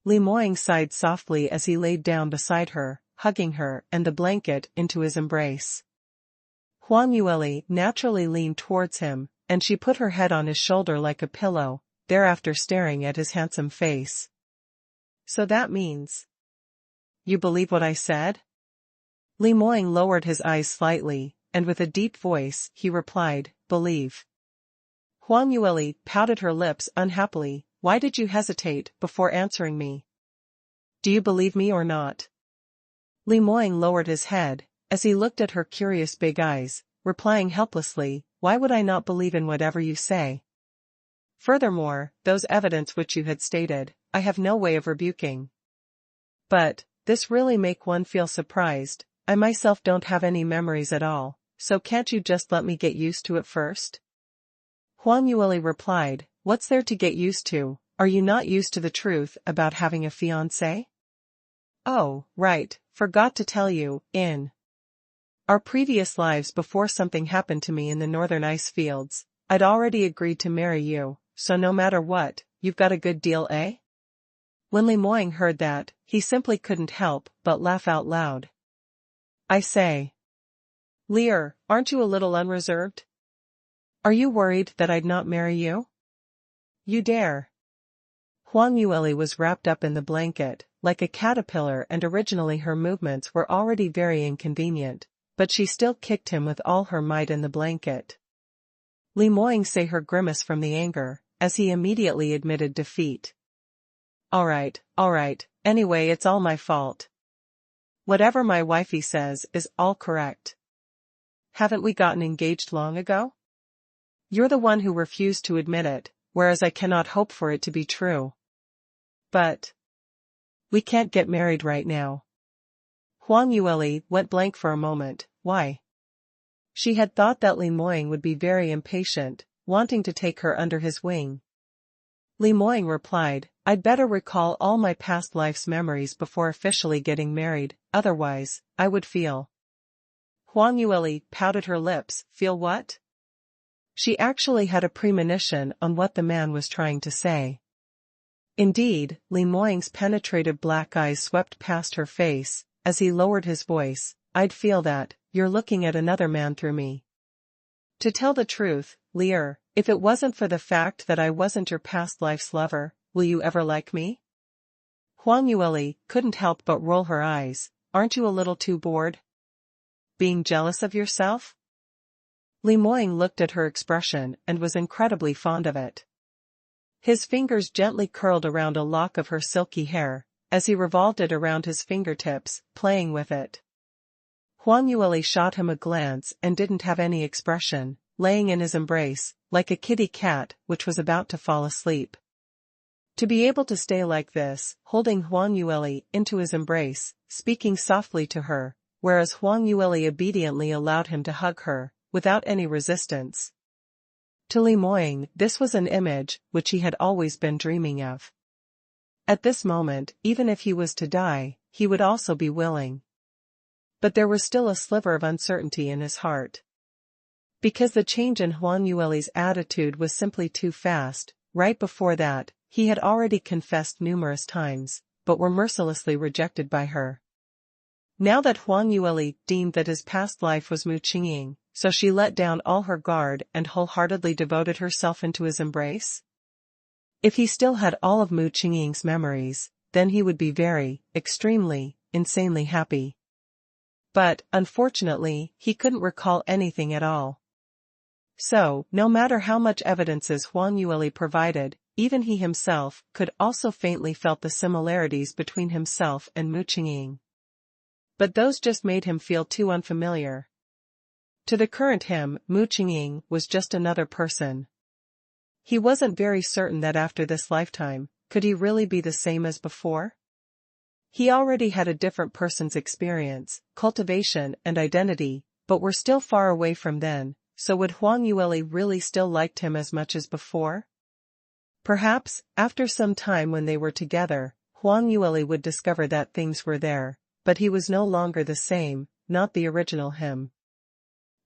Speaker 1: Li Moying sighed softly as he laid down beside her, hugging her and the blanket into his embrace. Huang Yueli naturally leaned towards him, and she put her head on his shoulder like a pillow, thereafter staring at his handsome face. "So that means you believe what I said?" Li Moying lowered his eyes slightly, and with a deep voice, he replied, "Believe." Huang Yueli pouted her lips unhappily. "Why did you hesitate before answering me? Do you believe me or not?" Li Moying lowered his head, as he looked at her curious big eyes, replying helplessly, "Why would I not believe in whatever you say? Furthermore, those evidence which you had stated, I have no way of rebuking. But, this really make one feel surprised, I myself don't have any memories at all, so can't you just let me get used to it first?" Huang Yueli replied, "What's there to get used to? Are you not used to the truth about having a fiancé?" "Oh, right, forgot to tell you, in our previous lives before something happened to me in the northern ice fields, I'd already agreed to marry you, so no matter what, you've got a good deal, eh?" When Li Moying heard that, he simply couldn't help but laugh out loud. "I say, Lear, aren't you a little unreserved? Are you worried that I'd not marry you? You dare?" Huang Yueli was wrapped up in the blanket, like a caterpillar, and originally her movements were already very inconvenient, but she still kicked him with all her might in the blanket. Li Moying saw her grimace from the anger, as he immediately admitted defeat. Alright, anyway it's all my fault. Whatever my wifey says is all correct. Haven't we gotten engaged long ago? You're the one who refused to admit it, whereas I cannot hope for it to be true. But we can't get married right now. Huang Yueli went blank for a moment. Why? She had thought that Li Moying would be very impatient, wanting to take her under his wing. Li Moying replied, I'd better recall all my past life's memories before officially getting married, otherwise, I would feel. Huang Yueli pouted her lips. Feel what? She actually had a premonition on what the man was trying to say. Indeed, Li Moying's penetrative black eyes swept past her face, as he lowered his voice. I'd feel that, you're looking at another man through me. To tell the truth, Lier, if it wasn't for the fact that I wasn't your past life's lover, will you ever like me? Huang Yueli couldn't help but roll her eyes. Aren't you a little too bored? Being jealous of yourself? Li Moying looked at her expression and was incredibly fond of it. His fingers gently curled around a lock of her silky hair, as he revolved it around his fingertips, playing with it. Huang Yueli shot him a glance and didn't have any expression, laying in his embrace, like a kitty cat which was about to fall asleep. To be able to stay like this, holding Huang Yueli into his embrace, speaking softly to her, whereas Huang Yueli obediently allowed him to hug her, without any resistance. To Li Moying, this was an image which he had always been dreaming of. At this moment, even if he was to die, he would also be willing. But there was still a sliver of uncertainty in his heart. Because the change in Huang Yueli's attitude was simply too fast. Right before that, he had already confessed numerous times, but were mercilessly rejected by her. Now that Huang Yueli deemed that his past life was Mu Qingqing, so she let down all her guard and wholeheartedly devoted herself into his embrace? If he still had all of Mu Qingqing's memories, then he would be very, extremely, insanely happy. But, unfortunately, he couldn't recall anything at all. So, no matter how much evidences Huang Yueli provided, even he himself could also faintly felt the similarities between himself and Mu Qingqing. But those just made him feel too unfamiliar. To the current him, Mu Qingqing was just another person. He wasn't very certain that after this lifetime, could he really be the same as before? He already had a different person's experience, cultivation, and identity, but were still far away from then, so would Huang Yueli really still liked him as much as before? Perhaps, after some time when they were together, Huang Yueli would discover that things were there, but he was no longer the same, not the original him.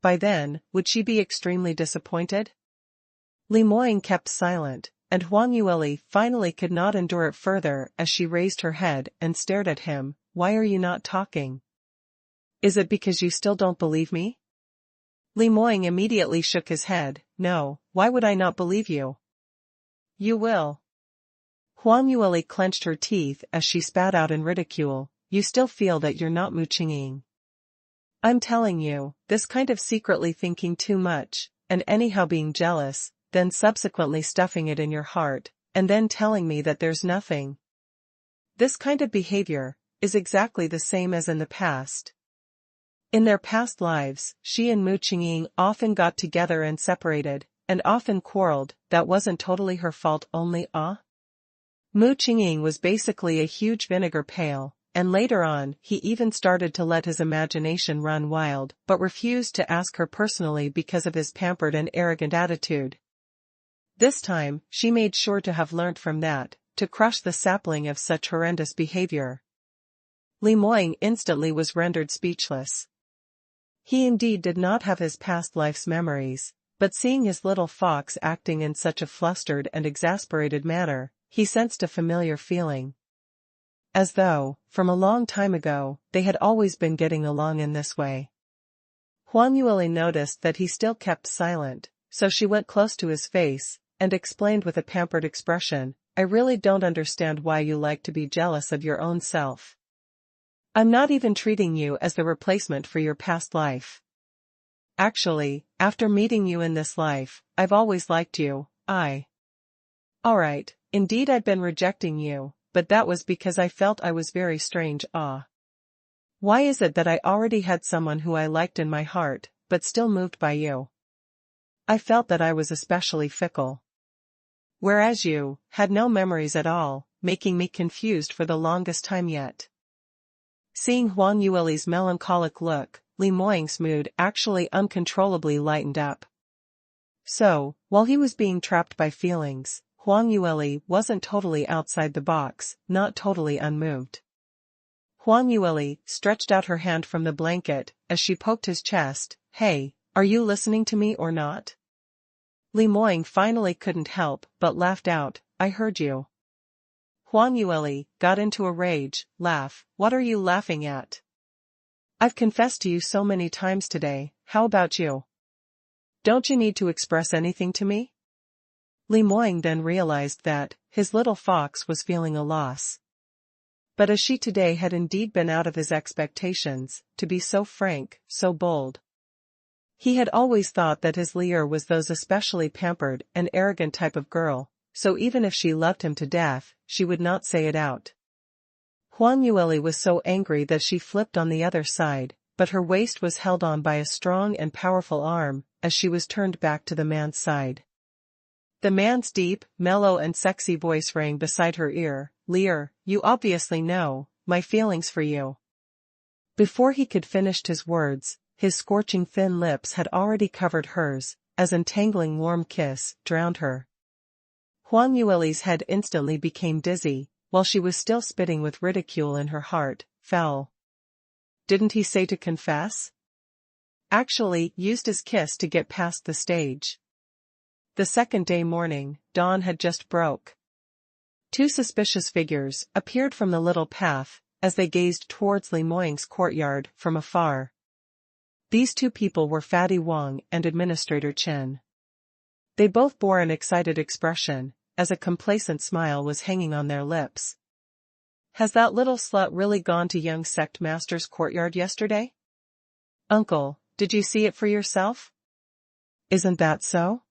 Speaker 1: By then, would she be extremely disappointed? Li Moying kept silent, and Huang Yueli finally could not endure it further as she raised her head and stared at him. Why are you not talking? Is it because you still don't believe me? Li Moying immediately shook his head. No, why would I not believe you? You will. Huang Yueli clenched her teeth as she spat out in ridicule. You still feel that you're not Mu Qingqing. I'm telling you, this kind of secretly thinking too much, and anyhow being jealous, then subsequently stuffing it in your heart, and then telling me that there's nothing. This kind of behavior is exactly the same as in the past. In their past lives, she and Mu Qingqing often got together and separated, and often quarreled. That wasn't totally her fault only, Mu Qingqing was basically a huge vinegar pail. And later on, he even started to let his imagination run wild, but refused to ask her personally because of his pampered and arrogant attitude. This time, she made sure to have learnt from that, to crush the sapling of such horrendous behavior. Li Moying instantly was rendered speechless. He indeed did not have his past life's memories, but seeing his little fox acting in such a flustered and exasperated manner, he sensed a familiar feeling. As though, from a long time ago, they had always been getting along in this way. Huang Yueli noticed that he still kept silent, so she went close to his face, and explained with a pampered expression, I really don't understand why you like to be jealous of your own self. I'm not even treating you as the replacement for your past life. Actually, after meeting you in this life, I've always liked you. Alright, indeed I'd been rejecting you, but that was because I felt I was very strange. Why is it that I already had someone who I liked in my heart, but still moved by you? I felt that I was especially fickle. Whereas you had no memories at all, making me confused for the longest time yet. Seeing Huang Yueli's melancholic look, Li Moying's mood actually uncontrollably lightened up. So, while he was being trapped by feelings, Huang Yueli wasn't totally outside the box, not totally unmoved. Huang Yueli stretched out her hand from the blanket as she poked his chest. Hey, are you listening to me or not? Li Moying finally couldn't help but laughed out, I heard you. Huang Yueli got into a rage. Laugh, what are you laughing at? I've confessed to you so many times today, how about you? Don't you need to express anything to me? Li Moying then realized that his little fox was feeling a loss. But as she today had indeed been out of his expectations, to be so frank, so bold. He had always thought that his Lier was those especially pampered and arrogant type of girl, so even if she loved him to death, she would not say it out. Huang Yueli was so angry that she flipped on the other side, but her waist was held on by a strong and powerful arm, as she was turned back to the man's side. The man's deep, mellow and sexy voice rang beside her ear, Lier, you obviously know my feelings for you. Before he could finish his words, his scorching thin lips had already covered hers, as entangling warm kiss drowned her. Huang Yueli's head instantly became dizzy, while she was still spitting with ridicule in her heart. Foul. Didn't he say to confess? Actually, used his kiss to get past the stage. The second day morning, dawn had just broke. Two suspicious figures appeared from the little path, as they gazed towards Li Moying's courtyard from afar. These two people were Fatty Wang and Administrator Chen. They both bore an excited expression, as a complacent smile was hanging on their lips. Has that little slut really gone to young sect master's courtyard yesterday? Uncle, did you see it for yourself? Isn't that so?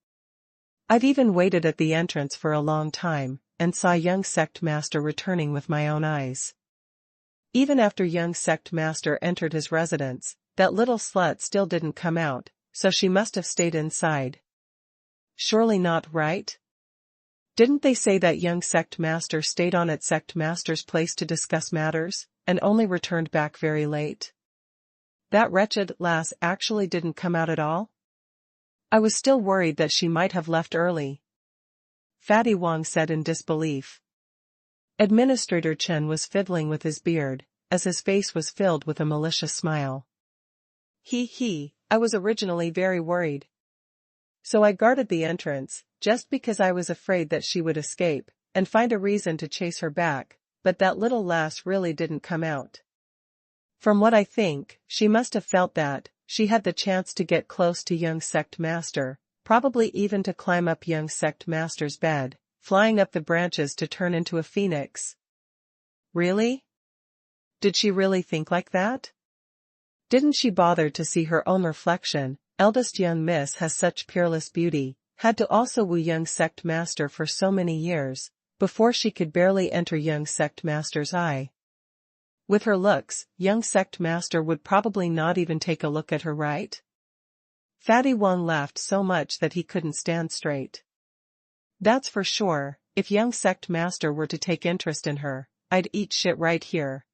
Speaker 1: I've even waited at the entrance for a long time, and saw young sect master returning with my own eyes. Even after young sect master entered his residence, that little slut still didn't come out, so she must have stayed inside. Surely not, right? Didn't they say that young sect master stayed on at sect master's place to discuss matters, and only returned back very late? That wretched lass actually didn't come out at all? I was still worried that she might have left early. Fatty Wang said in disbelief. Administrator Chen was fiddling with his beard, as his face was filled with a malicious smile. I was originally very worried. So I guarded the entrance, just because I was afraid that she would escape, and find a reason to chase her back, but that little lass really didn't come out. From what I think, she must have felt that she had the chance to get close to young sect master, probably even to climb up young sect master's bed, flying up the branches to turn into a phoenix. Really? Did she really think like that? Didn't she bother to see her own reflection? Eldest young miss has such peerless beauty, had to also woo young sect master for so many years, before she could barely enter young sect master's eye. With her looks, young sect master would probably not even take a look at her, right? Fatty Wang laughed so much that he couldn't stand straight. That's for sure, if young sect master were to take interest in her, I'd eat shit right here.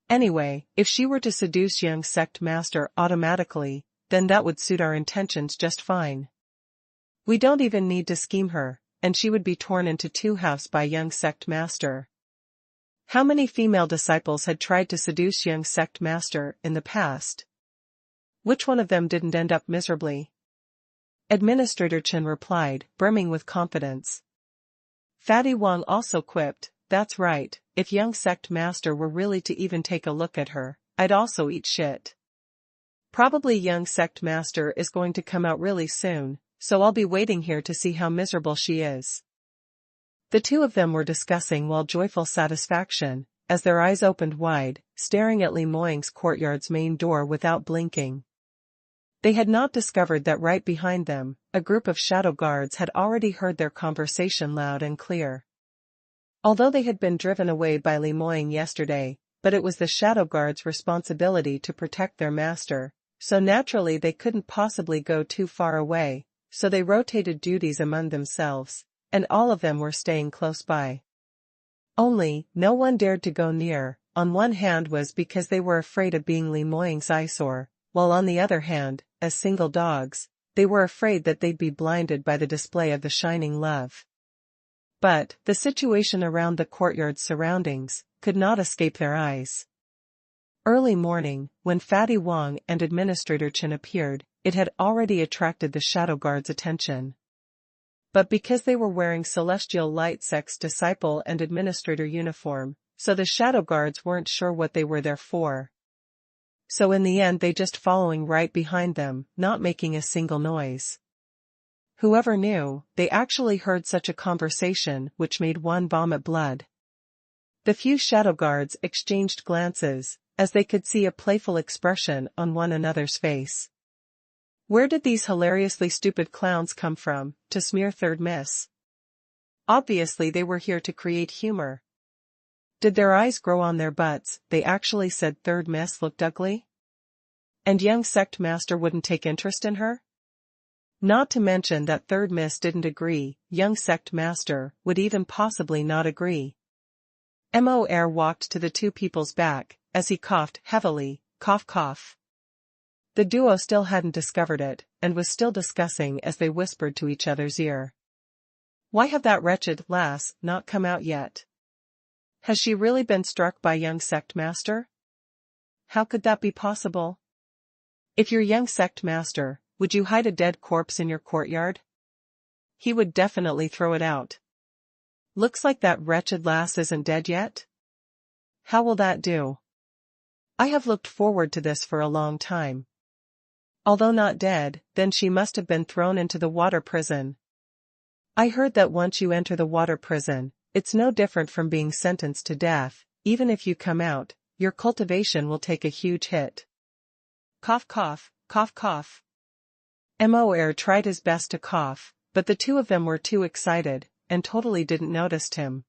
Speaker 1: Anyway, if she were to seduce young sect master automatically, then that would suit our intentions just fine. We don't even need to scheme her, and she would be torn into two halves by young sect master. How many female disciples had tried to seduce young sect master in the past? Which one of them didn't end up miserably? Administrator Chen replied, brimming with confidence. Fatty Wang also quipped, that's right, if young sect master were really to even take a look at her, I'd also eat shit. Probably young sect master is going to come out really soon, so I'll be waiting here to see how miserable she is. The two of them were discussing while joyful satisfaction, as their eyes opened wide, staring at Li Moying's courtyard's main door without blinking. They had not discovered that right behind them, a group of shadow guards had already heard their conversation loud and clear. Although they had been driven away by Li Moying yesterday, but it was the shadow guards' responsibility to protect their master, so naturally they couldn't possibly go too far away, so they rotated duties among themselves, and all of them were staying close by. Only, no one dared to go near, on one hand was because they were afraid of being Li Moying's eyesore, while on the other hand, as single dogs, they were afraid that they'd be blinded by the display of the shining love. But, the situation around the courtyard's surroundings could not escape their eyes. Early morning, when Fatty Wong and Administrator Chen appeared, it had already attracted the shadow guard's attention. But because they were wearing Celestial Light Sect's disciple and administrator uniform, so the shadow guards weren't sure what they were there for. So in the end they just following right behind them, not making a single noise. Whoever knew, they actually heard such a conversation which made one vomit blood. The few shadow guards exchanged glances, as they could see a playful expression on one another's face. Where did these hilariously stupid clowns come from, to smear third miss? Obviously they were here to create humor. Did their eyes grow on their butts? They actually said third miss looked ugly? And young sect master wouldn't take interest in her? Not to mention that third miss didn't agree, young sect master would even possibly not agree. Mo walked to the two people's back, as he coughed heavily, cough cough. The duo still hadn't discovered it, and was still discussing as they whispered to each other's ear. Why have that wretched lass not come out yet? Has she really been struck by young sect master? How could that be possible? If you're young sect master, would you hide a dead corpse in your courtyard? He would definitely throw it out. Looks like that wretched lass isn't dead yet? How will that do? I have looked forward to this for a long time. Although not dead, then she must have been thrown into the water prison. I heard that once you enter the water prison, it's no different from being sentenced to death. Even if you come out, your cultivation will take a huge hit. Cough cough, cough cough. Mo tried his best to cough, but the two of them were too excited, and totally didn't notice him.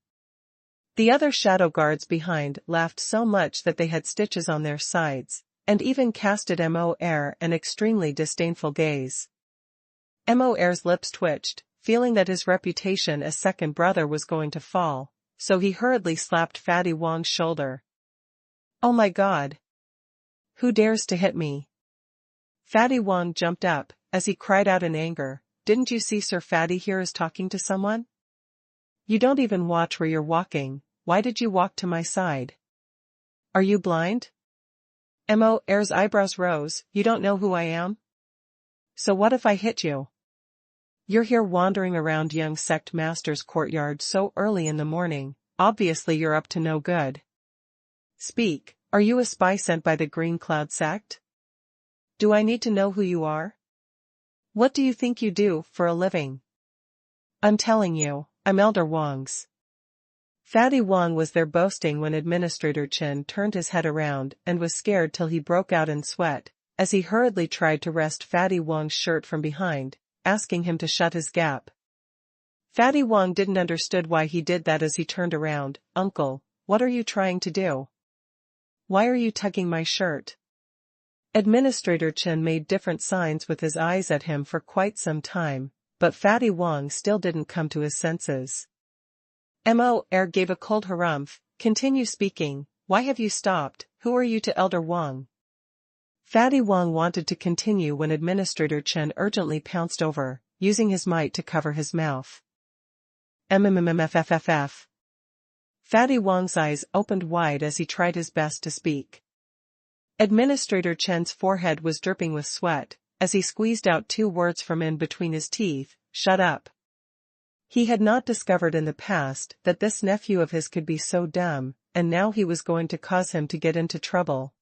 Speaker 1: The other shadow guards behind laughed so much that they had stitches on their sides, and even casted Mo an extremely disdainful gaze. Mo's lips twitched, feeling that his reputation as second brother was going to fall, so he hurriedly slapped Fatty Wong's shoulder. Oh my God! Who dares to hit me? Fatty Wong jumped up, as he cried out in anger, didn't you see Sir Fatty here is talking to someone? You don't even watch where you're walking, why did you walk to my side? Are you blind? Mo's eyebrows rose, you don't know who I am? So what if I hit you? You're here wandering around young sect master's courtyard so early in the morning, obviously you're up to no good. Speak, are you a spy sent by the Green Cloud sect? Do I need to know who you are? What do you think you do for a living? I'm telling you, I'm Elder Wong's. Fatty Wong was there boasting when Administrator Chen turned his head around and was scared till he broke out in sweat, as he hurriedly tried to wrest Fatty Wong's shirt from behind, asking him to shut his gap. Fatty Wong didn't understood why he did that as he turned around. Uncle, what are you trying to do? Why are you tugging my shirt? Administrator Chen made different signs with his eyes at him for quite some time, but Fatty Wong still didn't come to his senses. Mo gave a cold harumph. Continue speaking, why have you stopped, who are you to Elder Wong? Fatty Wong wanted to continue when Administrator Chen urgently pounced over, using his might to cover his mouth. MMMFFFF. Fatty Wong's eyes opened wide as he tried his best to speak. Administrator Chen's forehead was dripping with sweat, as he squeezed out two words from in between his teeth, shut up. He had not discovered in the past that this nephew of his could be so dumb, and now he was going to cause him to get into trouble.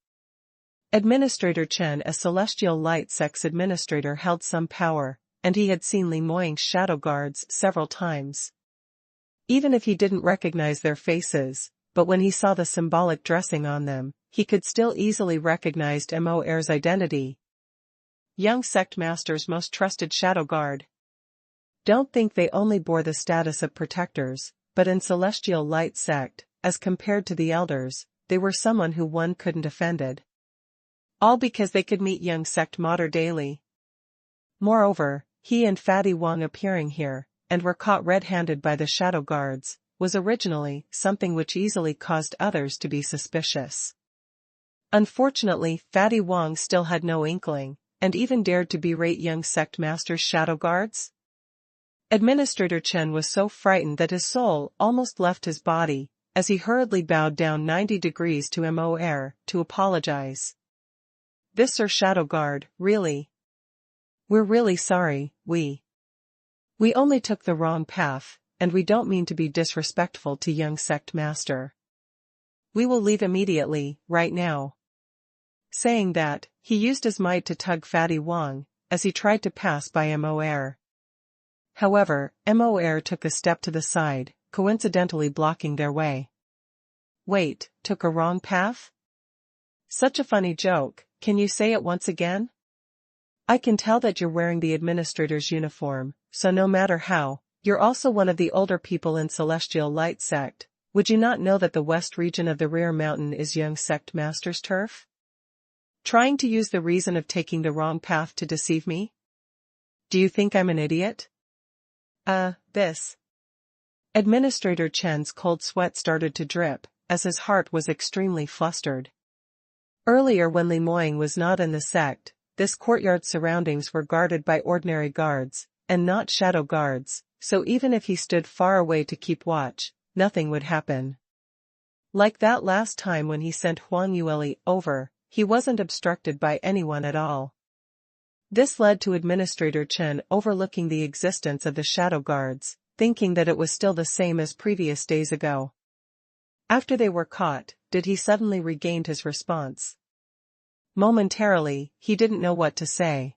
Speaker 1: Administrator Chen as Celestial Light Sect's administrator held some power, and he had seen Li Moying's shadow guards several times. Even if he didn't recognize their faces, but when he saw the symbolic dressing on them, he could still easily recognize Mo's identity. Young Sect Master's most trusted shadow guard. Don't think they only bore the status of protectors, but in Celestial Light Sect, as compared to the elders, they were someone who one couldn't offend. All because they could meet young Sect Mater daily. Moreover, he and Fatty Wong appearing here, and were caught red-handed by the shadow guards, was originally something which easily caused others to be suspicious. Unfortunately, Fatty Wong still had no inkling, and even dared to berate young Sect Master's shadow guards. Administrator Chen was so frightened that his soul almost left his body, as he hurriedly bowed down 90 degrees to Mo to apologize. This Sir Shadow Guard, really? We're really sorry, we only took the wrong path, and we don't mean to be disrespectful to young Sect Master. We will leave immediately, right now. Saying that, he used his might to tug Fatty Wong, as he tried to pass by Mo. However, Mo took a step to the side, coincidentally blocking their way. Wait, took a wrong path? Such a funny joke, can you say it once again? I can tell that you're wearing the administrator's uniform, so no matter how, you're also one of the older people in Celestial Light Sect. Would you not know that the west region of the rear mountain is young Sect Master's turf? Trying to use the reason of taking the wrong path to deceive me? Do you think I'm an idiot? This. Administrator Chen's cold sweat started to drip, as his heart was extremely flustered. Earlier when Li Moying was not in the sect, this courtyard's surroundings were guarded by ordinary guards, and not shadow guards, so even if he stood far away to keep watch, nothing would happen. Like that last time when he sent Huang Yueli over, he wasn't obstructed by anyone at all. This led to Administrator Chen overlooking the existence of the shadow guards, thinking that it was still the same as previous days ago. After they were caught, did he suddenly regain his response? Momentarily, he didn't know what to say.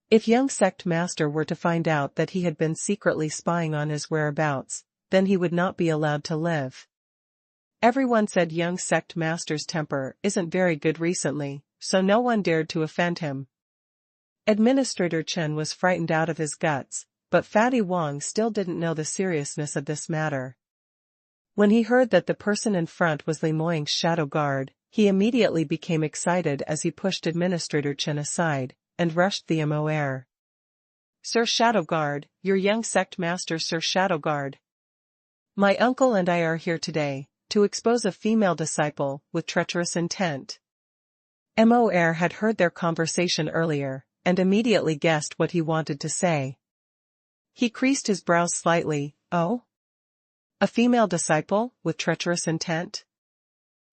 Speaker 1: If young Sect Master were to find out that he had been secretly spying on his whereabouts, then he would not be allowed to live. Everyone said young Sect Master's temper isn't very good recently, so no one dared to offend him. Administrator Chen was frightened out of his guts, but Fatty Wong still didn't know the seriousness of this matter. When he heard that the person in front was Li Moying's shadow guard, he immediately became excited as he pushed Administrator Chen aside, and rushed the Mo. Sir Shadow Guard, your young Sect Master Sir Shadow Guard. My uncle and I are here today, to expose a female disciple, with treacherous intent. Mo had heard their conversation earlier, and immediately guessed what he wanted to say. He creased his brows slightly. Oh? A female disciple, with treacherous intent?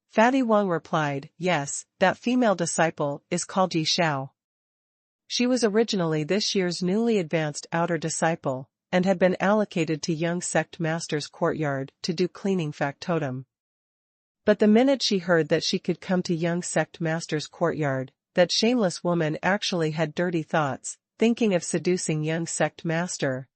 Speaker 1: Fatty Wong replied, yes, that female disciple is called Yi Xiao. She was originally this year's newly advanced outer disciple, and had been allocated to young Sect Master's courtyard to do cleaning factotum. But the minute she heard that she could come to young Sect Master's courtyard, that shameless woman actually had dirty thoughts, thinking of seducing young Sect Master.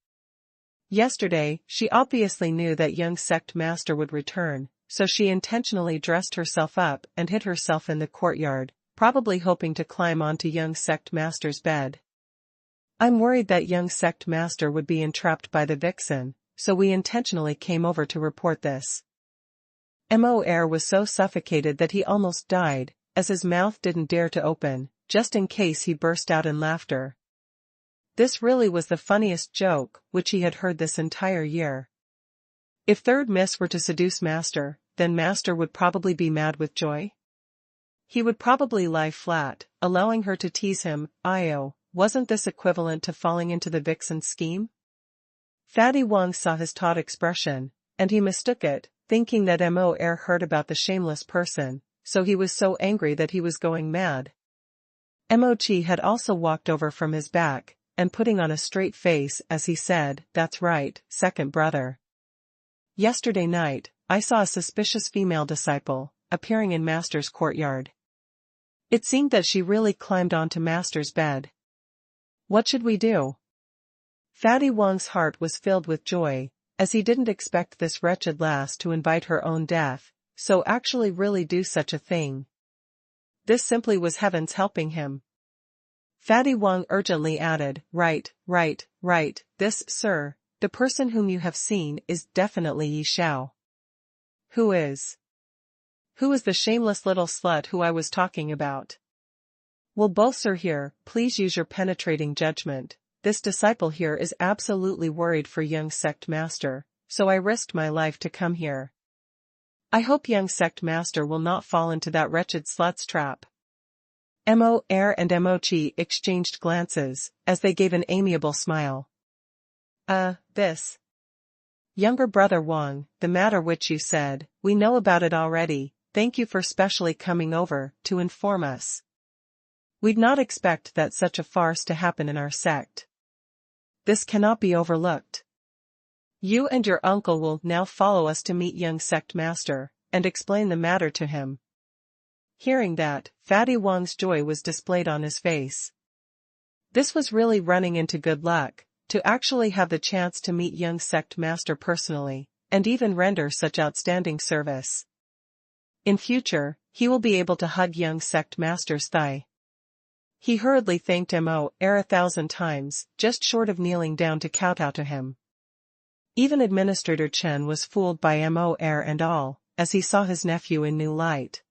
Speaker 1: Yesterday, she obviously knew that young Sect Master would return, so she intentionally dressed herself up and hid herself in the courtyard, probably hoping to climb onto young Sect Master's bed. I'm worried that young Sect Master would be entrapped by the vixen, so we intentionally came over to report this. Mo was so suffocated that he almost died, as his mouth didn't dare to open, just in case he burst out in laughter. This really was the funniest joke which he had heard this entire year. If Third Miss were to seduce Master, then Master would probably be mad with joy. He would probably lie flat, allowing her to tease him. Wasn't this equivalent to falling into the vixen's scheme? Fatty Wong saw his taut expression, and he mistook it, thinking that Mo heard about the shameless person, so he was so angry that he was going mad. Mo Chi had also walked over from his back, and putting on a straight face as he said, that's right, second brother. Yesterday night, I saw a suspicious female disciple, appearing in Master's courtyard. It seemed that she really climbed onto Master's bed. What should we do? Fatty Wong's heart was filled with joy, as he didn't expect this wretched lass to invite her own death, so actually really do such a thing. This simply was heavens helping him. Fatty Wang urgently added, right, this, sir, the person whom you have seen is definitely Yi Xiao. Who is the shameless little slut who I was talking about? Will both sir here, please use your penetrating judgment. This disciple here is absolutely worried for young sect master, so I risked my life to come here. I hope young sect master will not fall into that wretched slut's trap. Mo Er and Mo Chi exchanged glances, as they gave an amiable smile. This. Younger brother Wang, the matter which you said, we know about it already, thank you for specially coming over, to inform us. We'd not expect that such a farce to happen in our sect. This cannot be overlooked. You and your uncle will now follow us to meet young sect master, and explain the matter to him. Hearing that, Fatty Wang's joy was displayed on his face. This was really running into good luck, to actually have the chance to meet young sect master personally, and even render such outstanding service. In future, he will be able to hug young sect master's thigh. He hurriedly thanked Mo Er 1,000 times, just short of kneeling down to kowtow to him. Even Administrator Chen was fooled by Mo Er and all, as he saw his nephew in new light.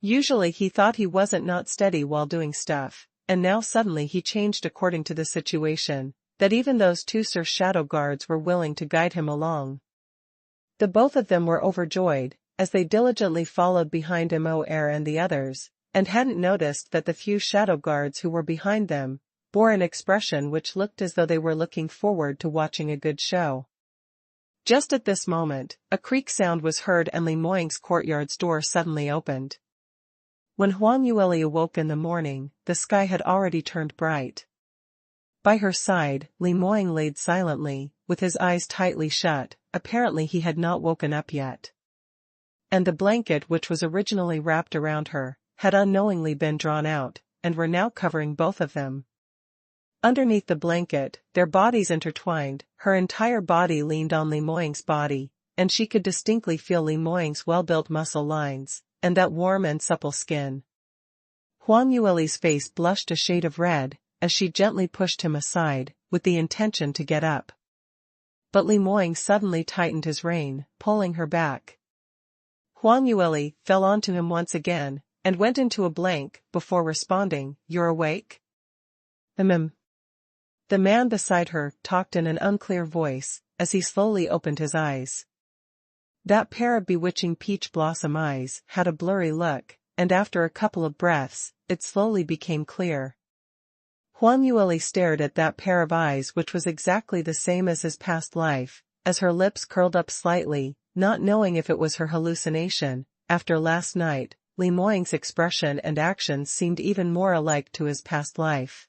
Speaker 1: Usually he thought he wasn't not steady while doing stuff, and now suddenly he changed according to the situation, that even those two Sir Shadow Guards were willing to guide him along. The both of them were overjoyed, as they diligently followed behind Mo Er and the others, and hadn't noticed that the few Shadow Guards who were behind them bore an expression which looked as though they were looking forward to watching a good show. Just at this moment, a creak sound was heard and Li Moying's courtyard's door suddenly opened. When Huang Yueli awoke in the morning, the sky had already turned bright. By her side, Li Moying laid silently, with his eyes tightly shut, apparently he had not woken up yet. And the blanket which was originally wrapped around her, had unknowingly been drawn out, and were now covering both of them. Underneath the blanket, their bodies intertwined, her entire body leaned on Li Moying's body, and she could distinctly feel Li Moying's well-built muscle lines, and that warm and supple skin. Huang Yueli's face blushed a shade of red, as she gently pushed him aside, with the intention to get up. But Li Moying suddenly tightened his rein, pulling her back. Huang Yueli fell onto him once again, and went into a blank, before responding, "You're awake?" The man beside her talked in an unclear voice, as he slowly opened his eyes. That pair of bewitching peach blossom eyes had a blurry look, and after a couple of breaths, it slowly became clear. Huang Yueli stared at that pair of eyes which was exactly the same as his past life, as her lips curled up slightly, not knowing if it was her hallucination. After last night, Li Moying's expression and actions seemed even more alike to his past life.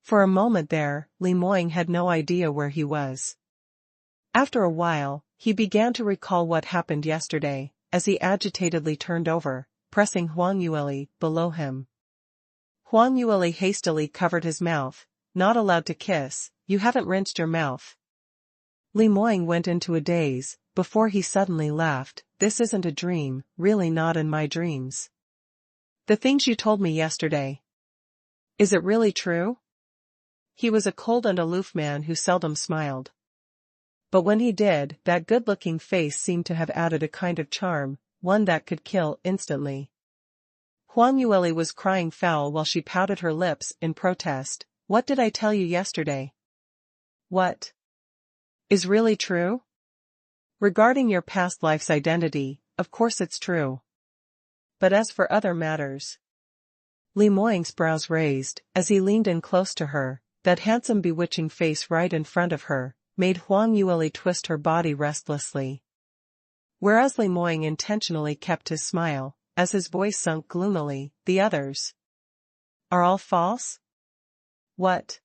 Speaker 1: For a moment there, Li Moying had no idea where he was. After a while, he began to recall what happened yesterday, as he agitatedly turned over, pressing Huang Yueli below him. Huang Yueli hastily covered his mouth, not allowed to kiss. "You haven't rinsed your mouth." Li Moying went into a daze, before he suddenly laughed. "This isn't a dream, really not in my dreams. The things you told me yesterday. Is it really true?" He was a cold and aloof man who seldom smiled. But when he did, that good-looking face seemed to have added a kind of charm, one that could kill instantly. Huang Yueli was crying foul while she pouted her lips in protest. "What did I tell you yesterday? What is really true? Regarding your past life's identity, of course it's true. But as for other matters..." Li Moying's brows raised, as he leaned in close to her, that handsome bewitching face right in front of her, made Huang Yueli twist her body restlessly. Whereas Li Moying intentionally kept his smile, as his voice sunk gloomily, "The others are all false? What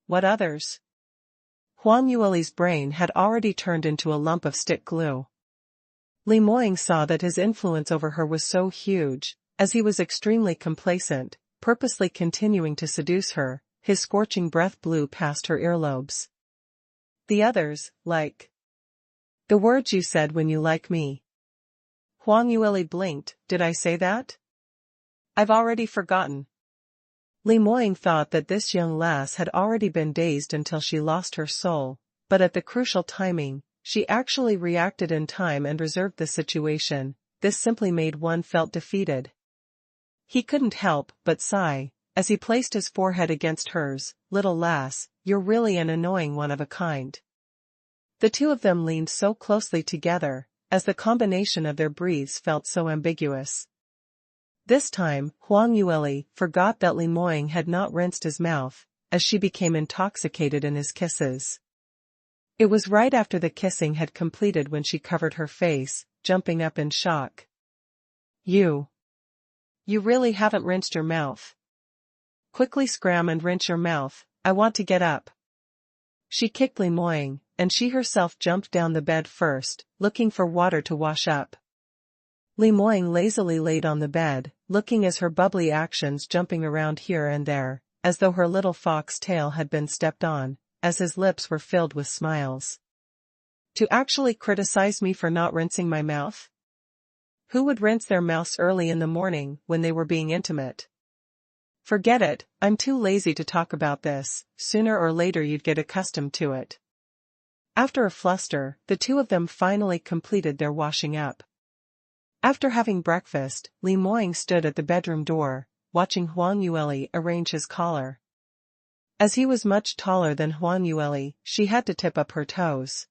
Speaker 1: others?" Huang Yueli's brain had already turned into a lump of stick glue. Li Moying saw that his influence over her was so huge, as he was extremely complacent, purposely continuing to seduce her. His scorching breath blew past her earlobes. The others, like. The words you said when you like me. Huang Yueli blinked, did I say that? I've already forgotten. Li Moying thought that this young lass had already been dazed until she lost her soul, but at the crucial timing, she actually reacted in time and reserved the situation. This simply made one felt defeated. He couldn't help but sigh, as he placed his forehead against hers. Little lass, you're really an annoying one of a kind. The two of them leaned so closely together, as the combination of their breaths felt so ambiguous. This time, Huang Yueli forgot that Li Moying had not rinsed his mouth, as she became intoxicated in his kisses. It was right after the kissing had completed when she covered her face, jumping up in shock. You really haven't rinsed your mouth. Quickly scram and rinse your mouth, I want to get up. She kicked Li Moying, and she herself jumped down the bed first, looking for water to wash up. Li Moying lazily laid on the bed, looking at her bubbly actions jumping around here and there, as though her little fox tail had been stepped on, as his lips were filled with smiles. To actually criticize me for not rinsing my mouth? Who would rinse their mouths early in the morning when they were being intimate? Forget it, I'm too lazy to talk about this, sooner or later you'd get accustomed to it. After a fluster, the two of them finally completed their washing up. After having breakfast, Li Moying stood at the bedroom door, watching Huang Yueli arrange his collar. As he was much taller than Huang Yueli, she had to tip up her toes.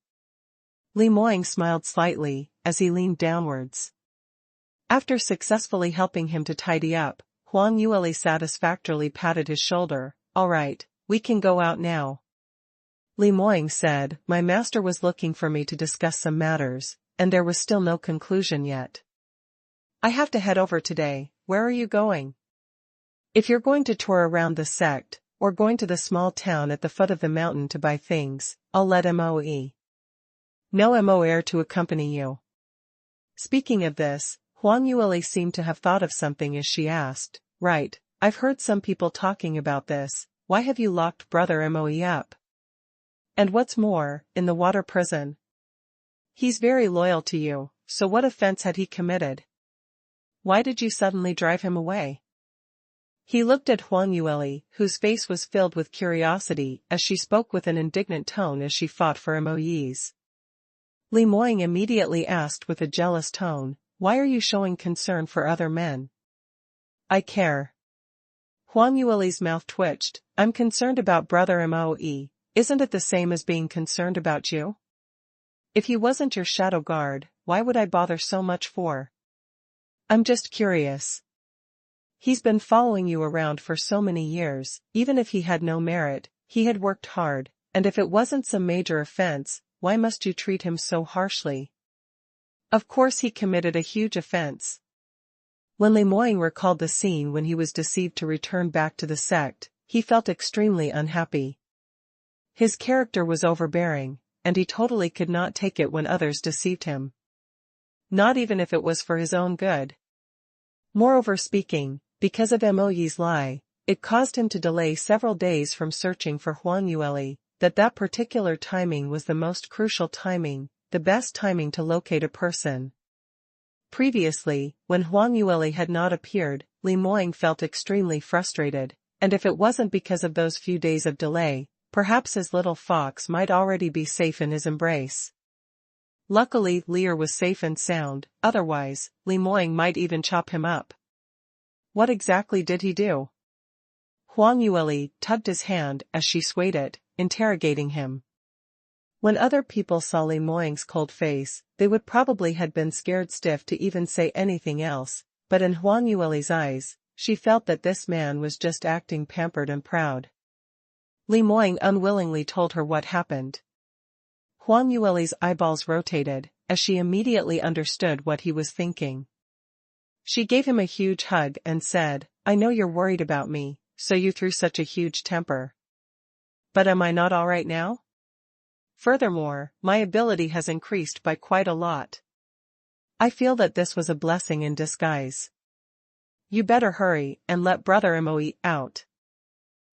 Speaker 1: Li Moying smiled slightly, as he leaned downwards. After successfully helping him to tidy up, Huang Yueli satisfactorily patted his shoulder. All right, we can go out now. Li Moying said, my master was looking for me to discuss some matters, and there was still no conclusion yet. I have to head over today. Where are you going? If you're going to tour around the sect, or going to the small town at the foot of the mountain to buy things, I'll let Moe. No Moe to accompany you. Speaking of this, Huang Yueli seemed to have thought of something as she asked, right, I've heard some people talking about this, why have you locked brother Moe up? And what's more, in the water prison? He's very loyal to you, so what offense had he committed? Why did you suddenly drive him away? He looked at Huang Yueli, whose face was filled with curiosity as she spoke with an indignant tone as she fought for Moe's. Li Moying immediately asked with a jealous tone, why are you showing concern for other men? I care. Huang Yueli's mouth twitched, I'm concerned about brother Moe, isn't it the same as being concerned about you? If he wasn't your shadow guard, why would I bother so much for? I'm just curious. He's been following you around for so many years, even if he had no merit, he had worked hard, and if it wasn't some major offense, why must you treat him so harshly? Of course he committed a huge offense. When Li Moying recalled the scene when he was deceived to return back to the sect, he felt extremely unhappy. His character was overbearing, and he totally could not take it when others deceived him. Not even if it was for his own good. Moreover speaking, because of Moe's lie, it caused him to delay several days from searching for Huang Yueli, that particular timing was the most crucial timing, the best timing to locate a person. Previously, when Huang Yueli had not appeared, Li Moying felt extremely frustrated, and if it wasn't because of those few days of delay, perhaps his little fox might already be safe in his embrace. Luckily, Lear was safe and sound, otherwise, Li Moying might even chop him up. What exactly did he do? Huang Yueli tugged his hand as she swayed it, interrogating him. When other people saw Li Moying's cold face, they would probably have been scared stiff to even say anything else, but in Huang Yueli's eyes, she felt that this man was just acting pampered and proud. Li Moying unwillingly told her what happened. Huang Yueli's eyeballs rotated, as she immediately understood what he was thinking. She gave him a huge hug and said, I know you're worried about me, so you threw such a huge temper. But am I not all right now? Furthermore, my ability has increased by quite a lot. I feel that this was a blessing in disguise. You better hurry and let brother Moe out.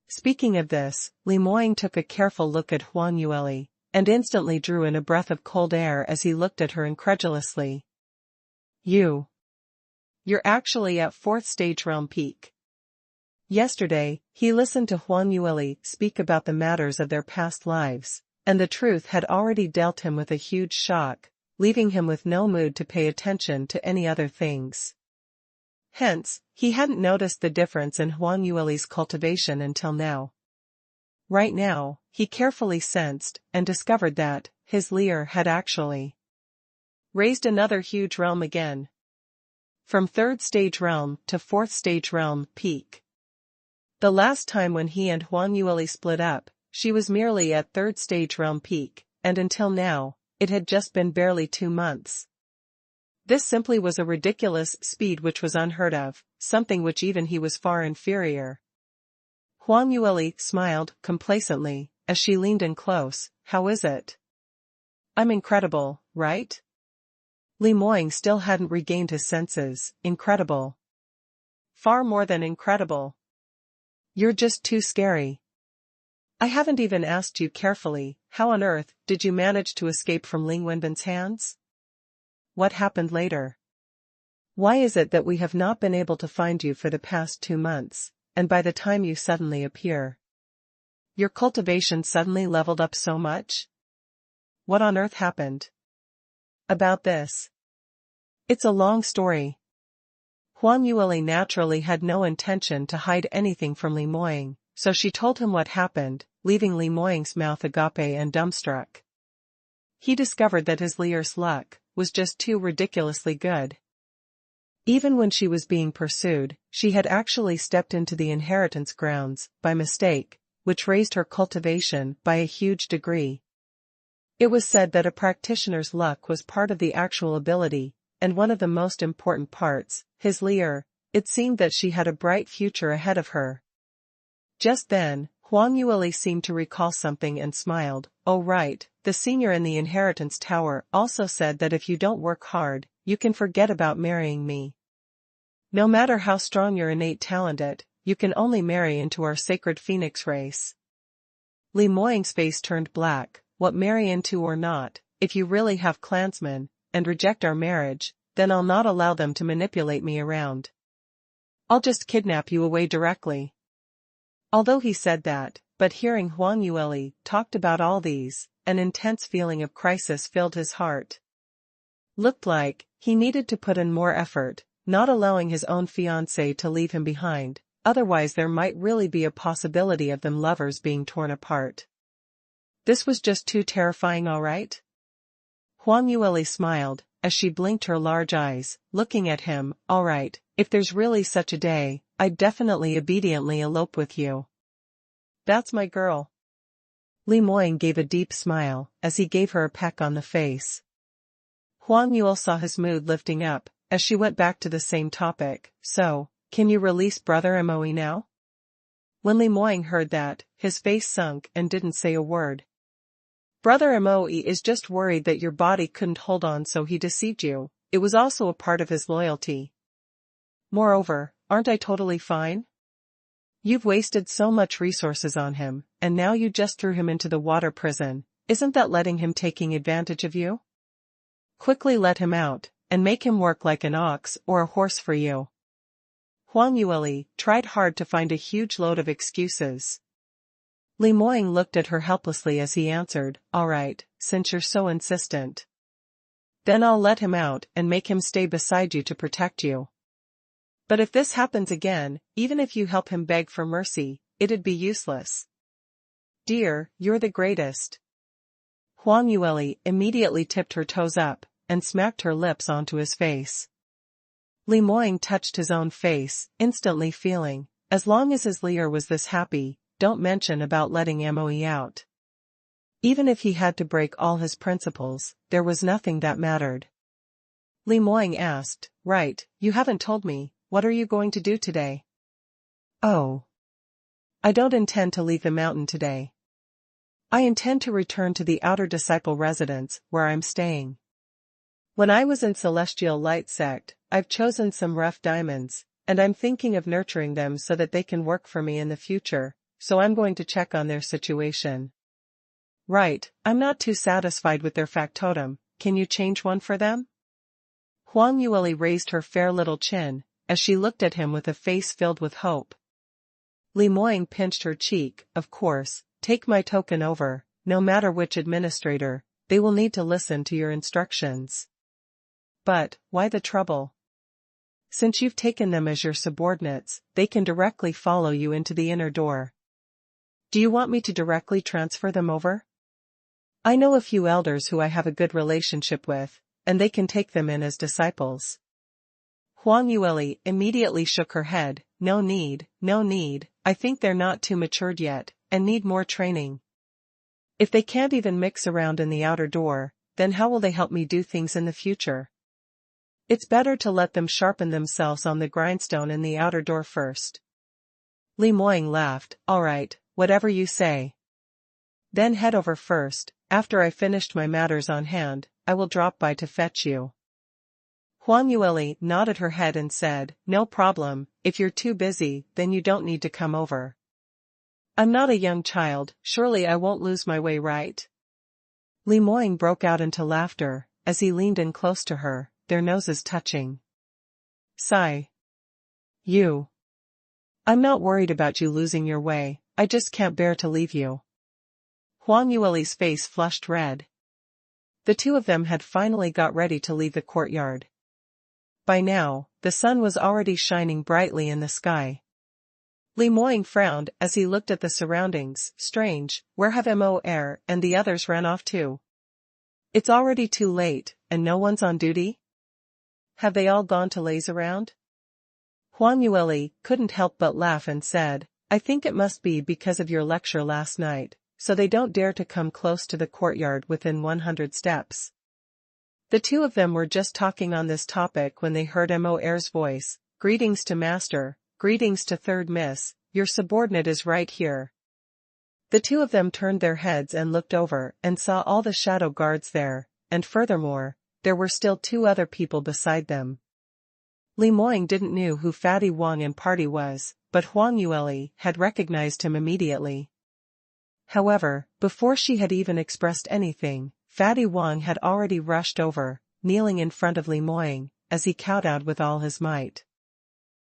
Speaker 1: Speaking of this, Li Moying took a careful look at Huang Yueli, and instantly drew in a breath of cold air as he looked at her incredulously. You're actually at 4th stage realm peak. Yesterday, he listened to Huang Yueli speak about the matters of their past lives, and the truth had already dealt him with a huge shock, leaving him with no mood to pay attention to any other things. Hence, he hadn't noticed the difference in Huang Yueli's cultivation until now. Right now, he carefully sensed and discovered that his Leer had actually raised another huge realm again. From 3rd stage realm to 4th stage realm peak. The last time when he and Huang Yueli split up, she was merely at 3rd stage realm peak, and until now, it had just been barely 2 months. This simply was a ridiculous speed which was unheard of, something which even he was far inferior. Huang Yueli smiled complacently as she leaned in close. How is it? I'm incredible, right? Li Moying still hadn't regained his senses. Incredible. Far more than incredible. You're just too scary. I haven't even asked you carefully, how on earth did you manage to escape from Ling Wenbin's hands? What happened later? Why is it that we have not been able to find you for the past 2 months, and by the time you suddenly appear, your cultivation suddenly leveled up so much? What on earth happened? About this. It's a long story. Huang Yueli naturally had no intention to hide anything from Li Moying, so she told him what happened, leaving Li Moying's mouth agape and dumbstruck. He discovered that his Leer's luck was just too ridiculously good. Even when she was being pursued, she had actually stepped into the inheritance grounds, by mistake, which raised her cultivation by a huge degree. It was said that a practitioner's luck was part of the actual ability, and one of the most important parts, his Leer. It seemed that she had a bright future ahead of her. Just then, Huang Yueli seemed to recall something and smiled. Oh right, the senior in the inheritance tower also said that if you don't work hard, you can forget about marrying me. No matter how strong your innate talent is, you can only marry into our sacred phoenix race. Li Moying's face turned black. What, marry into or not? If you really have clansmen, and reject our marriage, then I'll not allow them to manipulate me around. I'll just kidnap you away directly. Although he said that, but hearing Huang Yueli talked about all these, an intense feeling of crisis filled his heart. Looked like he needed to put in more effort, not allowing his own fiancée to leave him behind, otherwise there might really be a possibility of them lovers being torn apart. This was just too terrifying, all right? Huang Yueli smiled, as she blinked her large eyes, looking at him. All right, if there's really such a day, I'd definitely obediently elope with you. That's my girl. Li Moying gave a deep smile, as he gave her a peck on the face. Huang Yueli saw his mood lifting up, as she went back to the same topic. So, can you release Brother Moe now? When Li Moying heard that, his face sunk and didn't say a word. Brother Moe is just worried that your body couldn't hold on, so he deceived you. It was also a part of his loyalty. Moreover, aren't I totally fine? You've wasted so much resources on him, and now you just threw him into the water prison. Isn't that letting him taking advantage of you? Quickly let him out, and make him work like an ox or a horse for you. Huang Yueli tried hard to find a huge load of excuses. Li Moying looked at her helplessly as he answered, all right, since you're so insistent. Then I'll let him out and make him stay beside you to protect you. But if this happens again, even if you help him beg for mercy, it'd be useless. Dear, you're the greatest. Huang Yueli immediately tipped her toes up, and smacked her lips onto his face. Li Moying touched his own face, instantly feeling, as long as his Leer was this happy, don't mention about letting Moe out. Even if he had to break all his principles, there was nothing that mattered. Li Moying asked, right, you haven't told me, what are you going to do today? Oh. I don't intend to leave the mountain today. I intend to return to the outer disciple residence, where I'm staying. When I was in Celestial Light Sect, I've chosen some rough diamonds, and I'm thinking of nurturing them so that they can work for me in the future, so I'm going to check on their situation. Right, I'm not too satisfied with their factotum, can you change one for them? Huang Yueli raised her fair little chin, as she looked at him with a face filled with hope. Li Moying pinched her cheek, of course, take my token over, no matter which administrator, they will need to listen to your instructions. But, why the trouble? Since you've taken them as your subordinates, they can directly follow you into the inner door. Do you want me to directly transfer them over? I know a few elders who I have a good relationship with, and they can take them in as disciples. Huang Yueli immediately shook her head, no need, I think they're not too matured yet, and need more training. If they can't even mix around in the outer door, then how will they help me do things in the future? It's better to let them sharpen themselves on the grindstone in the outer door first. Li Moying laughed, alright, whatever you say. Then head over first, after I finished my matters on hand, I will drop by to fetch you. Huang Yueli nodded her head and said, no problem, if you're too busy, then you don't need to come over. I'm not a young child, surely I won't lose my way, right? Li Moying broke out into laughter, as he leaned in close to her, their noses touching. Sigh. You. I'm not worried about you losing your way, I just can't bear to leave you. Huang Yueli's face flushed red. The two of them had finally got ready to leave the courtyard. By now, the sun was already shining brightly in the sky. Li Moying frowned as he looked at the surroundings, strange, where have Mo Er and the others ran off to? It's already too late, and no one's on duty? Have they all gone to laze around? Huang Yueli couldn't help but laugh and said, I think it must be because of your lecture last night, so they don't dare to come close to the courtyard within 100 steps. The two of them were just talking on this topic when they heard Mo Er's voice, greetings to Master, greetings to Third Miss, your subordinate is right here. The two of them turned their heads and looked over and saw all the shadow guards there, and furthermore, there were still two other people beside them. Li Moying didn't know who Fatty Wang and party was, but Huang Yueli had recognized him immediately. However, before she had even expressed anything, Fatty Wang had already rushed over, kneeling in front of Li Moying, as he kowtowed with all his might.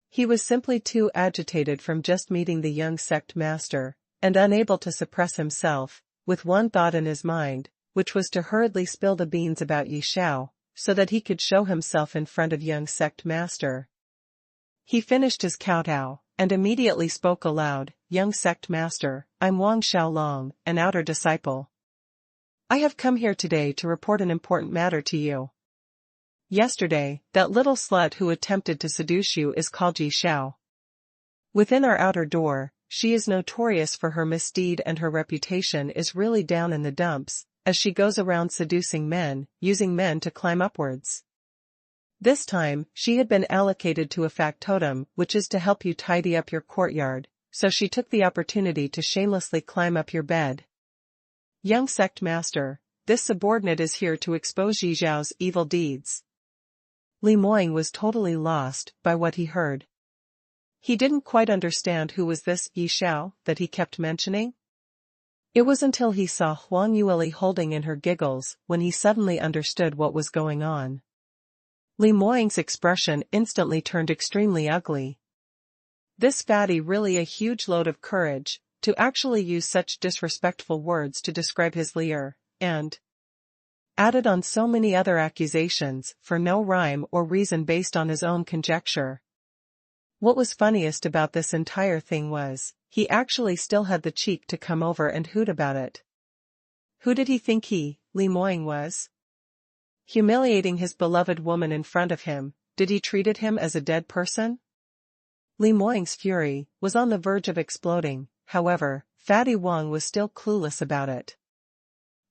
Speaker 1: He was simply too agitated from just meeting the young sect master, and unable to suppress himself, with one thought in his mind, which was to hurriedly spill the beans about Yi Xiao, so that he could show himself in front of young sect master. He finished his kowtow, and immediately spoke aloud, young sect master, I'm Wang Xiaolong, an outer disciple. I have come here today to report an important matter to you. Yesterday, that little slut who attempted to seduce you is called Yi Xiao. Within our outer door, she is notorious for her misdeed and her reputation is really down in the dumps, as she goes around seducing men, using men to climb upwards. This time, she had been allocated to a factotum which is to help you tidy up your courtyard, so she took the opportunity to shamelessly climb up your bed. Young sect master, this subordinate is here to expose Yi Xiao's evil deeds. Li Moying was totally lost by what he heard. He didn't quite understand who was this Yi Xiao that he kept mentioning. It was until he saw Huang Yueli holding in her giggles when he suddenly understood what was going on. Li Moying's expression instantly turned extremely ugly. This fatty really a huge load of courage, to actually use such disrespectful words to describe his leer, and added on so many other accusations for no rhyme or reason based on his own conjecture. What was funniest about this entire thing was, he actually still had the cheek to come over and hoot about it. Who did he think Li Moying was? Humiliating his beloved woman in front of him, did he treated him as a dead person? Li Moying's fury was on the verge of exploding, however, Fatty Wang was still clueless about it.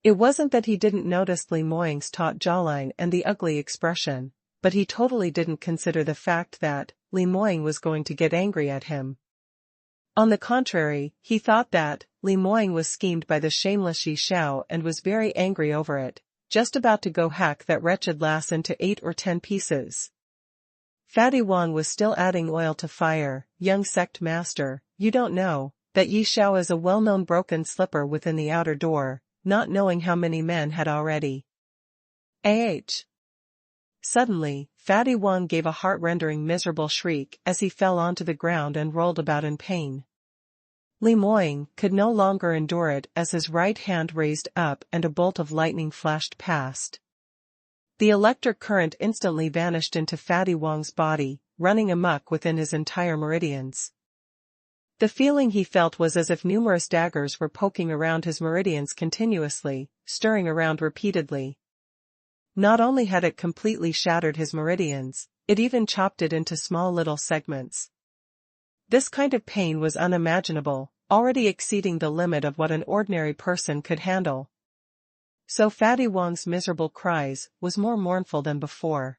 Speaker 1: It wasn't that he didn't notice Li Moying's taut jawline and the ugly expression, but he totally didn't consider the fact that Li Moying was going to get angry at him. On the contrary, he thought that Li Moying was schemed by the shameless Yi Xiao and was very angry over it, just about to go hack that wretched lass into 8 or 10 pieces. Fatty Wang was still adding oil to fire, young sect master, you don't know that Yi Xiao is a well-known broken slipper within the outer door, not knowing how many men had already. Suddenly, Fatty Wang gave a heart-rending miserable shriek as he fell onto the ground and rolled about in pain. Li Moying could no longer endure it as his right hand raised up and a bolt of lightning flashed past. The electric current instantly vanished into Fatty Wang's body, running amok within his entire meridians. The feeling he felt was as if numerous daggers were poking around his meridians continuously, stirring around repeatedly. Not only had it completely shattered his meridians, it even chopped it into small little segments. This kind of pain was unimaginable, already exceeding the limit of what an ordinary person could handle. So Fatty Wang's miserable cries was more mournful than before.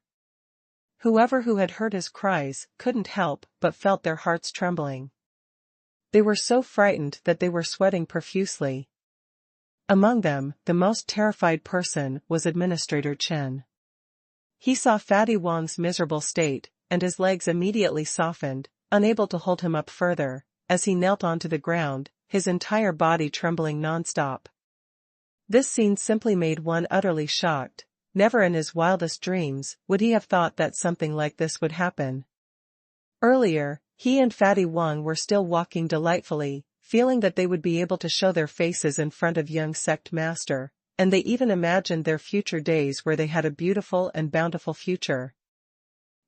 Speaker 1: Whoever who had heard his cries couldn't help but felt their hearts trembling. They were so frightened that they were sweating profusely. Among them, the most terrified person was Administrator Chen. He saw Fatty Wang's miserable state, and his legs immediately softened, unable to hold him up further, as he knelt onto the ground, his entire body trembling non-stop. This scene simply made one utterly shocked. Never in his wildest dreams would he have thought that something like this would happen. Earlier, he and Fatty Wang were still walking delightfully, feeling that they would be able to show their faces in front of young sect master, and they even imagined their future days where they had a beautiful and bountiful future.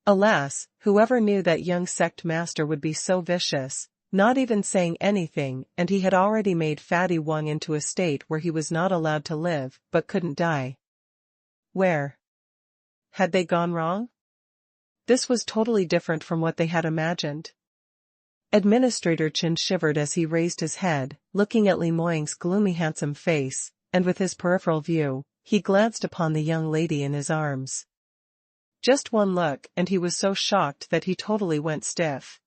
Speaker 1: Alas, whoever knew that young sect master would be so vicious, not even saying anything, and he had already made Fatty Wang into a state where he was not allowed to live but couldn't die. Where had they gone wrong? This was totally different from what they had imagined. Administrator Chen shivered as he raised his head, looking at Li Moying's gloomy handsome face, and with his peripheral view, he glanced upon the young lady in his arms. Just one look and he was so shocked that he totally went stiff.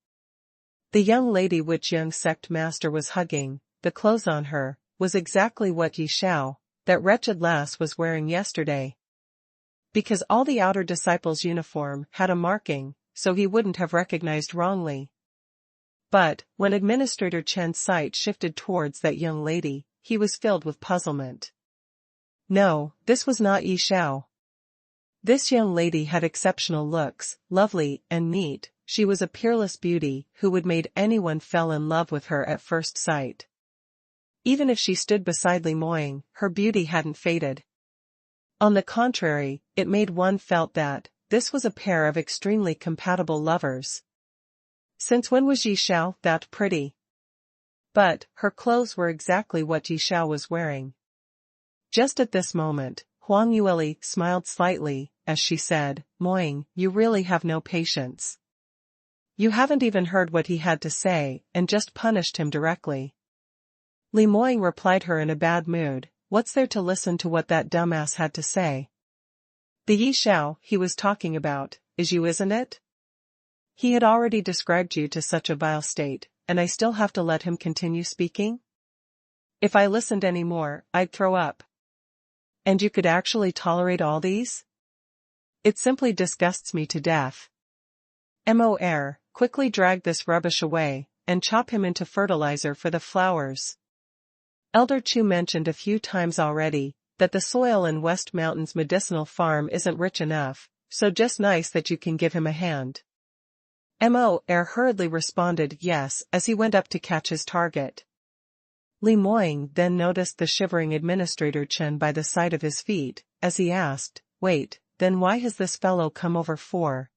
Speaker 1: The young lady which young sect master was hugging, the clothes on her, was exactly what Yi Xiao, that wretched lass, was wearing yesterday. Because all the outer disciples' uniform had a marking, so he wouldn't have recognized wrongly. But, when Administrator Chen's sight shifted towards that young lady, he was filled with puzzlement. No, this was not Yi Xiao. This young lady had exceptional looks, lovely and neat. She was a peerless beauty who would made anyone fall in love with her at first sight. Even if she stood beside Li Moying, her beauty hadn't faded. On the contrary, it made one felt that this was a pair of extremely compatible lovers. Since when was Yi Xiao that pretty? But her clothes were exactly what Yi Xiao was wearing. Just at this moment, Huang Yueli smiled slightly, as she said, "Moying, you really have no patience. You haven't even heard what he had to say, and just punished him directly." Li Moying replied her in a bad mood, "What's there to listen to what that dumbass had to say? The Yi Xiao he was talking about is you, isn't it? He had already described you to such a vile state, and I still have to let him continue speaking? If I listened any more, I'd throw up. And you could actually tolerate all these? It simply disgusts me to death. Mor, quickly drag this rubbish away, and chop him into fertilizer for the flowers." Elder Chu mentioned a few times already that the soil in West Mountain's medicinal farm isn't rich enough, so just nice that you can give him a hand. Mor hurriedly responded yes as he went up to catch his target. Li Moying then noticed the shivering Administrator Chen by the side of his feet, as he asked, "Wait, then why has this fellow come over for?"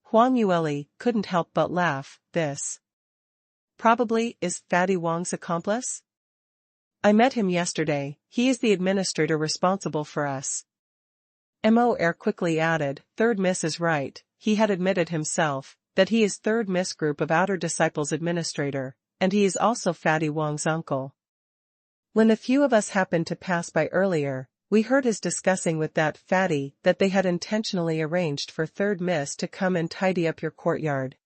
Speaker 1: Huang Yueli couldn't help but laugh. "This probably is Fatty Wang's accomplice? I met him yesterday, he is the administrator responsible for us." Mor quickly added, "Third Miss is right, he had admitted himself that he is Third Miss Group of Outer Disciples Administrator, and he is also Fatty Wang's uncle. When a few of us happened to pass by earlier, we heard his discussing with that Fatty that they had intentionally arranged for Third Miss to come and tidy up your courtyard.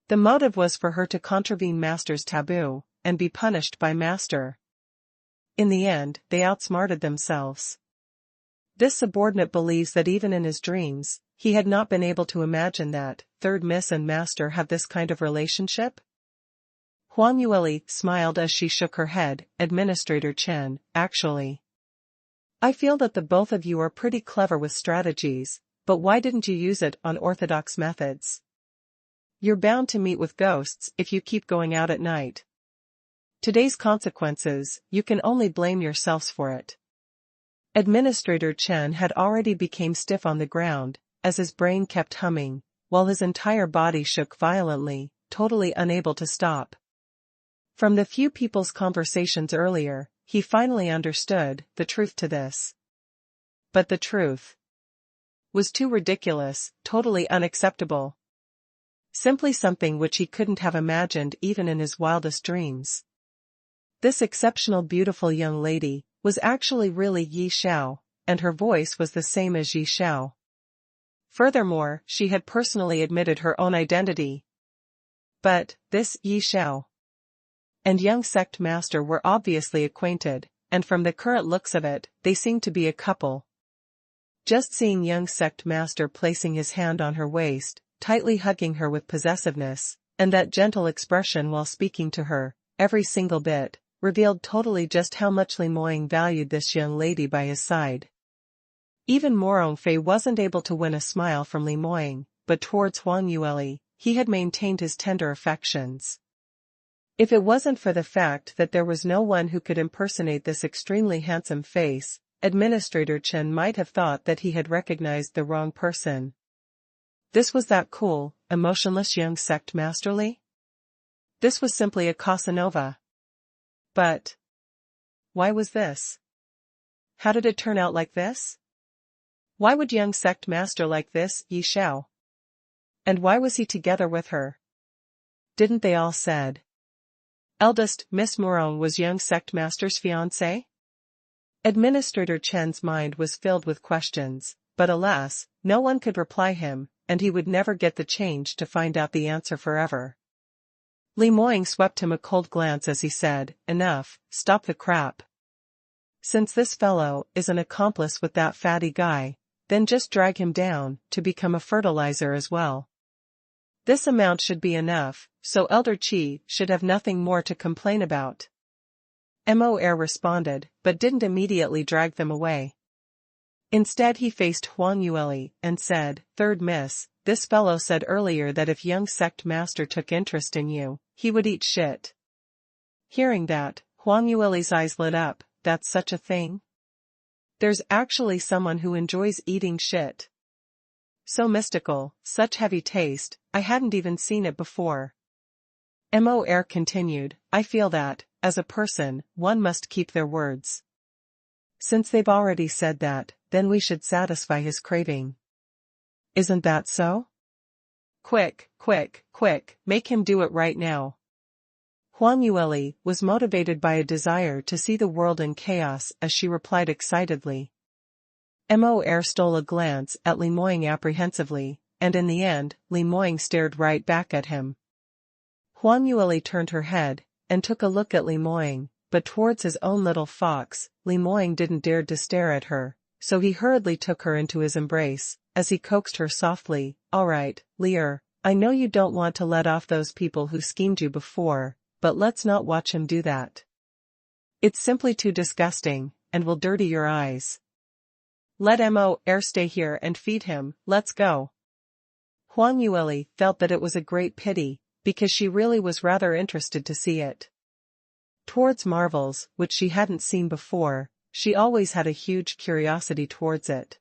Speaker 1: The motive was for her to contravene Master's taboo, and be punished by Master. In the end, they outsmarted themselves. This subordinate believes that even in his dreams, he had not been able to imagine that Third Miss and Master have this kind of relationship? Huang Yueli smiled as she shook her head. Administrator Chen, actually. I feel that the both of you are pretty clever with strategies, but why didn't you use it on orthodox methods? You're bound to meet with ghosts if you keep going out at night. Today's consequences, you can only blame yourselves for it. Administrator Chen had already become stiff on the ground, as his brain kept humming, while his entire body shook violently, totally unable to stop. From the few people's conversations earlier, he finally understood the truth to this. But the truth was too ridiculous, totally unacceptable. Simply something which he couldn't have imagined even in his wildest dreams. This exceptional beautiful young lady was actually really Yi Xiao, and her voice was the same as Yi Xiao. Furthermore, she had personally admitted her own identity. But, this Yi Xiao and young sect master were obviously acquainted, and from the current looks of it, they seemed to be a couple. Just seeing young sect master placing his hand on her waist, tightly hugging her with possessiveness, and that gentle expression while speaking to her, every single bit, revealed totally just how much Li Moying valued this young lady by his side. Even Morong Fei wasn't able to win a smile from Li Moying, but towards Huang Yueli, he had maintained his tender affections. If it wasn't for the fact that there was no one who could impersonate this extremely handsome face, Administrator Chen might have thought that he had recognized the wrong person. This was that cool, emotionless young sect masterly? This was simply a Casanova. But why was this? How did it turn out like this? Why would young sect master like this, Yi Xiao? And why was he together with her? Didn't they all said eldest Miss Morong was young sect master's fiancée? Administrator Chen's mind was filled with questions, but alas, no one could reply him, and he would never get the change to find out the answer forever. Li Moying swept him a cold glance as he said, "Enough, stop the crap. Since this fellow is an accomplice with that fatty guy, then just drag him down, to become a fertilizer as well. This amount should be enough, so Elder Qi should have nothing more to complain about." Mo responded, but didn't immediately drag them away. Instead he faced Huang Yueli, and said, "Third Miss, this fellow said earlier that if young sect master took interest in you, he would eat shit." Hearing that, Huang Yueli's eyes lit up. That's such a thing? There's actually someone who enjoys eating shit. So mystical, such heavy taste, I hadn't even seen it before. Mo continued, "I feel that, as a person, one must keep their words. Since they've already said that, then we should satisfy his craving. Isn't that so? Quick, quick, quick, make him do it right now." Huang Yueli was motivated by a desire to see the world in chaos as she replied excitedly. Mo stole a glance at Li Moying apprehensively, and in the end, Li Moying stared right back at him. Huang Yueli turned her head, and took a look at Li Moying, but towards his own little fox, Li Moying didn't dare to stare at her, so he hurriedly took her into his embrace, as he coaxed her softly, "All right, Lier, I know you don't want to let off those people who schemed you before, but let's not watch him do that. It's simply too disgusting, and will dirty your eyes. Let Mo stay here and feed him, let's go." Huang Yueli felt that it was a great pity, because she really was rather interested to see it. Towards marvels, which she hadn't seen before, she always had a huge curiosity towards it.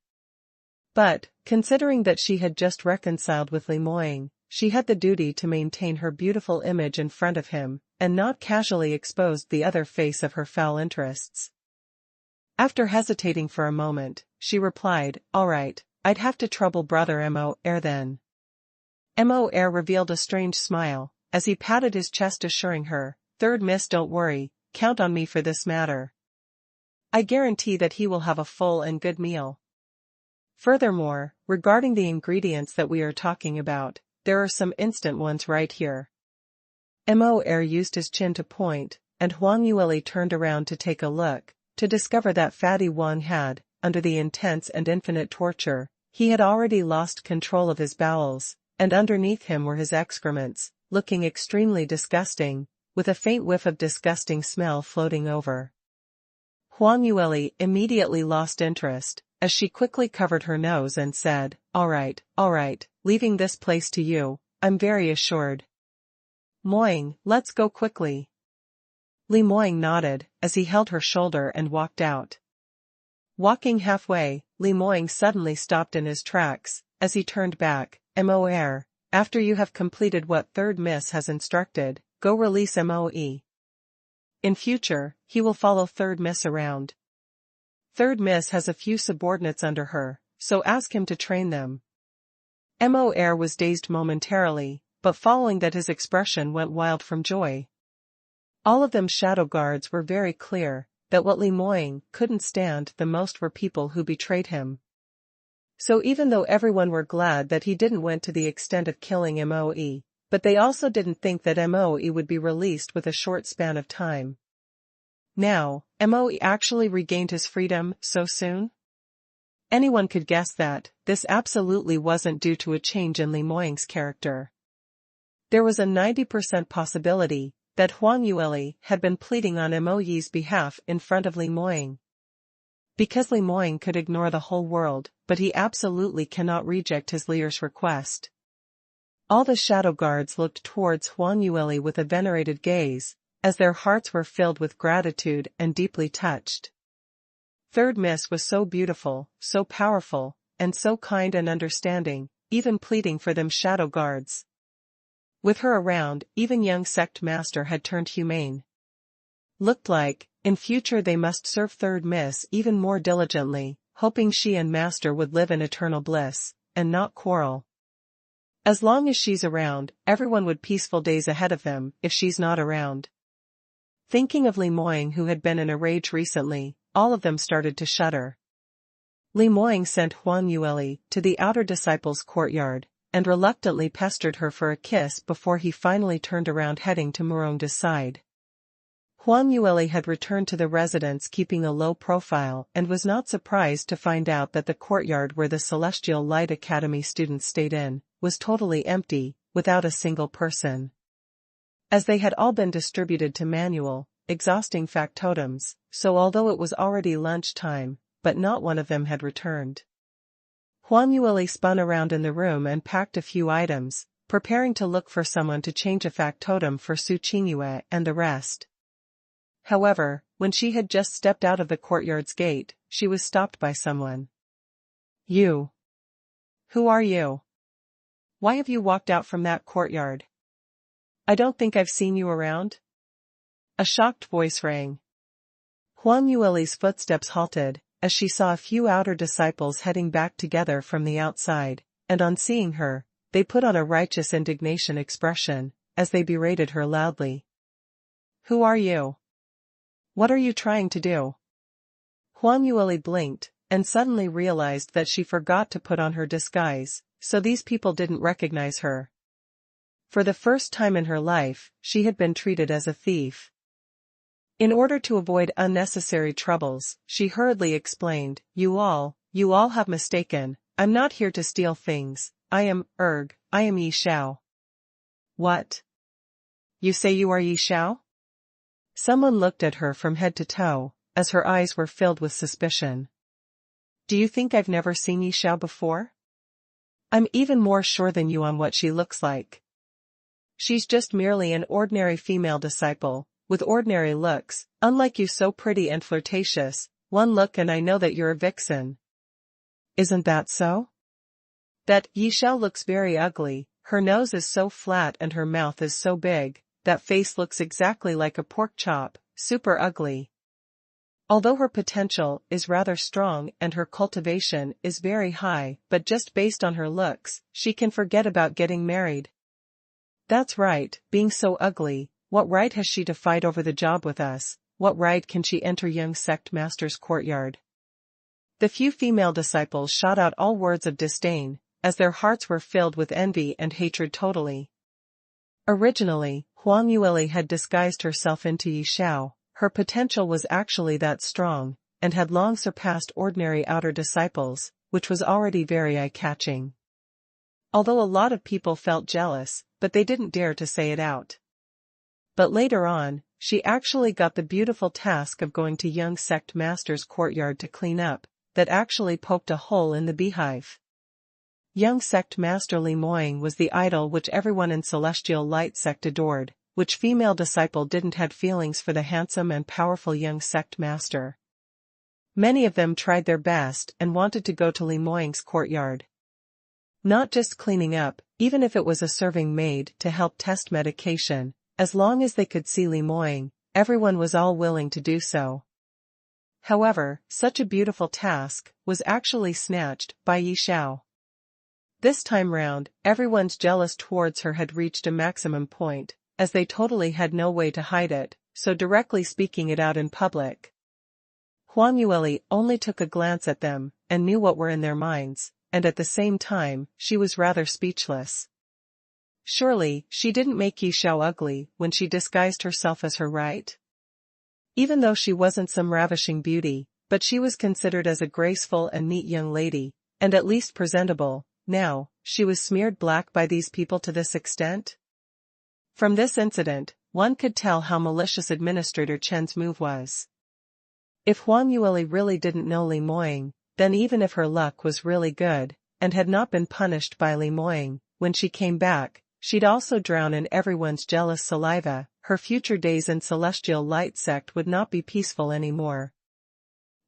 Speaker 1: But, considering that she had just reconciled with Li Moying, she had the duty to maintain her beautiful image in front of him, and not casually expose the other face of her foul interests. After hesitating for a moment, she replied, "All right, I'd have to trouble brother Mo then." Mo revealed a strange smile, as he patted his chest assuring her, "Third Miss, don't worry, count on me for this matter. I guarantee that he will have a full and good meal. Furthermore, regarding the ingredients that we are talking about, there are some instant ones right here." Mo used his chin to point, and Huang Yueli turned around to take a look, to discover that Fatty Wang had, under the intense and infinite torture, he had already lost control of his bowels, and underneath him were his excrements, looking extremely disgusting, with a faint whiff of disgusting smell floating over. Huang Yueli immediately lost interest, as she quickly covered her nose and said, all right, leaving this place to you, I'm very assured. Moing, let's go quickly. Li Moing nodded, as he held her shoulder and walked out. Walking halfway, Li Moing suddenly stopped in his tracks, as he turned back. Moer, after you have completed what Third Miss has instructed, go release Moe. In future, he will follow Third Miss around. Third Miss has a few subordinates under her, so ask him to train them. Moer was dazed momentarily, but following that his expression went wild from joy. All of them shadow guards were very clear, that what Li Moing couldn't stand the most were people who betrayed him. So even though everyone were glad that he didn't went to the extent of killing Moe, but they also didn't think that Moe would be released with a short span of time. Now, Moe actually regained his freedom so soon? Anyone could guess that this absolutely wasn't due to a change in Li Moing's character. There was a 90% possibility that Huang Yueli had been pleading on Moe's behalf in front of Li Moing. Because Li Moing could ignore the whole world, but he absolutely cannot reject his leader's request. All the shadow guards looked towards Huang Yueli with a venerated gaze, as their hearts were filled with gratitude and deeply touched. Third Miss was so beautiful, so powerful, and so kind and understanding, even pleading for them shadow guards. With her around, even young sect master had turned humane. Looked like, in future they must serve Third Miss even more diligently, hoping she and master would live in eternal bliss, and not quarrel. As long as she's around, everyone would peaceful days ahead of them. If she's not around. Thinking of Li Moing, who had been in a rage recently, all of them started to shudder. Li Moing sent Huang Yueli to the outer disciples' courtyard, and reluctantly pestered her for a kiss before he finally turned around heading to Murongda's side. Huang Yueli had returned to the residence keeping a low profile and was not surprised to find out that the courtyard where the Celestial Light Academy students stayed in was totally empty, without a single person. As they had all been distributed to manual, exhausting factotums, so although it was already lunchtime, but not one of them had returned. Huang Yueli spun around in the room and packed a few items, preparing to look for someone to change a factotum for Su Qingyue and the rest. However, when she had just stepped out of the courtyard's gate, she was stopped by someone. You. Who are you? Why have you walked out from that courtyard? I don't think I've seen you around. A shocked voice rang. Huang Yueli's footsteps halted, as she saw a few outer disciples heading back together from the outside, and on seeing her, they put on a righteous indignation expression, as they berated her loudly. Who are you? What are you trying to do? Huang Yueli blinked, and suddenly realized that she forgot to put on her disguise, so these people didn't recognize her. For the first time in her life, she had been treated as a thief. In order to avoid unnecessary troubles, she hurriedly explained, You all have mistaken, I'm not here to steal things, I am Yi Xiao. What? You say you are Yi Xiao? Someone looked at her from head to toe, as her eyes were filled with suspicion. Do you think I've never seen Yi Xiao before? I'm even more sure than you on what she looks like. She's just merely an ordinary female disciple, with ordinary looks, unlike you, so pretty and flirtatious. One look and I know that you're a vixen. Isn't that so? That Yi Xiao looks very ugly, her nose is so flat and her mouth is so big, that face looks exactly like a pork chop, super ugly. Although her potential is rather strong and her cultivation is very high, but just based on her looks, she can forget about getting married. That's right, being so ugly, what right has she to fight over the job with us? What right can she enter young sect master's courtyard? The few female disciples shot out all words of disdain, as their hearts were filled with envy and hatred totally. Originally, Huang Yueli had disguised herself into Yi Xiao. Her potential was actually that strong, and had long surpassed ordinary outer disciples, which was already very eye-catching. Although a lot of people felt jealous, but they didn't dare to say it out. But later on, she actually got the beautiful task of going to young sect master's courtyard to clean up, that actually poked a hole in the beehive. Young sect master Li Moying was the idol which everyone in Celestial Light sect adored, which female disciple didn't had feelings for the handsome and powerful young sect master. Many of them tried their best and wanted to go to Li Moying's courtyard. Not just cleaning up, even if it was a serving maid to help test medication, as long as they could see Li Moying, everyone was all willing to do so. However, such a beautiful task was actually snatched by Yi Xiao. This time round, everyone's jealous towards her had reached a maximum point, as they totally had no way to hide it, so directly speaking it out in public. Huang Yueli only took a glance at them, and knew what were in their minds, and at the same time, she was rather speechless. Surely, she didn't make Yi Xiao ugly when she disguised herself as her, right? Even though she wasn't some ravishing beauty, but she was considered as a graceful and neat young lady, and at least presentable. Now, she was smeared black by these people to this extent? From this incident, one could tell how malicious Administrator Chen's move was. If Huang Yueli really didn't know Li Moying, then even if her luck was really good, and had not been punished by Li Moying, when she came back, she'd also drown in everyone's jealous saliva. Her future days in Celestial Light sect would not be peaceful anymore.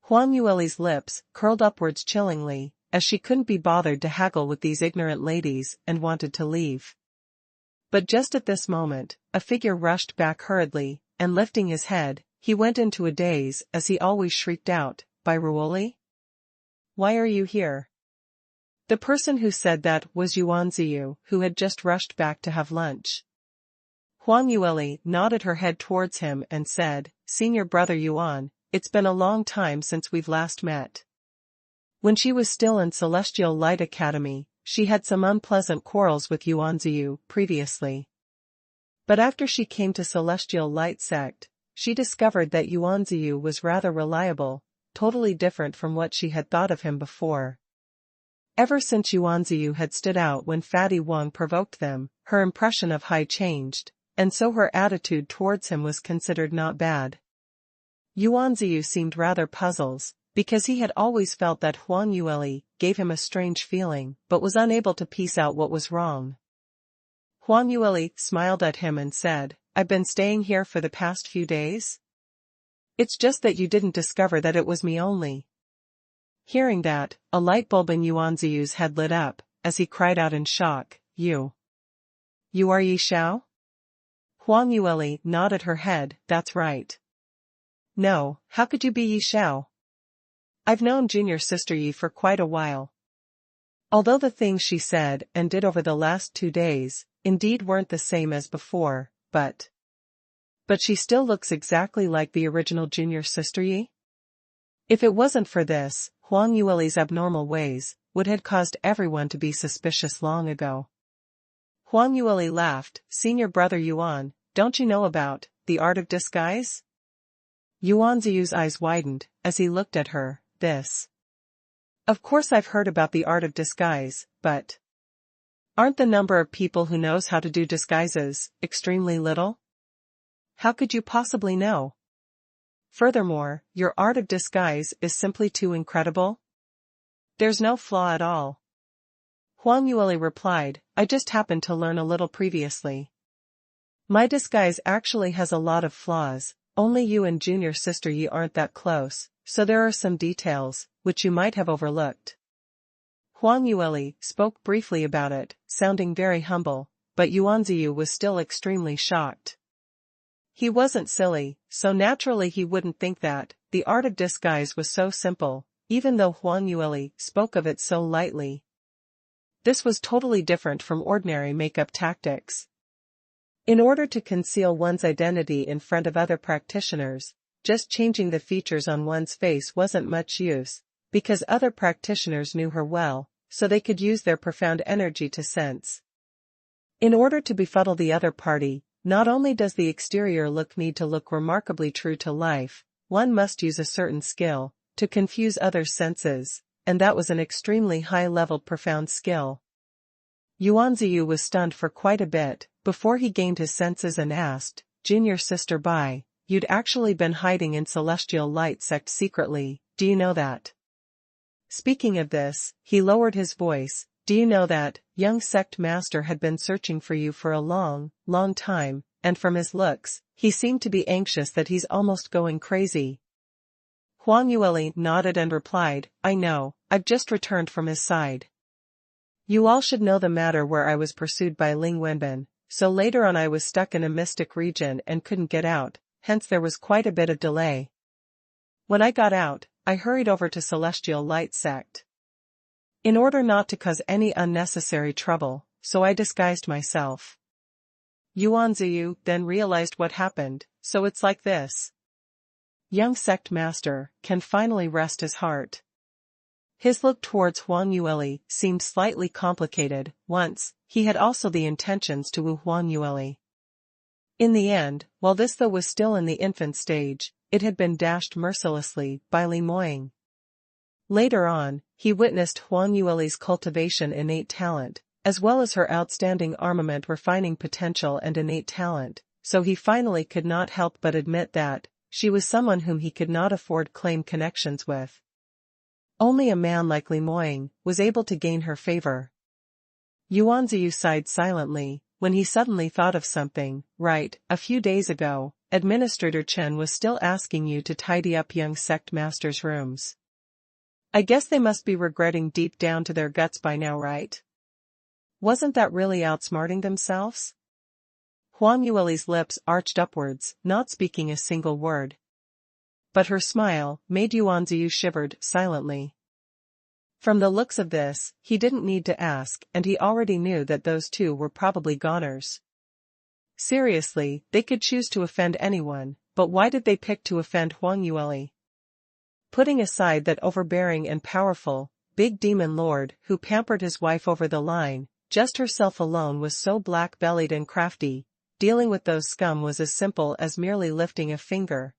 Speaker 1: Huang Yueli's lips curled upwards chillingly, as she couldn't be bothered to haggle with these ignorant ladies and wanted to leave. But just at this moment, a figure rushed back hurriedly, and lifting his head, he went into a daze as he always shrieked out, "By Ruoli? Why are you here?" The person who said that was Yuan Ziyu, who had just rushed back to have lunch. Huang Yueli nodded her head towards him and said, "Senior brother Yuan, it's been a long time since we've last met." When she was still in Celestial Light Academy, she had some unpleasant quarrels with Yuan Ziyu previously. But after she came to Celestial Light sect, she discovered that Yuan Ziyu was rather reliable, totally different from what she had thought of him before. Ever since Yuan Ziyu had stood out when Fatty Wang provoked them, her impression of Hai changed, and so her attitude towards him was considered not bad. Yuan Ziyu seemed rather puzzled, because he had always felt that Huang Yueli gave him a strange feeling, but was unable to piece out what was wrong. Huang Yueli smiled at him and said, "I've been staying here for the past few days? It's just that you didn't discover that it was me only." Hearing that, a light bulb in Yuan Ziyu's head lit up, as he cried out in shock, You are Yi Xiao?" Huang Yueli nodded her head, "That's right." "No, how could you be Yi Xiao? I've known junior sister Yi for quite a while." Although the things she said and did over the last 2 days, indeed weren't the same as before, but she still looks exactly like the original junior sister Yi? If it wasn't for this, Huang Yueli's abnormal ways would have caused everyone to be suspicious long ago. Huang Yueli laughed, "Senior brother Yuan, don't you know about the art of disguise?" Yuan Ziyu's eyes widened as he looked at her. "This? Of course I've heard about the art of disguise, but aren't the number of people who knows how to do disguises extremely little? How could you possibly know? Furthermore, your art of disguise is simply too incredible. There's no flaw at all." Huang Yueli replied, "I just happened to learn a little previously. My disguise actually has a lot of flaws, only you and junior sister Yi aren't that close, so there are some details which you might have overlooked." Huang Yueli spoke briefly about it, sounding very humble, but Yuan Ziyu was still extremely shocked. He wasn't silly, so naturally he wouldn't think that the art of disguise was so simple, even though Huang Yueli spoke of it so lightly. This was totally different from ordinary makeup tactics. In order to conceal one's identity in front of other practitioners, just changing the features on one's face wasn't much use, because other practitioners knew her well, so they could use their profound energy to sense. In order to befuddle the other party, not only does the exterior look need to look remarkably true to life, one must use a certain skill to confuse others' senses, and that was an extremely high-level profound skill. Yuan Ziyu was stunned for quite a bit before he gained his senses and asked, junior sister Bai, you'd actually been hiding in Celestial Light Sect secretly, do you know that? Speaking of this, he lowered his voice, do you know that, young sect master had been searching for you for a long, long time, and from his looks, he seemed to be anxious that he's almost going crazy. Huang Yueli nodded and replied, I know, I've just returned from his side. You all should know the matter where I was pursued by Ling Wenbin, so later on I was stuck in a mystic region and couldn't get out, hence there was quite a bit of delay. When I got out, I hurried over to Celestial Light Sect. In order not to cause any unnecessary trouble, so I disguised myself. Yuan Ziyu then realized what happened, so it's like this. Young sect master can finally rest his heart. His look towards Huang Yueli seemed slightly complicated. Once, he had also the intentions to woo Huang Yueli. In the end, while this though was still in the infant stage, it had been dashed mercilessly by Li Moying. Later on, he witnessed Huang Yueli's cultivation innate talent, as well as her outstanding armament refining potential and innate talent, so he finally could not help but admit that she was someone whom he could not afford claim connections with. Only a man like Li Moying was able to gain her favor. Yuan Ziyu sighed silently, when he suddenly thought of something. Right, a few days ago, Administrator Chen was still asking you to tidy up young sect master's rooms. I guess they must be regretting deep down to their guts by now, right? Wasn't that really outsmarting themselves? Huang Yueli's lips arched upwards, not speaking a single word. But her smile made Yuan Ziyu shivered silently. From the looks of this, he didn't need to ask, and he already knew that those two were probably goners. Seriously, they could choose to offend anyone, but why did they pick to offend Huang Yueli? Putting aside that overbearing and powerful, big demon lord who pampered his wife over the line, just herself alone was so black-bellied and crafty, dealing with those scum was as simple as merely lifting a finger.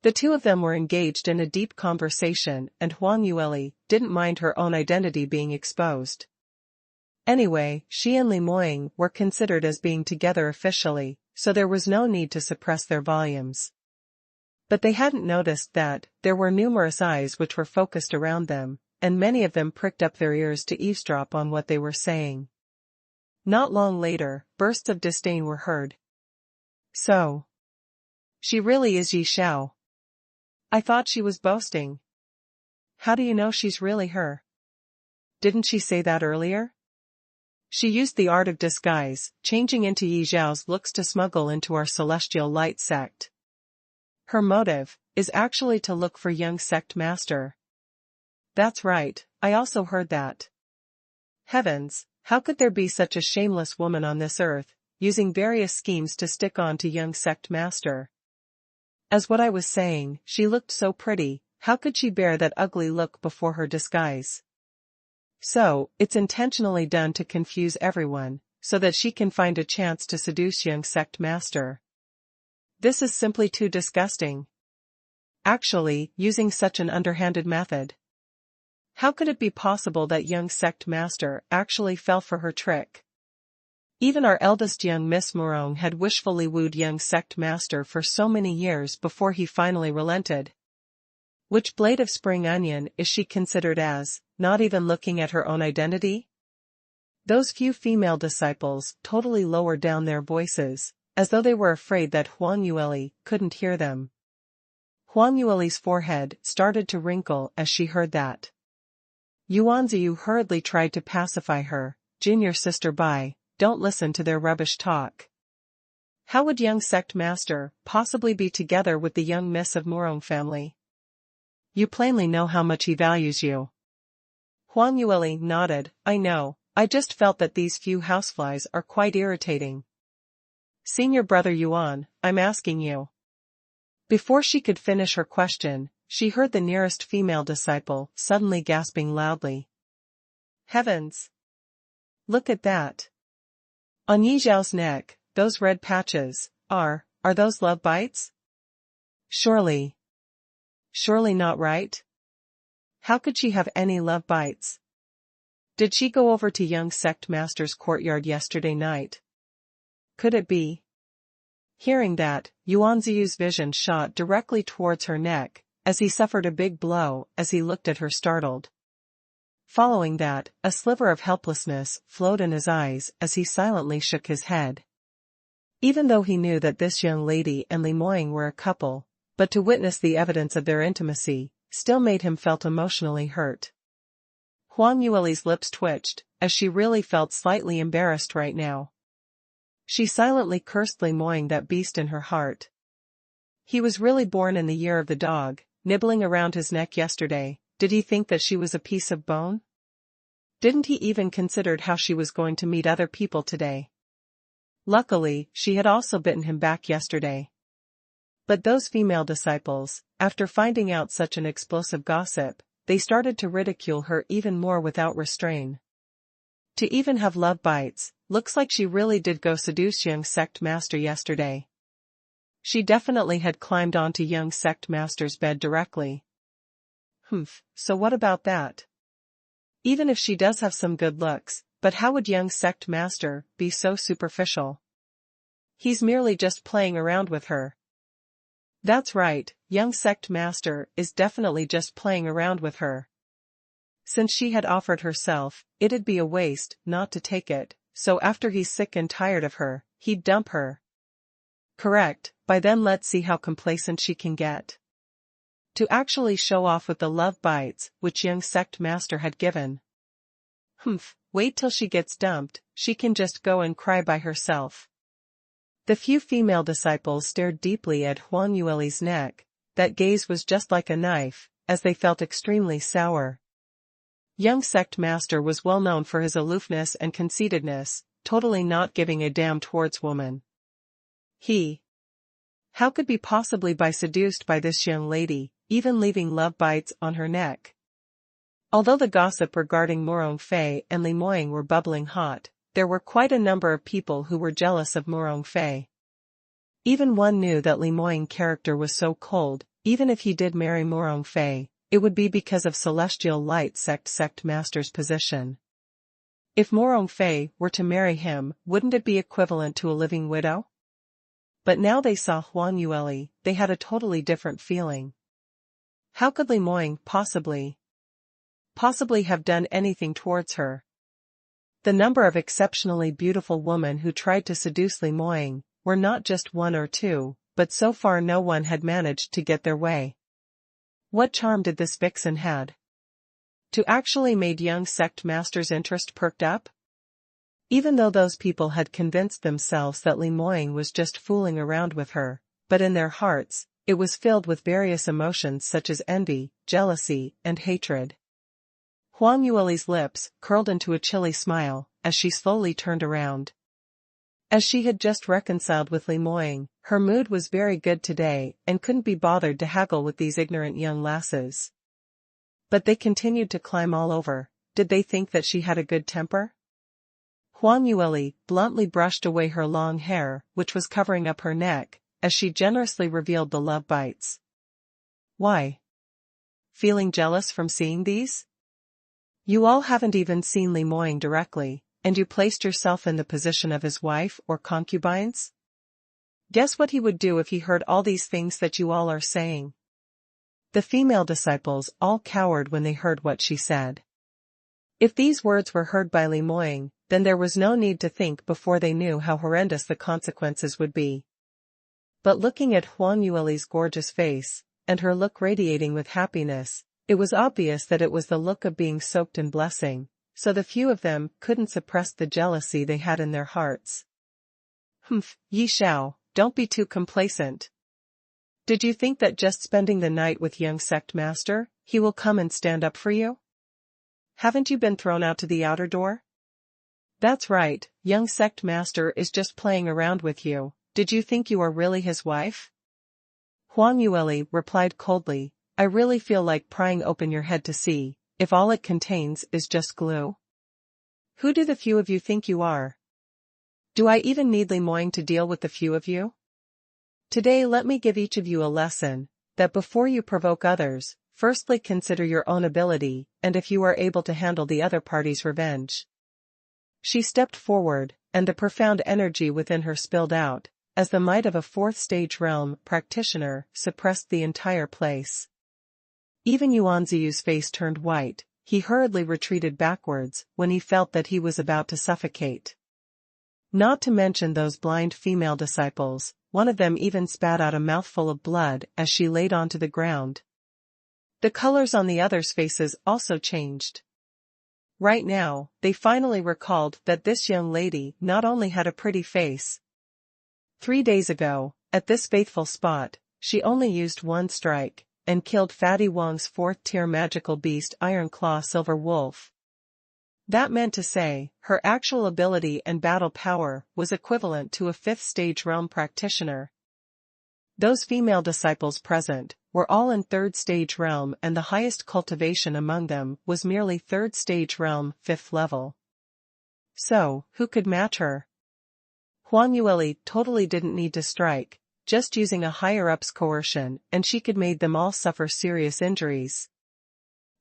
Speaker 1: The two of them were engaged in a deep conversation, and Huang Yueli didn't mind her own identity being exposed. Anyway, she and Li Moying were considered as being together officially, so there was no need to suppress their volumes. But they hadn't noticed that there were numerous eyes which were focused around them, and many of them pricked up their ears to eavesdrop on what they were saying. Not long later, bursts of disdain were heard. So, she really is Yi Xiao. I thought she was boasting. How do you know she's really her? Didn't she say that earlier? She used the art of disguise, changing into Yi Xiao's looks to smuggle into our Celestial Light Sect. Her motive is actually to look for young sect master. That's right, I also heard that. Heavens, how could there be such a shameless woman on this earth, using various schemes to stick on to young sect master? As what I was saying, she looked so pretty, how could she bear that ugly look before her disguise? So, it's intentionally done to confuse everyone, so that she can find a chance to seduce young sect master. This is simply too disgusting. Actually, using such an underhanded method. How could it be possible that young sect master actually fell for her trick? Even our eldest young Miss Morong had wishfully wooed young sect master for so many years before he finally relented. Which blade of spring onion is she considered as, not even looking at her own identity? Those few female disciples totally lowered down their voices, as though they were afraid that Huang Yueli couldn't hear them. Huang Yueli's forehead started to wrinkle as she heard that. Yuan Ziyu hurriedly tried to pacify her. Junior sister Bai, don't listen to their rubbish talk. How would young sect master possibly be together with the young miss of Morong family? You plainly know how much he values you. Huang Yueli nodded. I know, I just felt that these few houseflies are quite irritating. Senior brother Yuan, I'm asking you. Before she could finish her question, she heard the nearest female disciple suddenly gasping loudly. Heavens! Look at that! On Yi Zhao's neck, those red patches, are those love bites? Surely not, right? How could she have any love bites? Did she go over to young sect master's courtyard yesterday night? Could it be? Hearing that, Yuanziu's vision shot directly towards her neck, as he suffered a big blow as he looked at her startled. Following that, a sliver of helplessness flowed in his eyes as he silently shook his head. Even though he knew that this young lady and Li Moying were a couple, but to witness the evidence of their intimacy still made him felt emotionally hurt. Huang Yueli's lips twitched, as she really felt slightly embarrassed right now. She silently cursed Li Moying, that beast in her heart. He was really born in the year of the dog, nibbling around his neck yesterday. Did he think that she was a piece of bone? Didn't he even consider how she was going to meet other people today? Luckily, she had also bitten him back yesterday. But those female disciples, after finding out such an explosive gossip, they started to ridicule her even more without restraint. To even have love bites, looks like she really did go seduce young sect master yesterday. She definitely had climbed onto young sect master's bed directly. So what about that? Even if she does have some good looks, but how would young sect master be so superficial? He's merely just playing around with her. That's right, young sect master is definitely just playing around with her. Since she had offered herself, it'd be a waste not to take it, so after he's sick and tired of her, he'd dump her. Correct, by then let's see how complacent she can get. To actually show off with the love bites which young sect master had given. Wait till she gets dumped, she can just go and cry by herself. The few female disciples stared deeply at Huang Yueli's neck. That gaze was just like a knife, as they felt extremely sour. Young sect master was well known for his aloofness and conceitedness, totally not giving a damn towards woman. How could be possibly be seduced by this young lady, even leaving love bites on her neck? Although the gossip regarding Morong Fei and Li Moying were bubbling hot, there were quite a number of people who were jealous of Morong Fei. Even one knew that Li Moying's character was so cold. Even if he did marry Morong Fei, it would be because of Celestial Light sect master's position. If Morong Fei were to marry him, wouldn't it be equivalent to a living widow? But now they saw Huang Yueli, they had a totally different feeling. How could Li Moying possibly have done anything towards her? The number of exceptionally beautiful women who tried to seduce Li Moying were not just one or two, but so far no one had managed to get their way. What charm did this vixen had? To actually made young sect master's interest perked up? Even though those people had convinced themselves that Li Moying was just fooling around with her, but in their hearts, it was filled with various emotions such as envy, jealousy, and hatred. Huang Yueli's lips curled into a chilly smile, as she slowly turned around. As she had just reconciled with Li Moying, her mood was very good today and couldn't be bothered to haggle with these ignorant young lasses. But they continued to climb all over. Did they think that she had a good temper? Huang Yueli bluntly brushed away her long hair, which was covering up her neck, as she generously revealed the love bites. Why? Feeling jealous from seeing these? You all haven't even seen Li Moying directly, and you placed yourself in the position of his wife or concubines? Guess what he would do if he heard all these things that you all are saying? The female disciples all cowered when they heard what she said. If these words were heard by Li Moying, then there was no need to think before they knew how horrendous the consequences would be. But looking at Huang Yueli's gorgeous face, and her look radiating with happiness, it was obvious that it was the look of being soaked in blessing, so the few of them couldn't suppress the jealousy they had in their hearts. Yi Xiao, don't be too complacent. Did you think that just spending the night with young sect master, he will come and stand up for you? Haven't you been thrown out to the outer door? That's right, young sect master is just playing around with you. Did you think you are really his wife? Huang Yueli replied coldly, I really feel like prying open your head to see if all it contains is just glue. Who do the few of you think you are? Do I even need Li Moying to deal with the few of you? Today let me give each of you a lesson, that before you provoke others, firstly consider your own ability, and if you are able to handle the other party's revenge. She stepped forward, and the profound energy within her spilled out, as the might of a fourth-stage realm practitioner suppressed the entire place. Even Yuanziu's face turned white. He hurriedly retreated backwards when he felt that he was about to suffocate. Not to mention those blind female disciples, one of them even spat out a mouthful of blood as she laid onto the ground. The colors on the others' faces also changed. Right now, they finally recalled that this young lady not only had a pretty face. 3 days ago, at this faithful spot, she only used one strike, and killed Fatty Wong's 4th-tier magical beast Iron Claw Silver Wolf. That meant to say, her actual ability and battle power was equivalent to a 5th-stage realm practitioner. Those female disciples present were all in 3rd-stage realm, and the highest cultivation among them was merely 3rd-stage realm, 5th level. So, who could match her? Huang Yueli totally didn't need to strike, just using a higher-up's coercion, and she could make them all suffer serious injuries.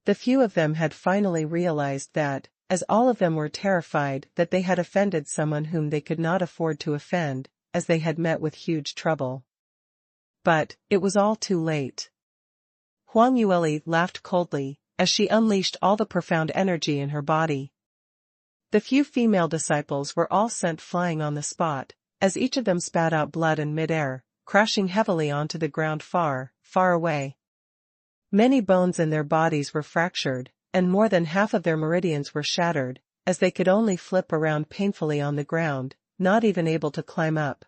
Speaker 1: The few of them had finally realized that, as all of them were terrified that they had offended someone whom they could not afford to offend, as they had met with huge trouble. But, it was all too late. Huang Yueli laughed coldly, as she unleashed all the profound energy in her body. The few female disciples were all sent flying on the spot, as each of them spat out blood in mid-air, crashing heavily onto the ground far, far away. Many bones in their bodies were fractured, and more than half of their meridians were shattered, as they could only flip around painfully on the ground, not even able to climb up.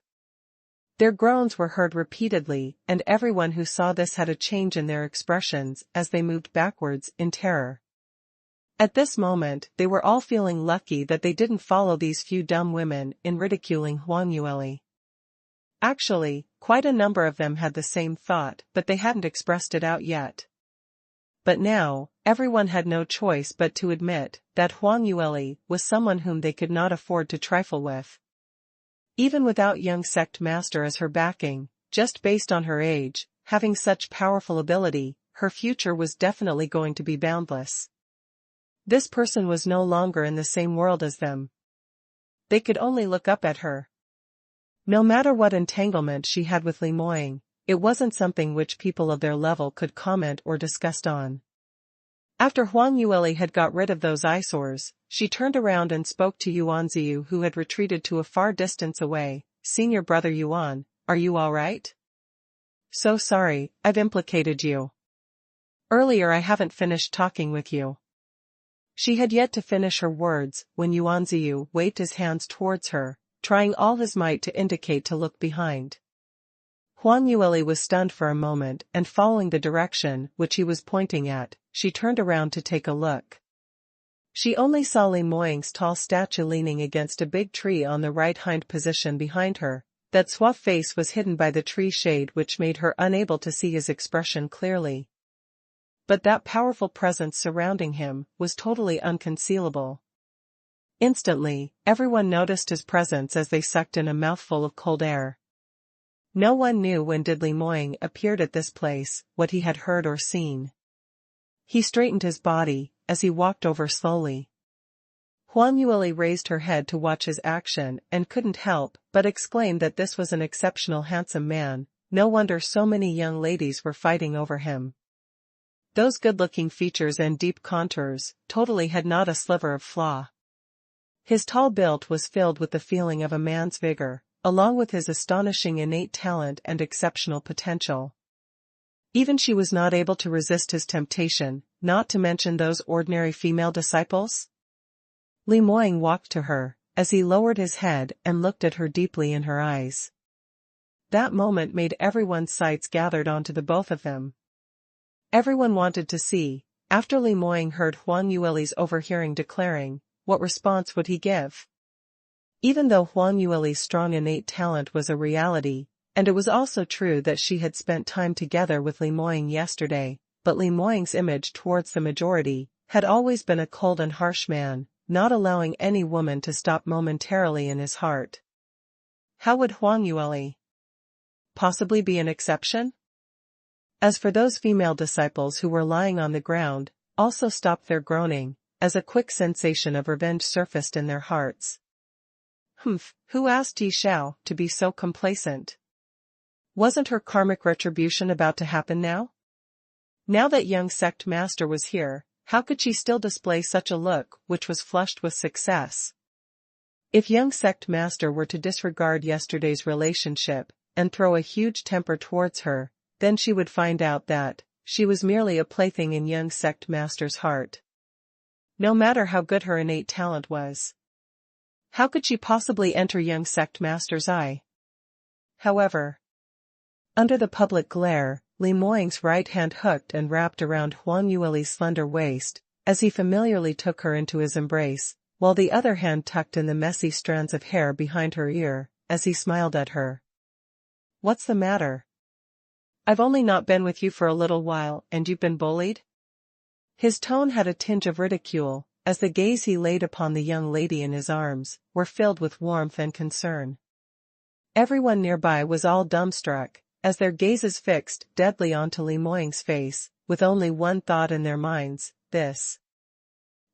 Speaker 1: Their groans were heard repeatedly, and everyone who saw this had a change in their expressions as they moved backwards in terror. At this moment, they were all feeling lucky that they didn't follow these few dumb women in ridiculing Huang Yueli. Actually, quite a number of them had the same thought, but they hadn't expressed it out yet. But now, everyone had no choice but to admit that Huang Yueli was someone whom they could not afford to trifle with. Even without young sect master as her backing, just based on her age, having such powerful ability, her future was definitely going to be boundless. This person was no longer in the same world as them. They could only look up at her. No matter what entanglement she had with Li Moying, it wasn't something which people of their level could comment or discuss on. After Huang Yueli had got rid of those eyesores, she turned around and spoke to Yuanziu, who had retreated to a far distance away. "Senior brother Yuan, are you all right? So sorry, I've implicated you. Earlier I haven't finished talking with you." She had yet to finish her words when Yuanziu waved his hands towards her, trying all his might to indicate to look behind. Huang Yueli was stunned for a moment, and following the direction which he was pointing at, she turned around to take a look. She only saw Li Moying's tall statue leaning against a big tree on the right hind position behind her. That suave face was hidden by the tree shade, which made her unable to see his expression clearly. But that powerful presence surrounding him was totally unconcealable. Instantly, everyone noticed his presence as they sucked in a mouthful of cold air. No one knew when did Li Moying appeared at this place, what he had heard or seen. He straightened his body, as he walked over slowly. Huang Yueli raised her head to watch his action and couldn't help but exclaim that this was an exceptional handsome man. No wonder so many young ladies were fighting over him. Those good-looking features and deep contours totally had not a sliver of flaw. His tall build was filled with the feeling of a man's vigor, along with his astonishing innate talent and exceptional potential. Even she was not able to resist his temptation, not to mention those ordinary female disciples. Li Moying walked to her, as he lowered his head and looked at her deeply in her eyes. That moment made everyone's sights gathered onto the both of them. Everyone wanted to see, after Li Moying heard Huang Yueli's overhearing declaring, what response would he give? Even though Huang Yueli's strong innate talent was a reality, and it was also true that she had spent time together with Li Moying yesterday, but Li Moying's image towards the majority had always been a cold and harsh man, not allowing any woman to stop momentarily in his heart. How would Huang Yueli possibly be an exception? As for those female disciples who were lying on the ground, also stopped their groaning, as a quick sensation of revenge surfaced in their hearts. Humph, who asked Yi Xiao to be so complacent? Wasn't her karmic retribution about to happen now? Now that young sect master was here, how could she still display such a look which was flushed with success? If young sect master were to disregard yesterday's relationship and throw a huge temper towards her, then she would find out that she was merely a plaything in young sect master's heart. No matter how good her innate talent was, how could she possibly enter young sect master's eye? However, under the public glare, Li Moying's right hand hooked and wrapped around Huang Yueli's slender waist, as he familiarly took her into his embrace, while the other hand tucked in the messy strands of hair behind her ear, as he smiled at her. What's the matter? I've only not been with you for a little while and you've been bullied? His tone had a tinge of ridicule, as the gaze he laid upon the young lady in his arms were filled with warmth and concern. Everyone nearby was all dumbstruck, as their gazes fixed deadly onto Li Moying's face, with only one thought in their minds, this.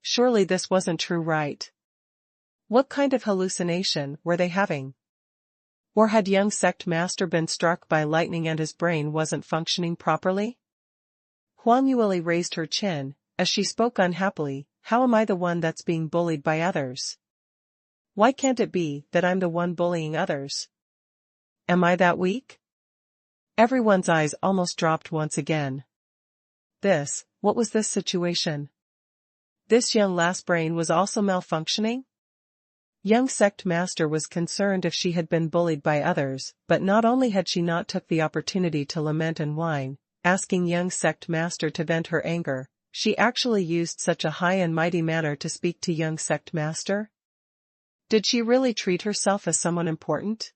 Speaker 1: Surely this wasn't true, right? What kind of hallucination were they having? Or had young sect master been struck by lightning and his brain wasn't functioning properly? Huang Yueli raised her chin, as she spoke unhappily. How am I the one that's being bullied by others? Why can't it be that I'm the one bullying others? Am I that weak? Everyone's eyes almost dropped once again. What was this situation? This young lass brain was also malfunctioning? Young sect master was concerned if she had been bullied by others, but not only had she not took the opportunity to lament and whine, asking young sect master to vent her anger, she actually used such a high and mighty manner to speak to young sect master? Did she really treat herself as someone important?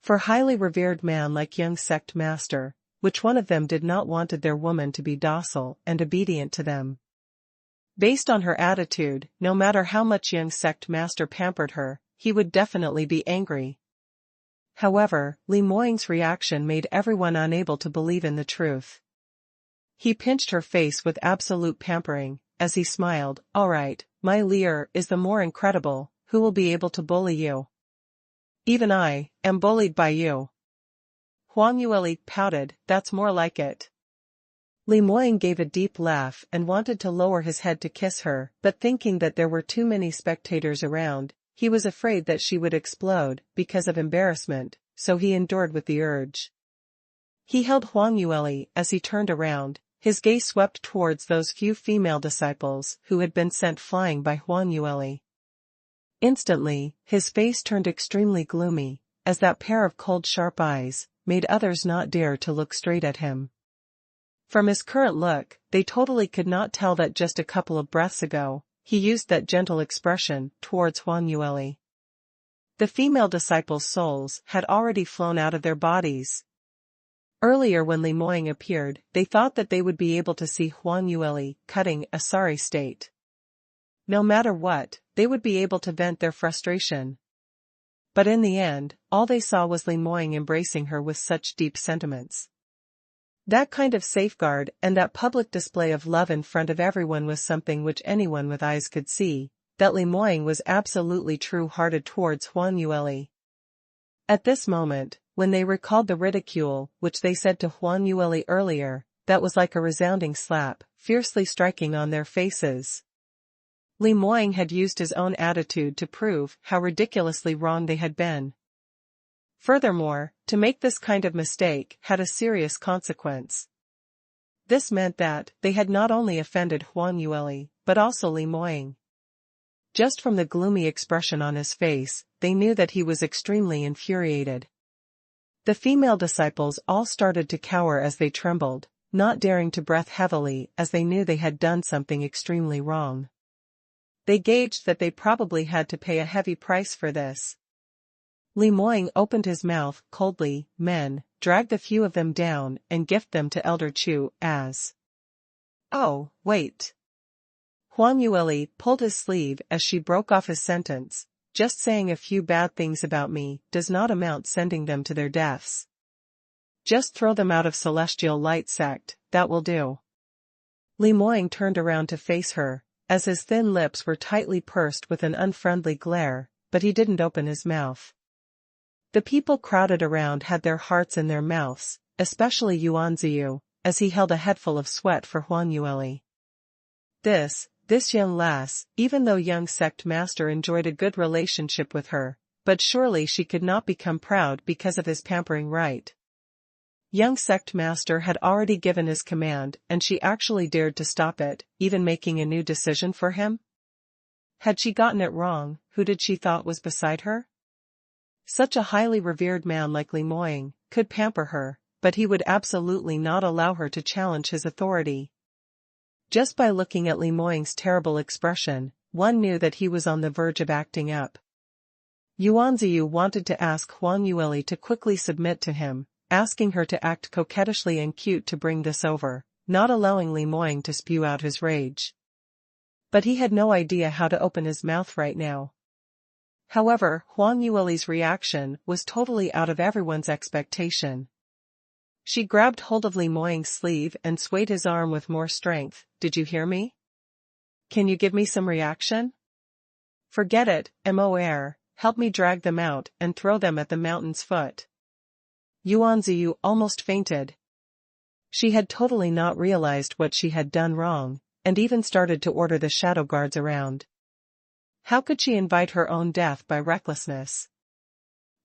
Speaker 1: For highly revered man like young sect master, which one of them did not wanted their woman to be docile and obedient to them? Based on her attitude, no matter how much young sect master pampered her, he would definitely be angry. However, Li Moying's reaction made everyone unable to believe in the truth. He pinched her face with absolute pampering, as he smiled. All right, my Lear is the more incredible, who will be able to bully you? Even I am bullied by you. Huang Yueli pouted. That's more like it. Li Moying gave a deep laugh and wanted to lower his head to kiss her, but thinking that there were too many spectators around, he was afraid that she would explode because of embarrassment, so he endured with the urge. He held Huang Yueli as he turned around, his gaze swept towards those few female disciples who had been sent flying by Huang Yueli. Instantly, his face turned extremely gloomy, as that pair of cold sharp eyes made others not dare to look straight at him. From his current look, they totally could not tell that just a couple of breaths ago, he used that gentle expression towards Huang Yueli. The female disciples' souls had already flown out of their bodies. Earlier when Li Moying appeared, they thought that they would be able to see Huang Yueli cutting a sorry state. No matter what, they would be able to vent their frustration. But in the end, all they saw was Li Moying embracing her with such deep sentiments. That kind of safeguard and that public display of love in front of everyone was something which anyone with eyes could see, that Li Moying was absolutely true-hearted towards Huang Yueli. At this moment, when they recalled the ridicule which they said to Huang Yueli earlier, that was like a resounding slap, fiercely striking on their faces. Li Moying had used his own attitude to prove how ridiculously wrong they had been. Furthermore, to make this kind of mistake had a serious consequence. This meant that they had not only offended Huang Yueli, but also Li Moying. Just from the gloomy expression on his face, they knew that he was extremely infuriated. The female disciples all started to cower as they trembled, not daring to breath heavily as they knew they had done something extremely wrong. They gauged that they probably had to pay a heavy price for this. Li Moying opened his mouth coldly. Men, drag the few of them down and gift them to Elder Chu as. Oh, wait. Huang Yueli pulled his sleeve as she broke off his sentence. Just saying a few bad things about me does not amount sending them to their deaths. Just throw them out of Celestial Light Sect, that will do. Li Moying turned around to face her, as his thin lips were tightly pursed with an unfriendly glare, but he didn't open his mouth. The people crowded around had their hearts in their mouths, especially Yuanziyu, as he held a headful of sweat for Huang Yueli. This young lass, even though young sect master enjoyed a good relationship with her, but surely she could not become proud because of his pampering right. Young sect master had already given his command and she actually dared to stop it, even making a new decision for him? Had she gotten it wrong? Who did she thought was beside her? Such a highly revered man like Li Moying could pamper her, but he would absolutely not allow her to challenge his authority. Just by looking at Li Moying's terrible expression, one knew that he was on the verge of acting up. Yuanziyu wanted to ask Huang Yueli to quickly submit to him, asking her to act coquettishly and cute to bring this over, not allowing Li Moying to spew out his rage. But he had no idea how to open his mouth right now. However, Huang Yueli's reaction was totally out of everyone's expectation. She grabbed hold of Li Moying's sleeve and swayed his arm with more strength. Did you hear me? Can you give me some reaction? Forget it, MOR, help me drag them out and throw them at the mountain's foot. Yuanziyu almost fainted. She had totally not realized what she had done wrong, and even started to order the shadow guards around. How could she invite her own death by recklessness?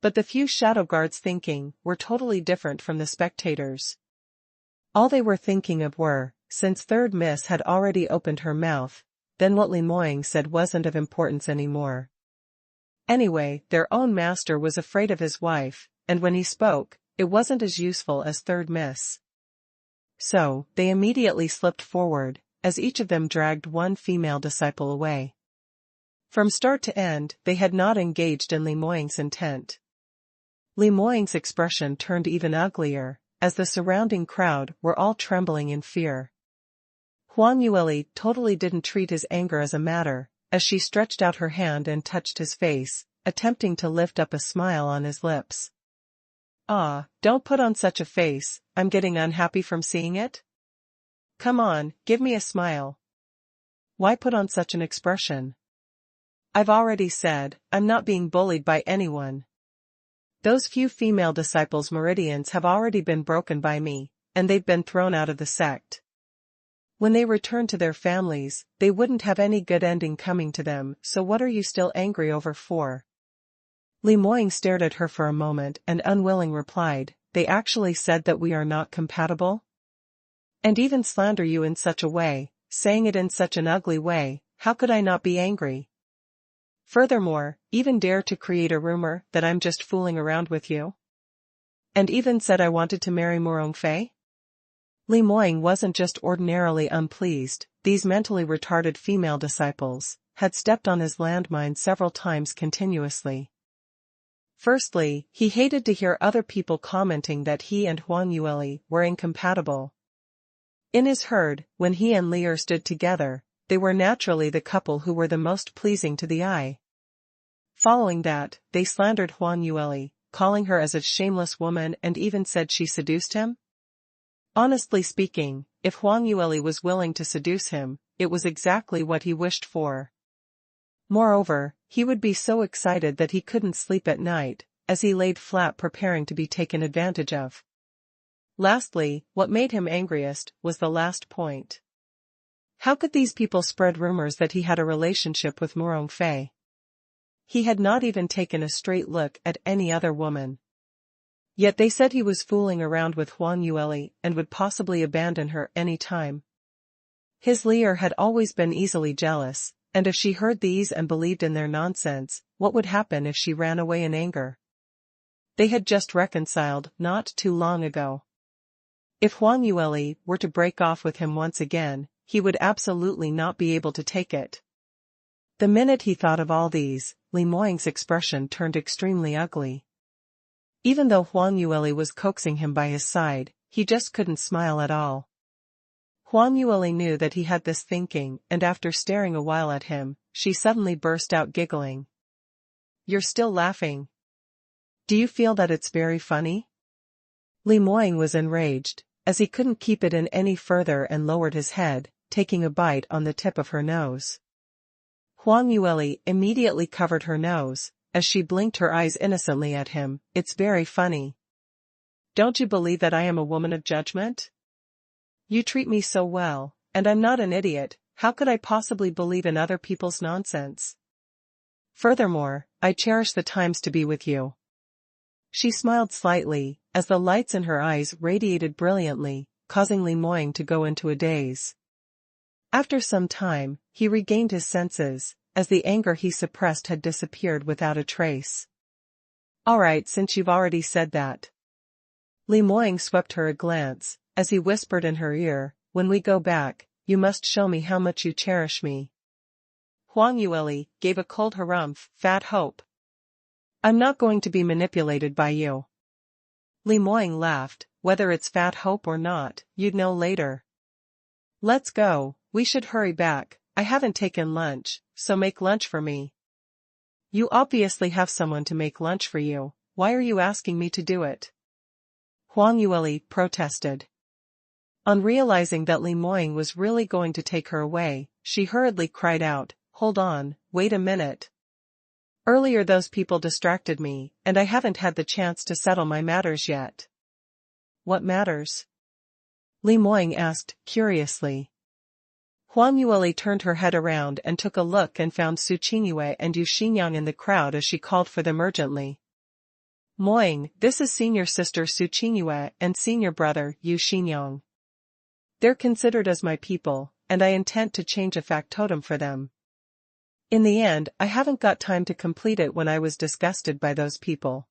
Speaker 1: But the few shadow guards thinking were totally different from the spectators. All they were thinking of were, since Third Miss had already opened her mouth, then what Li Moying said wasn't of importance anymore. Anyway, their own master was afraid of his wife, and when he spoke, it wasn't as useful as Third Miss. So, they immediately slipped forward, as each of them dragged one female disciple away. From start to end, they had not engaged in Li Moying's intent. Li Moying's expression turned even uglier, as the surrounding crowd were all trembling in fear. Huang Yueli totally didn't treat his anger as a matter, as she stretched out her hand and touched his face, attempting to lift up a smile on his lips. Ah, don't put on such a face, I'm getting unhappy from seeing it. Come on, give me a smile. Why put on such an expression? I've already said, I'm not being bullied by anyone. Those few female disciples' meridians have already been broken by me, and they've been thrown out of the sect. When they return to their families, they wouldn't have any good ending coming to them, so what are you still angry over for? Li Moying stared at her for a moment and unwilling replied, they actually said that we are not compatible? And even slander you in such a way, saying it in such an ugly way, how could I not be angry? Furthermore, even dare to create a rumor that I'm just fooling around with you? And even said I wanted to marry Morongfei? Li Moying wasn't just ordinarily unpleased, these mentally retarded female disciples had stepped on his landmine several times continuously. Firstly, he hated to hear other people commenting that he and Huang Yueli were incompatible. In his herd, when he and Lier stood together, they were naturally the couple who were the most pleasing to the eye. Following that, they slandered Huang Yueli, calling her as a shameless woman and even said she seduced him? Honestly speaking, if Huang Yueli was willing to seduce him, it was exactly what he wished for. Moreover, he would be so excited that he couldn't sleep at night, as he laid flat preparing to be taken advantage of. Lastly, what made him angriest was the last point. How could these people spread rumors that he had a relationship with Morongfei? He had not even taken a straight look at any other woman. Yet they said he was fooling around with Huang Yueli and would possibly abandon her any time. His Lier had always been easily jealous, and if she heard these and believed in their nonsense, what would happen if she ran away in anger? They had just reconciled not too long ago. If Huang Yueli were to break off with him once again, he would absolutely not be able to take it. The minute he thought of all these, Li Moying's expression turned extremely ugly. Even though Huang Yueli was coaxing him by his side, he just couldn't smile at all. Huang Yueli knew that he had this thinking, and after staring a while at him, she suddenly burst out giggling. You're still laughing. Do you feel that it's very funny? Li Moying was enraged, as he couldn't keep it in any further and lowered his head, taking a bite on the tip of her nose. Huang Yueli immediately covered her nose, as she blinked her eyes innocently at him. It's very funny. Don't you believe that I am a woman of judgment? You treat me so well, and I'm not an idiot. How could I possibly believe in other people's nonsense? Furthermore, I cherish the times to be with you. She smiled slightly, as the lights in her eyes radiated brilliantly, causing Li Moying to go into a daze. After some time, he regained his senses, as the anger he suppressed had disappeared without a trace. Alright, since you've already said that. Li Moying swept her a glance, as he whispered in her ear, when we go back, you must show me how much you cherish me. Huang Yueli gave a cold harumph. Fat hope. I'm not going to be manipulated by you. Li Moying laughed. Whether it's fat hope or not, you'd know later. Let's go, we should hurry back. I haven't taken lunch, so make lunch for me. You obviously have someone to make lunch for you. Why are you asking me to do it? Huang Yueli protested. On realizing that Li Moying was really going to take her away, she hurriedly cried out, hold on, wait a minute. Earlier those people distracted me, and I haven't had the chance to settle my matters yet. What matters? Li Moying asked, curiously. Huang Yueli turned her head around and took a look and found Su Qingyue and Yu Xinyang in the crowd as she called for them urgently. Moying, this is senior sister Su Qingyue and senior brother Yu Xinyang. They're considered as my people, and I intend to change a factotum for them. In the end, I haven't got time to complete it when I was disgusted by those people.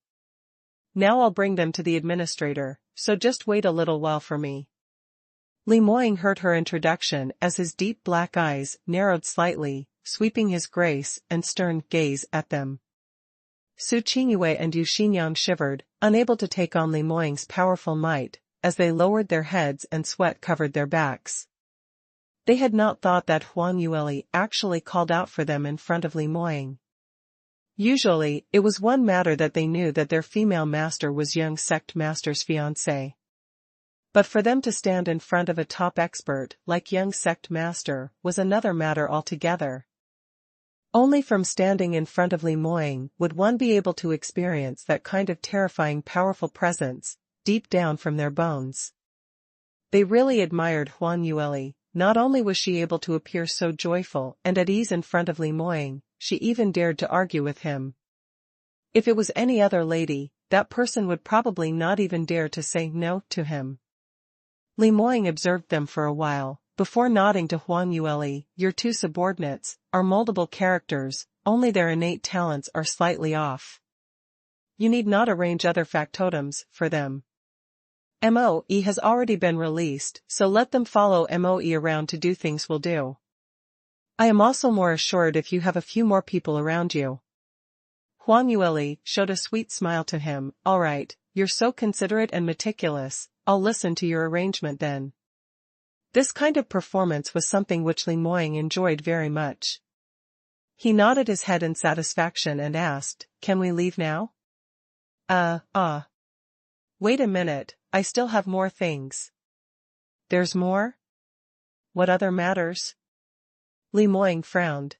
Speaker 1: Now I'll bring them to the administrator, so just wait a little while for me. Li Moying heard her introduction as his deep black eyes narrowed slightly, sweeping his grace and stern gaze at them. Su Qingyue and Yu Xinyang shivered, unable to take on Li Moying's powerful might, as they lowered their heads and sweat covered their backs. They had not thought that Huang Yueli actually called out for them in front of Li Moying. Usually, it was one matter that they knew that their female master was young sect master's fiancé. But for them to stand in front of a top expert like young sect master was another matter altogether. Only from standing in front of Li Moying would one be able to experience that kind of terrifying powerful presence, deep down from their bones. They really admired Huang Yueli. Not only was she able to appear so joyful and at ease in front of Li Moying, she even dared to argue with him. If it was any other lady, that person would probably not even dare to say no to him. Li Moying observed them for a while, before nodding to Huang Yueli, your two subordinates are moldable characters, only their innate talents are slightly off. You need not arrange other factotums for them. MOE has already been released, so let them follow MOE around to do things will do. I am also more assured if you have a few more people around you. Huang Yueli showed a sweet smile to him. Alright, you're so considerate and meticulous, I'll listen to your arrangement then. This kind of performance was something which Li Moying enjoyed very much. He nodded his head in satisfaction and asked, can we leave now? Wait a minute, I still have more things. There's more? What other matters? Li Moying frowned.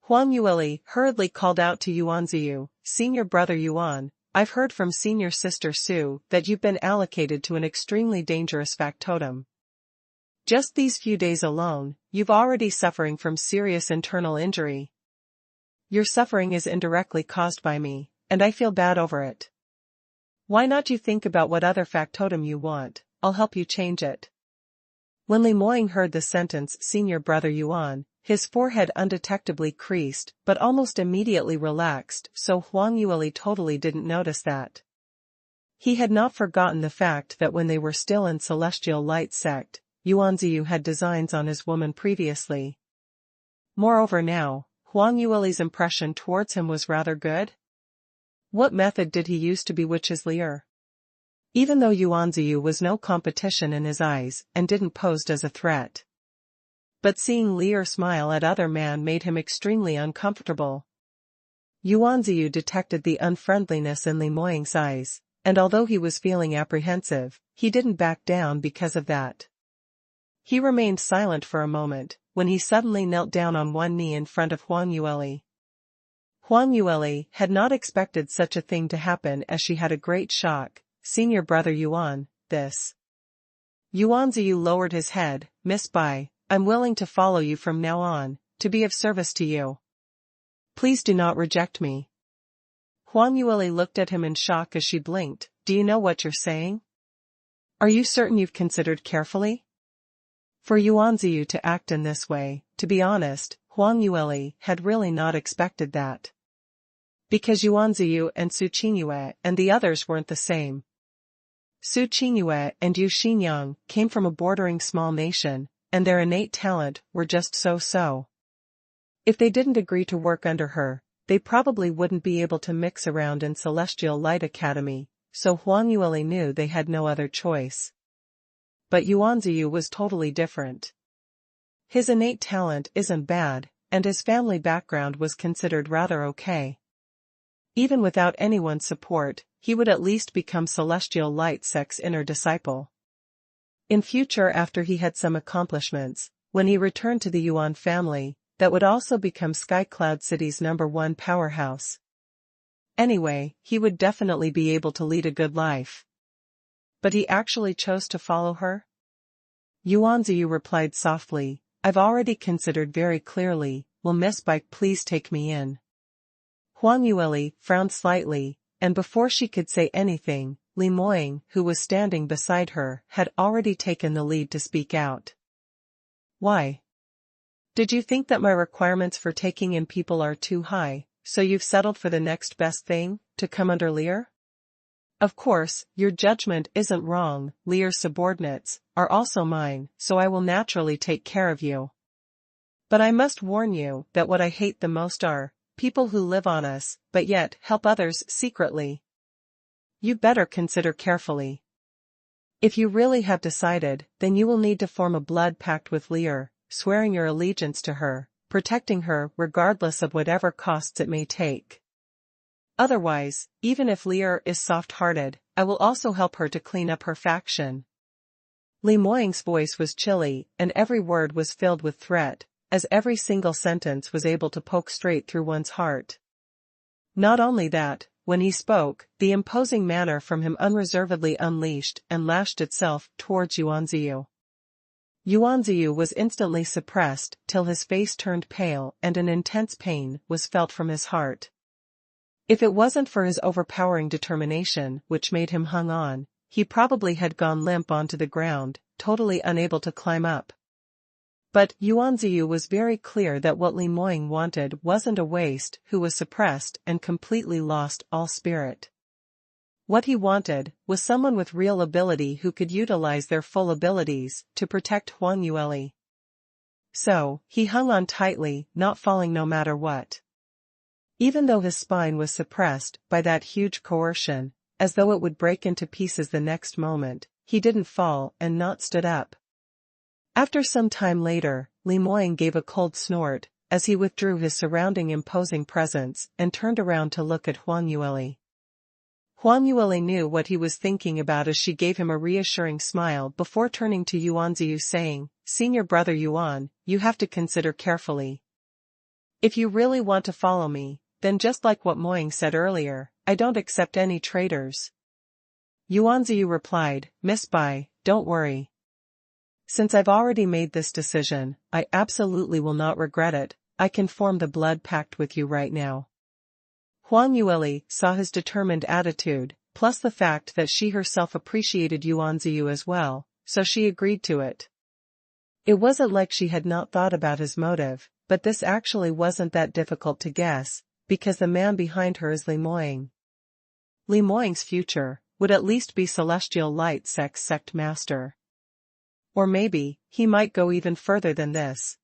Speaker 1: Huang Yueli hurriedly called out to Yuanziyu, senior brother Yuan, I've heard from senior sister Su that you've been allocated to an extremely dangerous factotum. Just these few days alone, you've already suffering from serious internal injury. Your suffering is indirectly caused by me, and I feel bad over it. Why not you think about what other factotum you want, I'll help you change it. When Li Moying heard the sentence senior brother Yuan, his forehead undetectably creased but almost immediately relaxed, so Huang Yueli totally didn't notice that. He had not forgotten the fact that when they were still in Celestial Light sect, Yuanziyu had designs on his woman previously. Moreover now, Huang Yueli's impression towards him was rather good. What method did he use to bewitch his Lear? Even though Yuanziyu was no competition in his eyes and didn't pose as a threat. But seeing Lear smile at other man made him extremely uncomfortable. Yuanziyu detected the unfriendliness in Li Moying's eyes, and although he was feeling apprehensive, he didn't back down because of that. He remained silent for a moment, when he suddenly knelt down on one knee in front of Huang Yueli. Huang Yueli had not expected such a thing to happen, as she had a great shock. "Senior brother Yuan, this." Yuan Ziyu lowered his head. "Miss Bai, I'm willing to follow you from now on, to be of service to you. Please do not reject me." Huang Yueli looked at him in shock as she blinked. "Do you know what you're saying? Are you certain you've considered carefully?" For Yuan Ziyu to act in this way, to be honest, Huang Yueli had really not expected that. Because Yuan Ziyu and Su Qingyue and the others weren't the same. Su Qingyue and Yu Xinyang came from a bordering small nation, and their innate talent were just so-so. If they didn't agree to work under her, they probably wouldn't be able to mix around in Celestial Light Academy, so Huang Yueli knew they had no other choice. But Yuan Ziyu was totally different. His innate talent isn't bad, and his family background was considered rather okay. Even without anyone's support, he would at least become Celestial Light Sect's inner disciple. In future, after he had some accomplishments, when he returned to the Yuan family, that would also become Sky Cloud City's #1 powerhouse. Anyway, he would definitely be able to lead a good life. But he actually chose to follow her? Yuan Ziyu replied softly, "I've already considered very clearly. Will Miss Bai please take me in?" Huang Yueli frowned slightly, and before she could say anything, Li Moying, who was standing beside her, had already taken the lead to speak out. "Why? Did you think that my requirements for taking in people are too high, so you've settled for the next best thing, to come under Lear? Of course, your judgment isn't wrong. Lear's subordinates are also mine, so I will naturally take care of you. But I must warn you that what I hate the most are people who live on us, but yet help others secretly. You'd better consider carefully. If you really have decided, then you will need to form a blood pact with Lear, swearing your allegiance to her, protecting her regardless of whatever costs it may take. Otherwise, even if Lear is soft-hearted, I will also help her to clean up her faction." Li Moying's voice was chilly, and every word was filled with threat, as every single sentence was able to poke straight through one's heart. Not only that, when he spoke, the imposing manner from him unreservedly unleashed and lashed itself towards Yuan Ziyu. Yuan Ziyu was instantly suppressed till his face turned pale and an intense pain was felt from his heart. If it wasn't for his overpowering determination which made him hung on, he probably had gone limp onto the ground, totally unable to climb up. But Yuan Ziyu was very clear that what Li Moying wanted wasn't a waste who was suppressed and completely lost all spirit. What he wanted was someone with real ability who could utilize their full abilities to protect Huang Yueli. So, he hung on tightly, not falling no matter what. Even though his spine was suppressed by that huge coercion, as though it would break into pieces the next moment, he didn't fall and not stood up. After some time later, Li Moying gave a cold snort, as he withdrew his surrounding imposing presence and turned around to look at Huang Yueli. Huang Yueli knew what he was thinking about as she gave him a reassuring smile before turning to Yuan Ziyu saying, "Senior brother Yuan, you have to consider carefully. If you really want to follow me, then just like what Moying said earlier, I don't accept any traitors." Yuan Ziyu replied, "Miss Bai, don't worry. Since I've already made this decision, I absolutely will not regret it. I can form the blood pact with you right now." Huang Yueli saw his determined attitude, plus the fact that she herself appreciated Yuan Ziyu as well, so she agreed to it. It wasn't like she had not thought about his motive, but this actually wasn't that difficult to guess, because the man behind her is Li Moying. Li Moying's future would at least be Celestial Light Sect Master. Or maybe, he might go even further than this.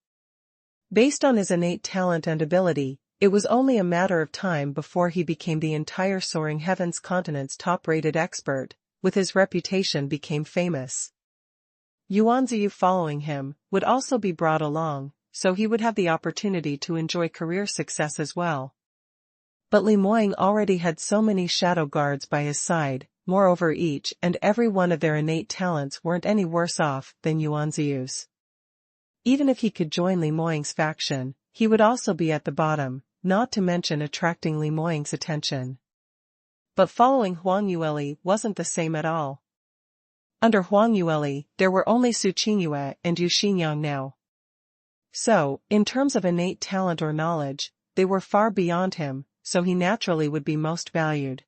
Speaker 1: Based on his innate talent and ability, it was only a matter of time before he became the entire Soaring Heavens continent's top-rated expert, with his reputation became famous. Yuan Ziyu following him would also be brought along, so he would have the opportunity to enjoy career success as well. But Li Moying already had so many shadow guards by his side. Moreover, each and every one of their innate talents weren't any worse off than Yuan Ziyu's. Even if he could join Li Moying's faction, he would also be at the bottom, not to mention attracting Li Moying's attention. But following Huang Yueli wasn't the same at all. Under Huang Yueli, there were only Su Qingyue and Yu Xinyang now. So, in terms of innate talent or knowledge, they were far beyond him, so he naturally would be most valued.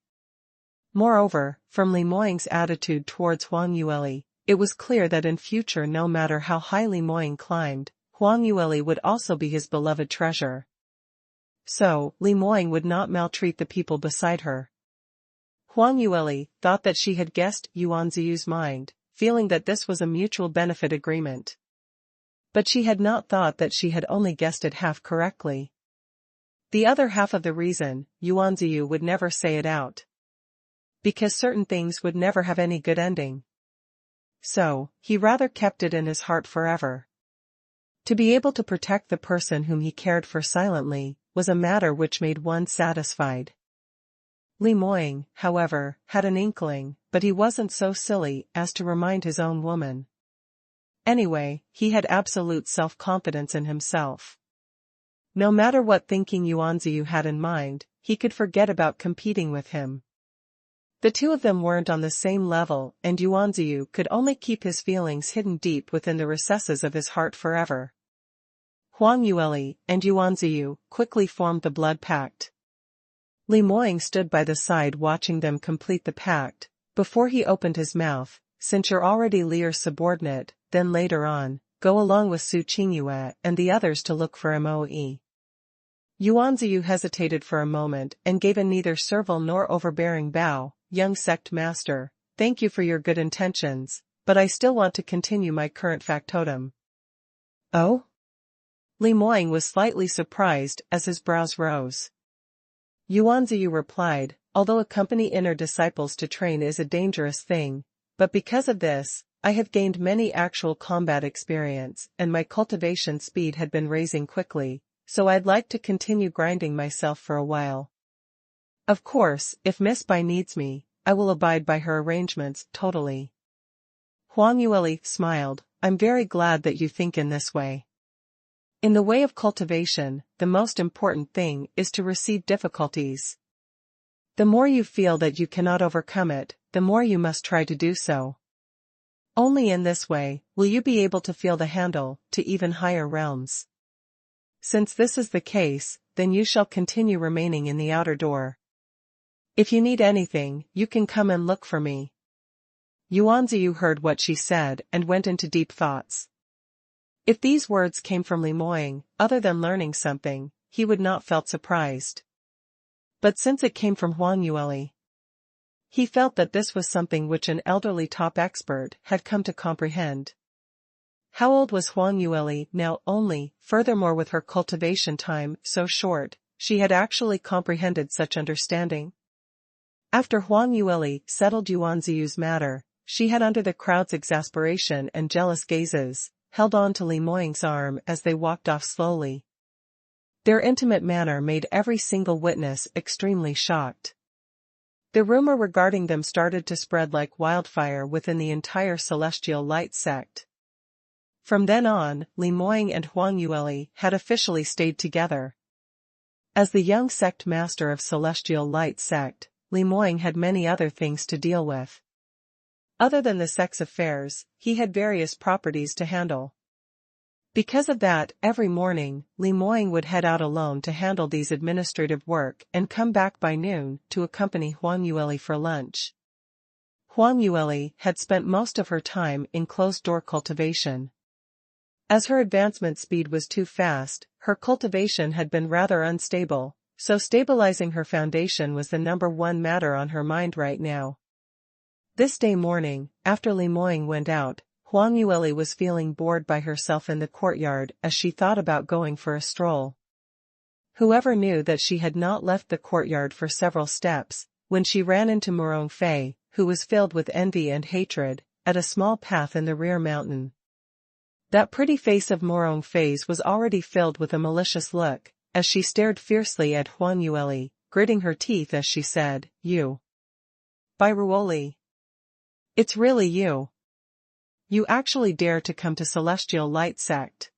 Speaker 1: Moreover, from Li Moying's attitude towards Huang Yueli, it was clear that in future no matter how high Li Moying climbed, Huang Yueli would also be his beloved treasure. So, Li Moying would not maltreat the people beside her. Huang Yueli thought that she had guessed Yuan Ziyu's mind, feeling that this was a mutual benefit agreement. But she had not thought that she had only guessed it half correctly. The other half of the reason, Yuan Ziyu would never say it out. Because certain things would never have any good ending. So, he rather kept it in his heart forever. To be able to protect the person whom he cared for silently, was a matter which made one satisfied. Li Moying, however, had an inkling, but he wasn't so silly as to remind his own woman. Anyway, he had absolute self-confidence in himself. No matter what thinking Yuan Ziyu had in mind, he could forget about competing with him. The two of them weren't on the same level, and Yuan Ziyu could only keep his feelings hidden deep within the recesses of his heart forever. Huang Yueli and Yuan Ziyu quickly formed the blood pact. Li Moying stood by the side watching them complete the pact. Before he opened his mouth, "Since you're already Li's subordinate, then later on, go along with Su Qingyue and the others to look for Moe." Yuan Ziyu hesitated for a moment and gave a neither servile nor overbearing bow. "Young sect master, thank you for your good intentions, but I still want to continue my current factotum." "Oh?" Li Moying was slightly surprised as his brows rose. Yuan Ziyu replied, "Although accompany inner disciples to train is a dangerous thing, but because of this, I have gained many actual combat experience and my cultivation speed had been raising quickly, so I'd like to continue grinding myself for a while. Of course, if Miss Bai needs me, I will abide by her arrangements totally." Huang Yueli smiled, "I'm very glad that you think in this way. In the way of cultivation, the most important thing is to receive difficulties. The more you feel that you cannot overcome it, the more you must try to do so. Only in this way will you be able to feel the handle to even higher realms. Since this is the case, then you shall continue remaining in the outer door. If you need anything, you can come and look for me." Yuan Ziyu heard what she said and went into deep thoughts. If these words came from Li Moying, other than learning something, he would not felt surprised. But since it came from Huang Yueli, he felt that this was something which an elderly top expert had come to comprehend. How old was Huang Yueli now? Only, furthermore with her cultivation time so short, she had actually comprehended such understanding. After Huang Yueli settled Yuan Ziyu's matter, she had under the crowd's exasperation and jealous gazes, held on to Li Moying's arm as they walked off slowly. Their intimate manner made every single witness extremely shocked. The rumor regarding them started to spread like wildfire within the entire Celestial Light sect. From then on, Li Moying and Huang Yueli had officially stayed together. As the young sect master of Celestial Light sect, Li Moying had many other things to deal with. Other than the sect's affairs, he had various properties to handle. Because of that, every morning, Li Moying would head out alone to handle these administrative work and come back by noon to accompany Huang Yueli for lunch. Huang Yueli had spent most of her time in closed-door cultivation. As her advancement speed was too fast, her cultivation had been rather unstable, so stabilizing her foundation was the #1 matter on her mind right now. This day morning, after Li Moying went out, Huang Yueli was feeling bored by herself in the courtyard as she thought about going for a stroll. Whoever knew that she had not left the courtyard for several steps, when she ran into Morong Fei, who was filled with envy and hatred, at a small path in the rear mountain. That pretty face of Morong Fei's was already filled with a malicious look, as she stared fiercely at Huang Yueli, gritting her teeth as she said, "You. By Ruoli. It's really you. You actually dare to come to Celestial Light sect."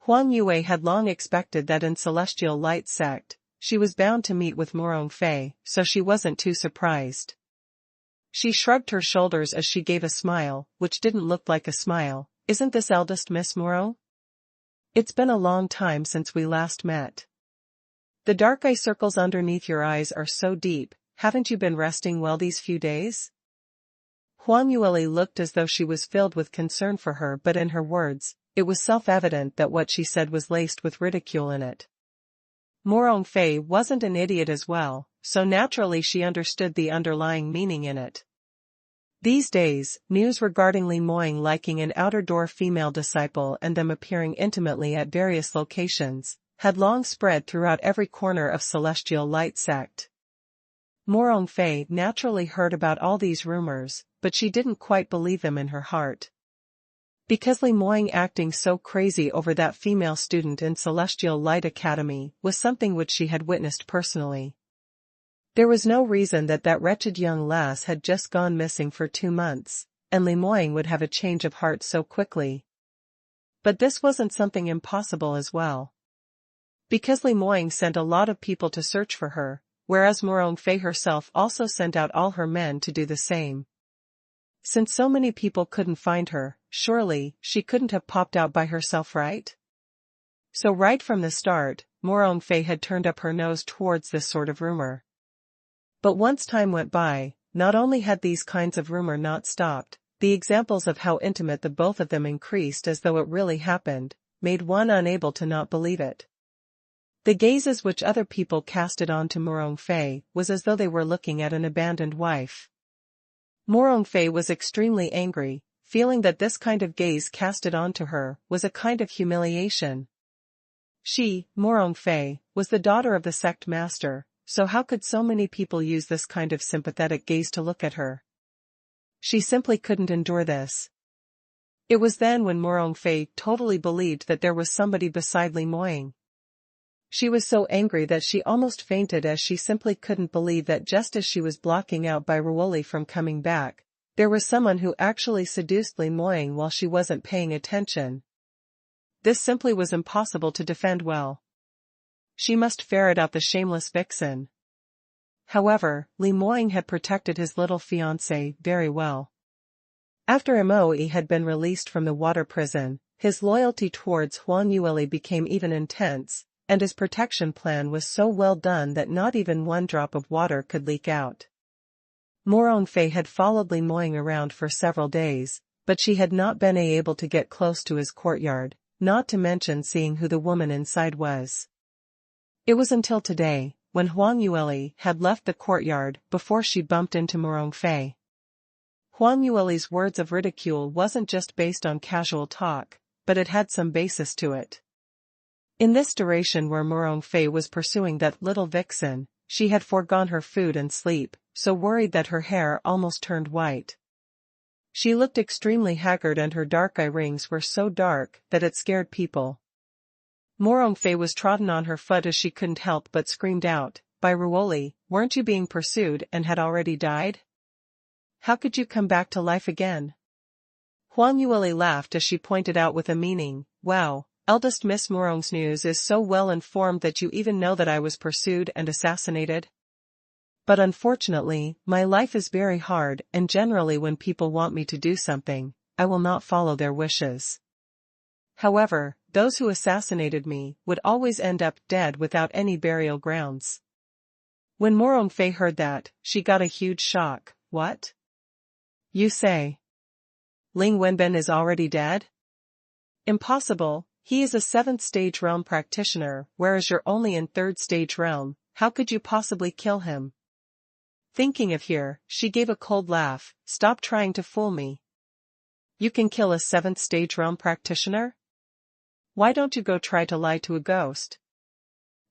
Speaker 1: Huang Yue had long expected that in Celestial Light sect, she was bound to meet with Morong Fei, so she wasn't too surprised. She shrugged her shoulders as she gave a smile, which didn't look like a smile. Isn't this eldest Miss Morong? It's been a long time since we last met. The dark eye circles underneath your eyes are so deep, haven't you been resting well these few days? Huang Yue looked as though she was filled with concern for her, but in her words, it was self-evident that what she said was laced with ridicule in it. Morong Fei wasn't an idiot as well, so naturally she understood the underlying meaning in it. These days, news regarding Li Moying liking an outer-door female disciple and them appearing intimately at various locations, had long spread throughout every corner of Celestial Light sect. Morong Fei naturally heard about all these rumors, but she didn't quite believe them in her heart. Because Li Moying acting so crazy over that female student in Celestial Light Academy was something which she had witnessed personally. There was no reason that wretched young lass had just gone missing for 2 months, and Li Moying would have a change of heart so quickly. But this wasn't something impossible as well. Because Li Moying sent a lot of people to search for her, whereas Morong Fei herself also sent out all her men to do the same. Since so many people couldn't find her, surely she couldn't have popped out by herself, right? So right from the start, Morong Fei had turned up her nose towards this sort of rumor. But once time went by, not only had these kinds of rumor not stopped, the examples of how intimate the both of them increased as though it really happened, made one unable to not believe it. The gazes which other people casted onto Morong Fei was as though they were looking at an abandoned wife. Morong Fei was extremely angry, feeling that this kind of gaze casted onto her was a kind of humiliation. She, Morong Fei, was the daughter of the sect master, so how could so many people use this kind of sympathetic gaze to look at her? She simply couldn't endure this. It was then when Morong Fei totally believed that there was somebody beside Li Moying. She was so angry that she almost fainted, as she simply couldn't believe that just as she was blocking out by Ruoli from coming back, there was someone who actually seduced Li Moying while she wasn't paying attention. This simply was impossible to defend well. She must ferret out the shameless vixen. However, Li Moying had protected his little fiancée very well. After Moe had been released from the water prison, his loyalty towards Huang Yue became even intense, and his protection plan was so well done that not even one drop of water could leak out. Morong Fei had followed Li Moying around for several days, but she had not been able to get close to his courtyard, not to mention seeing who the woman inside was. It was until today, when Huang Yue had left the courtyard, before she bumped into Morong Fei. Huang Yue's words of ridicule wasn't just based on casual talk, but it had some basis to it. In this duration where Morong Fei was pursuing that little vixen, she had foregone her food and sleep, so worried that her hair almost turned white. She looked extremely haggard, and her dark eye rings were so dark that it scared people. Morong Fei was trodden on her foot as she couldn't help but screamed out, "By Ruoli, weren't you being pursued and had already died? How could you come back to life again?" Huang Yue laughed as she pointed out with a meaning, "Wow. Eldest Miss Morong's news is so well informed that you even know that I was pursued and assassinated. But unfortunately, my life is very hard, and generally when people want me to do something, I will not follow their wishes. However, those who assassinated me would always end up dead without any burial grounds." When Morong Fei heard that, she got a huge shock. "What? You say Ling Wenbin is already dead? Impossible. He is a 7th stage realm practitioner, whereas you're only in 3rd stage realm. How could you possibly kill him?" Thinking of here, she gave a cold laugh. "Stop trying to fool me. You can kill a 7th stage realm practitioner? Why don't you go try to lie to a ghost?"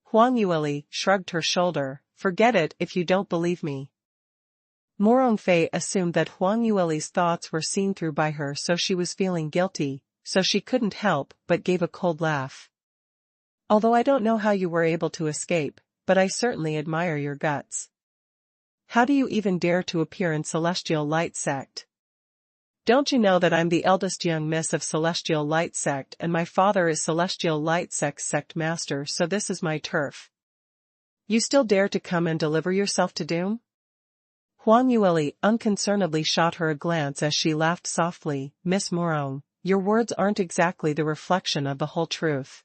Speaker 1: Huang Yue shrugged her shoulder. "Forget it if you don't believe me." Morong Fei assumed that Huang Yue's thoughts were seen through by her, so she was feeling guilty, so she couldn't help but gave a cold laugh. "Although I don't know how you were able to escape, but I certainly admire your guts. How do you even dare to appear in Celestial Light sect? Don't you know that I'm the eldest young miss of Celestial Light Sect and my father is Celestial Light Sect master, so this is my turf. You still dare to come and deliver yourself to doom? Huang Yueli unconcernedly shot her a glance as she laughed softly. Miss Morong, your words aren't exactly the reflection of the whole truth.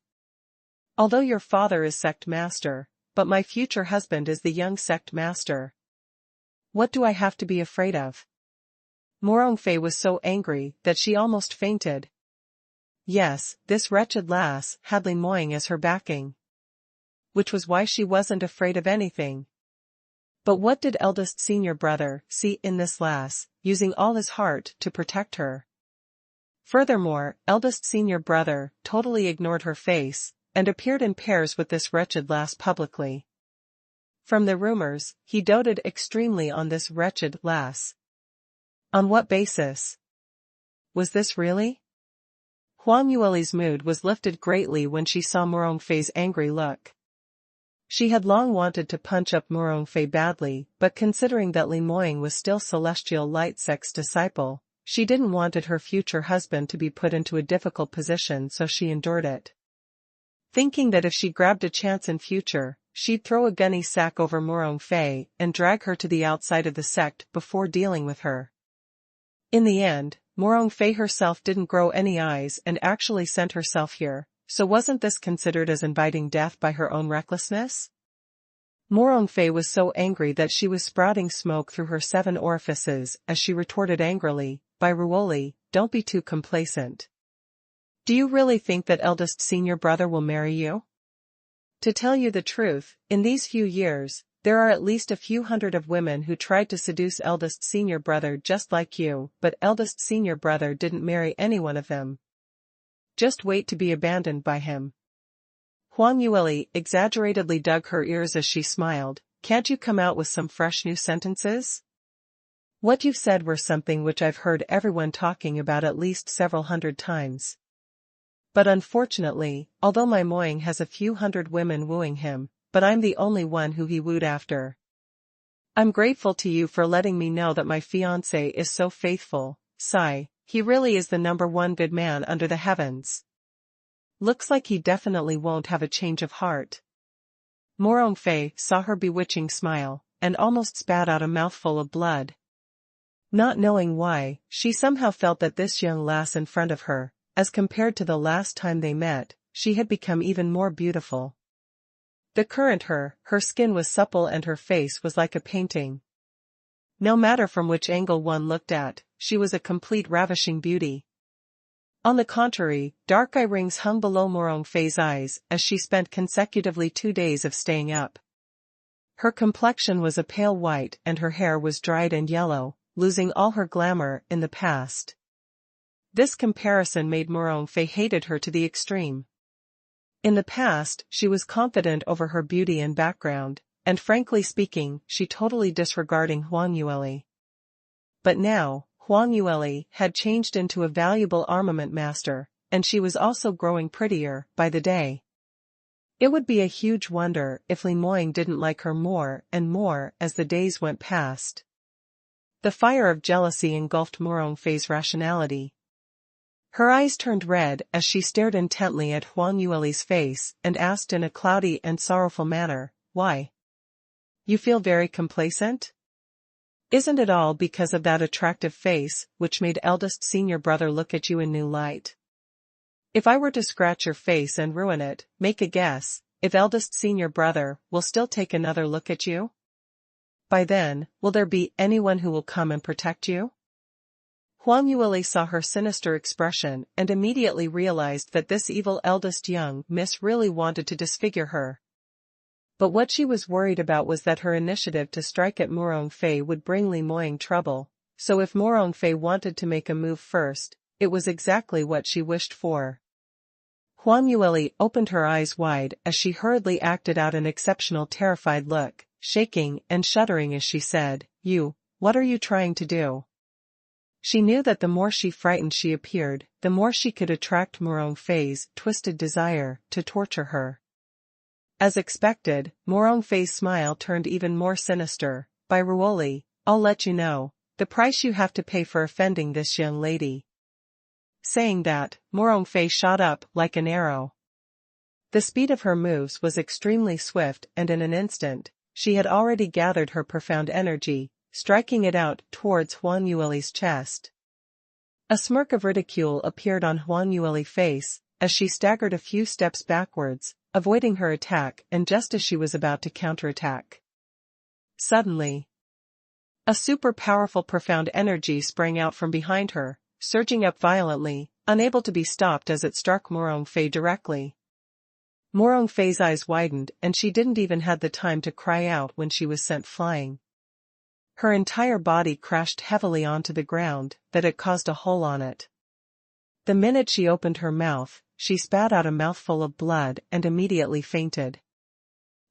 Speaker 1: Although your father is sect master, but my future husband is the young sect master. What do I have to be afraid of? Morong Fei was so angry that she almost fainted. Yes, this wretched lass had Li Moying as her backing. Which was why she wasn't afraid of anything. But what did eldest senior brother see in this lass, using all his heart to protect her? Furthermore, eldest senior brother totally ignored her face, and appeared in pairs with this wretched lass publicly. From the rumors, he doted extremely on this wretched lass. On what basis? Was this really? Huang Yueli's mood was lifted greatly when she saw Morong Fei's angry look. She had long wanted to punch up Morong Fei badly, but considering that Li Moying was still Celestial Light Sect's disciple, she didn't want her future husband to be put into a difficult position, so she endured it. Thinking that if she grabbed a chance in future, she'd throw a gunny sack over Morong Fei and drag her to the outside of the sect before dealing with her. In the end, Morong Fei herself didn't grow any eyes and actually sent herself here. So wasn't this considered as inviting death by her own recklessness? Morong Fei was so angry that she was sprouting smoke through her 7 orifices as she retorted angrily, "By Ruoli, don't be too complacent. Do you really think that eldest senior brother will marry you? To tell you the truth, in these few years, there are at least a few hundred of women who tried to seduce eldest senior brother just like you, but eldest senior brother didn't marry any one of them. Just wait to be abandoned by him." Huang Yueli exaggeratedly dug her ears as she smiled. "Can't you come out with some fresh new sentences? What you've said were something which I've heard everyone talking about at least several hundred times. But unfortunately, although my Moying has a few hundred women wooing him, but I'm the only one who he wooed after. I'm grateful to you for letting me know that my fiancé is so faithful, Sai. He really is the #1 good man under the heavens. Looks like he definitely won't have a change of heart." Morong Fei saw her bewitching smile, and almost spat out a mouthful of blood. Not knowing why, she somehow felt that this young lass in front of her, as compared to the last time they met, she had become even more beautiful. The current her skin was supple and her face was like a painting. No matter from which angle one looked at, she was a complete ravishing beauty. On the contrary, dark eye rings hung below Morong Fei's eyes as she spent consecutively 2 days of staying up. Her complexion was a pale white and her hair was dried and yellow, losing all her glamour in the past. This comparison made Morong Fei hated her to the extreme. In the past, she was confident over her beauty and background, and frankly speaking, she totally disregarding Huang Yueli. But now, Huang Yueli had changed into a valuable armament master, and she was also growing prettier by the day. It would be a huge wonder if Li Moying didn't like her more and more as the days went past. The fire of jealousy engulfed Morong Fei's rationality. Her eyes turned red as she stared intently at Huang Yueli's face and asked in a cloudy and sorrowful manner, "Why? You feel very complacent? Isn't it all because of that attractive face which made eldest senior brother look at you in new light? If I were to scratch your face and ruin it, make a guess, if eldest senior brother will still take another look at you? By then, will there be anyone who will come and protect you?" Huang Yueli saw her sinister expression and immediately realized that this evil eldest young miss really wanted to disfigure her. But what she was worried about was that her initiative to strike at Morong Fei would bring Li Moying trouble, so if Morong Fei wanted to make a move first, it was exactly what she wished for. Huang Yueli opened her eyes wide as she hurriedly acted out an exceptional terrified look, shaking and shuddering as she said, What are you trying to do?" She knew that the more she frightened she appeared, the more she could attract Morong Fei's twisted desire to torture her. As expected, Morong Fei's smile turned even more sinister. "By Ruoli, I'll let you know The price you have to pay for offending this young lady. Saying that, Morongfei shot up like an arrow. The speed of her moves was extremely swift, and in an instant, she had already gathered her profound energy, striking it out towards Huan Yueli's chest. A smirk of ridicule appeared on Huan Yueli's face, as she staggered a few steps backwards, avoiding her attack, and just as she was about to counterattack. Suddenly, a super powerful profound energy sprang out from behind her, surging up violently, unable to be stopped as it struck Morongfei directly. Morongfei's eyes widened, and she didn't even have the time to cry out when she was sent flying. Her entire body crashed heavily onto the ground, that it caused a hole on it. The minute she opened her mouth, she spat out a mouthful of blood and immediately fainted.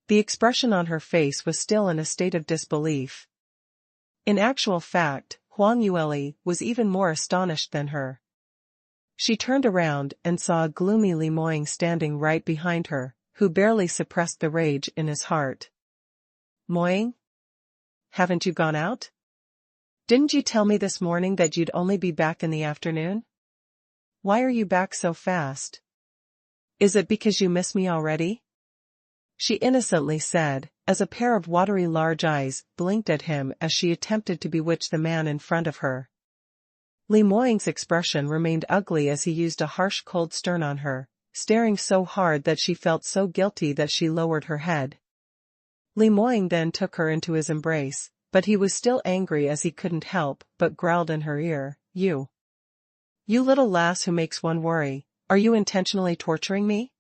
Speaker 1: The expression on her face was still in a state of disbelief. In actual fact, Huan Yueli was even more astonished than her. She turned around and saw a gloomy Li Moying standing right behind her, who barely suppressed the rage in his heart. "Moying? Haven't you gone out? Didn't you tell me this morning that you'd only be back in the afternoon? Why are you back so fast? Is it because you miss me already?" She innocently said, as a pair of watery large eyes blinked at him as she attempted to bewitch the man in front of her. Li Moying's expression remained ugly as he used a harsh cold stare on her, staring so hard that she felt so guilty that she lowered her head. Li Moying then took her into his embrace, but he was still angry as he couldn't help but growled in her ear, You little lass who makes one worry, are you intentionally torturing me?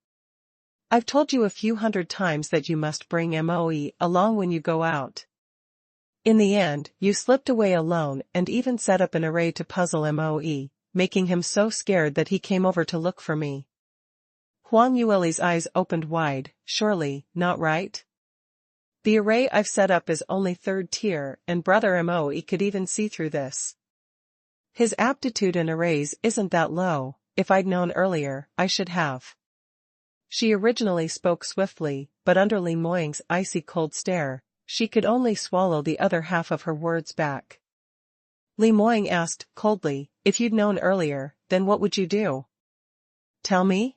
Speaker 1: I've told you a few hundred times that you must bring Moe along when you go out. In the end, you slipped away alone and even set up an array to puzzle Moe, making him so scared that he came over to look for me. Huan Yueli's eyes opened wide. Surely, not right? The array I've set up is only third tier, and brother Moe could even see through this. His aptitude in arrays isn't that low. If I'd known earlier, I should have. She originally spoke swiftly, but under Li Moying's icy cold stare, she could only swallow the other half of her words back. Li Moying asked, coldly, if you'd known earlier, then what would you do? Tell me?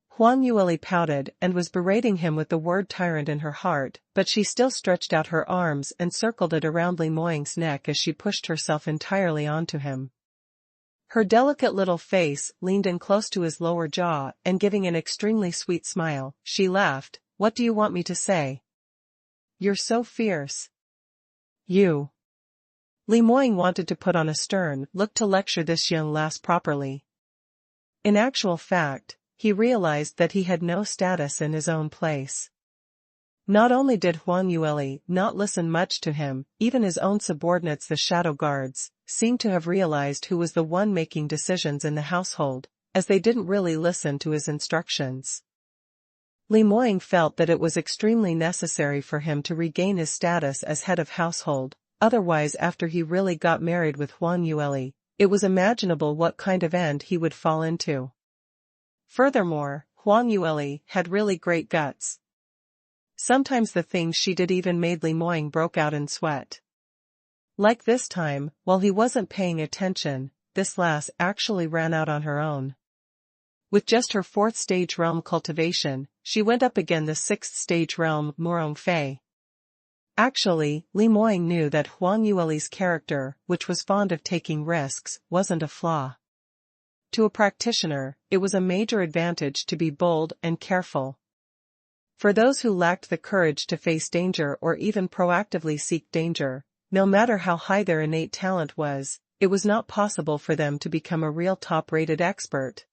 Speaker 1: Huan Yueli pouted and was berating him with the word tyrant in her heart, but she still stretched out her arms and circled it around Li Moying's neck as she pushed herself entirely onto him. Her delicate little face leaned in close to his lower jaw, and giving an extremely sweet smile, she laughed. What do you want me to say? You're so fierce. You. Li Moying wanted to put on a stern look to lecture this young lass properly. In actual fact, he realized that he had no status in his own place. Not only did Huan Yueli not listen much to him, even his own subordinates, the shadow guards, seemed to have realized who was the one making decisions in the household, as they didn't really listen to his instructions. Li Moying felt that it was extremely necessary for him to regain his status as head of household, otherwise after he really got married with Huan Yueli, it was imaginable what kind of end he would fall into. Furthermore, Huan Yueli had really great guts. Sometimes the things she did even made Li Moying broke out in sweat. Like this time, while he wasn't paying attention, this lass actually ran out on her own. With just her 4th stage realm cultivation, she went up again the 6th stage realm Morongfei. Actually, Li Moying knew that Huan Yueli's character, which was fond of taking risks, wasn't a flaw. To a practitioner, it was a major advantage to be bold and careful. For those who lacked the courage to face danger or even proactively seek danger, no matter how high their innate talent was, it was not possible for them to become a real top-rated expert.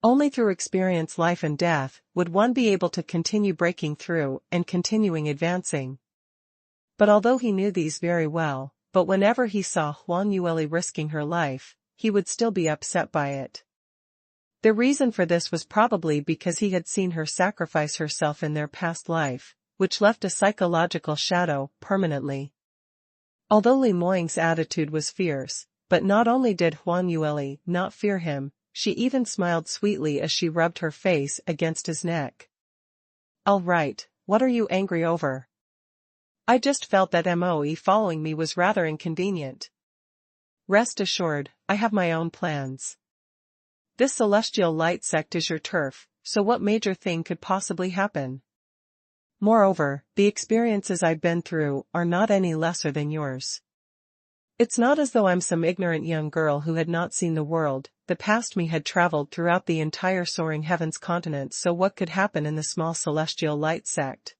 Speaker 1: Only through experience, life and death, would one be able to continue breaking through and continuing advancing. But although he knew these very well, but whenever he saw Huan Yueli risking her life, he would still be upset by it. The reason for this was probably because he had seen her sacrifice herself in their past life, which left a psychological shadow permanently. Although Li Moying's attitude was fierce, but not only did Huan Yueli not fear him, she even smiled sweetly as she rubbed her face against his neck. All right, what are you angry over? I just felt that Moe following me was rather inconvenient. Rest assured, I have my own plans. This celestial light sect is your turf, so what major thing could possibly happen? Moreover, the experiences I've been through are not any lesser than yours. It's not as though I'm some ignorant young girl who had not seen the world. The past me had traveled throughout the entire soaring heavens continent, so what could happen in the small celestial light sect?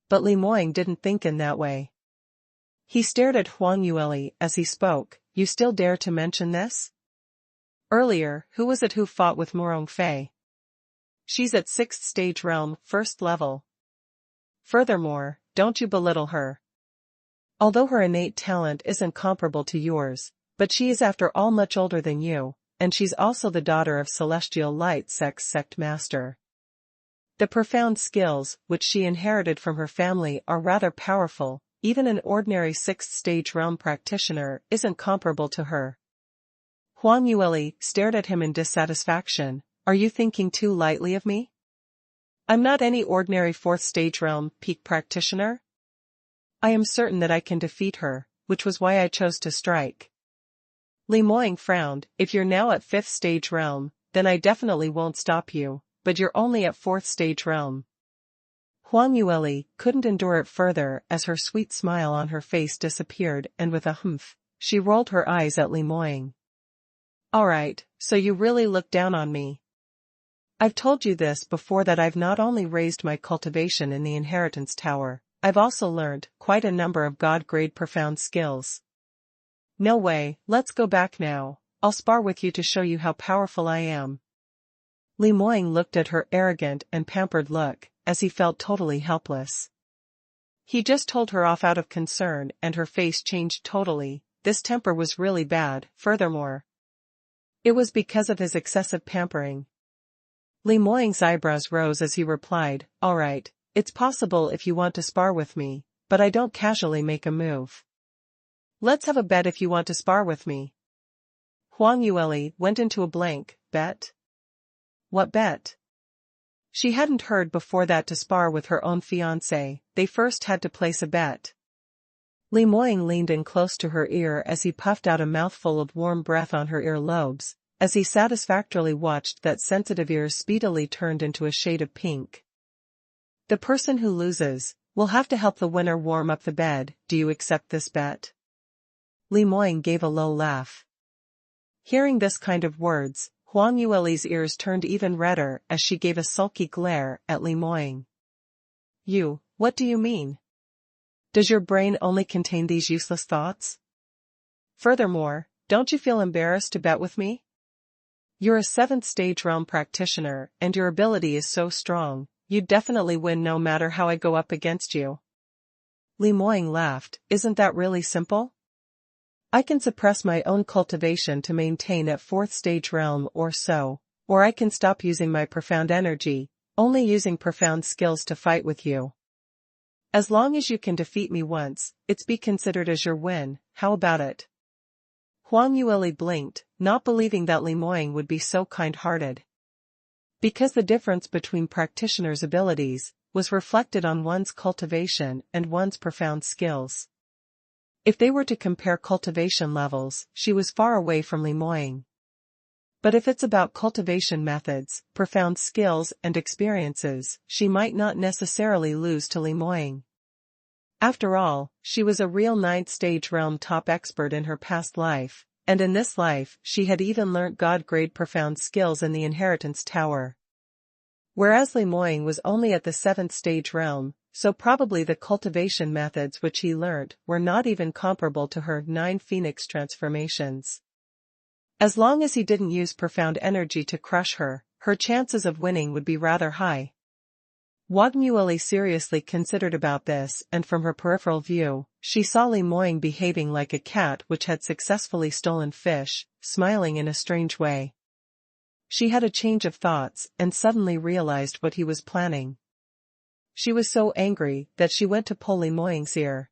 Speaker 1: But Li Moying didn't think in that way. He stared at Huang Yueli as he spoke. You still dare to mention this? Earlier, who was it who fought with Morong Fei? She's at 6th stage realm, 1st level. Furthermore, don't you belittle her. Although her innate talent isn't comparable to yours, but she is after all much older than you, and she's also the daughter of Celestial Light sect master. The profound skills, which she inherited from her family, are rather powerful. Even an ordinary 6th stage realm practitioner isn't comparable to her. Huang Yueli stared at him in dissatisfaction. Are you thinking too lightly of me? I'm not any ordinary 4th stage realm peak practitioner. I am certain that I can defeat her, which was why I chose to strike. Li Moying frowned. If you're now at 5th stage realm, then I definitely won't stop you, but you're only at 4th stage realm. Huang Yueli couldn't endure it further as her sweet smile on her face disappeared, and with a humph, she rolled her eyes at Li Moying. Alright, so you really look down on me. I've told you this before that I've not only raised my cultivation in the inheritance tower, I've also learned quite a number of god-grade profound skills. No way, let's go back now. I'll spar with you to show you how powerful I am. Li Moying looked at her arrogant and pampered look, as he felt totally helpless. He just told her off out of concern and her face changed totally. This temper was really bad. Furthermore, it was because of his excessive pampering. Li Moying's eyebrows rose as he replied, Alright, it's possible if you want to spar with me, but I don't casually make a move. Let's have a bet if you want to spar with me. Huang Yueli went into a blank. Bet? What bet? She hadn't heard before that to spar with her own fiancé, they first had to place a bet. Li Moying leaned in close to her ear as he puffed out a mouthful of warm breath on her ear lobes, as he satisfactorily watched that sensitive ears speedily turned into a shade of pink. The person who loses will have to help the winner warm up the bed. Do you accept this bet? Li Moying gave a low laugh. Hearing this kind of words, Huang Yueli's ears turned even redder as she gave a sulky glare at Li Moying. What do you mean? Does your brain only contain these useless thoughts? Furthermore, don't you feel embarrassed to bet with me? You're a 7th stage realm practitioner, and your ability is so strong, you'd definitely win no matter how I go up against you. Li Moying laughed. Isn't that really simple? I can suppress my own cultivation to maintain at 4th stage realm or so, or I can stop using my profound energy, only using profound skills to fight with you. As long as you can defeat me once, it's be considered as your win. How about it? Huang Yueli blinked, not believing that Li Moying would be so kind-hearted. Because the difference between practitioners' abilities was reflected on one's cultivation and one's profound skills. If they were to compare cultivation levels, she was far away from Li Moying. But if it's about cultivation methods, profound skills and experiences, she might not necessarily lose to Li Moying. After all, she was a real 9th stage realm top expert in her past life, and in this life she had even learnt god-grade profound skills in the inheritance tower. Whereas Li Moying was only at the 7th stage realm, so probably the cultivation methods which he learnt were not even comparable to her 9 phoenix transformations. As long as he didn't use profound energy to crush her, her chances of winning would be rather high. Huang Yueli seriously considered about this, and from her peripheral view, she saw Li Moying behaving like a cat which had successfully stolen fish, smiling in a strange way. She had a change of thoughts and suddenly realized what he was planning. She was so angry that she went to pull Li Moying's ear.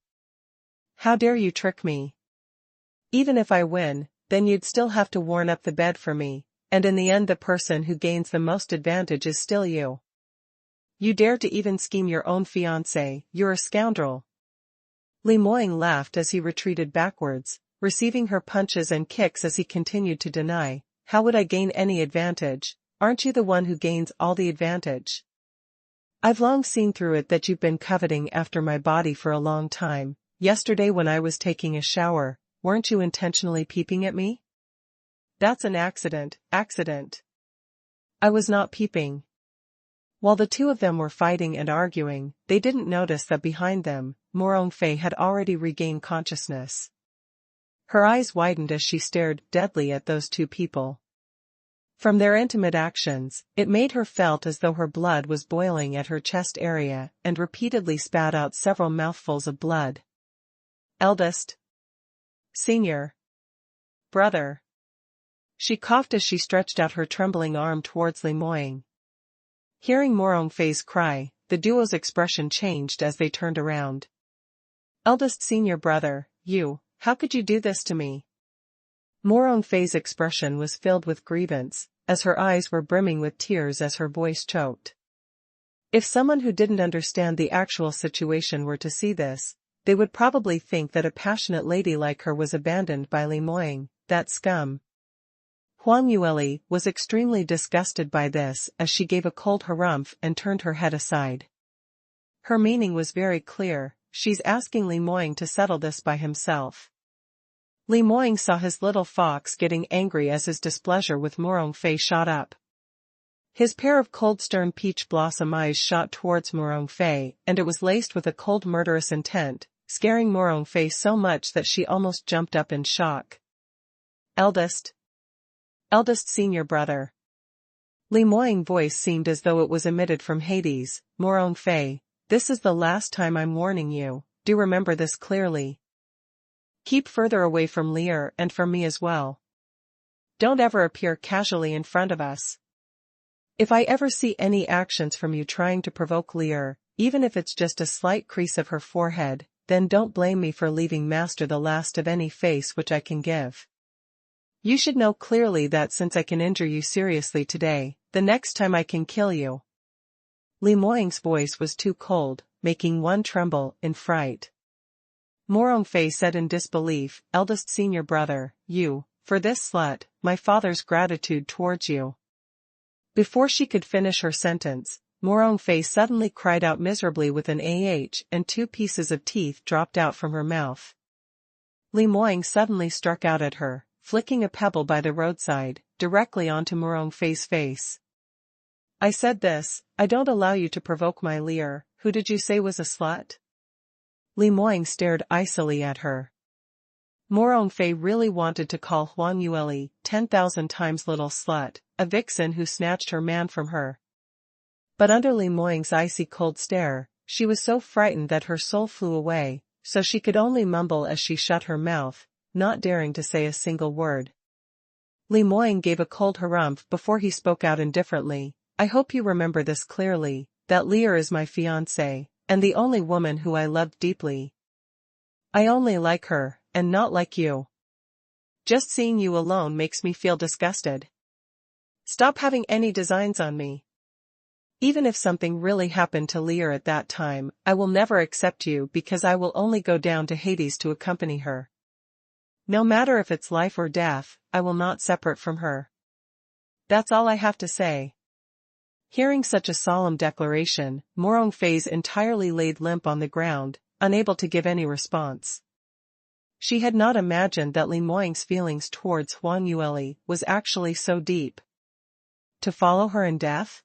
Speaker 1: How dare you trick me? Even if I win, then you'd still have to warm up the bed for me, and in the end the person who gains the most advantage is still you. You dare to even scheme your own fiancé, you're a scoundrel. Li Moying laughed as he retreated backwards, receiving her punches and kicks as he continued to deny, "How would I gain any advantage? Aren't you the one who gains all the advantage? I've long seen through it that you've been coveting after my body for a long time. Yesterday when I was taking a shower, weren't you intentionally peeping at me?" "That's an accident." "I was not peeping." While the two of them were fighting and arguing, they didn't notice that behind them, Morongfei had already regained consciousness. Her eyes widened as she stared deadly at those two people. From their intimate actions, it made her felt as though her blood was boiling at her chest area and repeatedly spat out several mouthfuls of blood. "Eldest. Senior. Brother." She coughed as she stretched out her trembling arm towards Li Moying. Hearing Morongfei's cry, the duo's expression changed as they turned around. "Eldest senior brother, how could you do this to me?" Morongfei's expression was filled with grievance, as her eyes were brimming with tears as her voice choked. If someone who didn't understand the actual situation were to see this, they would probably think that a passionate lady like her was abandoned by Li Moying, that scum. Huang Yueli was extremely disgusted by this as she gave a cold harumph and turned her head aside. Her meaning was very clear, she's asking Li Moying to settle this by himself. Li Moying saw his little fox getting angry as his displeasure with Morongfei shot up. His pair of cold stern peach blossom eyes shot towards Morongfei, and it was laced with a cold murderous intent, scaring Morongfei so much that she almost jumped up in shock. "Eldest senior brother." Li Moying's voice seemed as though it was emitted from Hades. "Morongfei, this is the last time I'm warning you, do remember this clearly. Keep further away from Lear and from me as well. Don't ever appear casually in front of us. If I ever see any actions from you trying to provoke Lear, even if it's just a slight crease of her forehead, then don't blame me for leaving Master the last of any face which I can give. You should know clearly that since I can injure you seriously today, the next time I can kill you." Li Moying's voice was too cold, making one tremble in fright. Morongfei said in disbelief, "Eldest senior brother, for this slut, my father's gratitude towards you." Before she could finish her sentence, Morongfei suddenly cried out miserably with an and 2 pieces of teeth dropped out from her mouth. Li Moying suddenly struck out at her, flicking a pebble by the roadside, directly onto Morongfei's face. "I said this, I don't allow you to provoke my Lear. Who did you say was a slut?" Li Moying stared icily at her. Morongfei really wanted to call Huang Yueli 10,000 times little slut, a vixen who snatched her man from her. But under Li Moying's icy cold stare, she was so frightened that her soul flew away, so she could only mumble as she shut her mouth, not daring to say a single word. Li Moying gave a cold harumph before he spoke out indifferently, "I hope you remember this clearly, that Lear is my fiancée, and the only woman who I love deeply. I only like her, and not like you. Just seeing you alone makes me feel disgusted. Stop having any designs on me. Even if something really happened to Lear at that time, I will never accept you because I will only go down to Hades to accompany her. No matter if it's life or death, I will not separate from her. That's all I have to say." Hearing such a solemn declaration, Morongfei entirely laid limp on the ground, unable to give any response. She had not imagined that Li Moying's feelings towards Huang Yueli was actually so deep. To follow her in death?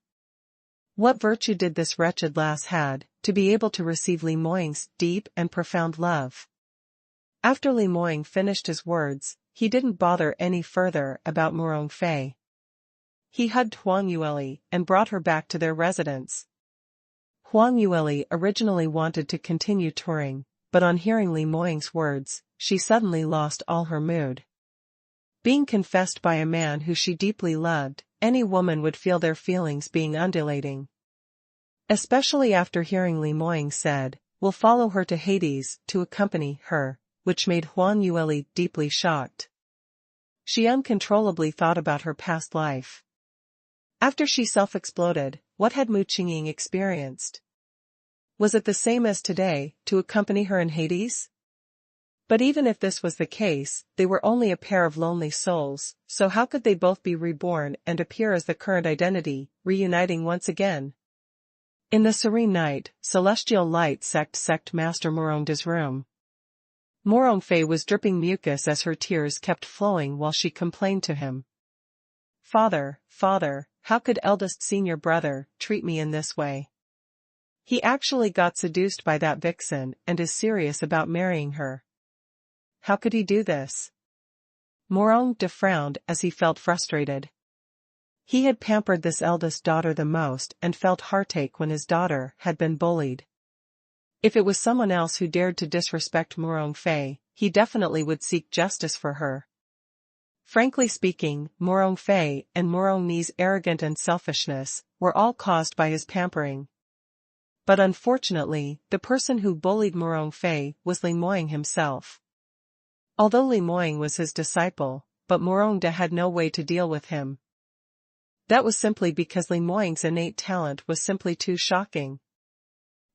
Speaker 1: What virtue did this wretched lass had, to be able to receive Li Moying's deep and profound love? After Li Moying finished his words, he didn't bother any further about Morongfei. He hugged Huang Yueli and brought her back to their residence. Huang Yueli originally wanted to continue touring, but on hearing Li Moying's words, she suddenly lost all her mood. Being confessed by a man who she deeply loved, any woman would feel their feelings being undulating. Especially after hearing Li Moying said, "We'll follow her to Hades to accompany her," which made Huang Yueli deeply shocked. She uncontrollably thought about her past life. After she self-exploded, what had Mu Qingqing experienced? Was it the same as today, to accompany her in Hades? But even if this was the case, they were only a pair of lonely souls, so how could they both be reborn and appear as the current identity, reuniting once again? In the serene night, celestial light sect Master Moronda's room. Moronfei was dripping mucus as her tears kept flowing while she complained to him. Father, how could eldest senior brother treat me in this way? He actually got seduced by that vixen and is serious about marrying her. How could he do this? Moronda frowned as he felt frustrated. He had pampered this eldest daughter the most and felt heartache when his daughter had been bullied. If it was someone else who dared to disrespect Moronfei, he definitely would seek justice for her. Frankly speaking, Moronfei and Morongni's arrogance and selfishness were all caused by his pampering. But unfortunately, the person who bullied Moronfei was Limoying himself. Although Limoying was his disciple, but Moronda had no way to deal with him. That was simply because Limoying's innate talent was simply too shocking.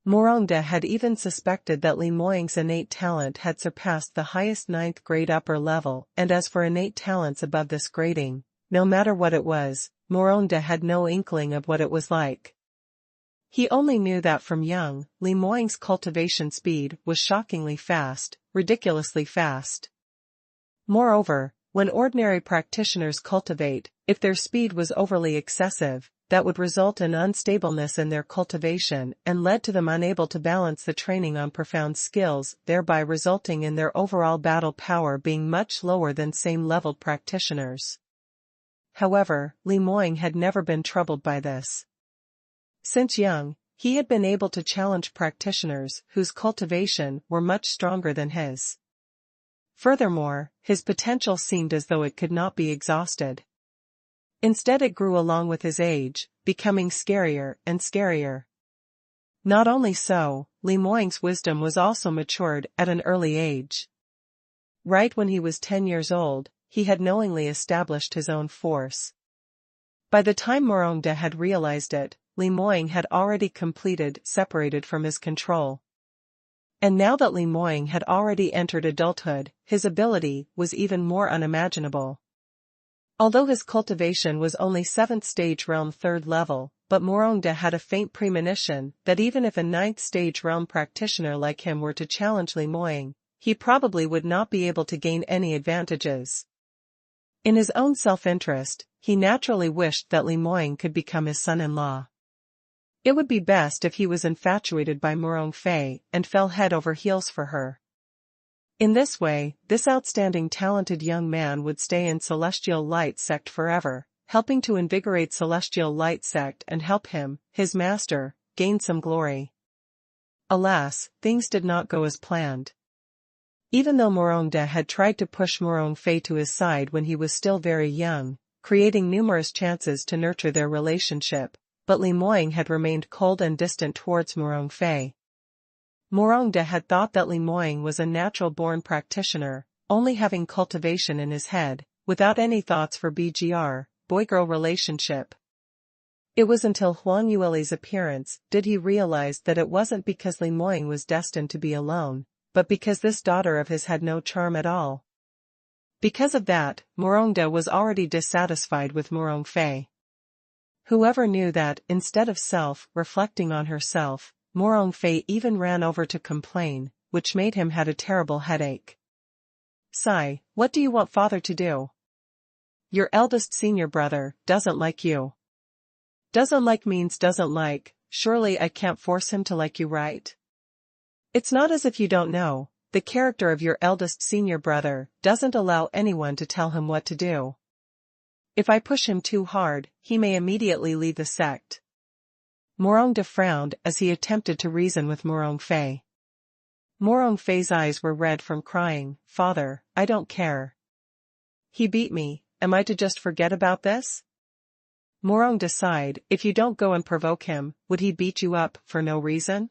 Speaker 1: Moronda had even suspected that Limoying's innate talent had surpassed the highest 9th grade upper level, and as for innate talents above this grading, no matter what it was, Moronda had no inkling of what it was like. He only knew that from young, Limoying's cultivation speed was shockingly fast, ridiculously fast. Moreover, when ordinary practitioners cultivate, if their speed was overly excessive, that would result in unstableness in their cultivation and led to them unable to balance the training on profound skills, thereby resulting in their overall battle power being much lower than same-level practitioners. However, Limoying had never been troubled by this. Since young, he had been able to challenge practitioners whose cultivation were much stronger than his. Furthermore, his potential seemed as though it could not be exhausted. Instead it grew along with his age, becoming scarier and scarier. Not only so, Limoying's wisdom was also matured at an early age. Right when he was 10 years old, he had knowingly established his own force. By the time Moronda had realized it, Limoying had already separated from his control. And now that Limoying had already entered adulthood, his ability was even more unimaginable. Although his cultivation was only 7th stage realm 3rd level, but Moronda had a faint premonition that even if a 9th stage realm practitioner like him were to challenge Limoying, he probably would not be able to gain any advantages. In his own self-interest, he naturally wished that Limoying could become his son-in-law. It would be best if he was infatuated by Moronfei and fell head over heels for her. In this way, this outstanding talented young man would stay in Celestial Light Sect forever, helping to invigorate Celestial Light Sect and help him, his master, gain some glory. Alas, things did not go as planned. Even though Moronda had tried to push Moronfei to his side when he was still very young, creating numerous chances to nurture their relationship, but Limoying had remained cold and distant towards Moronfei. Moronda had thought that Limoying was a natural-born practitioner, only having cultivation in his head, without any thoughts for BGR, boy-girl relationship. It was until Huang Yueli's appearance did he realize that it wasn't because Limoying was destined to be alone, but because this daughter of his had no charm at all. Because of that, Moronda was already dissatisfied with Moronfei. Whoever knew that, instead of reflecting on herself, Moronfei even ran over to complain, which made him had a terrible headache. Sigh, what do you want father to do? Your eldest senior brother doesn't like you. Doesn't like means doesn't like, surely I can't force him to like you, right? It's not as if you don't know, the character of your eldest senior brother doesn't allow anyone to tell him what to do. If I push him too hard, he may immediately leave the sect. Moronda frowned as he attempted to reason with Moronfei. Moronfei's eyes were red from crying. Father, I don't care. He beat me, am I to just forget about this? Moronda sighed, if you don't go and provoke him, would he beat you up for no reason?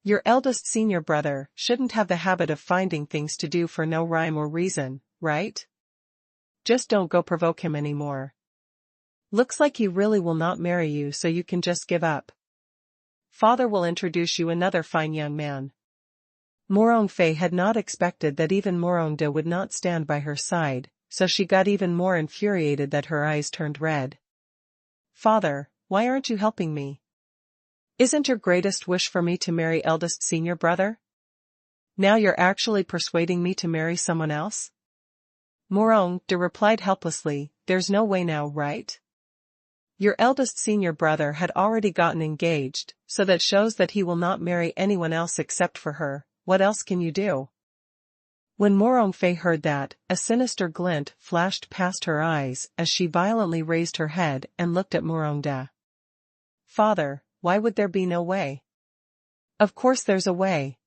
Speaker 1: Your eldest senior brother shouldn't have the habit of finding things to do for no rhyme or reason, right? Just don't go provoke him anymore. Looks like he really will not marry you, so you can just give up. Father will introduce you another fine young man. Morongfei had not expected that even Morongde would not stand by her side, so she got even more infuriated that her eyes turned red. Father, why aren't you helping me? Isn't your greatest wish for me to marry eldest senior brother? Now you're actually persuading me to marry someone else? Morongde replied helplessly, there's no way now, right? Your eldest senior brother had already gotten engaged, so that shows that he will not marry anyone else except for her. What else can you do? When Morongfei heard that, a sinister glint flashed past her eyes as she violently raised her head and looked at Morongde. Father, why would there be no way? Of course there's a way.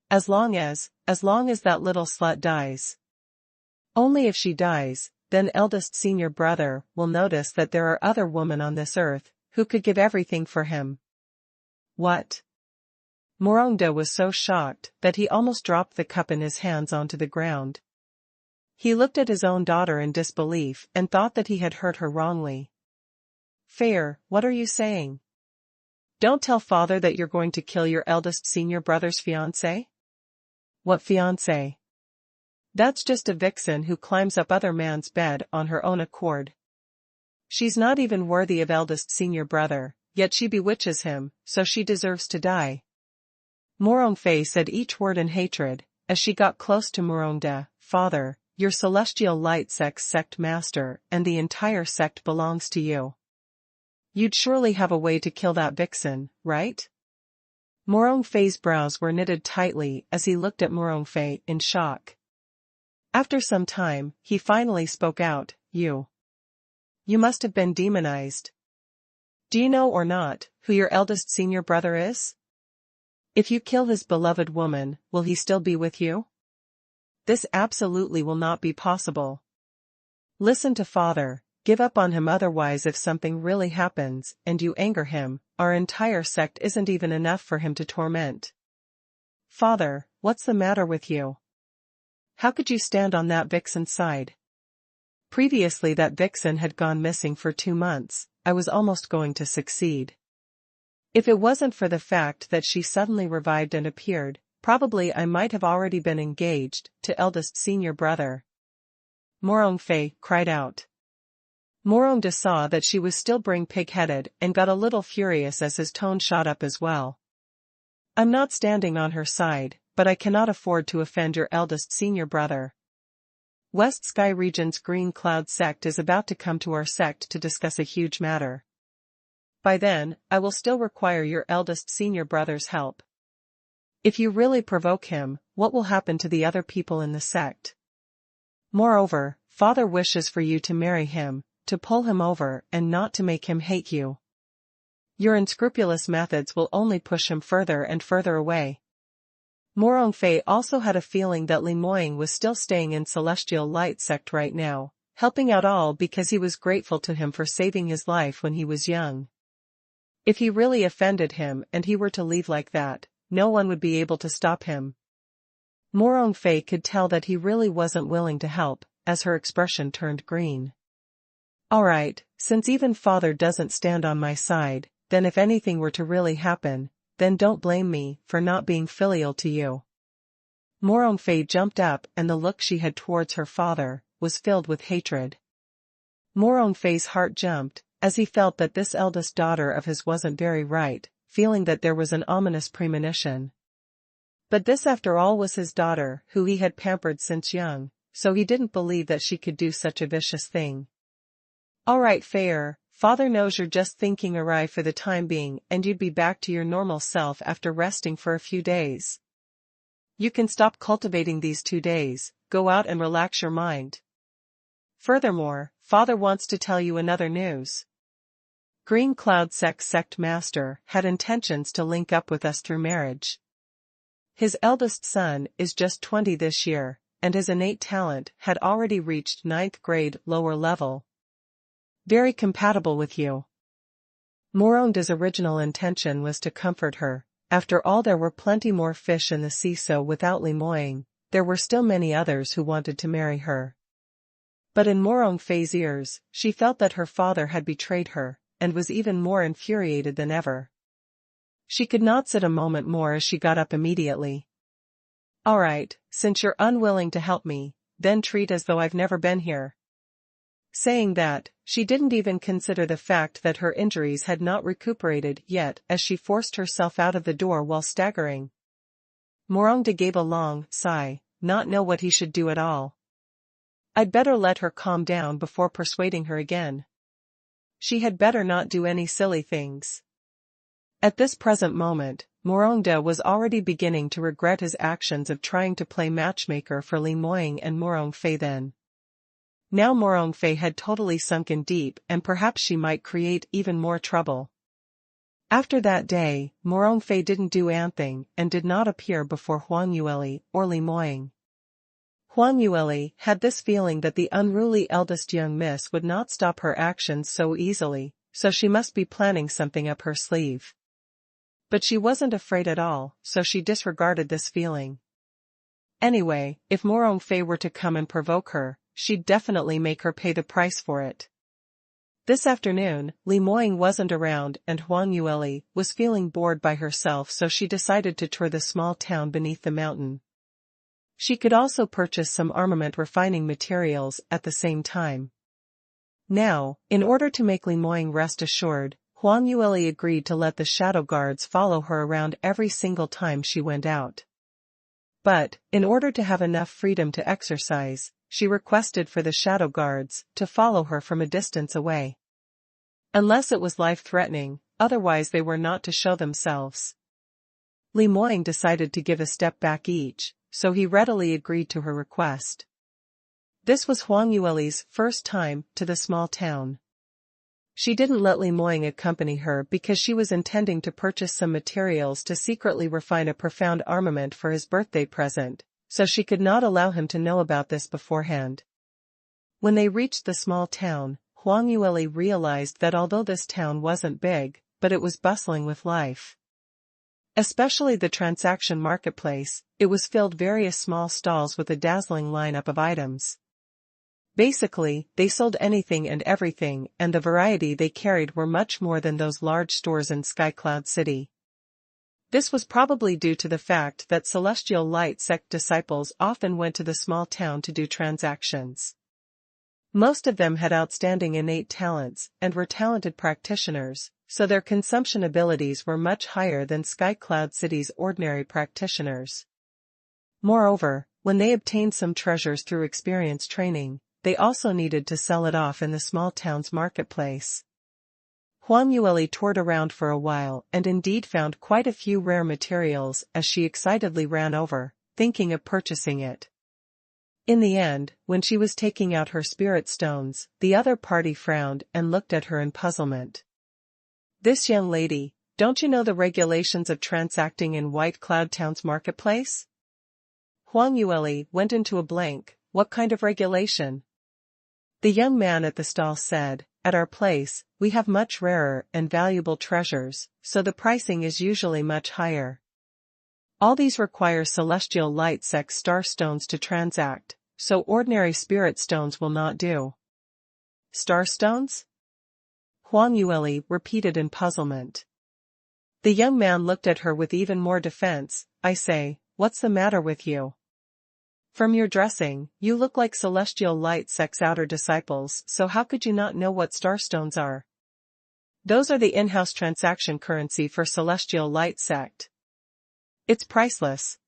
Speaker 1: As long as that little slut dies. Only if she dies, then eldest senior brother will notice that there are other women on this earth who could give everything for him. What? Morongde was so shocked that he almost dropped the cup in his hands onto the ground. He looked at his own daughter in disbelief and thought that he had heard her wrongly. Fair, what are you saying? Don't tell father that you're going to kill your eldest senior brother's fiancé? What fiancé? That's just a vixen who climbs up other man's bed on her own accord. She's not even worthy of eldest senior brother, yet she bewitches him, so she deserves to die. Morongfei said each word in hatred, as she got close to Morongde. Father, your celestial light sect master and the entire sect belongs to you. You'd surely have a way to kill that vixen, right? Morongfei's brows were knitted tightly as he looked at Morongfei in shock. After some time, he finally spoke out, You must have been demonized. Do you know or not who your eldest senior brother is? If you kill his beloved woman, will he still be with you? This absolutely will not be possible. Listen to father, give up on him, otherwise if something really happens and you anger him, our entire sect isn't even enough for him to torment. Father, what's the matter with you? How could you stand on that vixen's side? Previously that vixen had gone missing for 2 months, I was almost going to succeed. If it wasn't for the fact that she suddenly revived and appeared, probably I might have already been engaged to eldest senior brother. Morongfei cried out. Morongde saw that she was still pig-headed and got a little furious as his tone shot up as well. I'm not standing on her side, but I cannot afford to offend your eldest senior brother. West Sky Region's Green Cloud sect is about to come to our sect to discuss a huge matter. By then, I will still require your eldest senior brother's help. If you really provoke him, what will happen to the other people in the sect? Moreover, father wishes for you to marry him, to pull him over and not to make him hate you. Your unscrupulous methods will only push him further and further away. Morongfei also had a feeling that Li Moying was still staying in Celestial Light sect right now, helping out all because he was grateful to him for saving his life when he was young. If he really offended him and he were to leave like that, no one would be able to stop him. Morongfei could tell that he really wasn't willing to help, as her expression turned green. Alright, since even father doesn't stand on my side, then if anything were to really happen, then don't blame me for not being filial to you. Morongfei jumped up and the look she had towards her father was filled with hatred. Morongfei's heart jumped, as he felt that this eldest daughter of his wasn't very right, feeling that there was an ominous premonition. But this after all was his daughter, who he had pampered since young, so he didn't believe that she could do such a vicious thing. Alright fair, father knows you're just thinking awry for the time being and you'd be back to your normal self after resting for a few days. You can stop cultivating these 2 days, go out and relax your mind. Furthermore, father wants to tell you another news. Green Cloud sect master had intentions to link up with us through marriage. His eldest son is just 20 this year, and his innate talent had already reached 9th grade lower level. Very compatible with you. Morongde's original intention was to comfort her. After all, there were plenty more fish in the sea, so without Li Moying, there were still many others who wanted to marry her. But in Morongfei's ears, she felt that her father had betrayed her, and was even more infuriated than ever. She could not sit a moment more as she got up immediately. Alright, since you're unwilling to help me, then treat as though I've never been here. Saying that, she didn't even consider the fact that her injuries had not recuperated yet as she forced herself out of the door while staggering. Morongde gave a long sigh, not know what he should do at all. I'd better let her calm down before persuading her again. She had better not do any silly things. At this present moment, Morongde was already beginning to regret his actions of trying to play matchmaker for Li Moying and Morongfei then. Now Morongfei had totally sunken deep and perhaps she might create even more trouble. After that day, Morongfei didn't do anything and did not appear before Huang Yueli or Li Moying. Huang Yueli had this feeling that the unruly eldest young miss would not stop her actions so easily, so she must be planning something up her sleeve. But she wasn't afraid at all, so she disregarded this feeling. Anyway, if Morongfei were to come and provoke her, she'd definitely make her pay the price for it. This afternoon, Li Moying wasn't around and Huang Yueli was feeling bored by herself, so she decided to tour the small town beneath the mountain. She could also purchase some armament refining materials at the same time. Now, in order to make Li Moying rest assured, Huang Yueli agreed to let the shadow guards follow her around every single time she went out. But, in order to have enough freedom to exercise, she requested for the shadow guards to follow her from a distance away. Unless it was life-threatening, otherwise they were not to show themselves. Li Moying decided to give a step back each, so he readily agreed to her request. This was Huang Yueli's first time to the small town. She didn't let Li Moying accompany her because she was intending to purchase some materials to secretly refine a profound armament for his birthday present, so she could not allow him to know about this beforehand. When they reached the small town, Huang Yueli realized that although this town wasn't big, but it was bustling with life. Especially the transaction marketplace, it was filled various small stalls with a dazzling lineup of items. Basically, they sold anything and everything, and the variety they carried were much more than those large stores in Skycloud City. This was probably due to the fact that Celestial Light sect disciples often went to the small town to do transactions. Most of them had outstanding innate talents and were talented practitioners, so their consumption abilities were much higher than Skycloud City's ordinary practitioners. Moreover, when they obtained some treasures through experience training, they also needed to sell it off in the small town's marketplace. Huang Yueli toured around for a while and indeed found quite a few rare materials as she excitedly ran over, thinking of purchasing it. In the end, when she was taking out her spirit stones, the other party frowned and looked at her in puzzlement. "This young lady, don't you know the regulations of transacting in White Cloud Town's marketplace?" Huang Yueli went into a blank. What kind of regulation? The young man at the stall said, "At our place, we have much rarer and valuable treasures, so the pricing is usually much higher. All these require Celestial Light sect star stones to transact, so ordinary spirit stones will not do." "Star stones?" Huang Yueli repeated in puzzlement. The young man looked at her with even more defense. "I say, what's the matter with you? From your dressing, you look like Celestial Light sect's outer disciples, so how could you not know what starstones are? Those are the in-house transaction currency for Celestial Light sect. It's priceless.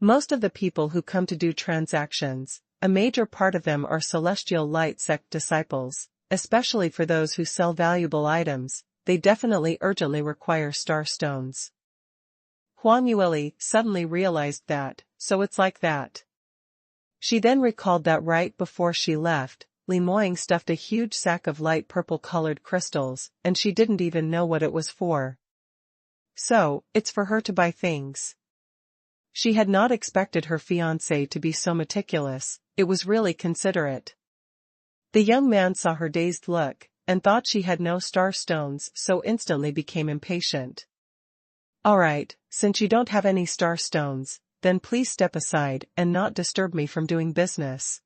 Speaker 1: Most of the people who come to do transactions, a major part of them are Celestial Light sect disciples, especially for those who sell valuable items, they definitely urgently require starstones." Huang Yueli suddenly realized that, so it's like that. She then recalled that right before she left, Li Moying stuffed a huge sack of light purple-colored crystals, and she didn't even know what it was for. So, it's for her to buy things. She had not expected her fiancé to be so meticulous, it was really considerate. The young man saw her dazed look, and thought she had no star stones, so instantly became impatient. "Alright, since you don't have any star stones, then please step aside and not disturb me from doing business.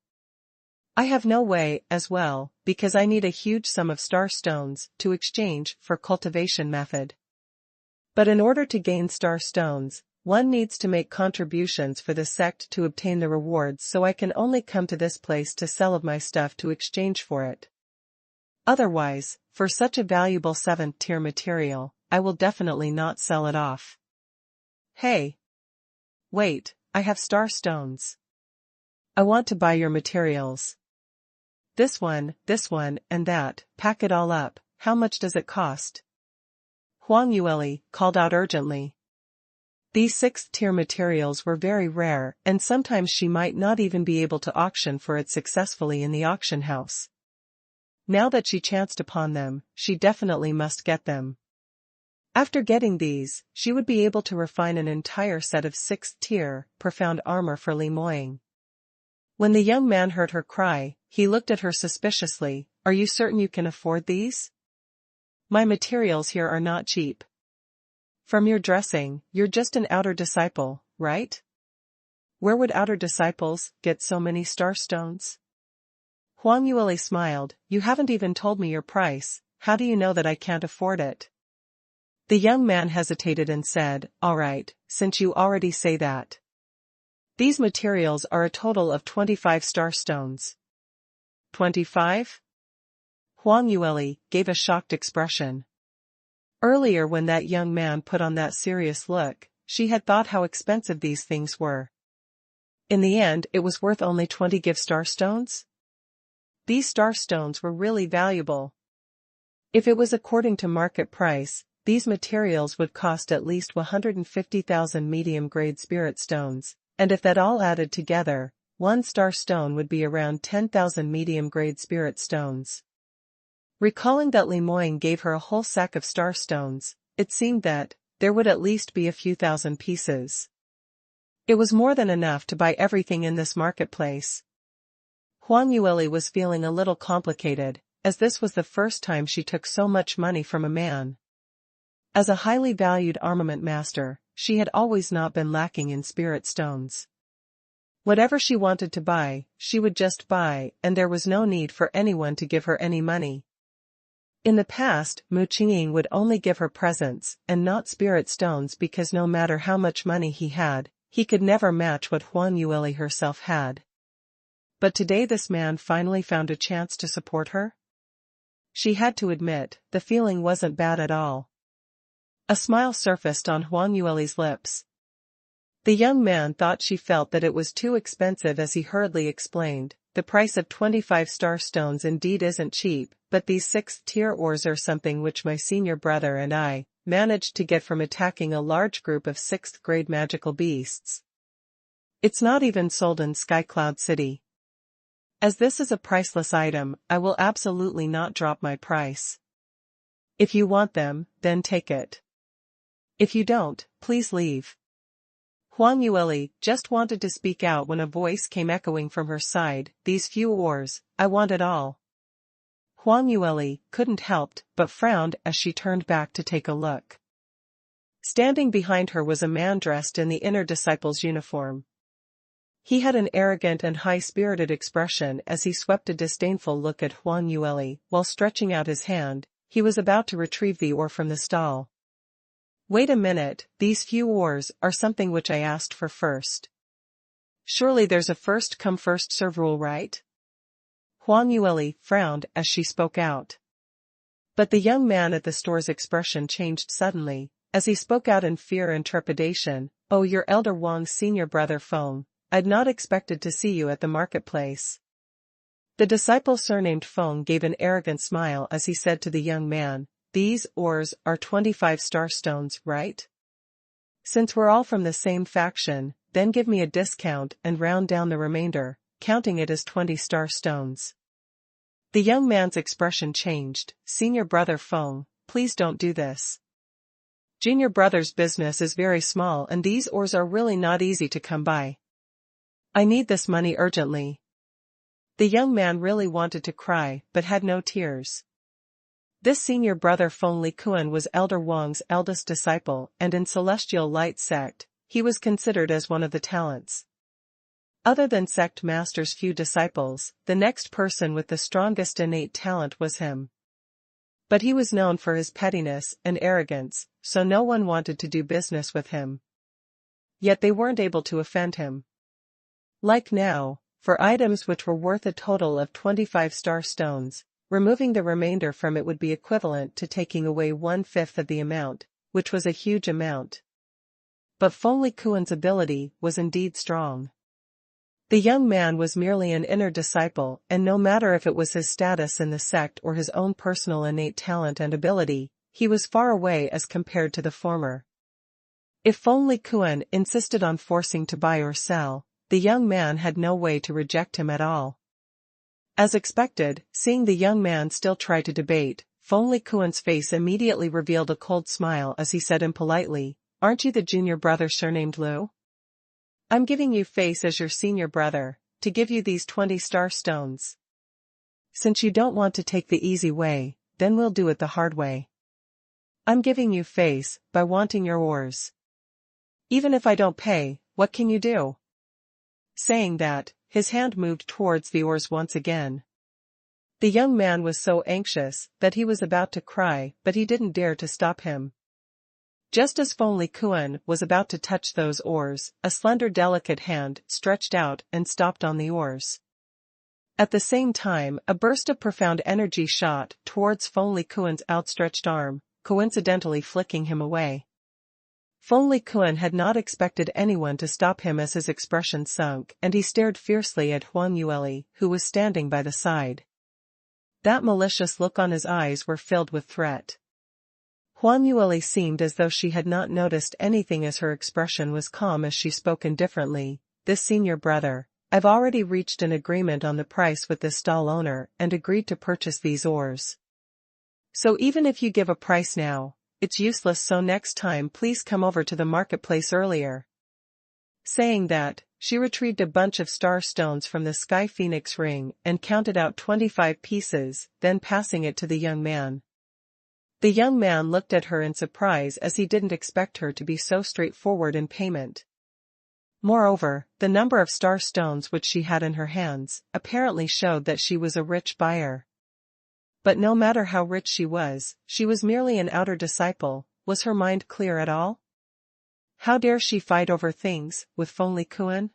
Speaker 1: I have no way, as well, because I need a huge sum of star stones to exchange for cultivation method." But in order to gain star stones, one needs to make contributions for the sect to obtain the rewards, so I can only come to this place to sell of my stuff to exchange for it. Otherwise, for such a valuable 7th tier material, I will definitely not sell it off. Hey! Wait, I have star stones. I want to buy your materials. This one, and that, pack it all up. How much does it cost? Huang Yueli called out urgently. These 6th tier materials were very rare, and sometimes she might not even be able to auction for it successfully in the auction house. Now that she chanced upon them, she definitely must get them. After getting these, she would be able to refine an entire set of 6th tier, profound armor for Li Moying. When the young man heard her cry, he looked at her suspiciously. Are you certain you can afford these? My materials here are not cheap. From your dressing, you're just an outer disciple, right? Where would outer disciples get so many star stones? Huang Yueli smiled. You haven't even told me your price. How do you know that I can't afford it? The young man hesitated and said, all right, since you already say that. These materials are a total of 25 star stones. 25? Huang Yueli gave a shocked expression. Earlier, when that young man put on that serious look, she had thought how expensive these things were. In the end, it was worth only 20 gift star stones? These star stones were really valuable. If it was according to market price, these materials would cost at least 150,000 medium-grade spirit stones, and if that all added together, one star stone would be around 10,000 medium-grade spirit stones. Recalling that Li Moying gave her a whole sack of star stones, it seemed that there would at least be a few thousand pieces. It was more than enough to buy everything in this marketplace. Huang Yueli was feeling a little complicated, as this was the first time she took so much money from a man. As a highly valued armament master, she had always not been lacking in spirit stones. Whatever she wanted to buy, she would just buy, and there was no need for anyone to give her any money. In the past, Mu Qingqing would only give her presents, and not spirit stones, because no matter how much money he had, he could never match what Huang Yueli herself had. But today this man finally found a chance to support her? She had to admit, the feeling wasn't bad at all. A smile surfaced on Huang Yueli's lips. The young man thought she felt that it was too expensive as he hurriedly explained, the price of 25 star stones indeed isn't cheap, but these 6th tier ores are something which my senior brother and I managed to get from attacking a large group of 6th grade magical beasts. It's not even sold in Skycloud City. As this is a priceless item, I will absolutely not drop my price. If you want them, then take it. If you don't, please leave. Huang Yueli just wanted to speak out when a voice came echoing from her side, these few ores, I want it all. Huang Yueli couldn't help but frowned as she turned back to take a look. Standing behind her was a man dressed in the inner disciple's uniform. He had an arrogant and high-spirited expression as he swept a disdainful look at Huang Yueli, while stretching out his hand, he was about to retrieve the ore from the stall. Wait a minute, these few ores are something which I asked for first. Surely there's a first-come first-serve rule, right? Huang Yueli frowned as she spoke out. But the young man at the store's expression changed suddenly, as he spoke out in fear and trepidation. Oh, your elder Wang's senior brother Feng, I'd not expected to see you at the marketplace. The disciple surnamed Feng gave an arrogant smile as he said to the young man, these ores are 25 star stones, right? Since we're all from the same faction, then give me a discount and round down the remainder, counting it as 20 star stones. The young man's expression changed. Senior brother Feng, please don't do this. Junior brother's business is very small and these ores are really not easy to come by. I need this money urgently. The young man really wanted to cry, but had no tears. This senior brother Feng Likuan was Elder Wang's eldest disciple, and in Celestial Light sect, he was considered as one of the talents. Other than sect master's few disciples, the next person with the strongest innate talent was him. But he was known for his pettiness and arrogance, so no one wanted to do business with him. Yet they weren't able to offend him. Like now, for items which were worth a total of 25 star stones, removing the remainder from it would be equivalent to taking away 1/5 of the amount, which was a huge amount. But Fengli Kuan's ability was indeed strong. The young man was merely an inner disciple, and no matter if it was his status in the sect or his own personal innate talent and ability, he was far away as compared to the former. If Fengli Kuan insisted on forcing to buy or sell, the young man had no way to reject him at all. As expected, seeing the young man still try to debate, Fengli Kuan's face immediately revealed a cold smile as he said impolitely, "Aren't you the junior brother surnamed Liu? I'm giving you face as your senior brother, to give you these 20 star stones. Since you don't want to take the easy way, then we'll do it the hard way. I'm giving you face, by wanting your ores. Even if I don't pay, what can you do?" Saying that, his hand moved towards the ores once again. The young man was so anxious that he was about to cry, but he didn't dare to stop him. Just as Fengli Kuan was about to touch those ores, a slender delicate hand stretched out and stopped on the ores. At the same time, a burst of profound energy shot towards Fengli Kuan's outstretched arm, coincidentally flicking him away. Fengli Kuan had not expected anyone to stop him as his expression sunk, and he stared fiercely at Huang Yueli, who was standing by the side. That malicious look on his eyes were filled with threat. Huang Yueli seemed as though she had not noticed anything as her expression was calm as she spoke indifferently, "This senior brother, I've already reached an agreement on the price with this stall owner and agreed to purchase these ores. So even if you give a price now, it's useless, so next time please come over to the marketplace earlier." Saying that, she retrieved a bunch of star stones from the Sky Phoenix ring and counted out 25 pieces, then passing it to the young man. The young man looked at her in surprise as he didn't expect her to be so straightforward in payment. Moreover, the number of star stones which she had in her hands apparently showed that she was a rich buyer. But no matter how rich she was merely an outer disciple. Was her mind clear at all? How dare she fight over things with Fengli Kuan?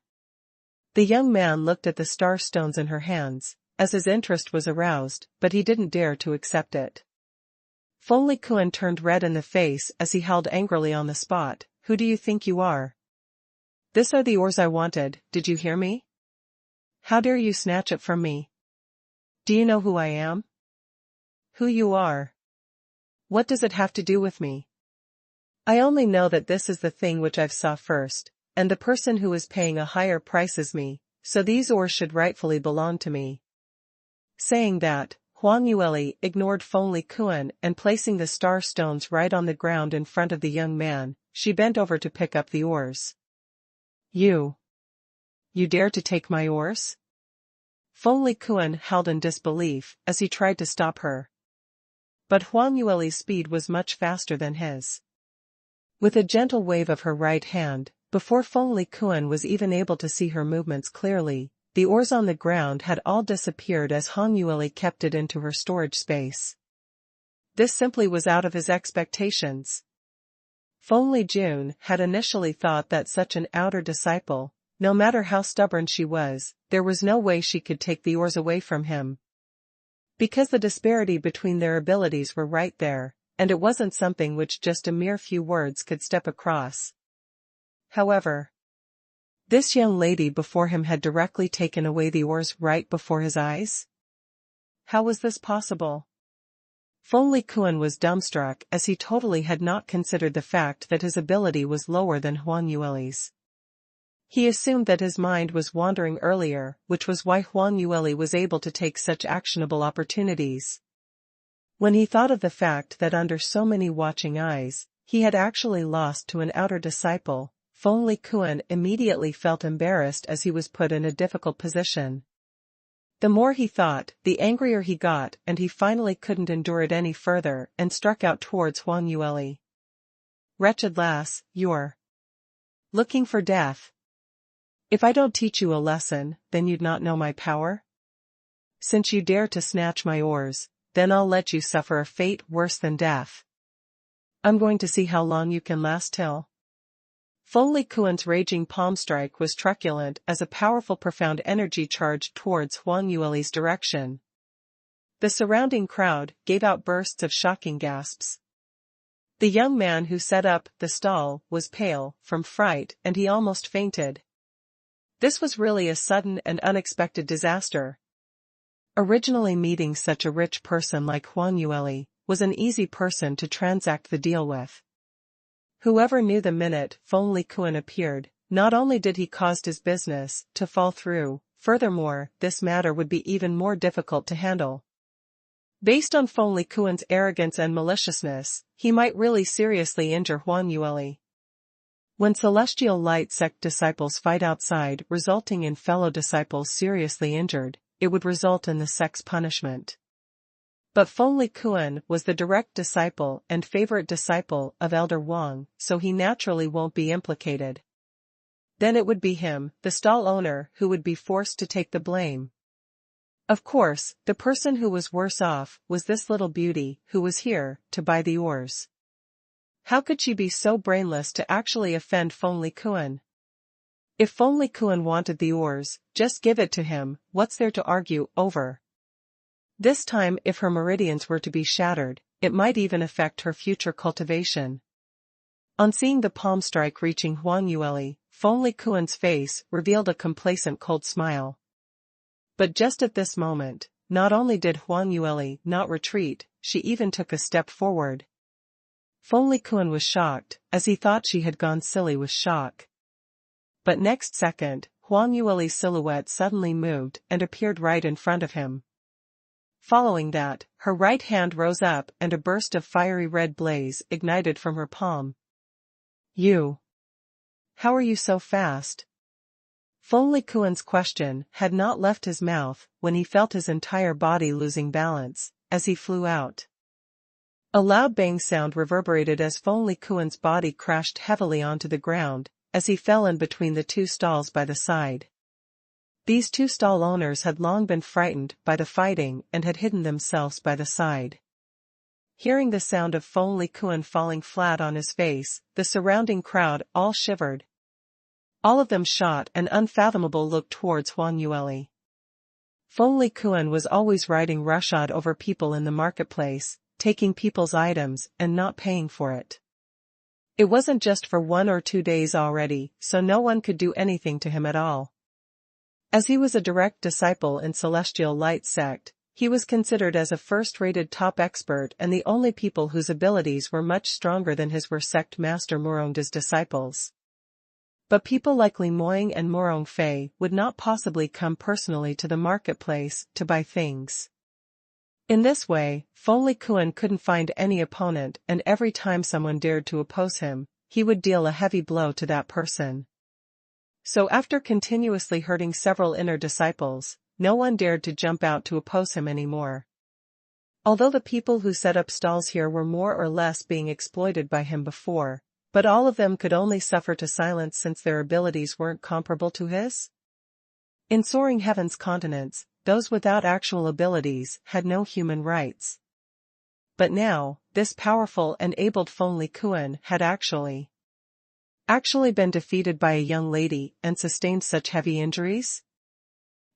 Speaker 1: The young man looked at the star stones in her hands, as his interest was aroused, but he didn't dare to accept it. Fengli Kuan turned red in the face as he held angrily on the spot, "Who do you think you are? These are the ores I wanted, did you hear me? How dare you snatch it from me? Do you know who I am? Who you are? What does it have to do with me? I only know that this is the thing which I've saw first, and the person who is paying a higher price is me, so these ores should rightfully belong to me." Saying that, Huang Yueli ignored Fengli Kuan and placing the star stones right on the ground in front of the young man, she bent over to pick up the ores. You dare to take my ores?" Fengli Kuan held in disbelief as he tried to stop her. But Huang Yueli's speed was much faster than his. With a gentle wave of her right hand, before Fengli Kuan was even able to see her movements clearly, the ores on the ground had all disappeared as Huang Yueli kept it into her storage space. This simply was out of his expectations. Fengli Jun had initially thought that such an outer disciple, no matter how stubborn she was, there was no way she could take the ores away from him. Because the disparity between their abilities were right there, and it wasn't something which just a mere few words could step across. However, this young lady before him had directly taken away the ores right before his eyes? How was this possible? Fengli Kuan was dumbstruck as he totally had not considered the fact that his ability was lower than Huang Yueli's. He assumed that his mind was wandering earlier, which was why Huang Yueli was able to take such actionable opportunities. When he thought of the fact that under so many watching eyes, he had actually lost to an outer disciple, Fengli Kuan immediately felt embarrassed as he was put in a difficult position. The more he thought, the angrier he got, and he finally couldn't endure it any further and struck out towards Huang Yueli. "Wretched lass, you're looking for death. If I don't teach you a lesson, then you'd not know my power? Since you dare to snatch my ores, then I'll let you suffer a fate worse than death. I'm going to see how long you can last till. Feng Kuan's raging palm strike was truculent as a powerful profound energy charged towards Huang Yueli's direction. The surrounding crowd gave out bursts of shocking gasps. The young man who set up the stall was pale from fright and he almost fainted. This was really a sudden and unexpected disaster. Originally meeting such a rich person like Huang Yueli was an easy person to transact the deal with. Whoever knew the minute Feng Kuan appeared, not only did he cause his business to fall through, furthermore, this matter would be even more difficult to handle. Based on Feng Kuan's arrogance and maliciousness, he might really seriously injure Huang Yueli. When celestial light sect disciples fight outside resulting in fellow disciples seriously injured, it would result in the sect's punishment. But Feng Kuan was the direct disciple and favorite disciple of Elder Wang, so he naturally won't be implicated. Then it would be him, the stall owner, who would be forced to take the blame. Of course, the person who was worse off was this little beauty who was here to buy the ores. How could she be so brainless to actually offend Feng Kuan? If Feng Kuan wanted the ores, just give it to him, what's there to argue over? This time if her meridians were to be shattered, it might even affect her future cultivation. On seeing the palm strike reaching Huang Yueli, Feng Kuan's face revealed a complacent cold smile. But just at this moment, not only did Huang Yueli not retreat, she even took a step forward. Feng Kuan was shocked, as he thought she had gone silly with shock. But next second, Huang Yueli's silhouette suddenly moved and appeared right in front of him. Following that, her right hand rose up and a burst of fiery red blaze ignited from her palm. You! How are you so fast? Feng Kuan's question had not left his mouth when he felt his entire body losing balance, as he flew out. A loud bang sound reverberated as Feng Kuan's body crashed heavily onto the ground, as he fell in between the two stalls by the side. These two stall owners had long been frightened by the fighting and had hidden themselves by the side. Hearing the sound of Feng Kuan falling flat on his face, the surrounding crowd all shivered. All of them shot an unfathomable look towards Huang Yueli. Feng Kuan was always riding roughshod over people in the marketplace, taking people's items and not paying for it. It wasn't just for 1 or 2 days already, so no one could do anything to him at all. As he was a direct disciple in Celestial Light sect, he was considered as a first-rated top expert and the only people whose abilities were much stronger than his were sect master Murongda's disciples. But people like Li Moying and Murong Fei would not possibly come personally to the marketplace to buy things. In this way, Feng Kuan couldn't find any opponent and every time someone dared to oppose him, he would deal a heavy blow to that person. So after continuously hurting several inner disciples, no one dared to jump out to oppose him anymore. Although the people who set up stalls here were more or less being exploited by him before, but all of them could only suffer to silence since their abilities weren't comparable to his. In soaring heaven's continents, those without actual abilities had no human rights. But now, this powerful and abled Feng Kuan had actually been defeated by a young lady and sustained such heavy injuries?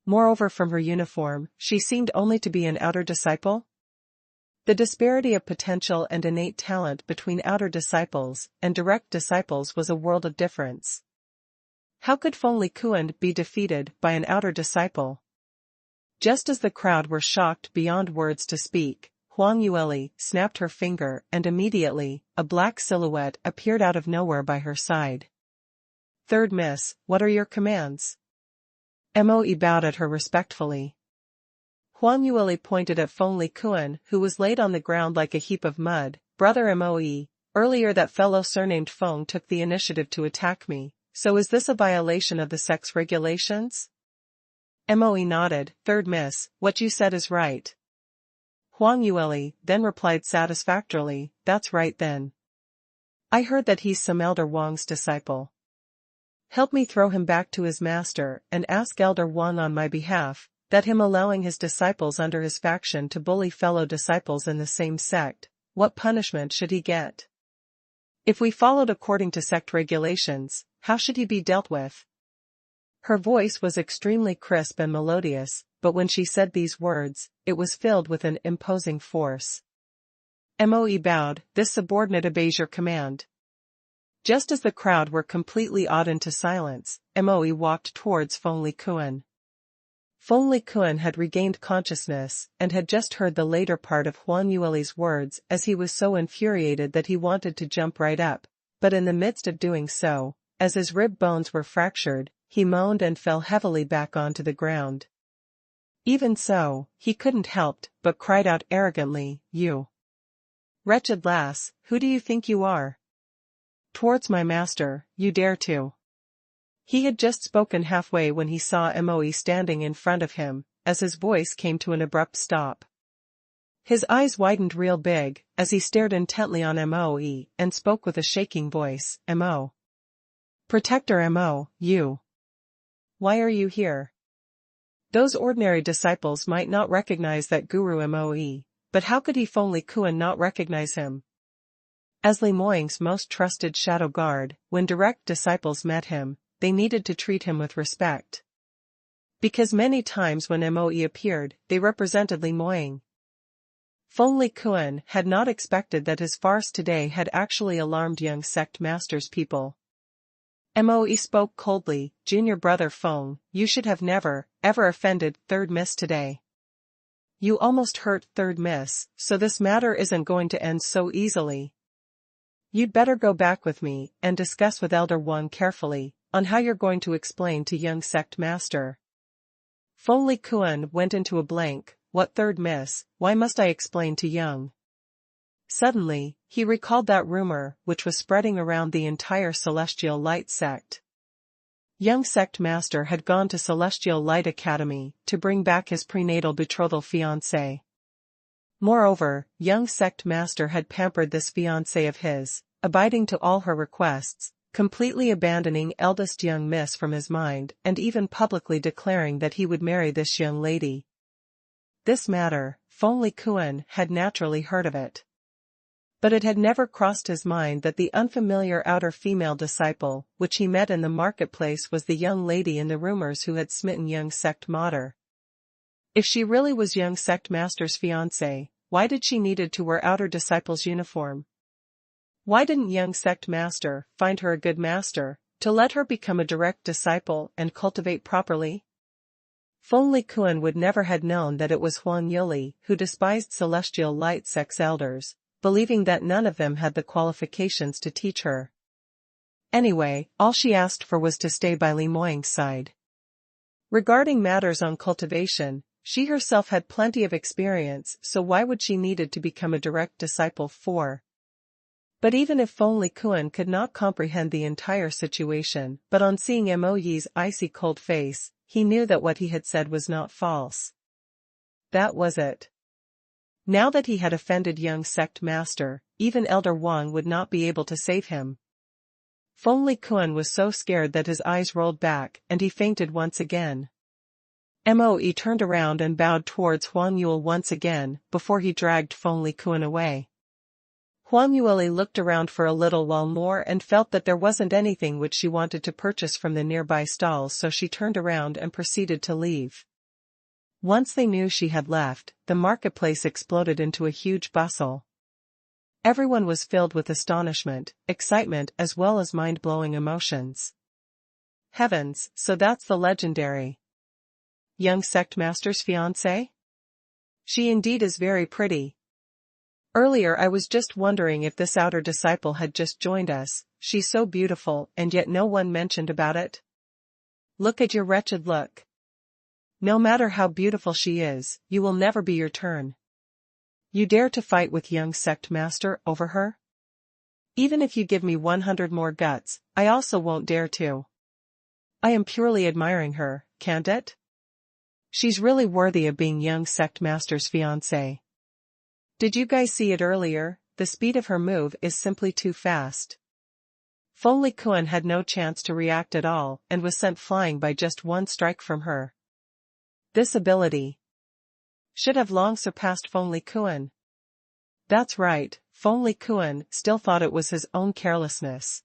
Speaker 1: Moreover, from her uniform, she seemed only to be an outer disciple. The disparity of potential and innate talent between outer disciples and direct disciples was a world of difference. How could Feng Kuan be defeated by an outer disciple? Just as the crowd were shocked beyond words to speak, Huang Yueli snapped her finger and immediately, a black silhouette appeared out of nowhere by her side. "Third Miss, what are your commands?" Moe bowed at her respectfully. Huang Yueli pointed at Feng Kuan, who was laid on the ground like a heap of mud. "Brother Moe, earlier that fellow surnamed Feng took the initiative to attack me, so is this a violation of the sect's regulations?" Moe nodded. "Third Miss, what you said is right." Huang Yueli then replied satisfactorily, "That's right then. I heard that he's some Elder Wang's disciple. Help me throw him back to his master and ask Elder Wang on my behalf, That him allowing his disciples under his faction to bully fellow disciples in the same sect, what punishment should he get? If we followed according to sect regulations, how should he be dealt with? Her voice was extremely crisp and melodious, but when she said these words, it was filled with an imposing force. Moe bowed, this subordinate obeys your command. Just as the crowd were completely awed into silence, Moe walked towards Feng Likuan. Feng Likuan had regained consciousness, and had just heard the later part of Huang Yueli's words as he was so infuriated that he wanted to jump right up, but in the midst of doing so, as his rib bones were fractured, he moaned and fell heavily back onto the ground. Even so, he couldn't help but cried out arrogantly, "You wretched lass, who do you think you are? Towards my master, you dare to?" He had just spoken halfway when he saw Moe standing in front of him, as his voice came to an abrupt stop. His eyes widened real big, as he stared intently on Moe, and spoke with a shaking voice, "Mo. Protector Mo, you. Why are you here?" Those ordinary disciples might not recognize that guru Moe, but how could he Feng Likuan not recognize him? As Li Moying's most trusted shadow guard, when direct disciples met him, they needed to treat him with respect. Because many times when Moe appeared, they represented Li Moying. Feng Likuan had not expected that his farce today had actually alarmed young sect master's people. Moe spoke coldly, "Junior brother Feng, you should have never, ever offended Third Miss today. You almost hurt Third Miss, so this matter isn't going to end so easily. You'd better go back with me and discuss with Elder Wang carefully on how you're going to explain to young sect master." Feng Likuan went into a blank. What Third Miss? Why must I explain to young? Suddenly, he recalled that rumor which was spreading around the entire Celestial Light sect. Young sect master had gone to Celestial Light Academy to bring back his prenatal betrothal fiancée. Moreover, young sect master had pampered this fiancée of his, abiding to all her requests, completely abandoning eldest young miss from his mind and even publicly declaring that he would marry this young lady. This matter, Feng Likuan had naturally heard of it. But it had never crossed his mind that the unfamiliar outer female disciple which he met in the marketplace was the young lady in the rumors who had smitten young sect mater. If she really was young sect master's fiancée, why did she needed to wear outer disciple's uniform? Why didn't young sect master find her a good master, to let her become a direct disciple and cultivate properly? Feng Likuan would never had known that it was Huang Yuli who despised Celestial Light sect's elders, believing that none of them had the qualifications to teach her. Anyway, all she asked for was to stay by Li Moying's side. Regarding matters on cultivation, she herself had plenty of experience, so why would she needed to become a direct disciple for? But even if Feng Likuan could not comprehend the entire situation, but on seeing Moe's icy cold face, he knew that what he had said was not false. That was it. Now that he had offended young sect master, even Elder Wang would not be able to save him. Feng Likuan was so scared that his eyes rolled back and he fainted once again. Moe turned around and bowed towards Huang Yule once again before he dragged Feng Likuan away. Huang Yueli looked around for a little while more and felt that there wasn't anything which she wanted to purchase from the nearby stalls, so she turned around and proceeded to leave. Once they knew she had left, the marketplace exploded into a huge bustle. Everyone was filled with astonishment, excitement as well as mind-blowing emotions. Heavens, so that's the legendary young sect master's fiancée? She indeed is very pretty. Earlier I was just wondering if this outer disciple had just joined us, she's so beautiful and yet no one mentioned about it. Look at your wretched look. No matter how beautiful she is, you will never be your turn. You dare to fight with young sect master over her? Even if you give me 100 more guts, I also won't dare to. I am purely admiring her, can't it? She's really worthy of being young sect master's fiancée. Did you guys see it earlier? The speed of her move is simply too fast. Feng Likuan had no chance to react at all and was sent flying by just one strike from her. This ability should have long surpassed Feng Likuan. That's right, Feng Likuan still thought it was his own carelessness.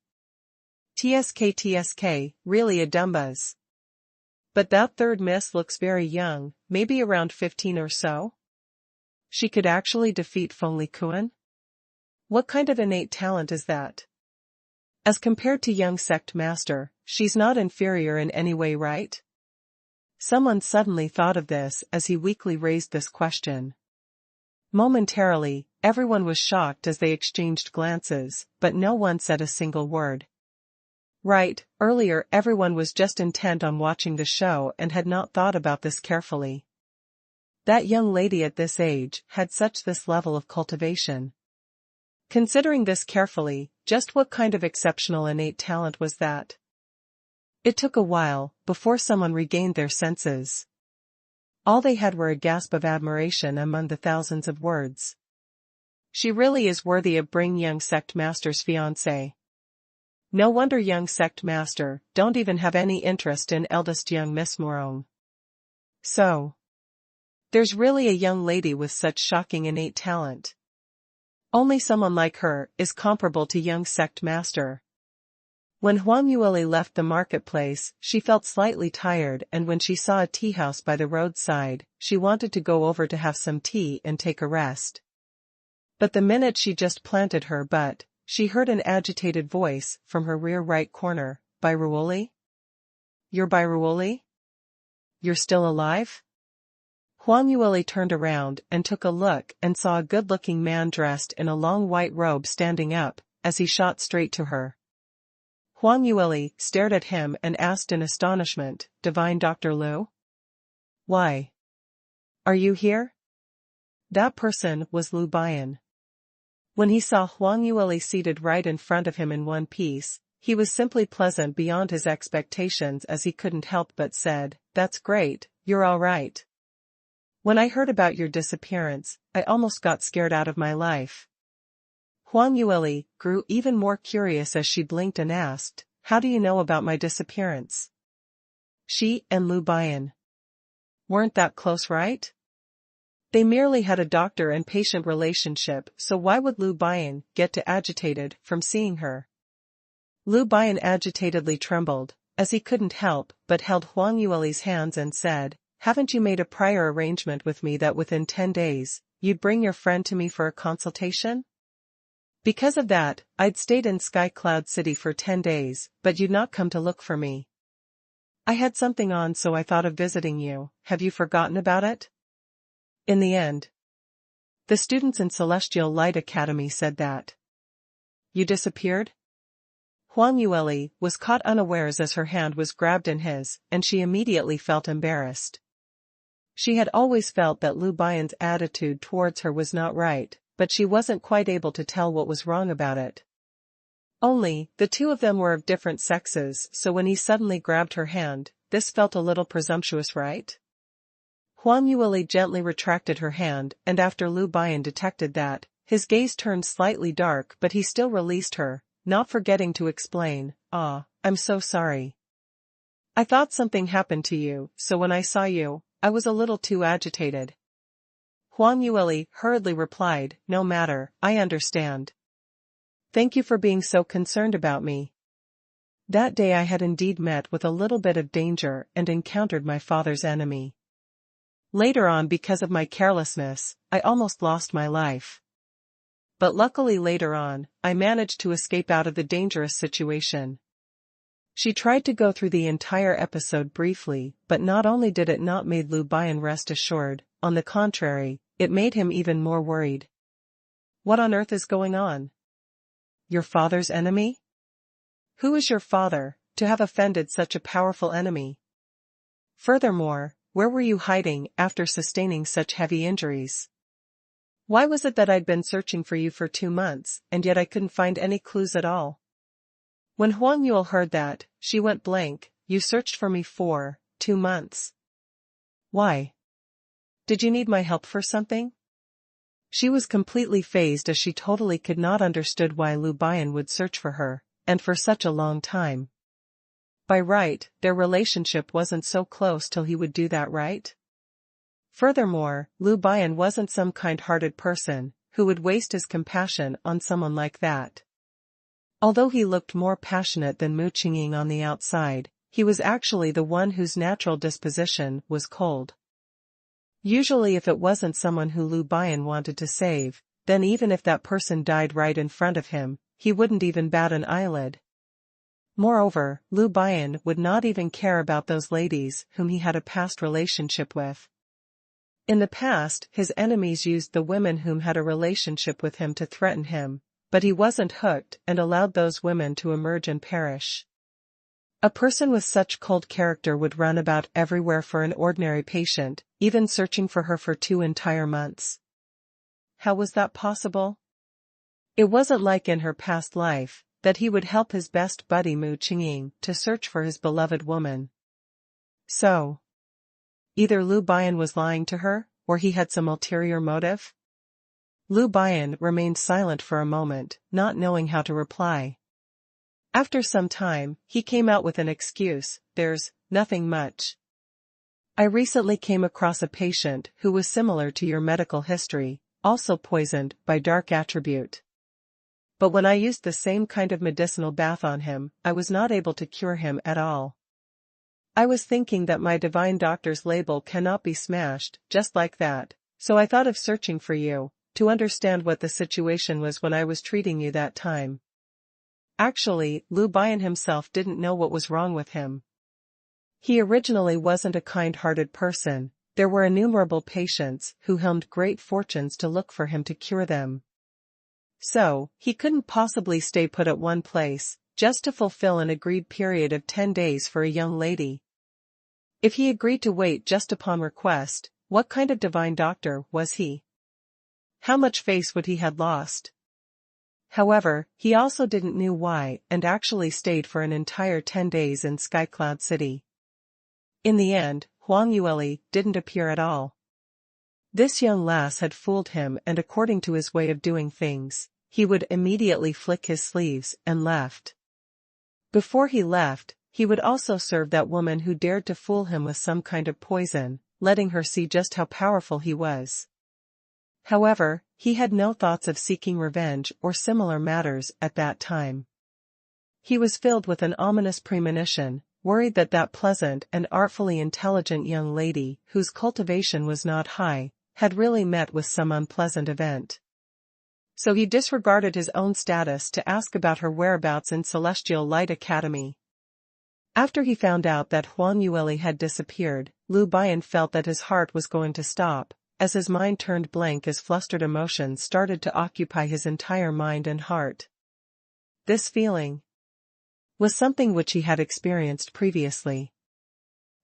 Speaker 1: TSK, really a dumbuzz. But that third miss looks very young, maybe around 15 or so? She could actually defeat Feng Likuan? What kind of innate talent is that? As compared to young sect master, she's not inferior in any way, right? Someone suddenly thought of this as he weakly raised this question. Momentarily, everyone was shocked as they exchanged glances, but no one said a single word. Right, earlier everyone was just intent on watching the show and had not thought about this carefully. That young lady at this age had this level of cultivation. Considering this carefully, just what kind of exceptional innate talent was that? It took a while before someone regained their senses. All they had were a gasp of admiration among the thousands of words. She really is worthy of bring young sect master's fiancé. No wonder young sect master don't even have any interest in eldest young Miss Morong. So, there's really a young lady with such shocking innate talent. Only someone like her is comparable to young sect master. When Huang Yueli left the marketplace, she felt slightly tired, and when she saw a tea house by the roadside, she wanted to go over to have some tea and take a rest. But the minute she just planted her butt, she heard an agitated voice from her rear right corner. Bairuoli? You're Bairuoli? You're still alive? Huang Yueli turned around and took a look and saw a good-looking man dressed in a long white robe standing up, as he shot straight to her. Huang Yueli stared at him and asked in astonishment, Divine Dr. Liu? Why? Are you here? That person was Liu Bian. When he saw Huang Yueli seated right in front of him in one piece, he was simply pleasant beyond his expectations as he couldn't help but said, That's great, you're all right. When I heard about your disappearance, I almost got scared out of my life. Huang Yueli grew even more curious as she blinked and asked, How do you know about my disappearance? She and Liu Bian weren't that close, right? They merely had a doctor and patient relationship, so why would Liu Bian get too agitated from seeing her? Liu Bian agitatedly trembled, as he couldn't help but held Huang Yueli's hands and said, Haven't you made a prior arrangement with me that within 10 days, you'd bring your friend to me for a consultation? Because of that, I'd stayed in Sky Cloud City for 10 days, but you'd not come to look for me. I had something on, so I thought of visiting you. Have you forgotten about it? In the end, the students in Celestial Light Academy said that you disappeared? Huang Yueli was caught unawares as her hand was grabbed in his, and she immediately felt embarrassed. She had always felt that Liu Bian's attitude towards her was not right, but she wasn't quite able to tell what was wrong about it. Only, the two of them were of different sexes, so when he suddenly grabbed her hand, this felt a little presumptuous, right? Huang Yueli gently retracted her hand, and after Liu Bian detected that, his gaze turned slightly dark, but he still released her, not forgetting to explain, I'm so sorry. I thought something happened to you, so when I saw you, I was a little too agitated. Huang Yueli hurriedly replied, No matter, I understand. Thank you for being so concerned about me. That day I had indeed met with a little bit of danger and encountered my father's enemy. Later on, because of my carelessness, I almost lost my life. But luckily later on, I managed to escape out of the dangerous situation. She tried to go through the entire episode briefly, but not only did it not make Liu Bian rest assured, on the contrary, it made him even more worried. What on earth is going on? Your father's enemy? Who is your father, to have offended such a powerful enemy? Furthermore, where were you hiding after sustaining such heavy injuries? Why was it that I'd been searching for you for 2 months, and yet I couldn't find any clues at all? When Huang Yuel heard that, she went blank. You searched for me for 2 months. Why? Did you need my help for something? She was completely phased as she totally could not understood why Liu Bian would search for her, and for such a long time. By right, their relationship wasn't so close till he would do that, right? Furthermore, Lu Bian wasn't some kind-hearted person who would waste his compassion on someone like that. Although he looked more passionate than Mu Qingqing on the outside, he was actually the one whose natural disposition was cold. Usually if it wasn't someone who Lu Bian wanted to save, then even if that person died right in front of him, he wouldn't even bat an eyelid. Moreover, Lu Bian would not even care about those ladies whom he had a past relationship with. In the past, his enemies used the women whom had a relationship with him to threaten him, but he wasn't hooked and allowed those women to emerge and perish. A person with such cold character would run about everywhere for an ordinary patient, even searching for her for 2 entire months. How was that possible? It wasn't like in her past life that he would help his best buddy Mu Qingqing to search for his beloved woman. So, either Lu Bian was lying to her, or he had some ulterior motive? Lu Bian remained silent for a moment, not knowing how to reply. After some time, he came out with an excuse, "There's nothing much. I recently came across a patient who was similar to your medical history, also poisoned by dark attribute. But when I used the same kind of medicinal bath on him, I was not able to cure him at all. I was thinking that my divine doctor's label cannot be smashed just like that, so I thought of searching for you, to understand what the situation was when I was treating you that time." Actually, Lu Bian himself didn't know what was wrong with him. He originally wasn't a kind-hearted person. There were innumerable patients who helmed great fortunes to look for him to cure them. So, he couldn't possibly stay put at one place, just to fulfill an agreed period of 10 days for a young lady. If he agreed to wait just upon request, what kind of divine doctor was he? How much face would he had lost? However, he also didn't know why and actually stayed for an entire 10 days in Skycloud City. In the end, Huang Yueli didn't appear at all. This young lass had fooled him, and according to his way of doing things, he would immediately flick his sleeves and left. Before he left, he would also serve that woman who dared to fool him with some kind of poison, letting her see just how powerful he was. However, he had no thoughts of seeking revenge or similar matters at that time. He was filled with an ominous premonition, worried that that pleasant and artfully intelligent young lady, whose cultivation was not high, had really met with some unpleasant event. So he disregarded his own status to ask about her whereabouts in Celestial Light Academy. After he found out that Huang Yueli had disappeared, Lu Bian felt that his heart was going to stop, as his mind turned blank as flustered emotions started to occupy his entire mind and heart. This feeling was something which he had experienced previously.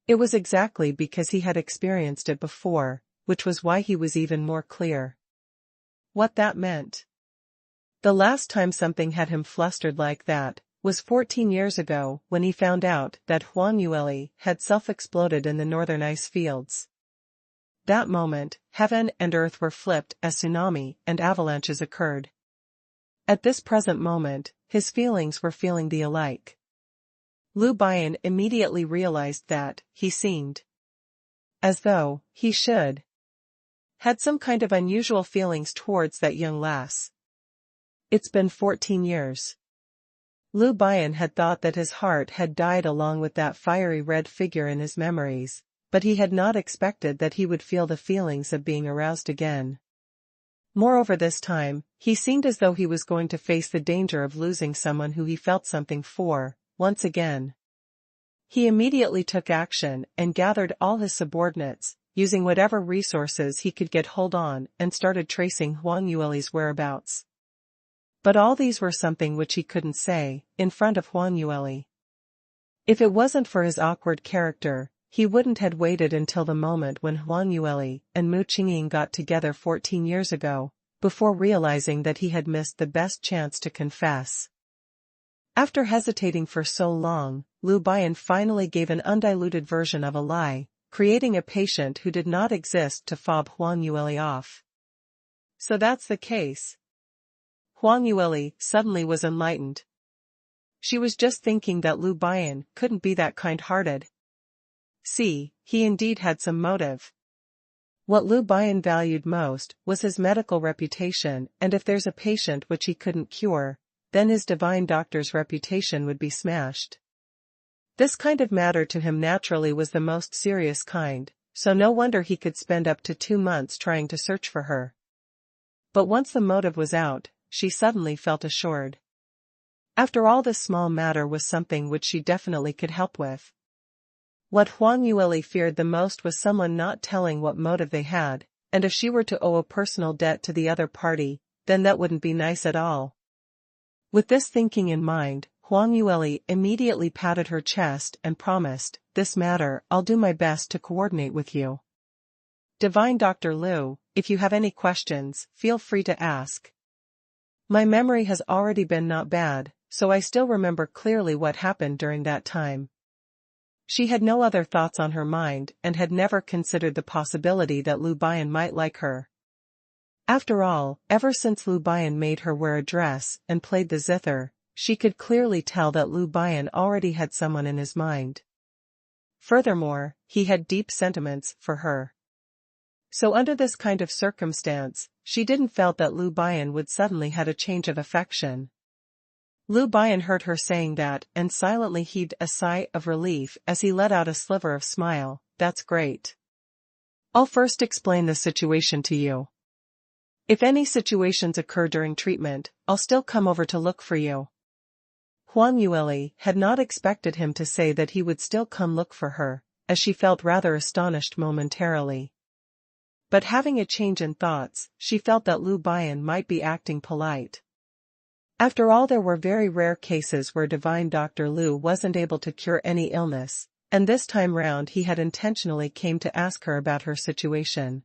Speaker 1: It was exactly because he had experienced it before, which was why he was even more clear what that meant. The last time something had him flustered like that was 14 years ago, when he found out that Huang Yueli had self-exploded in the northern ice fields. That moment, heaven and earth were flipped as tsunami and avalanches occurred. At this present moment, his feelings were feeling the alike. Lu Bian immediately realized that he seemed as though he had some kind of unusual feelings towards that young lass. It's been 14 years. Lu Bian had thought that his heart had died along with that fiery red figure in his memories, but he had not expected that he would feel the feelings of being aroused again. Moreover, this time, he seemed as though he was going to face the danger of losing someone who he felt something for, once again. He immediately took action and gathered all his subordinates, using whatever resources he could get hold on, and started tracing Huang Yueli's whereabouts. But all these were something which he couldn't say in front of Huang Yueli. If it wasn't for his awkward character, he wouldn't have waited until the moment when Huang Yueli and Mu Qingqing got together 14 years ago, before realizing that he had missed the best chance to confess. After hesitating for so long, Lu Bian finally gave an undiluted version of a lie, creating a patient who did not exist to fob Huang Yueli off. So that's the case. Huang Yueli suddenly was enlightened. She was just thinking that Lu Bian couldn't be that kind-hearted. See, he indeed had some motive. What Lu Bian valued most was his medical reputation, and if there's a patient which he couldn't cure, then his divine doctor's reputation would be smashed. This kind of matter to him naturally was the most serious kind, so no wonder he could spend up to 2 months trying to search for her. But once the motive was out, she suddenly felt assured. After all, this small matter was something which she definitely could help with. What Huang Yueli feared the most was someone not telling what motive they had, and if she were to owe a personal debt to the other party, then that wouldn't be nice at all. With this thinking in mind, Huang Yueli immediately patted her chest and promised, "This matter, I'll do my best to coordinate with you. Divine Dr. Lu, if you have any questions, feel free to ask. My memory has already been not bad, so I still remember clearly what happened during that time." She had no other thoughts on her mind and had never considered the possibility that Lu Bian might like her. After all, ever since Lu Bian made her wear a dress and played the zither, she could clearly tell that Lu Bian already had someone in his mind. Furthermore, he had deep sentiments for her. So under this kind of circumstance, she didn't felt that Lu Bian would suddenly had a change of affection. Lu Bian heard her saying that and silently heaved a sigh of relief as he let out a sliver of smile. "That's great. I'll first explain the situation to you. If any situations occur during treatment, I'll still come over to look for you." Huang Yueli had not expected him to say that he would still come look for her, as she felt rather astonished momentarily. But having a change in thoughts, she felt that Lu Bian might be acting polite. After all, there were very rare cases where divine Dr. Lu wasn't able to cure any illness, and this time round he had intentionally came to ask her about her situation.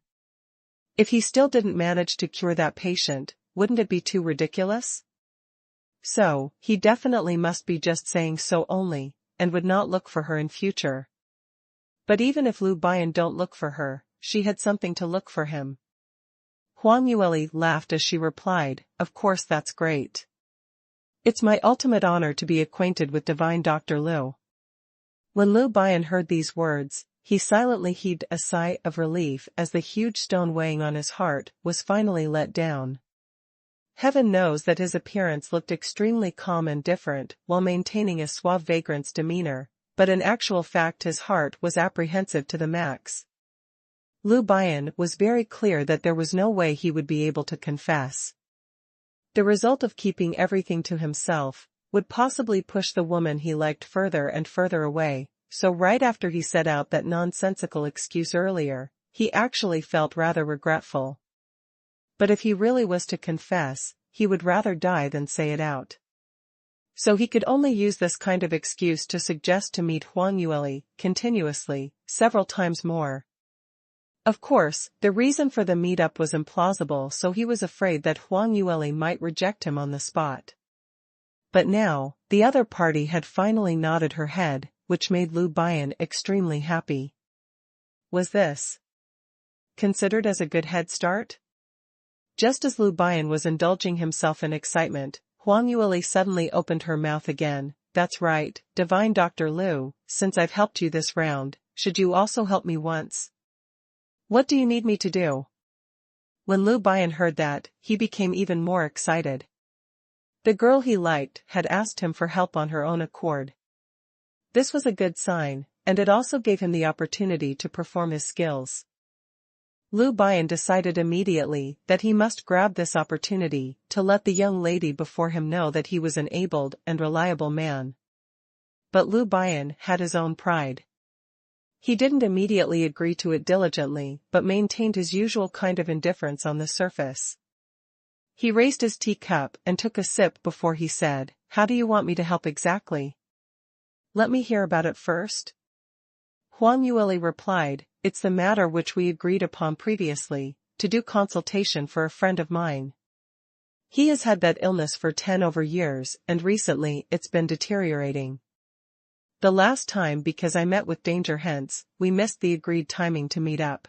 Speaker 1: If he still didn't manage to cure that patient, wouldn't it be too ridiculous? So, he definitely must be just saying so only, and would not look for her in future. But even if Lu Bian don't look for her, she had something to look for him. Huang Yueli laughed as she replied, "Of course, that's great. It's my ultimate honor to be acquainted with divine Dr. Lu." When Lu Bian heard these words, he silently heaved a sigh of relief as the huge stone weighing on his heart was finally let down. Heaven knows that his appearance looked extremely calm and different while maintaining a suave vagrant's demeanor, but in actual fact his heart was apprehensive to the max. Lu Bian was very clear that there was no way he would be able to confess. The result of keeping everything to himself would possibly push the woman he liked further and further away, so right after he set out that nonsensical excuse earlier, he actually felt rather regretful. But if he really was to confess, he would rather die than say it out. So he could only use this kind of excuse to suggest to meet Huang Yueli continuously, several times more. Of course, the reason for the meetup was implausible, so he was afraid that Huang Yueli might reject him on the spot. But now, the other party had finally nodded her head, which made Lu Bian extremely happy. Was this considered as a good head start? Just as Lu Bian was indulging himself in excitement, Huang Yueli suddenly opened her mouth again. "That's right, divine Dr. Lu, since I've helped you this round, should you also help me once? What do you need me to do?" When Lu Bian heard that, he became even more excited. The girl he liked had asked him for help on her own accord. This was a good sign, and it also gave him the opportunity to perform his skills. Lu Bian decided immediately that he must grab this opportunity to let the young lady before him know that he was an able and reliable man. But Lu Bian had his own pride. He didn't immediately agree to it diligently but maintained his usual kind of indifference on the surface. He raised his teacup and took a sip before he said, "How do you want me to help exactly? Let me hear about it first." Huang Yueli replied, "It's the matter which we agreed upon previously, to do consultation for a friend of mine. He has had that illness for 10 over years and recently it's been deteriorating. The last time because I met with danger, hence, we missed the agreed timing to meet up.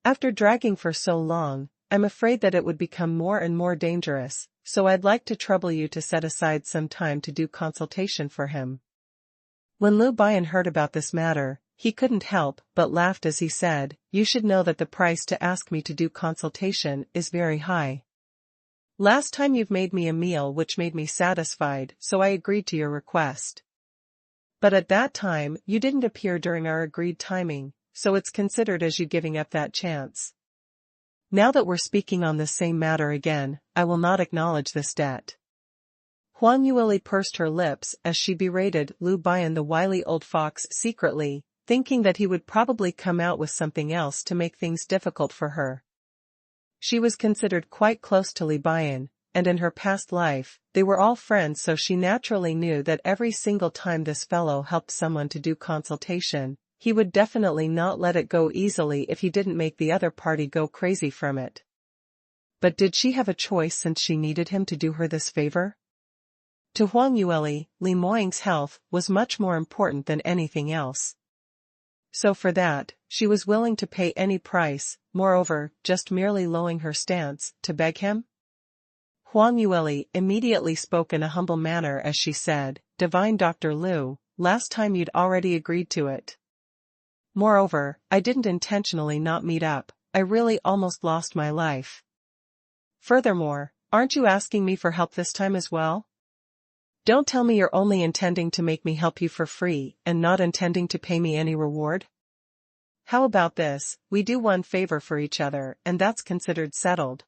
Speaker 1: After dragging for so long, I'm afraid that it would become more and more dangerous, so I'd like to trouble you to set aside some time to do consultation for him." When Lu Bian heard about this matter, He couldn't help but laughed as he said, "You should know that the price to ask me to do consultation is very high. Last time you've made me a meal which made me satisfied, so I agreed to your request. But at that time, you didn't appear during our agreed timing, so it's considered as you giving up that chance. Now that we're speaking on this same matter again, I will not acknowledge this debt." Huang Yueli pursed her lips as she berated Lu Bian the wily old fox secretly, thinking that he would probably come out with something else to make things difficult for her. She was considered quite close to Li Bian, and in her past life, they were all friends, so she naturally knew that every single time this fellow helped someone to do consultation, he would definitely not let it go easily if he didn't make the other party go crazy from it. But did she have a choice since she needed him to do her this favor? To Huang Yueli, Li Moying's health was much more important than anything else. So for that, she was willing to pay any price, moreover, just merely lowering her stance, to beg him? Huang Yueli immediately spoke in a humble manner as she said, "Divine Dr. Lu, last time you'd already agreed to it. Moreover, I didn't intentionally not meet up, I really almost lost my life. Furthermore, aren't you asking me for help this time as well? Don't tell me you're only intending to make me help you for free and not intending to pay me any reward? How about this, we do one favor for each other and that's considered settled."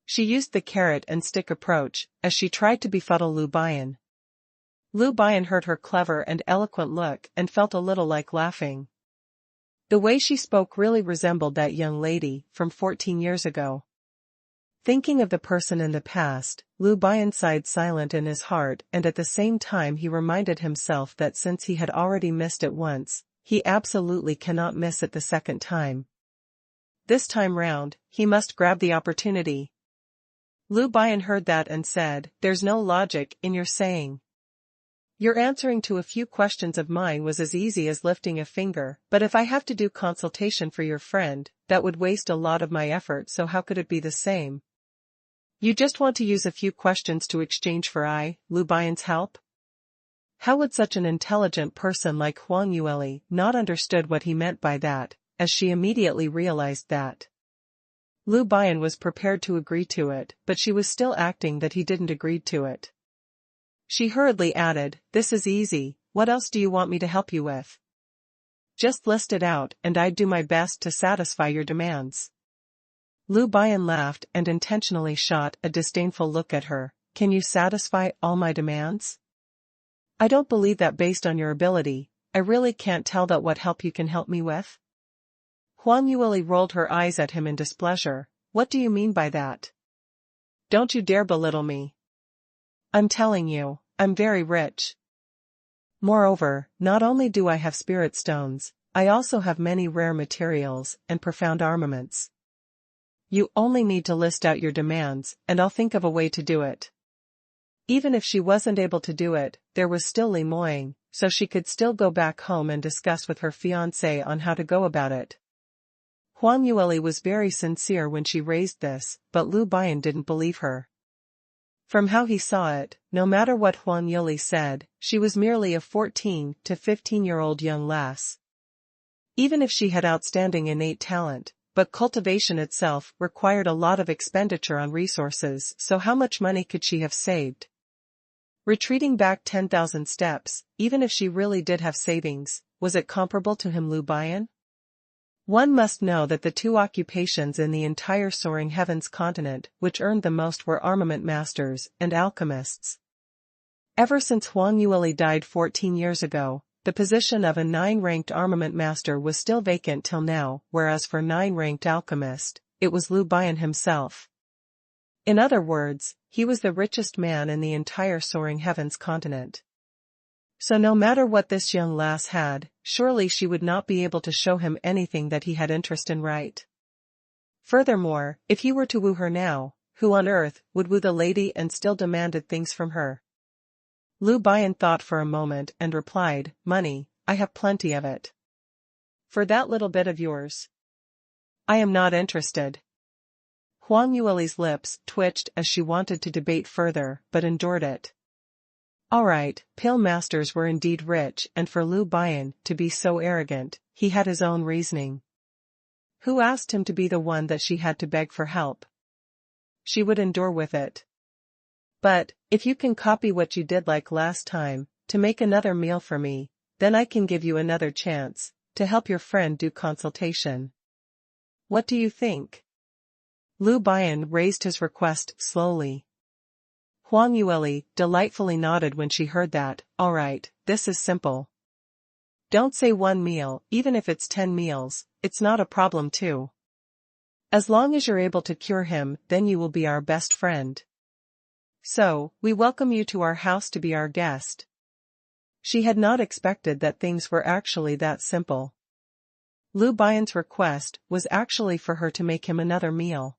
Speaker 1: She used the carrot and stick approach, as she tried to befuddle Lu Bian. Lu Bian heard her clever and eloquent look and felt a little like laughing. The way she spoke really resembled that young lady from 14 years ago. Thinking of the person in the past, Lu Bian sighed silent in his heart, and at the same time he reminded himself that since he had already missed it once, he absolutely cannot miss it the second time. This time round, he must grab the opportunity. Lu Bian heard that and said, "There's no logic in your saying. Your answering to a few questions of mine was as easy as lifting a finger, but if I have to do consultation for your friend, that would waste a lot of my effort, so how could it be the same? You just want to use a few questions to exchange for Lu Bian's help?" How would such an intelligent person like Huang Yueli not understood what he meant by that, as she immediately realized that Lu Bian was prepared to agree to it, but she was still acting that he didn't agree to it. She hurriedly added, "This is easy, what else do you want me to help you with? Just list it out and I'd do my best to satisfy your demands." Lu Bian laughed and intentionally shot a disdainful look at her. "Can you satisfy all my demands? I don't believe that based on your ability, I really can't tell that what help you can help me with." Huang Yueli rolled her eyes at him in displeasure. "What do you mean by that? Don't you dare belittle me. I'm telling you, I'm very rich. Moreover, not only do I have spirit stones, I also have many rare materials and profound armaments. You only need to list out your demands, and I'll think of a way to do it." Even if she wasn't able to do it, there was still Li Moying, so she could still go back home and discuss with her fiancé on how to go about it. Huang Yueli was very sincere when she raised this, but Lu Bian didn't believe her. From how he saw it, no matter what Huang Yueli said, she was merely a 14 to 15-year-old young lass. Even if she had outstanding innate talent, but cultivation itself required a lot of expenditure on resources, so how much money could she have saved? Retreating back 10,000 steps, even if she really did have savings, was it comparable to him, Lu Bian? One must know that the two occupations in the entire Soaring Heavens continent which earned the most were armament masters and alchemists. Ever since Huang Yueli died 14 years ago, the position of a 9-ranked armament master was still vacant till now, whereas for 9-ranked alchemist, it was Lu Bian himself. In other words, he was the richest man in the entire Soaring Heavens continent. So no matter what this young lass had, surely she would not be able to show him anything that he had interest in, right? Furthermore, if he were to woo her now, who on earth would woo the lady and still demanded things from her? Lu Bian thought for a moment and replied, "Money, I have plenty of it. For that little bit of yours, I am not interested." Huang Yueli's lips twitched as she wanted to debate further, but endured it. Alright, pale masters were indeed rich, and for Liu Bian to be so arrogant, he had his own reasoning. Who asked him to be the one that she had to beg for help? She would endure with it. But, if you can copy what you did like last time, to make another meal for me, then I can give you another chance, to help your friend do consultation. What do you think? Liu Bian raised his request slowly. Huang Yueli delightfully nodded when she heard that. Alright, this is simple. Don't say 1 meal, even if it's 10 meals, it's not a problem too. As long as you're able to cure him, then you will be our best friend. So, we welcome you to our house to be our guest. She had not expected that things were actually that simple. Liu Bian's request was actually for her to make him another meal.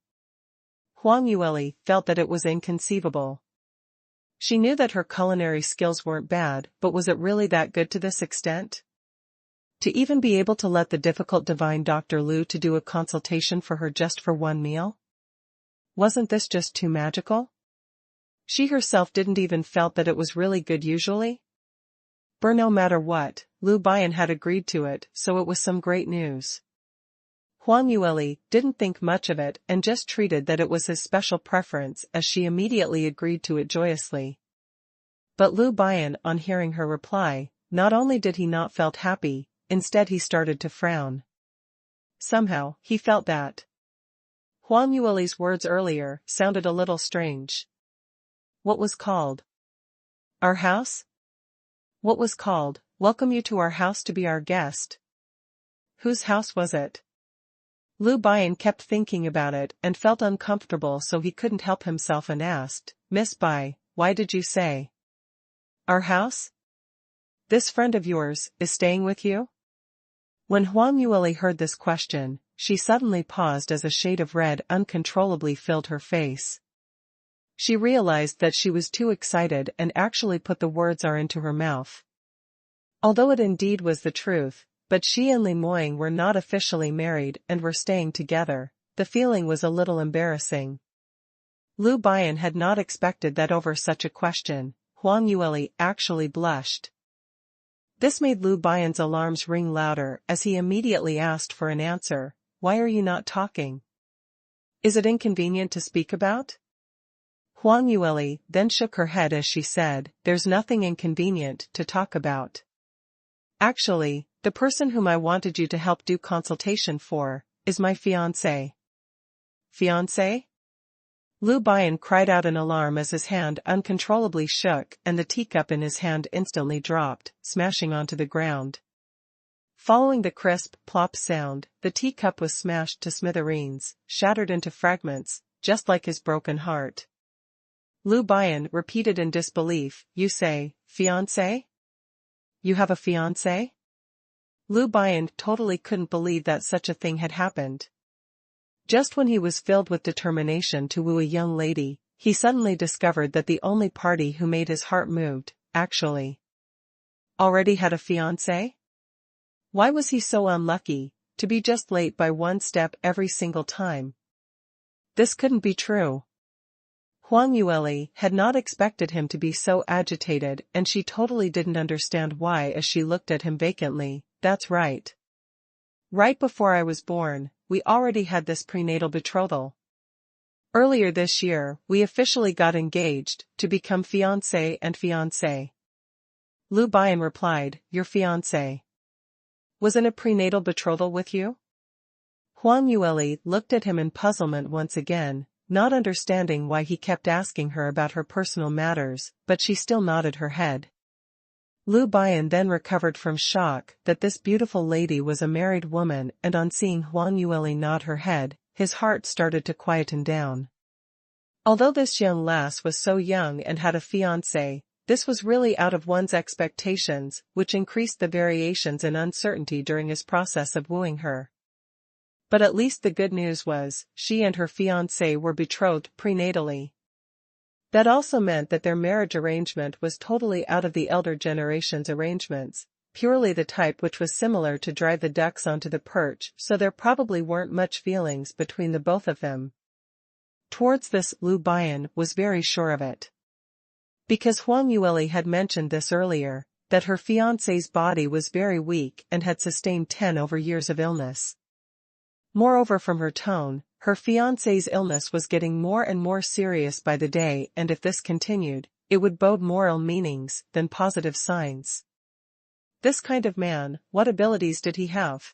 Speaker 1: Huang Yueli felt that it was inconceivable. She knew that her culinary skills weren't bad, but was it really that good to this extent? To even be able to let the difficult divine Dr. Liu to do a consultation for her just for 1 meal? Wasn't this just too magical? She herself didn't even felt that it was really good usually. But no matter what, Liu Bian had agreed to it, so it was some great news. Huang Yueli didn't think much of it and just treated that it was his special preference as she immediately agreed to it joyously. But Liu Bian, on hearing her reply, not only did he not felt happy, instead he started to frown. Somehow, he felt that Huang Yueli's words earlier sounded a little strange. What was called? Our house? What was called, welcome you to our house to be our guest? Whose house was it? Liu Bian kept thinking about it and felt uncomfortable, so he couldn't help himself and asked, Miss Bai, why did you say our house? This friend of yours is staying with you? When Huang Yueli heard this question, she suddenly paused as a shade of red uncontrollably filled her face. She realized that she was too excited and actually put the words "are" into her mouth. Although it indeed was the truth, but she and Li Moying were not officially married and were staying together, the feeling was a little embarrassing. Liu Bian had not expected that over such a question. Huang Yueli actually blushed. This made Liu Bian's alarms ring louder as he immediately asked for an answer. Why are you not talking? Is it inconvenient to speak about? Huang Yueli then shook her head as she said, there's nothing inconvenient to talk about. Actually, the person whom I wanted you to help do consultation for, is my fiancé. Fiancé? Liu Bian cried out in alarm as his hand uncontrollably shook and the teacup in his hand instantly dropped, smashing onto the ground. Following the crisp, plop sound, the teacup was smashed to smithereens, shattered into fragments, just like his broken heart. Liu Bian repeated in disbelief, you say, fiancé? You have a fiancé? Liu Bian totally couldn't believe that such a thing had happened. Just when he was filled with determination to woo a young lady, he suddenly discovered that the only party who made his heart moved, actually, already had a fiancé? Why was he so unlucky, to be just late by 1 step every single time? This couldn't be true. Huang Yueli had not expected him to be so agitated, and she totally didn't understand why as she looked at him vacantly. That's right. Right before I was born, we already had this prenatal betrothal. Earlier this year, we officially got engaged, to become fiancé and fiancée. Liu Bian replied, your fiancé was in a prenatal betrothal with you? Huang Yueli looked at him in puzzlement once again, not understanding why he kept asking her about her personal matters, but she still nodded her head. Liu Bian then recovered from shock that this beautiful lady was a married woman, and on seeing Huang Yueli nod her head, his heart started to quieten down. Although this young lass was so young and had a fiancé, this was really out of one's expectations, which increased the variations and uncertainty during his process of wooing her. But at least the good news was, she and her fiancé were betrothed prenatally. That also meant that their marriage arrangement was totally out of the elder generation's arrangements, purely the type which was similar to drive the ducks onto the perch, so there probably weren't much feelings between the both of them. Towards this, Liu Bian was very sure of it. Because Huang Yueli had mentioned this earlier, that her fiancé's body was very weak and had sustained 10 over years of illness. Moreover, from her tone, her fiancé's illness was getting more and more serious by the day, and if this continued, it would bode more ill meanings than positive signs. This kind of man, what abilities did he have?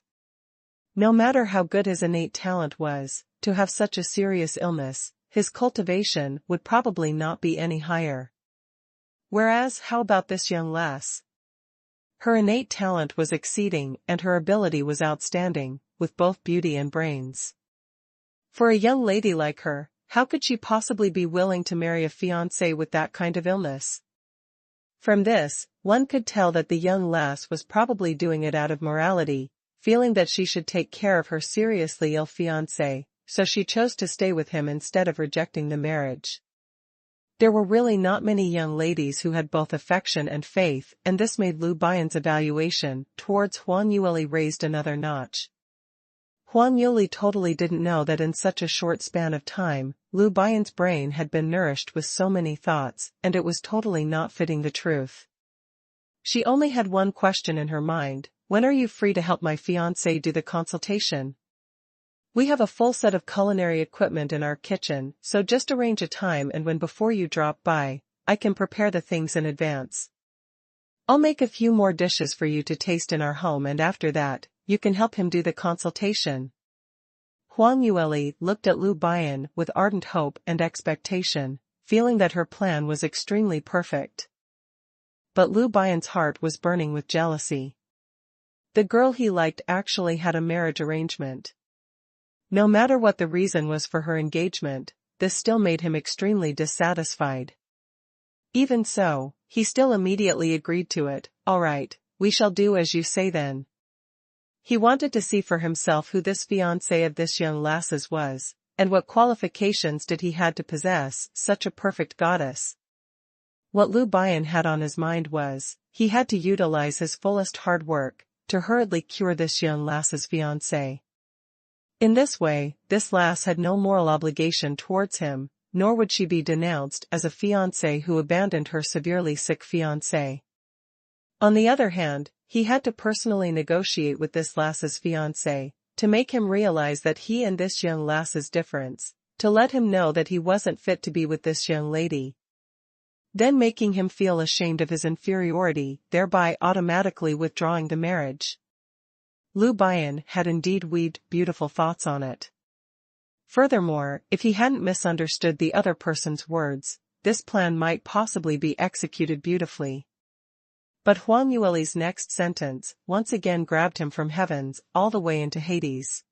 Speaker 1: No matter how good his innate talent was, to have such a serious illness, his cultivation would probably not be any higher. Whereas, how about this young lass? Her innate talent was exceeding and her ability was outstanding, with both beauty and brains. For a young lady like her, how could she possibly be willing to marry a fiancé with that kind of illness? From this, one could tell that the young lass was probably doing it out of morality, feeling that she should take care of her seriously ill fiancé, so she chose to stay with him instead of rejecting the marriage. There were really not many young ladies who had both affection and faith, and this made Lu Baiyan's evaluation towards Huang Yueli raised another notch. Huang Yueli totally didn't know that in such a short span of time, Lu Baiyan's brain had been nourished with so many thoughts, and it was totally not fitting the truth. She only had one question in her mind: when are you free to help my fiancé do the consultation? We have a full set of culinary equipment in our kitchen, so just arrange a time, and when before you drop by, I can prepare the things in advance. I'll make a few more dishes for you to taste in our home, and after that, you can help him do the consultation. Huang Yueli looked at Lu Baiyan with ardent hope and expectation, feeling that her plan was extremely perfect. But Lu Baiyan's heart was burning with jealousy. The girl he liked actually had a marriage arrangement. No matter what the reason was for her engagement, this still made him extremely dissatisfied. Even so, he still immediately agreed to it. All right, we shall do as you say then. He wanted to see for himself who this fiancé of this young lass's was, and what qualifications did he had to possess such a perfect goddess. What Lu Baiyan had on his mind was, he had to utilize his fullest hard work to hurriedly cure this young lass's fiancé. In this way, this lass had no moral obligation towards him, nor would she be denounced as a fiancé who abandoned her severely sick fiancé. On the other hand, he had to personally negotiate with this lass's fiancé, to make him realize that he and this young lass's difference, to let him know that he wasn't fit to be with this young lady. Then making him feel ashamed of his inferiority, thereby automatically withdrawing the marriage. Lu Baiyan had indeed weaved beautiful thoughts on it. Furthermore, if he hadn't misunderstood the other person's words, this plan might possibly be executed beautifully. But Huang Yueli's next sentence once again grabbed him from heavens all the way into Hades.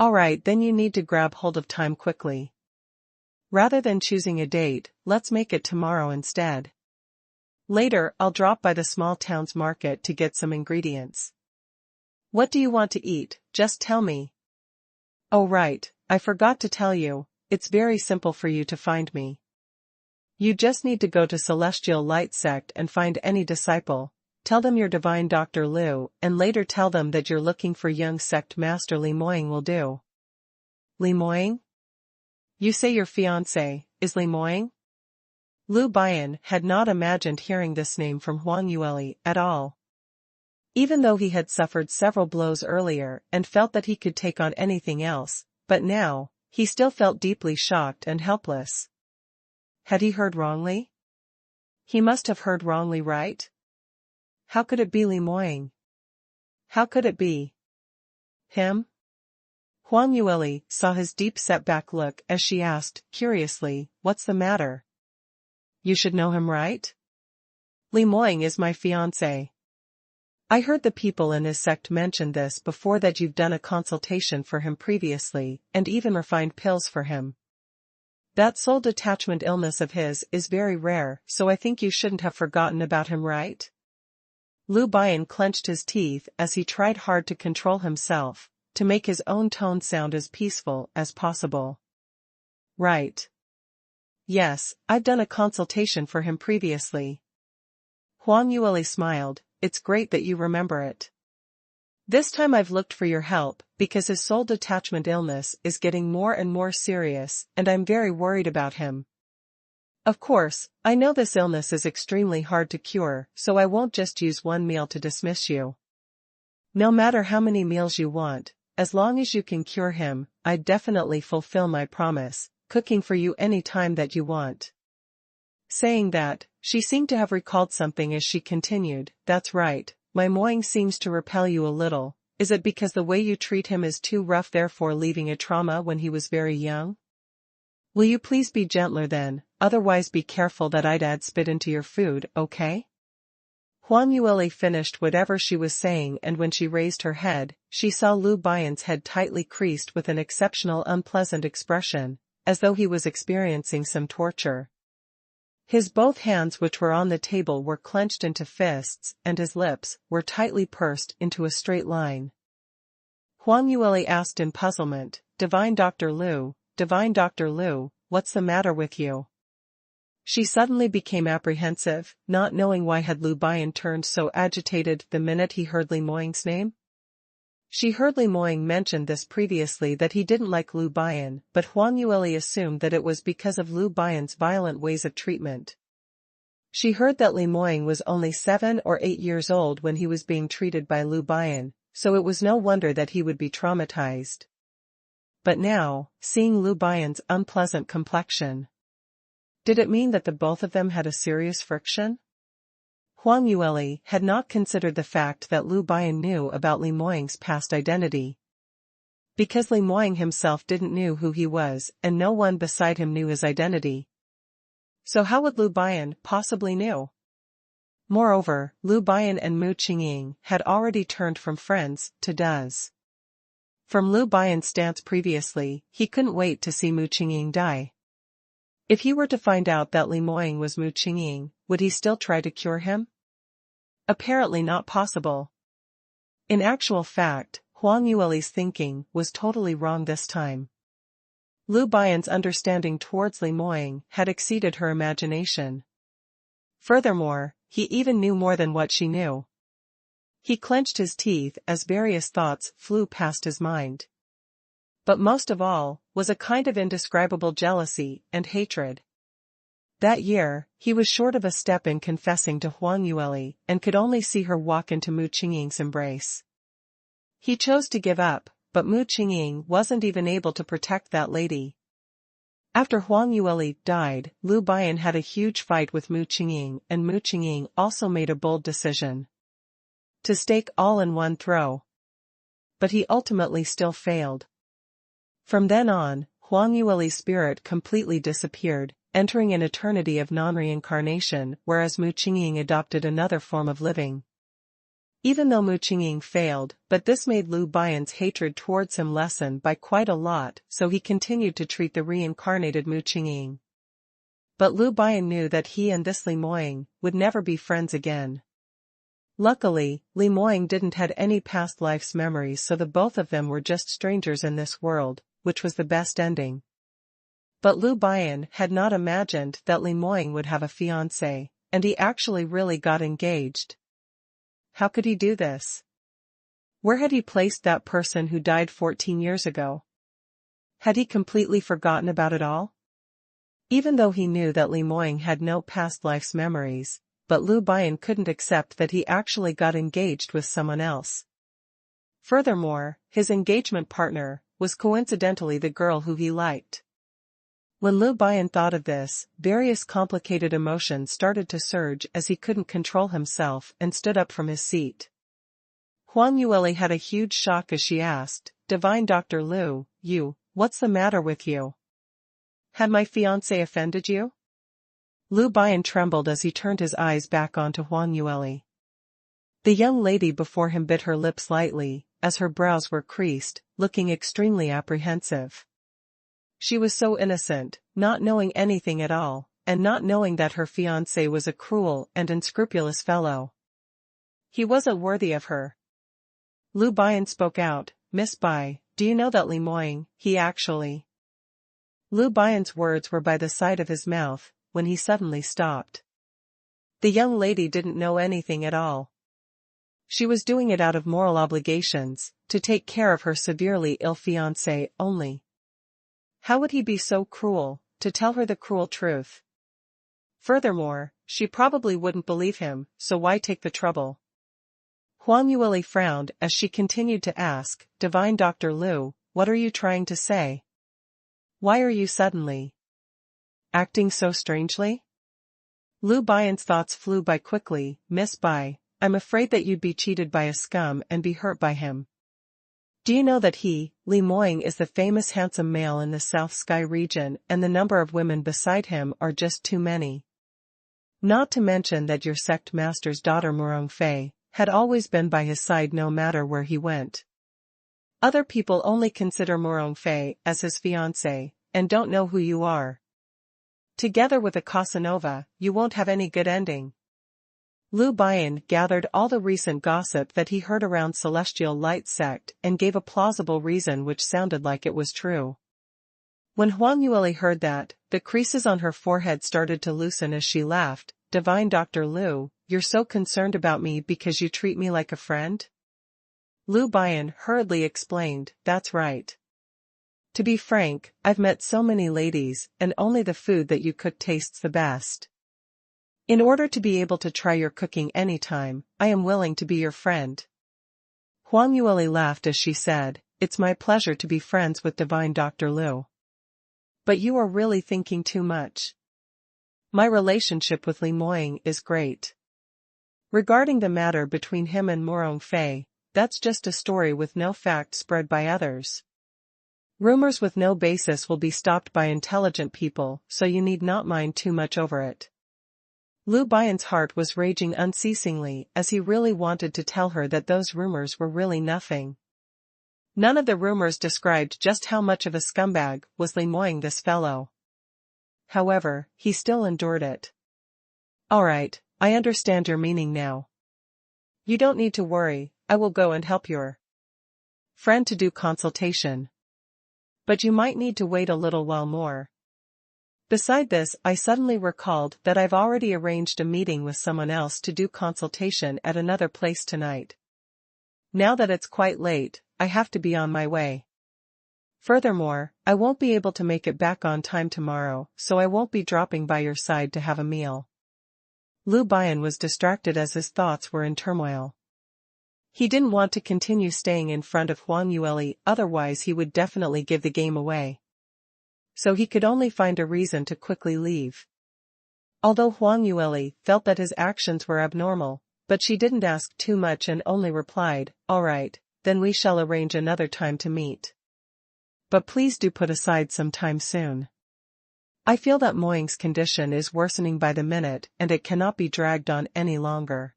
Speaker 1: Alright, then you need to grab hold of time quickly. Rather than choosing a date, let's make it tomorrow instead. Later, I'll drop by the small town's market to get some ingredients. What do you want to eat? Just tell me. Oh right, I forgot to tell you, it's very simple for you to find me. You just need to go to Celestial Light Sect and find any disciple, tell them you're Divine Dr. Lu, and later tell them that you're looking for young sect master Li Moying will do. Li Moying? You say your fiancé is Li Moying? Lu Baiyan had not imagined hearing this name from Huang Yueli at all. Even though he had suffered several blows earlier and felt that he could take on anything else, but now, he still felt deeply shocked and helpless. Had he heard wrongly? He must have heard wrongly, right? How could it be Li Moying? How could it be him? Huang Yueli saw his deep set-back look as she asked, curiously, what's the matter? You should know him, right? Li Moying is my fiancé. I heard the people in his sect mention this before, that you've done a consultation for him previously, and even refined pills for him. That soul detachment illness of his is very rare, so I think you shouldn't have forgotten about him, right? Lu Baiyan clenched his teeth as he tried hard to control himself, to make his own tone sound as peaceful as possible. Right. Yes, I've done a consultation for him previously. Huang Yueli smiled. It's great that you remember it. This time I've looked for your help, because his soul detachment illness is getting more and more serious, and I'm very worried about him. Of course, I know this illness is extremely hard to cure, so I won't just use one meal to dismiss you. No matter how many meals you want, as long as you can cure him, I'd definitely fulfill my promise, cooking for you any time that you want. Saying that, she seemed to have recalled something as she continued, that's right, my moing seems to repel you a little. Is it because the way you treat him is too rough, therefore leaving a trauma when he was very young? Will you please be gentler then, otherwise be careful that I'd add spit into your food, okay? Huang Yueli finished whatever she was saying, and when she raised her head, she saw Lu Baiyan's head tightly creased with an exceptional unpleasant expression, as though he was experiencing some torture. His both hands which were on the table were clenched into fists, and his lips were tightly pursed into a straight line. Huang Yueli asked in puzzlement, Divine Dr. Lu, what's the matter with you? She suddenly became apprehensive, not knowing why had Lu Baiyan turned so agitated the minute he heard Li Moying's name. She heard Li Moying mention this previously, that he didn't like Lu Baiyan, but Huang Yueli assumed that it was because of Lu Baiyan's violent ways of treatment. She heard that Li Moying was only 7 or 8 years old when he was being treated by Lu Baiyan, so it was no wonder that he would be traumatized. But now, seeing Lu Baiyan's unpleasant complexion, did it mean that the both of them had a serious friction? Huang Yueli had not considered the fact that Lu Baiyan knew about Li Moying's past identity. Because Li Moying himself didn't know who he was, and no one beside him knew his identity. So how would Lu Baiyan possibly know? Moreover, Lu Baiyan and Mu Qingqing had already turned from friends to does. From Lu Baiyan's stance previously, he couldn't wait to see Mu Qingqing die. If he were to find out that Li Moying was Mu Qingqing, would he still try to cure him? Apparently not possible. In actual fact, Huang Yueli's thinking was totally wrong this time. Lu Baiyan's understanding towards Li Moying had exceeded her imagination. Furthermore, he even knew more than what she knew. He clenched his teeth as various thoughts flew past his mind. But most of all, was a kind of indescribable jealousy and hatred. That year, he was short of a step in confessing to Huang Yueli, and could only see her walk into Mu Qingqing's embrace. He chose to give up, but Mu Qingqing wasn't even able to protect that lady. After Huang Yueli died, Lu Baiyan had a huge fight with Mu Qingqing, and Mu Qingqing also made a bold decision to stake all in one throw. But he ultimately still failed. From then on, Huang Yueli's spirit completely disappeared, entering an eternity of non-reincarnation, whereas Mu Qingqing adopted another form of living. Even though Mu Qingqing failed, but this made Lu Baiyan's hatred towards him lessen by quite a lot, so he continued to treat the reincarnated Mu Qingqing. But Lu Baiyan knew that he and this Li Moying would never be friends again. Luckily, Li Moying didn't have any past life's memories, so the both of them were just strangers in this world, which was the best ending. But Lu Baiyan had not imagined that Li Moying would have a fiancé, and he actually really got engaged. How could he do this? Where had he placed that person who died 14 years ago? Had he completely forgotten about it all? Even though he knew that Li Moying had no past life's memories, but Lu Baiyan couldn't accept that he actually got engaged with someone else. Furthermore, his engagement partner was coincidentally the girl who he liked. When Lu Baiyan thought of this, various complicated emotions started to surge as he couldn't control himself and stood up from his seat. Huang Yueli had a huge shock as she asked, Divine Dr. Lu, what's the matter with you? Had my fiancé offended you? Lu Baiyan trembled as he turned his eyes back onto Huang Yueli. The young lady before him bit her lips lightly, as her brows were creased, looking extremely apprehensive. She was so innocent, not knowing anything at all, and not knowing that her fiancé was a cruel and unscrupulous fellow. He wasn't worthy of her. Lu Baiyan spoke out, Miss Bai, do you know that Li Moying, he actually... Lu Baiyan's words were by the side of his mouth, when he suddenly stopped. The young lady didn't know anything at all. She was doing it out of moral obligations, to take care of her severely ill fiancé only. How would he be so cruel, to tell her the cruel truth? Furthermore, she probably wouldn't believe him, so why take the trouble? Huang Yueli frowned as she continued to ask, Divine Dr. Liu, what are you trying to say? Why are you suddenly acting so strangely? Liu Baiyan's thoughts flew by quickly. Miss Bai, I'm afraid that you'd be cheated by a scum and be hurt by him. Do you know that he, Li Moying, is the famous handsome male in the South Sky region, and the number of women beside him are just too many? Not to mention that your sect master's daughter Murong Fei had always been by his side no matter where he went. Other people only consider Murong Fei as his fiancée, and don't know who you are. Together with a Casanova, you won't have any good ending. Liu Baiyan gathered all the recent gossip that he heard around Celestial Light Sect and gave a plausible reason which sounded like it was true. When Huang Yueli heard that, the creases on her forehead started to loosen as she laughed. Divine Dr. Liu, you're so concerned about me because you treat me like a friend? Liu Baiyan hurriedly explained, that's right. To be frank, I've met so many ladies, and only the food that you cook tastes the best. In order to be able to try your cooking anytime, I am willing to be your friend. Huang Yueli laughed as she said, it's my pleasure to be friends with Divine Dr. Liu. But you are really thinking too much. My relationship with Li Moying is great. Regarding the matter between him and Murong Fei, that's just a story with no fact spread by others. Rumors with no basis will be stopped by intelligent people, so you need not mind too much over it. Liu Baiyan's heart was raging unceasingly as he really wanted to tell her that those rumors were really nothing. None of the rumors described just how much of a scumbag was Li Moying, this fellow. However, he still endured it. Alright, I understand your meaning now. You don't need to worry, I will go and help your friend to do consultation. But you might need to wait a little while more. Beside this, I suddenly recalled that I've already arranged a meeting with someone else to do consultation at another place tonight. Now that it's quite late, I have to be on my way. Furthermore, I won't be able to make it back on time tomorrow, so I won't be dropping by your side to have a meal. Liu Baiyan was distracted as his thoughts were in turmoil. He didn't want to continue staying in front of Huang Yueli, otherwise he would definitely give the game away. So he could only find a reason to quickly leave. Although Huang Yueli felt that his actions were abnormal, but she didn't ask too much and only replied, alright, then we shall arrange another time to meet. But please do put aside some time soon. I feel that Moying's condition is worsening by the minute and it cannot be dragged on any longer.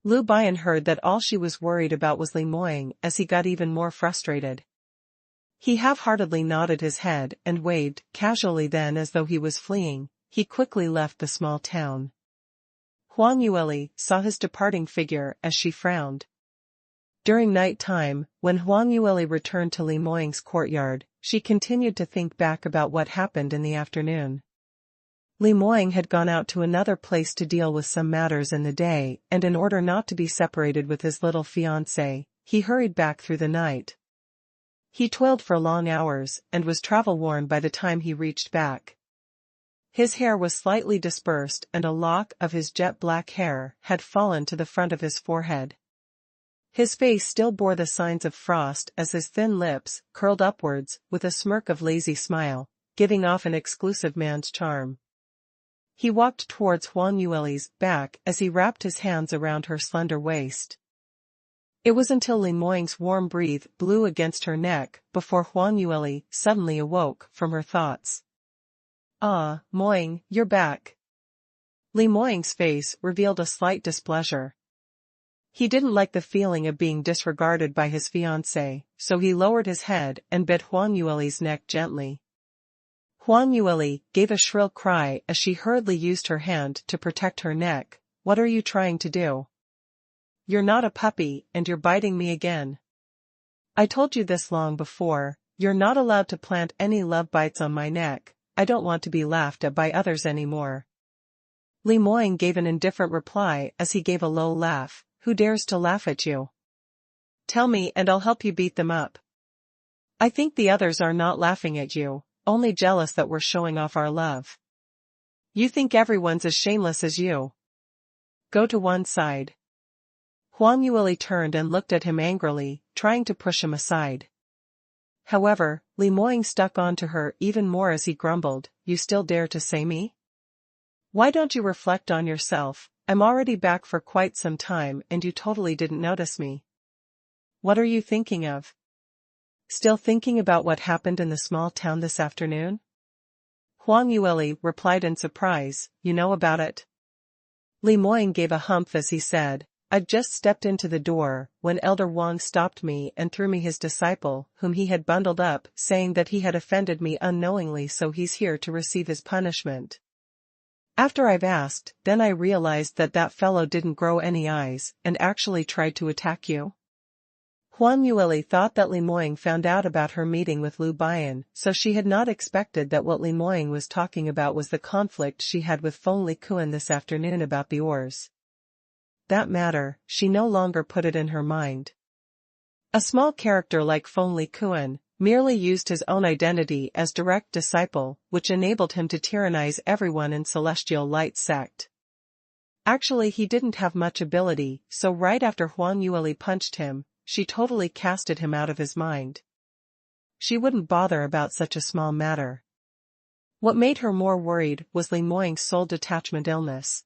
Speaker 1: Liu Baiyan heard that all she was worried about was Li Moying as he got even more frustrated. He half-heartedly nodded his head and waved casually, then as though he was fleeing, he quickly left the small town. Huang Yueli saw his departing figure as she frowned. During night time, when Huang Yueli returned to Li Moying's courtyard, she continued to think back about what happened in the afternoon. Li Moying had gone out to another place to deal with some matters in the day, and in order not to be separated with his little fiancée, he hurried back through the night. He toiled for long hours, and was travel-worn by the time he reached back. His hair was slightly dispersed and a lock of his jet-black hair had fallen to the front of his forehead. His face still bore the signs of frost as his thin lips curled upwards with a smirk of lazy smile, giving off an exclusive man's charm. He walked towards Huang Yueli's back as he wrapped his hands around her slender waist. It was until Li Moying's warm breath blew against her neck before Huang Yueli suddenly awoke from her thoughts. Ah, Moying, you're back. Li Moying's face revealed a slight displeasure. He didn't like the feeling of being disregarded by his fiancée, so he lowered his head and bit Huang Yueli's neck gently. Huang Yueli gave a shrill cry as she hurriedly used her hand to protect her neck. What are you trying to do? You're not a puppy, and you're biting me again. I told you this long before, you're not allowed to plant any love bites on my neck. I don't want to be laughed at by others anymore. Li Moying gave an indifferent reply as he gave a low laugh. Who dares to laugh at you? Tell me and I'll help you beat them up. I think the others are not laughing at you, only jealous that we're showing off our love. You think everyone's as shameless as you. Go to one side. Huang Yueli turned and looked at him angrily, trying to push him aside. However, Li Moying stuck on to her even more as he grumbled, you still dare to say me? Why don't you reflect on yourself? I'm already back for quite some time and you totally didn't notice me. What are you thinking of? Still thinking about what happened in the small town this afternoon? Huang Yueli replied in surprise, you know about it? Li Moying gave a humph as he said, I'd just stepped into the door, when Elder Wang stopped me and threw me his disciple, whom he had bundled up, saying that he had offended me unknowingly so he's here to receive his punishment. After I've asked, then I realized that that fellow didn't grow any eyes, and actually tried to attack you. Huang Yueli thought that Li Moying found out about her meeting with Lu Bian, so she had not expected that what Li Moying was talking about was the conflict she had with Feng Likuan this afternoon about the ores. That matter, she no longer put it in her mind. A small character like Feng Likuan merely used his own identity as direct disciple, which enabled him to tyrannize everyone in Celestial Light sect. Actually he didn't have much ability, so right after Huang Yueli punched him, she totally casted him out of his mind. She wouldn't bother about such a small matter. What made her more worried was Li Moying's soul detachment illness.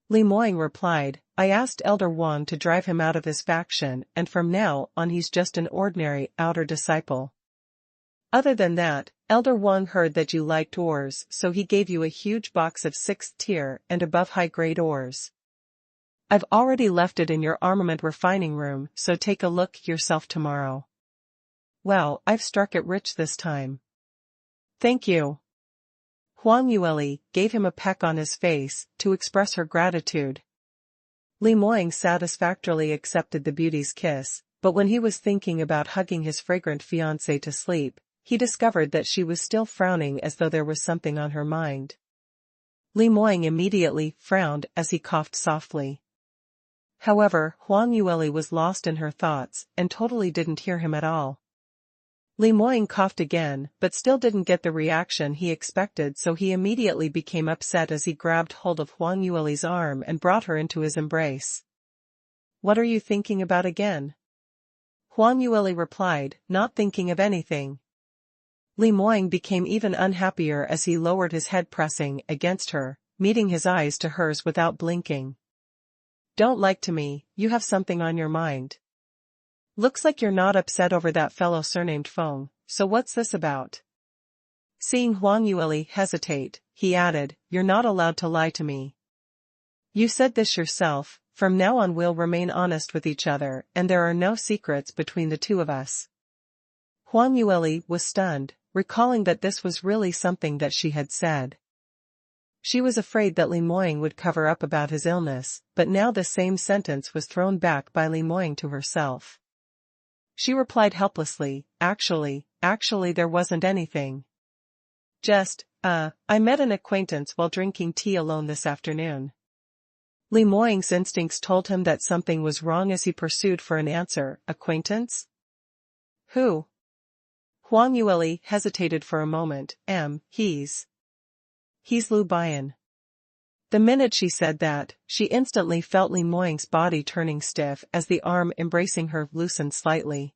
Speaker 1: Li Moying replied, I asked Elder Wang to drive him out of his faction and from now on he's just an ordinary outer disciple. Other than that, Elder Wang heard that you liked ores so he gave you a huge box of 6th tier and above high-grade ores. I've already left it in your armament refining room so take a look yourself tomorrow. Well, I've struck it rich this time. Thank you. Huang Yueli gave him a peck on his face to express her gratitude. Li Moying satisfactorily accepted the beauty's kiss, but when he was thinking about hugging his fragrant fiancée to sleep, he discovered that she was still frowning as though there was something on her mind. Li Moying immediately frowned as he coughed softly. However, Huang Yueli was lost in her thoughts and totally didn't hear him at all. Li Moying coughed again, but still didn't get the reaction he expected so he immediately became upset as he grabbed hold of Huang Yueli's arm and brought her into his embrace. What are you thinking about again? Huang Yueli replied, not thinking of anything. Li Moying became even unhappier as he lowered his head pressing against her, meeting his eyes to hers without blinking. Don't lie to me, you have something on your mind. Looks like you're not upset over that fellow surnamed Feng, so what's this about? Seeing Huang Yueli hesitate, he added, you're not allowed to lie to me. You said this yourself, from now on we'll remain honest with each other and there are no secrets between the two of us. Huang Yueli was stunned, recalling that this was really something that she had said. She was afraid that Li Moying would cover up about his illness, but now the same sentence was thrown back by Li Moying to herself. She replied helplessly, actually there wasn't anything. Just, I met an acquaintance while drinking tea alone this afternoon. Li Moying's instincts told him that something was wrong as he pursued for an answer, acquaintance? Who? Huang Yueli hesitated for a moment, he's Lu Bian. The minute she said that, she instantly felt Li Moying's body turning stiff as the arm embracing her loosened slightly.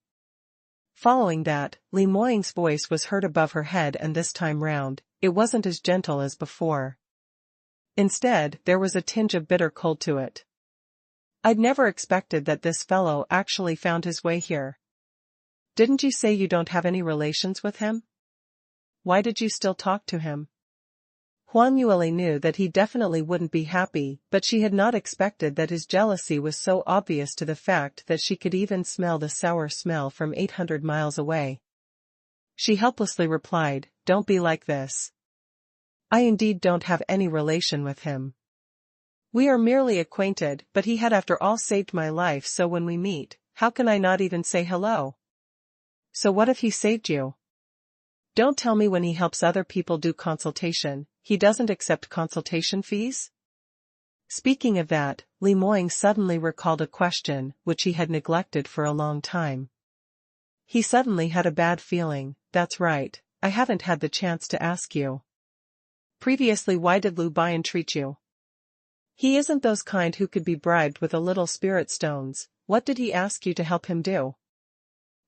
Speaker 1: Following that, Li Moying's voice was heard above her head and this time round, it wasn't as gentle as before. Instead, there was a tinge of bitter cold to it. I'd never expected that this fellow actually found his way here. Didn't you say you don't have any relations with him? Why did you still talk to him? Huang Yueli knew that he definitely wouldn't be happy, but she had not expected that his jealousy was so obvious to the fact that she could even smell the sour smell from 800 miles away. She helplessly replied, don't be like this. I indeed don't have any relation with him. We are merely acquainted, but he had after all saved my life so when we meet, how can I not even say hello? So what if he saved you? Don't tell me when he helps other people do consultation, he doesn't accept consultation fees? Speaking of that, Li Moying suddenly recalled a question which he had neglected for a long time. He suddenly had a bad feeling, that's right, I haven't had the chance to ask you. Previously, why did Lu Bian treat you? He isn't those kind who could be bribed with a little spirit stones. What did he ask you to help him do?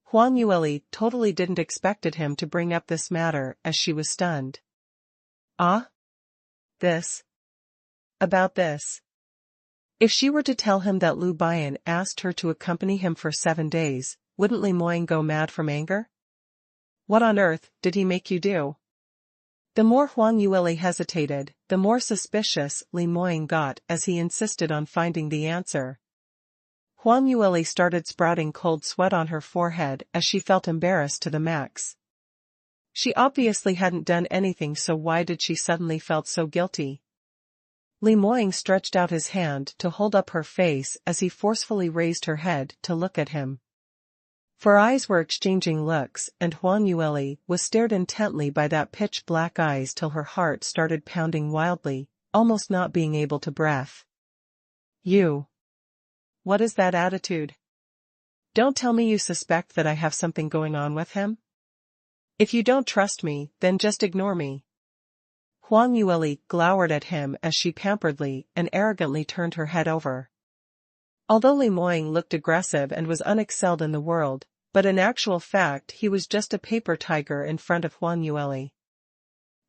Speaker 1: Huang Yueli totally didn't expected him to bring up this matter, as she was stunned. Ah? This? About this? If she were to tell him that Lu Bian asked her to accompany him for 7 days, wouldn't Li Moying go mad from anger? What on earth did he make you do? The more Huang Yueli hesitated, the more suspicious Li Moying got as he insisted on finding the answer. Huang Yueli started sprouting cold sweat on her forehead as she felt embarrassed to the max. She obviously hadn't done anything, so why did she suddenly felt so guilty? Li Moying stretched out his hand to hold up her face as he forcefully raised her head to look at him. For eyes were exchanging looks, and Huang Yueli was stared intently by that pitch-black eyes till her heart started pounding wildly, almost not being able to breathe. You. What is that attitude? Don't tell me you suspect that I have something going on with him? If you don't trust me, then just ignore me. Huang Yueli glowered at him as she pamperedly and arrogantly turned her head over. Although Li Moying looked aggressive and was unexcelled in the world, but in actual fact he was just a paper tiger in front of Huang Yueli.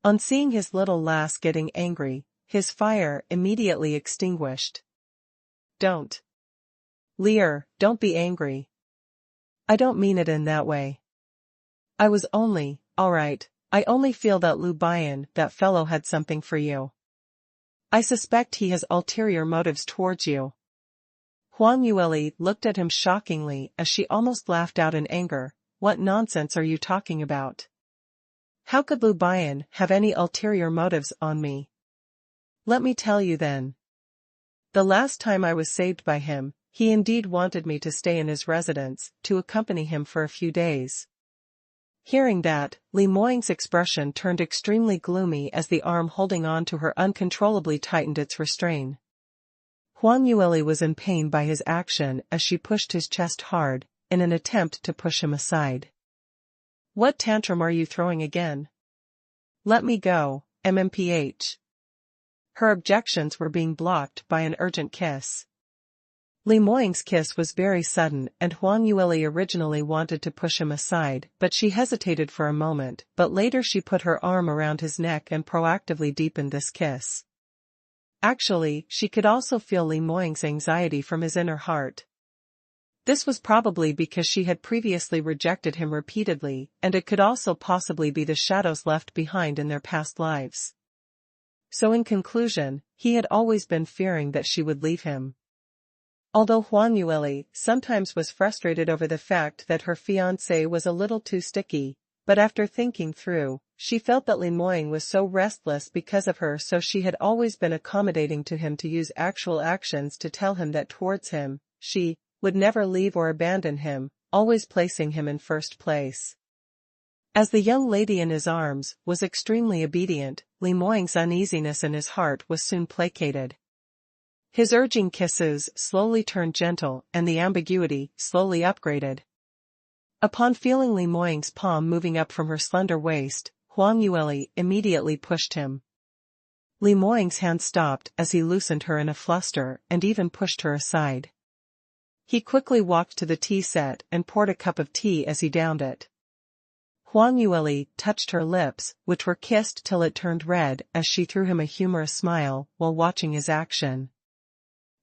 Speaker 1: On seeing his little lass getting angry, his fire immediately extinguished. Don't. Lear, don't be angry. I don't mean it in that way. I was only, alright, I only feel that Lu Bian, that fellow, had something for you. I suspect he has ulterior motives towards you. Huang Yueli looked at him shockingly as she almost laughed out in anger. What nonsense are you talking about? How could Lu Bian have any ulterior motives on me? Let me tell you then. The last time I was saved by him, he indeed wanted me to stay in his residence, to accompany him for a few days. Hearing that, Li Moying's expression turned extremely gloomy as the arm holding on to her uncontrollably tightened its restraint. Huang Yueli was in pain by his action as she pushed his chest hard, in an attempt to push him aside. What tantrum are you throwing again? Let me go, MMPH. Her objections were being blocked by an urgent kiss. Li Moying's kiss was very sudden and Huang Yueli originally wanted to push him aside, but she hesitated for a moment, but later she put her arm around his neck and proactively deepened this kiss. Actually, she could also feel Li Moying's anxiety from his inner heart. This was probably because she had previously rejected him repeatedly, and it could also possibly be the shadows left behind in their past lives. So in conclusion, he had always been fearing that she would leave him. Although Huang Yueli sometimes was frustrated over the fact that her fiancé was a little too sticky, but after thinking through, she felt that Li Moying was so restless because of her, so she had always been accommodating to him to use actual actions to tell him that towards him, she would never leave or abandon him, always placing him in first place. As the young lady in his arms was extremely obedient, Li Moying's uneasiness in his heart was soon placated. His urging kisses slowly turned gentle and the ambiguity slowly upgraded. Upon feeling Li Moying's palm moving up from her slender waist, Huang Yueli immediately pushed him. Li Moying's hand stopped as he loosened her in a fluster and even pushed her aside. He quickly walked to the tea set and poured a cup of tea as he downed it. Huang Yueli touched her lips, which were kissed till it turned red, as she threw him a humorous smile while watching his action.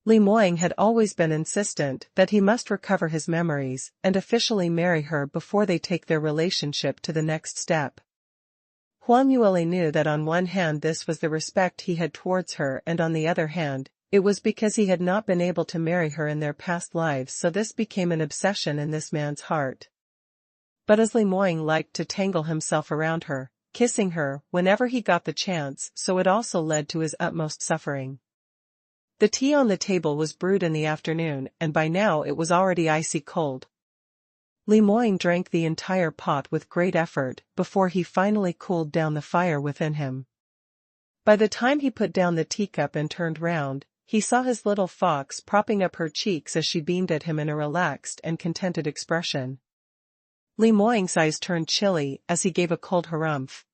Speaker 1: Li Moying had always been insistent that he must recover his memories and officially marry her before they take their relationship to the next step. Huang Yueli knew that on one hand this was the respect he had towards her, and on the other hand, it was because he had not been able to marry her in their past lives, so this became an obsession in this man's heart. But as Li Moying liked to tangle himself around her, kissing her whenever he got the chance, so it also led to his utmost suffering. The tea on the table was brewed in the afternoon, and by now it was already icy cold. Li Moying drank the entire pot with great effort before he finally cooled down the fire within him. By the time he put down the teacup and turned round, he saw his little fox propping up her cheeks as she beamed at him in a relaxed and contented expression. Li Moying's eyes turned chilly as he gave a cold harumph.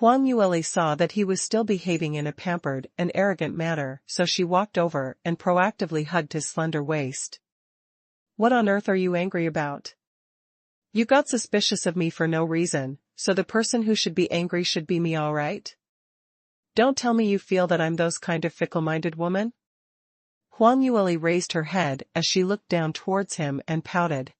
Speaker 1: Huang Yueli saw that he was still behaving in a pampered and arrogant manner, so she walked over and proactively hugged his slender waist. What on earth are you angry about? You got suspicious of me for no reason, so the person who should be angry should be me, alright? Don't tell me you feel that I'm those kind of fickle-minded woman? Huang Yueli raised her head as she looked down towards him and pouted.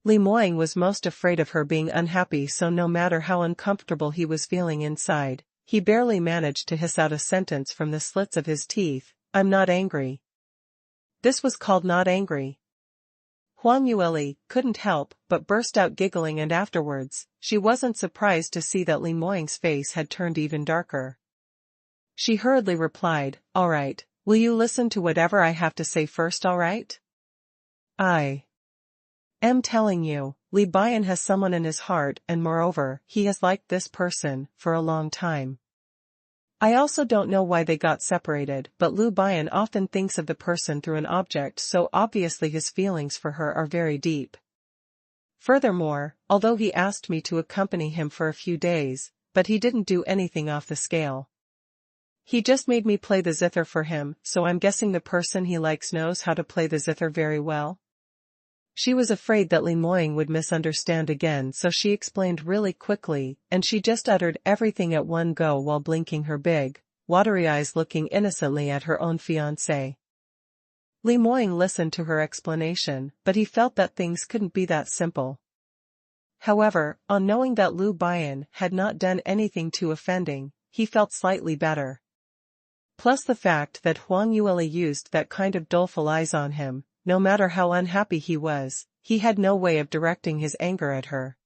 Speaker 1: Li Moying was most afraid of her being unhappy, so no matter how uncomfortable he was feeling inside, he barely managed to hiss out a sentence from the slits of his teeth. I'm not angry. This was called not angry. Huang Yueli couldn't help but burst out giggling, and afterwards, she wasn't surprised to see that Li Moying's face had turned even darker. She hurriedly replied, alright, will you listen to whatever I have to say first, alright? I am telling you, Li Bian has someone in his heart, and moreover, he has liked this person for a long time. I also don't know why they got separated, but Lu Bian often thinks of the person through an object, so obviously his feelings for her are very deep. Furthermore, although he asked me to accompany him for a few days, but he didn't do anything off the scale. He just made me play the zither for him, so I'm guessing the person he likes knows how to play the zither very well. She was afraid that Li Moying would misunderstand again, so she explained really quickly, and she just uttered everything at one go while blinking her big, watery eyes, looking innocently at her own fiancé. Li Moying listened to her explanation, but he felt that things couldn't be that simple. However, on knowing that Lu Bian had not done anything too offending, he felt slightly better. Plus the fact that Huang Yueli used that kind of doleful eyes on him, no matter how unhappy he was, he had no way of directing his anger at her.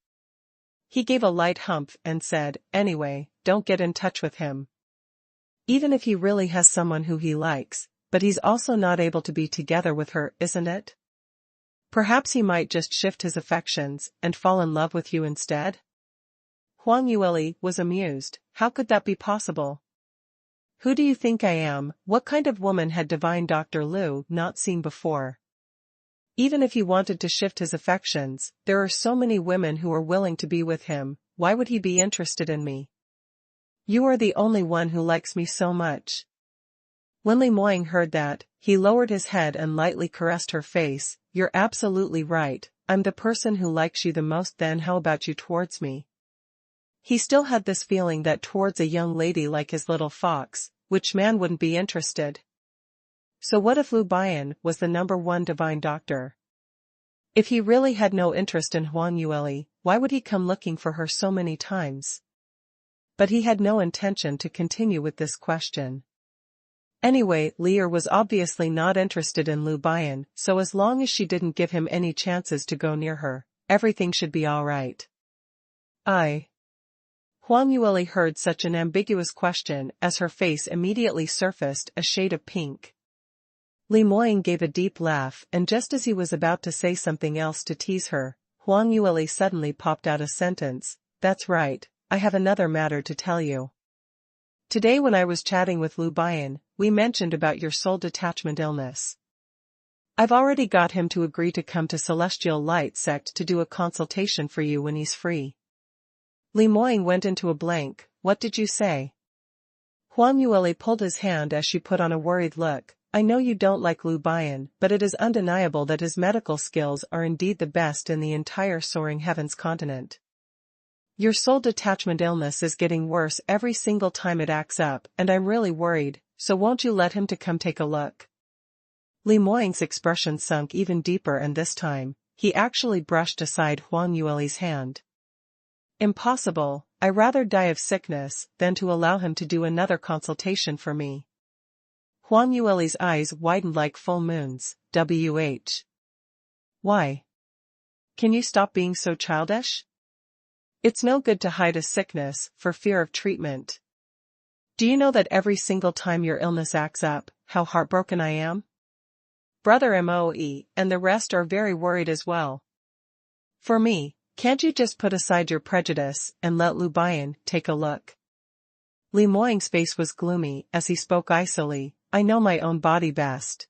Speaker 1: He gave a light humph and said, anyway, don't get in touch with him. Even if he really has someone who he likes, but he's also not able to be together with her, isn't it? Perhaps he might just shift his affections and fall in love with you instead? Huang Yueli was amused. How could that be possible? Who do you think I am? What kind of woman had divine Dr. Lu not seen before? Even if he wanted to shift his affections, there are so many women who are willing to be with him. Why would he be interested in me? You are the only one who likes me so much. When Li Moying heard that, he lowered his head and lightly caressed her face. You're absolutely right, I'm the person who likes you the most. Then how about you towards me? He still had this feeling that towards a young lady like his little fox, which man wouldn't be interested? So what if Lu Bian was the number one divine doctor? If he really had no interest in Huang Yueli, why would he come looking for her so many times? But he had no intention to continue with this question. Anyway, Lier was obviously not interested in Lu Bian, so as long as she didn't give him any chances to go near her, everything should be alright. Huang Yueli heard such an ambiguous question as her face immediately surfaced a shade of pink. Li Moying gave a deep laugh, and just as he was about to say something else to tease her, Huang Yueli suddenly popped out a sentence. That's right, I have another matter to tell you. Today when I was chatting with Lu Bian, we mentioned about your soul detachment illness. I've already got him to agree to come to Celestial Light Sect to do a consultation for you when he's free. Li Moying went into a blank. What did you say? Huang Yueli pulled his hand as she put on a worried look. I know you don't like Lu Bian, but it is undeniable that his medical skills are indeed the best in the entire Soaring Heavens continent. Your soul detachment illness is getting worse every single time it acts up, and I'm really worried, so won't you let him to come take a look? Li Moying's expression sunk even deeper, and this time, he actually brushed aside Huang Yueli's hand. Impossible, I'd rather die of sickness than to allow him to do another consultation for me. Huang Yueli's eyes widened like full moons. Why? Can you stop being so childish? It's no good to hide a sickness for fear of treatment. Do you know that every single time your illness acts up, how heartbroken I am? Brother Moe and the rest are very worried as well. For me, can't you just put aside your prejudice and let Lu Bian take a look? Li Moying's face was gloomy as he spoke icily. I know my own body best.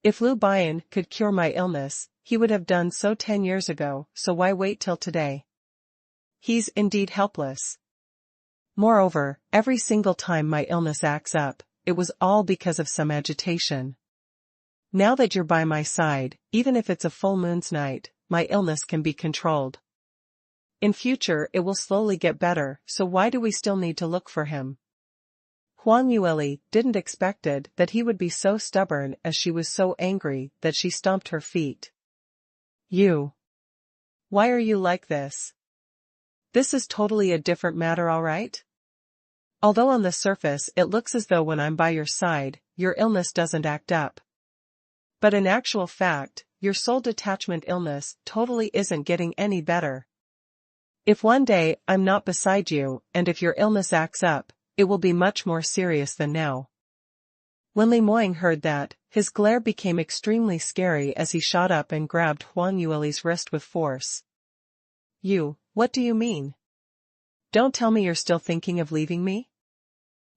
Speaker 1: If Lu Bian could cure my illness, he would have done so 10 years ago, so why wait till today? He's indeed helpless. Moreover, every single time my illness acts up, it was all because of some agitation. Now that you're by my side, even if it's a full moon's night, my illness can be controlled. In future it will slowly get better, so why do we still need to look for him? Huang Yueli didn't expected that he would be so stubborn, as she was so angry that she stomped her feet. You. Why are you like this? This is totally a different matter, alright? Although on the surface it looks as though when I'm by your side, your illness doesn't act up. But in actual fact, your soul detachment illness totally isn't getting any better. If one day I'm not beside you, and if your illness acts up, it will be much more serious than now. When Li Moying heard that, his glare became extremely scary as he shot up and grabbed Huang Yueli's wrist with force. You, what do you mean? Don't tell me you're still thinking of leaving me?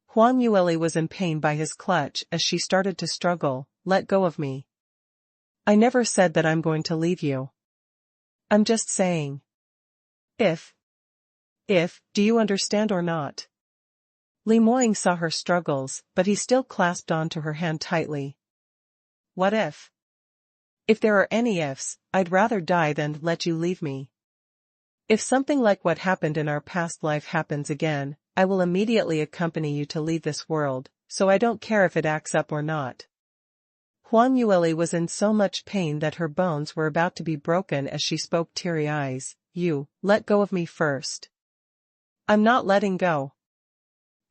Speaker 1: Huang Yueli was in pain by his clutch as she started to struggle. Let go of me. I never said that I'm going to leave you. I'm just saying. If, do you understand or not? Li Moying saw her struggles, but he still clasped onto her hand tightly. What if? If there are any ifs, I'd rather die than let you leave me. If something like what happened in our past life happens again, I will immediately accompany you to leave this world, so I don't care if it acts up or not. Huang Yueli was in so much pain that her bones were about to be broken as she spoke teary eyes. You, let go of me first. I'm not letting go.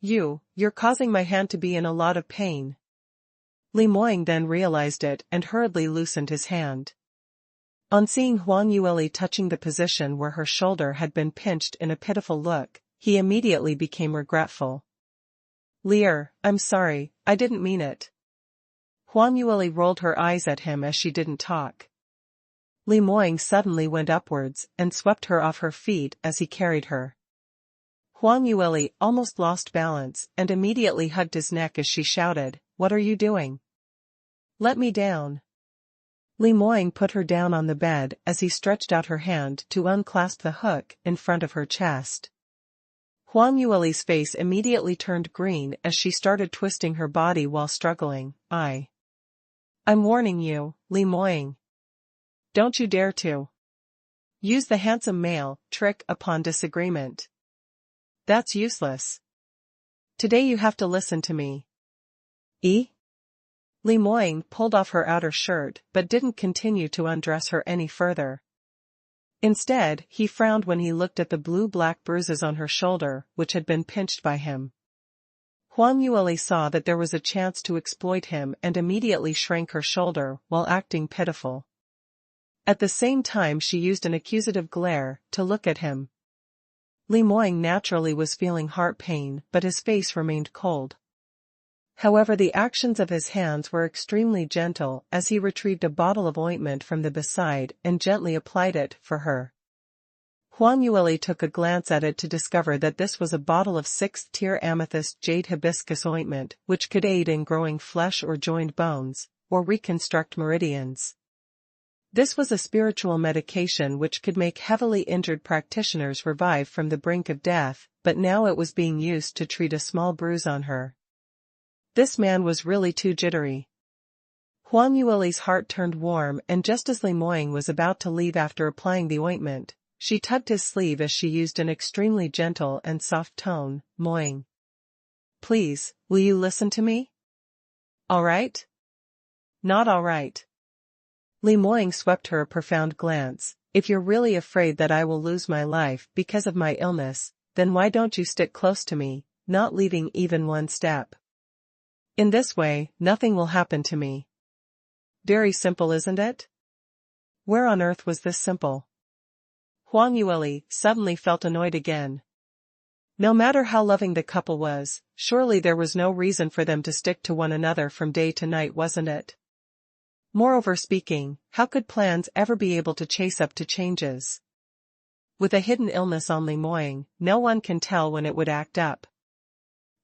Speaker 1: You're causing my hand to be in a lot of pain. Li Moying then realized it and hurriedly loosened his hand. On seeing Huang Yueli touching the position where her shoulder had been pinched in a pitiful look, he immediately became regretful. Lear, I'm sorry, I didn't mean it. Huang Yueli rolled her eyes at him as she didn't talk. Li Moying suddenly went upwards and swept her off her feet as he carried her. Huang Yueli almost lost balance and immediately hugged his neck as she shouted, What are you doing? Let me down. Li Moying put her down on the bed as he stretched out her hand to unclasp the hook in front of her chest. Huang Yueli's face immediately turned green as she started twisting her body while struggling. I'm warning you, Li Moying. Don't you dare to use the handsome male trick upon disagreement. That's useless. Today you have to listen to me. Li Moying pulled off her outer shirt but didn't continue to undress her any further. Instead, he frowned when he looked at the blue-black bruises on her shoulder, which had been pinched by him. Huang Yueli saw that there was a chance to exploit him and immediately shrank her shoulder while acting pitiful. At the same time she used an accusative glare to look at him. Li Moying naturally was feeling heart pain, but his face remained cold. However, the actions of his hands were extremely gentle as he retrieved a bottle of ointment from the beside and gently applied it for her. Huang Yueli took a glance at it to discover that this was a bottle of 6th-tier amethyst jade hibiscus ointment, which could aid in growing flesh or joined bones, or reconstruct meridians. This was a spiritual medication which could make heavily injured practitioners revive from the brink of death, but now it was being used to treat a small bruise on her. This man was really too jittery. Huang Yueli's heart turned warm, and just as Li Moying was about to leave after applying the ointment, she tugged his sleeve as she used an extremely gentle and soft tone. Moying. Please, will you listen to me? All right? Not all right. Li Moying swept her a profound glance. If you're really afraid that I will lose my life because of my illness, then why don't you stick close to me, not leaving even one step? In this way, nothing will happen to me. Very simple, isn't it? Where on earth was this simple? Huang Yueli suddenly felt annoyed again. No matter how loving the couple was, surely there was no reason for them to stick to one another from day to night, wasn't it? Moreover speaking, how could plans ever be able to chase up to changes? With a hidden illness on Li Moying, no one can tell when it would act up.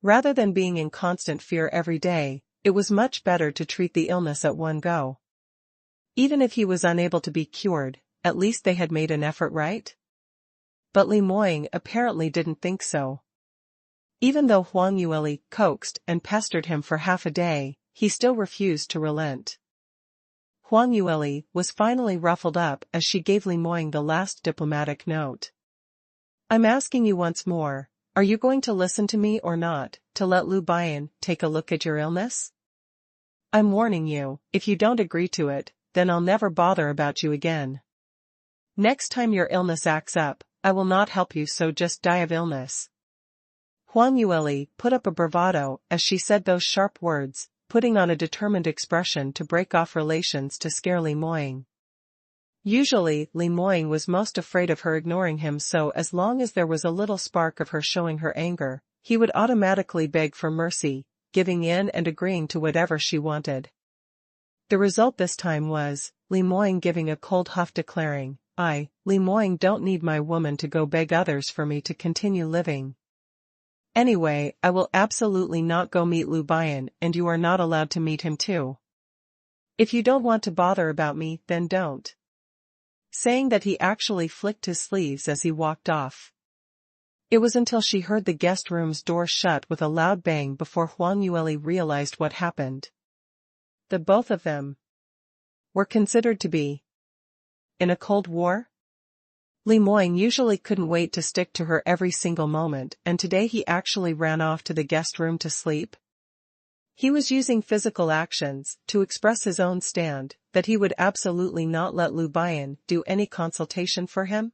Speaker 1: Rather than being in constant fear every day, it was much better to treat the illness at one go. Even if he was unable to be cured, at least they had made an effort, right? But Li Moying apparently didn't think so. Even though Huang Yueli coaxed and pestered him for half a day, he still refused to relent. Huang Yueli was finally ruffled up as she gave Li Moying the last diplomatic note. I'm asking you once more, are you going to listen to me or not, to let Lu Bian take a look at your illness? I'm warning you, if you don't agree to it, then I'll never bother about you again. Next time your illness acts up, I will not help you, so just die of illness. Huang Yueli put up a bravado as she said those sharp words, putting on a determined expression to break off relations to scare Li Moying. Usually, Li Moying was most afraid of her ignoring him, so as long as there was a little spark of her showing her anger, he would automatically beg for mercy, giving in and agreeing to whatever she wanted. The result this time was, Li Moying giving a cold huff declaring, Li Moying don't need my woman to go beg others for me to continue living. Anyway, I will absolutely not go meet Lu Bian, and you are not allowed to meet him too. If you don't want to bother about me, then don't. Saying that, he actually flicked his sleeves as he walked off. It was until she heard the guest room's door shut with a loud bang before Huang Yueli realized what happened. The both of them were considered to be in a cold war? Li Moying usually couldn't wait to stick to her every single moment, and today he actually ran off to the guest room to sleep. He was using physical actions to express his own stand, that he would absolutely not let Lu Bian do any consultation for him.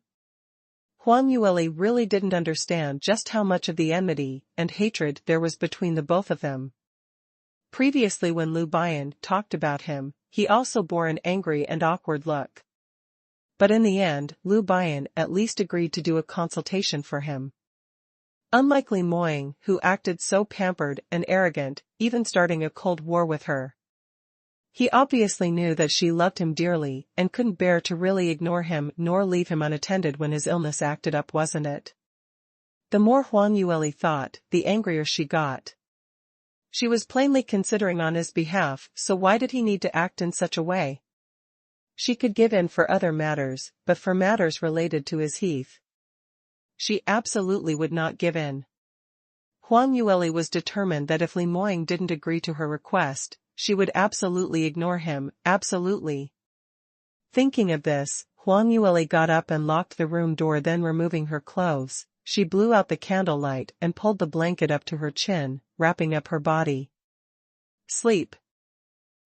Speaker 1: Huang Yueli really didn't understand just how much of the enmity and hatred there was between the both of them. Previously, when Lu Bian talked about him, he also bore an angry and awkward look. But in the end, Lu Bian at least agreed to do a consultation for him. Unlike Li Moying, who acted so pampered and arrogant, even starting a cold war with her. He obviously knew that she loved him dearly and couldn't bear to really ignore him nor leave him unattended when his illness acted up, wasn't it? The more Huang Yueli thought, the angrier she got. She was plainly considering on his behalf, so why did he need to act in such a way? She could give in for other matters, but for matters related to his Heath, she absolutely would not give in. Huang Yueli was determined that if Li Moying didn't agree to her request, she would absolutely ignore him, absolutely. Thinking of this, Huang Yueli got up and locked the room door, then removing her clothes, she blew out the candlelight and pulled the blanket up to her chin, wrapping up her body. Sleep.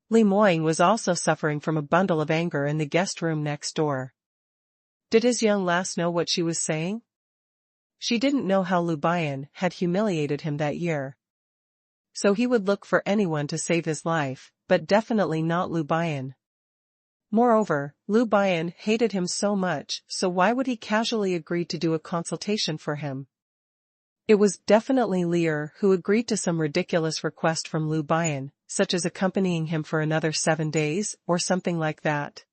Speaker 1: Li Moying was also suffering from a bundle of anger in the guest room next door. Did his young lass know what she was saying? She didn't know how Lu Bian had humiliated him that year. So he would look for anyone to save his life, but definitely not Lu Bian. Moreover, Lu Bian hated him so much, so why would he casually agree to do a consultation for him? It was definitely Lear who agreed to some ridiculous request from Lu Bian, such as accompanying him for another 7 days, or something like that.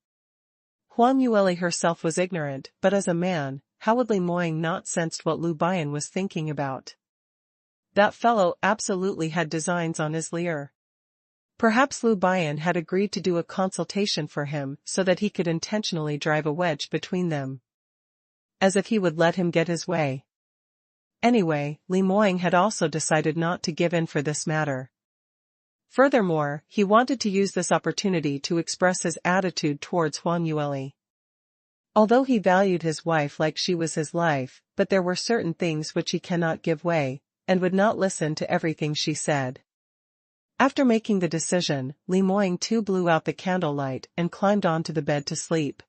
Speaker 1: Huang Yueli herself was ignorant, but as a man, how would Li Moying not sensed what Lu Bian was thinking about? That fellow absolutely had designs on his Lear. Perhaps Lu Bian had agreed to do a consultation for him so that he could intentionally drive a wedge between them. As if he would let him get his way. Anyway, Li Moying had also decided not to give in for this matter. Furthermore, he wanted to use this opportunity to express his attitude towards Huang Yueli. Although he valued his wife like she was his life, but there were certain things which he cannot give way, and would not listen to everything she said. After making the decision, Li Moying too blew out the candlelight and climbed onto the bed to sleep.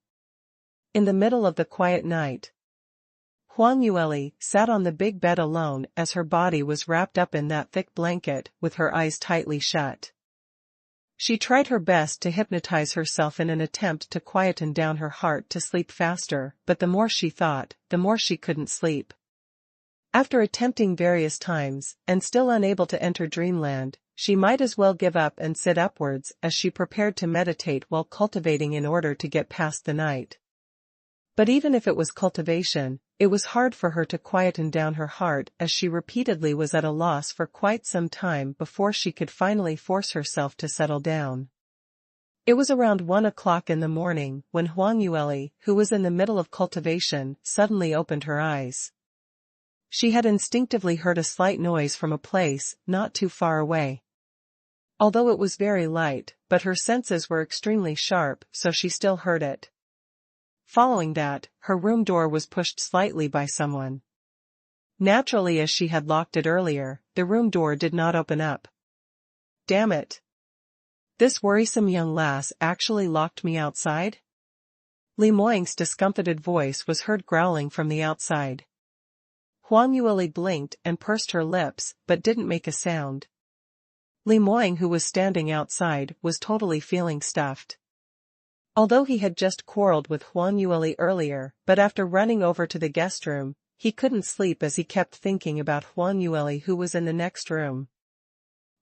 Speaker 1: In the middle of the quiet night, Huang Yueli sat on the big bed alone as her body was wrapped up in that thick blanket with her eyes tightly shut. She tried her best to hypnotize herself in an attempt to quieten down her heart to sleep faster, but the more she thought, the more she couldn't sleep. After attempting various times, and still unable to enter dreamland, she might as well give up and sit upwards as she prepared to meditate while cultivating in order to get past the night. But even if it was cultivation, it was hard for her to quieten down her heart as she repeatedly was at a loss for quite some time before she could finally force herself to settle down. It was around 1 o'clock in the morning when Huang Yueli, who was in the middle of cultivation, suddenly opened her eyes. She had instinctively heard a slight noise from a place not too far away. Although it was very light, but her senses were extremely sharp, so she still heard it. Following that, her room door was pushed slightly by someone. Naturally, as she had locked it earlier, the room door did not open up. Damn it! This worrisome young lass actually locked me outside? Li Moying's discomfited voice was heard growling from the outside. Huang Yueli blinked and pursed her lips, but didn't make a sound. Li Moying, who was standing outside, was totally feeling stuffed. Although he had just quarreled with Huang Yueli earlier, but after running over to the guest room, he couldn't sleep as he kept thinking about Huang Yueli, who was in the next room.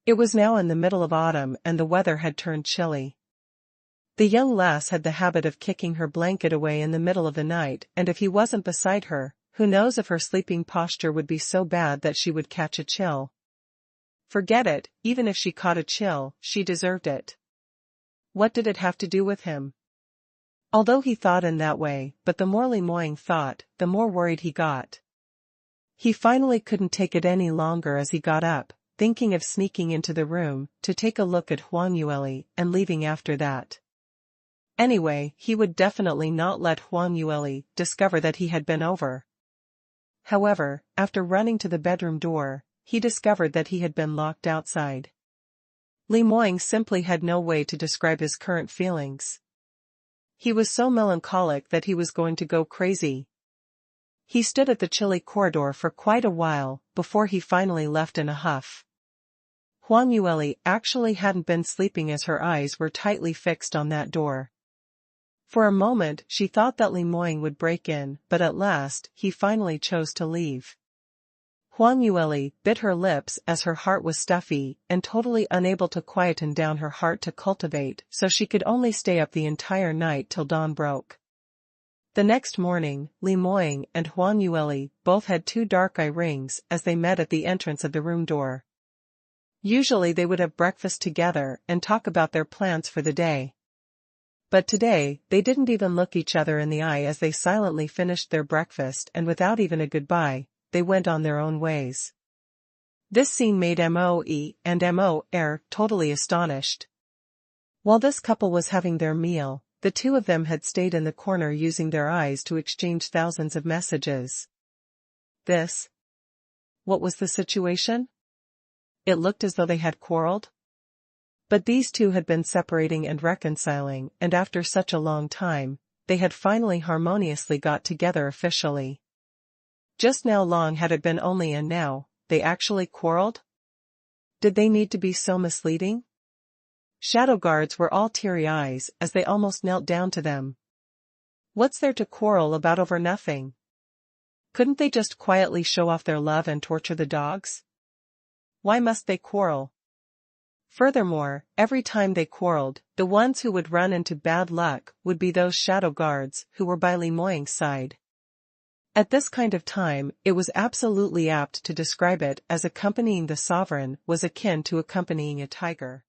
Speaker 1: It was now in the middle of autumn and the weather had turned chilly. The young lass had the habit of kicking her blanket away in the middle of the night, and if he wasn't beside her, who knows if her sleeping posture would be so bad that she would catch a chill. Forget it, even if she caught a chill, she deserved it. What did it have to do with him? Although he thought in that way, but the more Li Moying thought, the more worried he got. He finally couldn't take it any longer as he got up, thinking of sneaking into the room, to take a look at Huang Yueli, and leaving after that. Anyway, he would definitely not let Huang Yueli discover that he had been over. However, after running to the bedroom door, he discovered that he had been locked outside. Li Moying simply had no way to describe his current feelings. He was so melancholic that he was going to go crazy. He stood at the chilly corridor for quite a while, before he finally left in a huff. Huang Yueli actually hadn't been sleeping as her eyes were tightly fixed on that door. For a moment she thought that Li Moying would break in, but at last, he finally chose to leave. Huang Yueli bit her lips as her heart was stuffy, and totally unable to quieten down her heart to cultivate, so she could only stay up the entire night till dawn broke. The next morning, Li Moying and Huang Yueli both had 2 dark eye rings as they met at the entrance of the room door. Usually they would have breakfast together and talk about their plans for the day. But today, they didn't even look each other in the eye as they silently finished their breakfast, and without even a goodbye, they went on their own ways. This scene made Moe and Mo totally astonished. While this couple was having their meal, the two of them had stayed in the corner using their eyes to exchange thousands of messages. What was the situation? It looked as though they had quarreled. But these two had been separating and reconciling, and after such a long time, they had finally harmoniously got together officially. Just how long had it been only, and now, they actually quarreled? Did they need to be so misleading? Shadow guards were all teary eyes as they almost knelt down to them. What's there to quarrel about over nothing? Couldn't they just quietly show off their love and torture the dogs? Why must they quarrel? Furthermore, every time they quarreled, the ones who would run into bad luck would be those shadow guards who were by Li Moying's side. At this kind of time, it was absolutely apt to describe it as accompanying the sovereign was akin to accompanying a tiger.